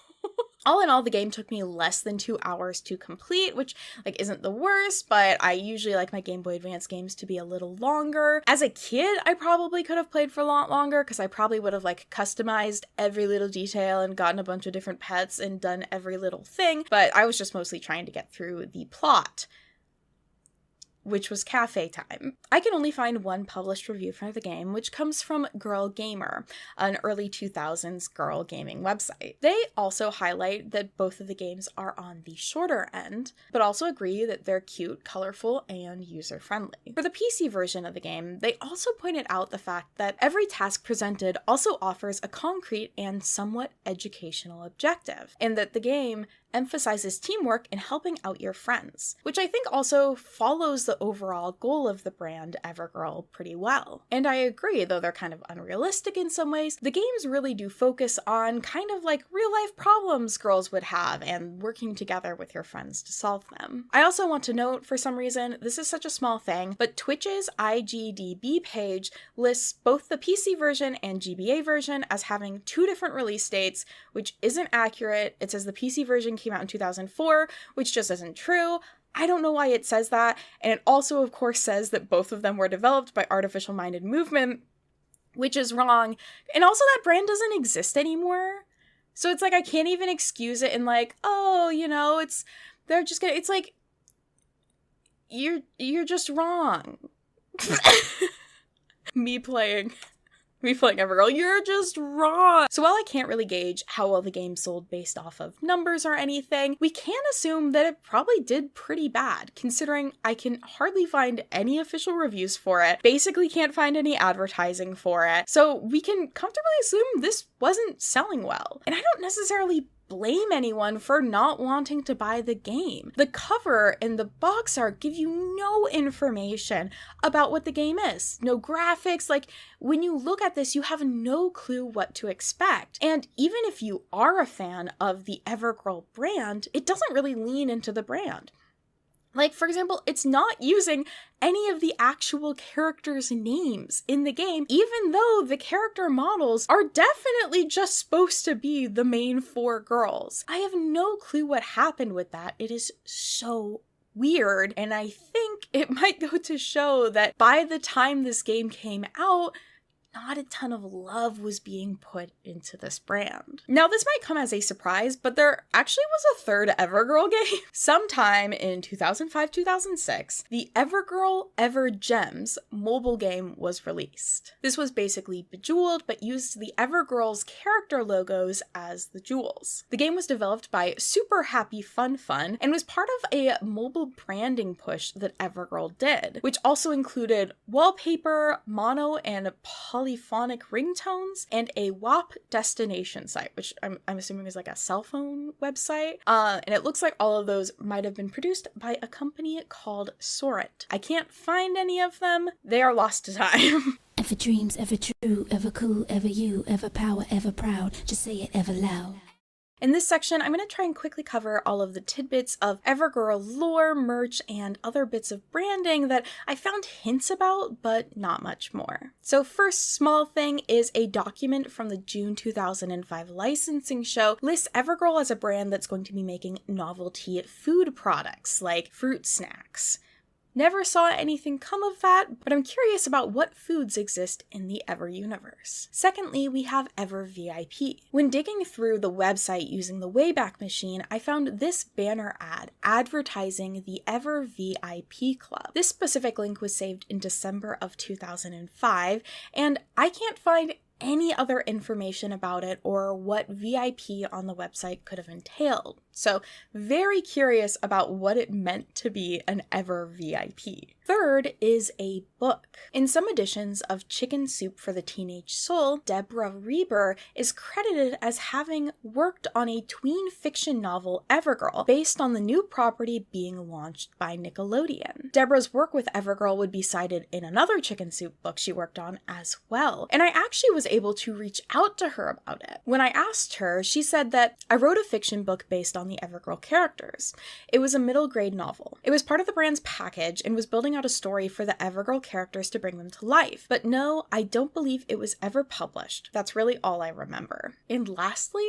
All in all, the game took me less than 2 hours to complete, which like isn't the worst, but I usually like my Game Boy Advance games to be a little longer. As a kid, I probably could have played for a lot longer because I probably would have like customized every little detail and gotten a bunch of different pets and done every little thing, but I was just mostly trying to get through the plot, which was cafe time. I can only find one published review for the game, which comes from Girl Gamer, an early 2000s girl gaming website. They also highlight that both of the games are on the shorter end, but also agree that they're cute, colorful, and user-friendly. For the PC version of the game, they also pointed out the fact that every task presented also offers a concrete and somewhat educational objective, and that the game emphasizes teamwork and helping out your friends, which I think also follows the overall goal of the brand Evergirl pretty well. And I agree, though they're kind of unrealistic in some ways, the games really do focus on kind of like real life problems girls would have and working together with your friends to solve them. I also want to note, for some reason, this is such a small thing, but Twitch's IGDB page lists both the PC version and GBA version as having 2 different release dates, which isn't accurate. It says the PC version came out in 2004, which just isn't true. I don't know why it says that, and it also, of course, says that both of them were developed by Artificial Minded Movement, which is wrong, and also that brand doesn't exist anymore, so it's like I can't even excuse it in like, oh, you know, they're just gonna, it's like, you're just wrong. Me playing Evergirl, you're just wrong. So while I can't really gauge how well the game sold based off of numbers or anything, we can assume that it probably did pretty bad, considering I can hardly find any official reviews for it, basically can't find any advertising for it, so we can comfortably assume this wasn't selling well. And I don't necessarily blame anyone for not wanting to buy the game. The cover and the box art give you no information about what the game is. No graphics. Like, when you look at this, you have no clue what to expect. And even if you are a fan of the Evergirl brand, it doesn't really lean into the brand. Like, for example, it's not using any of the actual characters' names in the game, even though the character models are definitely just supposed to be the main 4 girls. I have no clue what happened with that. It is so weird, and I think it might go to show that by the time this game came out, not a ton of love was being put into this brand. Now, this might come as a surprise, but there actually was a third Evergirl game. Sometime in 2005-2006, the Evergirl Ever Gems mobile game was released. This was basically Bejeweled, but used the Evergirl's character logos as the jewels. The game was developed by Super Happy Fun Fun and was part of a mobile branding push that Evergirl did, which also included wallpaper, mono, and polyphonic ringtones, and a WAP destination site, which I'm assuming is like a cell phone website. And it looks like all of those might have been produced by a company called Sorrent. I can't find any of them. They are lost to time. Ever dreams, ever true, ever cool, ever you, ever power, ever proud. Just say it ever loud. In this section, I'm going to try and quickly cover all of the tidbits of Evergirl lore, merch, and other bits of branding that I found hints about, but not much more. So first small thing is a document from the June 2005 licensing show lists Evergirl as a brand that's going to be making novelty food products like fruit snacks. Never saw anything come of that, but I'm curious about what foods exist in the Ever universe. Secondly, we have Ever VIP. When digging through the website using the Wayback Machine, I found this banner ad advertising the Ever VIP Club. This specific link was saved in December of 2005, and I can't find any other information about it or what VIP on the website could have entailed. So very curious about what it meant to be an Ever VIP. Third is a book. In some editions of Chicken Soup for the Teenage Soul, Deborah Reber is credited as having worked on a tween fiction novel, Evergirl, based on the new property being launched by Nickelodeon. Deborah's work with Evergirl would be cited in another Chicken Soup book she worked on as well, and I actually was able to reach out to her about it. When I asked her, she said that I wrote a fiction book based on on the Evergirl characters. It was a middle grade novel. It was part of the brand's package and was building out a story for the Evergirl characters to bring them to life. But no, I don't believe it was ever published. That's really all I remember. And lastly,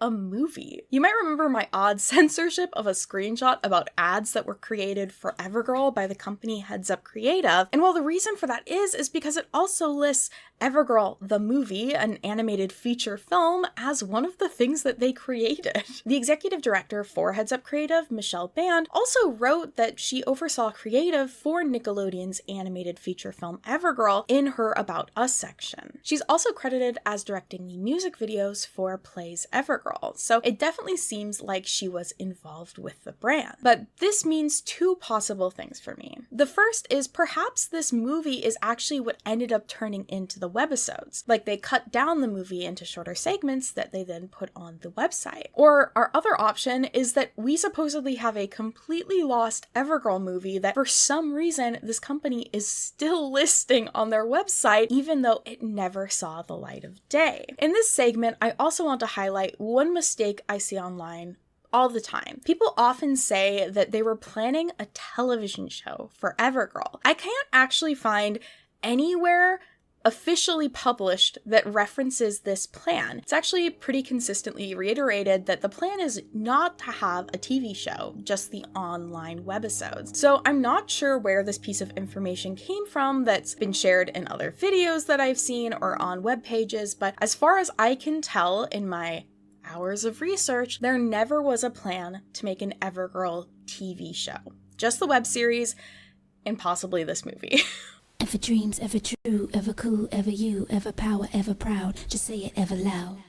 a movie. You might remember my odd censorship of a screenshot about ads that were created for Evergirl by the company Heads Up Creative, and well, the reason for that is because it also lists Evergirl, the movie, an animated feature film, as one of the things that they created. The executive director for Heads Up Creative, Michelle Band, also wrote that she oversaw creative for Nickelodeon's animated feature film Evergirl in her About Us section. She's also credited as directing the music videos for Play's Evergirl, so it definitely seems like she was involved with the brand. But this means two possible things for me. The first is perhaps this movie is actually what ended up turning into the webisodes. Like, they cut down the movie into shorter segments that they then put on the website. Or our other option is that we supposedly have a completely lost Evergirl movie that for some reason this company is still listing on their website even though it never saw the light of day. In this segment, I also want to highlight one mistake I see online all the time. People often say that they were planning a television show for Evergirl. I can't actually find anywhere officially published that references this plan. It's actually pretty consistently reiterated that the plan is not to have a TV show, just the online webisodes. So I'm not sure where this piece of information came from that's been shared in other videos that I've seen or on web pages, but as far as I can tell in my hours of research, there never was a plan to make an Evergirl TV show. Just the web series and possibly this movie. Ever dreams, ever true, ever cool, ever you, ever power, ever proud. Just say it ever loud.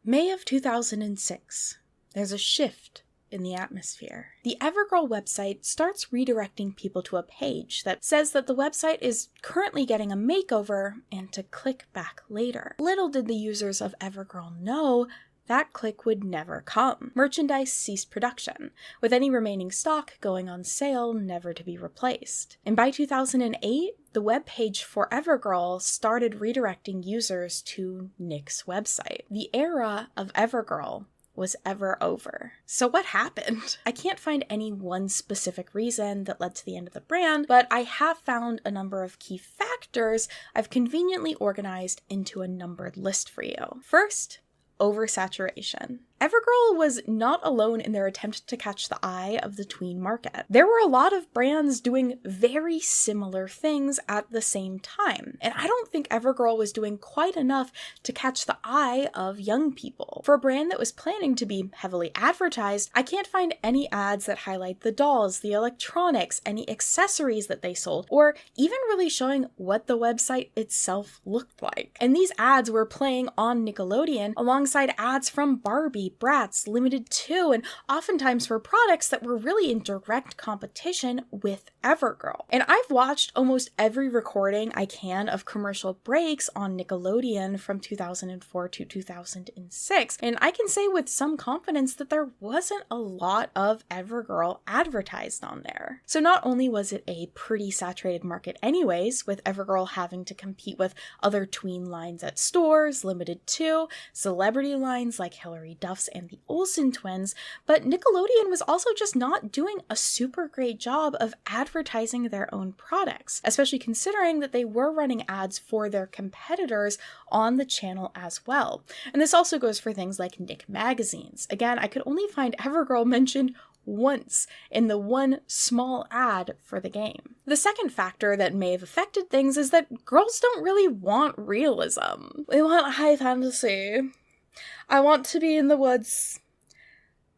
May of 2006. There's a shift in the atmosphere. The Evergirl website starts redirecting people to a page that says that the website is currently getting a makeover and to click back later. Little did the users of Evergirl know that click would never come. Merchandise ceased production, with any remaining stock going on sale never to be replaced. And by 2008, the webpage for Evergirl started redirecting users to Nick's website. The era of Evergirl was ever over. So what happened? I can't find any one specific reason that led to the end of the brand, but I have found a number of key factors I've conveniently organized into a numbered list for you. First, oversaturation. Evergirl was not alone in their attempt to catch the eye of the tween market. There were a lot of brands doing very similar things at the same time, and I don't think Evergirl was doing quite enough to catch the eye of young people. For a brand that was planning to be heavily advertised, I can't find any ads that highlight the dolls, the electronics, any accessories that they sold, or even really showing what the website itself looked like. And these ads were playing on Nickelodeon alongside ads from Barbie, Bratz, Limited Too, and oftentimes for products that were really in direct competition with Evergirl. And I've watched almost every recording I can of commercial breaks on Nickelodeon from 2004 to 2006, and I can say with some confidence that there wasn't a lot of Evergirl advertised on there. So not only was it a pretty saturated market anyways, with Evergirl having to compete with other tween lines at stores, Limited Too, celebrity lines like Hilary Duff and the Olsen twins, but Nickelodeon was also just not doing a super great job of advertising their own products, especially considering that they were running ads for their competitors on the channel as well. And this also goes for things like Nick magazines. Again, I could only find Evergirl mentioned once in the one small ad for the game. The second factor that may have affected things is that girls don't really want realism. They want high fantasy. I want to be in the woods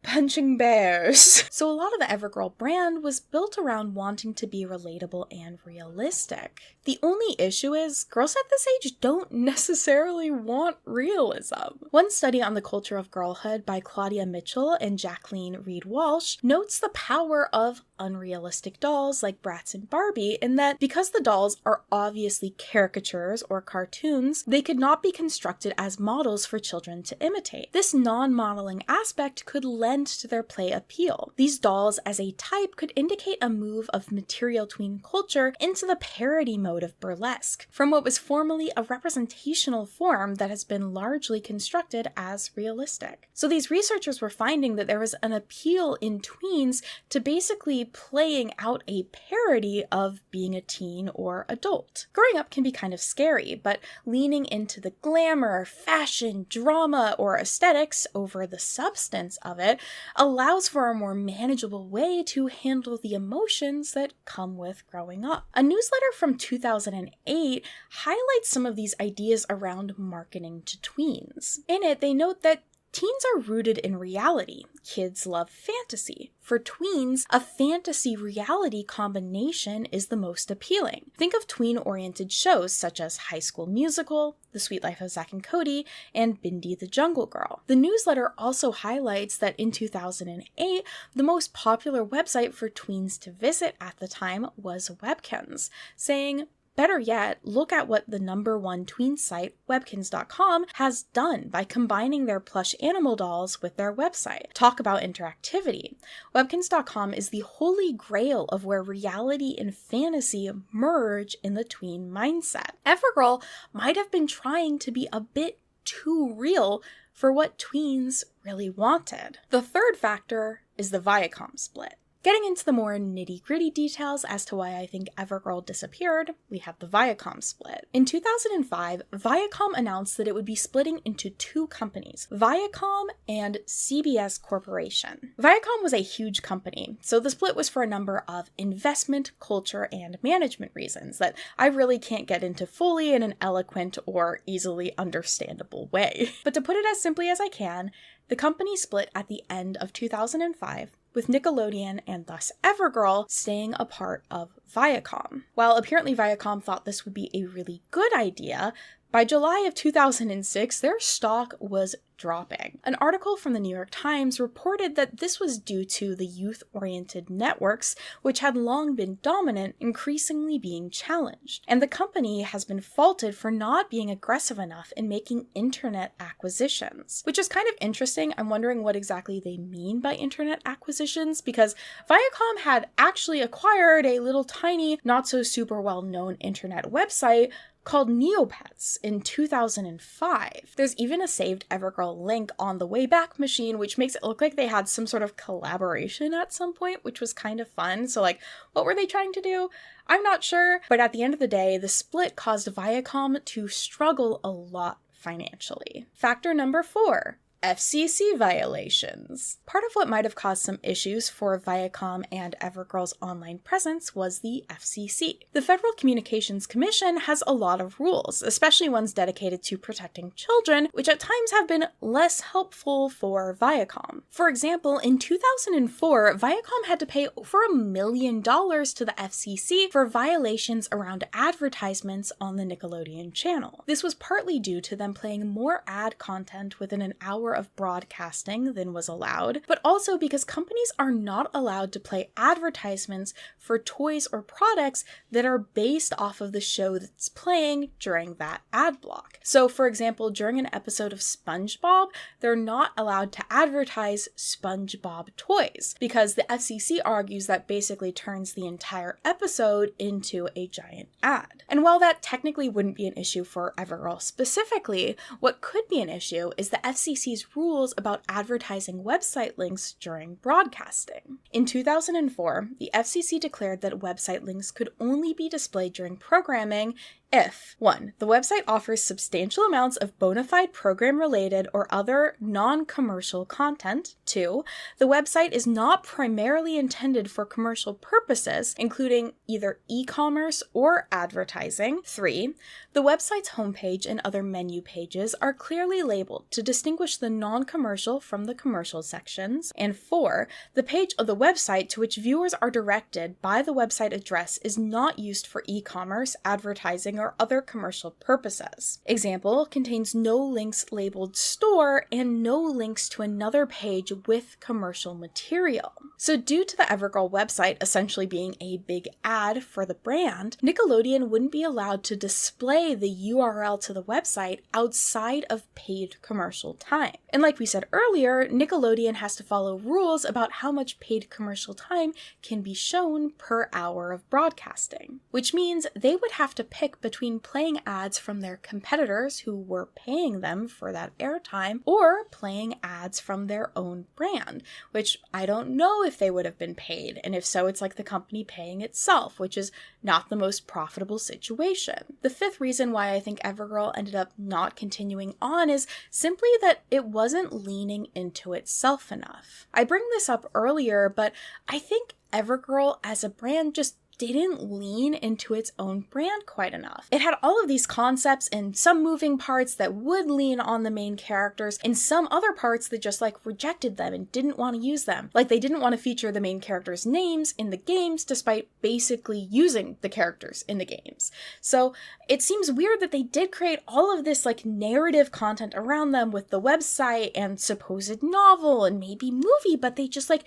punching bears. So a lot of the Evergirl brand was built around wanting to be relatable and realistic. The only issue is girls at this age don't necessarily want realism. One study on the culture of girlhood by Claudia Mitchell and Jacqueline Reed Walsh notes the power of unrealistic dolls like Bratz and Barbie in that because the dolls are obviously caricatures or cartoons, they could not be constructed as models for children to imitate. This non-modeling aspect could lend lend to their play appeal. These dolls as a type could indicate a move of material tween culture into the parody mode of burlesque, from what was formerly a representational form that has been largely constructed as realistic. So these researchers were finding that there was an appeal in tweens to basically playing out a parody of being a teen or adult. Growing up can be kind of scary, but leaning into the glamour, fashion, drama, or aesthetics over the substance of it allows for a more manageable way to handle the emotions that come with growing up. A newsletter from 2008 highlights some of these ideas around marketing to tweens. In it, they note that teens are rooted in reality. Kids love fantasy. For tweens, a fantasy-reality combination is the most appealing. Think of tween-oriented shows such as High School Musical, The Suite Life of Zack and Cody, and Bindi the Jungle Girl. The newsletter also highlights that in 2008, the most popular website for tweens to visit at the time was Webkinz, saying, better yet, look at what the #1 tween site, Webkinz.com, has done by combining their plush animal dolls with their website. Talk about interactivity. Webkinz.com is the holy grail of where reality and fantasy merge in the tween mindset. Evergirl might have been trying to be a bit too real for what tweens really wanted. The third factor is the Viacom split. Getting into the more nitty-gritty details as to why I think Evergirl disappeared, we have the Viacom split. In 2005, Viacom announced that it would be splitting into two companies, Viacom and CBS Corporation. Viacom was a huge company, so the split was for a number of investment, culture, and management reasons that I really can't get into fully in an eloquent or easily understandable way. But to put it as simply as I can, the company split at the end of 2005, with Nickelodeon and thus Evergirl staying a part of Viacom. While apparently Viacom thought this would be a really good idea, by July of 2006, their stock was dropping. An article from the New York Times reported that this was due to the youth-oriented networks, which had long been dominant, increasingly being challenged. And the company has been faulted for not being aggressive enough in making internet acquisitions, which is kind of interesting. I'm wondering what exactly they mean by internet acquisitions, because Viacom had actually acquired a little tiny, not so super well-known internet website called Neopets in 2005. There's even a saved Evergirl link on the Wayback Machine, which makes it look like they had some sort of collaboration at some point, which was kind of fun. So like, what were they trying to do? I'm not sure, but at the end of the day, the split caused Viacom to struggle a lot financially. Factor number 4. FCC violations. Part of what might have caused some issues for Viacom and Evergirl's online presence was the FCC. The Federal Communications Commission has a lot of rules, especially ones dedicated to protecting children, which at times have been less helpful for Viacom. For example, in 2004, Viacom had to pay over $1 million to the FCC for violations around advertisements on the Nickelodeon channel. This was partly due to them playing more ad content within an hour of broadcasting than was allowed, but also because companies are not allowed to play advertisements for toys or products that are based off of the show that's playing during that ad block. So, for example, during an episode of SpongeBob, they're not allowed to advertise SpongeBob toys because the FCC argues that basically turns the entire episode into a giant ad. And while that technically wouldn't be an issue for Evergirl specifically, what could be an issue is the FCC's rules about advertising website links during broadcasting. In 2004, the FCC declared that website links could only be displayed during programming if 1. The website offers substantial amounts of bona fide program-related or other non-commercial content. 2. The website is not primarily intended for commercial purposes, including either e-commerce or advertising. 3. The website's homepage and other menu pages are clearly labeled to distinguish the non-commercial from the commercial sections. And 4. The page of the website to which viewers are directed by the website address is not used for e-commerce, advertising, or other commercial purposes. Example, contains no links labeled store and no links to another page with commercial material. So due to the Evergirl website essentially being a big ad for the brand, Nickelodeon wouldn't be allowed to display the URL to the website outside of paid commercial time. And like we said earlier, Nickelodeon has to follow rules about how much paid commercial time can be shown per hour of broadcasting, which means they would have to pick between playing ads from their competitors who were paying them for that airtime or playing ads from their own brand, which I don't know if they would have been paid, and if so, it's like the company paying itself, which is not the most profitable situation. The fifth reason why I think Evergirl ended up not continuing on is simply that it wasn't leaning into itself enough. I bring this up earlier, but I think Evergirl as a brand just didn't lean into its own brand quite enough. It had all of these concepts and some moving parts that would lean on the main characters and some other parts that just like rejected them and didn't want to use them. Like they didn't want to feature the main characters' names in the games despite basically using the characters in the games. So it seems weird that they did create all of this like narrative content around them with the website and supposed novel and maybe movie, but they just like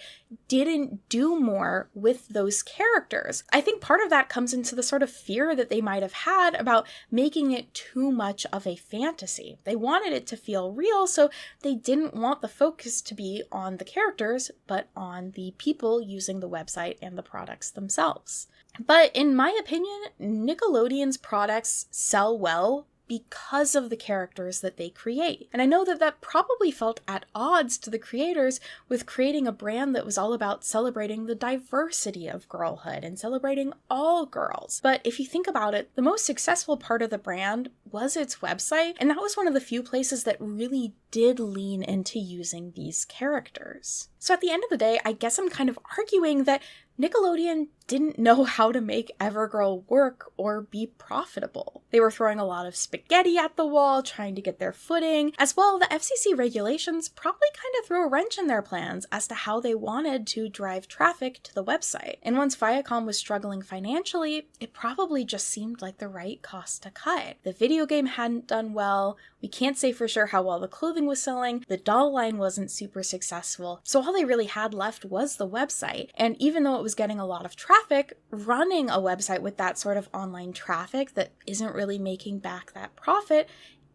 didn't do more with those characters. I think part of that comes into the sort of fear that they might have had about making it too much of a fantasy. They wanted it to feel real, so they didn't want the focus to be on the characters, but on the people using the website and the products themselves. But in my opinion, Nickelodeon's products sell well because of the characters that they create. And I know that that probably felt at odds to the creators with creating a brand that was all about celebrating the diversity of girlhood and celebrating all girls. But if you think about it, the most successful part of the brand was its website, and that was one of the few places that really did lean into using these characters. So at the end of the day, I guess I'm kind of arguing that Nickelodeon didn't know how to make Evergirl work or be profitable. They were throwing a lot of spaghetti at the wall, trying to get their footing. As well, the FCC regulations probably kind of threw a wrench in their plans as to how they wanted to drive traffic to the website. And once Viacom was struggling financially, it probably just seemed like the right cost to cut. The video game hadn't done well. We can't say for sure how well the clothing was selling. The doll line wasn't super successful. So all they really had left was the website. And even though it was getting a lot of traffic, running a website with that sort of online traffic that isn't really making back that profit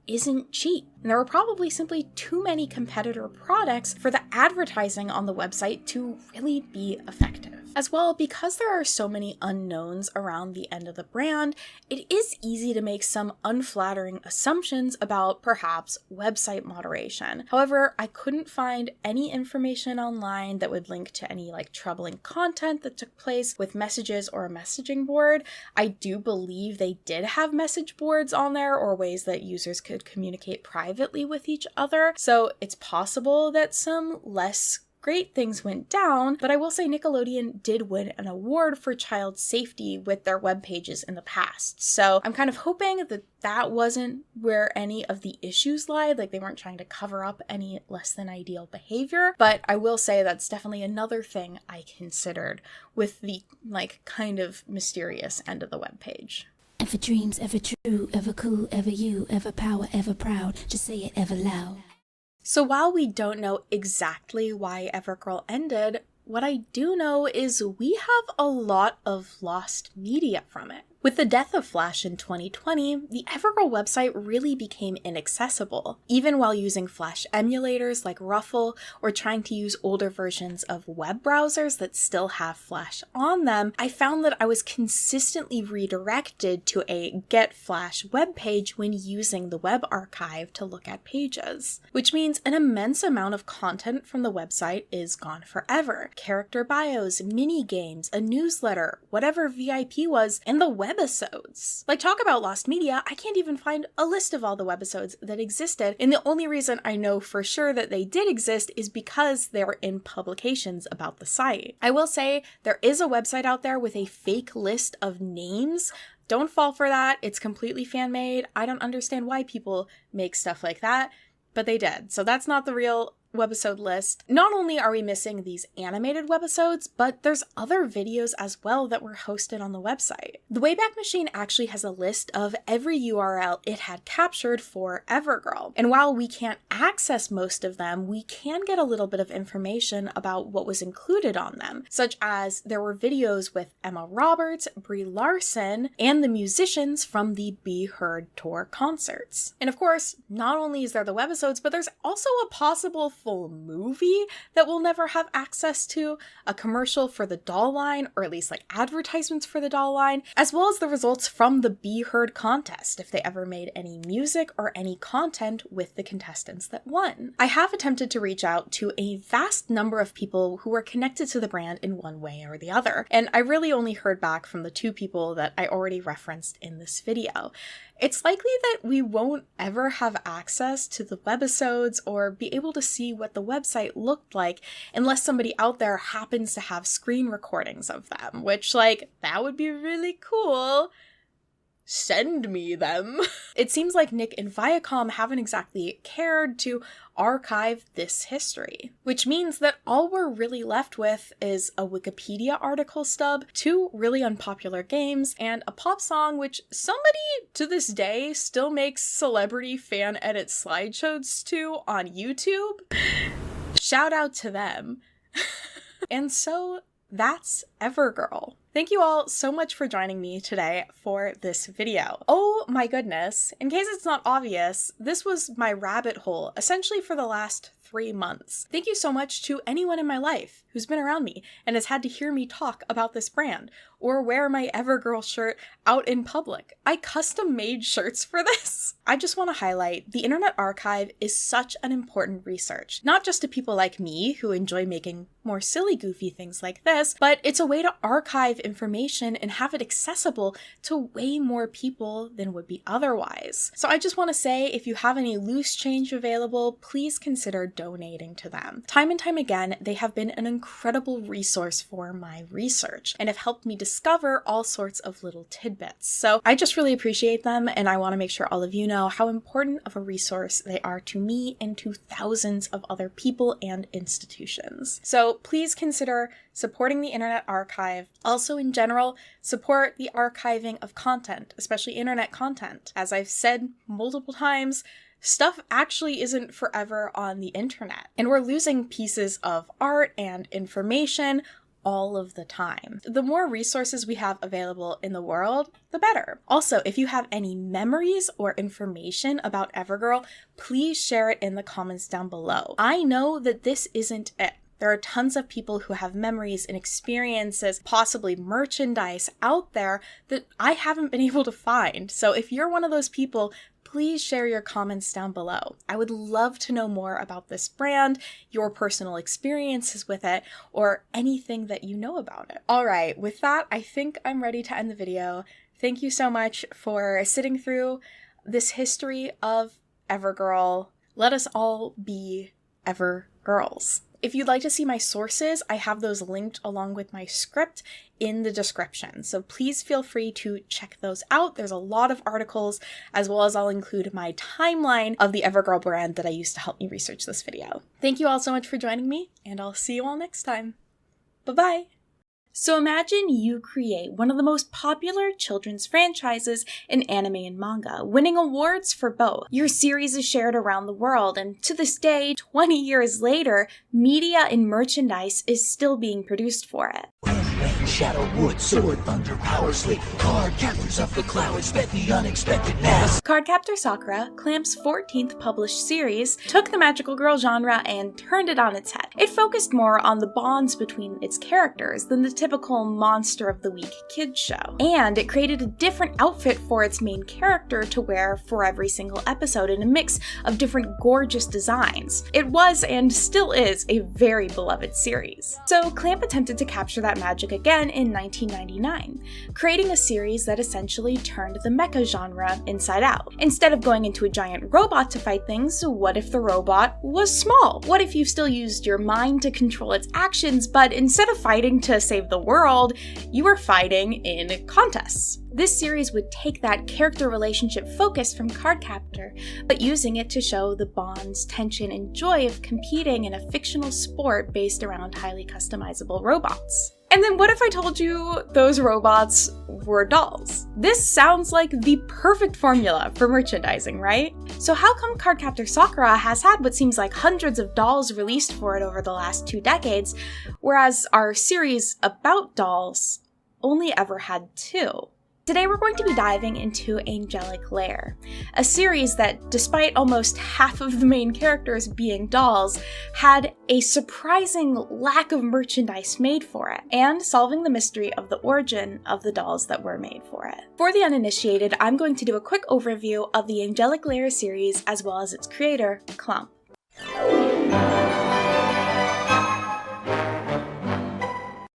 isn't cheap. And there were probably simply too many competitor products for the advertising on the website to really be effective. As well, because there are so many unknowns around the end of the brand, it is easy to make some unflattering assumptions about perhaps website moderation. However, I couldn't find any information online that would link to any like troubling content that took place with messages or a messaging board. I do believe they did have message boards on there or ways that users could communicate privately with each other. So it's possible that some less great things went down, but I will say Nickelodeon did win an award for child safety with their web pages in the past. So I'm kind of hoping that that wasn't where any of the issues lied, like they weren't trying to cover up any less than ideal behavior. But I will say that's definitely another thing I considered with the like kind of mysterious end of the web page. Ever dreams, ever true, ever cool, ever you, ever power, ever proud. Just say it ever loud. So while we don't know exactly why Evergirl ended, what I do know is we have a lot of lost media from it. With the death of Flash in 2020, the Evergirl website really became inaccessible, even while using Flash emulators like Ruffle or trying to use older versions of web browsers that still have Flash on them. I found that I was consistently redirected to a Get Flash webpage when using the web archive to look at pages, which means an immense amount of content from the website is gone forever. Character bios, mini games, a newsletter, whatever VIP was, and the webisodes. Like, talk about lost media, I can't even find a list of all the webisodes that existed, and the only reason I know for sure that they did exist is because they're in publications about the site. I will say there is a website out there with a fake list of names. Don't fall for that. It's completely fan-made. I don't understand why people make stuff like that, but they did. So that's not the real webisode list, not only are we missing these animated webisodes, but there's other videos as well that were hosted on the website. The Wayback Machine actually has a list of every URL it had captured for Evergirl, and while we can't access most of them, we can get a little bit of information about what was included on them, such as there were videos with Emma Roberts, Brie Larson, and the musicians from the Be Heard tour concerts. And of course, not only is there the webisodes, but there's also a possible full movie that we'll never have access to, a commercial for the doll line, or at least like advertisements for the doll line, as well as the results from the Be Heard contest, if they ever made any music or any content with the contestants that won. I have attempted to reach out to a vast number of people who were connected to the brand in one way or the other, and I really only heard back from the 2 people that I already referenced in this video. It's likely that we won't ever have access to the webisodes or be able to see what the website looked like unless somebody out there happens to have screen recordings of them, which, like, that would be really cool. Send me them. It seems like Nick and Viacom haven't exactly cared to archive this history, which means that all we're really left with is a Wikipedia article stub, 2 really unpopular games, and a pop song which somebody to this day still makes celebrity fan edit slideshows to on YouTube. Shout out to them. And so that's Evergirl. Thank you all so much for joining me today for this video. Oh my goodness, in case it's not obvious, this was my rabbit hole essentially for the last 3 months. Thank you so much to anyone in my life who's been around me and has had to hear me talk about this brand or wear my Evergirl shirt out in public. I custom made shirts for this. I just want to highlight the Internet Archive is such an important research, not just to people like me who enjoy making more silly, goofy things like this, but it's a way to archive information and have it accessible to way more people than would be otherwise. So I just want to say, if you have any loose change available, please consider donating to them. Time and time again, they have been an incredible resource for my research and have helped me discover all sorts of little tidbits. So I just really appreciate them, and I want to make sure all of you know how important of a resource they are to me and to thousands of other people and institutions. So please consider supporting the Internet Archive. Also, in general, support the archiving of content, especially internet content. As I've said multiple times, stuff actually isn't forever on the internet, and we're losing pieces of art and information all of the time. The more resources we have available in the world, the better. Also, if you have any memories or information about Evergirl, please share it in the comments down below. I know that this isn't it. There are tons of people who have memories and experiences, possibly merchandise out there that I haven't been able to find. So if you're one of those people, please share your comments down below. I would love to know more about this brand, your personal experiences with it, or anything that you know about it. All right, with that, I think I'm ready to end the video. Thank you so much for sitting through this history of Evergirl. Let us all be Evergirls. If you'd like to see my sources, I have those linked along with my script in the description. So please feel free to check those out. There's a lot of articles, as well as I'll include my timeline of the Evergirl brand that I used to help me research this video. Thank you all so much for joining me, and I'll see you all next time. Bye-bye. So imagine you create one of the most popular children's franchises in anime and manga, winning awards for both. Your series is shared around the world, and to this day, 20 years later, media and merchandise is still being produced for it. Shadow, wood, sword, thunder, power, sleep, card captors of the cloud, expect the unexpected now. Cardcaptor Sakura, Clamp's 14th published series, took the magical girl genre and turned it on its head. It focused more on the bonds between its characters than the typical monster of the week kids show. And it created a different outfit for its main character to wear for every single episode in a mix of different gorgeous designs. It was and still is a very beloved series. So Clamp attempted to capture that magic again again in 1999, creating a series that essentially turned the mecha genre inside out. Instead of going into a giant robot to fight things, what if the robot was small? What if you still used your mind to control its actions, but instead of fighting to save the world, you were fighting in contests? This series would take that character relationship focus from Cardcaptor, but using it to show the bonds, tension, and joy of competing in a fictional sport based around highly customizable robots. And then what if I told you those robots were dolls? This sounds like the perfect formula for merchandising, right? So how come Cardcaptor Sakura has had what seems like hundreds of dolls released for it over the last 2 decades, whereas our series about dolls only ever had 2? Today we're going to be diving into Angelic Lair, a series that, despite almost half of the main characters being dolls, had a surprising lack of merchandise made for it, and solving the mystery of the origin of the dolls that were made for it. For the uninitiated, I'm going to do a quick overview of the Angelic Lair series as well as its creator, Clump.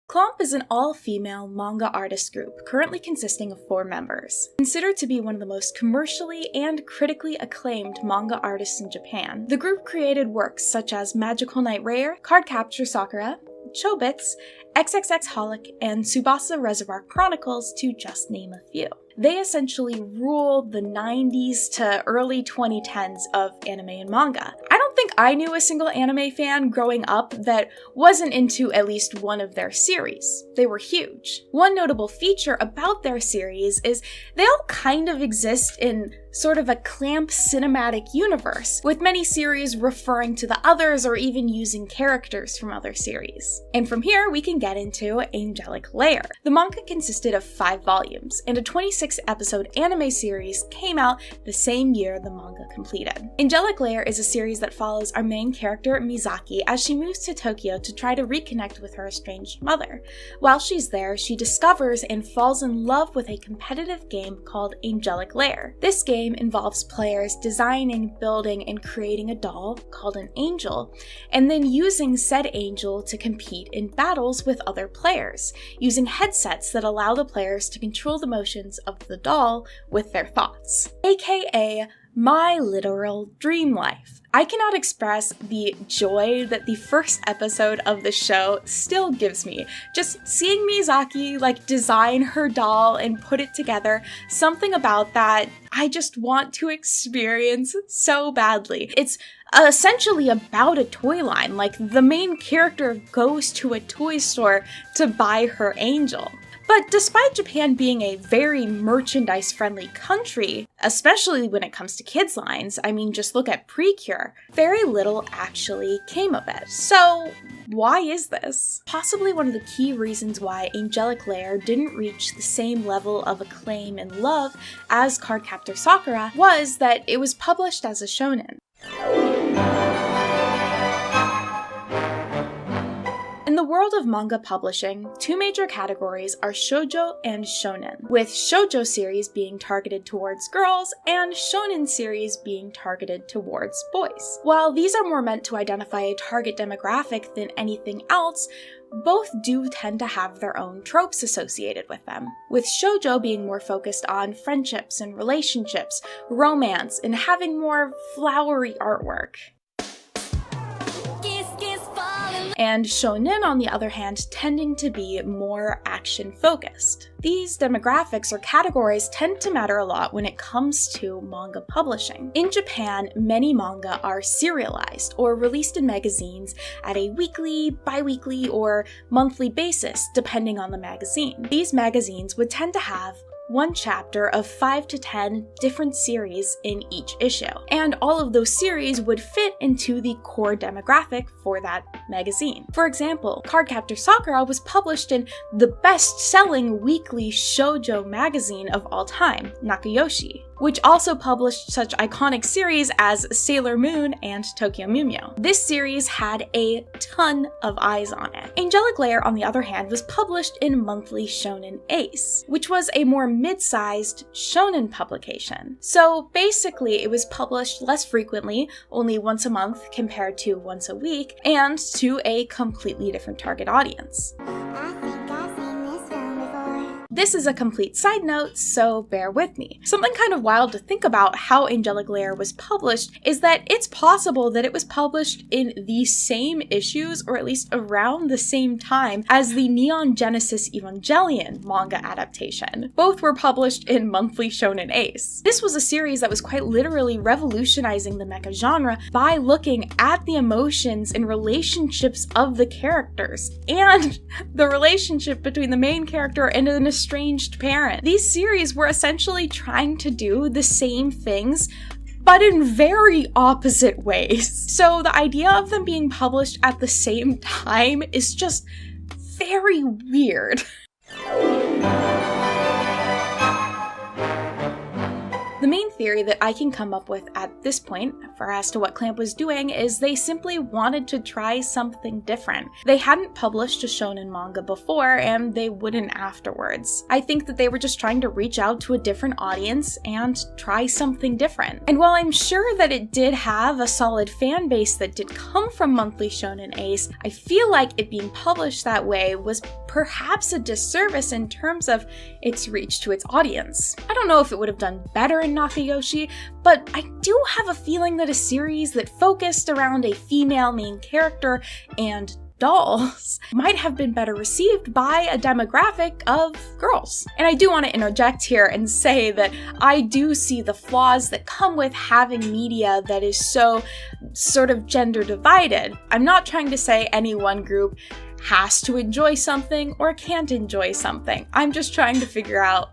Clump is an all-female manga artist group currently consisting of 4 members. Considered to be one of the most commercially and critically acclaimed manga artists in Japan, the group created works such as Magical Knight Rare, Cardcaptor Sakura, Chobits, XXX-Holic, and Tsubasa Reservoir Chronicles, to just name a few. They essentially ruled the 90s to early 2010s of anime and manga. I don't think I knew a single anime fan growing up that wasn't into at least one of their series. They were huge. One notable feature about their series is they all kind of exist in sort of a Clamp cinematic universe, with many series referring to the others or even using characters from other series. And from here, we can get into Angelic Lair. The manga consisted of 5 volumes, and a 26-episode anime series came out the same year the manga completed. Angelic Lair is a series that follows our main character, Mizaki, as she moves to Tokyo to try to reconnect with her estranged mother. While she's there, she discovers and falls in love with a competitive game called Angelic Lair. This game involves players designing, building, and creating a doll called an angel, and then using said angel to compete in battles with other players, using headsets that allow the players to control the motions of the doll with their thoughts, aka my literal dream life. I cannot express the joy that the first episode of the show still gives me. Just seeing Mizaki design her doll and put it together, something about that I just want to experience so badly. It's essentially about a toy line. The main character goes to a toy store to buy her angel. But despite Japan being a very merchandise-friendly country, especially when it comes to kids' lines, I mean, just look at Precure, very little actually came of it. So why is this? Possibly one of the key reasons why Angelic Lair didn't reach the same level of acclaim and love as Cardcaptor Sakura was that it was published as a shonen. In the world of manga publishing, 2 major categories are shoujo and shonen, with shoujo series being targeted towards girls and shonen series being targeted towards boys. While these are more meant to identify a target demographic than anything else, both do tend to have their own tropes associated with them, with shoujo being more focused on friendships and relationships, romance, and having more flowery artwork. And shonen, on the other hand, tending to be more action-focused. These demographics or categories tend to matter a lot when it comes to manga publishing. In Japan, many manga are serialized or released in magazines at a weekly, bi-weekly, or monthly basis, depending on the magazine. These magazines would tend to have 1 chapter of 5 to 10 different series in each issue, and all of those series would fit into the core demographic for that magazine. For example, Cardcaptor Sakura was published in the best-selling weekly shoujo magazine of all time, Nakayoshi, which also published such iconic series as Sailor Moon and Tokyo Mew Mew. This series had a ton of eyes on it. Angelic Lair, on the other hand, was published in monthly Shonen Ace, which was a more mid-sized shonen publication. So basically, it was published less frequently, only once a month compared to once a week, and to a completely different target audience. I think I've seen This is a complete side note, so bear with me. Something kind of wild to think about how Angelic Layer was published is that it's possible that it was published in the same issues, or at least around the same time, as the Neon Genesis Evangelion manga adaptation. Both were published in Monthly Shonen Ace. This was a series that was quite literally revolutionizing the mecha genre by looking at the emotions and relationships of the characters, and the relationship between the main character and an estranged parent. These series were essentially trying to do the same things, but in very opposite ways. So the idea of them being published at the same time is just very weird. The main theory that I can come up with at this point for as to what Clamp was doing is they simply wanted to try something different. They hadn't published a shonen manga before, and they wouldn't afterwards. I think that they were just trying to reach out to a different audience and try something different. And while I'm sure that it did have a solid fan base that did come from Monthly Shonen Ace, I feel like it being published that way was perhaps a disservice in terms of its reach to its audience. I don't know if it would have done better in Nakayoshi, but I do have a feeling that a series that focused around a female main character and dolls might have been better received by a demographic of girls. And I do want to interject here and say that I do see the flaws that come with having media that is so sort of gender divided. I'm not trying to say any one group has to enjoy something or can't enjoy something. I'm just trying to figure out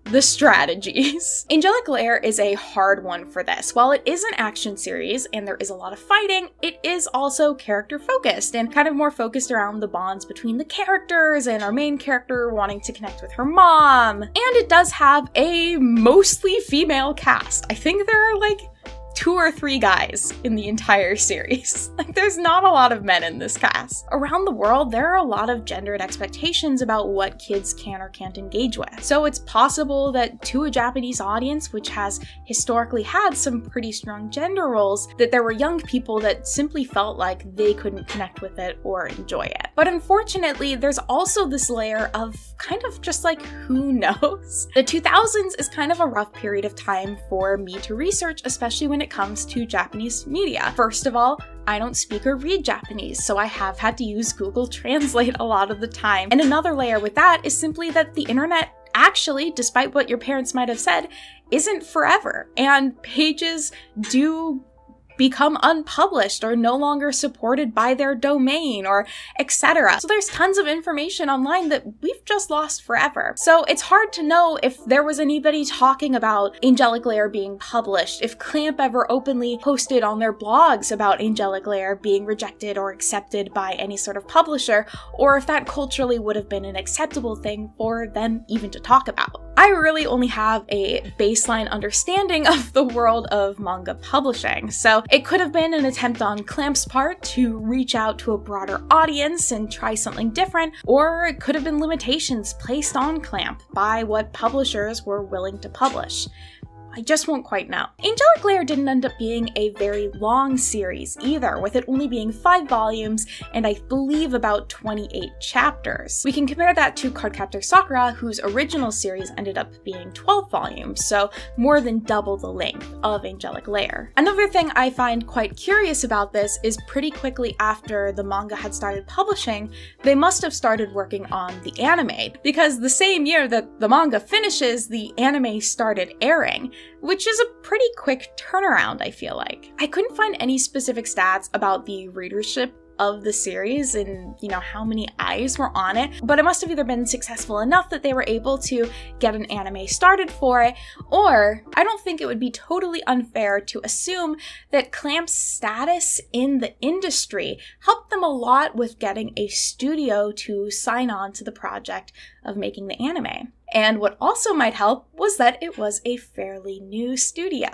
the strategies. Angelic Layer is a hard one for this. While it is an action series and there is a lot of fighting, it is also character focused and kind of more focused around the bonds between the characters and our main character wanting to connect with her mom. And it does have a mostly female cast. I think there are like 2 or 3 guys in the entire series. Like, there's not a lot of men in this cast. Around the world, there are a lot of gendered expectations about what kids can or can't engage with. So it's possible that to a Japanese audience, which has historically had some pretty strong gender roles, that there were young people that simply felt like they couldn't connect with it or enjoy it. But unfortunately, there's also this layer of kind of just like, who knows? The 2000s is kind of a rough period of time for me to research, especially when it comes to Japanese media. First of all, I don't speak or read Japanese, so I have had to use Google Translate a lot of the time. And another layer with that is simply that the internet actually, despite what your parents might have said, isn't forever. And pages do become unpublished or no longer supported by their domain or etc. So there's tons of information online that we've just lost forever. So it's hard to know if there was anybody talking about Angelic Layer being published, if Clamp ever openly posted on their blogs about Angelic Layer being rejected or accepted by any sort of publisher, or if that culturally would have been an acceptable thing for them even to talk about. I really only have a baseline understanding of the world of manga publishing, so it could have been an attempt on Clamp's part to reach out to a broader audience and try something different, or it could have been limitations placed on Clamp by what publishers were willing to publish. I just won't quite know. Angelic Layer didn't end up being a very long series either, with it only being 5 volumes and I believe about 28 chapters. We can compare that to Cardcaptor Sakura, whose original series ended up being 12 volumes, so more than double the length of Angelic Layer. Another thing I find quite curious about this is pretty quickly after the manga had started publishing, they must have started working on the anime, because the same year that the manga finishes, the anime started airing, which is a pretty quick turnaround, I feel like. I couldn't find any specific stats about the readership of the series and, how many eyes were on it, but it must have either been successful enough that they were able to get an anime started for it, or I don't think it would be totally unfair to assume that Clamp's status in the industry helped them a lot with getting a studio to sign on to the project of making the anime. And what also might help was that it was a fairly new studio.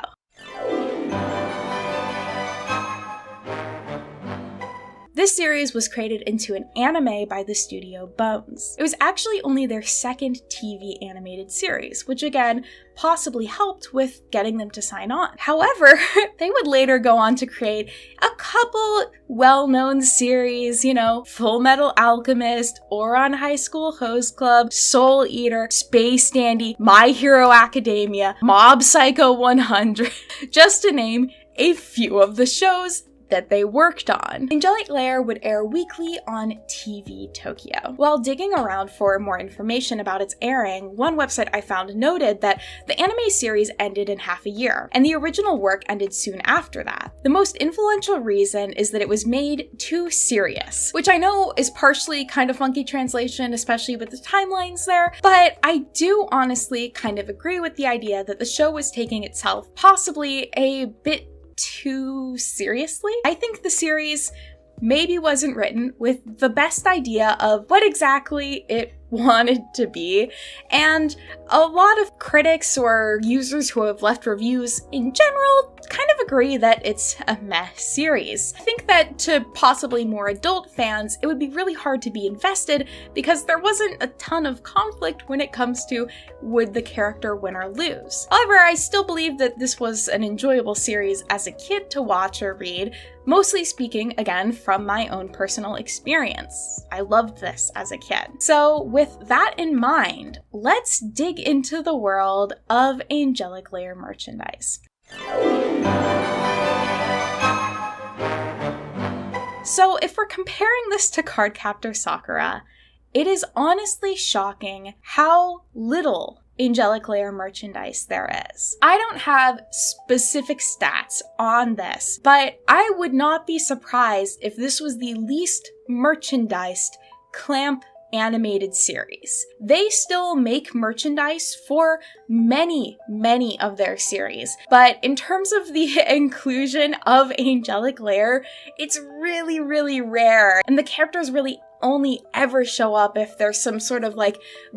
This series was created into an anime by the studio Bones. It was actually only their second TV animated series, which again possibly helped with getting them to sign on. However, they would later go on to create a couple well-known series, Full Metal Alchemist, Ouran High School Host Club, Soul Eater, Space Dandy, My Hero Academia, Mob Psycho 100, just to name a few of the shows that they worked on. Angelic Layer would air weekly on TV Tokyo. While digging around for more information about its airing, one website I found noted that the anime series ended in half a year, and the original work ended soon after that. The most influential reason is that it was made too serious, which I know is partially kind of funky translation, especially with the timelines there, but I do honestly kind of agree with the idea that the show was taking itself possibly a bit too seriously. I think the series maybe wasn't written with the best idea of what exactly it wanted to be, and a lot of critics or users who have left reviews in general kind of agree that it's a meh series. I think that to possibly more adult fans, it would be really hard to be invested because there wasn't a ton of conflict when it comes to would the character win or lose. However, I still believe that this was an enjoyable series as a kid to watch or read, mostly speaking, again, from my own personal experience. I loved this as a kid. So with that in mind, let's dig into the world of Angelic Layer merchandise. So if we're comparing this to Cardcaptor Sakura, it is honestly shocking how little Angelic Layer merchandise there is. I don't have specific stats on this, but I would not be surprised if this was the least merchandised Clamp animated series. They still make merchandise for many of their series, but in terms of the inclusion of Angelic Layer, it's really rare, and the characters really only ever show up if there's some sort of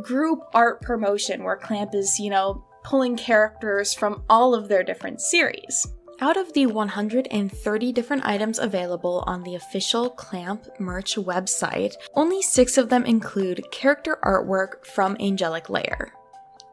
group art promotion where Clamp is, pulling characters from all of their different series. Out of the 130 different items available on the official Clamp merch website, only 6 of them include character artwork from Angelic Layer.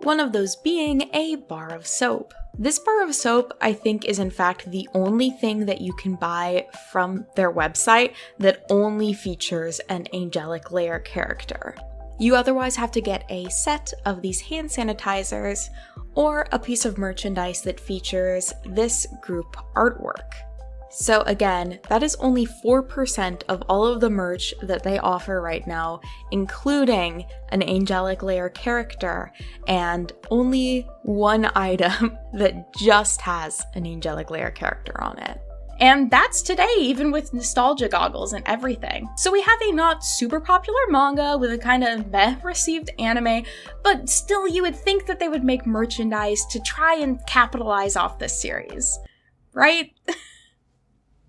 One of those being a bar of soap. This bar of soap, I think, is in fact the only thing that you can buy from their website that only features an Angelic Layer character. You otherwise have to get a set of these hand sanitizers or a piece of merchandise that features this group artwork. So again, that is only 4% of all of the merch that they offer right now, including an Angelic Layer character, and only one item that just has an Angelic Layer character on it. And that's today, even with nostalgia goggles and everything. So we have a not super popular manga with a kind of meh received anime, but still you would think that they would make merchandise to try and capitalize off this series, right?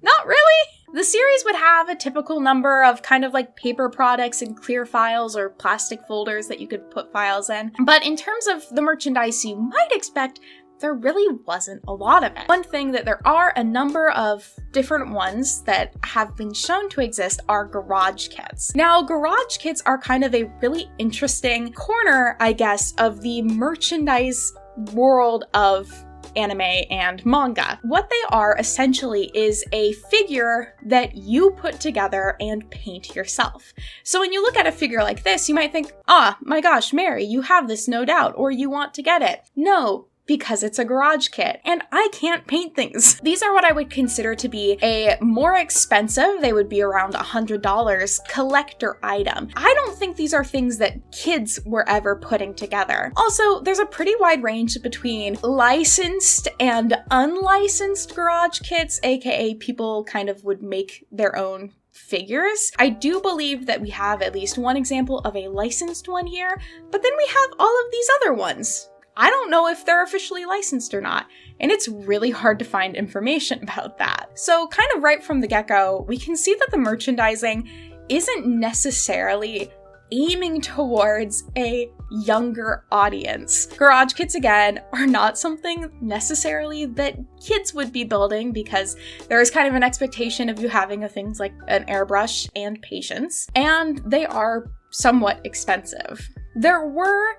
Not really. The series would have a typical number of kind of paper products and clear files or plastic folders that you could put files in. But in terms of the merchandise you might expect, there really wasn't a lot of it. One thing that there are a number of different ones that have been shown to exist are garage kits. Now, garage kits are kind of a really interesting corner, I guess, of the merchandise world of anime and manga. What they are essentially is a figure that you put together and paint yourself. So when you look at a figure like this, you might think, my gosh, Mary, you have this no doubt, or you want to get it. No, because it's a garage kit, and I can't paint things. These are what I would consider to be a more expensive, they would be around $100, collector item. I don't think these are things that kids were ever putting together. Also, there's a pretty wide range between licensed and unlicensed garage kits, aka people kind of would make their own figures. I do believe that we have at least one example of a licensed one here, but then we have all of these other ones. I don't know if they're officially licensed or not, and it's really hard to find information about that. So kind of right from the get-go, we can see that the merchandising isn't necessarily aiming towards a younger audience. Garage kits, again, are not something necessarily that kids would be building because there is kind of an expectation of you having things like an airbrush and patience, and they are somewhat expensive. There were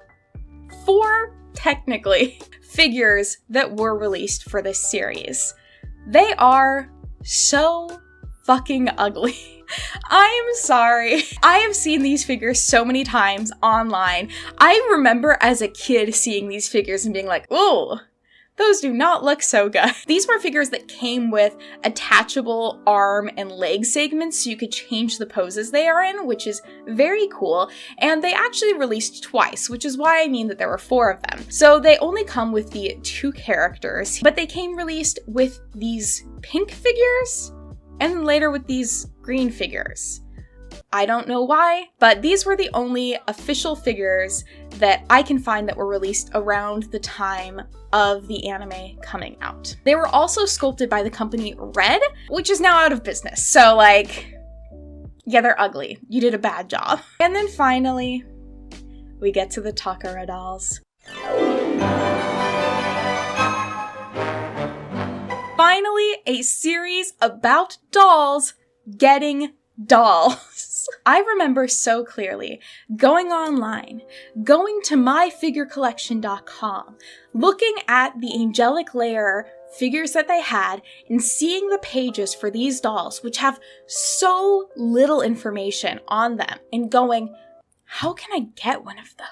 4, technically, figures that were released for this series. They are so fucking ugly. I am sorry. I have seen these figures so many times online. I remember as a kid seeing these figures and being like, ooh, those do not look so good. These were figures that came with attachable arm and leg segments so you could change the poses they are in, which is very cool. And they actually released twice, which is why I mean that there were 4 of them. So they only come with the 2 characters, but they came released with these pink figures and later with these green figures. I don't know why, but these were the only official figures that I can find that were released around the time of the anime coming out. They were also sculpted by the company Red, which is now out of business. So like, yeah, they're ugly. You did a bad job. And then finally, we get to the Takara dolls. Finally, a series about dolls getting dolls. I remember so clearly going online, going to myfigurecollection.com, looking at the Angelic Lair figures that they had and seeing the pages for these dolls, which have so little information on them, and going, how can I get one of those?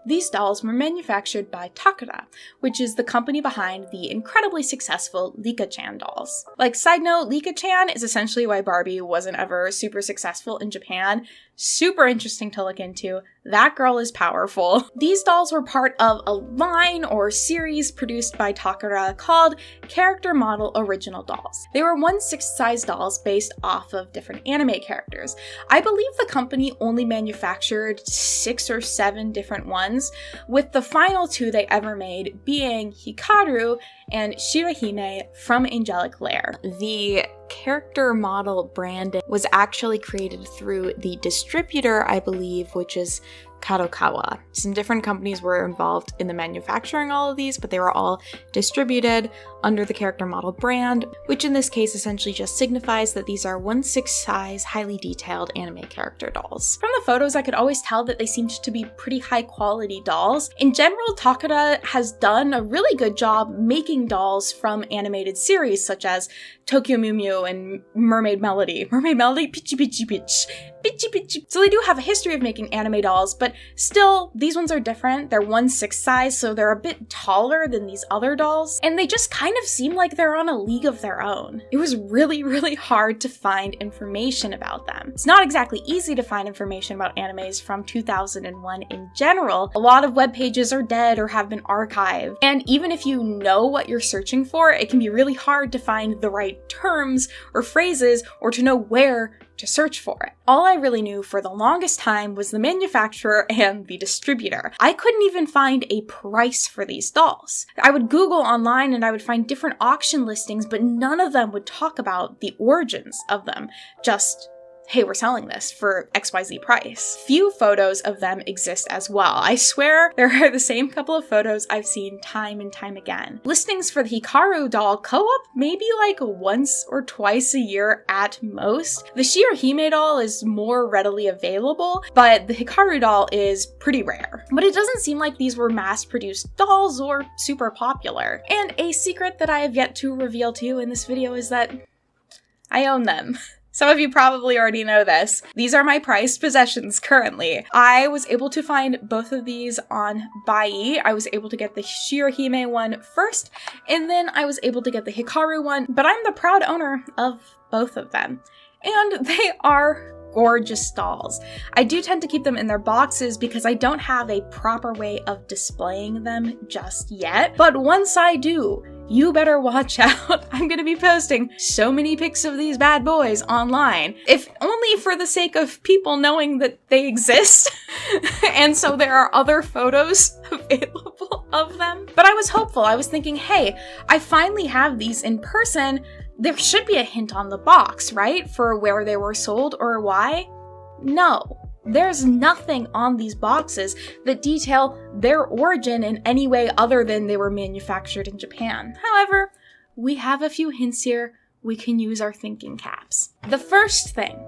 These dolls were manufactured by Takara, which is the company behind the incredibly successful Lika-chan dolls. Like, side note, Lika-chan is essentially why Barbie wasn't ever super successful in Japan. Super interesting to look into. That girl is powerful. These dolls were part of a line or series produced by Takara called Character Model Original Dolls. They were 1/6 size dolls based off of different anime characters. I believe the company only manufactured 6 or 7 different ones, with the final 2 they ever made being Hikaru and Shirahime from Angelic Lair. The character model brand was actually created through the distributor, I believe, which is Kadokawa. Some different companies were involved in the manufacturing all of these, but they were all distributed under the character model brand, which in this case essentially just signifies that these are 1/6 size, highly detailed anime character dolls. From the photos, I could always tell that they seemed to be pretty high quality dolls. In general, Takara has done a really good job making dolls from animated series such as Tokyo Mew Mew and Mermaid Melody. Mermaid Melody, pitchy pitchy pitch. Pitchy pitchy. So they do have a history of making anime dolls, but still, these ones are different. They're 1/6 size, so they're a bit taller than these other dolls, and they just kind of seem like they're on a league of their own. It was really, really hard to find information about them. It's not exactly easy to find information about animes from 2001 in general. A lot of web pages are dead or have been archived, and even if you know what you're searching for, it can be really hard to find the right terms or phrases or to know where to search for it. All I really knew for the longest time was the manufacturer and the distributor. I couldn't even find a price for these dolls. I would Google online and I would find different auction listings, but none of them would talk about the origins of them. Just, hey, we're selling this for XYZ price. Few photos of them exist as well. I swear there are the same couple of photos I've seen time and time again. Listings for the Hikaru doll co-op maybe like once or twice a year at most. The Shirahime doll is more readily available, but the Hikaru doll is pretty rare. But it doesn't seem like these were mass-produced dolls or super popular. And a secret that I have yet to reveal to you in this video is that I own them. Some of you probably already know this. These are my prized possessions currently. I was able to find both of these on Bai. I was able to get the Shirahime one first, and then I was able to get the Hikaru one, but I'm the proud owner of both of them. And they are gorgeous dolls. I do tend to keep them in their boxes because I don't have a proper way of displaying them just yet, but once I do, you better watch out. I'm gonna be posting so many pics of these bad boys online, if only for the sake of people knowing that they exist. And so there are other photos available of them. But I was hopeful. I was thinking, hey, I finally have these in person. There should be a hint on the box, right? For where they were sold or why? No. There's nothing on these boxes that detail their origin in any way other than they were manufactured in Japan. However, we have a few hints here. We can use our thinking caps. The first thing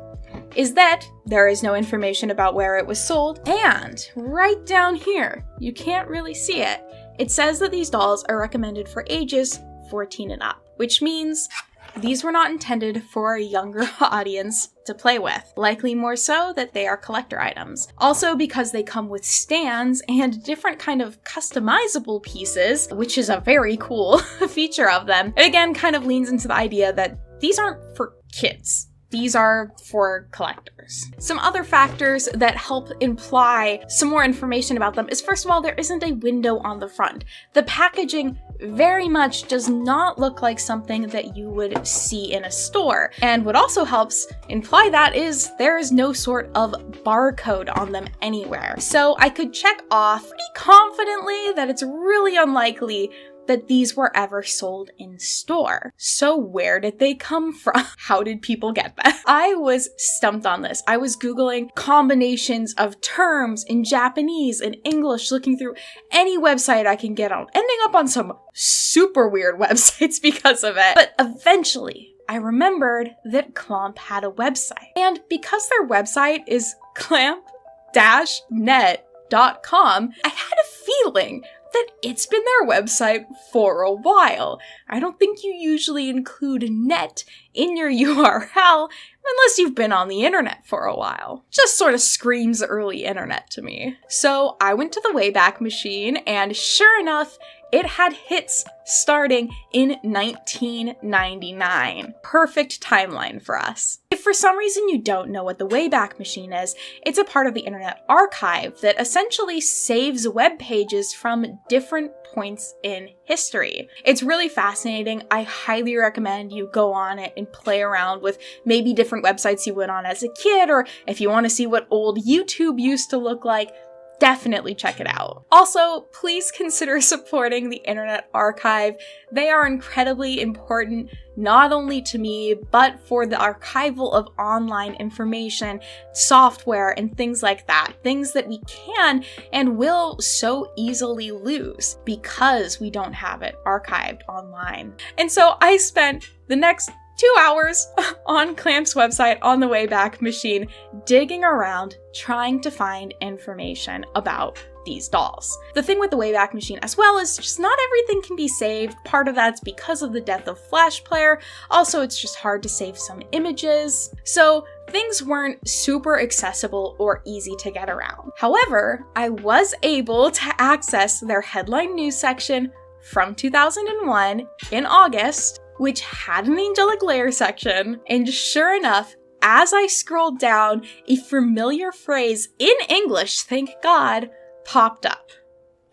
is that there is no information about where it was sold, and right down here, you can't really see it, it says that these dolls are recommended for ages 14 and up, which means these were not intended for a younger audience to play with, likely more so that they are collector items. Also because they come with stands and different kind of customizable pieces, which is a very cool feature of them. It again kind of leans into the idea that these aren't for kids. These are for collectors. Some other factors that help imply some more information about them is, first of all, there isn't a window on the front. The packaging very much does not look like something that you would see in a store. And what also helps imply that is there is no sort of barcode on them anywhere. So I could check off pretty confidently that it's really unlikely that these were ever sold in store. So where did they come from? How did people get them? I was stumped on this. I was Googling combinations of terms in Japanese and English, looking through any website I can get on, ending up on some super weird websites because of it. But eventually, I remembered that Clamp had a website. And because their website is clamp-net.com, I had a feeling that it's been their website for a while. I don't think you usually include net in your URL unless you've been on the internet for a while. Just sort of screams early internet to me. So I went to the Wayback Machine, and sure enough, it had hits starting in 1999. Perfect timeline for us. If for some reason you don't know what the Wayback Machine is, it's a part of the Internet Archive that essentially saves web pages from different points in history. It's really fascinating. I highly recommend you go on it and play around with maybe different websites you went on as a kid, or if you want to see what old YouTube used to look like, definitely check it out. Also, please consider supporting the Internet Archive. They are incredibly important, not only to me, but for the archival of online information, software, and things like that. Things that we can and will so easily lose because we don't have it archived online. And so I spent the next 2 hours on Clamp's website on the Wayback Machine, digging around, trying to find information about these dolls. The thing with the Wayback Machine as well is just not everything can be saved. Part of that's because of the death of Flash Player. Also, it's just hard to save some images. So things weren't super accessible or easy to get around. However, I was able to access their headline news section from 2001 in August, which had an Angelic Lair section, and sure enough, as I scrolled down, a familiar phrase in English, thank God, popped up.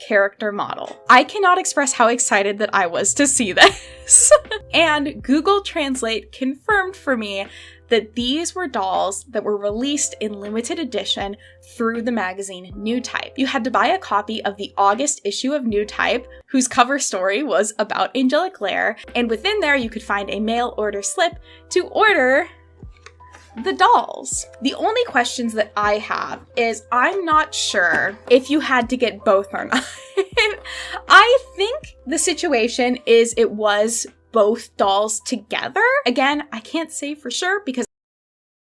Character model. I cannot express how excited that I was to see this. And Google Translate confirmed for me that these were dolls that were released in limited edition through the magazine New Type. You had to buy a copy of the August issue of New Type, whose cover story was about Angelic Lair, and within there you could find a mail order slip to order the dolls. The only questions that I have is I'm not sure if you had to get both or not. I think the situation is it was both dolls together. Again, I can't say for sure because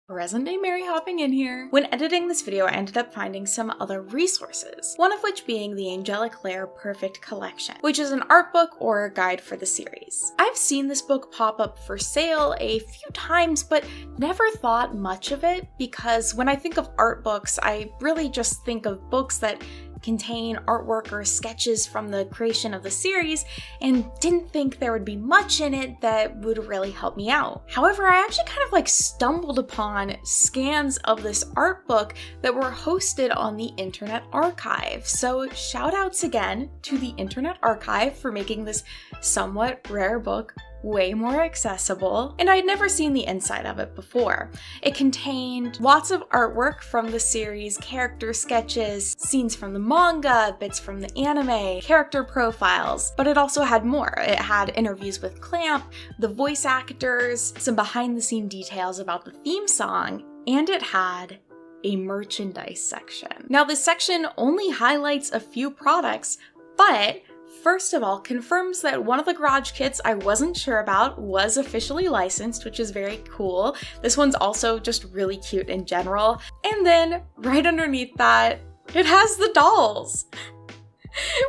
present day Mary hopping in here. When editing this video, I ended up finding some other resources, one of which being the Angelic Lair Perfect Collection, which is an art book or a guide for the series. I've seen this book pop up for sale a few times, but never thought much of it because when I think of art books, I really just think of books that contain artwork or sketches from the creation of the series and didn't think there would be much in it that would really help me out. However, I actually kind of stumbled upon scans of this art book that were hosted on the Internet Archive. So shout outs again to the Internet Archive for making this somewhat rare book way more accessible, and I'd never seen the inside of it before. It contained lots of artwork from the series, character sketches, scenes from the manga, bits from the anime, character profiles, but it also had more. It had interviews with Clamp, the voice actors, some behind-the-scene details about the theme song, and it had a merchandise section. Now, this section only highlights a few products, but first of all, confirms that one of the garage kits I wasn't sure about was officially licensed, which is very cool. This one's also just really cute in general. And then right underneath that, it has the dolls,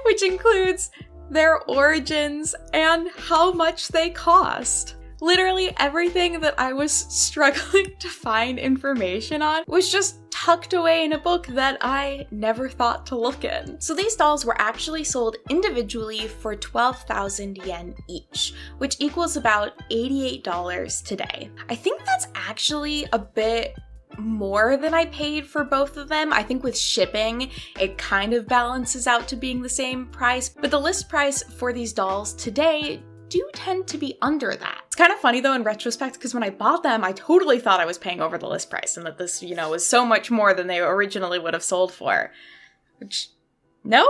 which includes their origins and how much they cost. Literally everything that I was struggling to find information on was just tucked away in a book that I never thought to look in. So these dolls were actually sold individually for 12,000 yen each, which equals about $88 today. I think that's actually a bit more than I paid for both of them. I think with shipping, it kind of balances out to being the same price, but the list price for these dolls today do tend to be under that. It's kind of funny though in retrospect, because when I bought them, I totally thought I was paying over the list price and that this, was so much more than they originally would have sold for. Which, no?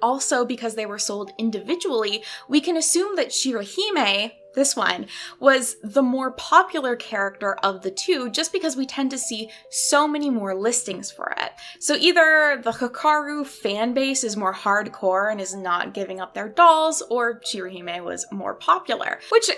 Also, because they were sold individually, we can assume that Shirohime, this one, was the more popular character of the two, just because we tend to see so many more listings for it. So either the Hikaru fan base is more hardcore and is not giving up their dolls, or Shirohime was more popular, which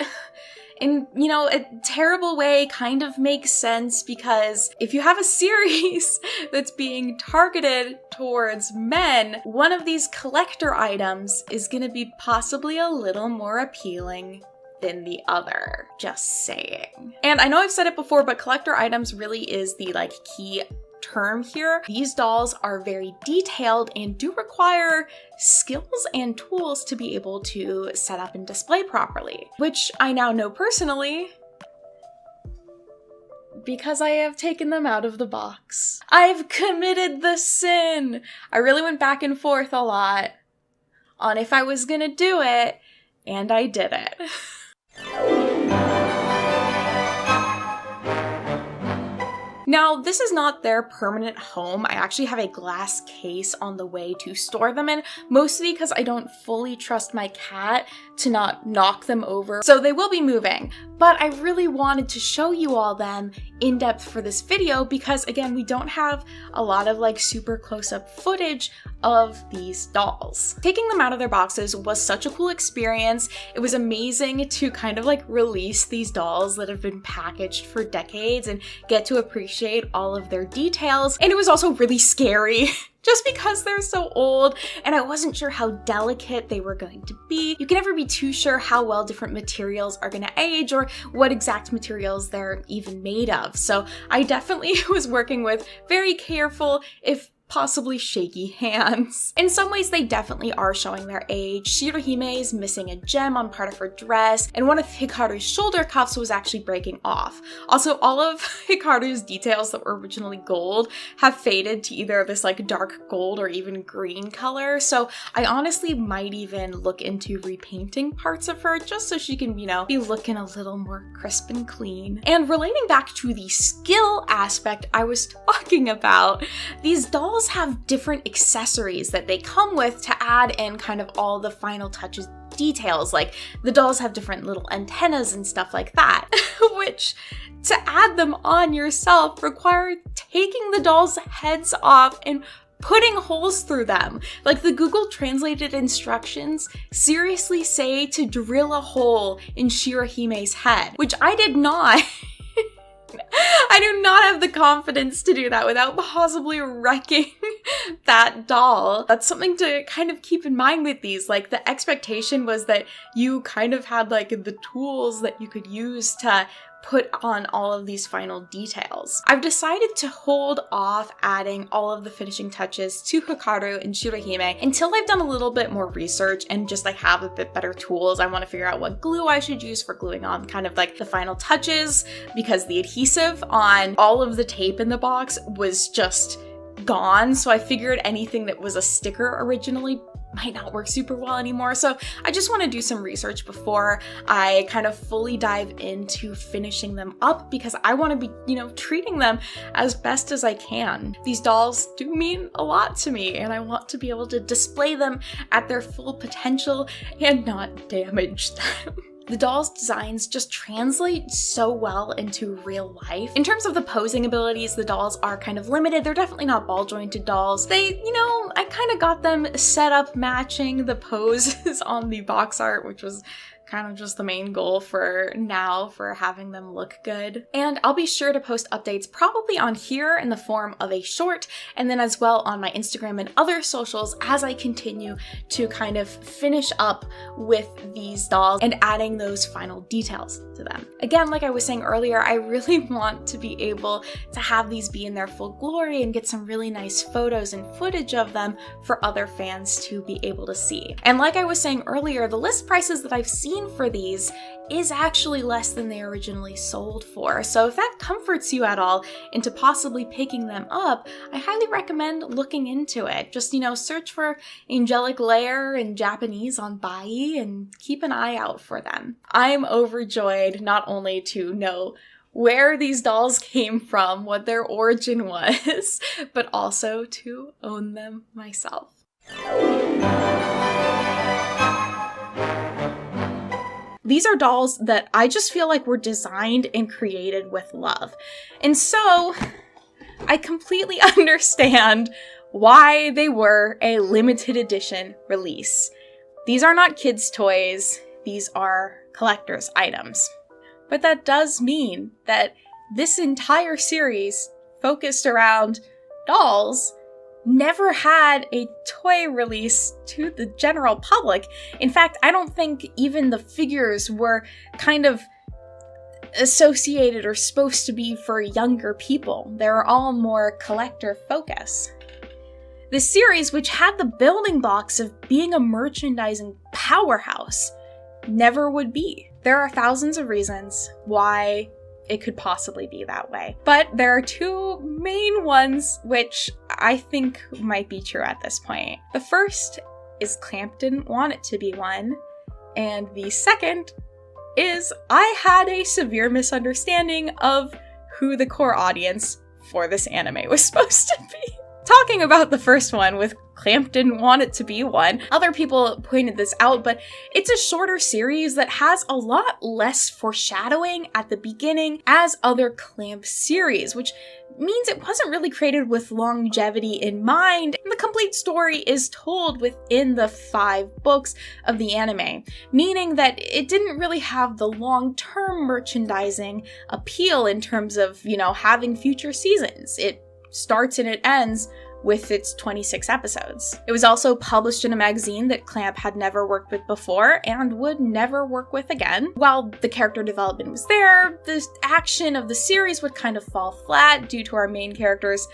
in, a terrible way kind of makes sense, because if you have a series that's being targeted towards men, one of these collector items is going to be possibly a little more appealing than the other. Just saying. And I know I've said it before, but collector items really is the key term here. These dolls are very detailed and do require skills and tools to be able to set up and display properly, which I now know personally because I have taken them out of the box. I've committed the sin. I really went back and forth a lot on if I was gonna do it, and I did it. Now, this is not their permanent home. I actually have a glass case on the way to store them in, mostly because I don't fully trust my cat to not knock them over. So they will be moving, but I really wanted to show you all them in depth for this video because, again, we don't have a lot of super close-up footage of these dolls. Taking them out of their boxes was such a cool experience. It was amazing to kind of release these dolls that have been packaged for decades and get to appreciate all of their details. And it was also really scary just because they're so old and I wasn't sure how delicate they were going to be. You can never be too sure how well different materials are going to age or what exact materials they're even made of. So I definitely was working with very careful, if possibly shaky hands. In some ways, they definitely are showing their age. Shirohime is missing a gem on part of her dress, and one of Hikaru's shoulder cuffs was actually breaking off. Also, all of Hikaru's details that were originally gold have faded to either this dark gold or even green color, so I honestly might even look into repainting parts of her just so she can, be looking a little more crisp and clean. And relating back to the skill aspect I was talking about, these dolls have different accessories that they come with to add in kind of all the final touches details. The dolls have different little antennas and stuff like that, which to add them on yourself require taking the dolls' heads off and putting holes through them. The Google translated instructions seriously say to drill a hole in Shirohime's head, which I did not. I do not have the confidence to do that without possibly wrecking that doll. That's something to kind of keep in mind with these. The expectation was that you kind of had the tools that you could use to put on all of these final details. I've decided to hold off adding all of the finishing touches to Hikaru and Shirohime until I've done a little bit more research and just have a bit better tools. I want to figure out what glue I should use for gluing on kind of the final touches, because the adhesive on all of the tape in the box was just gone. So I figured anything that was a sticker originally might not work super well anymore. So I just want to do some research before I kind of fully dive into finishing them up, because I want to be, treating them as best as I can. These dolls do mean a lot to me, and I want to be able to display them at their full potential and not damage them. the dolls' designs just translate so well into real life. In terms of the posing abilities, the dolls are kind of limited. They're definitely not ball-jointed dolls. They, I kind of got them set up matching the poses on the box art, which was kind of just the main goal for now, for having them look good. And I'll be sure to post updates probably on here in the form of a short, and then as well on my Instagram and other socials as I continue to kind of finish up with these dolls and adding those final details to them. Again, like I was saying earlier, I really want to be able to have these be in their full glory and get some really nice photos and footage of them for other fans to be able to see. And like I was saying earlier, the list prices that I've seen for these is actually less than they originally sold for. So if that comforts you at all into possibly picking them up, I highly recommend looking into it. Just, search for Angelic Lair in Japanese on Bai and keep an eye out for them. I'm overjoyed not only to know where these dolls came from, what their origin was, but also to own them myself. These are dolls that I just feel like were designed and created with love. And so I completely understand why they were a limited edition release. These are not kids' toys, these are collector's items. But that does mean that this entire series focused around dolls never had a toy release to the general public. In fact, I don't think even the figures were kind of associated or supposed to be for younger people. They were all more collector focus. The series, which had the building blocks of being a merchandising powerhouse, never would be. There are thousands of reasons why it could possibly be that way. But there are two main ones which I think might be true at this point. The first is Clamp didn't want it to be one, and the second is I had a severe misunderstanding of who the core audience for this anime was supposed to be. Talking about the first one with Clamp didn't want it to be one, other people pointed this out, but it's a shorter series that has a lot less foreshadowing at the beginning as other Clamp series, which means it wasn't really created with longevity in mind, and the complete story is told within the 5 books of the anime, meaning that it didn't really have the long-term merchandising appeal in terms of, having future seasons. It starts and it ends with its 26 episodes. It was also published in a magazine that Clamp had never worked with before and would never work with again. While the character development was there, the action of the series would kind of fall flat due to our main character's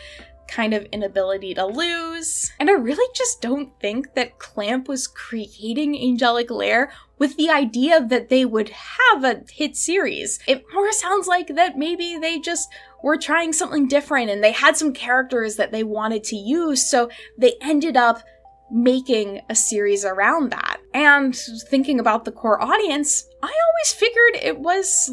kind of inability to lose. And I really just don't think that Clamp was creating Angelic Lair with the idea that they would have a hit series. It more sounds like that maybe they just were trying something different and they had some characters that they wanted to use, so they ended up making a series around that. And thinking about the core audience, I always figured it was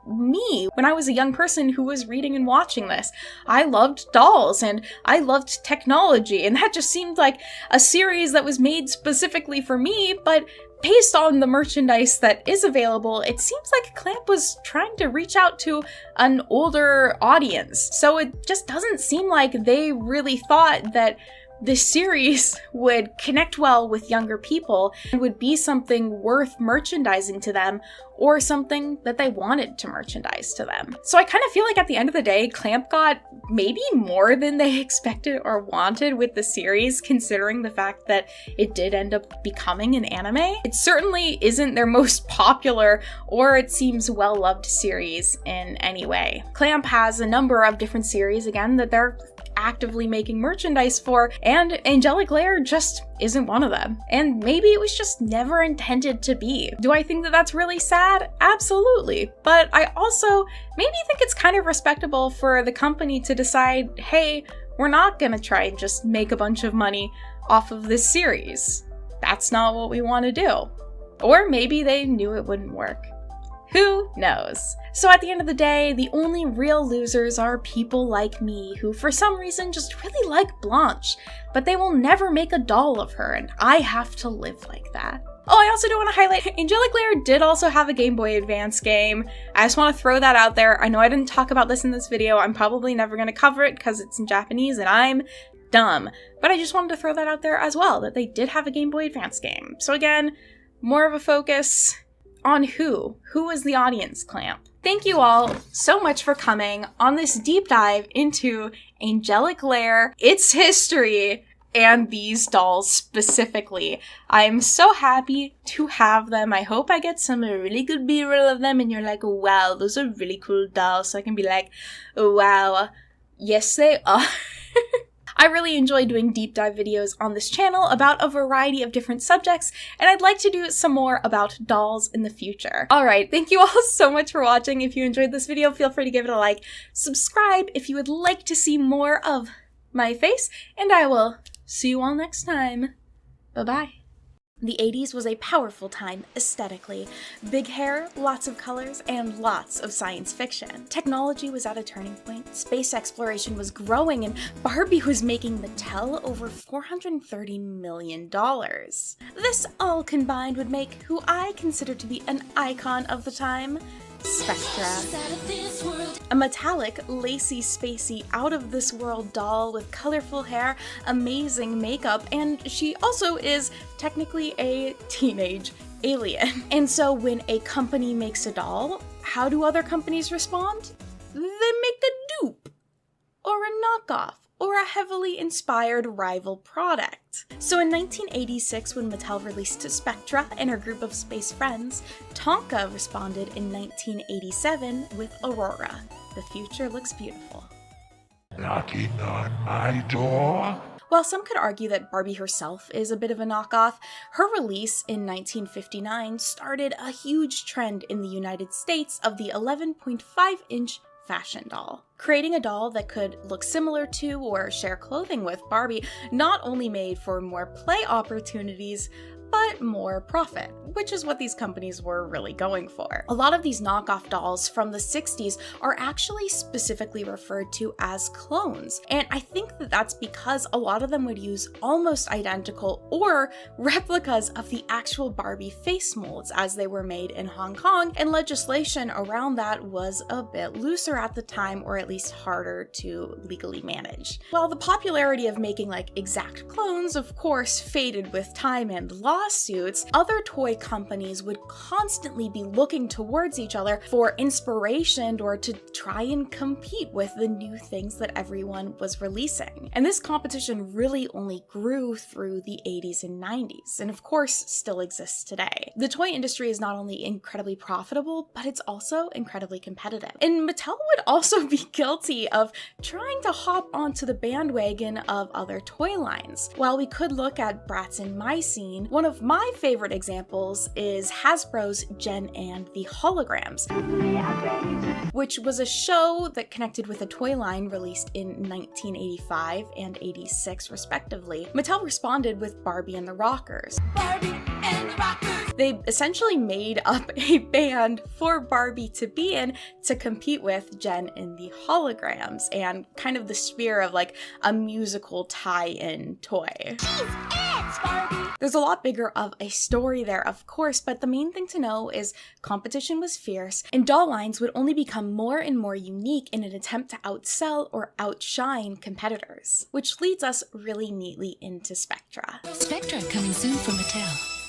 me when I was a young person who was reading and watching this. I loved dolls and I loved technology, and that just seemed like a series that was made specifically for me, but based on the merchandise that is available, it seems like Clamp was trying to reach out to an older audience. So it just doesn't seem like they really thought that this series would connect well with younger people and would be something worth merchandising to them or something that they wanted to merchandise to them. So I kind of feel like at the end of the day, Clamp got maybe more than they expected or wanted with the series, considering the fact that it did end up becoming an anime. It certainly isn't their most popular or it seems well-loved series in any way. Clamp has a number of different series, again, that they're actively making merchandise for, and Angelic Lair just isn't one of them. And maybe it was just never intended to be. Do I think that that's really sad? Absolutely. But I also maybe think it's kind of respectable for the company to decide, hey, we're not gonna try and just make a bunch of money off of this series. That's not what we want to do. Or maybe they knew it wouldn't work. Who knows? So at the end of the day, the only real losers are people like me who for some reason just really like Blanche, but they will never make a doll of her, and I have to live like that. Oh, I also do want to highlight, Angelic Lair did also have a Game Boy Advance game. I just want to throw that out there. I know I didn't talk about this in this video. I'm probably never going to cover it because it's in Japanese and I'm dumb. But I just wanted to throw that out there as well, that they did have a Game Boy Advance game. So again, more of a focus on who is the audience, Clamp. Thank you all so much for coming on this deep dive into Angelic Lair, its history, and these dolls specifically. I'm so happy to have them. I hope I get some really good B-roll of them and you're like, wow, those are really cool dolls. So I can be like, wow, yes they are. I really enjoy doing deep dive videos on this channel about a variety of different subjects, and I'd like to do some more about dolls in the future. Alright, thank you all so much for watching. If you enjoyed this video, feel free to give it a like, subscribe if you would like to see more of my face, and I will see you all next time. Bye-bye. The 80s was a powerful time aesthetically. Big hair, lots of colors, and lots of science fiction. Technology was at a turning point, space exploration was growing, and Barbie was making Mattel over $430 million. This all combined would make who I consider to be an icon of the time, Spectra. A metallic, lacy, spacey, out-of-this-world doll with colorful hair, amazing makeup, and she also is technically a teenage alien. And so when a company makes a doll, how do other companies respond? They make a dupe, or a knockoff, or a heavily inspired rival product. So in 1986, when Mattel released Spectra and her group of space friends, Tonka responded in 1987 with Aurora. The future looks beautiful. Knocking on my door? While some could argue that Barbie herself is a bit of a knockoff, her release in 1959 started a huge trend in the United States of the 11.5-inch fashion doll. Creating a doll that could look similar to or share clothing with Barbie not only made for more play opportunities, but more profit, which is what these companies were really going for. A lot of these knockoff dolls from the 60s are actually specifically referred to as clones, and I think that that's because a lot of them would use almost identical or replicas of the actual Barbie face molds as they were made in Hong Kong, and legislation around that was a bit looser at the time, or at least harder to legally manage. While the popularity of making like exact clones of course faded with time and lawsuits, other toy companies would constantly be looking towards each other for inspiration or to try and compete with the new things that everyone was releasing. And this competition really only grew through the 80s and 90s, and of course still exists today. The toy industry is not only incredibly profitable, but it's also incredibly competitive. And Mattel would also be guilty of trying to hop onto the bandwagon of other toy lines. While we could look at Bratz and My Scene, one of my favorite examples is Hasbro's Jen and the Holograms, which was a show that connected with a toy line released in 1985 and 86 respectively. Mattel responded with Barbie and the Rockers. Barbie and the Rockers! They essentially made up a band for Barbie to be in to compete with Jen and the Holograms, and kind of the sphere of like a musical tie-in toy. There's a lot bigger of a story there, of course, but the main thing to know is competition was fierce, and doll lines would only become more and more unique in an attempt to outsell or outshine competitors. Which leads us really neatly into Spectra. Spectra coming soon from Mattel.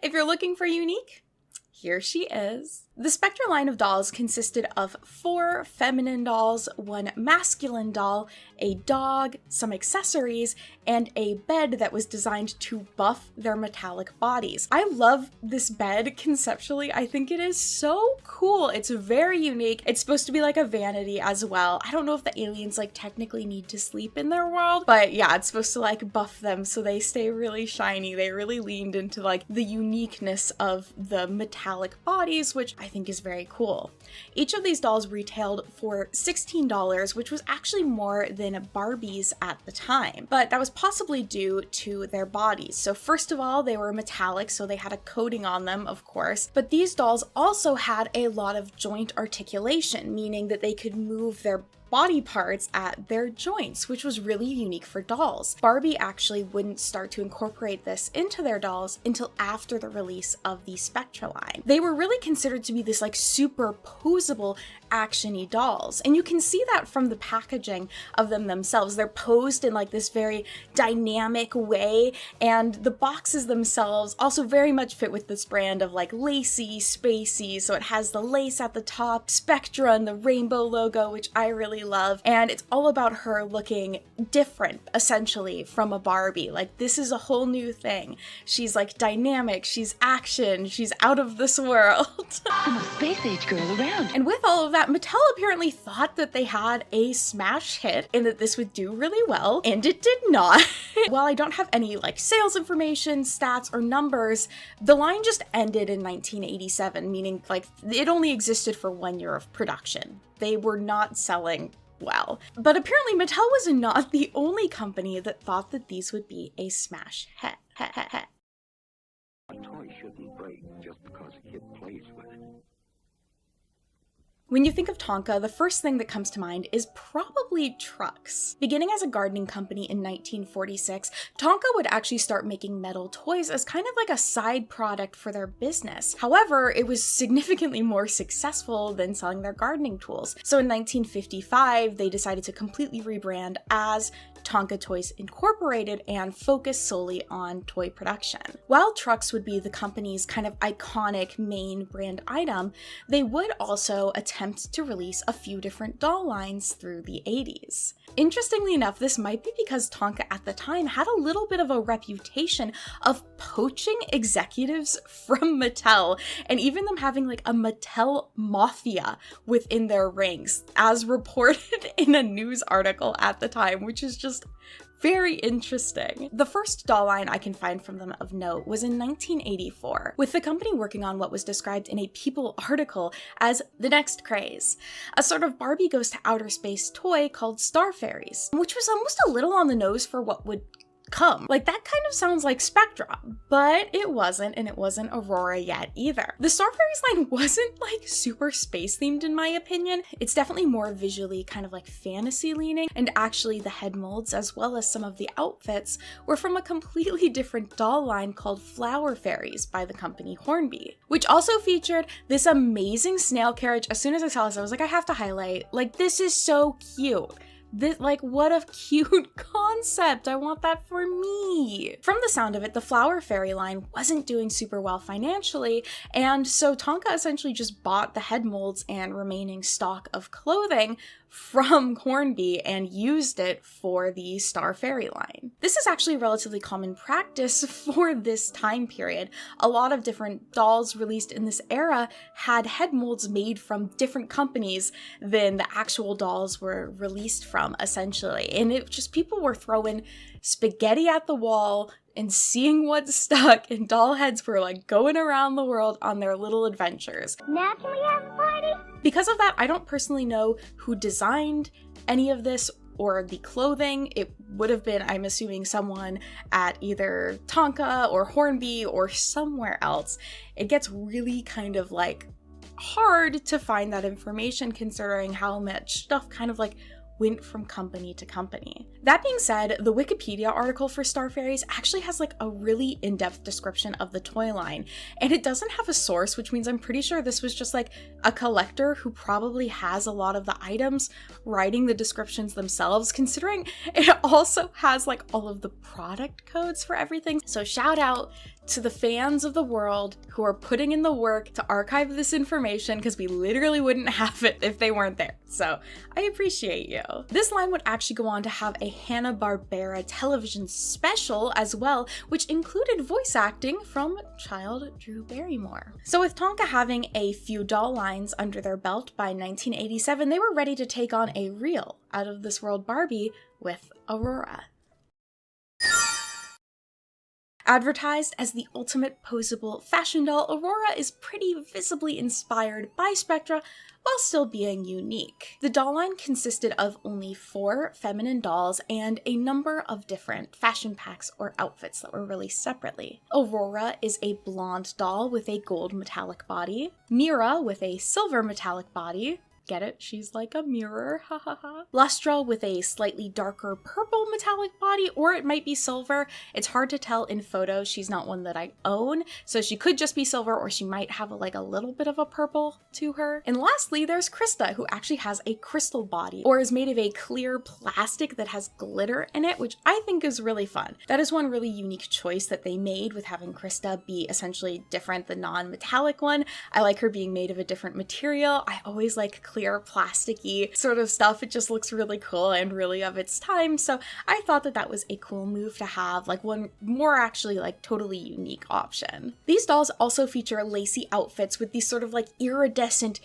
If you're looking for unique, here she is. The Spectra line of dolls consisted of 4 feminine dolls, 1 masculine doll, a dog, some accessories, and a bed that was designed to buff their metallic bodies. I love this bed conceptually. I think it is so cool. It's very unique. It's supposed to be like a vanity as well. I don't know if the aliens like technically need to sleep in their world, but yeah, it's supposed to like buff them so they stay really shiny. They really leaned into like the uniqueness of the metallic metallic bodies, which I think is very cool. Each of these dolls retailed for $16, which was actually more than Barbie's at the time, but that was possibly due to their bodies. So first of all, they were metallic, so they had a coating on them, of course, but these dolls also had a lot of joint articulation, meaning that they could move their body parts at their joints, which was really unique for dolls. Barbie actually wouldn't start to incorporate this into their dolls until after the release of the Spectra line. They were really considered to be this like super posable action-y dolls, and you can see that from the packaging of them themselves. They're posed in like this very dynamic way, and the boxes themselves also very much fit with this brand of like lacy, spacey, so it has the lace at the top, Spectra and the rainbow logo, which I really love, and it's all about her looking different essentially from a Barbie. Like, this is a whole new thing. She's like dynamic, she's action, she's out of this world. I'm a space age girl around. And with all of that, Mattel apparently thought that they had a smash hit and that this would do really well, and it did not. While I don't have any like sales information, stats, or numbers, the line just ended in 1987, meaning like it only existed for 1 year of production. They were not selling well. But apparently Mattel was not the only company that thought that these would be a smash hit. A toy shouldn't break just because a kid plays with it. When you think of Tonka, the first thing that comes to mind is probably trucks. Beginning as a gardening company in 1946, Tonka would actually start making metal toys as kind of like a side product for their business. However, it was significantly more successful than selling their gardening tools. So in 1955, they decided to completely rebrand as Tonka Toys Incorporated and focus solely on toy production. While trucks would be the company's kind of iconic main brand item, they would also attempt to release a few different doll lines through the 80s. Interestingly enough, this might be because Tonka at the time had a little bit of a reputation of poaching executives from Mattel, and even them having like a Mattel mafia within their ranks, as reported in a news article at the time, which is just very interesting. The first doll line I can find from them of note was in 1984, with the company working on what was described in a People article as the next craze, a sort of Barbie goes to outer space toy called Star Fairies, which was almost a little on the nose for what would come. Like, that kind of sounds like Spectra, but it wasn't, and it wasn't Aurora yet either. The Star Fairies line wasn't like super space themed in my opinion. It's definitely more visually kind of like fantasy leaning, and actually the head molds as well as some of the outfits were from a completely different doll line called Flower Fairies by the company Hornby, which also featured this amazing snail carriage. As soon as I saw this, I was like, I have to highlight, like, this is so cute. This, like, what a cute concept. I want that for me. From the sound of it, the Flower Fairy line wasn't doing super well financially, and so Tonka essentially just bought the head molds and remaining stock of clothing from Hornby and used it for the Star Fairy line. This is actually relatively common practice for this time period. A lot of different dolls released in this era had head molds made from different companies than the actual dolls were released from, essentially. And it just, people were throwing spaghetti at the wall and seeing what stuck, and doll heads were like going around the world on their little adventures. Now can we have a party? Because of that, I don't personally know who designed any of this or the clothing. It would have been, I'm assuming, someone at either Tonka or Hornby or somewhere else. It gets really kind of like hard to find that information considering how much stuff kind of like went from company to company. That being said, the Wikipedia article for Star Fairies actually has like a really in-depth description of the toy line, and it doesn't have a source, which means I'm pretty sure this was just like a collector who probably has a lot of the items writing the descriptions themselves, considering it also has like all of the product codes for everything. So shout out to the fans of the world who are putting in the work to archive this information, because we literally wouldn't have it if they weren't there. So I appreciate you. This line would actually go on to have a Hanna-Barbera television special as well, which included voice acting from child Drew Barrymore. So with Tonka having a few doll lines under their belt by 1987, they were ready to take on a real out-of-this-world Barbie with Aurora. Advertised as the ultimate posable fashion doll, Aurora is pretty visibly inspired by Spectra while still being unique. The doll line consisted of only 4 feminine dolls and a number of different fashion packs or outfits that were released separately. Aurora is a blonde doll with a gold metallic body, Mira with a silver metallic body, get it? She's like a mirror, ha ha ha. Lustra with a slightly darker purple metallic body, or it might be silver. It's hard to tell in photos. She's not one that I own, so she could just be silver, or she might have like a little bit of a purple to her. And lastly, there's Krista, who actually has a crystal body, or is made of a clear plastic that has glitter in it, which I think is really fun. That is one really unique choice that they made with having Krista be essentially different, the non-metallic one. I like her being made of a different material. I always like clear plasticky sort of stuff. It just looks really cool and really of its time, so I thought that that was a cool move to have like one more actually like totally unique option. These dolls also feature lacy outfits with these sort of like iridescent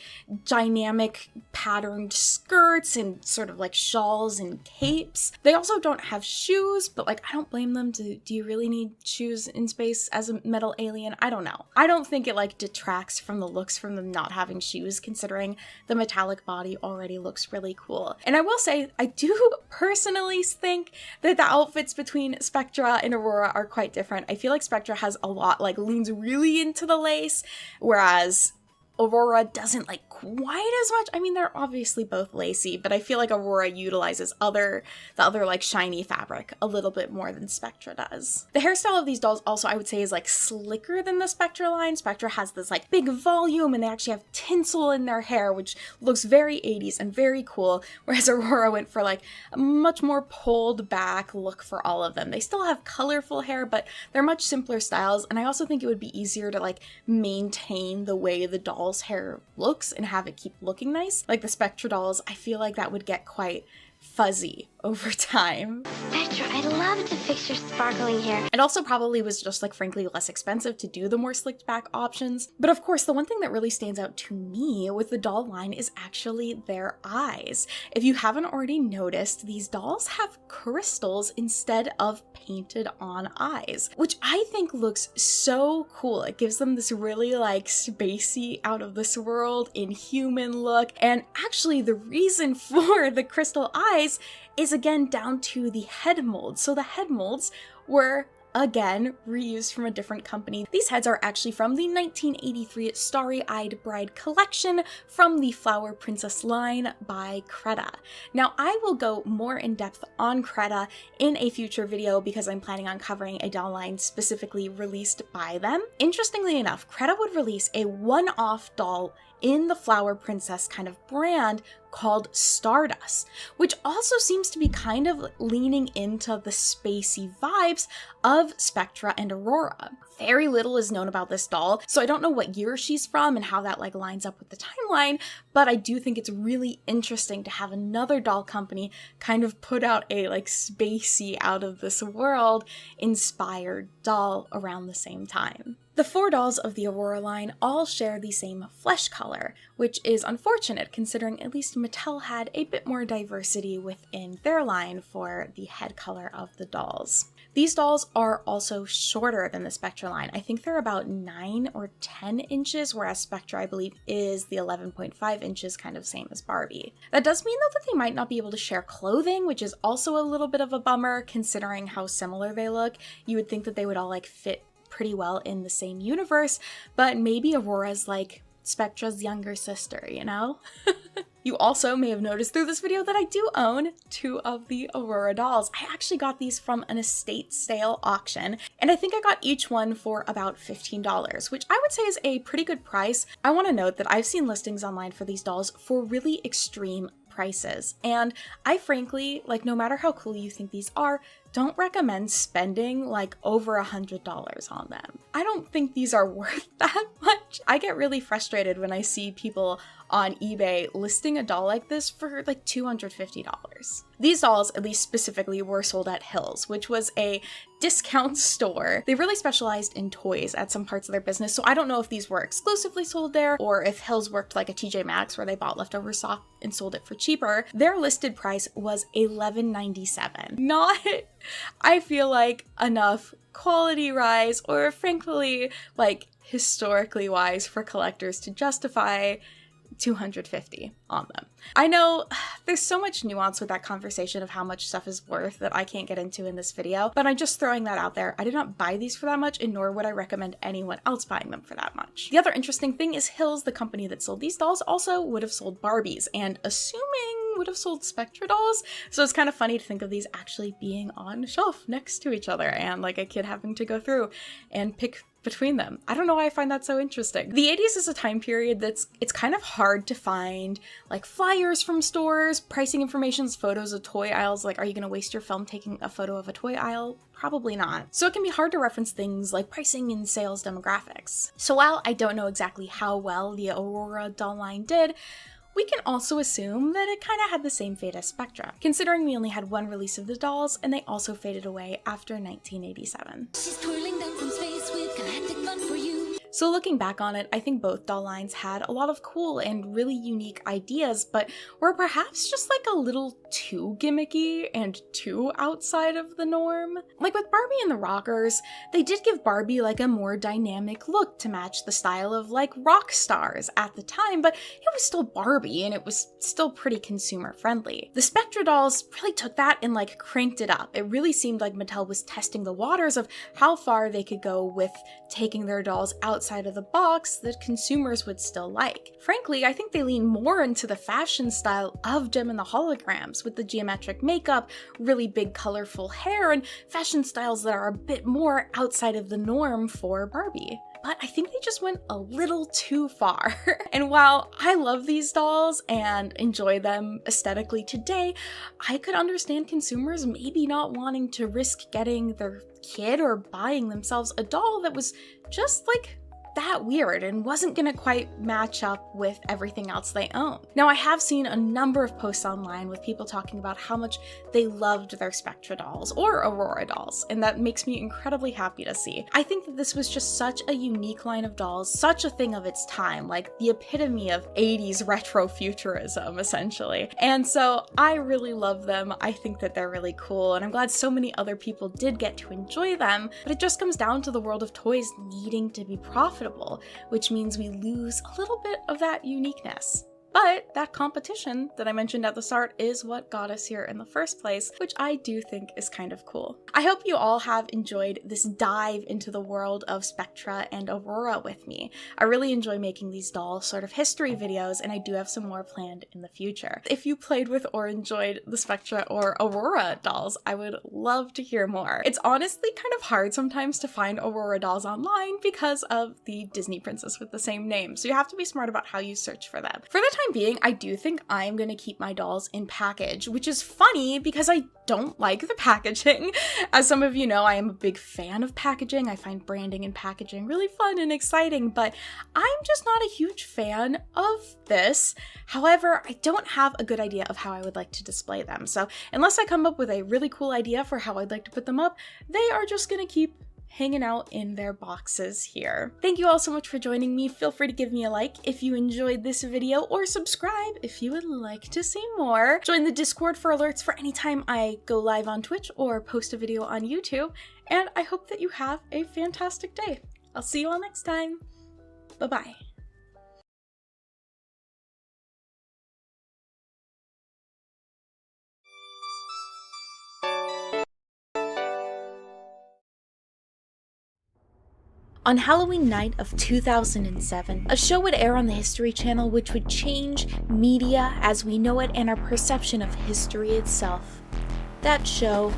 dynamic patterned skirts and sort of like shawls and capes. They also don't have shoes, but like I don't blame them. Do you really need shoes in space as a metal alien? I don't know. I don't think it like detracts from the looks from them not having shoes, considering the metallic body already looks really cool. And I will say, I do personally think that the outfits between Spectra and Aurora are quite different. I feel like Spectra has a lot, like leans really into the lace, whereas Aurora doesn't like quite as much. I mean, they're obviously both lacy, but I feel like Aurora utilizes the other like shiny fabric a little bit more than Spectra does. The hairstyle of these dolls also I would say is like slicker than the Spectra line. Spectra has this like big volume and they actually have tinsel in their hair, which looks very 80s and very cool, whereas Aurora went for like a much more pulled back look for all of them. They still have colorful hair, but they're much simpler styles, and I also think it would be easier to like maintain the way the doll hair looks and have it keep looking nice. Like the Spectra dolls, I feel like that would get quite fuzzy over time. Spectra, I'd love to fix your sparkling hair. It also probably was just like frankly less expensive to do the more slicked back options. But of course, the one thing that really stands out to me with the doll line is actually their eyes. If you haven't already noticed, these dolls have crystals instead of painted on eyes, which I think looks so cool. It gives them this really like spacey, out of this world, inhuman look. And actually the reason for the crystal eyes is again down to the head molds. So the head molds were again reused from a different company. These heads are actually from the 1983 Starry-Eyed Bride collection from the Flower Princess line by Creda. Now I will go more in depth on Creda in a future video because I'm planning on covering a doll line specifically released by them. Interestingly enough, Creda would release a one-off doll in the Flower Princess kind of brand called Stardust, which also seems to be kind of leaning into the spacey vibes of Spectra and Aurora. Very little is known about this doll, so I don't know what year she's from and how that like lines up with the timeline, but I do think it's really interesting to have another doll company kind of put out a like spacey, out of this world inspired doll around the same time. The 4 dolls of the Aurora line all share the same flesh color, which is unfortunate considering at least Mattel had a bit more diversity within their line for the head color of the dolls. These dolls are also shorter than the Spectra line. I think they're about 9 or 10 inches, whereas Spectra, I believe, is the 11.5 inches, kind of same as Barbie. That does mean though that they might not be able to share clothing, which is also a little bit of a bummer considering how similar they look. You would think that they would all like fit pretty well in the same universe, but maybe Aurora's like Spectra's younger sister, you know? You also may have noticed through this video that I do own 2 of the Aurora dolls. I actually got these from an estate sale auction, and I think I got each one for about $15, which I would say is a pretty good price. I want to note that I've seen listings online for these dolls for really extreme prices, and I frankly, like, no matter how cool you think these are, don't recommend spending like over $100 on them. I don't think these are worth that much. I get really frustrated when I see people on eBay listing a doll like this for like $250. These dolls, at least specifically, were sold at Hills, which was a discount store. They really specialized in toys at some parts of their business, so I don't know if these were exclusively sold there or if Hills worked like a TJ Maxx where they bought leftover stock and sold it for cheaper. Their listed price was $11.97. Not, I feel like, enough quality rise or frankly like historically wise for collectors to justify $250 on them. I know there's so much nuance with that conversation of how much stuff is worth that I can't get into in this video, but I'm just throwing that out there. I did not buy these for that much, and nor would I recommend anyone else buying them for that much. The other interesting thing is Hills, the company that sold these dolls, also would have sold Barbies, and assuming would have sold Spectra dolls, so it's kind of funny to think of these actually being on a shelf next to each other and like a kid having to go through and pick between them. I don't know why I find that so interesting. The 80s is a time period it's kind of hard to find like flyers from stores, pricing informations, photos of toy aisles. Like, are you gonna waste your film taking a photo of a toy aisle? Probably not. So it can be hard to reference things like pricing and sales demographics. So while I don't know exactly how well the Aurora doll line did, we can also assume that it kind of had the same fate as Spectra, considering we only had one release of the dolls and they also faded away after 1987. She's twirling down from space with galactic fun for you. So looking back on it, I think both doll lines had a lot of cool and really unique ideas, but were perhaps just like a little too gimmicky and too outside of the norm. Like with Barbie and the Rockers, they did give Barbie like a more dynamic look to match the style of like rock stars at the time, but it was still Barbie and it was still pretty consumer friendly. The Spectra dolls really took that and like cranked it up. It really seemed like Mattel was testing the waters of how far they could go with taking their dolls outside of the box that consumers would still like. Frankly, I think they lean more into the fashion style of Jem and the Holograms with the geometric makeup, really big colorful hair, and fashion styles that are a bit more outside of the norm for Barbie. But I think they just went a little too far. And while I love these dolls and enjoy them aesthetically today, I could understand consumers maybe not wanting to risk getting their kid or buying themselves a doll that was just like that weird and wasn't gonna quite match up with everything else they own. Now, I have seen a number of posts online with people talking about how much they loved their Spectra dolls or Aurora dolls, and that makes me incredibly happy to see. I think that this was just such a unique line of dolls, such a thing of its time, like the epitome of 80s retro futurism, essentially. And so I really love them. I think that they're really cool, and I'm glad so many other people did get to enjoy them, but it just comes down to the world of toys needing to be profitable, which means we lose a little bit of that uniqueness. But that competition that I mentioned at the start is what got us here in the first place, which I do think is kind of cool. I hope you all have enjoyed this dive into the world of Spectra and Aurora with me. I really enjoy making these doll sort of history videos, and I do have some more planned in the future. If you played with or enjoyed the Spectra or Aurora dolls, I would love to hear more. It's honestly kind of hard sometimes to find Aurora dolls online because of the Disney princess with the same name, so you have to be smart about how you search for them. For the time being, I do think I'm gonna keep my dolls in package, which is funny because I don't like the packaging. As some of you know, I am a big fan of packaging. I find branding and packaging really fun and exciting, but I'm just not a huge fan of this. However, I don't have a good idea of how I would like to display them. So unless I come up with a really cool idea for how I'd like to put them up, they are just gonna keep hanging out in their boxes here. Thank you all so much for joining me. Feel free to give me a like if you enjoyed this video, or subscribe if you would like to see more. Join the Discord for alerts for any time I go live on Twitch or post a video on YouTube, and I hope that you have a fantastic day. I'll see you all next time. Bye-bye. On Halloween night of 2007, a show would air on the History Channel which would change media as we know it and our perception of history itself. That show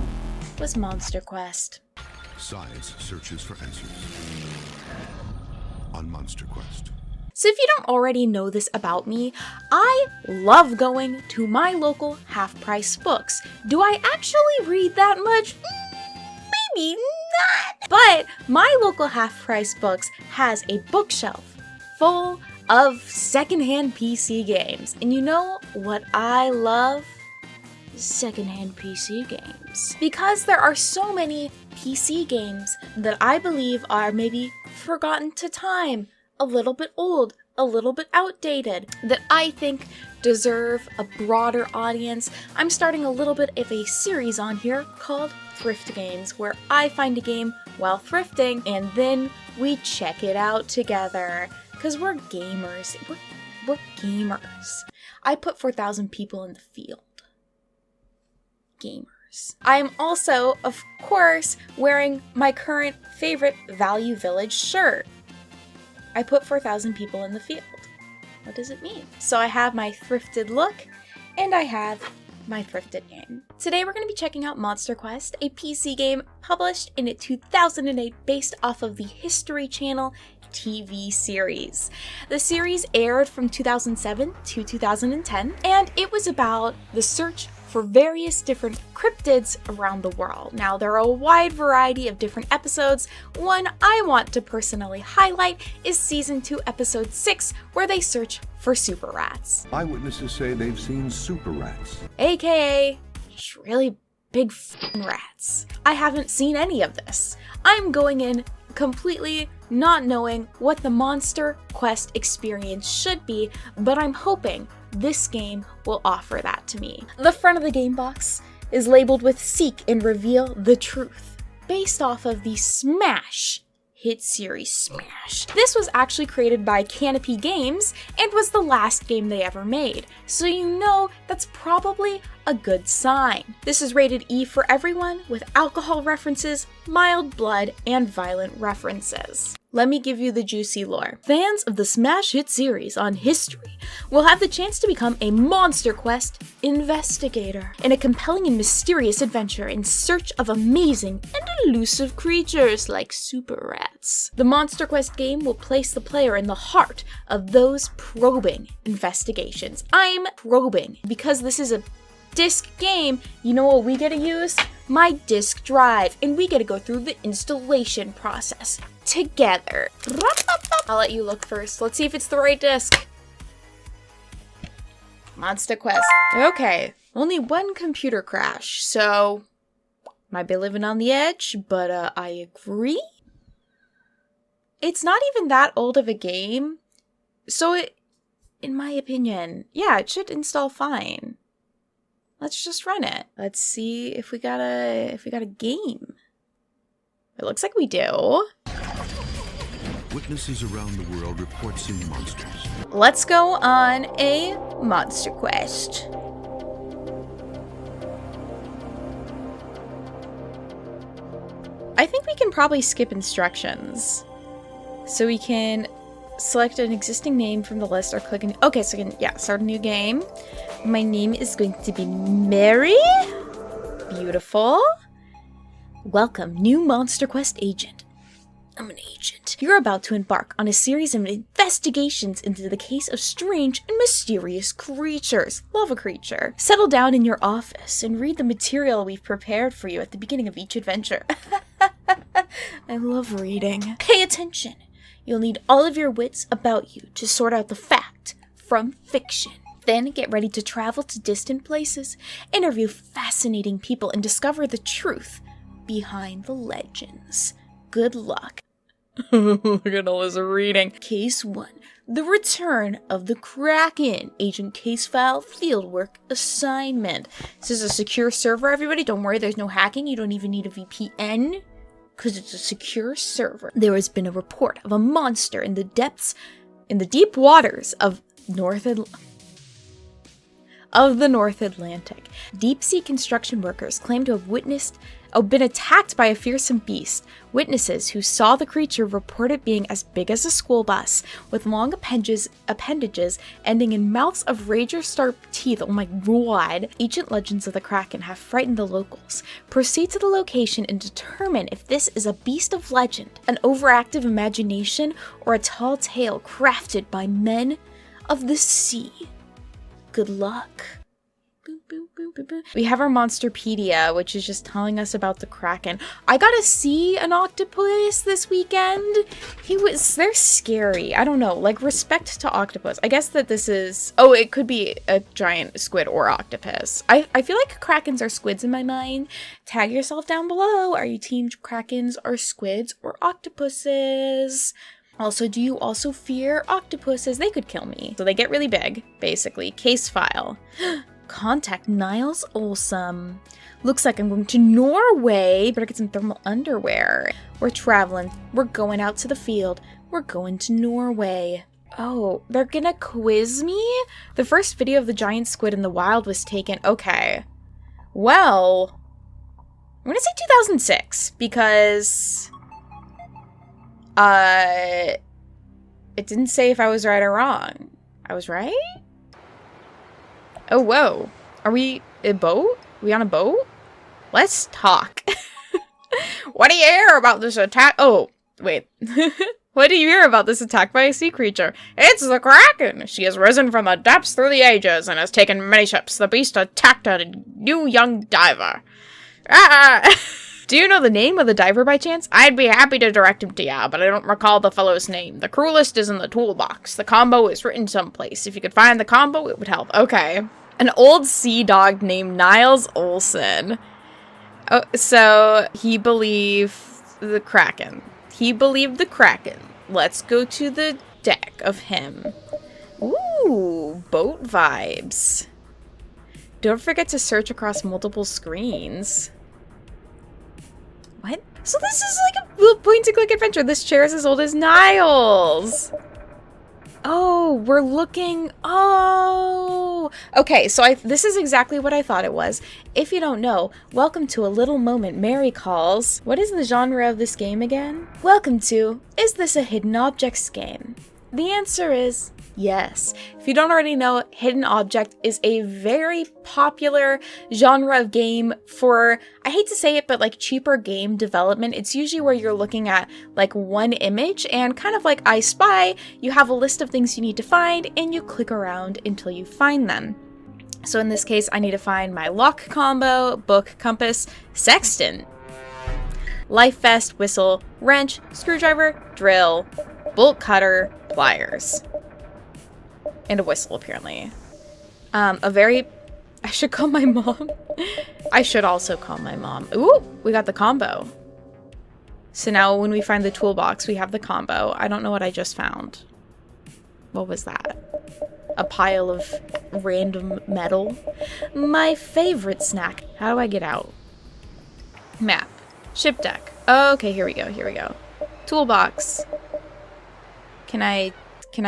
was Monster Quest. Science searches for answers on Monster Quest. So if you don't already know this about me, I love going to my local half-price books. Do I actually read that much? Maybe not. But my local half-price books has a bookshelf full of secondhand PC games. And you know what I love? secondhand PC games. Because there are so many PC games that I believe are maybe forgotten to time, a little bit old, a little bit outdated, that I think deserve a broader audience, I'm starting a little bit of a series on here called Thrift Games, where I find a game while thrifting and then we check it out together. Because we're gamers. We're gamers. I put 4,000 people in the field. Gamers. I'm also, of course, wearing my current favorite Value Village shirt. I put 4,000 people in the field. What does it mean? So I have my thrifted look, and I have my thrifted game. Today we're going to be checking out Monster Quest, a PC game published in 2008 based off of the History Channel TV series. The series aired from 2007 to 2010, and it was about the search for various different cryptids around the world. Now, there are a wide variety of different episodes. One I want to personally highlight is Season 2, Episode 6, where they search for super rats. Eyewitnesses say they've seen super rats. AKA, just really big f***ing rats. I haven't seen any of this. I'm going in completely not knowing what the Monster Quest experience should be, but I'm hoping this game will offer that to me. The front of the game box is labeled with "Seek and Reveal the Truth," based off of the Smash hit series Smash. This was actually created by Canopy Games and was the last game they ever made, so you know that's probably a good sign. This is rated E for everyone, with alcohol references, mild blood, and violent references. Let me give you the juicy lore. Fans of the Smash hit series on History will have the chance to become a Monster Quest investigator in a compelling and mysterious adventure in search of amazing and elusive creatures like super rats. The Monster Quest game will place the player in the heart of those probing investigations. I'm probing because this is a disc game. You know what we get to use? My disc drive, and we get to go through the installation process together. I'll let you look first. Let's see if it's the right disc. Monster Quest. Okay, only one computer crash, so might be living on the edge, but I agree. It's not even that old of a game, so it, in my opinion, yeah, it should install fine. Let's just run it. Let's see if we got a game. It looks like we do. Witnesses around the world report seeing monsters. Let's go on a Monster Quest. I think we can probably skip instructions. So we can select an existing name from the list or click okay, so we can, start a new game. My name is going to be Mary. Beautiful. Welcome, new Monster Quest agent. I'm an agent. You're about to embark on a series of investigations into the case of strange and mysterious creatures. Love a creature. Settle down in your office and read the material we've prepared for you at the beginning of each adventure. I love reading. Pay attention. You'll need all of your wits about you to sort out the fact from fiction. Then get ready to travel to distant places, interview fascinating people, and discover the truth behind the legends. Good luck. Look at Alyssa reading. Case 1. The Return of the Kraken. Agent Case File Fieldwork Assignment. This is a secure server, everybody. Don't worry, there's no hacking. You don't even need a VPN, because it's a secure server. There has been a report of a monster in the deep waters of the North Atlantic. Deep-sea construction workers claim to have been attacked by a fearsome beast. Witnesses who saw the creature report it being as big as a school bus, with long appendages ending in mouths of razor-sharp teeth. Oh my god. Ancient legends of the Kraken have frightened the locals. Proceed to the location and determine if this is a beast of legend, an overactive imagination, or a tall tale crafted by men of the sea. Good luck. We have our Monsterpedia, which is just telling us about the Kraken. I got to see an octopus this weekend, They're scary. I don't know. Like, respect to octopus. I guess that this is... Oh, it could be a giant squid or octopus. I feel like krakens are squids in my mind. Tag yourself down below. Are you team krakens or squids or octopuses? Also, do you also fear octopuses? They could kill me. So they get really big, basically. Case file. Contact Niles Olsson. Looks like I'm going to Norway. Better get some thermal underwear. We're traveling. We're going out to the field. We're going to Norway. Oh, they're gonna quiz me? The first video of the giant squid in the wild was taken. Okay. Well, I'm gonna say 2006 because it didn't say if I was right or wrong. I was right? Oh, whoa. Are we a boat? Are we on a boat? Let's talk. What do you hear about this attack? Oh, wait. What do you hear about this attack by a sea creature? It's the Kraken! She has risen from the depths through the ages and has taken many ships. The beast attacked a new young diver. Ah! Do you know the name of the diver by chance? I'd be happy to direct him to you, but I don't recall the fellow's name. The crew list is in the toolbox. The combo is written someplace. If you could find the combo, it would help. Okay. An old sea dog named Niles Olsson. Oh, so he believed the Kraken. He believed the Kraken. Let's go to the deck of him. Ooh, boat vibes. Don't forget to search across multiple screens. What? So this is like a little point-and-click adventure. This chair is as old as Niles. Oh, we're looking... Oh! Okay, so this is exactly what I thought it was. If you don't know, welcome to A Little Moment Mary Calls. What is the genre of this game again? Welcome to Is This a Hidden Objects game? The answer is yes. If you don't already know, Hidden Object is a very popular genre of game for, I hate to say it, but like cheaper game development. It's usually where you're looking at like one image and kind of like I Spy, you have a list of things you need to find and you click around until you find them. So in this case, I need to find my lock combo, book, compass, sextant, life vest, whistle, wrench, screwdriver, drill, bolt cutter, pliers. And a whistle, apparently. I should call my mom. I should also call my mom. Ooh, we got the combo. So now when we find the toolbox, we have the combo. I don't know what I just found. What was that? A pile of random metal. My favorite snack. How do I get out? Map. Ship deck. Okay, here we go, here we go. Toolbox. Can I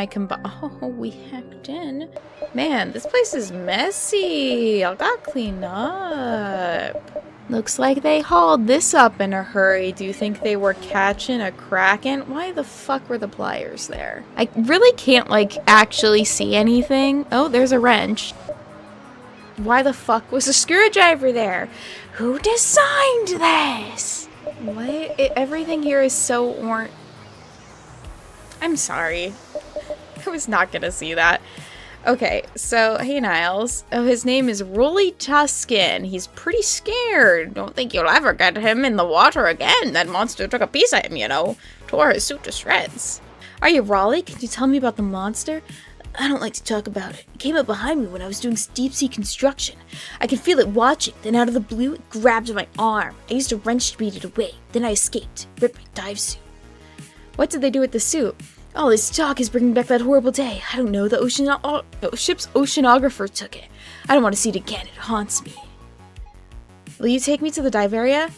combine? Oh, we hacked in. Man, this place is messy. I gotta clean up. Looks like they hauled this up in a hurry. Do you think they were catching a Kraken? Why the fuck were the pliers there? I really can't, like, actually see anything. Oh, there's a wrench. Why the fuck was a screwdriver there? Who designed this? What? Everything here is so orange. I'm sorry. I was not gonna see that. Okay, so, hey Niles. Oh, his name is Rolly Tuscan. He's pretty scared. Don't think you'll ever get him in the water again. That monster took a piece of him, you know. Tore his suit to shreds. Are you Rolly? Can you tell me about the monster? I don't like to talk about it. It came up behind me when I was doing deep sea construction. I could feel it watching, then out of the blue, it grabbed my arm. I used a wrench to beat it away. Then I escaped, ripped my dive suit. What did they do with the suit? All this talk is bringing back that horrible day. I don't know, the ship's oceanographer took it. I don't want to see it again, it haunts me. Will you take me to the dive area?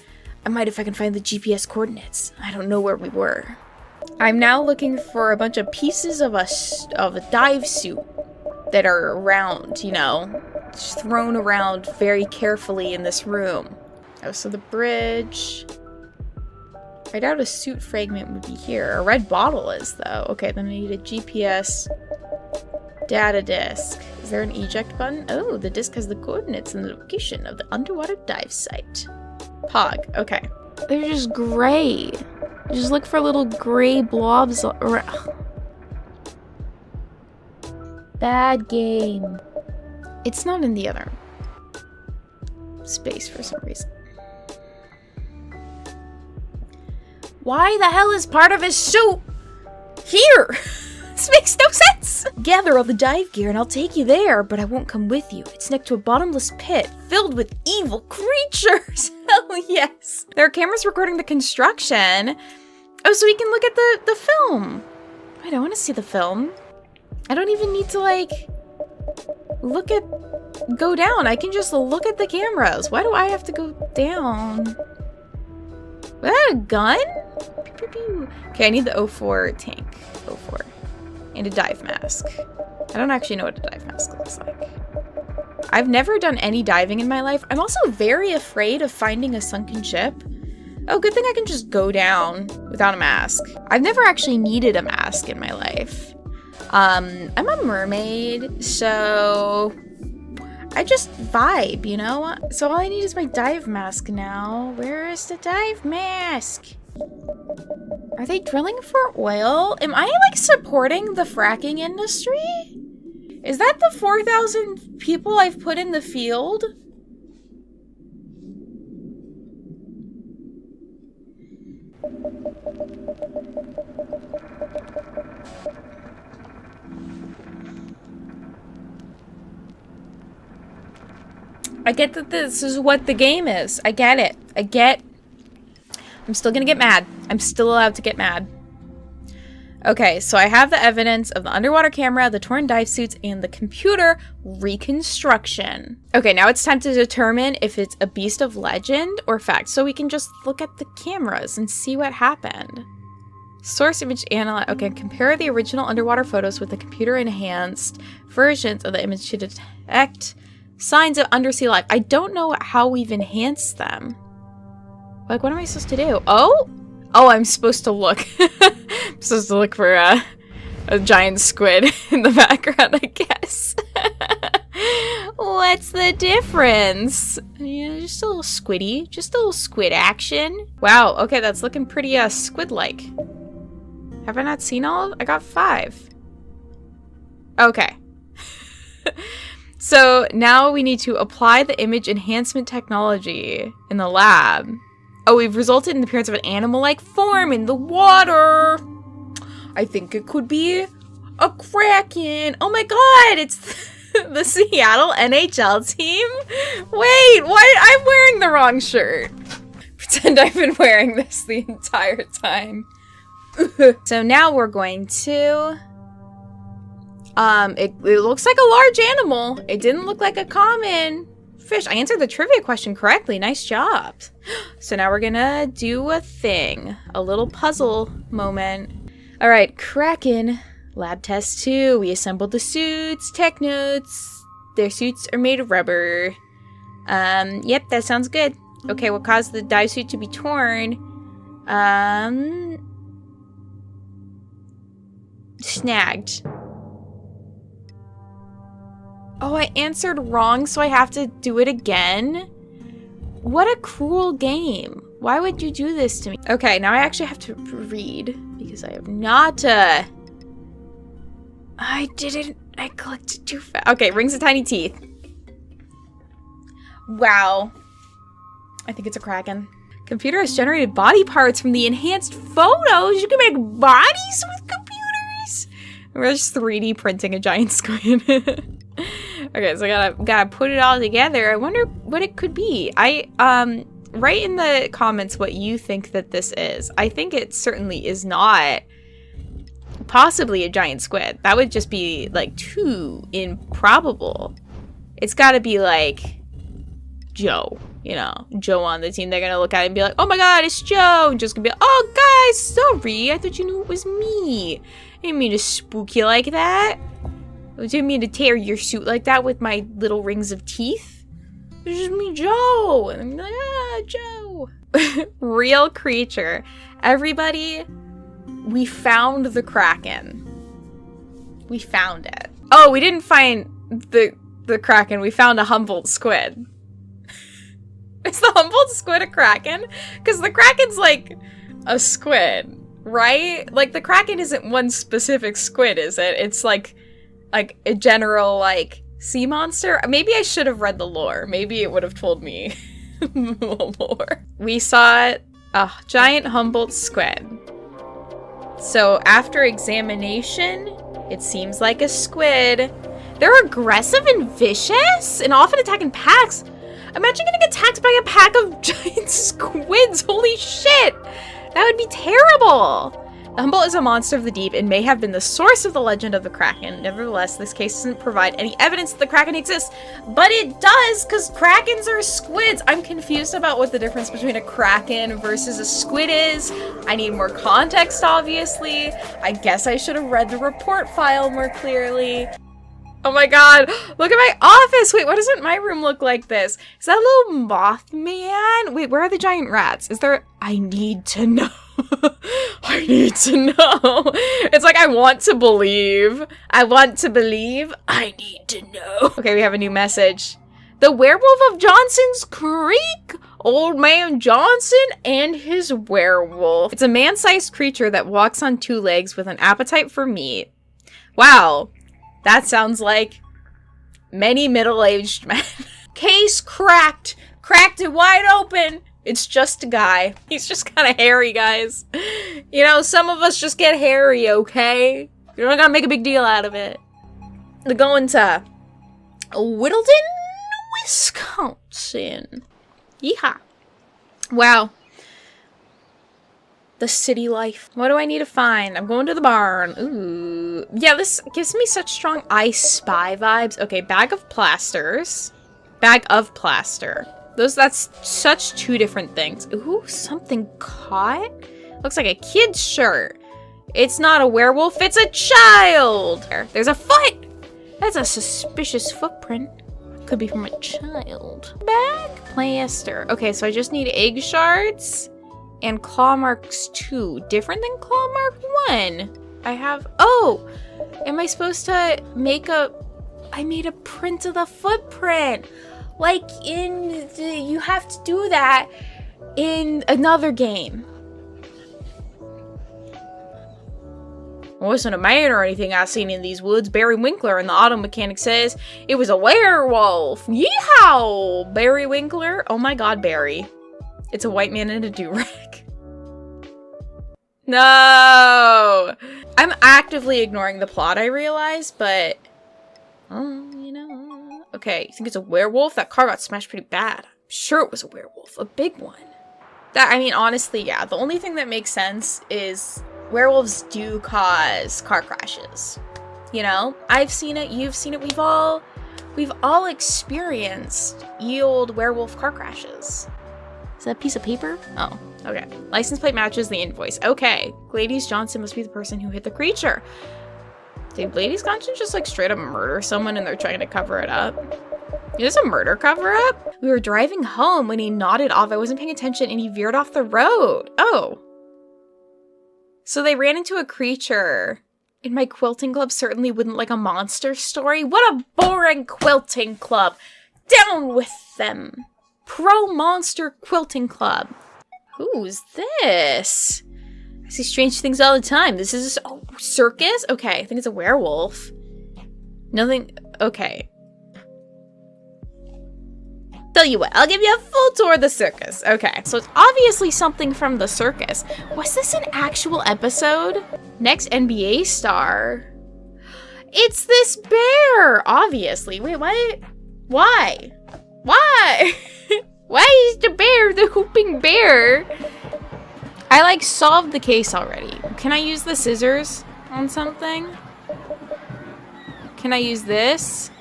I might if I can find the GPS coordinates. I don't know where we were. I'm now looking for a bunch of pieces of a dive suit that are around, you know, just thrown around very carefully in this room. Oh, so the bridge... I doubt a suit fragment would be here. A red bottle is, though. Okay, then I need a GPS data disk. Is there an eject button? Oh, the disk has the coordinates and the location of the underwater dive site. Pog. Okay. They're just gray. Just look for little gray blobs around. Bad game. It's not in the other space for some reason. Why the hell is part of his suit Here! This makes no sense! Gather all the dive gear and I'll take you there, but I won't come with you. It's next to a bottomless pit filled with evil creatures. Hell yes. There are cameras recording the construction. Oh, so we can look at the film. I don't want to see the film. I don't even need to, like, go down. I can just look at the cameras. Why do I have to go down? Was that a gun? Pew, pew, pew. Okay, I need the O4 tank. O4. And a dive mask. I don't actually know what a dive mask looks like. I've never done any diving in my life. I'm also very afraid of finding a sunken ship. Oh, good thing I can just go down without a mask. I've never actually needed a mask in my life. I'm a mermaid, so I just vibe, you know? So all I need is my dive mask now. Where is the dive mask? Are they drilling for oil? Am I, like, supporting the fracking industry? Is that the 4,000 people I've put in the field? I get that this is what the game is. I get it. I'm still gonna get mad. I'm still allowed to get mad. Okay, so I have the evidence of the underwater camera, the torn dive suits, and the computer reconstruction. Okay, now it's time to determine if it's a beast of legend or fact. So we can just look at the cameras and see what happened. Source image analyze. Okay, compare the original underwater photos with the computer-enhanced versions of the image to detect signs of undersea life. I don't know how we've enhanced them. Like, what am I supposed to do? Oh, I'm supposed to look. I'm supposed to look for a giant squid in the background, I guess. What's the difference? Yeah, just a little squiddy. Just a little squid action. Wow, okay, that's looking pretty squid-like. Have I not seen all of? I got 5. Okay. So now we need to apply the image enhancement technology in the lab. Oh, we've resulted in the appearance of an animal-like form in the water. I think it could be a kraken. Oh my god, it's the Seattle NHL team? Wait, what? I'm wearing the wrong shirt. Pretend I've been wearing this the entire time. So now we're going to... It looks like a large animal. It didn't look like a common fish. I answered the trivia question correctly. Nice job. So now we're gonna do a thing. A little puzzle moment. All right, Kraken. Lab test 2. We assembled the suits. Tech notes. Their suits are made of rubber. Yep, that sounds good. Okay, what caused the dive suit to be torn? Snagged. Oh, I answered wrong, so I have to do it again? What a cruel game. Why would you do this to me? Okay, now I actually have to read, because I have not, I clicked it too fast. Okay, rings of tiny teeth. Wow. I think it's a kraken. Computer has generated body parts from the enhanced photos. You can make bodies with computers. We're just 3D printing a giant squid. Okay, so I gotta put it all together. I wonder what it could be. Write in the comments what you think that this is. I think it certainly is not possibly a giant squid. That would just be, like, too improbable. It's gotta be, like, Joe. You know, Joe on the team. They're gonna look at it and be like, oh my god, it's Joe! And Joe's gonna be like, oh guys, sorry, I thought you knew it was me. I didn't mean to spook you like that. I didn't mean to tear your suit like that with my little rings of teeth. It's just me, Joe. And I'm like, Joe. Real creature. Everybody, we found the kraken. We found it. Oh, we didn't find the kraken. We found a Humboldt squid. Is the Humboldt squid a kraken? Because the kraken's like a squid, right? Like, the kraken isn't one specific squid, is it? It's like a general, like, sea monster. Maybe I should have read the lore. Maybe it would have told me the lore. We saw a giant Humboldt squid. So after examination, it seems like a squid. They're aggressive and vicious and often attack in packs. Imagine getting attacked by a pack of giant squids. Holy shit. That would be terrible. The Humboldt is a monster of the deep and may have been the source of the legend of the Kraken. Nevertheless, this case doesn't provide any evidence that the Kraken exists. But it does, because Krakens are squids. I'm confused about what the difference between a Kraken versus a squid is. I need more context, obviously. I guess I should have read the report file more clearly. Oh my god, look at my office! Wait, why doesn't my room look like this? Is that a little Mothman? Wait, where are the giant rats? Is there... I need to know. I need to know. It's like I want to believe. I want to believe. I need to know. Okay, we have a new message. The Werewolf of Johnson's Creek? Old Man Johnson and his werewolf. It's a man-sized creature that walks on 2 legs with an appetite for meat. Wow. That sounds like many middle-aged men. Case cracked. Cracked it wide open. It's just a guy. He's just kind of hairy, guys. You know, some of us just get hairy, okay? You're not gonna make a big deal out of it. They're going to Whittleton, Wisconsin. Yeehaw. Wow. The city life. What do I need to find? I'm going to the barn. Ooh. Yeah, this gives me such strong I Spy vibes. Okay, bag of plasters. Bag of plaster. That's such 2 different things. Ooh, something caught? Looks like a kid's shirt. It's not a werewolf, it's a child! There's a foot! That's a suspicious footprint. Could be from a child. Bag plaster. Okay, so I just need egg shards. And claw marks 2. Different than claw mark 1. I have... Oh! Am I supposed to make a... I made a print of the footprint. Like in... You have to do that in another game. It wasn't a man or anything I seen in these woods. Barry Winkler and the auto mechanic says it was a werewolf. Yeehaw! Barry Winkler. Oh my god, Barry. It's a white man in a do-rag. No! I'm actively ignoring the plot, I realize, but... Oh, you know... Okay, you think it's a werewolf? That car got smashed pretty bad. I'm sure it was a werewolf. A big one. I mean, honestly, yeah. The only thing that makes sense is werewolves do cause car crashes. You know? I've seen it, you've seen it, we've all experienced ye olde werewolf car crashes. Is that a piece of paper? Oh, okay. License plate matches the invoice. Okay. Gladys Johnson must be the person who hit the creature. Did Gladys Johnson just like straight up murder someone and they're trying to cover it up? Is this a murder cover-up? We were driving home when he nodded off. I wasn't paying attention and he veered off the road. Oh. So they ran into a creature. And my quilting club certainly wouldn't like a monster story. What a boring quilting club. Down with them. Pro-monster quilting club. Who's this? I see strange things all the time. This is... Oh, circus? Okay, I think it's a werewolf. Nothing... Okay. Tell you what, I'll give you a full tour of the circus. Okay, so it's obviously something from the circus. Was this an actual episode? Next NBA star. It's this bear, obviously. Wait, what? Why? Why? Why is the bear the whooping bear? I like solved the case already. Can I use the scissors on something? Can I use this?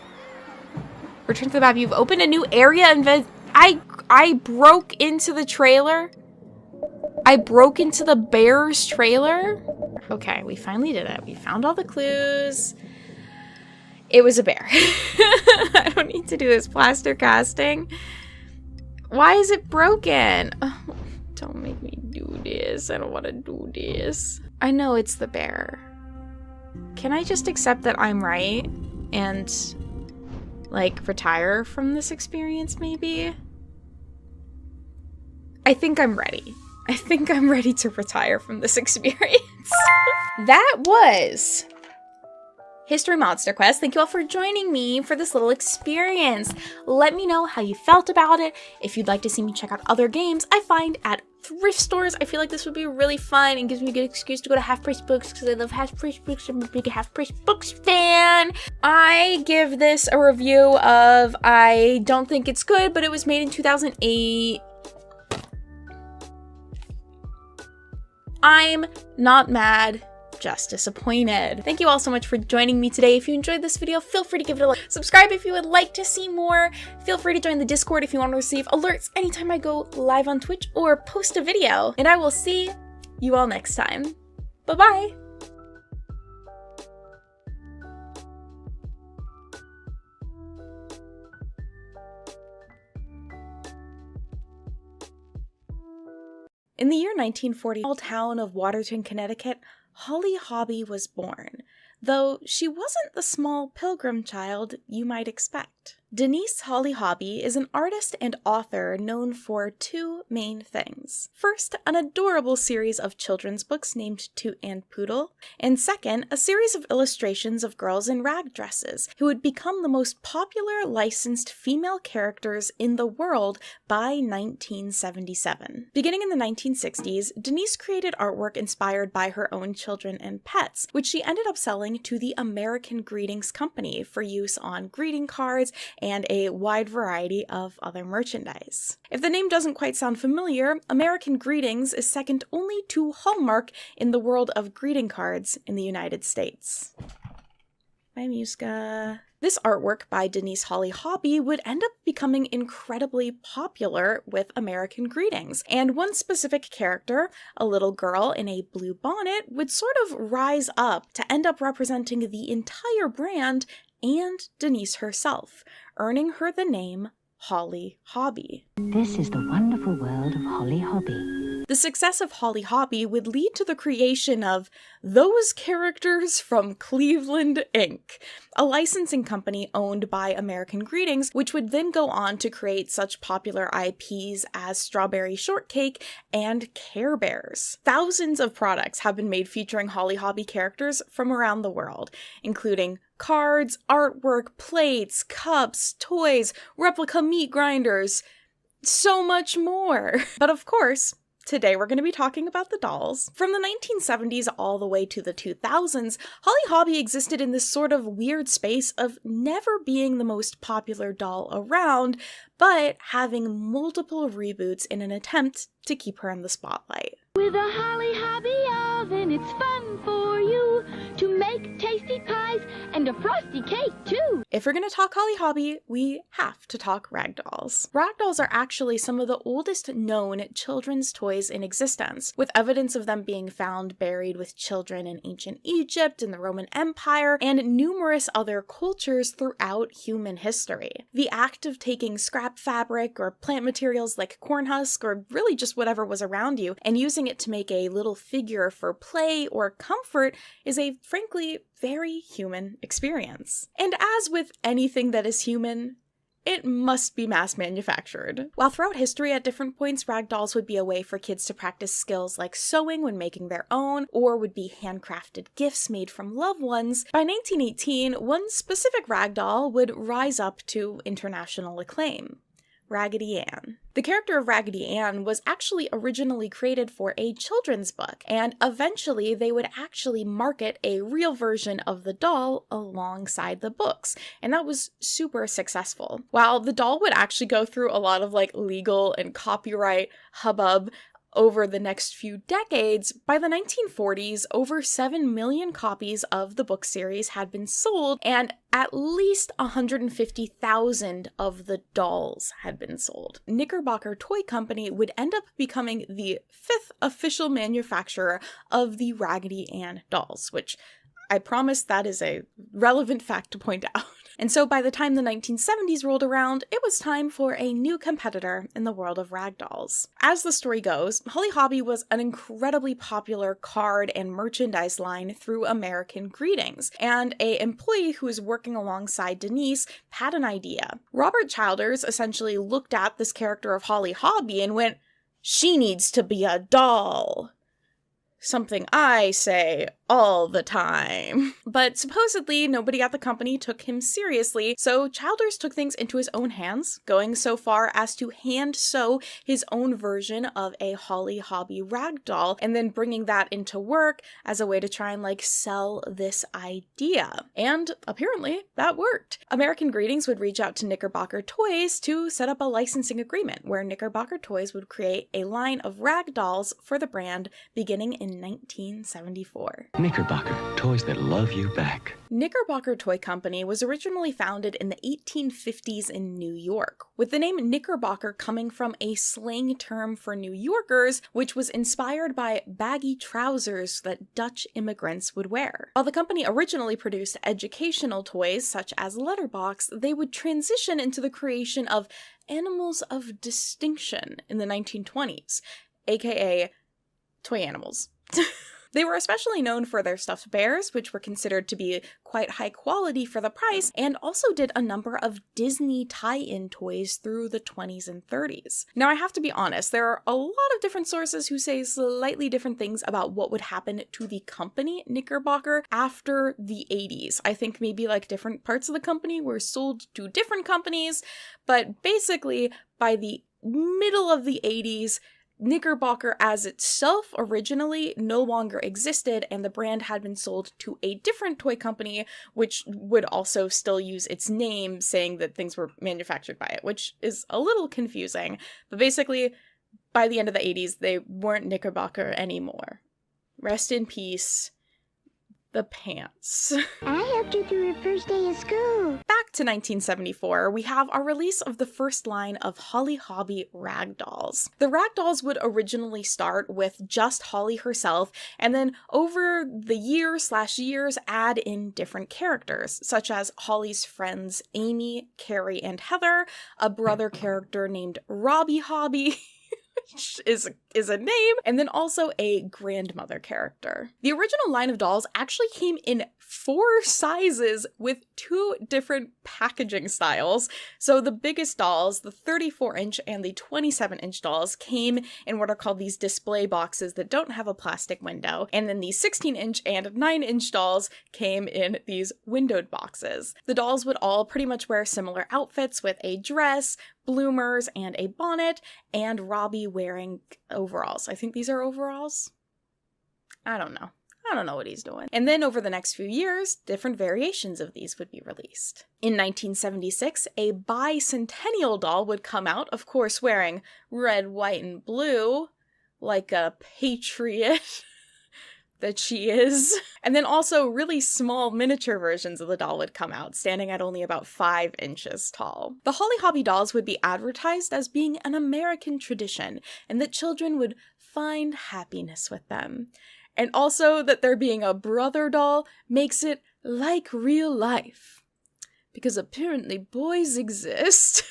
Return to the map. You've opened a new area and I broke into the trailer. I broke into the bear's trailer. Okay, we finally did it. We found all the clues. It was a bear. I don't need to do this plaster casting. Why is it broken? Oh, don't make me do this. I don't want to do this. I know it's the bear. Can I just accept that I'm right and like retire from this experience maybe? I think I'm ready. I think I'm ready to retire from this experience. That was History Monster Quest. Thank you all for joining me for this little experience. Let me know how you felt about it. If you'd like to see me check out other games I find at thrift stores. I feel like this would be really fun and gives me a good excuse to go to Half Price Books because I love Half Price Books. I'm a big Half Price Books fan. I give this a review of, I don't think it's good, but it was made in 2008. I'm not mad, just disappointed. Thank you all so much for joining me today. If you enjoyed this video, feel free to give it a like. Subscribe if you would like to see more. Feel free to join the Discord if you want to receive alerts anytime I go live on Twitch or post a video. And I will see you all next time. Bye-bye. In the year 1940, in the small town of Waterton, Connecticut, Holly Hobbie was born, though she wasn't the small pilgrim child you might expect. Denise Holly Hobbie is an artist and author known for two main things. First, an adorable series of children's books named Toot and Poodle, and second, a series of illustrations of girls in rag dresses who would become the most popular licensed female characters in the world by 1977. Beginning in the 1960s, Denise created artwork inspired by her own children and pets, which she ended up selling to the American Greetings Company for use on greeting cards and a wide variety of other merchandise. If the name doesn't quite sound familiar, American Greetings is second only to Hallmark in the world of greeting cards in the United States. Bye, Muska. This artwork by Denise Holly Hobbie would end up becoming incredibly popular with American Greetings, and one specific character, a little girl in a blue bonnet, would sort of rise up to end up representing the entire brand and Denise herself, earning her the name Holly Hobbie. This is the wonderful world of Holly Hobbie. The success of Holly Hobbie would lead to the creation of Those Characters from Cleveland, Inc., a licensing company owned by American Greetings, which would then go on to create such popular IPs as Strawberry Shortcake and Care Bears. Thousands of products have been made featuring Holly Hobbie characters from around the world, including cards, artwork, plates, cups, toys, replica meat grinders, so much more. But of course, today we're going to be talking about the dolls. From the 1970s all the way to the 2000s, Holly Hobbie existed in this sort of weird space of never being the most popular doll around, but having multiple reboots in an attempt to keep her in the spotlight. With a Holly Hobbie oven, it's fun for you to make tasty pies and a frosty cake too. If we're going to talk Holly Hobbie, we have to talk ragdolls. Ragdolls are actually some of the oldest known children's toys in existence, with evidence of them being found buried with children in ancient Egypt and the Roman Empire and numerous other cultures throughout human history. The act of taking scrap fabric or plant materials like corn husk or really just whatever was around you and using it to make a little figure for play or comfort is a, frankly, very human experience. And as with anything that is human, it must be mass manufactured. While throughout history at different points, ragdolls would be a way for kids to practice skills like sewing when making their own, or would be handcrafted gifts made from loved ones, by 1918, one specific ragdoll would rise up to international acclaim: Raggedy Ann. The character of Raggedy Ann was actually originally created for a children's book, and eventually they would actually market a real version of the doll alongside the books, and that was super successful. While the doll would actually go through a lot of legal and copyright hubbub over the next few decades, by the 1940s, over 7 million copies of the book series had been sold, and at least 150,000 of the dolls had been sold. Knickerbocker Toy Company would end up becoming the 5th official manufacturer of the Raggedy Ann dolls, which I promise that is a relevant fact to point out. And so by the time the 1970s rolled around, it was time for a new competitor in the world of ragdolls. As the story goes, Holly Hobbie was an incredibly popular card and merchandise line through American Greetings, and an employee who was working alongside Denise had an idea. Robert Childers essentially looked at this character of Holly Hobbie and went, "She needs to be a doll." Something I say all the time. But supposedly, nobody at the company took him seriously, so Childers took things into his own hands, going so far as to hand sew his own version of a Holly Hobbie rag doll, and then bringing that into work as a way to try and like sell this idea. And apparently that worked. American Greetings would reach out to Knickerbocker Toys to set up a licensing agreement where Knickerbocker Toys would create a line of rag dolls for the brand beginning in 1974. Knickerbocker, toys that love you back. Knickerbocker Toy Company was originally founded in the 1850s in New York, with the name Knickerbocker coming from a slang term for New Yorkers, which was inspired by baggy trousers that Dutch immigrants would wear. While the company originally produced educational toys such as Letterbox, they would transition into the creation of animals of distinction in the 1920s, aka toy animals. They were especially known for their stuffed bears, which were considered to be quite high quality for the price, and also did a number of Disney tie-in toys through the 20s and 30s. Now, I have to be honest, there are a lot of different sources who say slightly different things about what would happen to the company Knickerbocker after the 80s. I think maybe like different parts of the company were sold to different companies, but basically by the middle of the 80s, Knickerbocker as itself originally no longer existed, and the brand had been sold to a different toy company, which would also still use its name, saying that things were manufactured by it, which is a little confusing. But basically, by the end of the 80s, they weren't Knickerbocker anymore. Rest in peace, the pants. I helped you through your first day of school. Back to 1974, we have our release of the first line of Holly Hobbie rag dolls. The rag dolls would originally start with just Holly herself, and then over the years add in different characters, such as Holly's friends Amy, Carrie, and Heather, a brother character named Robbie Hobbie, which is a name, and then also a grandmother character. The original line of dolls actually came in 4 sizes with 2 different packaging styles. So the biggest dolls, the 34-inch and the 27-inch dolls, came in what are called these display boxes that don't have a plastic window, and then the 16-inch and 9-inch dolls came in these windowed boxes. The dolls would all pretty much wear similar outfits with a dress, bloomers, and a bonnet, and Robbie wearing overalls. I think these are overalls? I don't know what he's doing. And then over the next few years, different variations of these would be released. In 1976, a bicentennial doll would come out, of course wearing red, white, and blue, like a patriot that she is. And then also really small miniature versions of the doll would come out, standing at only about 5 inches tall. The Holly Hobbie dolls would be advertised as being an American tradition, and that children would find happiness with them. And also that there being a brother doll makes it like real life. Because apparently boys exist.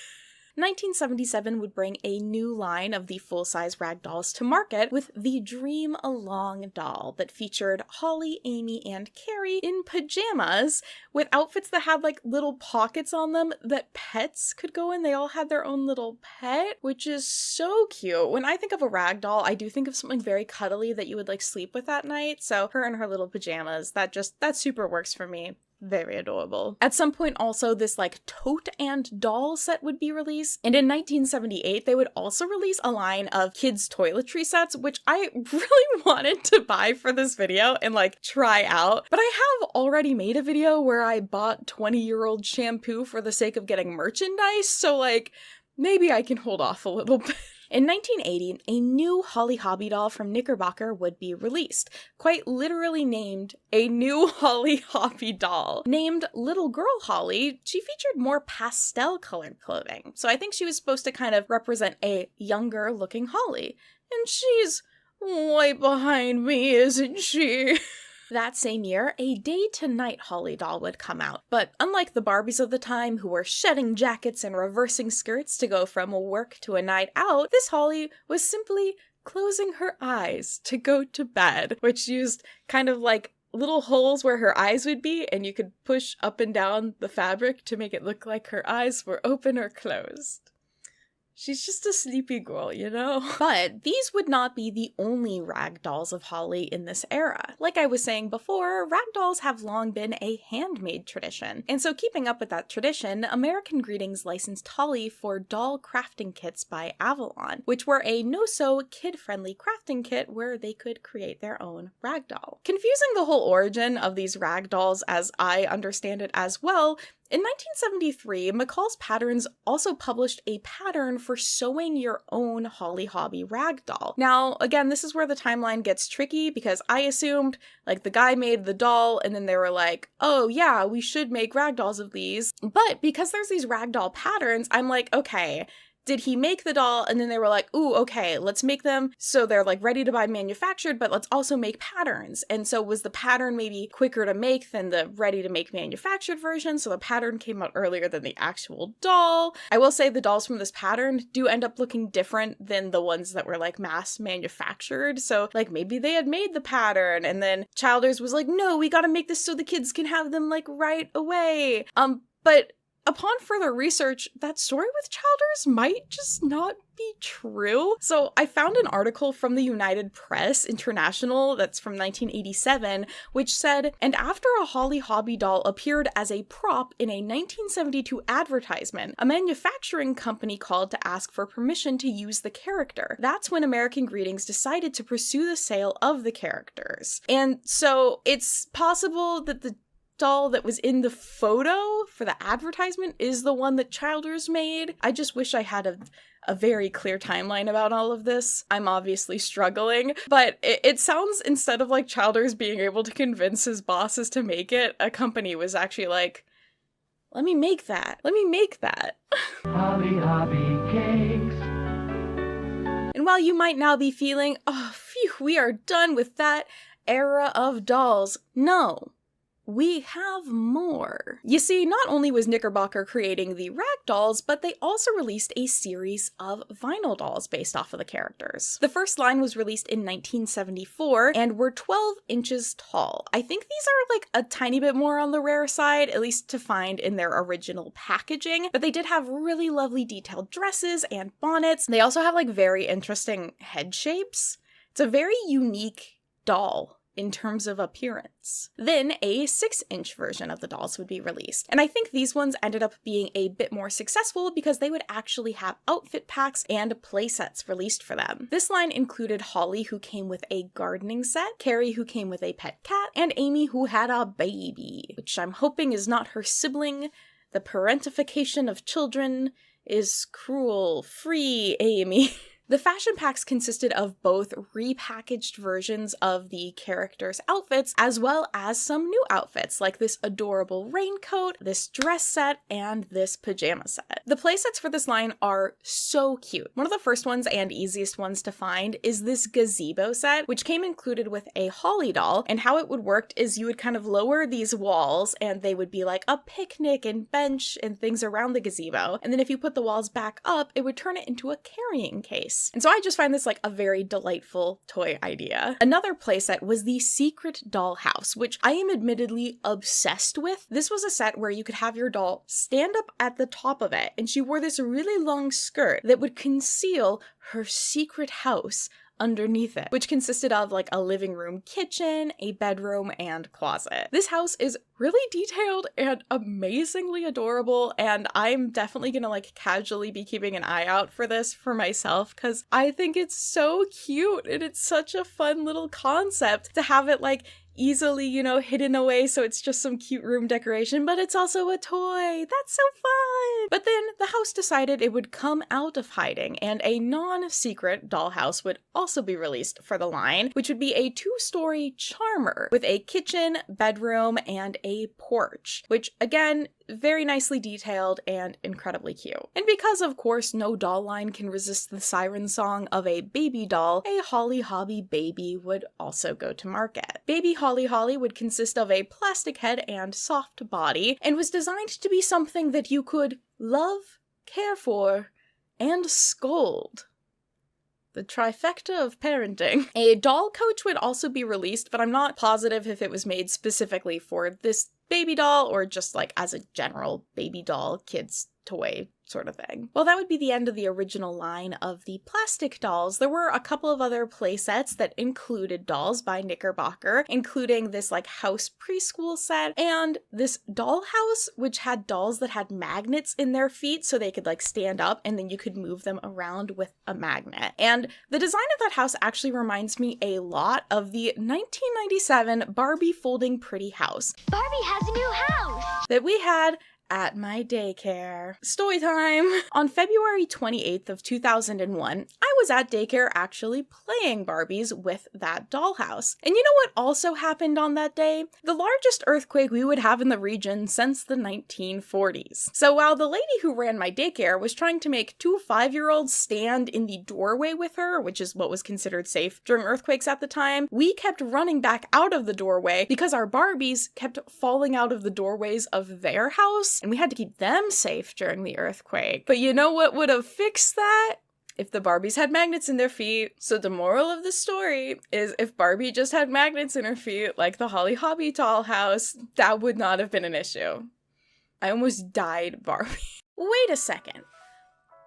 1977 would bring a new line of the full-size rag dolls to market with the Dream Along doll that featured Holly, Amy, and Carrie in pajamas with outfits that had like little pockets on them that pets could go in. They all had their own little pet, which is so cute. When I think of a rag doll, I do think of something very cuddly that you would like sleep with at night. So her in her little pajamas, that super works for me. Very adorable. At some point also, this like tote and doll set would be released. And in 1978, they would also release a line of kids toiletry sets, which I really wanted to buy for this video and like try out. But I have already made a video where I bought 20-year-old shampoo for the sake of getting merchandise. So like, maybe I can hold off a little bit. In 1980, a new Holly Hobbie doll from Knickerbocker would be released, quite literally named a new Holly Hobbie doll. Named Little Girl Holly, she featured more pastel-colored clothing, so I think she was supposed to kind of represent a younger-looking Holly. And she's right behind me, isn't she? That same year, a day-to-night Holly doll would come out, but unlike the Barbies of the time who were shedding jackets and reversing skirts to go from work to a night out, this Holly was simply closing her eyes to go to bed, which used kind of like little holes where her eyes would be, and you could push up and down the fabric to make it look like her eyes were open or closed. She's just a sleepy girl, you know? But these would not be the only rag dolls of Holly in this era. Like I was saying before, rag dolls have long been a handmade tradition. And so keeping up with that tradition, American Greetings licensed Holly for doll crafting kits by Avalon, which were a no-sew, kid-friendly crafting kit where they could create their own rag doll. Confusing the whole origin of these rag dolls as I understand it as well, in 1973, McCall's Patterns also published a pattern for sewing your own Holly Hobbie rag doll. Now, again, this is where the timeline gets tricky because I assumed, like, the guy made the doll and then they were like, oh yeah, we should make rag dolls of these. But because there's these rag doll patterns, I'm like, okay, did he make the doll and then they were like, ooh, okay, let's make them so they're like ready to buy manufactured, but let's also make patterns. And so was the pattern maybe quicker to make than the ready to make manufactured version? So the pattern came out earlier than the actual doll. I will say the dolls from this pattern do end up looking different than the ones that were like mass manufactured. So like maybe they had made the pattern and then Childers was like, no, we gotta make this so the kids can have them like right away. But upon further research, that story with Childers might just not be true. So I found an article from the United Press International that's from 1987, which said, and after a Holly Hobbie doll appeared as a prop in a 1972 advertisement, a manufacturing company called to ask for permission to use the character. That's when American Greetings decided to pursue the sale of the characters. And so it's possible that the doll that was in the photo for the advertisement is the one that Childers made. I just wish I had a very clear timeline about all of this. I'm obviously struggling, but it sounds, instead of like Childers being able to convince his bosses to make it, a company was actually like, let me make that. Let me make that. Holly Hobbie cakes. And while you might now be feeling, oh, phew, we are done with that era of dolls, no. We have more. You see, not only was Knickerbocker creating the rag dolls, but they also released a series of vinyl dolls based off of the characters. The first line was released in 1974 and were 12 inches tall. I think these are like a tiny bit more on the rare side, at least to find in their original packaging, but they did have really lovely detailed dresses and bonnets. They also have like very interesting head shapes. It's a very unique doll in terms of appearance. Then a 6-inch version of the dolls would be released. And I think these ones ended up being a bit more successful because they would actually have outfit packs and playsets released for them. This line included Holly, who came with a gardening set, Carrie, who came with a pet cat, and Amy, who had a baby, which I'm hoping is not her sibling. The parentification of children is cruel. Free Amy. The fashion packs consisted of both repackaged versions of the characters' outfits, as well as some new outfits, like this adorable raincoat, this dress set, and this pajama set. The playsets for this line are so cute. One of the first ones and easiest ones to find is this gazebo set, which came included with a Holly doll, and how it would work is you would kind of lower these walls, and they would be like a picnic and bench and things around the gazebo, and then if you put the walls back up, it would turn it into a carrying case. And so I just find this like a very delightful toy idea. Another playset was the Secret Dollhouse, which I am admittedly obsessed with. This was a set where you could have your doll stand up at the top of it, and she wore this really long skirt that would conceal her secret house underneath it, which consisted of like a living room kitchen, a bedroom, and closet. This house is really detailed and amazingly adorable, and I'm definitely gonna like casually be keeping an eye out for this for myself because I think it's so cute and it's such a fun little concept to have it like easily, you know, hidden away so it's just some cute room decoration, but it's also a toy. That's so fun! But then the house decided it would come out of hiding, and a non-secret dollhouse would also be released for the line, which would be a 2-story charmer with a kitchen, bedroom, and a porch, which again, very nicely detailed and incredibly cute. And because of course no doll line can resist the siren song of a baby doll, a Holly Hobbie baby would also go to market. Baby Holly Holly would consist of a plastic head and soft body, and was designed to be something that you could love, care for, and scold. The trifecta of parenting. A doll coach would also be released, but I'm not positive if it was made specifically for this baby doll or just like as a general baby doll kids toy sort of thing. Well, that would be the end of the original line of the plastic dolls. There were a couple of other play sets that included dolls by Knickerbocker, including this like house preschool set and this dollhouse, which had dolls that had magnets in their feet so they could like stand up and then you could move them around with a magnet. And the design of that house actually reminds me a lot of the 1997 Barbie Folding Pretty House. Barbie has a new house! That we had at my daycare. Story time! On February 28th of 2001, I was at daycare actually playing Barbies with that dollhouse. And you know what also happened on that day? The largest earthquake we would have in the region since the 1940s. So while the lady who ran my daycare was trying to make 2 5-year-olds stand in the doorway with her, which is what was considered safe during earthquakes at the time, we kept running back out of the doorway because our Barbies kept falling out of the doorways of their house, and we had to keep them safe during the earthquake. But you know what would have fixed that? If the Barbies had magnets in their feet. So the moral of the story is if Barbie just had magnets in her feet, like the Holly Hobbie dollhouse, that would not have been an issue. I almost died, Barbie. Wait a second.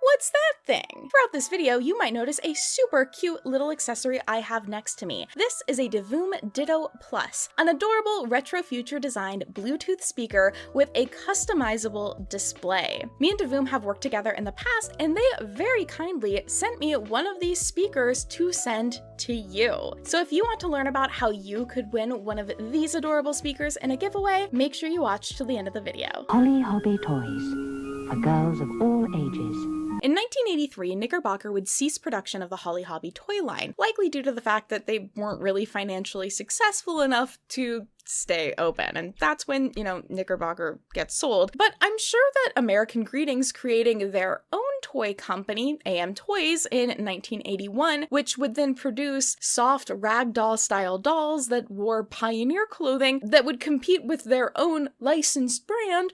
What's that thing? Throughout this video, you might notice a super cute little accessory I have next to me. This is a Devoom Ditto Plus, an adorable retro future designed Bluetooth speaker with a customizable display. Me and Devoom have worked together in the past, and they very kindly sent me one of these speakers to send to you. So if you want to learn about how you could win one of these adorable speakers in a giveaway, make sure you watch till the end of the video. Holly Hobbie Toys, for girls of all ages. In 1983, Knickerbocker would cease production of the Holly Hobbie toy line, likely due to the fact that they weren't really financially successful enough to stay open. And that's when, Knickerbocker gets sold. But I'm sure that American Greetings creating their own toy company, AM Toys, in 1981, which would then produce soft ragdoll style dolls that wore pioneer clothing that would compete with their own licensed brand,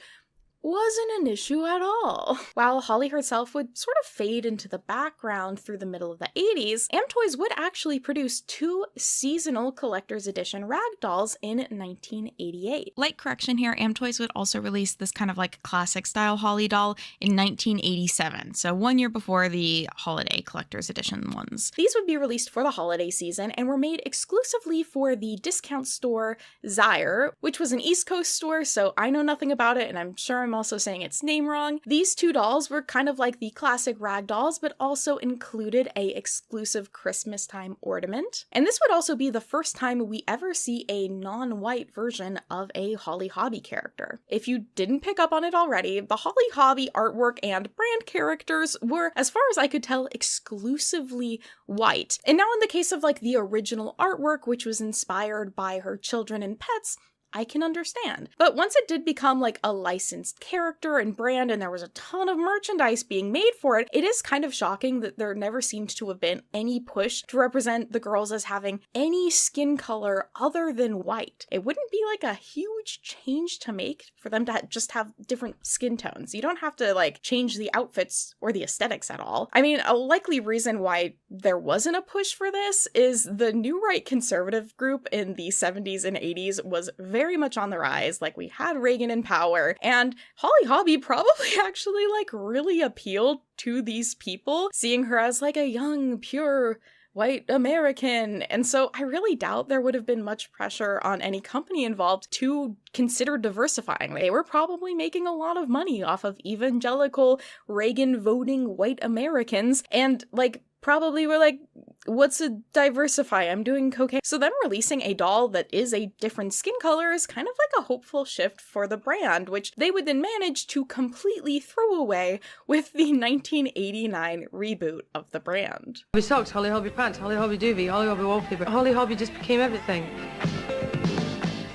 wasn't an issue at all. While Holly herself would sort of fade into the background through the middle of the 80s, AmToys would actually produce 2 seasonal collector's edition ragdolls in 1988. Light correction here, AmToys would also release this kind of like classic style Holly doll in 1987, so 1 year before the holiday collector's edition ones. These would be released for the holiday season and were made exclusively for the discount store Zire, which was an East Coast store, so I know nothing about it, and I'm sure I'm also saying its name wrong. These 2 dolls were kind of like the classic rag dolls, but also included a exclusive Christmas time ornament. And this would also be the first time we ever see a non-white version of a Holly Hobbie character. If you didn't pick up on it already, the Holly Hobbie artwork and brand characters were, as far as I could tell, exclusively white. And now in the case of like the original artwork, which was inspired by her children and pets, I can understand. But once it did become like a licensed character and brand and there was a ton of merchandise being made for it, it is kind of shocking that there never seemed to have been any push to represent the girls as having any skin color other than white. It wouldn't be like a huge change to make for them to just have different skin tones. You don't have to like change the outfits or the aesthetics at all. I mean, a likely reason why there wasn't a push for this is the new right conservative group in the 70s and 80s was very much on the rise. Like, we had Reagan in power, and Holly Hobbie probably actually like really appealed to these people, seeing her as like a young, pure white American. And so I really doubt there would have been much pressure on any company involved to consider diversifying. They were probably making a lot of money off of evangelical Reagan voting white Americans, and like probably were like, what's a diversify? I'm doing cocaine. So them releasing a doll that is a different skin color is kind of like a hopeful shift for the brand, which they would then manage to completely throw away with the 1989 reboot of the brand. Holly socks, Holly Hobbie pants, Holly Hobbie doobie, Holly Hobbie wallpaper. Holly Hobbie just became everything.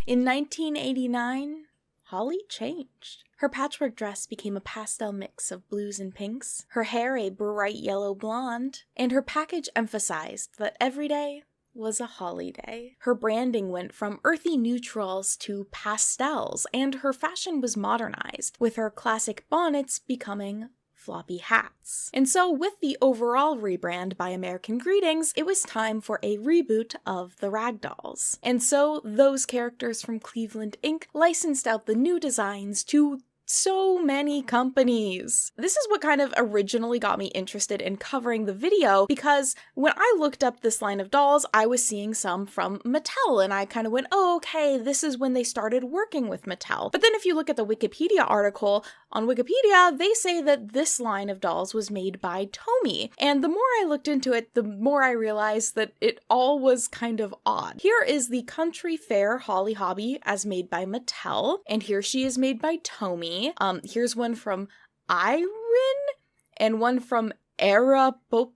In 1989, Holly changed. Her patchwork dress became a pastel mix of blues and pinks, her hair a bright yellow blonde, and her package emphasized that every day was a holiday. Her branding went from earthy neutrals to pastels, and her fashion was modernized, with her classic bonnets becoming floppy hats. And so with the overall rebrand by American Greetings, it was time for a reboot of the Ragdolls. And so those characters from Cleveland Inc. licensed out the new designs to So many companies. This is what kind of originally got me interested in covering the video, because when I looked up this line of dolls, I was seeing some from Mattel, and I kind of went, oh, okay, this is when they started working with Mattel. But then if you look at the Wikipedia article, on Wikipedia, they say that this line of dolls was made by Tomy. And the more I looked into it, the more I realized that it all was kind of odd. Here is the Country Fair Holly Hobbie as made by Mattel, and here she is made by Tomy. Here's one from Irene and one from Arapopia?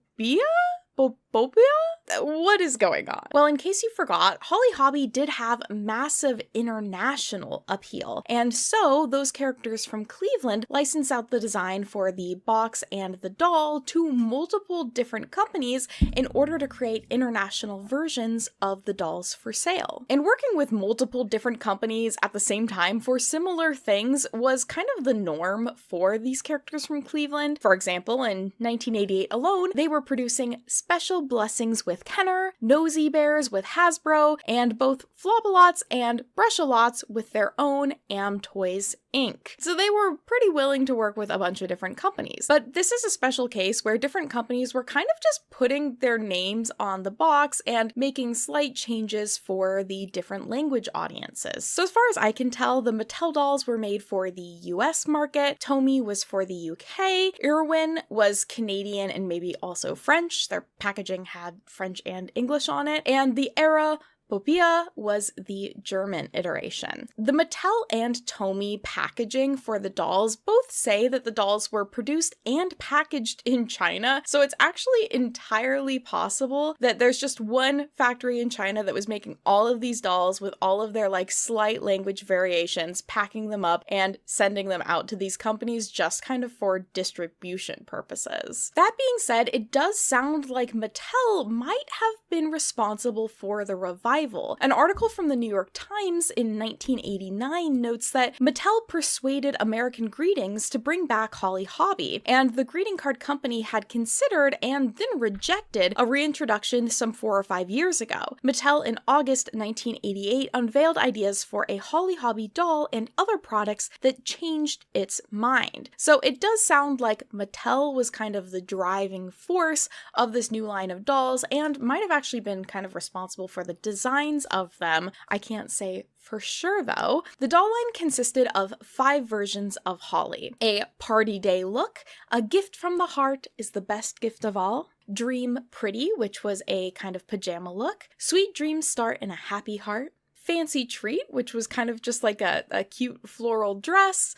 What is going on? Well, in case you forgot, Holly Hobbie did have massive international appeal, and so those characters from Cleveland licensed out the design for the box and the doll to multiple different companies in order to create international versions of the dolls for sale. And working with multiple different companies at the same time for similar things was kind of the norm for these characters from Cleveland. For example, in 1988 alone, they were producing Special Blessings with Kenner, Nosy Bears with Hasbro, and both Flop-A-Lots and Brush-A-Lots with their own Am-Toys Inc. So they were pretty willing to work with a bunch of different companies. But this is a special case where different companies were kind of just putting their names on the box and making slight changes for the different language audiences. So as far as I can tell, the Mattel dolls were made for the US market, Tomy was for the UK, Irwin was Canadian and maybe also French. Their packaging had French and English on it, and the Arapopia was the German iteration. The Mattel and Tomy packaging for the dolls both say that the dolls were produced and packaged in China, so it's actually entirely possible that there's just one factory in China that was making all of these dolls with all of their slight language variations, packing them up and sending them out to these companies just kind of for distribution purposes. That being said, it does sound like Mattel might have been responsible for the revival. An article from the New York Times in 1989 notes that Mattel persuaded American Greetings to bring back Holly Hobbie, and the greeting card company had considered and then rejected a reintroduction some 4 or 5 years ago. Mattel in August 1988 unveiled ideas for a Holly Hobbie doll and other products that changed its mind. So it does sound like Mattel was kind of the driving force of this new line of dolls and might have actually been kind of responsible for the designs of them. I can't say for sure though. The doll line consisted of 5 versions of Holly. A party day look, a gift from the heart is the best gift of all, Dream Pretty, which was a kind of pajama look, Sweet Dreams Start in a Happy Heart, Fancy Treat, which was kind of just like a cute floral dress,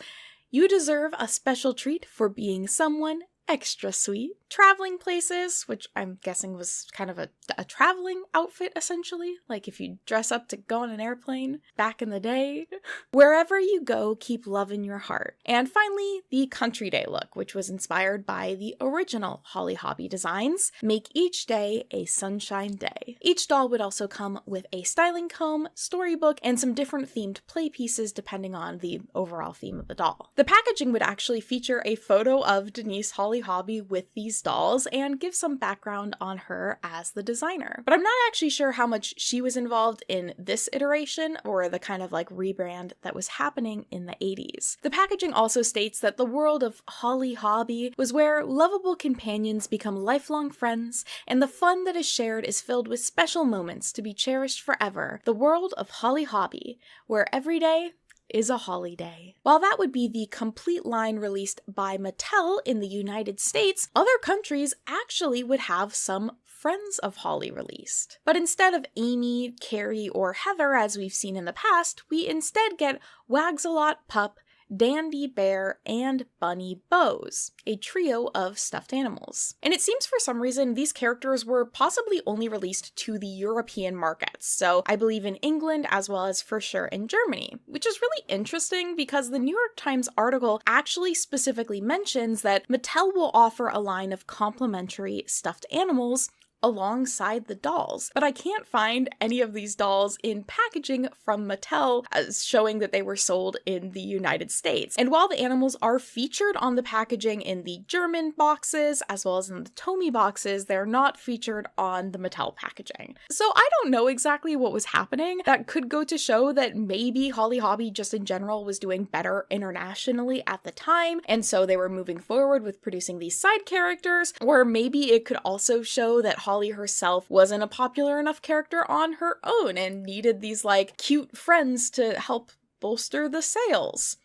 You Deserve a Special Treat for Being Someone Extra Sweet, Traveling Places, which I'm guessing was kind of a traveling outfit essentially, like if you dress up to go on an airplane back in the day, Wherever You Go, Keep Love in Your Heart, and finally the Country Day look, which was inspired by the original Holly Hobbie designs, Make Each Day a Sunshine Day. Each doll would also come with a styling comb, storybook, and some different themed play pieces depending on the overall theme of the doll. The packaging would actually feature a photo of Denise Holly Hobbie with these dolls and give some background on her as the designer. But I'm not actually sure how much she was involved in this iteration or the kind of rebrand that was happening in the 80s. The packaging also states that the world of Holly Hobbie was where lovable companions become lifelong friends and the fun that is shared is filled with special moments to be cherished forever. The world of Holly Hobbie, where every day is a holiday. While that would be the complete line released by Mattel in the United States, other countries actually would have some Friends of Holly released. But instead of Amy, Carrie, or Heather as we've seen in the past, we instead get Wags-A-Lot Pup, Dandy Bear, and Bunny Bose, a trio of stuffed animals. And it seems for some reason these characters were possibly only released to the European markets, so I believe in England as well as for sure in Germany, which is really interesting because the New York Times article actually specifically mentions that Mattel will offer a line of complimentary stuffed animals alongside the dolls. But I can't find any of these dolls in packaging from Mattel as showing that they were sold in the United States. And while the animals are featured on the packaging in the German boxes as well as in the Tomy boxes, they're not featured on the Mattel packaging. So I don't know exactly what was happening. That could go to show that maybe Holly Hobbie just in general was doing better internationally at the time, and so they were moving forward with producing these side characters, or maybe it could also show that Holly herself wasn't a popular enough character on her own and needed these like cute friends to help bolster the sales.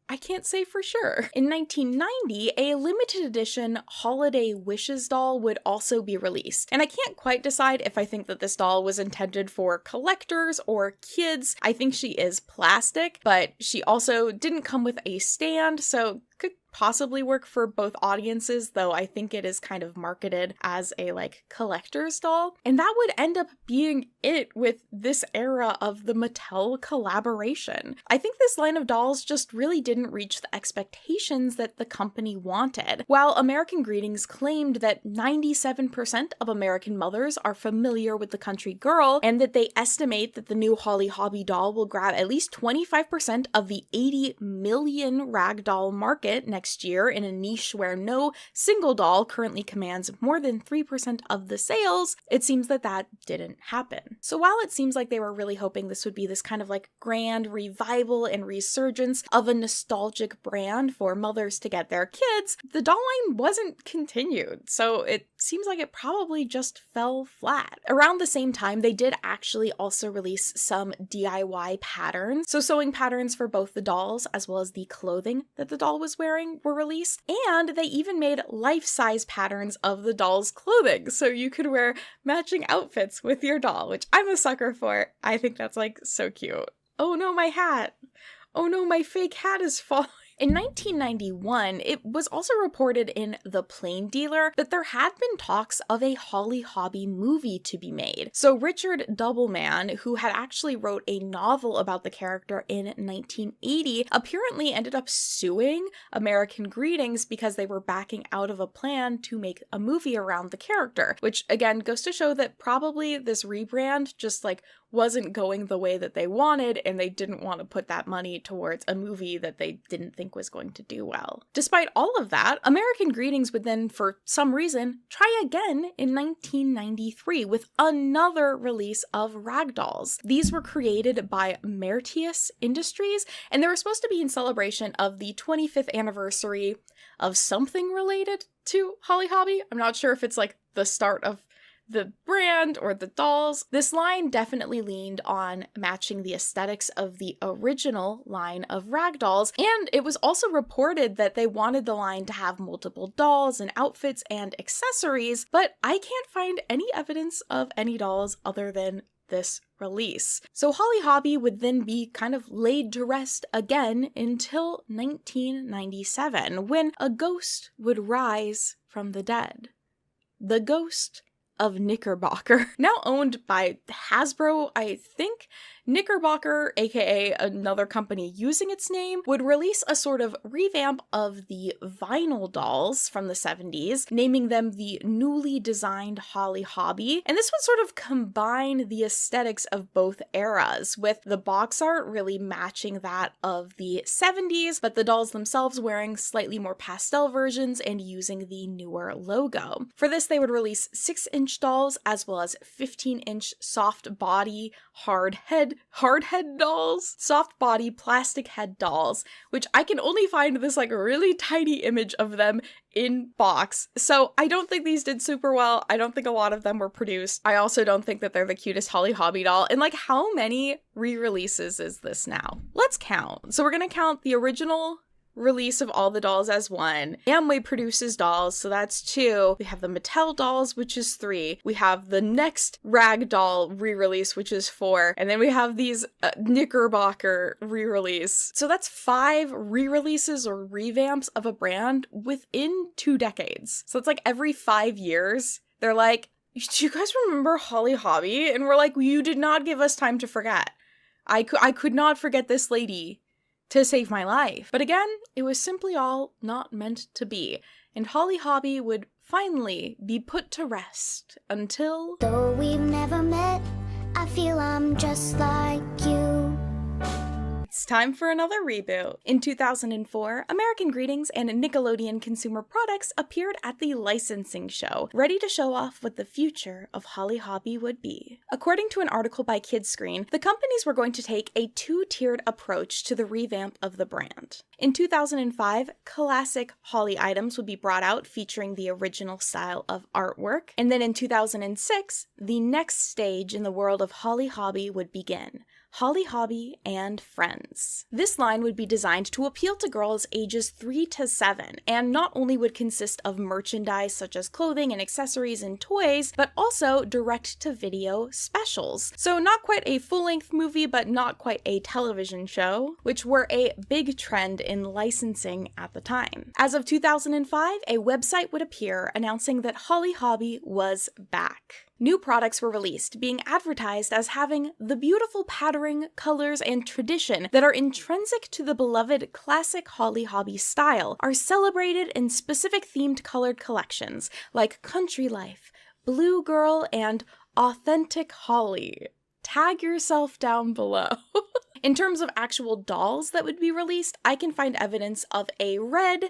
I can't say for sure. In 1990, a limited edition Holiday Wishes doll would also be released. And I can't quite decide if I think that this doll was intended for collectors or kids. I think she is plastic, but she also didn't come with a stand, so could possibly work for both audiences, though I think it is kind of marketed as a like collector's doll. And that would end up being it with this era of the Mattel collaboration. I think this line of dolls just really didn't reach the expectations that the company wanted. While American Greetings claimed that 97% of American mothers are familiar with the country girl, and that they estimate that the new Holly Hobbie doll will grab at least 25% of the 80 million ragdoll market next year in a niche where no single doll currently commands more than 3% of the sales, it seems that that didn't happen. So while it seems like they were really hoping this would be this kind of like grand revival and resurgence of a nostalgic brand for mothers to get their kids, the doll line wasn't continued. So it seems like it probably just fell flat. Around the same time, they did actually also release some DIY patterns. So sewing patterns for both the dolls as well as the clothing that the doll was wearing were released, and they even made life-size patterns of the doll's clothing, so you could wear matching outfits with your doll, which I'm a sucker for. I think that's like so cute. Oh no, my hat! Oh no, my fake hat is falling! In 1991, it was also reported in The Plain Dealer that there had been talks of a Holly Hobbie movie to be made. So Richard Doubleman, who had actually wrote a novel about the character in 1980, apparently ended up suing American Greetings because they were backing out of a plan to make a movie around the character, which again goes to show that probably this rebrand just like wasn't going the way that they wanted, and they didn't want to put that money towards a movie that they didn't think was going to do well. Despite all of that, American Greetings would then, for some reason, try again in 1993 with another release of ragdolls. These were created by Mertius Industries, and they were supposed to be in celebration of the 25th anniversary of something related to Holly Hobbie. I'm not sure if it's like the start of the brand or the dolls. This line definitely leaned on matching the aesthetics of the original line of ragdolls, and it was also reported that they wanted the line to have multiple dolls and outfits and accessories, but I can't find any evidence of any dolls other than this release. So Holly Hobbie would then be kind of laid to rest again until 1997, when a ghost would rise from the dead. The ghost of Knickerbocker. Now owned by Hasbro, I think, Knickerbocker, aka another company using its name, would release a sort of revamp of the vinyl dolls from the 70s, naming them the newly designed Holly Hobbie. And this would sort of combine the aesthetics of both eras, with the box art really matching that of the 70s, but the dolls themselves wearing slightly more pastel versions and using the newer logo. For this, they would release 6-inch dolls as well as 15-inch soft body, hard head dolls, soft body plastic head dolls, which I can only find this like really tiny image of them in box. So I don't think these did super well. I don't think a lot of them were produced. I also don't think that they're the cutest Holly Hobbie doll. And like, how many re-releases is this now? Let's count. So we're gonna count the original release of all the dolls as 1. Amway produces dolls, so that's 2. We have the Mattel dolls, which is 3. We have the next rag doll re-release, which is 4. And then we have these Knickerbocker re-release. So that's 5 re-releases or revamps of a brand within 2 decades. So it's like every 5 years, they're like, do you guys remember Holly Hobbie? And we're like, you did not give us time to forget. I could not forget this lady to save my life. But again, it was simply all not meant to be, and Holly Hobbie would finally be put to rest until... Though we've never met, I feel I'm just like you. It's time for another reboot. In 2004, American Greetings and Nickelodeon Consumer Products appeared at the licensing show, ready to show off what the future of Holly Hobbie would be. According to an article by Kidscreen, the companies were going to take a two-tiered approach to the revamp of the brand. In 2005, classic Holly items would be brought out featuring the original style of artwork, and then in 2006, the next stage in the world of Holly Hobbie would begin. Holly Hobbie and Friends. This line would be designed to appeal to girls ages 3 to 7, and not only would consist of merchandise such as clothing and accessories and toys, but also direct-to-video specials. So not quite a full-length movie, but not quite a television show, which were a big trend in licensing at the time. As of 2005, a website would appear announcing that Holly Hobbie was back. New products were released, being advertised as having the beautiful patterning, colors, and tradition that are intrinsic to the beloved classic Holly Hobbie style are celebrated in specific themed colored collections like Country Life, Blue Girl, and Authentic Holly. Tag yourself down below. In terms of actual dolls that would be released, I can find evidence of a red,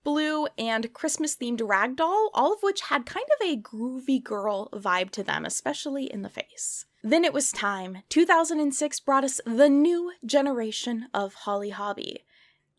blue, and Christmas-themed rag doll, all of which had kind of a groovy girl vibe to them, especially in the face. Then it was time. 2006 brought us the new generation of Holly Hobbie.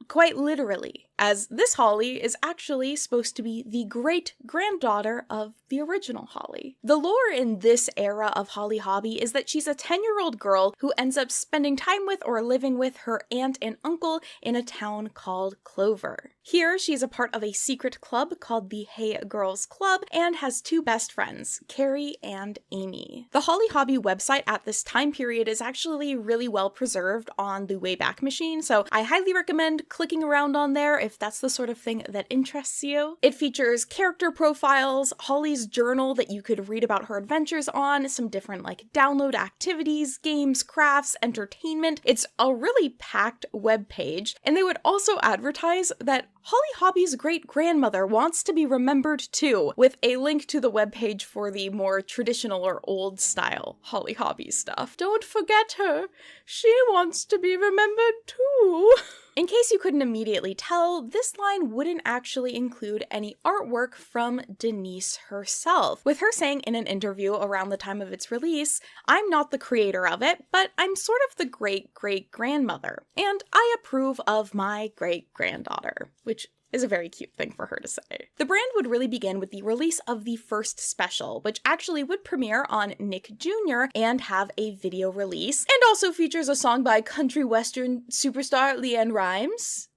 Quite literally, as this Holly is actually supposed to be the great-granddaughter of the original Holly. The lore in this era of Holly Hobbie is that she's a 10-year-old girl who ends up spending time with or living with her aunt and uncle in a town called Clover. Here, she's a part of a secret club called the Hey Girls Club and has two best friends, Carrie and Amy. The Holly Hobbie website at this time period is actually really well preserved on the Wayback Machine, so I highly recommend clicking around on there if that's the sort of thing that interests you. It features character profiles, Holly's journal that you could read about her adventures on, some different like download activities, games, crafts, entertainment. It's a really packed web page, and they would also advertise that Holly Hobbie's great-grandmother wants to be remembered too, with a link to the webpage for the more traditional or old-style Holly Hobbie stuff. Don't forget her. She wants to be remembered too. In case you couldn't immediately tell, this line wouldn't actually include any artwork from Denise herself, with her saying in an interview around the time of its release, "I'm not the creator of it, but I'm sort of the great-great-grandmother, and I approve of my great-granddaughter," which is a very cute thing for her to say. The brand would really begin with the release of the first special, which actually would premiere on Nick Jr. and have a video release, and also features a song by country western superstar LeAnn Rimes.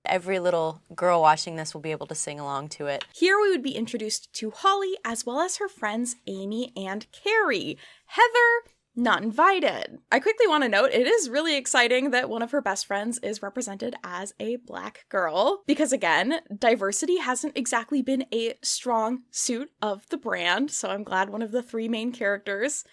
Every little girl watching this will be able to sing along to it. Here we would be introduced to Holly, as well as her friends Amy and Carrie. Heather, not invited. I quickly want to note, it is really exciting that one of her best friends is represented as a black girl, because again, diversity hasn't exactly been a strong suit of the brand, so I'm glad one of the three main characters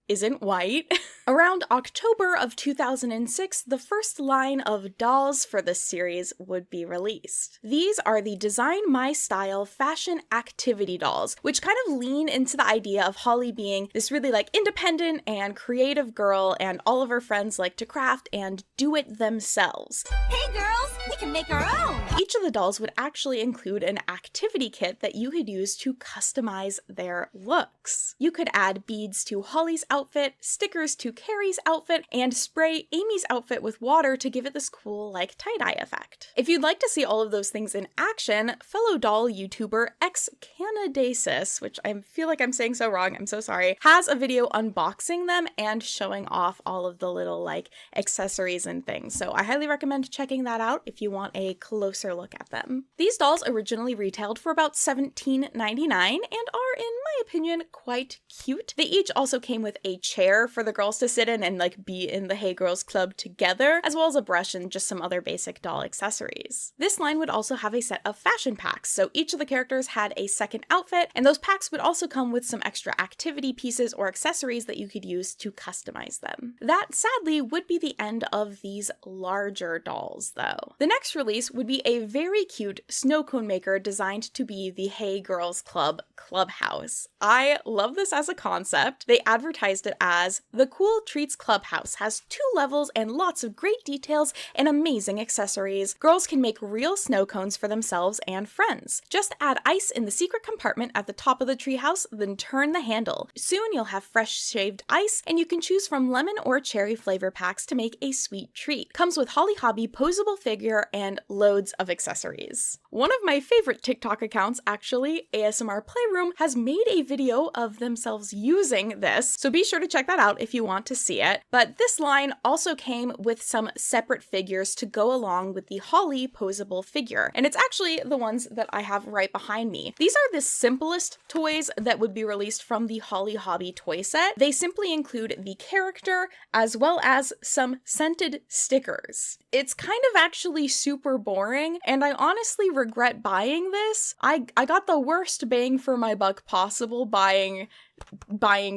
isn't white. Around October of 2006, the first line of dolls for this series would be released. These are the Design My Style fashion activity dolls, which kind of lean into the idea of Holly being this really like independent and creative girl, and all of her friends like to craft and do it themselves. Hey girls, we can make our own! Each of the dolls would actually include an activity kit that you could use to customize their looks. You could add beads to Holly's outfit, stickers to Carrie's outfit, and spray Amy's outfit with water to give it this cool, like, tie-dye effect. If you'd like to see all of those things in action, fellow doll YouTuber XCanadasis, which I feel like I'm saying so wrong, I'm so sorry, has a video unboxing them and showing off all of the little, like, accessories and things. So I highly recommend checking that out if you want a closer look at them. These dolls originally retailed for about $17.99 and are, in my opinion, quite cute. They each also came with a chair for the girls to sit in and like be in the Hey Girls Club together, as well as a brush and just some other basic doll accessories. This line would also have a set of fashion packs, so each of the characters had a second outfit, and those packs would also come with some extra activity pieces or accessories that you could use to customize them. That, sadly, would be the end of these larger dolls, though. The next release would be a very cute snow cone maker designed to be the Hey Girls Club Clubhouse. I love this as a concept. They advertised it as the Cool Treats Clubhouse, has 2 levels and lots of great details and amazing accessories. Girls can make real snow cones for themselves and friends. Just add ice in the secret compartment at the top of the treehouse, then turn the handle. Soon you'll have fresh shaved ice, and you can choose from lemon or cherry flavor packs to make a sweet treat. Comes with Holly Hobby posable figure and loads of accessories. One of my favorite TikTok accounts, actually, ASMR Playroom, has made a video of themselves using this, so be sure to check that out if you want to see it. But this line also came with some separate figures to go along with the Holly posable figure, and it's actually the ones that I have right behind me. These are the simplest toys that would be released from the Holly Hobby toy set. They simply include the character as well as some scented stickers. It's kind of actually super boring, and I honestly regret buying this. I got the worst bang for my buck possible buying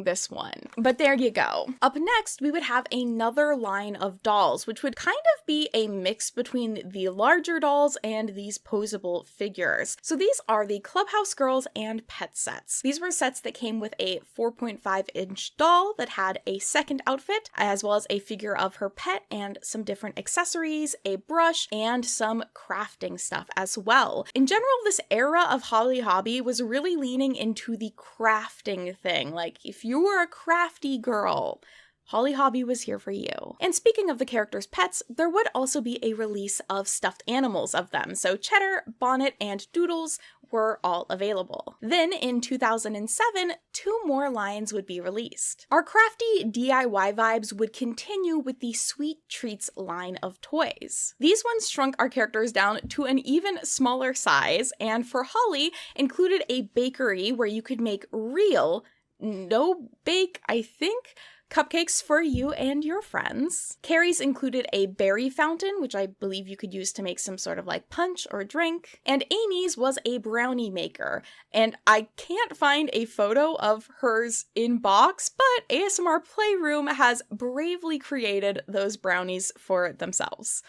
this one. But there you go. Up next, we would have another line of dolls, which would kind of be a mix between the larger dolls and these posable figures. So these are the Clubhouse Girls and Pet sets. These were sets that came with a 4.5-inch doll that had a second outfit, as well as a figure of her pet and some different accessories, a brush, and some crafting stuff as well. In general, this era of Holly Hobby was really leaning into the crafting thing. Like, if you were a crafty girl, Holly Hobby was here for you. And speaking of the characters' pets, there would also be a release of stuffed animals of them, so Cheddar, Bonnet, and Doodles were all available. Then in 2007, 2 more lines would be released. Our crafty DIY vibes would continue with the Sweet Treats line of toys. These ones shrunk our characters down to an even smaller size, and for Holly, included a bakery where you could make real, no bake, I think, cupcakes for you and your friends. Carrie's included a berry fountain, which I believe you could use to make some sort of like punch or drink. And Amy's was a brownie maker. And I can't find a photo of hers in box, but ASMR Playroom has bravely created those brownies for themselves.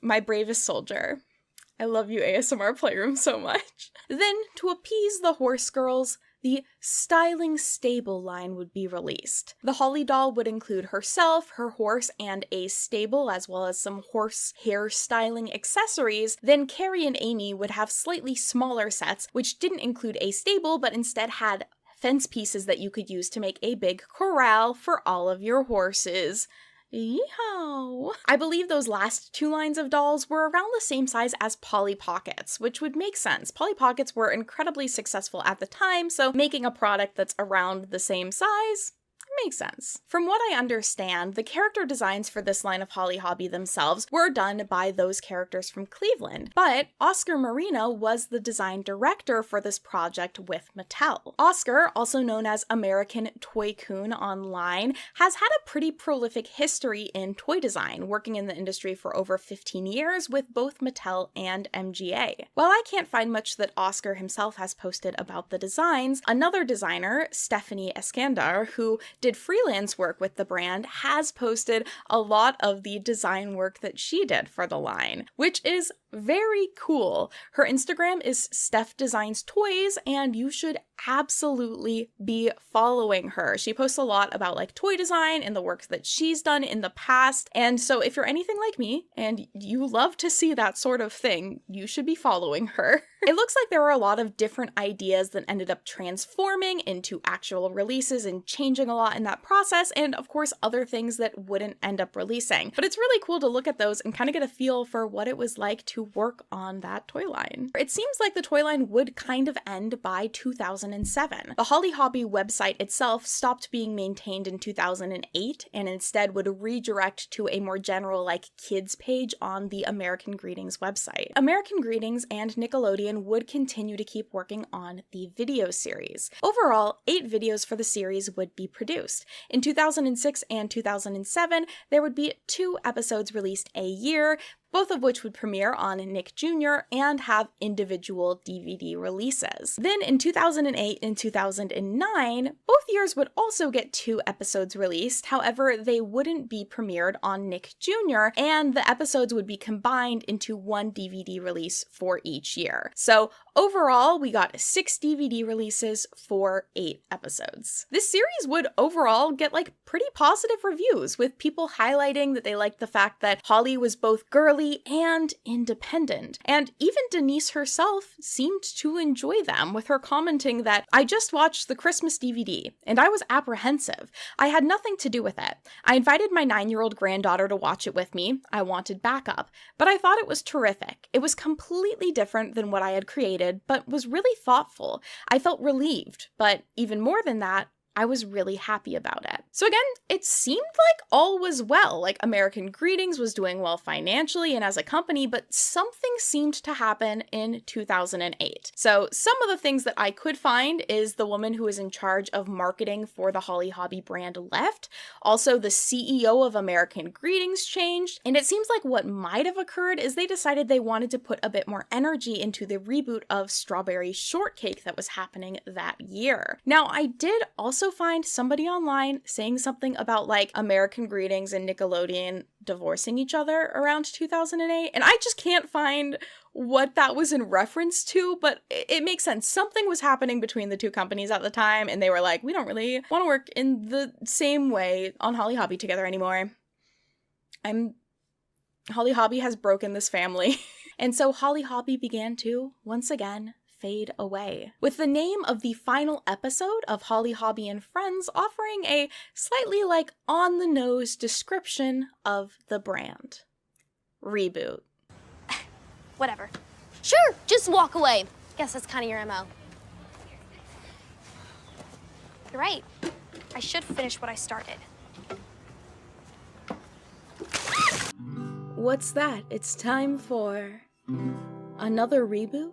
My bravest soldier. I love you, ASMR Playroom, so much. Then, to appease the horse girls, the Styling Stable line would be released. The Holly doll would include herself, her horse, and a stable, as well as some horse hair styling accessories. Then Carrie and Amy would have slightly smaller sets, which didn't include a stable, but instead had fence pieces that you could use to make a big corral for all of your horses. Yeehaw! I believe those last 2 lines of dolls were around the same size as Polly Pockets, which would make sense. Polly Pockets were incredibly successful at the time, so making a product that's around the same size makes sense. From what I understand, the character designs for this line of Holly Hobby themselves were done by those characters from Cleveland, but Oscar Marina was the design director for this project with Mattel. Oscar, also known as American Toy-Coon online, has had a pretty prolific history in toy design, working in the industry for over 15 years with both Mattel and MGA. While I can't find much that Oscar himself has posted about the designs, another designer, Stephanie Eskandar, who did freelance work with the brand, has posted a lot of the design work that she did for the line, which is very cool. Her Instagram is Steph Designs Toys, and you should absolutely be following her. She posts a lot about like toy design and the work that she's done in the past, and so if you're anything like me and you love to see that sort of thing, you should be following her. It looks like there were a lot of different ideas that ended up transforming into actual releases and changing a lot in that process, and of course other things that wouldn't end up releasing. But it's really cool to look at those and kind of get a feel for what it was like to work on that toy line. It seems like the toy line would kind of end by 2007. The Holly Hobby website itself stopped being maintained in 2008 and instead would redirect to a more general like kids page on the American Greetings website. American Greetings and Nickelodeon Nickelodeon would continue to keep working on the video series. Overall, 8 videos for the series would be produced. In 2006 and 2007, there would be 2 episodes released a year, both of which would premiere on Nick Jr. and have individual DVD releases. Then in 2008 and 2009, both years would also get 2 episodes released, however, they wouldn't be premiered on Nick Jr., and the episodes would be combined into 1 DVD release for each year. So overall, we got 6 DVD releases for 8 episodes. This series would overall get like pretty positive reviews, with people highlighting that they liked the fact that Holly was both girly and independent. And even Denise herself seemed to enjoy them, with her commenting that, "I just watched the Christmas DVD, and I was apprehensive. I had nothing to do with it. I invited my 9-year-old granddaughter to watch it with me. I wanted backup, but I thought it was terrific. It was completely different than what I had created, but was really thoughtful. I felt relieved, but even more than that, I was really happy about it." So again, it seemed like all was well, like American Greetings was doing well financially and as a company, but something seemed to happen in 2008. So some of the things that I could find is the woman who was in charge of marketing for the Holly Hobbie brand left. Also, the CEO of American Greetings changed, and it seems like what might have occurred is they decided they wanted to put a bit more energy into the reboot of Strawberry Shortcake that was happening that year. Now, I did also find somebody online saying something about like American Greetings and Nickelodeon divorcing each other around 2008, and I just can't find what that was in reference to, but it makes sense. Something was happening between the 2 companies at the time, and they were like, we don't really want to work in the same way on Holly Hobbie together anymore. Holly Hobbie has broken this family. And so Holly Hobbie began to, once again, fade away, with the name of the final episode of Holly Hobbie and Friends offering a slightly like on-the-nose description of the brand. Reboot. Whatever. Sure, just walk away. Guess that's kind of your MO. You're right. I should finish what I started. What's that? It's time for another reboot?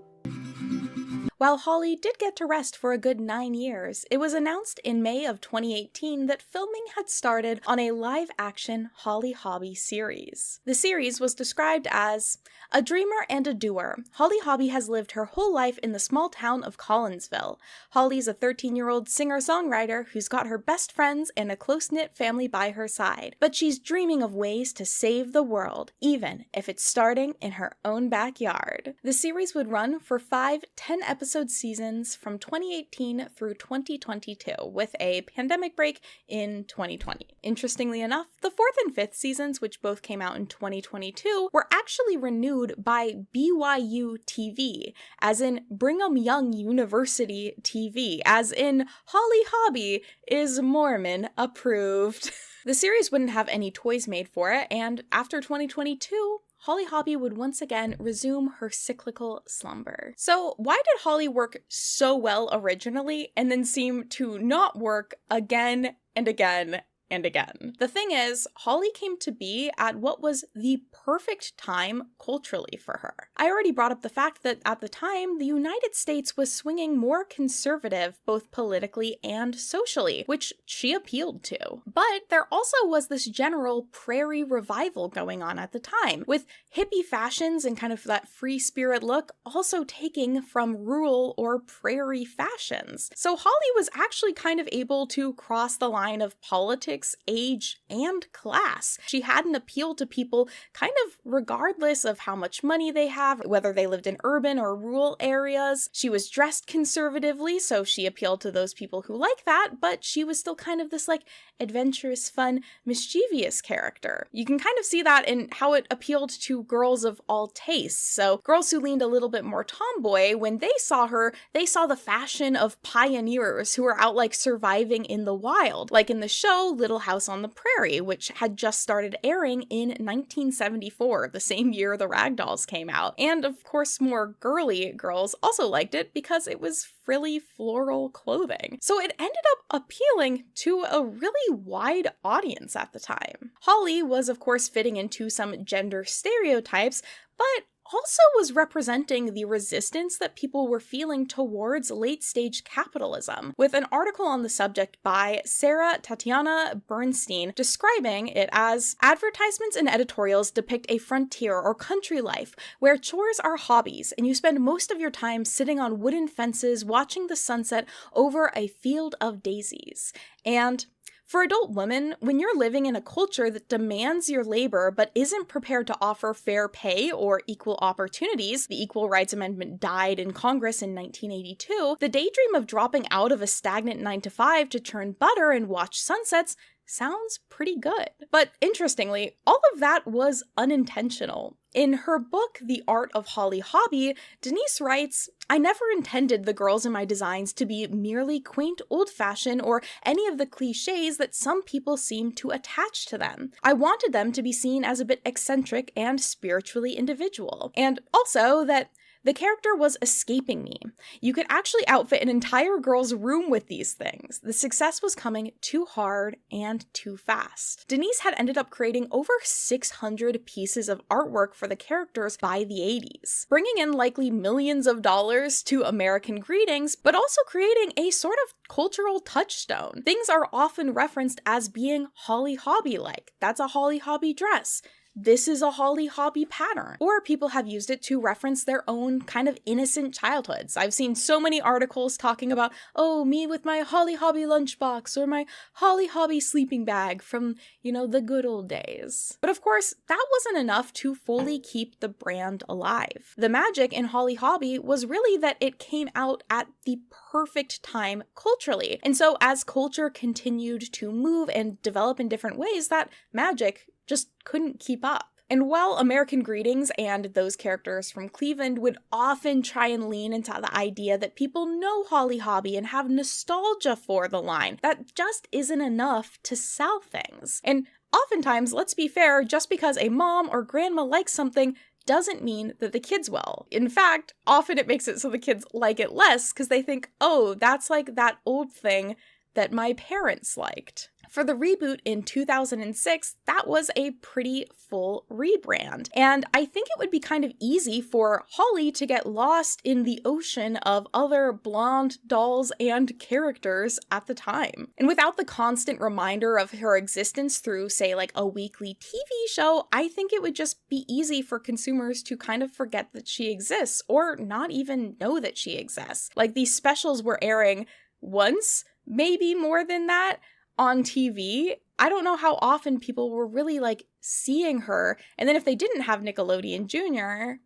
While Holly did get to rest for a good 9 years, it was announced in May of 2018 that filming had started on a live-action Holly Hobbie series. The series was described as a dreamer and a doer. Holly Hobbie has lived her whole life in the small town of Collinsville. Holly's a 13-year-old singer-songwriter who's got her best friends and a close-knit family by her side, but she's dreaming of ways to save the world, even if it's starting in her own backyard. The series would run for 5 10-episode seasons from 2018 through 2022, with a pandemic break in 2020. Interestingly enough, the 4th and 5th seasons, which both came out in 2022, were actually renewed by BYU TV, as in Brigham Young University TV, as in Holly Hobbie is Mormon approved. The series wouldn't have any toys made for it, and after 2022, Holly Hobbie would once again resume her cyclical slumber. So why did Holly work so well originally and then seem to not work again and again and again? The thing is, Holly came to be at what was the perfect time culturally for her. I already brought up the fact that at the time, the United States was swinging more conservative, both politically and socially, which she appealed to. But there also was this general prairie revival going on at the time, with hippie fashions and kind of that free spirit look also taking from rural or prairie fashions. So Holly was actually kind of able to cross the line of politics, age, and class. She had an appeal to people kind of regardless of how much money they have, whether they lived in urban or rural areas. She was dressed conservatively, so she appealed to those people who like that, but she was still kind of this like adventurous, fun, mischievous character. You can kind of see that in how it appealed to girls of all tastes. So girls who leaned a little bit more tomboy, when they saw her, they saw the fashion of pioneers who were out like surviving in the wild, like in the show Little House on the Prairie, which had just started airing in 1974, the same year the Ragdolls came out. And of course, more girly girls also liked it because it was frilly floral clothing. So it ended up appealing to a really wide audience at the time. Holly was of course fitting into some gender stereotypes, but also was representing the resistance that people were feeling towards late-stage capitalism, with an article on the subject by Sarah Tatiana Bernstein describing it as advertisements and editorials depict a frontier or country life where chores are hobbies and you spend most of your time sitting on wooden fences watching the sunset over a field of daisies. And for adult women, when you're living in a culture that demands your labor but isn't prepared to offer fair pay or equal opportunities, the Equal Rights Amendment died in Congress in 1982, the daydream of dropping out of a stagnant 9-to-5 to churn butter and watch sunsets sounds pretty good. But interestingly, all of that was unintentional. In her book, The Art of Holly Hobby, Denise writes, "I never intended the girls in my designs to be merely quaint, old-fashioned, or any of the cliches that some people seem to attach to them. I wanted them to be seen as a bit eccentric and spiritually individual. And also that the character was escaping me. You could actually outfit an entire girl's room with these things. The success was coming too hard and too fast." Denise had ended up creating over 600 pieces of artwork for the characters by the 80s, bringing in likely millions of dollars to American Greetings, but also creating a sort of cultural touchstone. Things are often referenced as being Holly Hobby-like. That's a Holly Hobby dress. This is a Holly Hobby pattern. Or people have used it to reference their own kind of innocent childhoods. I've seen so many articles talking about, oh, me with my Holly Hobby lunchbox or my Holly Hobby sleeping bag from, the good old days. But of course, that wasn't enough to fully keep the brand alive. The magic in Holly Hobby was really that it came out at the perfect time culturally. And so as culture continued to move and develop in different ways, that magic just couldn't keep up. And while American Greetings and those characters from Cleveland would often try and lean into the idea that people know Holly Hobby and have nostalgia for the line, that just isn't enough to sell things. And oftentimes, let's be fair, just because a mom or grandma likes something doesn't mean that the kids will. In fact, often it makes it so the kids like it less because they think, oh, that's like that old thing that my parents liked. For the reboot in 2006, that was a pretty full rebrand. And I think it would be kind of easy for Holly to get lost in the ocean of other blonde dolls and characters at the time. And without the constant reminder of her existence through, say, like a weekly TV show, I think it would just be easy for consumers to kind of forget that she exists or not even know that she exists. Like these specials were airing once, maybe more than that, on TV. I don't know how often people were really like seeing her. And then if they didn't have Nickelodeon Jr.,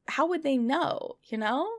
how would they know,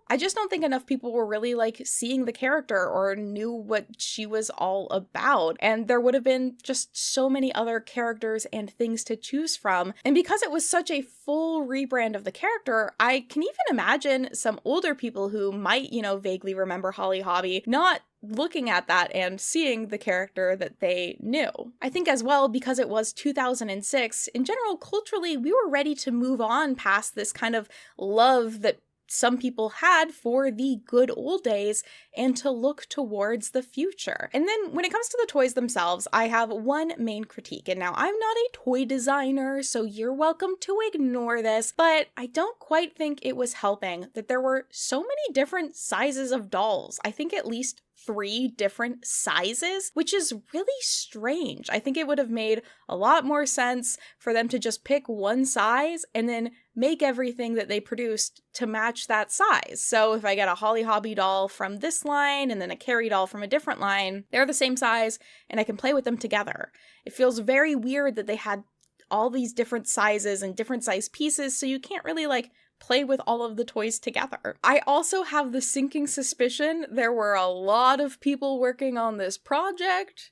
I just don't think enough people were really like seeing the character or knew what she was all about. And there would have been just so many other characters and things to choose from. And because it was such a full rebrand of the character, I can even imagine some older people who might, vaguely remember Holly Hobby not looking at that and seeing the character that they knew. I think as well, because it was 2006, in general, culturally, we were ready to move on past this kind of love that some people had for the good old days and to look towards the future. And then when it comes to the toys themselves, I have one main critique. And now I'm not a toy designer, so you're welcome to ignore this, but I don't quite think it was helping that there were so many different sizes of dolls. I think at least 3 different sizes, which is really strange. I think it would have made a lot more sense for them to just pick one size and then make everything that they produced to match that size. So if I get a Holly Hobby doll from this line and then a Carrie doll from a different line, they're the same size and I can play with them together. It feels very weird that they had all these different sizes and different size pieces, so you can't really like play with all of the toys together. I also have the sinking suspicion there were a lot of people working on this project,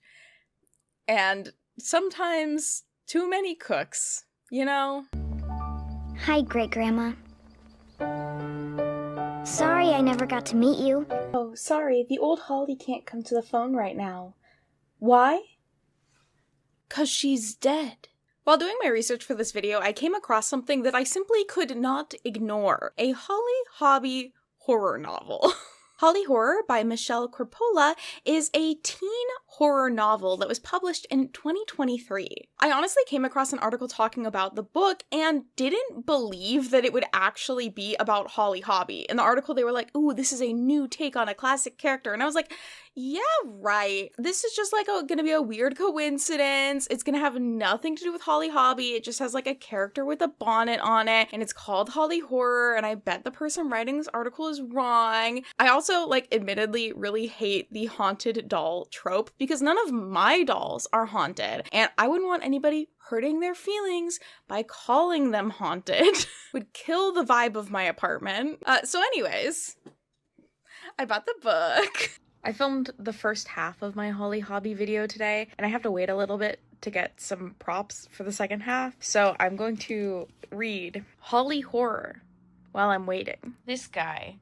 and sometimes too many cooks, Hi, Great-Grandma. Sorry I never got to meet you. Oh, sorry, the old Holly can't come to the phone right now. Why? 'Cause she's dead. While doing my research for this video, I came across something that I simply could not ignore. A Holly Hobby horror novel. Holly Horror by Michelle Crapola is a teen horror novel that was published in 2023. I honestly came across an article talking about the book and didn't believe that it would actually be about Holly Hobbie. In the article, they were like, ooh, this is a new take on a classic character. And I was like, yeah, right. This is just like gonna be a weird coincidence. It's gonna have nothing to do with Holly Hobbie. It just has like a character with a bonnet on it, and it's called Holly Horror, and I bet the person writing this article is wrong. I also, like, admittedly really hate the haunted doll trope because none of my dolls are haunted, and I wouldn't want anybody hurting their feelings by calling them haunted. Would kill the vibe of my apartment. So anyways, I bought the book. I filmed the first half of my Holly Hobbie video today, and I have to wait a little bit to get some props for the second half, so I'm going to read Holly Horror while I'm waiting. This guy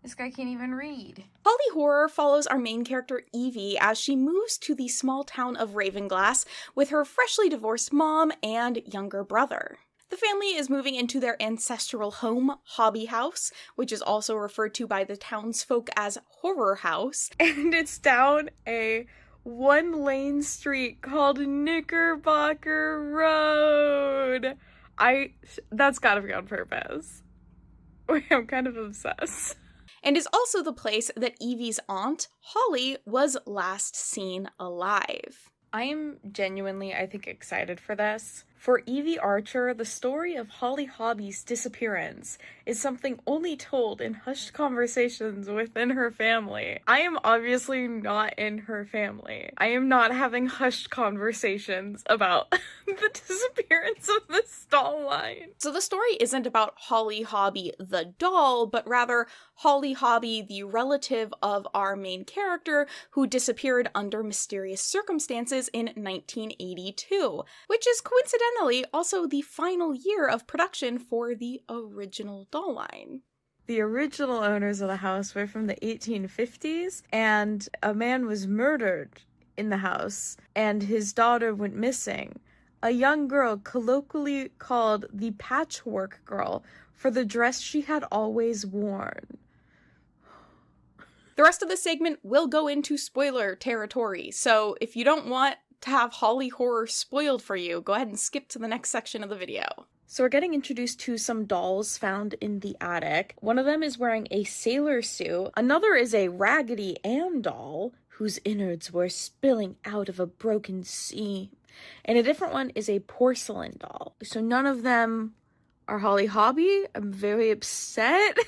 can't even read. Holly Horror follows our main character Evie as she moves to the small town of Ravenglass with her freshly divorced mom and younger brother. The family is moving into their ancestral home, Hobbie House, which is also referred to by the townsfolk as Horror House. And it's down a one-lane street called Knickerbocker Road. That's gotta be on purpose. I'm kind of obsessed. And is also the place that Evie's aunt, Holly, was last seen alive. I am genuinely, I think, excited for this. For Evie Archer, the story of Holly Hobbie's disappearance is something only told in hushed conversations within her family. I am obviously not in her family. I am not having hushed conversations about the disappearance of this doll line. So the story isn't about Holly Hobbie the doll, but rather Holly Hobbie, the relative of our main character, who disappeared under mysterious circumstances in 1982, which is coincidentally also the final year of production for the original doll line. The original owners of the house were from the 1850s, and a man was murdered in the house, and his daughter went missing. A young girl colloquially called the Patchwork Girl for the dress she had always worn. The rest of the segment will go into spoiler territory, so if you don't want to have Holly Horror spoiled for you, go ahead and skip to the next section of the video. So we're getting introduced to some dolls found in the attic. One of them is wearing a sailor suit. Another is a Raggedy Ann doll whose innards were spilling out of a broken seam. And a different one is a porcelain doll. So none of them are Holly Hobbie. I'm very upset.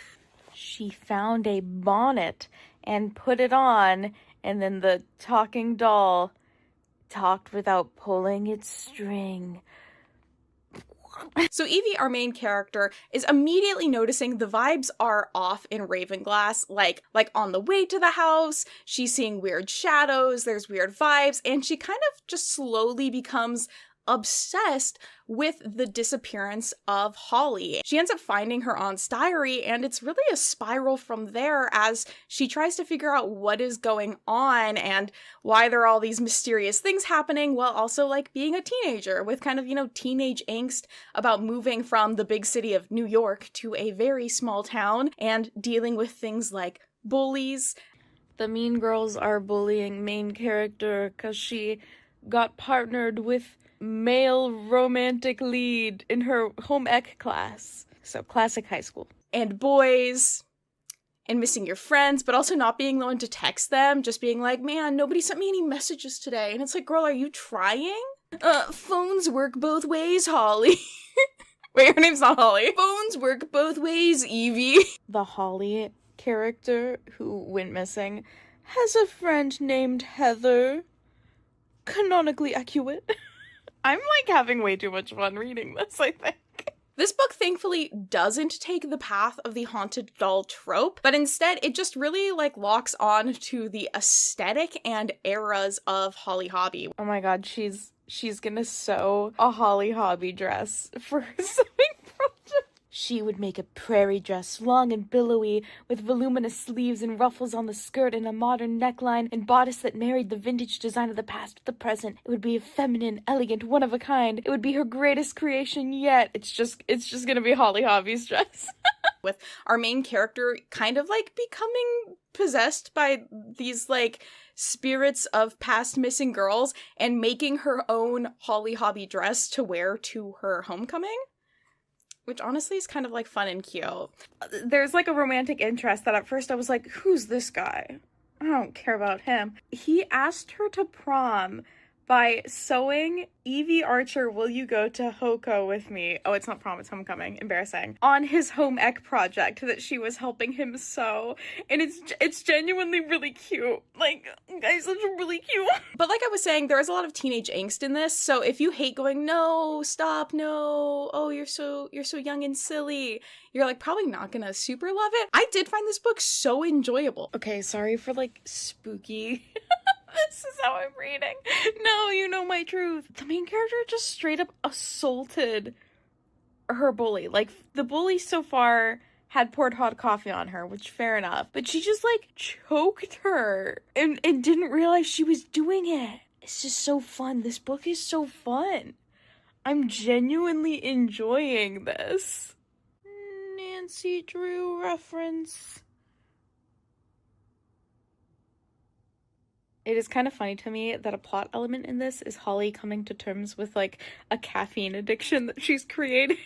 She found a bonnet and put it on, and then the talking doll talked without pulling its string. So Evie, our main character, is immediately noticing the vibes are off in Ravenglass, like on the way to the house, she's seeing weird shadows, there's weird vibes, and she kind of just slowly becomes obsessed with the disappearance of Holly. She ends up finding her aunt's diary, and it's really a spiral from there as she tries to figure out what is going on and why there are all these mysterious things happening, while also like being a teenager with kind of, teenage angst about moving from the big city of New York to a very small town and dealing with things like bullies. The mean girls are bullying main character because she got partnered with male romantic lead in her home ec class. So classic high school. And boys, and missing your friends, but also not being the one to text them, just being like, man, nobody sent me any messages today. And it's like, girl, are you trying? Phones work both ways, Holly. Wait, her name's not Holly. Phones work both ways, Evie. The Holly character who went missing has a friend named Heather. Canonically accurate. I'm having way too much fun reading this, I think. This book thankfully doesn't take the path of the haunted doll trope, but instead it just really locks on to the aesthetic and eras of Holly Hobbie. Oh my god, she's gonna sew a Holly Hobbie dress for her sewing project. She would make a prairie dress, long and billowy, with voluminous sleeves and ruffles on the skirt and a modern neckline and bodice that married the vintage design of the past with the present. It would be feminine, elegant, one of a kind. It would be her greatest creation yet. It's just gonna be Holly Hobbie's dress. With our main character kind of like becoming possessed by these like spirits of past missing girls and making her own Holly Hobbie dress to wear to her homecoming. Which honestly is kind of like fun and cute. There's like a romantic interest that at first I was like, who's this guy? I don't care about him. He asked her to prom by sewing Evie Archer, Will You Go to Hoko With Me? Oh, it's not prom, it's homecoming. Embarrassing. On his home ec project that she was helping him sew. And it's genuinely really cute. Like, guys, it's really cute. But like I was saying, there is a lot of teenage angst in this. So if you hate going, no, stop, no, oh, you're so young and silly, you're like probably not gonna super love it. I did find this book so enjoyable. Okay, sorry for like spooky. This is how I'm reading. No, you know my truth. The main character just straight up assaulted her bully. Like, the bully so far had poured hot coffee on her, which fair enough. But she just, like, choked her and didn't realize she was doing it. It's just so fun. This book is so fun. I'm genuinely enjoying this. Nancy Drew reference. It is kind of funny to me that a plot element in this is Holly coming to terms with, like, a caffeine addiction that she's creating.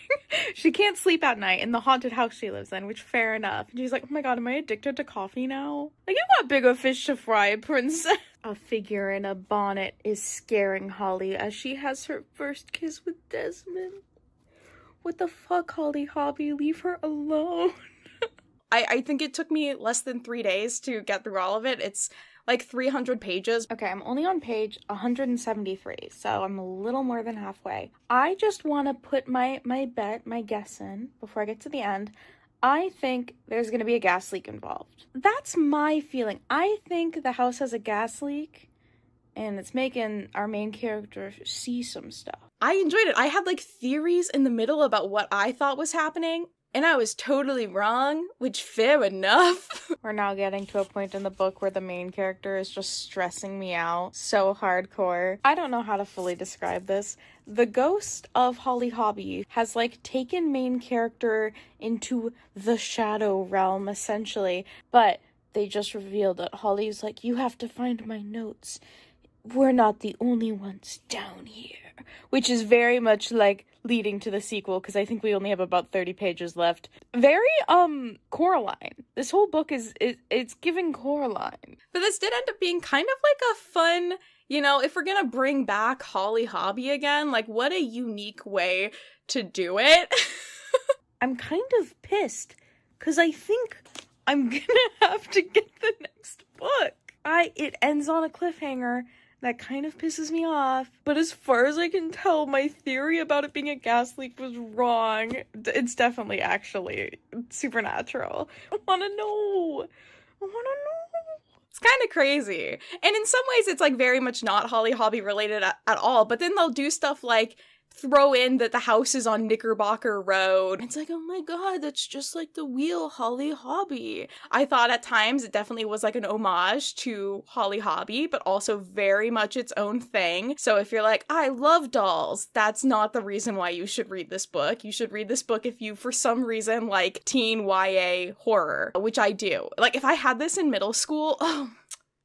She can't sleep at night in the haunted house she lives in, which fair enough. And she's like, oh my god, am I addicted to coffee now? Like, you got bigger fish to fry, princess. A figure in a bonnet is scaring Holly as she has her first kiss with Desmond. What the fuck, Holly Hobbie? Leave her alone. I think it took me less than 3 days to get through all of it. It's like 300 pages. Okay, I'm only on page 173, so I'm a little more than halfway. I just want to put my guess in before I get to the end. I think there's going to be a gas leak involved. That's my feeling. I think the house has a gas leak, and it's making our main character see some stuff. I enjoyed it. I had like theories in the middle about what I thought was happening, and I was totally wrong, which fair enough. We're now getting to a point in the book where the main character is just stressing me out so hardcore. I don't know how to fully describe this. The ghost of Holly Hobbie has like taken main character into the shadow realm essentially, but they just revealed that Holly's like, you have to find my notes. We're not the only ones down here. Which is very much like leading to the sequel, because I think we only have about 30 pages left. Very, Coraline. This whole book it's giving Coraline. But this did end up being kind of like a fun, you know, if we're gonna bring back Holly Hobbie again, like what a unique way to do it. I'm kind of pissed, because I think I'm gonna have to get the next book. It ends on a cliffhanger. That kind of pisses me off. But as far as I can tell, my theory about it being a gas leak was wrong. It's definitely actually supernatural. I wanna know. It's kind of crazy. And in some ways, it's like very much not Holly Hobbie related at all. But then they'll do stuff like throw in that the house is on Knickerbocker Road. It's like, oh my god, that's just like the real Holly Hobbie. I thought at times it definitely was like an homage to Holly Hobbie, but also very much its own thing. So if you're like, I love dolls, that's not the reason why you should read this book. You should read this book if you, for some reason, like teen YA horror, which I do. Like, if I had this in middle school,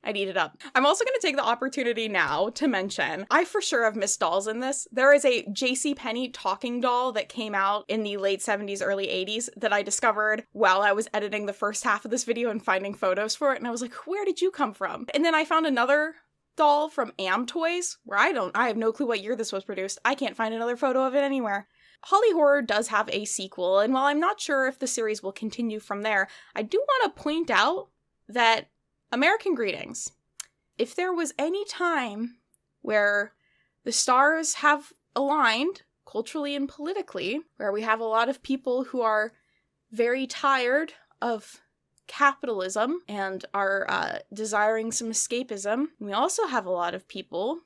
I'd eat it up. I'm also going to take the opportunity now to mention, I for sure have missed dolls in this. There is a JCPenney talking doll that came out in the late 70s, early 80s that I discovered while I was editing the first half of this video and finding photos for it. And I was like, where did you come from? And then I found another doll from Am Toys, where I have no clue what year this was produced. I can't find another photo of it anywhere. Holly Horror does have a sequel, and while I'm not sure if the series will continue from there, I do want to point out that American Greetings, if there was any time where the stars have aligned culturally and politically, where we have a lot of people who are very tired of capitalism and are desiring some escapism, we also have a lot of people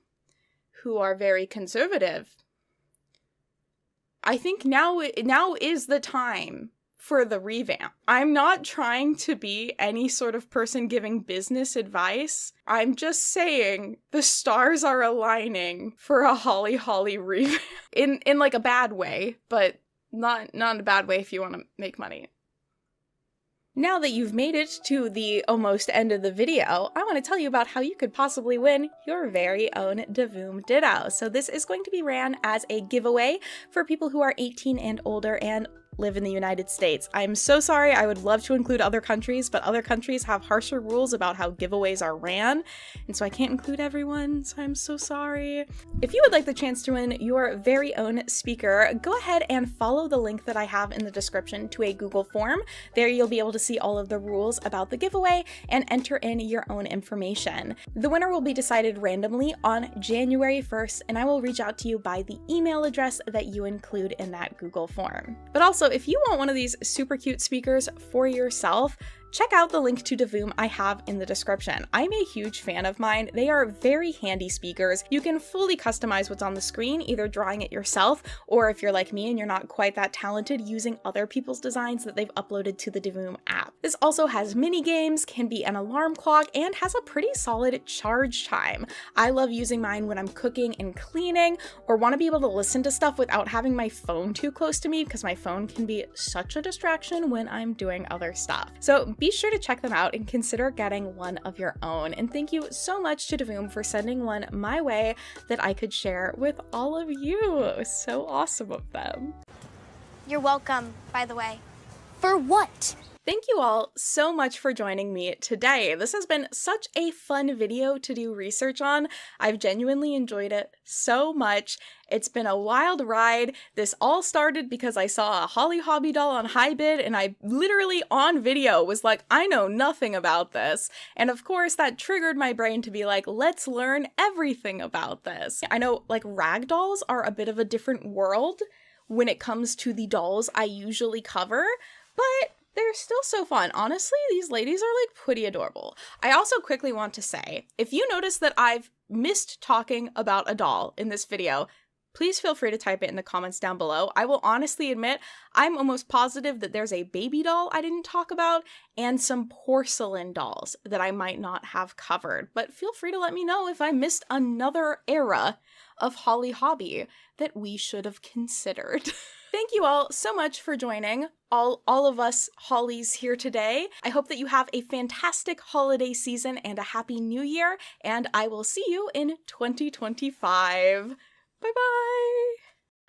who are very conservative I think now is the time for the revamp. I'm not trying to be any sort of person giving business advice. I'm just saying the stars are aligning for a Holly Holly revamp. In like a bad way, but not a bad way if you want to make money. Now that you've made it to the almost end of the video, I want to tell you about how you could possibly win your very own DeVoom Ditto. So this is going to be ran as a giveaway for people who are 18 and older and live in the United States. I'm so sorry, I would love to include other countries, but other countries have harsher rules about how giveaways are ran, and so I can't include everyone, so I'm so sorry. If you would like the chance to win your very own speaker, go ahead and follow the link that I have in the description to a Google form. There you'll be able to see all of the rules about the giveaway and enter in your own information. The winner will be decided randomly on January 1st, and I will reach out to you by the email address that you include in that Google form. But also, if you want one of these super cute speakers for yourself, check out the link to DeVoom I have in the description. I'm a huge fan of mine. They are very handy speakers. You can fully customize what's on the screen, either drawing it yourself, or if you're like me and you're not quite that talented, using other people's designs that they've uploaded to the DeVoom app. This also has mini games, can be an alarm clock, and has a pretty solid charge time. I love using mine when I'm cooking and cleaning, or want to be able to listen to stuff without having my phone too close to me, because my phone can be such a distraction when I'm doing other stuff. So be sure to check them out and consider getting one of your own. And thank you so much to DeVoom for sending one my way that I could share with all of you. So awesome of them. You're welcome, by the way. For what? Thank you all so much for joining me today. This has been such a fun video to do research on. I've genuinely enjoyed it so much. It's been a wild ride. This all started because I saw a Holly Hobby doll on HiBid, and I literally on video was like, I know nothing about this. And of course that triggered my brain to be like, let's learn everything about this. I know like rag dolls are a bit of a different world when it comes to the dolls I usually cover, but they're still so fun. Honestly, these ladies are like pretty adorable. I also quickly want to say, if you notice that I've missed talking about a doll in this video, please feel free to type it in the comments down below. I will honestly admit, I'm almost positive that there's a baby doll I didn't talk about and some porcelain dolls that I might not have covered. But feel free to let me know if I missed another era of Holly Hobby that we should have considered. Thank you all so much for joining, all of us Hollies here today. I hope that you have a fantastic holiday season and a happy new year, and I will see you in 2025. Bye-bye!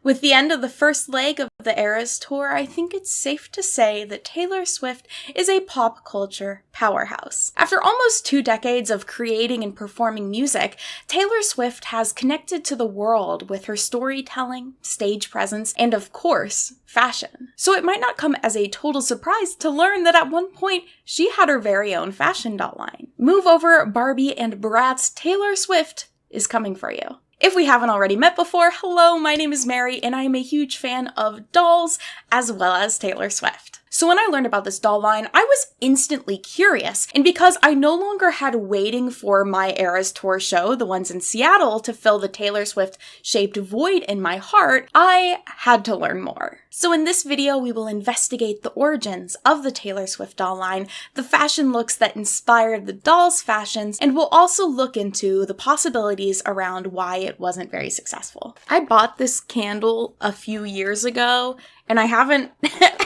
With the end of the first leg of the Eras Tour, I think it's safe to say that Taylor Swift is a pop culture powerhouse. After almost 2 decades of creating and performing music, Taylor Swift has connected to the world with her storytelling, stage presence, and of course, fashion. So it might not come as a total surprise to learn that at one point, she had her very own fashion doll line. Move over, Barbie and Bratz, Taylor Swift is coming for you. If we haven't already met before, hello, my name is Mary, and I am a huge fan of dolls as well as Taylor Swift. So when I learned about this doll line, I was instantly curious, and because I no longer had waiting for my Eras Tour show, the ones in Seattle, to fill the Taylor Swift-shaped void in my heart, I had to learn more. So in this video, we will investigate the origins of the Taylor Swift doll line, the fashion looks that inspired the doll's fashions, and we'll also look into the possibilities around why it wasn't very successful. I bought this candle a few years ago, and I haven't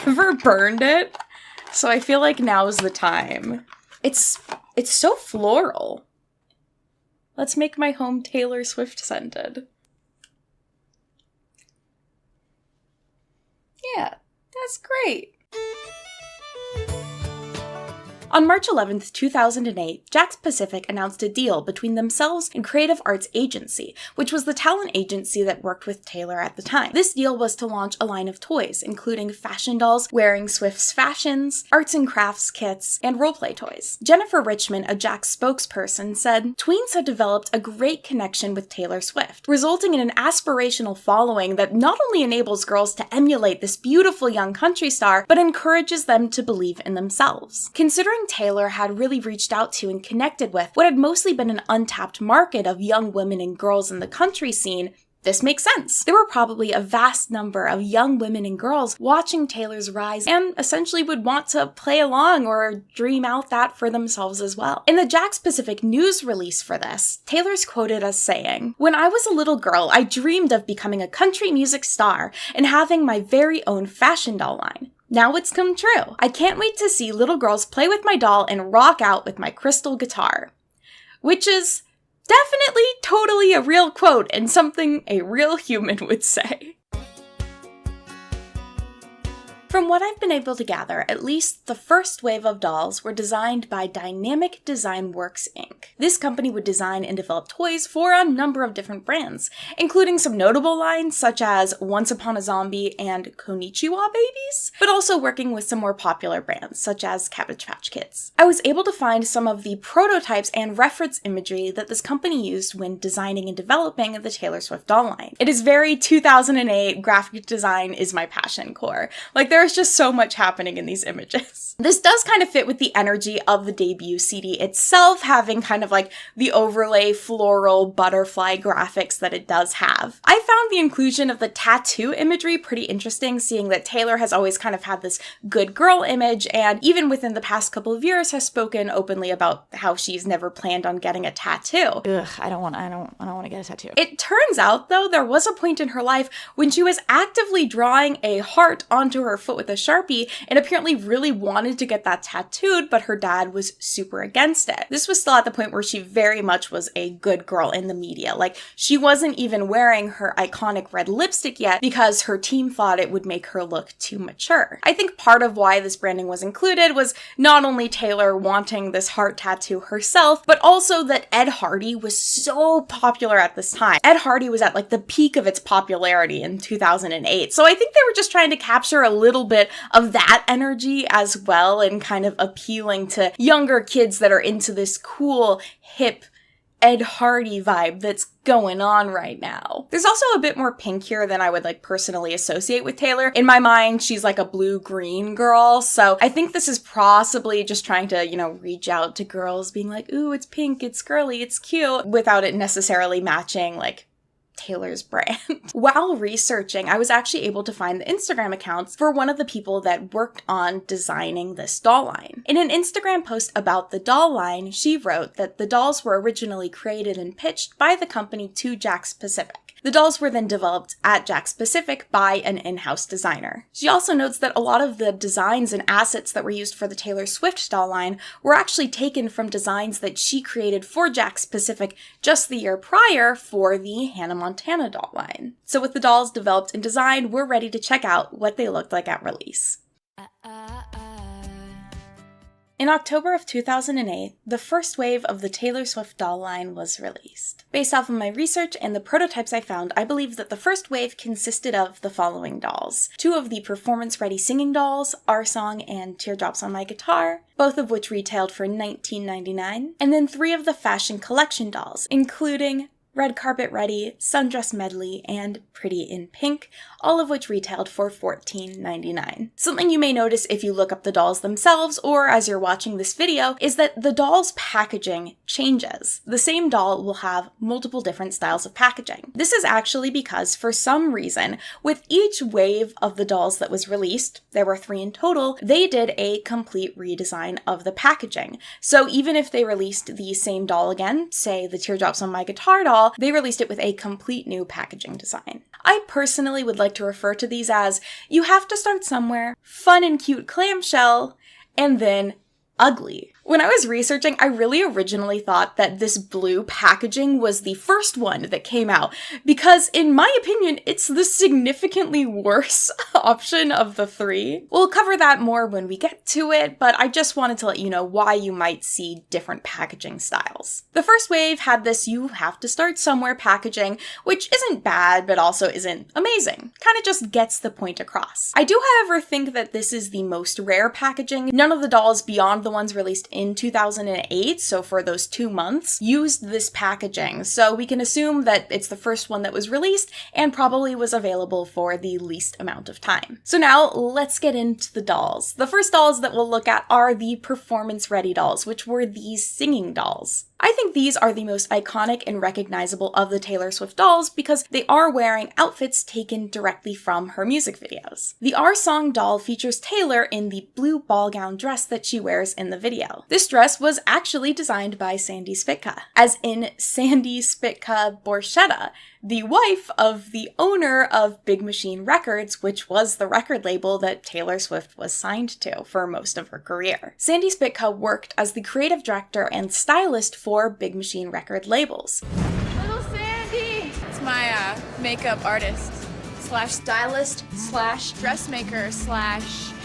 ever burned it, so I feel like now's the time. It's so floral. Let's make my home Taylor Swift scented. Yeah, that's great. On March 11th, 2008, Jakks Pacific announced a deal between themselves and Creative Arts Agency, which was the talent agency that worked with Taylor at the time. This deal was to launch a line of toys, including fashion dolls wearing Swift's fashions, arts and crafts kits, and roleplay toys. Jennifer Richman, a Jakks spokesperson, said, "Tweens have developed a great connection with Taylor Swift, resulting in an aspirational following that not only enables girls to emulate this beautiful young country star, but encourages them to believe in themselves." Considering Taylor had really reached out to and connected with what had mostly been an untapped market of young women and girls in the country scene, This makes sense. There were probably a vast number of young women and girls watching Taylor's rise and essentially would want to play along or dream out that for themselves as well. In the Jakks Pacific news release for this, Taylor's quoted as saying, "When I was a little girl, I dreamed of becoming a country music star and having my very own fashion doll line. Now it's come true. I can't wait to see little girls play with my doll and rock out with my crystal guitar." Which is definitely totally a real quote and something a real human would say. From what I've been able to gather, at least the first wave of dolls were designed by Dynamic Design Works, Inc. This company would design and develop toys for a number of different brands, including some notable lines such as Once Upon a Zombie and Konichiwa Babies, but also working with some more popular brands such as Cabbage Patch Kids. I was able to find some of the prototypes and reference imagery that this company used when designing and developing the Taylor Swift doll line. It is very 2008, graphic design is my passion core. There's just so much happening in these images. This does kind of fit with the energy of the debut CD itself, having kind of the overlay floral butterfly graphics that it does have. I found the inclusion of the tattoo imagery pretty interesting, seeing that Taylor has always kind of had this good girl image, and even within the past couple of years has spoken openly about how she's never planned on getting a tattoo. Ugh, I don't want to get a tattoo. It turns out, though, there was a point in her life when she was actively drawing a heart onto her foot with a Sharpie and apparently really wanted to get that tattooed, but her dad was super against it. This was still at the point where she very much was a good girl in the media. She wasn't even wearing her iconic red lipstick yet because her team thought it would make her look too mature. I think part of why this branding was included was not only Taylor wanting this heart tattoo herself, but also that Ed Hardy was so popular at this time. Ed Hardy was at the peak of its popularity in 2008, so I think they were just trying to capture a little bit of that energy as well and kind of appealing to younger kids that are into this cool, hip Ed Hardy vibe that's going on right now. There's also a bit more pink here than I would personally associate with Taylor. In my mind, she's a blue-green girl, so I think this is possibly just trying to, reach out to girls being ooh, it's pink, it's girly, it's cute, without it necessarily matching Taylor's brand. While researching, I was actually able to find the Instagram accounts for one of the people that worked on designing this doll line. In an Instagram post about the doll line, she wrote that the dolls were originally created and pitched by the company to Jakks Pacific. The dolls were then developed at Jakks Pacific by an in-house designer. She also notes that a lot of the designs and assets that were used for the Taylor Swift doll line were actually taken from designs that she created for Jakks Pacific just the year prior for the Hannah Montana doll line. So with the dolls developed and designed, we're ready to check out what they looked like at release. In October of 2008, the first wave of the Taylor Swift doll line was released. Based off of my research and the prototypes I found, I believe that the first wave consisted of the following dolls. 2 of the performance-ready singing dolls, Our Song and Teardrops on My Guitar, both of which retailed for $19.99, and then 3 of the fashion collection dolls, including Red Carpet Ready, Sundress Medley, and Pretty in Pink, all of which retailed for $14.99. Something you may notice if you look up the dolls themselves or as you're watching this video is that the doll's packaging changes. The same doll will have multiple different styles of packaging. This is actually because, for some reason, with each wave of the dolls that was released, there were 3 in total, they did a complete redesign of the packaging. So even if they released the same doll again, say the Teardrops on My Guitar doll, they released it with a complete new packaging design. I personally would like to refer to these as, you have to start somewhere, fun and cute clamshell, and then ugly. When I was researching, I really originally thought that this blue packaging was the first one that came out, because in my opinion, it's the significantly worse option of the 3. We'll cover that more when we get to it, but I just wanted to let you know why you might see different packaging styles. The first wave had this you have to start somewhere packaging, which isn't bad, but also isn't amazing. Kind of just gets the point across. I do, however, think that this is the most rare packaging. None of the dolls beyond the ones released in 2008, so for those 2 months, used this packaging. So we can assume that it's the first one that was released and probably was available for the least amount of time. So now let's get into the dolls. The first dolls that we'll look at are the Performance Ready dolls, which were these singing dolls. I think these are the most iconic and recognizable of the Taylor Swift dolls because they are wearing outfits taken directly from her music videos. The Our Song doll features Taylor in the blue ball gown dress that she wears in the video. This dress was actually designed by Sandy Spitka, as in Sandy Spitka Borchetta, the wife of the owner of Big Machine Records, which was the record label that Taylor Swift was signed to for most of her career. Sandy Spitka worked as the creative director and stylist for Big Machine record labels. Little Sandy! It's my makeup artist / stylist / dressmaker /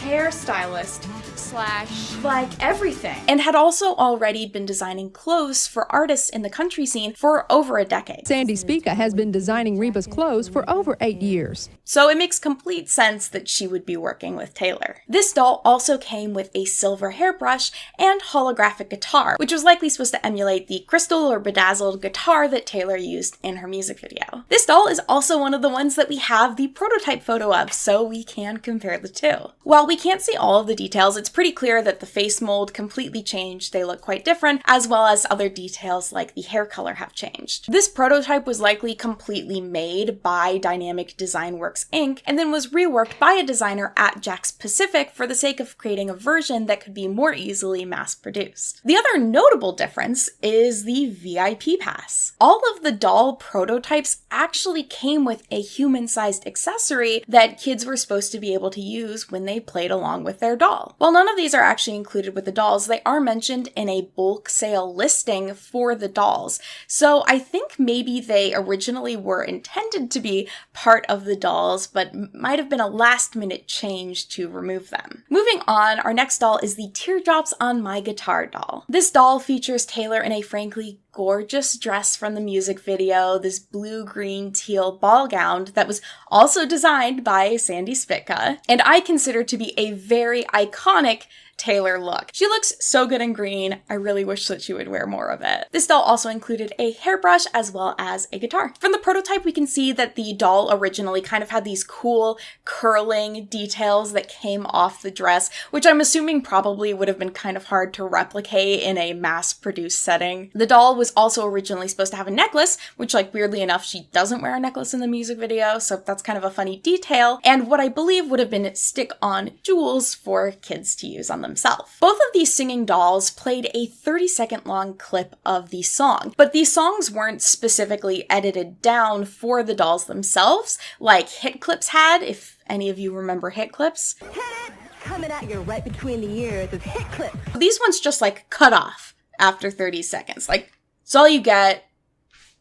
hairstylist / like everything. And had also already been designing clothes for artists in the country scene for over a decade. Sandy Spitka has been designing Reba's clothes for over 8 years. So it makes complete sense that she would be working with Taylor. This doll also came with a silver hairbrush and holographic guitar, which was likely supposed to emulate the crystal or bedazzled guitar that Taylor used in her music video. This doll is also one of the ones that we have the prototype photo of, so we can compare the two. While we can't see all of the details, it's pretty clear that the face mold completely changed. They look quite different, as well as other details like the hair color have changed. This prototype was likely completely made by Dynamic Design Works Inc. and then was reworked by a designer at Jakks Pacific for the sake of creating a version that could be more easily mass-produced. The other notable difference is the VIP pass. All of the doll prototypes actually came with a human-sized accessory that kids were supposed to be able to use when they played along with their doll. While none of these are actually included with the dolls, they are mentioned in a bulk sale listing for the dolls. So I think maybe they originally were intended to be part of the dolls, but might have been a last-minute change to remove them. Moving on, our next doll is the Teardrops on My Guitar doll. This doll features Taylor in a frankly gorgeous dress from the music video, this blue-green teal ball gown that was also designed by Sandy Spitka, and I consider to be a very iconic Taylor look. She looks so good in green. I really wish that she would wear more of it. This doll also included a hairbrush as well as a guitar. From the prototype, we can see that the doll originally kind of had these cool curling details that came off the dress, which I'm assuming probably would have been kind of hard to replicate in a mass-produced setting. The doll was also originally supposed to have a necklace, which, like, weirdly enough, she doesn't wear a necklace in the music video, so that's kind of a funny detail, and what I believe would have been stick-on jewels for kids to use on themselves. Both of these singing dolls played a 30-second long clip of the song, but these songs weren't specifically edited down for the dolls themselves, like Hit Clips had, if any of you remember Hit Clips. Hit it! Coming at you right between the ears is Hit Clips. These ones just like cut off after 30 seconds. Like, it's all you get.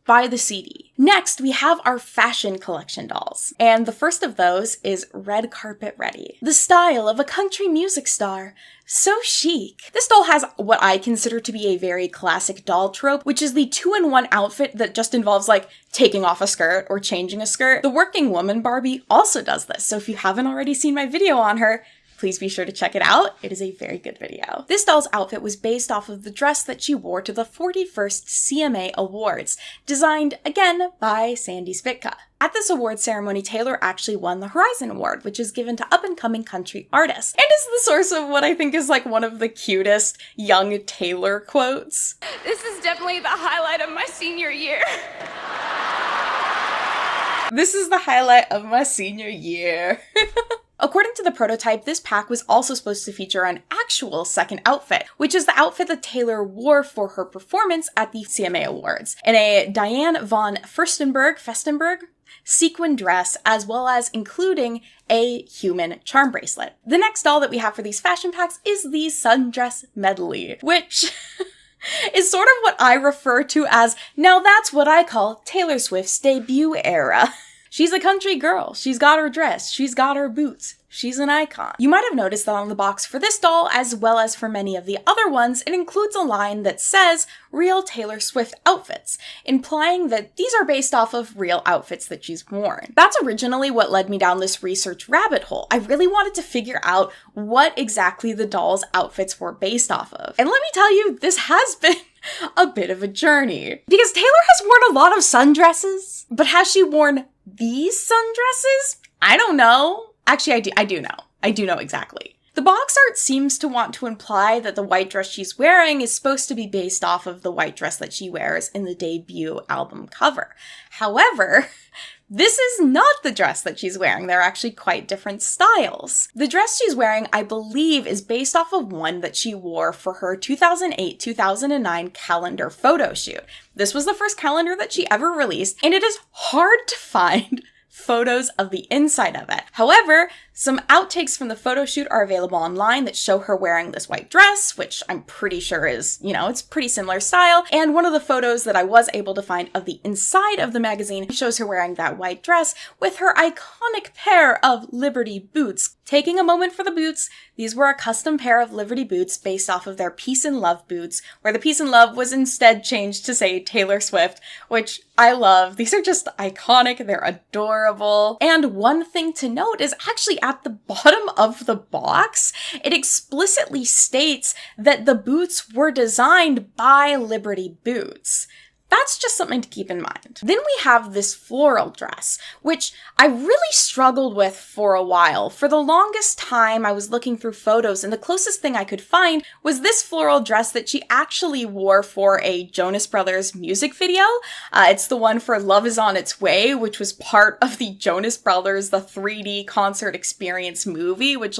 Buy the CD. Next, we have our fashion collection dolls, and the first of those is Red Carpet Ready. The style of a country music star. So chic. This doll has what I consider to be a very classic doll trope, which is the 2-in-1 outfit that just involves like taking off a skirt or changing a skirt. The Working Woman Barbie also does this, so if you haven't already seen my video on her, please be sure to check it out. It is a very good video. This doll's outfit was based off of the dress that she wore to the 41st CMA Awards, designed again by Sandy Spitka. At this award ceremony, Taylor actually won the Horizon Award, which is given to up-and-coming country artists, and is the source of what I think is like one of the cutest young Taylor quotes. This is definitely the highlight of my senior year. This is the highlight of my senior year. According to the prototype, this pack was also supposed to feature an actual second outfit, which is the outfit that Taylor wore for her performance at the CMA Awards, in a Diane von Furstenberg sequin dress, as well as including a human charm bracelet. The next doll that we have for these fashion packs is the Sundress Medley, which is sort of what I refer to as, now that's what I call Taylor Swift's debut era. She's a country girl. She's got her dress. She's got her boots. She's an icon. You might have noticed that on the box for this doll, as well as for many of the other ones, it includes a line that says real Taylor Swift outfits, implying that these are based off of real outfits that she's worn. That's originally what led me down this research rabbit hole. I really wanted to figure out what exactly the doll's outfits were based off of. And let me tell you, this has been a bit of a journey. Because Taylor has worn a lot of sundresses, but has she worn these sundresses? I don't know. Actually, I do know. I do know exactly. The box art seems to want to imply that the white dress she's wearing is supposed to be based off of the white dress that she wears in the debut album cover. However, this is not the dress that she's wearing. They're actually quite different styles. The dress she's wearing, I believe, is based off of one that she wore for her 2008-2009 calendar photo shoot. This was the first calendar that she ever released, and it is hard to find photos of the inside of it. However, some outtakes from the photo shoot are available online that show her wearing this white dress, which I'm pretty sure is, it's pretty similar style. And one of the photos that I was able to find of the inside of the magazine shows her wearing that white dress with her iconic pair of Liberty boots. Taking a moment for the boots, these were a custom pair of Liberty boots based off of their Peace and Love boots, where the Peace and Love was instead changed to say Taylor Swift, which I love. These are just iconic, they're adorable. And one thing to note is actually at the bottom of the box, it explicitly states that the boots were designed by Liberty Boots. That's just something to keep in mind. Then we have this floral dress, which I really struggled with for a while. For the longest time, I was looking through photos, and the closest thing I could find was this floral dress that she actually wore for a Jonas Brothers music video. It's the one for Love Is On Its Way, which was part of the Jonas Brothers, the 3D concert experience movie, which,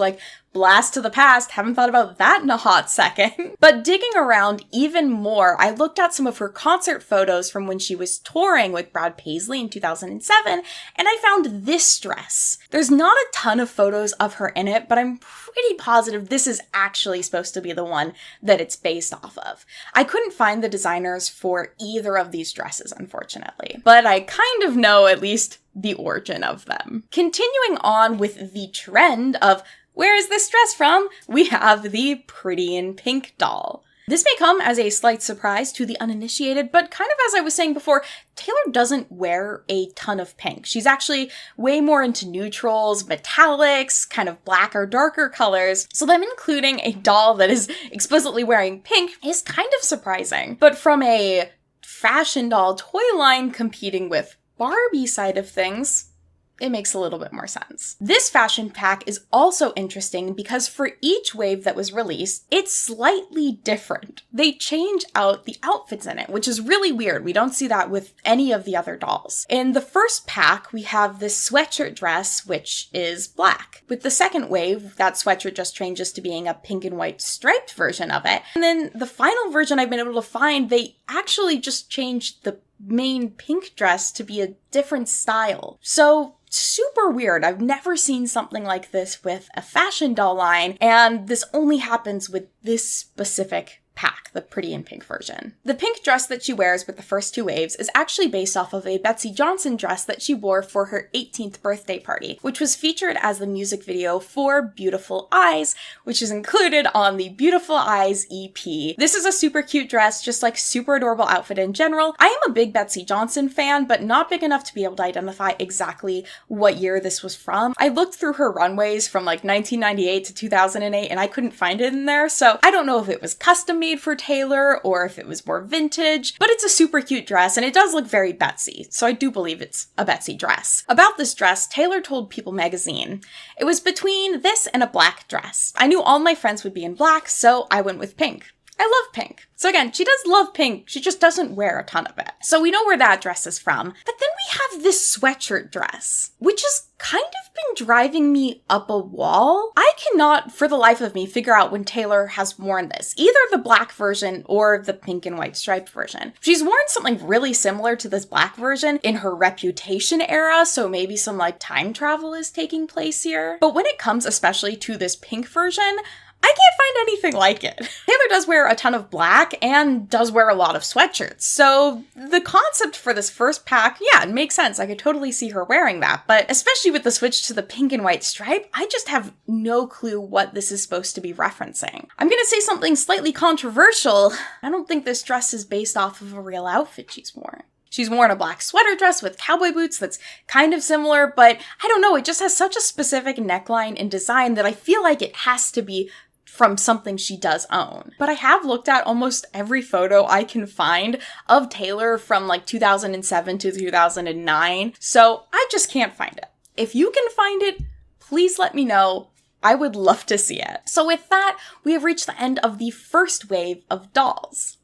blast to the past, haven't thought about that in a hot second. But digging around even more, I looked at some of her concert photos from when she was touring with Brad Paisley in 2007, and I found this dress. There's not a ton of photos of her in it, but I'm pretty positive this is actually supposed to be the one that it's based off of. I couldn't find the designers for either of these dresses, unfortunately, but I kind of know at least the origin of them. Continuing on with the trend of where is this dress from? We have the Pretty in Pink doll. This may come as a slight surprise to the uninitiated, but kind of as I was saying before, Taylor doesn't wear a ton of pink. She's actually way more into neutrals, metallics, kind of black or darker colors, so them including a doll that is explicitly wearing pink is kind of surprising. But from a fashion doll toy line competing with Barbie side of things, it makes a little bit more sense. This fashion pack is also interesting because for each wave that was released, it's slightly different. They change out the outfits in it, which is really weird. We don't see that with any of the other dolls. In the first pack, we have this sweatshirt dress, which is black. With the second wave, that sweatshirt just changes to being a pink and white striped version of it. And then the final version I've been able to find, they actually just changed the main pink dress to be a different style. So super weird. I've never seen something like this with a fashion doll line, and this only happens with this specific pack, the Pretty in Pink version. The pink dress that she wears with the first two waves is actually based off of a Betsey Johnson dress that she wore for her 18th birthday party, which was featured as the music video for Beautiful Eyes, which is included on the Beautiful Eyes EP. This is a super cute dress, just super adorable outfit in general. I am a big Betsey Johnson fan, but not big enough to be able to identify exactly what year this was from. I looked through her runways from 1998 to 2008, and I couldn't find it in there, so I don't know if it was custom made for Taylor or if it was more vintage, but it's a super cute dress and it does look very Betsey, so I do believe it's a Betsey dress. About this dress, Taylor told People magazine, "It was between this and a black dress. I knew all my friends would be in black, so I went with pink. I love pink." So again, she does love pink, she just doesn't wear a ton of it. So we know where that dress is from. But then we have this sweatshirt dress, which has kind of been driving me up a wall. I cannot, for the life of me, figure out when Taylor has worn this, either the black version or the pink and white striped version. She's worn something really similar to this black version in her Reputation era, so maybe some time travel is taking place here. But when it comes especially to this pink version, I can't find anything like it. Taylor does wear a ton of black and does wear a lot of sweatshirts, so the concept for this first pack, yeah, it makes sense. I could totally see her wearing that, but especially with the switch to the pink and white stripe, I just have no clue what this is supposed to be referencing. I'm gonna say something slightly controversial. I don't think this dress is based off of a real outfit she's worn. She's worn a black sweater dress with cowboy boots that's kind of similar, but I don't know, it just has such a specific neckline and design that I feel like it has to be from something she does own. But I have looked at almost every photo I can find of Taylor from like 2007 to 2009, so I just can't find it. If you can find it, please let me know. I would love to see it. So with that, we have reached the end of the first wave of dolls.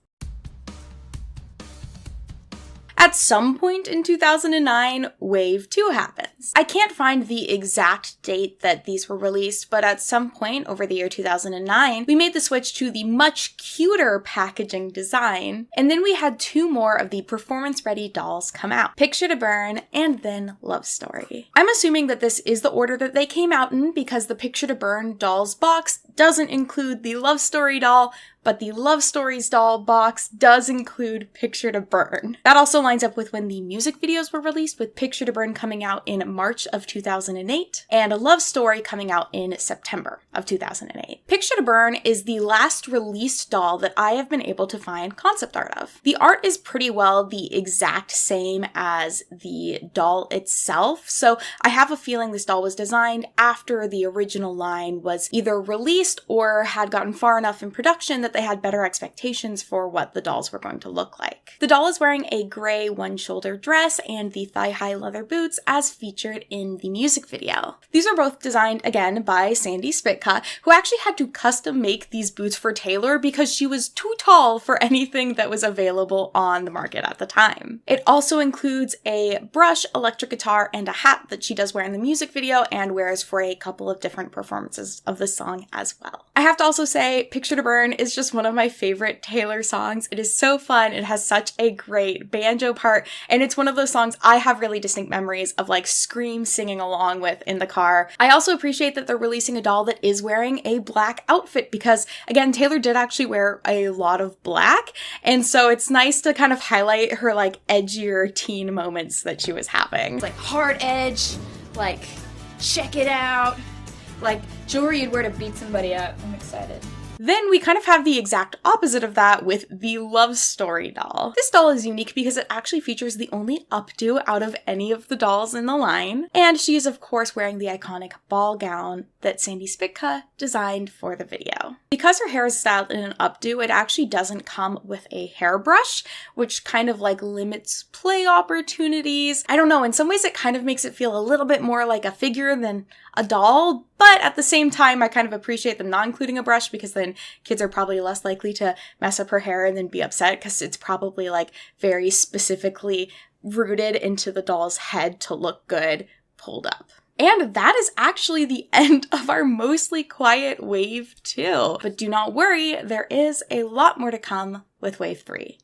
At some point in 2009, Wave 2 happens. I can't find the exact date that these were released, but at some point over the year 2009, we made the switch to the much cuter packaging design, and then we had 2 more of the performance-ready dolls come out, Picture to Burn and then Love Story. I'm assuming that this is the order that they came out in because the Picture to Burn dolls box doesn't include the Love Story doll, but the Love Stories doll box does include Picture to Burn. That also lines up with when the music videos were released, with Picture to Burn coming out in March of 2008 and A Love Story coming out in September of 2008. Picture to Burn is the last released doll that I have been able to find concept art of. The art is pretty well the exact same as the doll itself, so I have a feeling this doll was designed after the original line was either released or had gotten far enough in production that they had better expectations for what the dolls were going to look like. The doll is wearing a gray one-shoulder dress and the thigh-high leather boots as featured in the music video. These are both designed, again, by Sandy Spitka, who actually had to custom make these boots for Taylor because she was too tall for anything that was available on the market at the time. It also includes a brush, electric guitar, and a hat that she does wear in the music video and wears for a couple of different performances of the song as well. I have to also say, Picture to Burn is just one of my favorite Taylor songs. It is so fun. It has such a great banjo part, and it's one of those songs I have really distinct memories of like scream singing along with in the car. I also appreciate that they're releasing a doll that is wearing a black outfit because, again, Taylor did actually wear a lot of black, and so it's nice to kind of highlight her like edgier teen moments that she was having. It's like hard edge, like check it out, like jewelry you'd wear to beat somebody up. I'm excited. Then we kind of have the exact opposite of that with the Love Story doll. This doll is unique because it actually features the only updo out of any of the dolls in the line, and she is of course wearing the iconic ball gown that Sandy Spitka designed for the video. Because her hair is styled in an updo, it actually doesn't come with a hairbrush, which kind of like limits play opportunities. I don't know, in some ways it kind of makes it feel a little bit more like a figure than a doll, but at the same time I kind of appreciate them not including a brush because then kids are probably less likely to mess up her hair and then be upset because it's probably like very specifically rooted into the doll's head to look good pulled up. And that is actually the end of our mostly quiet Wave 2. But do not worry, there is a lot more to come with Wave 3.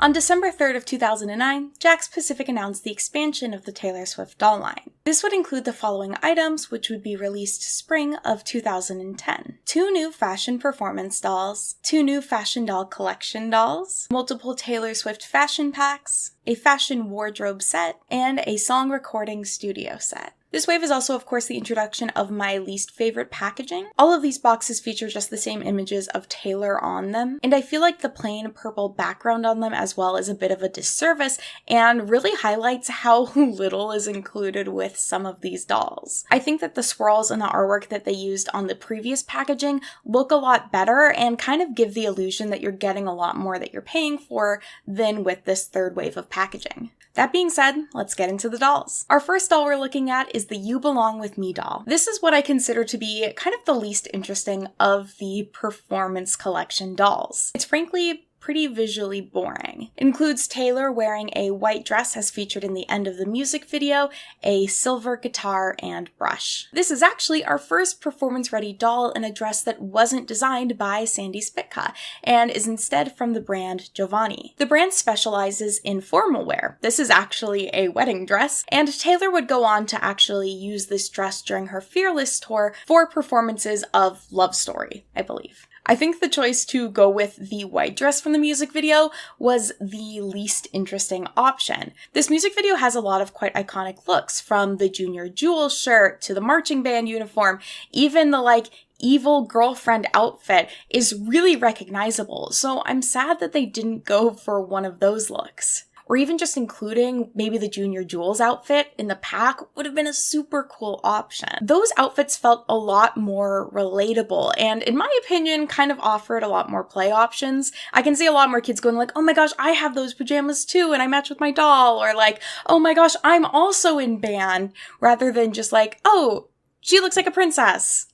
On December 3rd of 2009, Jakks Pacific announced the expansion of the Taylor Swift doll line. This would include the following items, which would be released spring of 2010. 2 new fashion performance dolls, 2 new fashion doll collection dolls, multiple Taylor Swift fashion packs, a fashion wardrobe set, and a song recording studio set. This wave is also, of course, the introduction of my least favorite packaging. All of these boxes feature just the same images of Taylor on them, and I feel like the plain purple background on them as well is a bit of a disservice and really highlights how little is included with some of these dolls. I think that the swirls and the artwork that they used on the previous packaging look a lot better and kind of give the illusion that you're getting a lot more that you're paying for than with this third wave of packaging. That being said, let's get into the dolls. Our first doll we're looking at is the You Belong With Me doll. This is what I consider to be kind of the least interesting of the performance collection dolls. It's frankly pretty visually boring. It includes Taylor wearing a white dress as featured in the end of the music video, a silver guitar, and brush. This is actually our first performance-ready doll in a dress that wasn't designed by Sandy Spitka, and is instead from the brand Giovanni. The brand specializes in formal wear. This is actually a wedding dress, and Taylor would go on to actually use this dress during her Fearless tour for performances of Love Story, I believe. I think the choice to go with the white dress from the music video was the least interesting option. This music video has a lot of quite iconic looks, from the Junior Jewel shirt to the marching band uniform. Even the evil girlfriend outfit is really recognizable, so I'm sad that they didn't go for one of those looks. Or even just including maybe the Junior Jewels outfit in the pack would have been a super cool option. Those outfits felt a lot more relatable and, in my opinion, kind of offered a lot more play options. I can see a lot more kids going like, oh my gosh, I have those pajamas too and I match with my doll, or like, oh my gosh, I'm also in band, rather than just like, oh, she looks like a princess.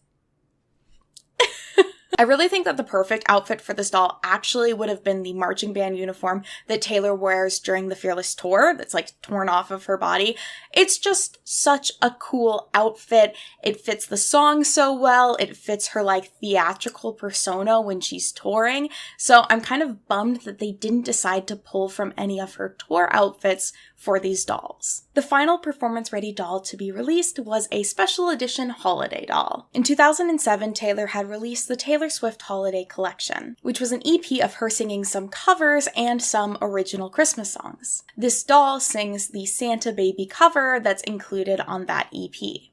I really think that the perfect outfit for this doll actually would have been the marching band uniform that Taylor wears during the Fearless tour that's torn off of her body. It's just such a cool outfit. It fits the song so well. It fits her theatrical persona when she's touring. So I'm kind of bummed that they didn't decide to pull from any of her tour outfits for these dolls. The final performance-ready doll to be released was a special edition holiday doll. In 2007, Taylor had released the Taylor Swift Holiday Collection, which was an EP of her singing some covers and some original Christmas songs. This doll sings the Santa Baby cover that's included on that EP.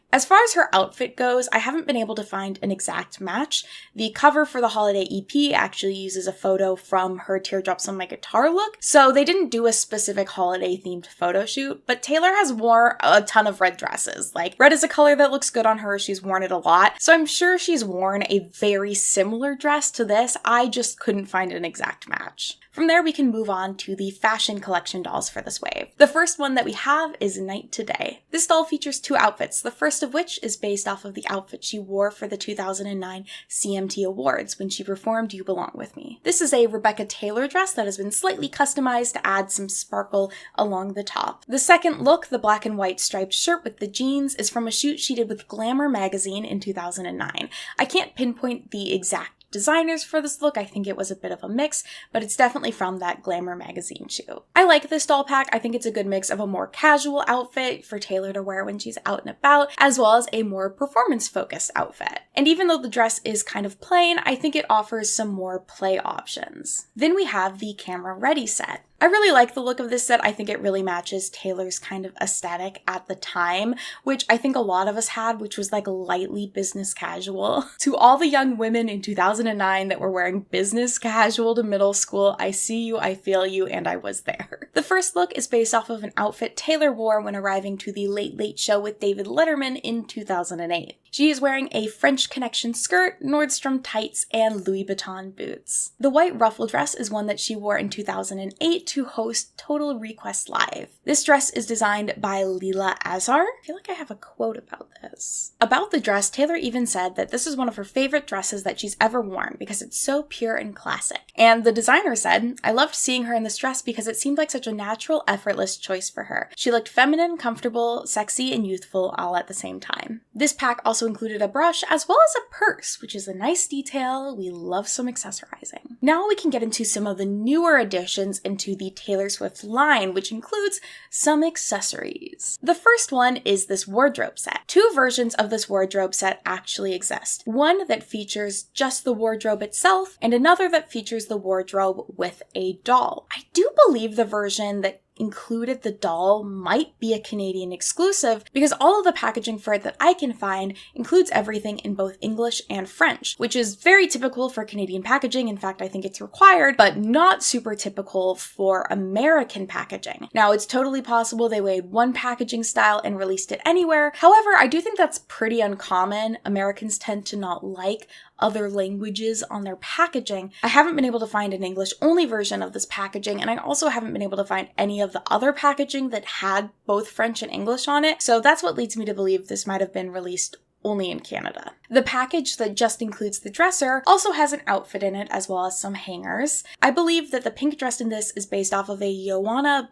As far as her outfit goes, I haven't been able to find an exact match. The cover for the holiday EP actually uses a photo from her Teardrops on My Guitar look, so they didn't do a specific holiday-themed photo shoot, but Taylor has worn a ton of red dresses. Red is a color that looks good on her, she's worn it a lot, so I'm sure she's worn a very similar dress to this, I just couldn't find an exact match. From there, we can move on to the fashion collection dolls for this wave. The first one that we have is Night to Day. This doll features two outfits, the first of which is based off of the outfit she wore for the 2009 CMT Awards when she performed You Belong With Me. This is a Rebecca Taylor dress that has been slightly customized to add some sparkle along the top. The second look, the black and white striped shirt with the jeans, is from a shoot she did with Glamour magazine in 2009. I can't pinpoint the exact designers for this look, I think it was a bit of a mix, but it's definitely from that Glamour magazine shoot. I like this doll pack. I think it's a good mix of a more casual outfit for Taylor to wear when she's out and about, as well as a more performance-focused outfit. And even though the dress is kind of plain, I think it offers some more play options. Then we have the Camera Ready set. I really like the look of this set. I think it really matches Taylor's kind of aesthetic at the time, which I think a lot of us had, which was lightly business casual. To all the young women in 2009 that were wearing business casual to middle school, I see you, I feel you, and I was there. The first look is based off of an outfit Taylor wore when arriving to the Late Late Show with David Letterman in 2008. She is wearing a French Connection skirt, Nordstrom tights, and Louis Vuitton boots. The white ruffle dress is one that she wore in 2008 to host Total Request Live. This dress is designed by Leela Azar. I feel like I have a quote about this. About the dress, Taylor even said that this is one of her favorite dresses that she's ever worn because it's so pure and classic. And the designer said, "I loved seeing her in this dress because it seemed like such a natural, effortless choice for her. She looked feminine, comfortable, sexy, and youthful all at the same time." This pack also included a brush as well as a purse, which is a nice detail. We love some accessorizing. Now we can get into some of the newer additions into the Taylor Swift line, which includes some accessories. The first one is this wardrobe set. Two versions of this wardrobe set actually exist. One that features just the wardrobe itself, and another that features the wardrobe with a doll. I do believe the version that included the doll might be a Canadian exclusive because all of the packaging for it that I can find includes everything in both English and French, which is very typical for Canadian packaging. In fact, I think it's required, but not super typical for American packaging. Now, it's totally possible they made one packaging style and released it anywhere. However, I do think that's pretty uncommon. Americans tend to not like other languages on their packaging. I haven't been able to find an English-only version of this packaging, and I also haven't been able to find any of the other packaging that had both French and English on it, so that's what leads me to believe this might have been released only in Canada. The package that just includes the dresser also has an outfit in it as well as some hangers. I believe that the pink dress in this is based off of a Joanna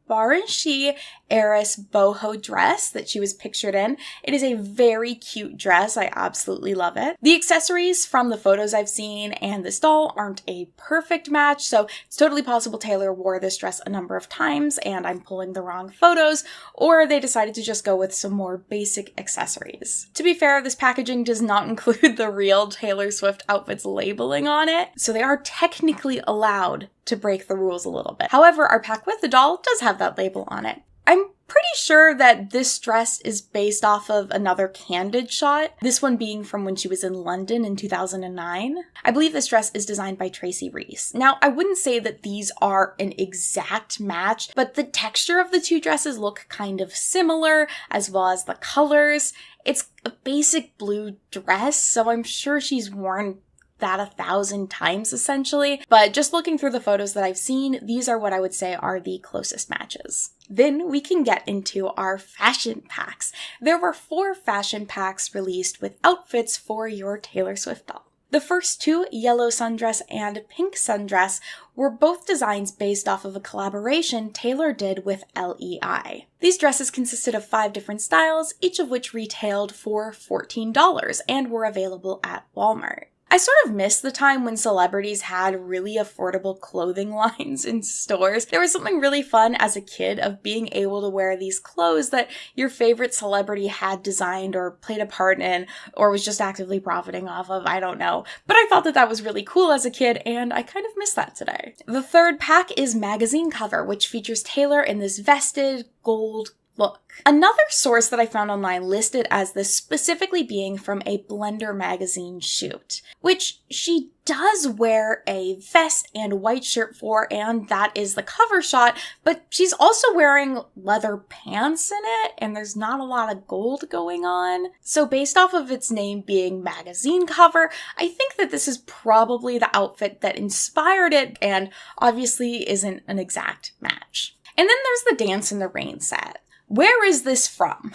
Barenshi heiress boho dress that she was pictured in. It is a very cute dress. I absolutely love it. The accessories from the photos I've seen and this doll aren't a perfect match, so it's totally possible Taylor wore this dress a number of times and I'm pulling the wrong photos, or they decided to just go with some more basic accessories. To be fair, this packaging does not include the real Taylor Swift outfits labeling on it, so they are technically allowed to break the rules a little bit. However, our pack with the doll does have that label on it. I'm pretty sure that this dress is based off of another candid shot, this one being from when she was in London in 2009. I believe this dress is designed by Tracy Reese. Now, I wouldn't say that these are an exact match, but the texture of the two dresses look kind of similar, as well as the colors. It's a basic blue dress, so I'm sure she's worn that 1,000 times essentially, but just looking through the photos that I've seen, these are what I would say are the closest matches. Then we can get into our fashion packs. There were 4 fashion packs released with outfits for your Taylor Swift doll. The first 2, yellow sundress and pink sundress, were both designs based off of a collaboration Taylor did with LEI. These dresses consisted of 5 different styles, each of which retailed for $14 and were available at Walmart. I sort of miss the time when celebrities had really affordable clothing lines in stores. There was something really fun as a kid of being able to wear these clothes that your favorite celebrity had designed or played a part in or was just actively profiting off of, I don't know. But I thought that that was really cool as a kid and I kind of miss that today. The third pack is magazine cover, which features Taylor in this vested gold look. Another source that I found online listed as this specifically being from a Blender magazine shoot, which she does wear a vest and white shirt for, and that is the cover shot, but she's also wearing leather pants in it, and there's not a lot of gold going on. So based off of its name being magazine cover, I think that this is probably the outfit that inspired it, and obviously isn't an exact match. And then there's the Dance in the Rain set. Where is this from?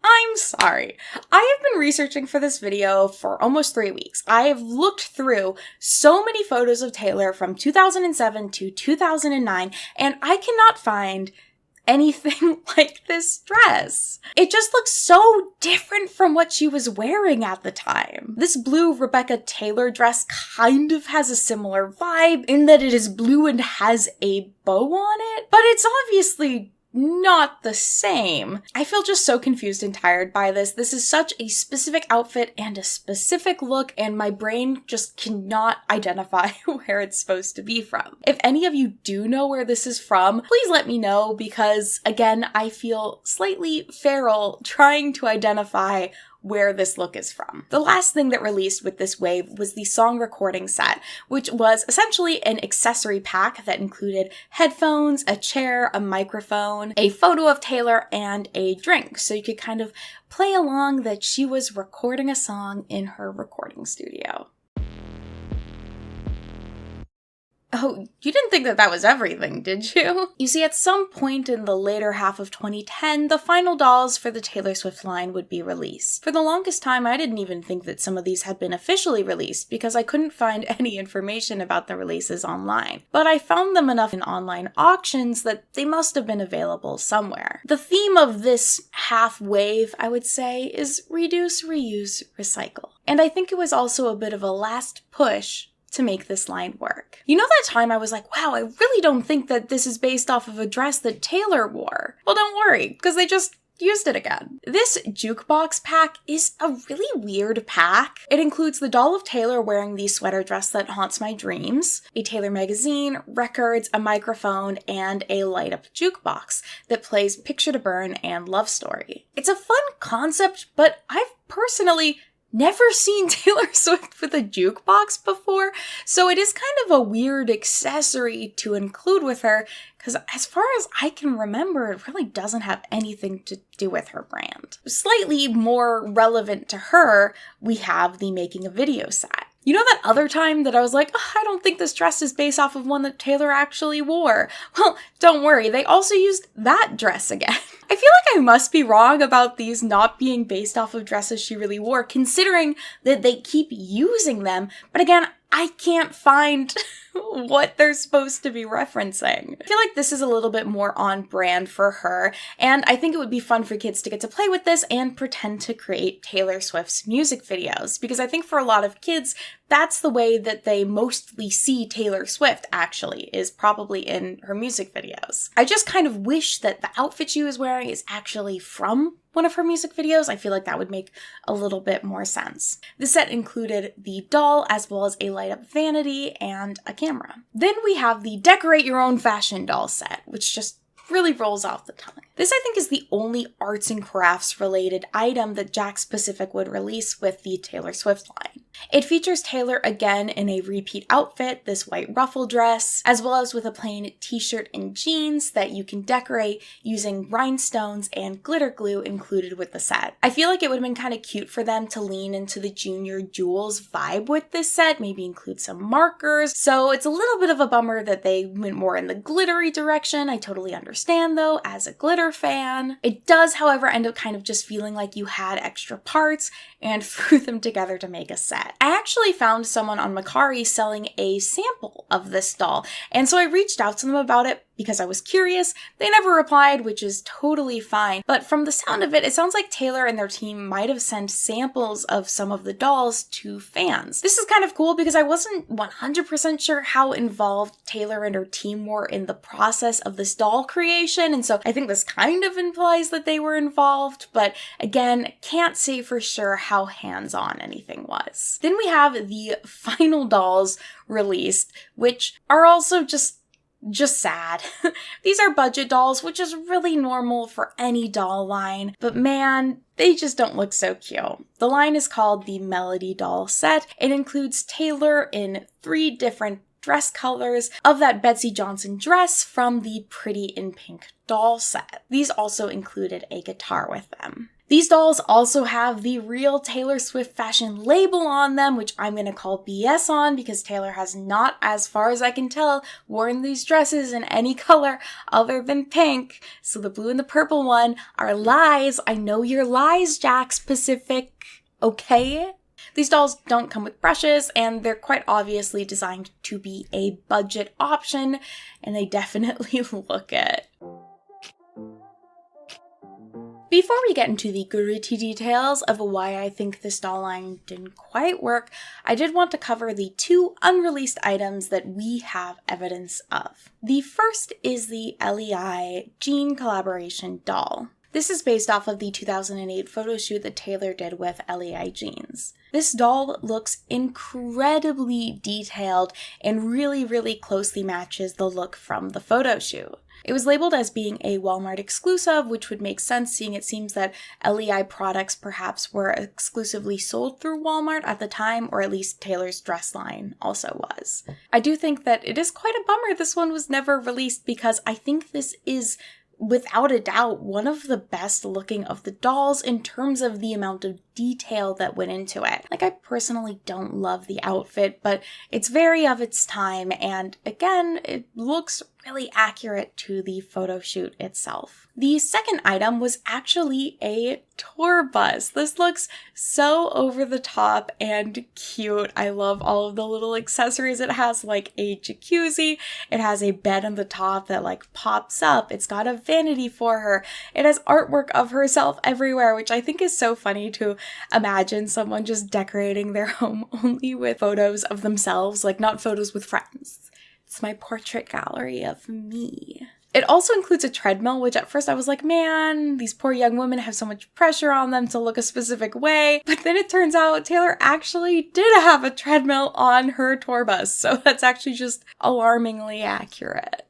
I'm sorry. I have been researching for this video for almost 3 weeks. I have looked through so many photos of Taylor from 2007 to 2009, and I cannot find anything like this dress. It just looks so different from what she was wearing at the time. This blue Rebecca Taylor dress kind of has a similar vibe in that it is blue and has a bow on it, but it's obviously not the same. I feel just so confused and tired by this. This is such a specific outfit and a specific look, and my brain just cannot identify where it's supposed to be from. If any of you do know where this is from, please let me know because, again, I feel slightly feral trying to identify where this look is from. The last thing that released with this wave was the song recording set, which was essentially an accessory pack that included headphones, a chair, a microphone, a photo of Taylor, and a drink. So you could kind of play along that she was recording a song in her recording studio. Oh, you didn't think that that was everything, did you? You see, at some point in the later half of 2010, the final dolls for the Taylor Swift line would be released. For the longest time, I didn't even think that some of these had been officially released because I couldn't find any information about the releases online. But I found them enough in online auctions that they must have been available somewhere. The theme of this half wave, I would say, is reduce, reuse, recycle. And I think it was also a bit of a last push to make this line work. You know that time I was like, wow, I really don't think that this is based off of a dress that Taylor wore. Well, don't worry, because they just used it again. This jukebox pack is a really weird pack. It includes the doll of Taylor wearing the sweater dress that haunts my dreams, a Taylor magazine, records, a microphone, and a light-up jukebox that plays Picture to Burn and Love Story. It's a fun concept, but I've personally never seen Taylor Swift with a jukebox before, so it is kind of a weird accessory to include with her, because as far as I can remember, it really doesn't have anything to do with her brand. Slightly more relevant to her, we have the making a video set. You know that other time that I was like, oh, I don't think this dress is based off of one that Taylor actually wore? Well, don't worry, they also used that dress again. I feel like I must be wrong about these not being based off of dresses she really wore, considering that they keep using them. But again, I can't find what they're supposed to be referencing. I feel like this is a little bit more on brand for her, and I think it would be fun for kids to get to play with this and pretend to create Taylor Swift's music videos, because I think for a lot of kids, that's the way that they mostly see Taylor Swift, actually, is probably in her music videos. I just kind of wish that the outfit she was wearing is actually from one of her music videos. I feel like that would make a little bit more sense. The set included the doll, as well as a light-up vanity and a camera. Then we have the decorate your own fashion doll set, which just really rolls off the tongue. This, I think, is the only arts and crafts related item that Jakks Pacific would release with the Taylor Swift line. It features Taylor again in a repeat outfit, this white ruffle dress, as well as with a plain t-shirt and jeans that you can decorate using rhinestones and glitter glue included with the set. I feel like it would have been kind of cute for them to lean into the Junior Jewels vibe with this set, maybe include some markers. So it's a little bit of a bummer that they went more in the glittery direction. I totally understand though, as a glitter fan. It does, however, end up kind of just feeling like you had extra parts and threw them together to make a set. I actually found someone on Mercari selling a sample of this doll, and so I reached out to them about it because I was curious. They never replied, which is totally fine, but from the sound of it, it sounds like Taylor and their team might have sent samples of some of the dolls to fans. This is kind of cool because I wasn't 100% sure how involved Taylor and her team were in the process of this doll creation, and so I think this kind of implies that they were involved, but again, can't say for sure how hands-on anything was. Then we have the final dolls released, which are also just sad. These are budget dolls, which is really normal for any doll line, but man, they just don't look so cute. The line is called the Melody Doll Set. It includes Taylor in 3 different dress colors of that Betsey Johnson dress from the Pretty in Pink doll set. These also included a guitar with them. These dolls also have the real Taylor Swift fashion label on them, which I'm going to call BS on because Taylor has not, as far as I can tell, worn these dresses in any color other than pink. So the blue and the purple one are lies. I know your lies, Jakks Pacific. Okay? These dolls don't come with brushes, and they're quite obviously designed to be a budget option, and they definitely look it. Before we get into the gritty details of why I think this doll line didn't quite work, I did want to cover the 2 unreleased items that we have evidence of. The first is the LEI Jean collaboration doll. This is based off of the 2008 photo shoot that Taylor did with LEI jeans. This doll looks incredibly detailed and really closely matches the look from the photo shoot. It was labeled as being a Walmart exclusive, which would make sense seeing it seems that LEI products perhaps were exclusively sold through Walmart at the time, or at least Taylor's dress line also was. I do think that it is quite a bummer this one was never released because I think this is without a doubt one of the best looking of the dolls in terms of the amount of detail that went into it. Like, I personally don't love the outfit, but it's very of its time, and again, it looks really accurate to the photo shoot itself. The second item was actually a tour bus. This looks so over the top and cute. I love all of the little accessories it has, like a jacuzzi. It has a bed on the top that like pops up. It's got a vanity for her. It has artwork of herself everywhere, which I think is so funny to imagine someone just decorating their home only with photos of themselves, like not photos with friends. It's my portrait gallery of me. It also includes a treadmill, which at first I was like, man, these poor young women have so much pressure on them to look a specific way. But then it turns out Taylor actually did have a treadmill on her tour bus. So that's actually just alarmingly accurate.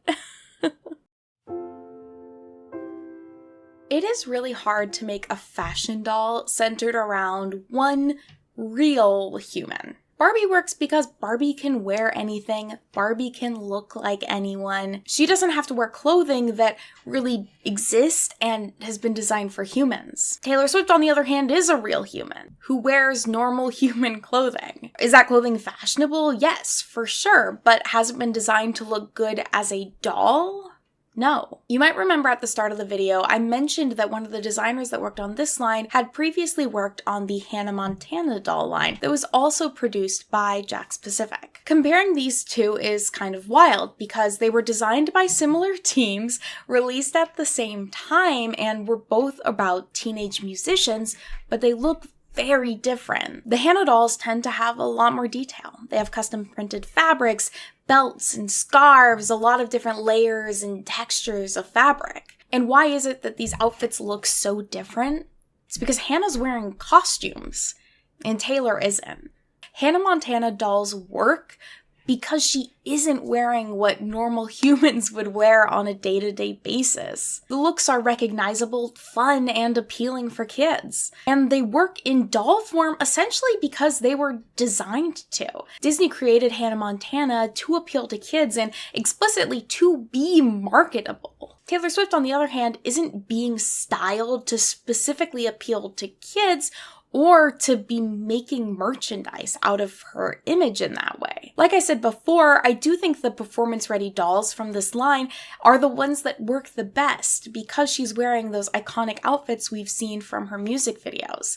It is really hard to make a fashion doll centered around one real human. Barbie works because Barbie can wear anything. Barbie can look like anyone. She doesn't have to wear clothing that really exists and has been designed for humans. Taylor Swift, on the other hand, is a real human who wears normal human clothing. Is that clothing fashionable? Yes, for sure, but has it been designed to look good as a doll? No. You might remember at the start of the video, I mentioned that one of the designers that worked on this line had previously worked on the Hannah Montana doll line that was also produced by Jakks Pacific. Comparing these two is kind of wild because they were designed by similar teams, released at the same time, and were both about teenage musicians, but they look very different. The Hannah dolls tend to have a lot more detail. They have custom printed fabrics, belts and scarves, a lot of different layers and textures of fabric. And why is it that these outfits look so different? It's because Hannah's wearing costumes, and Taylor isn't. Hannah Montana dolls work because she isn't wearing what normal humans would wear on a day-to-day basis. The looks are recognizable, fun, and appealing for kids. And they work in doll form essentially because they were designed to. Disney created Hannah Montana to appeal to kids and explicitly to be marketable. Taylor Swift, on the other hand, isn't being styled to specifically appeal to kids or to be making merchandise out of her image in that way. Like I said before, I do think the performance-ready dolls from this line are the ones that work the best because she's wearing those iconic outfits we've seen from her music videos.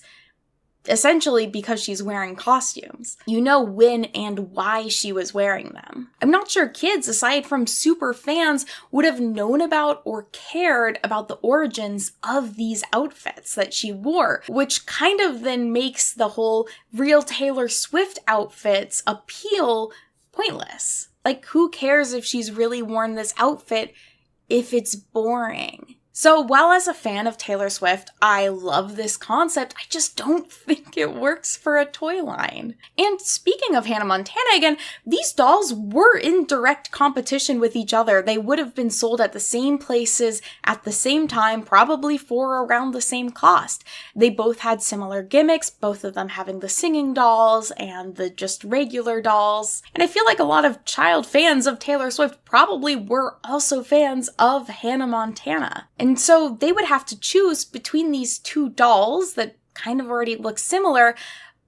Essentially because she's wearing costumes. You know when and why she was wearing them. I'm not sure kids, aside from super fans, would have known about or cared about the origins of these outfits that she wore, which kind of then makes the whole real Taylor Swift outfits appeal pointless. Like, who cares if she's really worn this outfit if it's boring? So while as a fan of Taylor Swift, I love this concept, I just don't think it works for a toy line. And speaking of Hannah Montana again, these dolls were in direct competition with each other. They would have been sold at the same places at the same time, probably for around the same cost. They both had similar gimmicks, both of them having the singing dolls and the just regular dolls. And I feel like a lot of child fans of Taylor Swift probably were also fans of Hannah Montana. And so they would have to choose between these two dolls that kind of already look similar,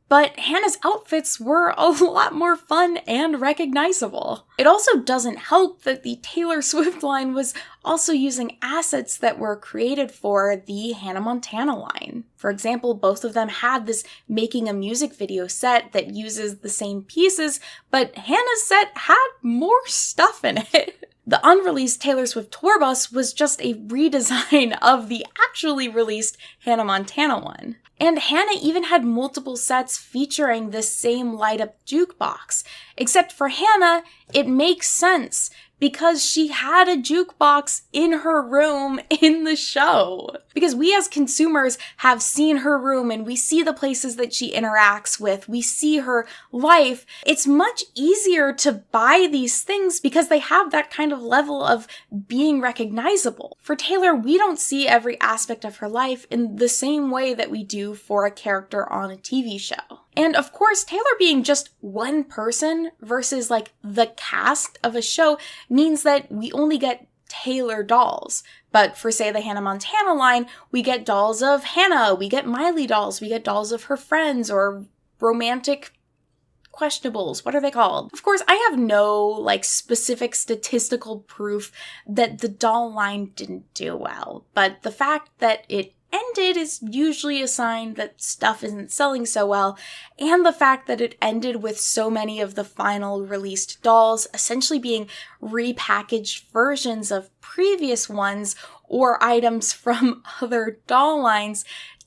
but Hannah's outfits were a lot more fun and recognizable. It also doesn't help that the Taylor Swift line was also using assets that were created for the Hannah Montana line. For example, both of them had this making a music video set that uses the same pieces, but Hannah's set had more stuff in it. The unreleased Taylor Swift tour bus was just a redesign of the actually released Hannah Montana one. And Hannah even had multiple sets featuring this same light-up jukebox. Except for Hannah, it makes sense because she had a jukebox in her room in the show. Because we as consumers have seen her room and we see the places that she interacts with, we see her life. It's much easier to buy these things because they have that kind of level of being recognizable. For Taylor, we don't see every aspect of her life in the same way that we do for a character on a TV show. And of course, Taylor being just one person versus like the cast of a show means that we only get Taylor dolls. But for, say, the Hannah Montana line, we get dolls of Hannah, we get Miley dolls, we get dolls of her friends or romantic questionables. What are they called? Of course, I have no like specific statistical proof that the doll line didn't do well, but the fact that it ended is usually a sign that stuff isn't selling so well, and the fact that it ended with so many of the final released dolls essentially being repackaged versions of previous ones or items from other doll lines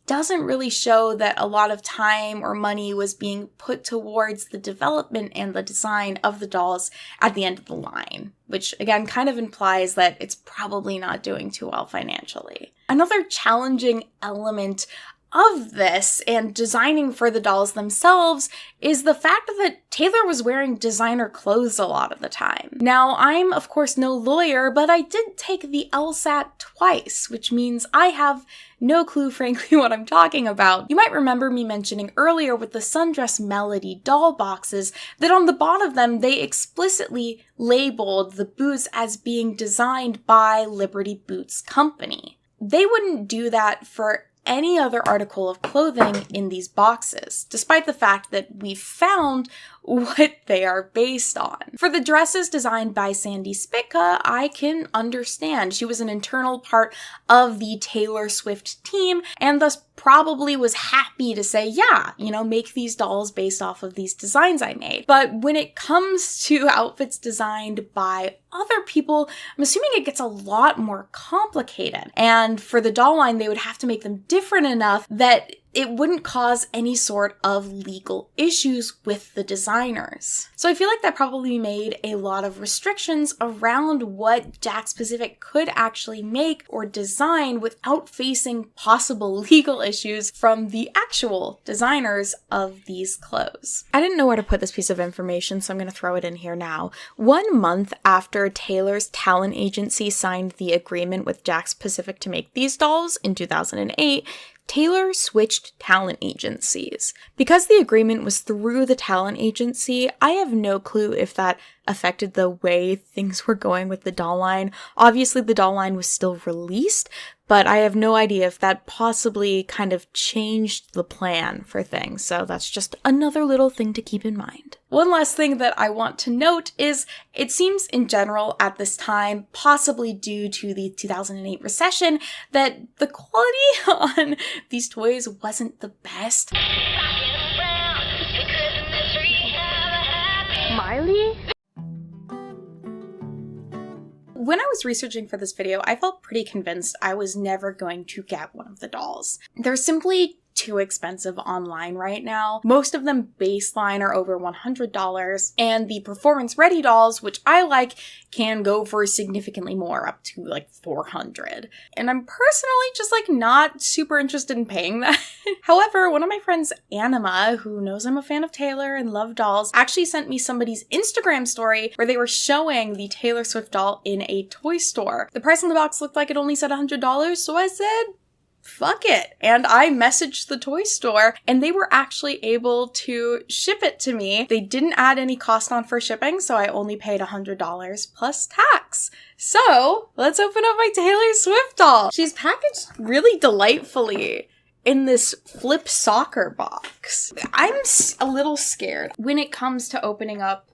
doesn't really show that a lot of time or money was being put towards the development and the design of the dolls at the end of the line, which again kind of implies that it's probably not doing too well financially. Another challenging element of this and designing for the dolls themselves is the fact that Taylor was wearing designer clothes a lot of the time. Now, I'm of course no lawyer, but I did take the LSAT twice, which means I have no clue, frankly, what I'm talking about. You might remember me mentioning earlier with the Sundress Melody doll boxes that on the bottom of them, they explicitly labeled the boots as being designed by Liberty Boots Company. They wouldn't do that for any other article of clothing in these boxes, despite the fact that we found what they are based on. For the dresses designed by Sandy Spitka, I can understand. She was an internal part of the Taylor Swift team and thus probably was happy to say, yeah, you know, make these dolls based off of these designs I made. But when it comes to outfits designed by other people, I'm assuming it gets a lot more complicated. And for the doll line, they would have to make them different enough that it wouldn't cause any sort of legal issues with the designers. So I feel like that probably made a lot of restrictions around what Jakks Pacific could actually make or design without facing possible legal issues from the actual designers of these clothes. I didn't know where to put this piece of information, so I'm going to throw it in here now. 1 month after Taylor's talent agency signed the agreement with Jakks Pacific to make these dolls in 2008, Taylor switched talent agencies. Because the agreement was through the talent agency, I have no clue if that affected the way things were going with the doll line. Obviously, the doll line was still released, but I have no idea if that possibly kind of changed the plan for things. So that's just another little thing to keep in mind. One last thing that I want to note is it seems in general at this time, possibly due to the 2008 recession, that the quality on these toys wasn't the best. Miley? When I was researching for this video, I felt pretty convinced I was never going to get one of the dolls. They're simply too expensive online right now. Most of them baseline are over $100, and the performance ready dolls, which I like, can go for significantly more, up to like $400. And I'm personally just like not super interested in paying that. However, one of my friends, Anima, who knows I'm a fan of Taylor and love dolls, actually sent me somebody's Instagram story where they were showing the Taylor Swift doll in a toy store. The price on the box looked like it only said $100, so I said, fuck it. And I messaged the toy store and they were actually able to ship it to me. They didn't add any cost on for shipping, so I only paid $100 plus tax. So let's open up my Taylor Swift doll. She's packaged really delightfully in this flip soccer box. I'm a little scared when it comes to opening up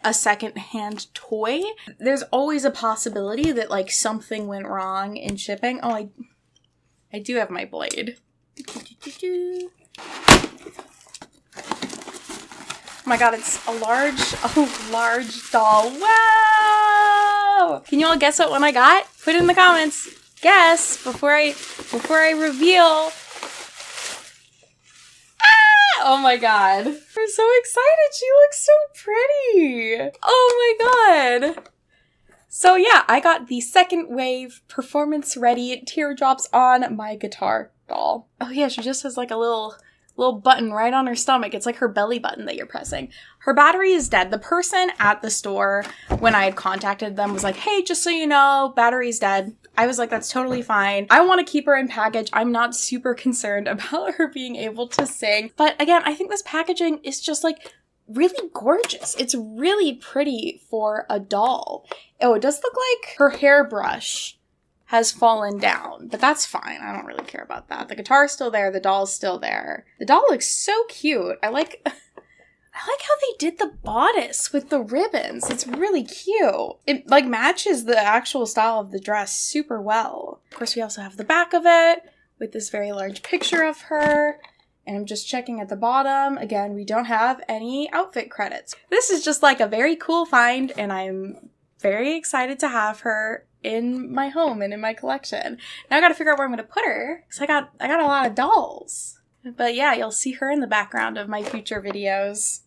a second-hand toy. There's always a possibility that like something went wrong in shipping. Oh, I do have my blade. Oh my god, it's a large doll. Wow! Can you all guess what one I got? Put it in the comments. Guess before I reveal. Ah! Oh my god. I'm so excited. She looks so pretty. Oh my god. So yeah, I got the second wave performance ready teardrops on my guitar doll. Oh yeah, she just has like a little button right on her stomach. It's like her belly button that you're pressing. Her battery is dead. The person at the store, when I had contacted them, was like, hey, just so you know, battery's dead. I was like, that's totally fine. I want to keep her in package. I'm not super concerned about her being able to sing. But again, I think this packaging is just like really gorgeous. It's really pretty for a doll. Oh, it does look like her hairbrush has fallen down, but that's fine. I don't really care about that. The guitar's still there. The doll's still there. The doll looks so cute. I like how they did the bodice with the ribbons. It's really cute. It like matches the actual style of the dress super well. Of course, we also have the back of it with this very large picture of her. And I'm just checking at the bottom. Again, we don't have any outfit credits. This is just like a very cool find, and I'm very excited to have her in my home and in my collection. Now I gotta figure out where I'm gonna put her, because I got a lot of dolls. But yeah, you'll see her in the background of my future videos.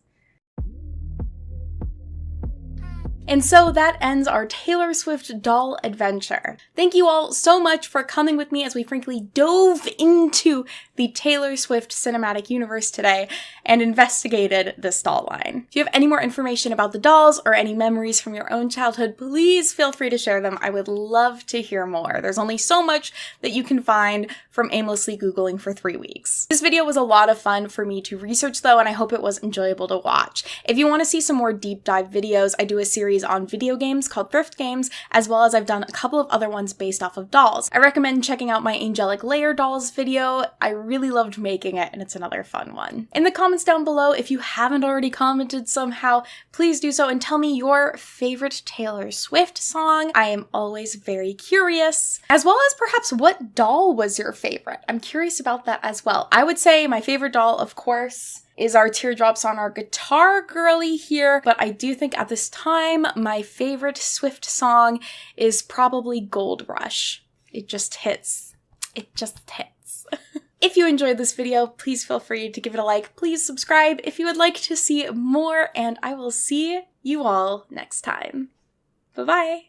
And so that ends our Taylor Swift doll adventure. Thank you all so much for coming with me as we frankly dove into the Taylor Swift cinematic universe today and investigated this doll line. If you have any more information about the dolls or any memories from your own childhood, please feel free to share them. I would love to hear more. There's only so much that you can find from aimlessly Googling for 3 weeks. This video was a lot of fun for me to research though, and I hope it was enjoyable to watch. If you want to see some more deep dive videos, I do a series series on video games called Thrift Games, as well as I've done a couple of other ones based off of dolls. I recommend checking out my Angelic Layer dolls video. I really loved making it, and it's another fun one. In the comments down below, if you haven't already commented somehow, please do so and tell me your favorite Taylor Swift song. I am always very curious, as well as perhaps what doll was your favorite. I'm curious about that as well. I would say my favorite doll, of course, is our Teardrops on Our Guitar girly here, but I do think at this time my favorite Swift song is probably Gold Rush. It just hits. It just hits. If you enjoyed this video, please feel free to give it a like. Please subscribe if you would like to see more, and I will see you all next time. Bye-bye!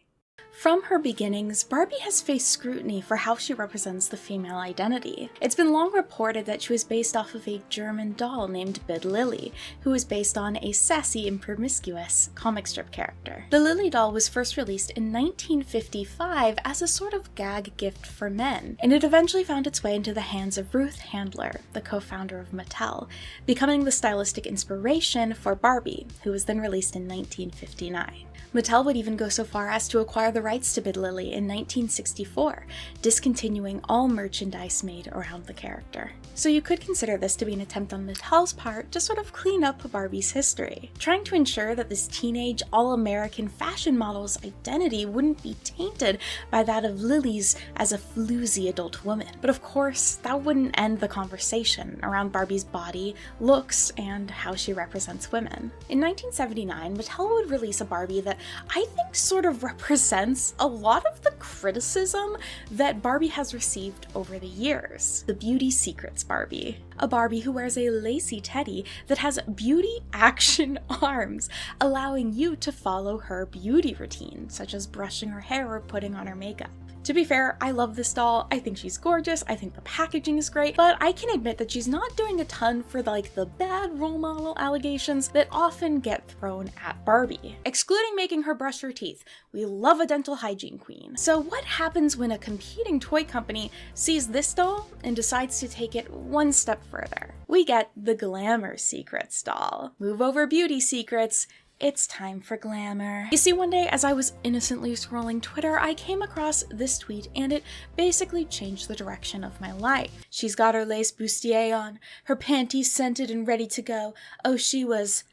From her beginnings, Barbie has faced scrutiny for how she represents the female identity. It's been long reported that she was based off of a German doll named Bid Lily, who was based on a sassy and promiscuous comic strip character. The Lily doll was first released in 1955 as a sort of gag gift for men, and it eventually found its way into the hands of Ruth Handler, the co-founder of Mattel, becoming the stylistic inspiration for Barbie, who was then released in 1959. Mattel would even go so far as to acquire the rights to Bid Lily in 1964, discontinuing all merchandise made around the character. So you could consider this to be an attempt on Mattel's part to sort of clean up Barbie's history, trying to ensure that this teenage, all-American fashion model's identity wouldn't be tainted by that of Lily's as a floozy adult woman. But of course, that wouldn't end the conversation around Barbie's body, looks, and how she represents women. In 1979, Mattel would release a Barbie that I think sort of represents a lot of the criticism that Barbie has received over the years. The Beauty Secrets Barbie. A Barbie who wears a lacy teddy that has beauty action arms, allowing you to follow her beauty routine, such as brushing her hair or putting on her makeup. To be fair, I love this doll. I think she's gorgeous. I think the packaging is great, but I can admit that she's not doing a ton for the bad role model allegations that often get thrown at Barbie. Excluding making her brush her teeth, we love a dental hygiene queen. So what happens when a competing toy company sees this doll and decides to take it one step further? We get the Glamour Secrets doll. Move over, Beauty Secrets. It's time for glamour. You see, one day as I was innocently scrolling Twitter, I came across this tweet and it basically changed the direction of my life. She's got her lace bustier on, her panties scented and ready to go. Oh, she was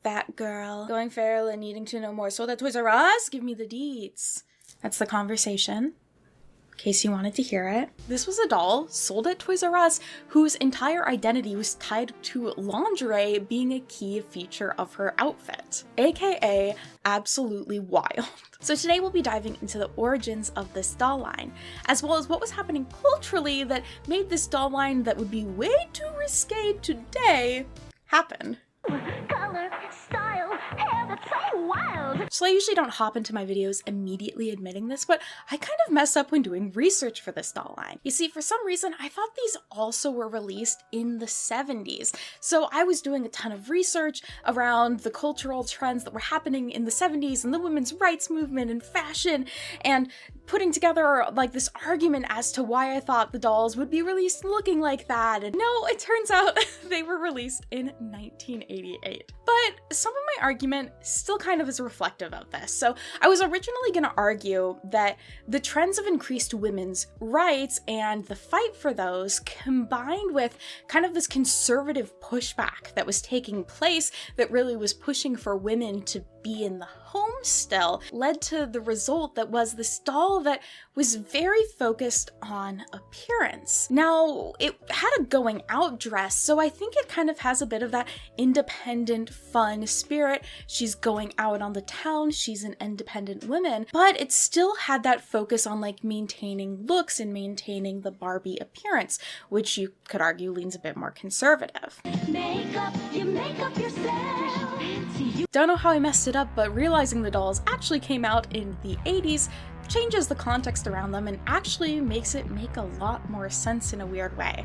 that girl. Going feral and needing to know more. Sold at Toys R Us? Give me the deets. That's the conversation. In case you wanted to hear it. This was a doll sold at Toys R Us whose entire identity was tied to lingerie being a key feature of her outfit, aka absolutely wild. So today we'll be diving into the origins of this doll line, as well as what was happening culturally that made this doll line that would be way too risque today happen. Color, style, hair that's so wild. So I usually don't hop into my videos immediately admitting this, but I kind of mess up when doing research for this doll line. You see, for some reason, I thought these also were released in the 70s. So I was doing a ton of research around the cultural trends that were happening in the 70s and the women's rights movement and fashion, and putting together this argument as to why I thought the dolls would be released looking like that. And no, it turns out they were released in 1988. But some of my argument still kind of is reflective of this. So I was originally going to argue that the trends of increased women's rights and the fight for those, combined with kind of this conservative pushback that was taking place that really was pushing for women to be in the home still, led to the result that was this doll that was very focused on appearance. Now, it had a going out dress, so I think it kind of has a bit of that independent, fun spirit. She's going out on the town, she's an independent woman, but it still had that focus on maintaining looks and maintaining the Barbie appearance, which you could argue leans a bit more conservative. You make up yourself. Don't know how I messed it up, but realizing the dolls actually came out in the 80s changes the context around them and actually makes it make a lot more sense in a weird way.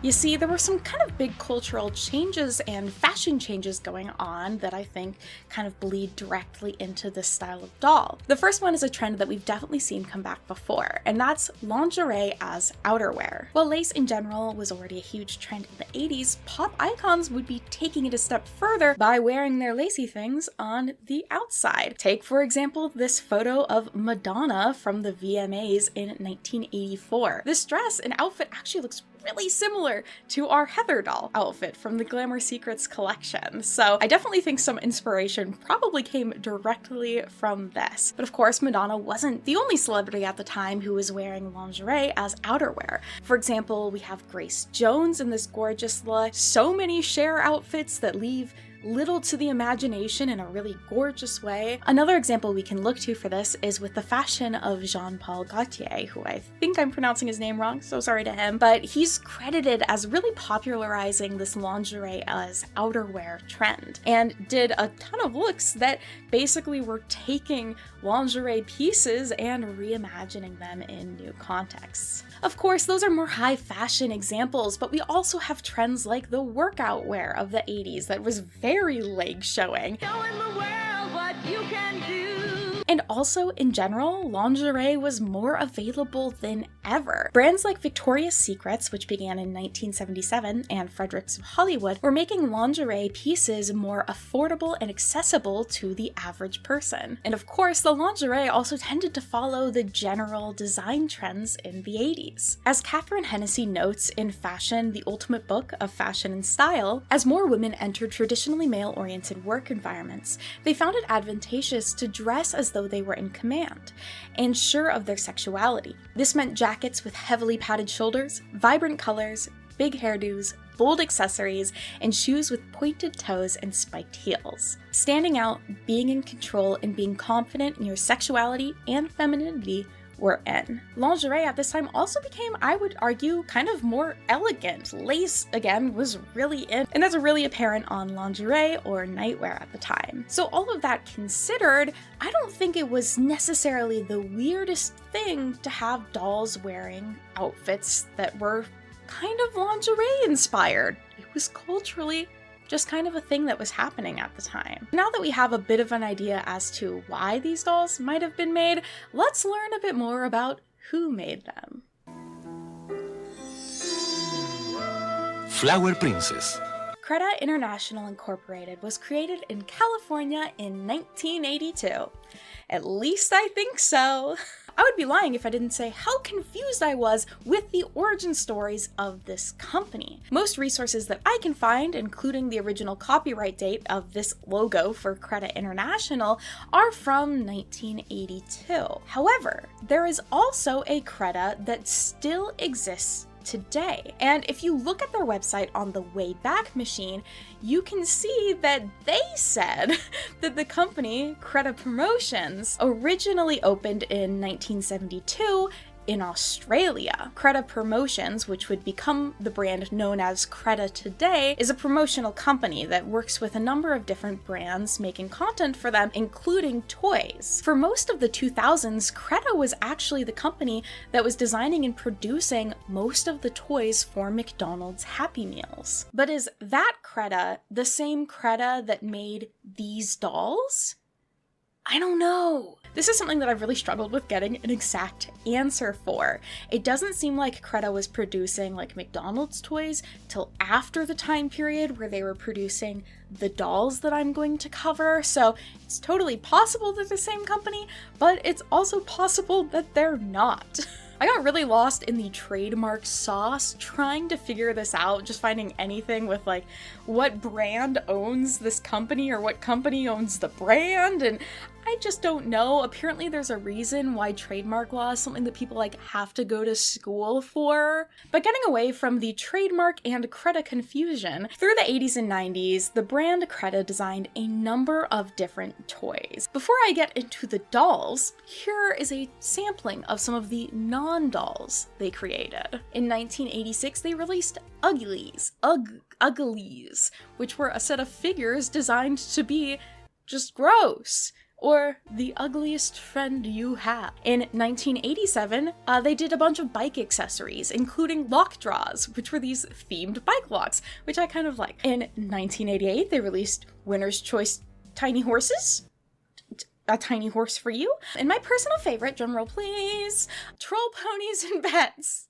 You see, there were some kind of big cultural changes and fashion changes going on that I think kind of bleed directly into this style of doll. The first one is a trend that we've definitely seen come back before, and that's lingerie as outerwear. While lace in general was already a huge trend in the 80s, pop icons would be taking it a step further by wearing their lacy things on the outside. Take, for example, this photo of Madonna from the VMAs in 1984. This dress and outfit actually looks really similar to our Heather doll outfit from the Glamour Secrets collection. So I definitely think some inspiration probably came directly from this. But of course, Madonna wasn't the only celebrity at the time who was wearing lingerie as outerwear. For example, we have Grace Jones in this gorgeous look. So many Cher outfits that leave little to the imagination in a really gorgeous way. Another example we can look to for this is with the fashion of Jean-Paul Gaultier, who I think I'm pronouncing his name wrong, so sorry to him, but he's credited as really popularizing this lingerie as outerwear trend, and did a ton of looks that basically were taking lingerie pieces and reimagining them in new contexts. Of course, those are more high fashion examples, but we also have trends like the workout wear of the 80s that was very leg showing. Showing the world what you can do. And also, in general, lingerie was more available than ever. Brands like Victoria's Secrets, which began in 1977, and Fredericks of Hollywood, were making lingerie pieces more affordable and accessible to the average person. And of course, the lingerie also tended to follow the general design trends in the 80s. As Catherine Hennessy notes in Fashion, the Ultimate Book of Fashion and Style, as more women entered traditionally male-oriented work environments, they found it advantageous to dress as though they were in command and sure of their sexuality. This meant jackets with heavily padded shoulders, vibrant colors, big hairdos, bold accessories, and shoes with pointed toes and spiked heels. Standing out, being in control, and being confident in your sexuality and femininity were in. Lingerie at this time also became, I would argue, kind of more elegant. Lace, again, was really in, and that's really apparent on lingerie or nightwear at the time. So all of that considered, I don't think it was necessarily the weirdest thing to have dolls wearing outfits that were kind of lingerie inspired. It was culturally just kind of a thing that was happening at the time. Now that we have a bit of an idea as to why these dolls might have been made, let's learn a bit more about who made them. Flower Princess. Creda International Incorporated was created in California in 1982. At least I think so. I would be lying if I didn't say how confused I was with the origin stories of this company. Most resources that I can find, including the original copyright date of this logo for Creda International, are from 1982. However, there is also a Creda that still exists today. And if you look at their website on the Wayback Machine, you can see that they said that the company, Creda Promotions, originally opened in 1972 in Australia. Creda Promotions, which would become the brand known as Creda today, is a promotional company that works with a number of different brands making content for them, including toys. For most of the 2000s, Creda was actually the company that was designing and producing most of the toys for McDonald's Happy Meals. But is that Creda the same Creda that made these dolls? I don't know. This is something that I've really struggled with getting an exact answer for. It doesn't seem like Creda was producing like McDonald's toys till after the time period where they were producing the dolls that I'm going to cover, so it's totally possible they're the same company, but it's also possible that they're not. I got really lost in the trademark sauce trying to figure this out, just finding anything with like what brand owns this company or what company owns the brand, and I just don't know. Apparently there's a reason why trademark law is something that people like have to go to school for. But getting away from the trademark and Creda confusion, through the 80s and 90s, the brand Creda designed a number of different toys. Before I get into the dolls, here is a sampling of some of the non-dolls they created. In 1986, they released Ugglies, which were a set of figures designed to be just gross. or the ugliest friend you have. In 1987, they did a bunch of bike accessories, including lock draws, which were these themed bike locks, which I kind of like. In 1988, they released Winner's Choice Tiny Horses. A tiny horse for you. And my personal favorite, drumroll please, troll ponies and pets.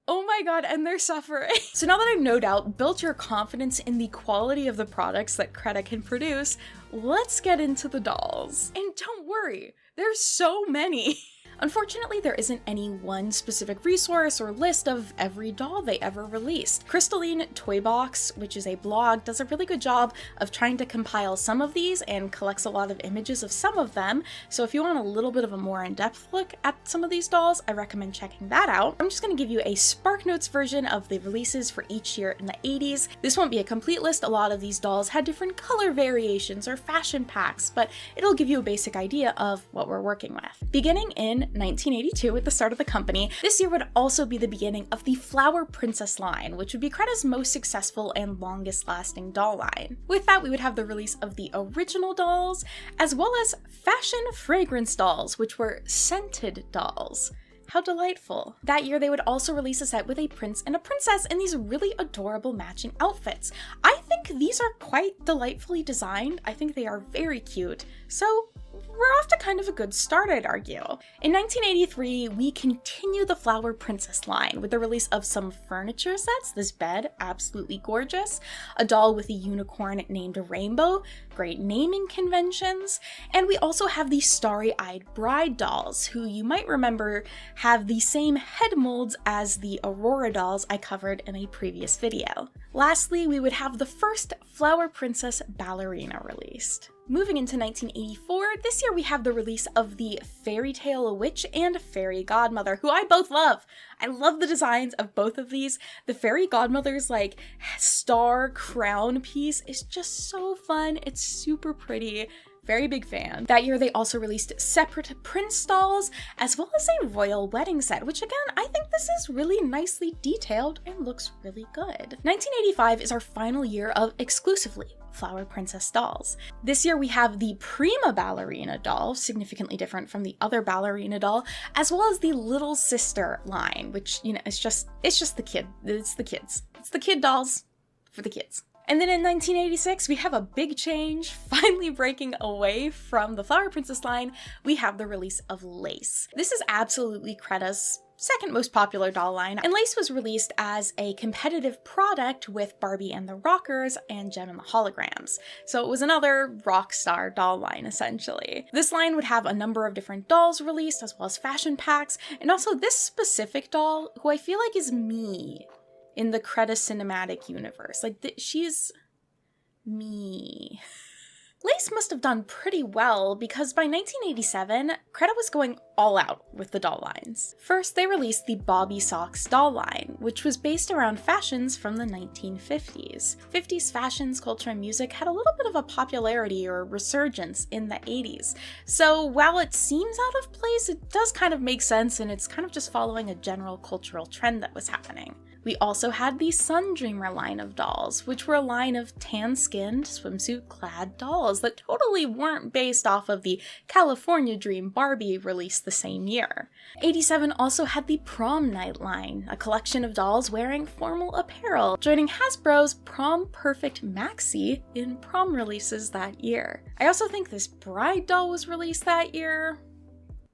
Oh my god, and they're suffering. So now that I've no doubt built your confidence in the quality of the products that Creda can produce, let's get into the dolls. And don't worry, there's so many. Unfortunately, there isn't any one specific resource or list of every doll they ever released. Crystalline Toy Box, which is a blog, does a really good job of trying to compile some of these and collects a lot of images of some of them. So if you want a little bit of a more in-depth look at some of these dolls, I recommend checking that out. I'm just going to give you a SparkNotes version of the releases for each year in the 80s. This won't be a complete list. A lot of these dolls had different color variations or fashion packs, but it'll give you a basic idea of what we're working with. Beginning in 1982 at the start of the company, this year would also be the beginning of the Flower Princess line, which would be Creda's most successful and longest lasting doll line. With that, we would have the release of the original dolls, as well as fashion fragrance dolls, which were scented dolls. How delightful. That year, they would also release a set with a prince and a princess in these really adorable matching outfits. I think these are quite delightfully designed. I think they are very cute. So we're off to kind of a good start, I'd argue. In 1983, we continue the Flower Princess line with the release of some furniture sets. This bed, absolutely gorgeous. A doll with a unicorn named Rainbow, great naming conventions. And we also have the Starry-Eyed Bride dolls, who you might remember have the same head molds as the Aurora dolls I covered in a previous video. Lastly, we would have the first Flower Princess ballerina released. Moving into 1984, this year we have the release of the Fairy Tale Witch and Fairy Godmother, who I both love. I love the designs of both of these. The Fairy Godmother's like star crown piece is just so fun. It's super pretty. Very big fan. That year they also released separate prince dolls, as well as a royal wedding set, which again, I think this is really nicely detailed and looks really good. 1985 is our final year of exclusively Flower Princess dolls. This year we have the Prima Ballerina doll, significantly different from the other ballerina doll, as well as the Little Sister line, which, you know, it's just the kid. It's the kids. It's the kid dolls for the kids. And then in 1986, we have a big change, finally breaking away from the Flower Princess line. We have the release of Lace. This is absolutely Creda's second most popular doll line, and Lace was released as a competitive product with Barbie and the Rockers and Jem and the Holograms. So it was another rock star doll line, essentially. This line would have a number of different dolls released, as well as fashion packs, and also this specific doll, who I feel like is me in the Creda cinematic universe. Like, she's me. Lace must have done pretty well because by 1987, Creda was going all out with the doll lines. First, they released the Bobby Socks doll line, which was based around fashions from the 1950s. 50s fashions, culture, and music had a little bit of a popularity or resurgence in the 80s. So while it seems out of place, it does kind of make sense, and it's kind of just following a general cultural trend that was happening. We also had the Sun Dreamer line of dolls, which were a line of tan-skinned, swimsuit-clad dolls that totally weren't based off of the California Dream Barbie released the same year. 87 also had the Prom Night line, a collection of dolls wearing formal apparel, joining Hasbro's Prom Perfect Maxi in prom releases that year. I also think this Bride doll was released that year.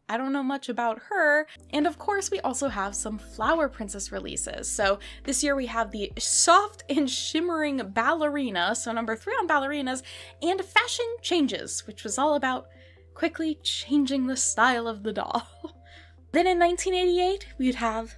I don't know much about her. And of course, we also have some Flower Princess releases. So this year we have the Soft and Shimmering Ballerina, so number 3 on ballerinas, and Fashion Changes, which was all about quickly changing the style of the doll. Then in 1988, we'd have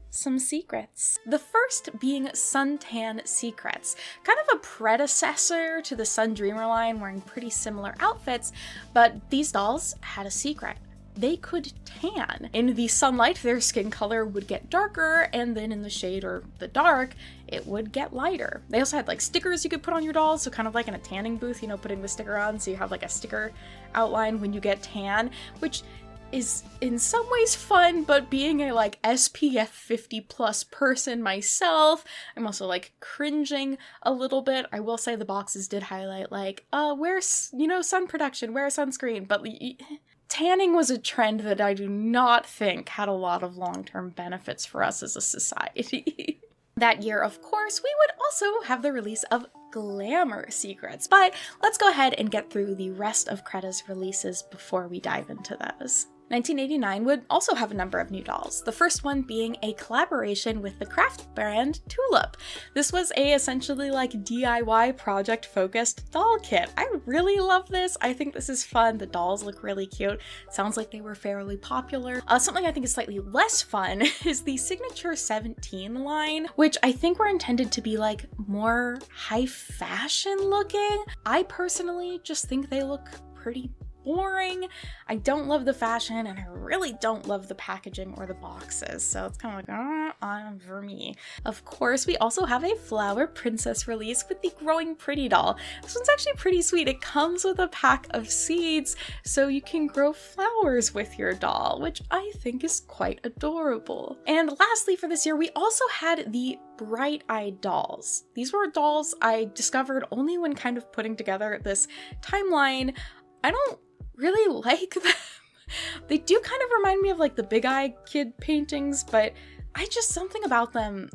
some secrets. The first being Suntan Secrets, kind of a predecessor to the Sun Dreamer line, wearing pretty similar outfits, but these dolls had a secret. They could tan. In the sunlight, their skin color would get darker, and then in the shade or the dark, it would get lighter. They also had like stickers you could put on your dolls, so kind of like in a tanning booth, you know, putting the sticker on so you have like a sticker outline when you get tan, which is in some ways fun, but being a like SPF 50 plus person myself, I'm also like cringing a little bit. I will say the boxes did highlight like, wear, sun protection, wear sunscreen, but tanning was a trend that I do not think had a lot of long-term benefits for us as a society. That year, of course, we would also have the release of Glamour Secrets, but let's go ahead and get through the rest of Creta's releases before we dive into those. 1989 would also have a number of new dolls, the first one being a collaboration with the craft brand Tulip. This was a essentially like DIY project-focused doll kit. I really love this. I think this is fun. The dolls look really cute. Sounds like they were fairly popular. Something I think is slightly less fun is the Signature 17 line, which I think were intended to be like more high fashion looking. I personally just think they look pretty boring. I don't love the fashion, and I really don't love the packaging or the boxes, so it's kind of like, for me. Of course, we also have a Flower Princess release with the Growing Pretty doll. This one's actually pretty sweet. It comes with a pack of seeds, so you can grow flowers with your doll, which I think is quite adorable. And lastly for this year, we also had the Bright Eyed dolls. These were dolls I discovered only when kind of putting together this timeline. I don't really like them. They do kind of remind me of like the Big Eye Kid paintings, but something about them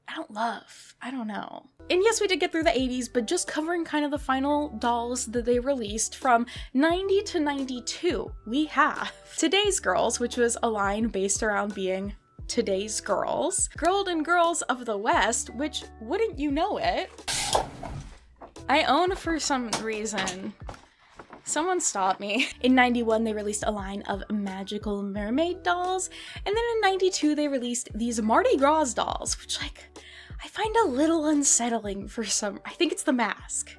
I don't love. I don't know. And yes, we did get through the 80s, but just covering kind of the final dolls that they released from 90 to 92, we have Today's Girls, which was a line based around being Today's Girls, Golden Girls of the West, which, wouldn't you know it, I own for some reason. Someone stop me. In 91, they released a line of magical mermaid dolls, and then in 92, they released these Mardi Gras dolls, which, like, I find a little unsettling for some. I think it's the mask.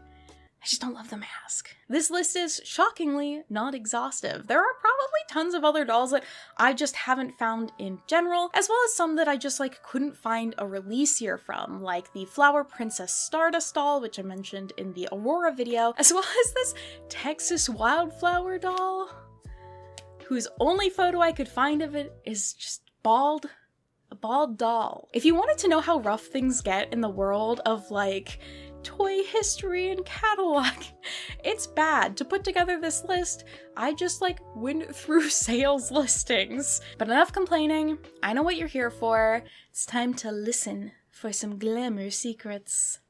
I just don't love the mask. This list is shockingly not exhaustive. There are probably tons of other dolls that I just haven't found in general, as well as some that I just like couldn't find a release year from, like the Flower Princess Stardust doll, which I mentioned in the Aurora video, as well as this Texas Wildflower doll, whose only photo I could find of it is just bald. A bald doll. If you wanted to know how rough things get in the world of like toy history and catalog, it's bad. To put together this list, I just like went through sales listings. But enough complaining. I know what you're here for. It's time to listen for some glamour secrets.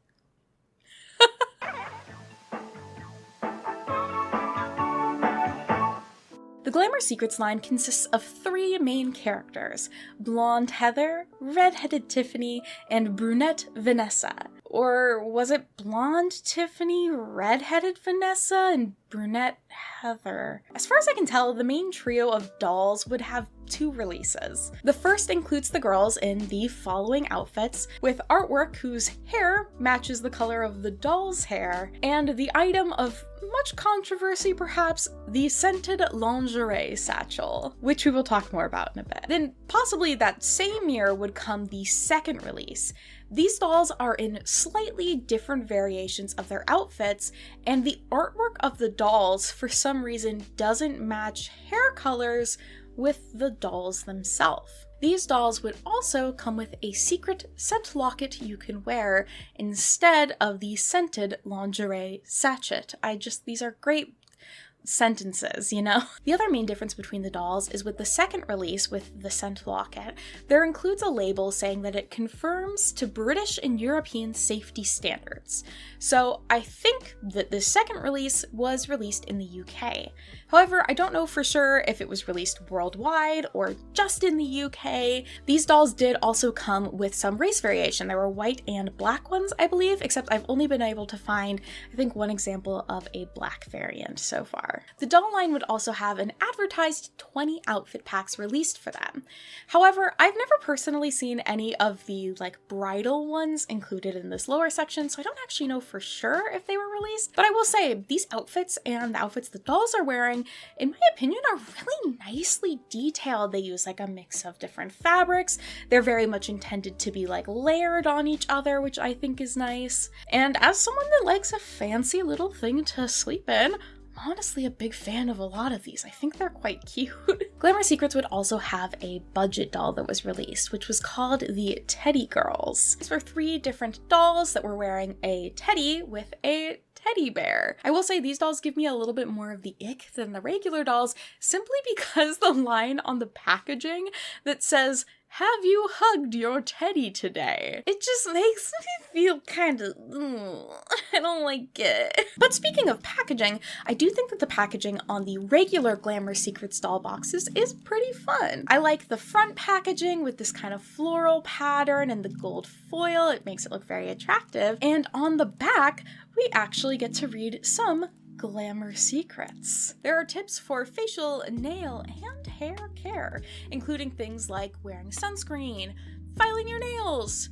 The Glamour Secrets line consists of 3 main characters: Blonde Heather, Redheaded Tiffany, and Brunette Vanessa. Or was it Blonde Tiffany, Redheaded Vanessa, and Brunette Heather? As far as I can tell, the main trio of dolls would have 2 releases. The first includes the girls in the following outfits, with artwork whose hair matches the color of the doll's hair, and the item of much controversy perhaps, the scented lingerie satchel, which we will talk more about in a bit. Then possibly that same year would come the second release. These dolls are in slightly different variations of their outfits, and the artwork of the dolls for some reason doesn't match hair colors with the dolls themselves. These dolls would also come with a secret scent locket you can wear instead of the scented lingerie sachet. These are great sentences, you know? The other main difference between the dolls is with the second release with the scent locket, there includes a label saying that it confirms to British and European safety standards. So I think that the second release was released in the UK. However, I don't know for sure if it was released worldwide or just in the UK. These dolls did also come with some race variation. There were white and black ones, I believe, except I've only been able to find, I think, one example of a black variant so far. The doll line would also have an advertised 20 outfit packs released for them. However, I've never personally seen any of the like bridal ones included in this lower section, so I don't actually know for sure if they were released. But I will say, these outfits and the outfits the dolls are wearing, in my opinion, are really nicely detailed. They use like a mix of different fabrics. They're very much intended to be like layered on each other, which I think is nice. And as someone that likes a fancy little thing to sleep in, honestly a big fan of a lot of these. I think they're quite cute. Glamour Secrets would also have a budget doll that was released, which was called the Teddy Girls. These were 3 different dolls that were wearing a teddy with a teddy bear. I will say these dolls give me a little bit more of the ick than the regular dolls, simply because the line on the packaging that says, "Have you hugged your teddy today?" It just makes me feel kind of, I don't like it. But speaking of packaging, I do think that the packaging on the regular Glamour Secrets doll boxes is pretty fun. I like the front packaging with this kind of floral pattern and the gold foil. It makes it look very attractive. And on the back, we actually get to read some Glamour Secrets. There are tips for facial, nail, and hair care, including things like wearing sunscreen, filing your nails,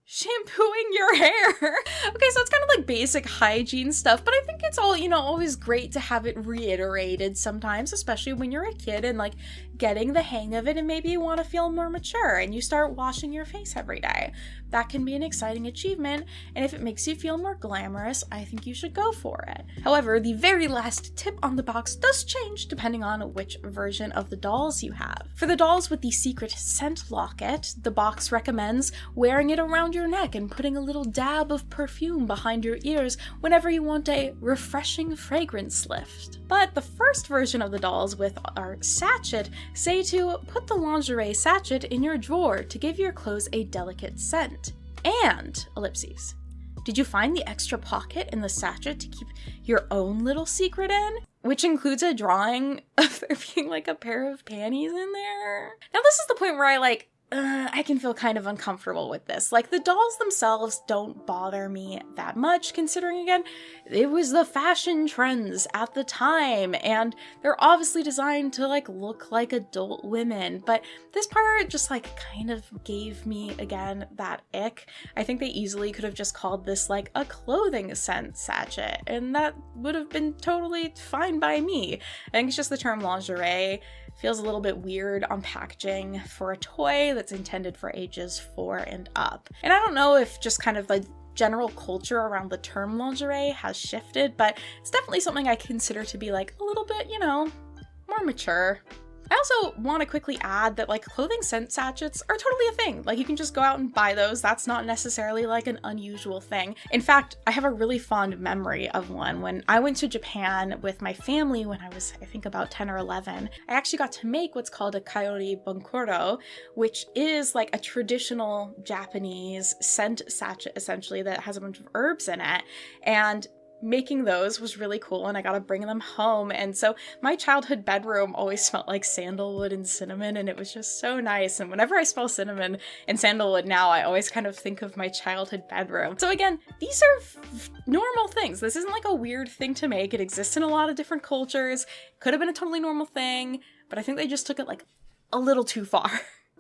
shampooing your hair. Okay, so it's kind of like basic hygiene stuff, but I think it's all, always great to have it reiterated sometimes, especially when you're a kid and like getting the hang of it and maybe you want to feel more mature and you start washing your face every day. That can be an exciting achievement, and if it makes you feel more glamorous, I think you should go for it. However, the very last tip on the box does change depending on which version of the dolls you have. For the dolls with the secret scent locket, the box recommends wearing it around your neck and putting a little dab of perfume behind your ears whenever you want a refreshing fragrance lift. But the first version of the dolls with our sachet say to put the lingerie sachet in your drawer to give your clothes a delicate scent. And, ellipses, did you find the extra pocket in the sachet to keep your own little secret in? Which includes a drawing of there being like a pair of panties in there. Now this is the point where I can feel kind of uncomfortable with this. Like, the dolls themselves don't bother me that much, considering, again, it was the fashion trends at the time, and they're obviously designed to, look like adult women, but this part just, kind of gave me, again, that ick. I think they easily could have just called this, a clothing scent sachet, and that would have been totally fine by me. I think it's just the term lingerie feels a little bit weird on packaging for a toy that's intended for ages 4 and up. And I don't know if just kind of the general culture around the term lingerie has shifted, but it's definitely something I consider to be a little bit, more mature. I also want to quickly add that clothing scent sachets are totally a thing. You can just go out and buy those. That's not necessarily an unusual thing. In fact, I have a really fond memory of one. When I went to Japan with my family when I was, I think, about 10 or 11, I actually got to make what's called a kaori bunkoro, which is a traditional Japanese scent sachet, essentially, that has a bunch of herbs in it. And making those was really cool, and I got to bring them home. And so my childhood bedroom always smelled like sandalwood and cinnamon, and it was just so nice. And whenever I smell cinnamon and sandalwood now, I always kind of think of my childhood bedroom. So again, these are normal things. This isn't a weird thing to make. It exists in a lot of different cultures. Could have been a totally normal thing, but I think they just took it a little too far.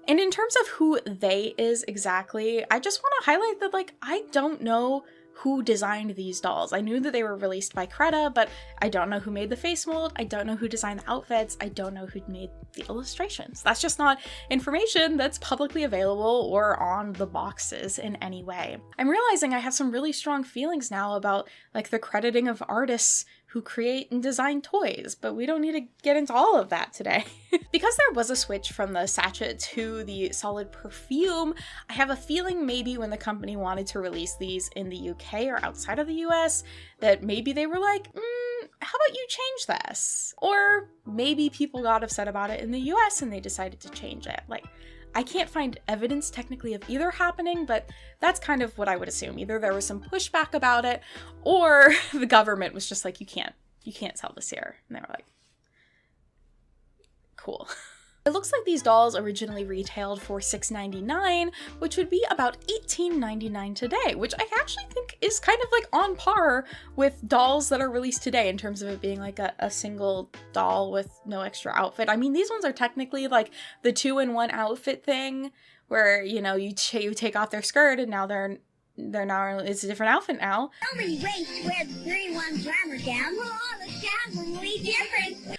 And in terms of who they is exactly, I just want to highlight that I don't know who designed these dolls. I knew that they were released by Creda, but I don't know who made the face mold. I don't know who designed the outfits. I don't know who made the illustrations. That's just not information that's publicly available or on the boxes in any way. I'm realizing I have some really strong feelings now about the crediting of artists who create and design toys, but we don't need to get into all of that today. Because there was a switch from the sachet to the solid perfume, I have a feeling maybe when the company wanted to release these in the UK or outside of the US, that maybe they were how about you change this? Or maybe people got upset about it in the US and they decided to change it. I can't find evidence technically of either happening, but that's kind of what I would assume. Either there was some pushback about it, or the government was just you can't sell this here. And they were cool. It looks like these dolls originally retailed for $6.99, which would be about $18.99 today, which I actually think is kind of on par with dolls that are released today in terms of it being a single doll with no extra outfit. I mean, these ones are technically the 2-in-1 outfit thing, where, you take off their skirt and now they're now, it's a different outfit now. Only race wear the 3-in-1 drummer gown. Well, all the gowns are really different.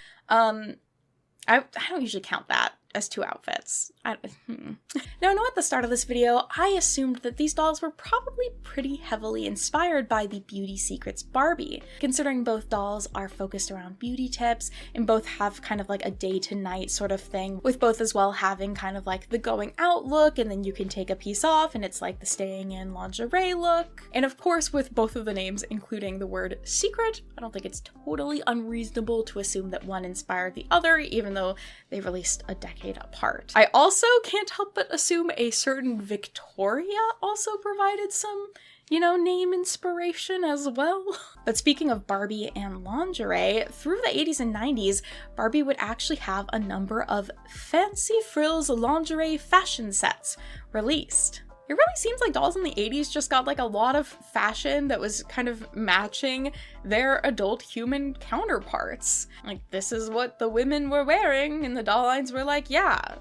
I don't usually count that as 2 outfits. Now, I know at the start of this video, I assumed that these dolls were probably pretty heavily inspired by the Beauty Secrets Barbie, considering both dolls are focused around beauty tips and both have kind of like a day to night sort of thing, with both as well having kind of like the going out look, and then you can take a piece off and it's like the staying in lingerie look. And of course, with both of the names including the word secret, I don't think it's totally unreasonable to assume that one inspired the other, even though they released a decade apart. I also can't help but assume a certain Victoria also provided some, you know, name inspiration as well. But speaking of Barbie and lingerie, through the 80s and 90s, Barbie would actually have a number of fancy frills lingerie fashion sets released. It really seems like dolls in the 80s just got like a lot of fashion that was kind of matching their adult human counterparts. Like, this is what the women were wearing, and the doll lines were like, yeah,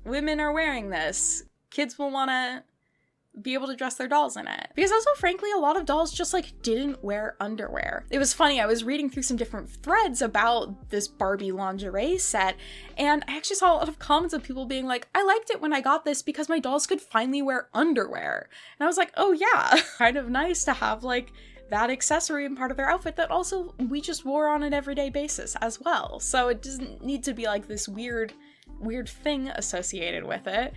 women are wearing this. Kids will want to be able to dress their dolls in it. Because also, frankly, a lot of dolls just like didn't wear underwear. It was funny, I was reading through some different threads about this Barbie lingerie set, and I actually saw a lot of comments of people being like, I liked it when I got this because my dolls could finally wear underwear. And I was like, oh yeah, kind of nice to have like that accessory and part of their outfit that also we just wore on an everyday basis as well. So it doesn't need to be like this weird thing associated with it.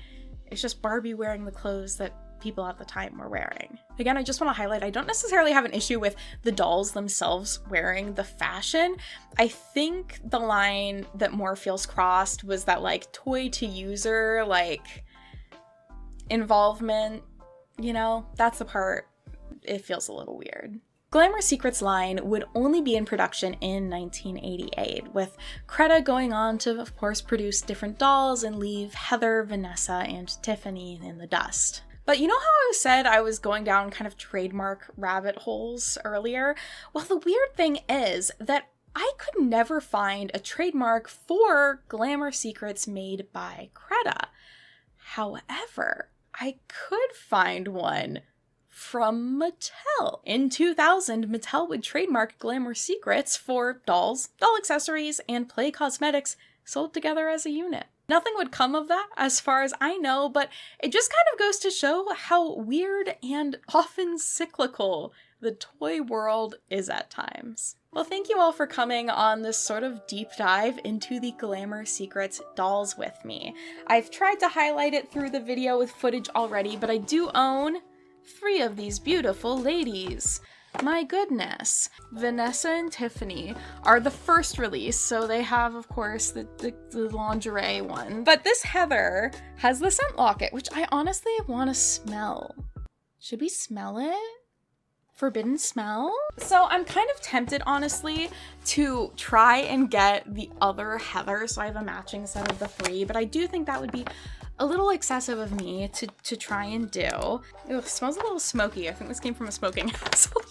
It's just Barbie wearing the clothes that people at the time were wearing. Again, I just want to highlight, I don't necessarily have an issue with the dolls themselves wearing the fashion. I think the line that more feels crossed was that like toy to user, like involvement, you know, that's the part it feels a little weird. Glamour Secrets line would only be in production in 1988, with Creda going on to, of course, produce different dolls and leave Heather, Vanessa, and Tiffany in the dust. But you know how I said I was going down kind of trademark rabbit holes earlier? Well, the weird thing is that I could never find a trademark for Glamour Secrets made by Creda. However, I could find one from Mattel. In 2000, Mattel would trademark Glamour Secrets for dolls, doll accessories, and play cosmetics sold together as a unit. Nothing would come of that as far as I know, but it just kind of goes to show how weird and often cyclical the toy world is at times. Well, thank you all for coming on this sort of deep dive into the Glamour Secrets dolls with me. I've tried to highlight it through the video with footage already, but I do own 3 of these beautiful ladies. My goodness. Vanessa and Tiffany are the first release, so they have, of course, the lingerie one. But this Heather has the scent locket, which I honestly want to smell. Should we smell it? Forbidden smell? So I'm kind of tempted, honestly, to try and get the other Heather, so I have a matching set of the 3, but I do think that would be a little excessive of me to try and do. Ew, it smells a little smoky. I think this came from a smoking household.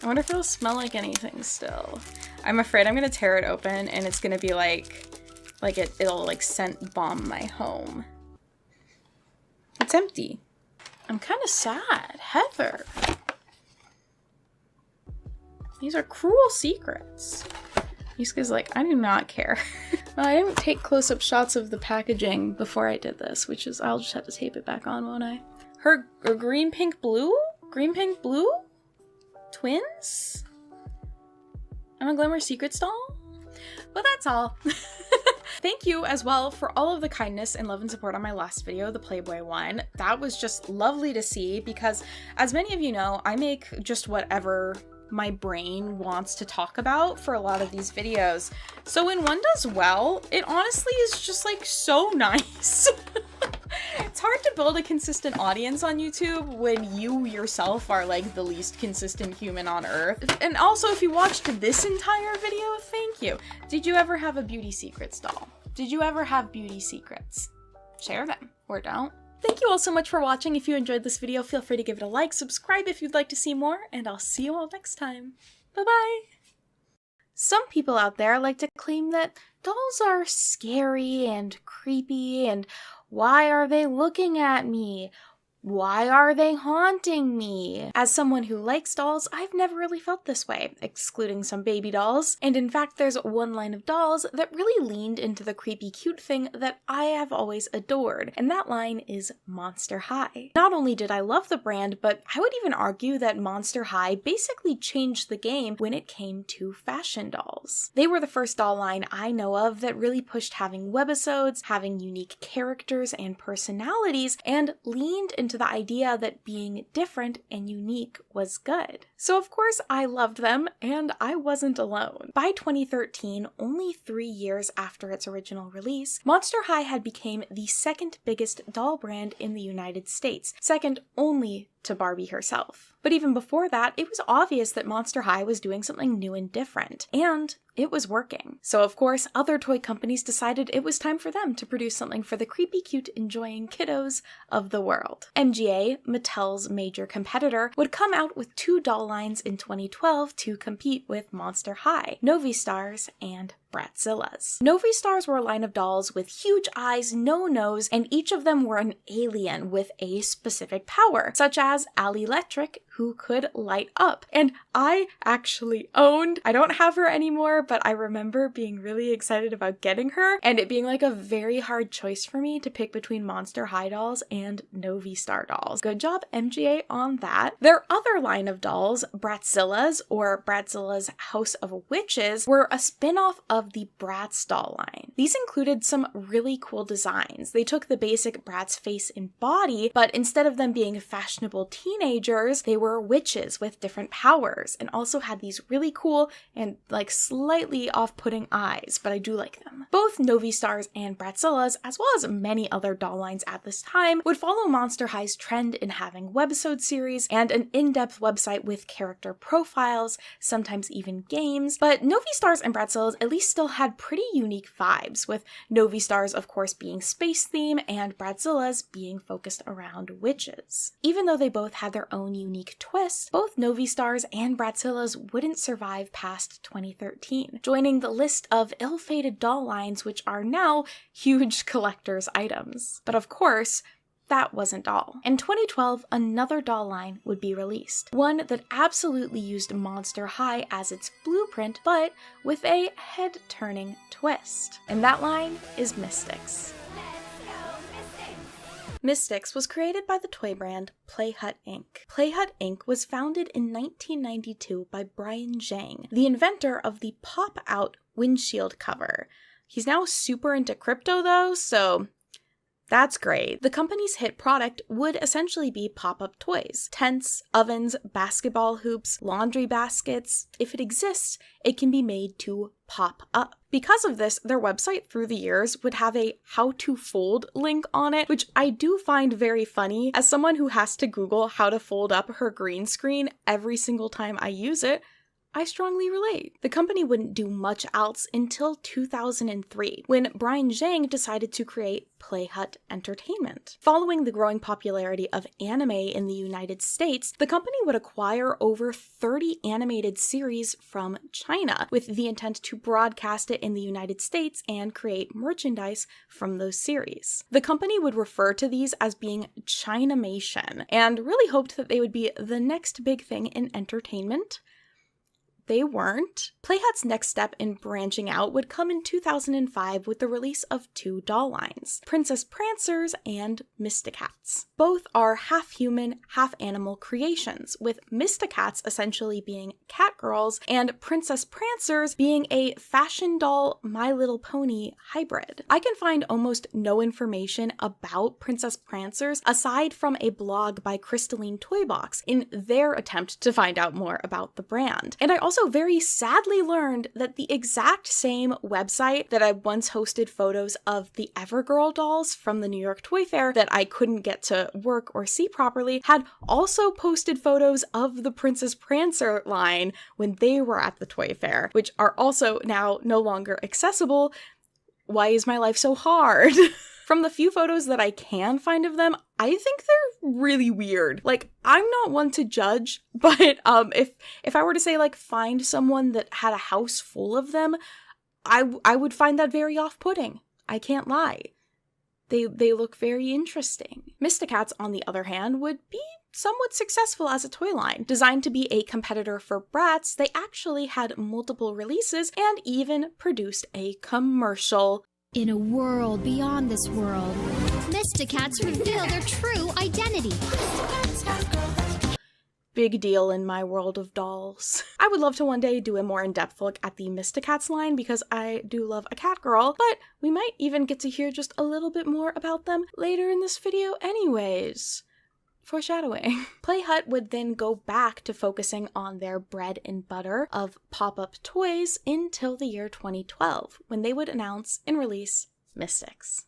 I wonder if it'll smell like anything still. I'm afraid I'm gonna tear it open and it's gonna be it'll like scent bomb my home. It's empty. I'm kind of sad. Heather. These are cruel secrets. Yusuke's like, I do not care. Well, I didn't take close-up shots of the packaging before I did this, which is, I'll just have to tape it back on, won't I? Her green, pink, blue? Green, pink, blue? Twins? I'm a Glamour Secrets doll? Well, that's all. Thank you as well for all of the kindness and love and support on my last video, the Playboy one. That was just lovely to see because, as many of you know, I make just whatever my brain wants to talk about for a lot of these videos. So when one does well, it honestly is just like so nice. It's hard to build a consistent audience on YouTube when you yourself are like the least consistent human on earth. And also, if you watched this entire video, thank you. Did you ever have a Beauty Secrets doll? Did you ever have beauty secrets? Share them, or don't. Thank you all so much for watching. If you enjoyed this video, feel free to give it a like, subscribe if you'd like to see more, and I'll see you all next time. Bye-bye! Some people out there like to claim that dolls are scary and creepy, and why are they looking at me? Why are they haunting me? As someone who likes dolls, I've never really felt this way, excluding some baby dolls. And in fact, there's one line of dolls that really leaned into the creepy cute thing that I have always adored, and that line is Monster High. Not only did I love the brand, but I would even argue that Monster High basically changed the game when it came to fashion dolls. They were the first doll line I know of that really pushed having webisodes, having unique characters and personalities, and leaned into the idea that being different and unique was good. So of course I loved them, and I wasn't alone. By 2013, only 3 years after its original release, Monster High had become the second biggest doll brand in the United States, second only to Barbie herself. But even before that, it was obvious that Monster High was doing something new and different, and it was working. So of course, other toy companies decided it was time for them to produce something for the creepy, cute, enjoying kiddos of the world. MGA, Mattel's major competitor, would come out with 2 doll lines in 2012 to compete with Monster High, Novistars and Bratzillas. Novistars were a line of dolls with huge eyes, no nose, and each of them were an alien with a specific power, such as Allie-Lectric, who could light up. And I actually owned, I don't have her anymore, but I remember being really excited about getting her, and it being like a very hard choice for me to pick between Monster High dolls and Novistar dolls. Good job, MGA, on that. Their other line of dolls, Bratzillas, or Bratzilla's House of Witches, were a spin-off of the Bratz doll line. These included some really cool designs. They took the basic Bratz face and body, but instead of them being fashionable teenagers, they were witches with different powers, and also had these really cool and like slightly off-putting eyes, but I do like them. Both Novistars and Bratzillas, as well as many other doll lines at this time, would follow Monster High's trend in having webisode series and an in-depth website with character profiles, sometimes even games, but Novistars and Bratzillas at least still had pretty unique vibes, with Novistars of course being space theme and Bratzillas being focused around witches. Even though they both had their own unique twists, both Novistars and Bratzillas wouldn't survive past 2013, joining the list of ill-fated doll lines which are now huge collector's items. But of course, that wasn't all. In 2012, another doll line would be released, one that absolutely used Monster High as its blueprint, but with a head-turning twist. And that line is Mystics. Mystics was created by the toy brand Playhut Inc. Playhut Inc. was founded in 1992 by Brian Zhang, the inventor of the pop-out windshield cover. He's now super into crypto though, so that's great. The company's hit product would essentially be pop-up toys. Tents, ovens, basketball hoops, laundry baskets. If it exists, it can be made to pop up. Because of this, their website through the years would have a how to fold link on it, which I do find very funny. As someone who has to Google how to fold up her green screen every single time I use it, I strongly relate. The company wouldn't do much else until 2003, when Brian Zhang decided to create Playhut Entertainment. Following the growing popularity of anime in the United States, the company would acquire over 30 animated series from China, with the intent to broadcast it in the United States and create merchandise from those series. The company would refer to these as being Chinamation, and really hoped that they would be the next big thing in entertainment. They weren't. Playhut's next step in branching out would come in 2005 with the release of 2 doll lines, Princess Prancers and Mysticats. Both are half-human, half-animal creations, with Mysticats essentially being cat girls and Princess Prancers being a fashion doll My Little Pony hybrid. I can find almost no information about Princess Prancers aside from a blog by Crystalline Toybox in their attempt to find out more about the brand. And I also very sadly learned that the exact same website that I once hosted photos of the Evergirl dolls from the New York Toy Fair that I couldn't get to work or see properly had also posted photos of the Princess Prancer line when they were at the Toy Fair, which are also now no longer accessible. Why is my life so hard? From the few photos that I can find of them, I think they're really weird. Like, I'm not one to judge, but if I were to say, like, find someone that had a house full of them, I would find that very off-putting. I can't lie. They look very interesting. Mistacats, on the other hand, would be somewhat successful as a toy line. Designed to be a competitor for Bratz, they actually had multiple releases and even produced a commercial. In a world beyond this world, Mistacats reveal their true identity. Big deal in my world of dolls. I would love to one day do a more in-depth look at the Mistacats line because I do love a cat girl, but we might even get to hear just a little bit more about them later in this video anyways. Foreshadowing. Playhut would then go back to focusing on their bread and butter of pop-up toys until the year 2012, when they would announce and release Mystics.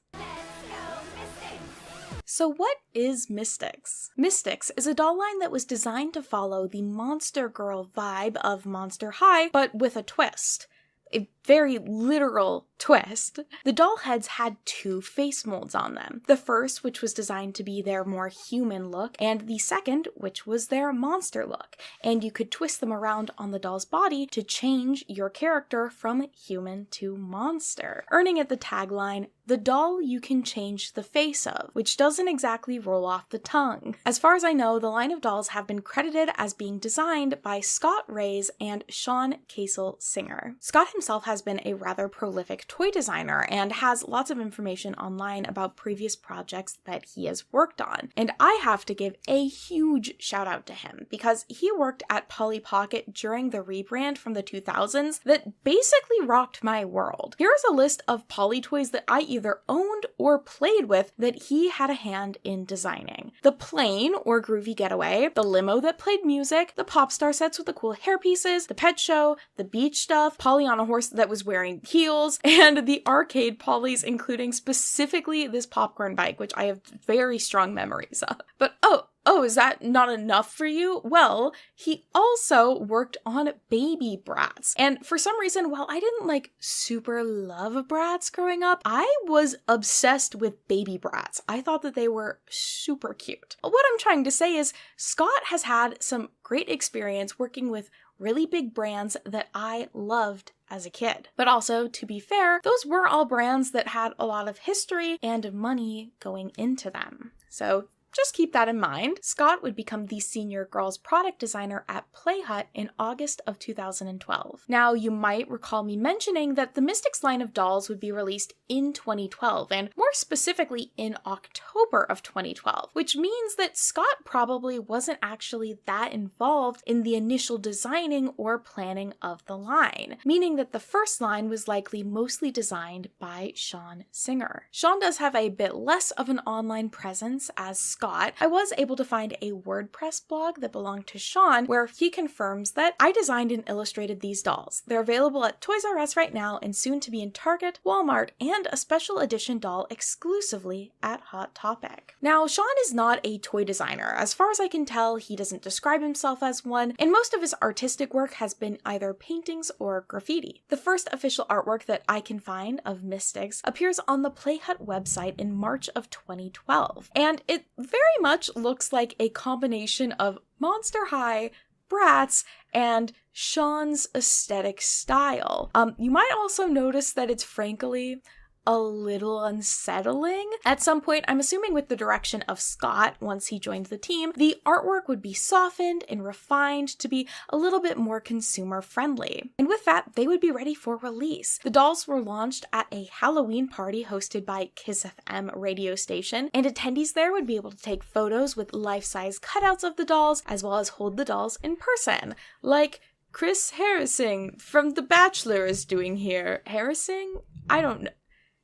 So what is Mystics? Mystics is a doll line that was designed to follow the Monster Girl vibe of Monster High, but with a twist. A very literal twist. The doll heads had 2 face molds on them. The first, which was designed to be their more human look, and the second, which was their monster look. And you could twist them around on the doll's body to change your character from human to monster, earning it the tagline, "The doll you can change the face of," which doesn't exactly roll off the tongue. As far as I know, the line of dolls have been credited as being designed by Scott Rays and Sean Casel-Singer. Scott himself has been a rather prolific toy designer and has lots of information online about previous projects that he has worked on. And I have to give a huge shout out to him because he worked at Polly Pocket during the rebrand from the 2000s that basically rocked my world. Here's a list of Polly toys that I either owned or played with that he had a hand in designing. The plane or Groovy Getaway, the limo that played music, the pop star sets with the cool hair pieces, the pet show, the beach stuff, Polly on a horse that was wearing heels, and the arcade Pollys, including specifically this popcorn bike, which I have very strong memories of. But oh, is that not enough for you? Well, he also worked on Baby Bratz. And for some reason, while I didn't super love Bratz growing up, I was obsessed with Baby Bratz. I thought that they were super cute. What I'm trying to say is Scott has had some great experience working with really big brands that I loved as a kid. But also, to be fair, those were all brands that had a lot of history and money going into them. So just keep that in mind. Scott would become the senior girls product designer at Playhut in August of 2012. Now, you might recall me mentioning that the Mystics line of dolls would be released in 2012, and more specifically in October of 2012, which means that Scott probably wasn't actually that involved in the initial designing or planning of the line, meaning that the first line was likely mostly designed by Sean Singer. Sean does have a bit less of an online presence as Scott. I was able to find a WordPress blog that belonged to Sean where he confirms that I designed and illustrated these dolls. They're available at Toys R Us right now and soon to be in Target, Walmart, and a special edition doll exclusively at Hot Topic. Now, Sean is not a toy designer. As far as I can tell, he doesn't describe himself as one, and most of his artistic work has been either paintings or graffiti. The first official artwork that I can find of Mystics appears on the Playhut website in March of 2012, and it very much looks like a combination of Monster High, Bratz, and Sean's aesthetic style. You might also notice that it's frankly a little unsettling. At some point, I'm assuming with the direction of Scott, once he joined the team, the artwork would be softened and refined to be a little bit more consumer friendly. And with that, they would be ready for release. The dolls were launched at a Halloween party hosted by Kiss FM radio station, and attendees there would be able to take photos with life-size cutouts of the dolls, as well as hold the dolls in person, like Chris Harrising from The Bachelor is doing here. Harrising? I don't know.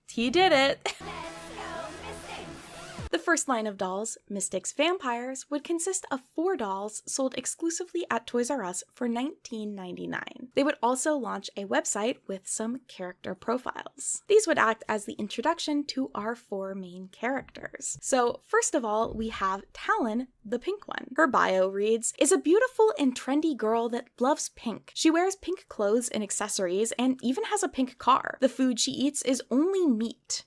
He did it! The first line of dolls, Mystics Vampires, would consist of 4 dolls sold exclusively at Toys R Us for $19.99. They would also launch a website with some character profiles. These would act as the introduction to our 4 main characters. So first of all, we have Talon, the pink one. Her bio reads, "Is a beautiful and trendy girl that loves pink. She wears pink clothes and accessories and even has a pink car. The food she eats is only meat."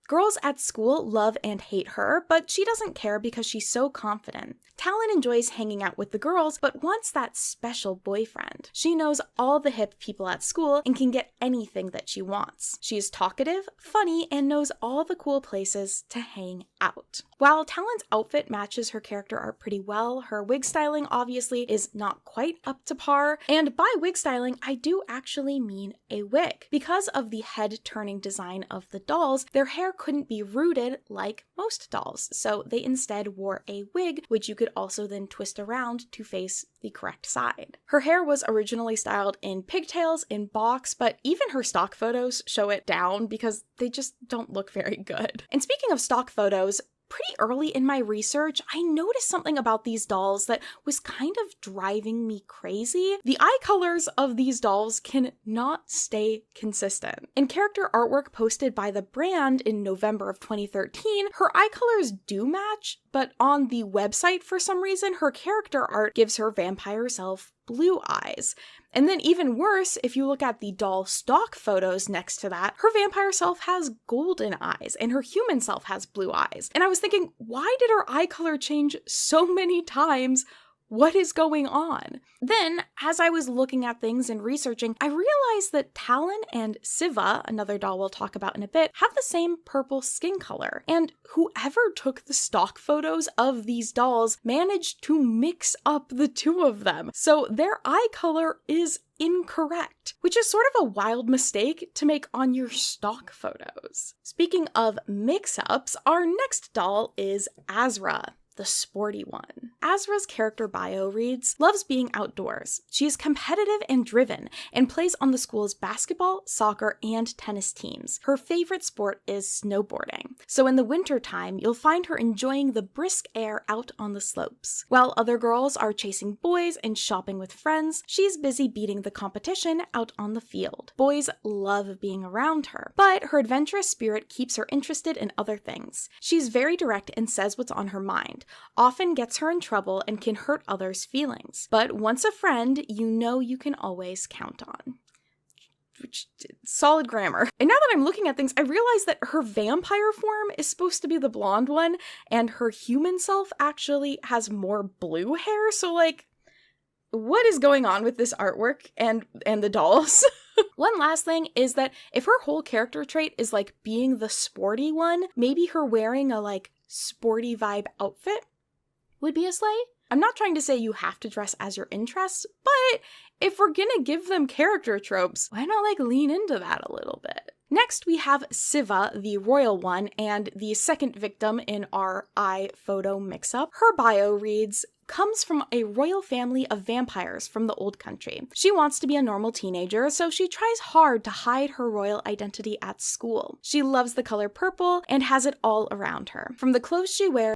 Girls at school love and hate her, but she doesn't care because she's so confident. Talon enjoys hanging out with the girls, but wants that special boyfriend. She knows all the hip people at school and can get anything that she wants. She is talkative, funny, and knows all the cool places to hang out. While Talon's outfit matches her character art pretty well, her wig styling obviously is not quite up to par, and by wig styling, I do actually mean a wig. Because of the head-turning design of the dolls, their hair couldn't be rooted like most dolls, so they instead wore a wig, which you could also then twist around to face the correct side. Her hair was originally styled in pigtails in box, but even her stock photos show it down because they just don't look very good. And speaking of stock photos, pretty early in my research, I noticed something about these dolls that was kind of driving me crazy. The eye colors of these dolls cannot stay consistent. In character artwork posted by the brand in November of 2013, her eye colors do match, but on the website for some reason, her character art gives her vampire self blue eyes. And then even worse, if you look at the doll stock photos next to that, her vampire self has golden eyes and her human self has blue eyes. And I was thinking, why did her eye color change so many times? What is going on? Then, as I was looking at things and researching, I realized that Talon and Siva, another doll we'll talk about in a bit, have the same purple skin color. And whoever took the stock photos of these dolls managed to mix up the two of them. So their eye color is incorrect, which is sort of a wild mistake to make on your stock photos. Speaking of mix-ups, our next doll is Azra, the sporty one. Azra's character bio reads, loves being outdoors. She is competitive and driven and plays on the school's basketball, soccer, and tennis teams. Her favorite sport is snowboarding. So in the winter time, you'll find her enjoying the brisk air out on the slopes. While other girls are chasing boys and shopping with friends, she's busy beating the competition out on the field. Boys love being around her, but her adventurous spirit keeps her interested in other things. She's very direct and says what's on her mind, often gets her in trouble and can hurt others' feelings. But once a friend, you know you can always count on. Solid grammar. And now that I'm looking at things, I realize that her vampire form is supposed to be the blonde one, and her human self actually has more blue hair, so like, what is going on with this artwork and the dolls? One last thing is that if her whole character trait is like being the sporty one, maybe her wearing a like sporty vibe outfit would be a slay. I'm not trying to say you have to dress as your interests, but if we're gonna give them character tropes, why not like lean into that a little bit? Next, we have Siva, the royal one, and the second victim in our eye photo mix-up. Her bio reads, comes from a royal family of vampires from the old country. She wants to be a normal teenager, so she tries hard to hide her royal identity at school. She loves the color purple and has it all around her. From the clothes she wears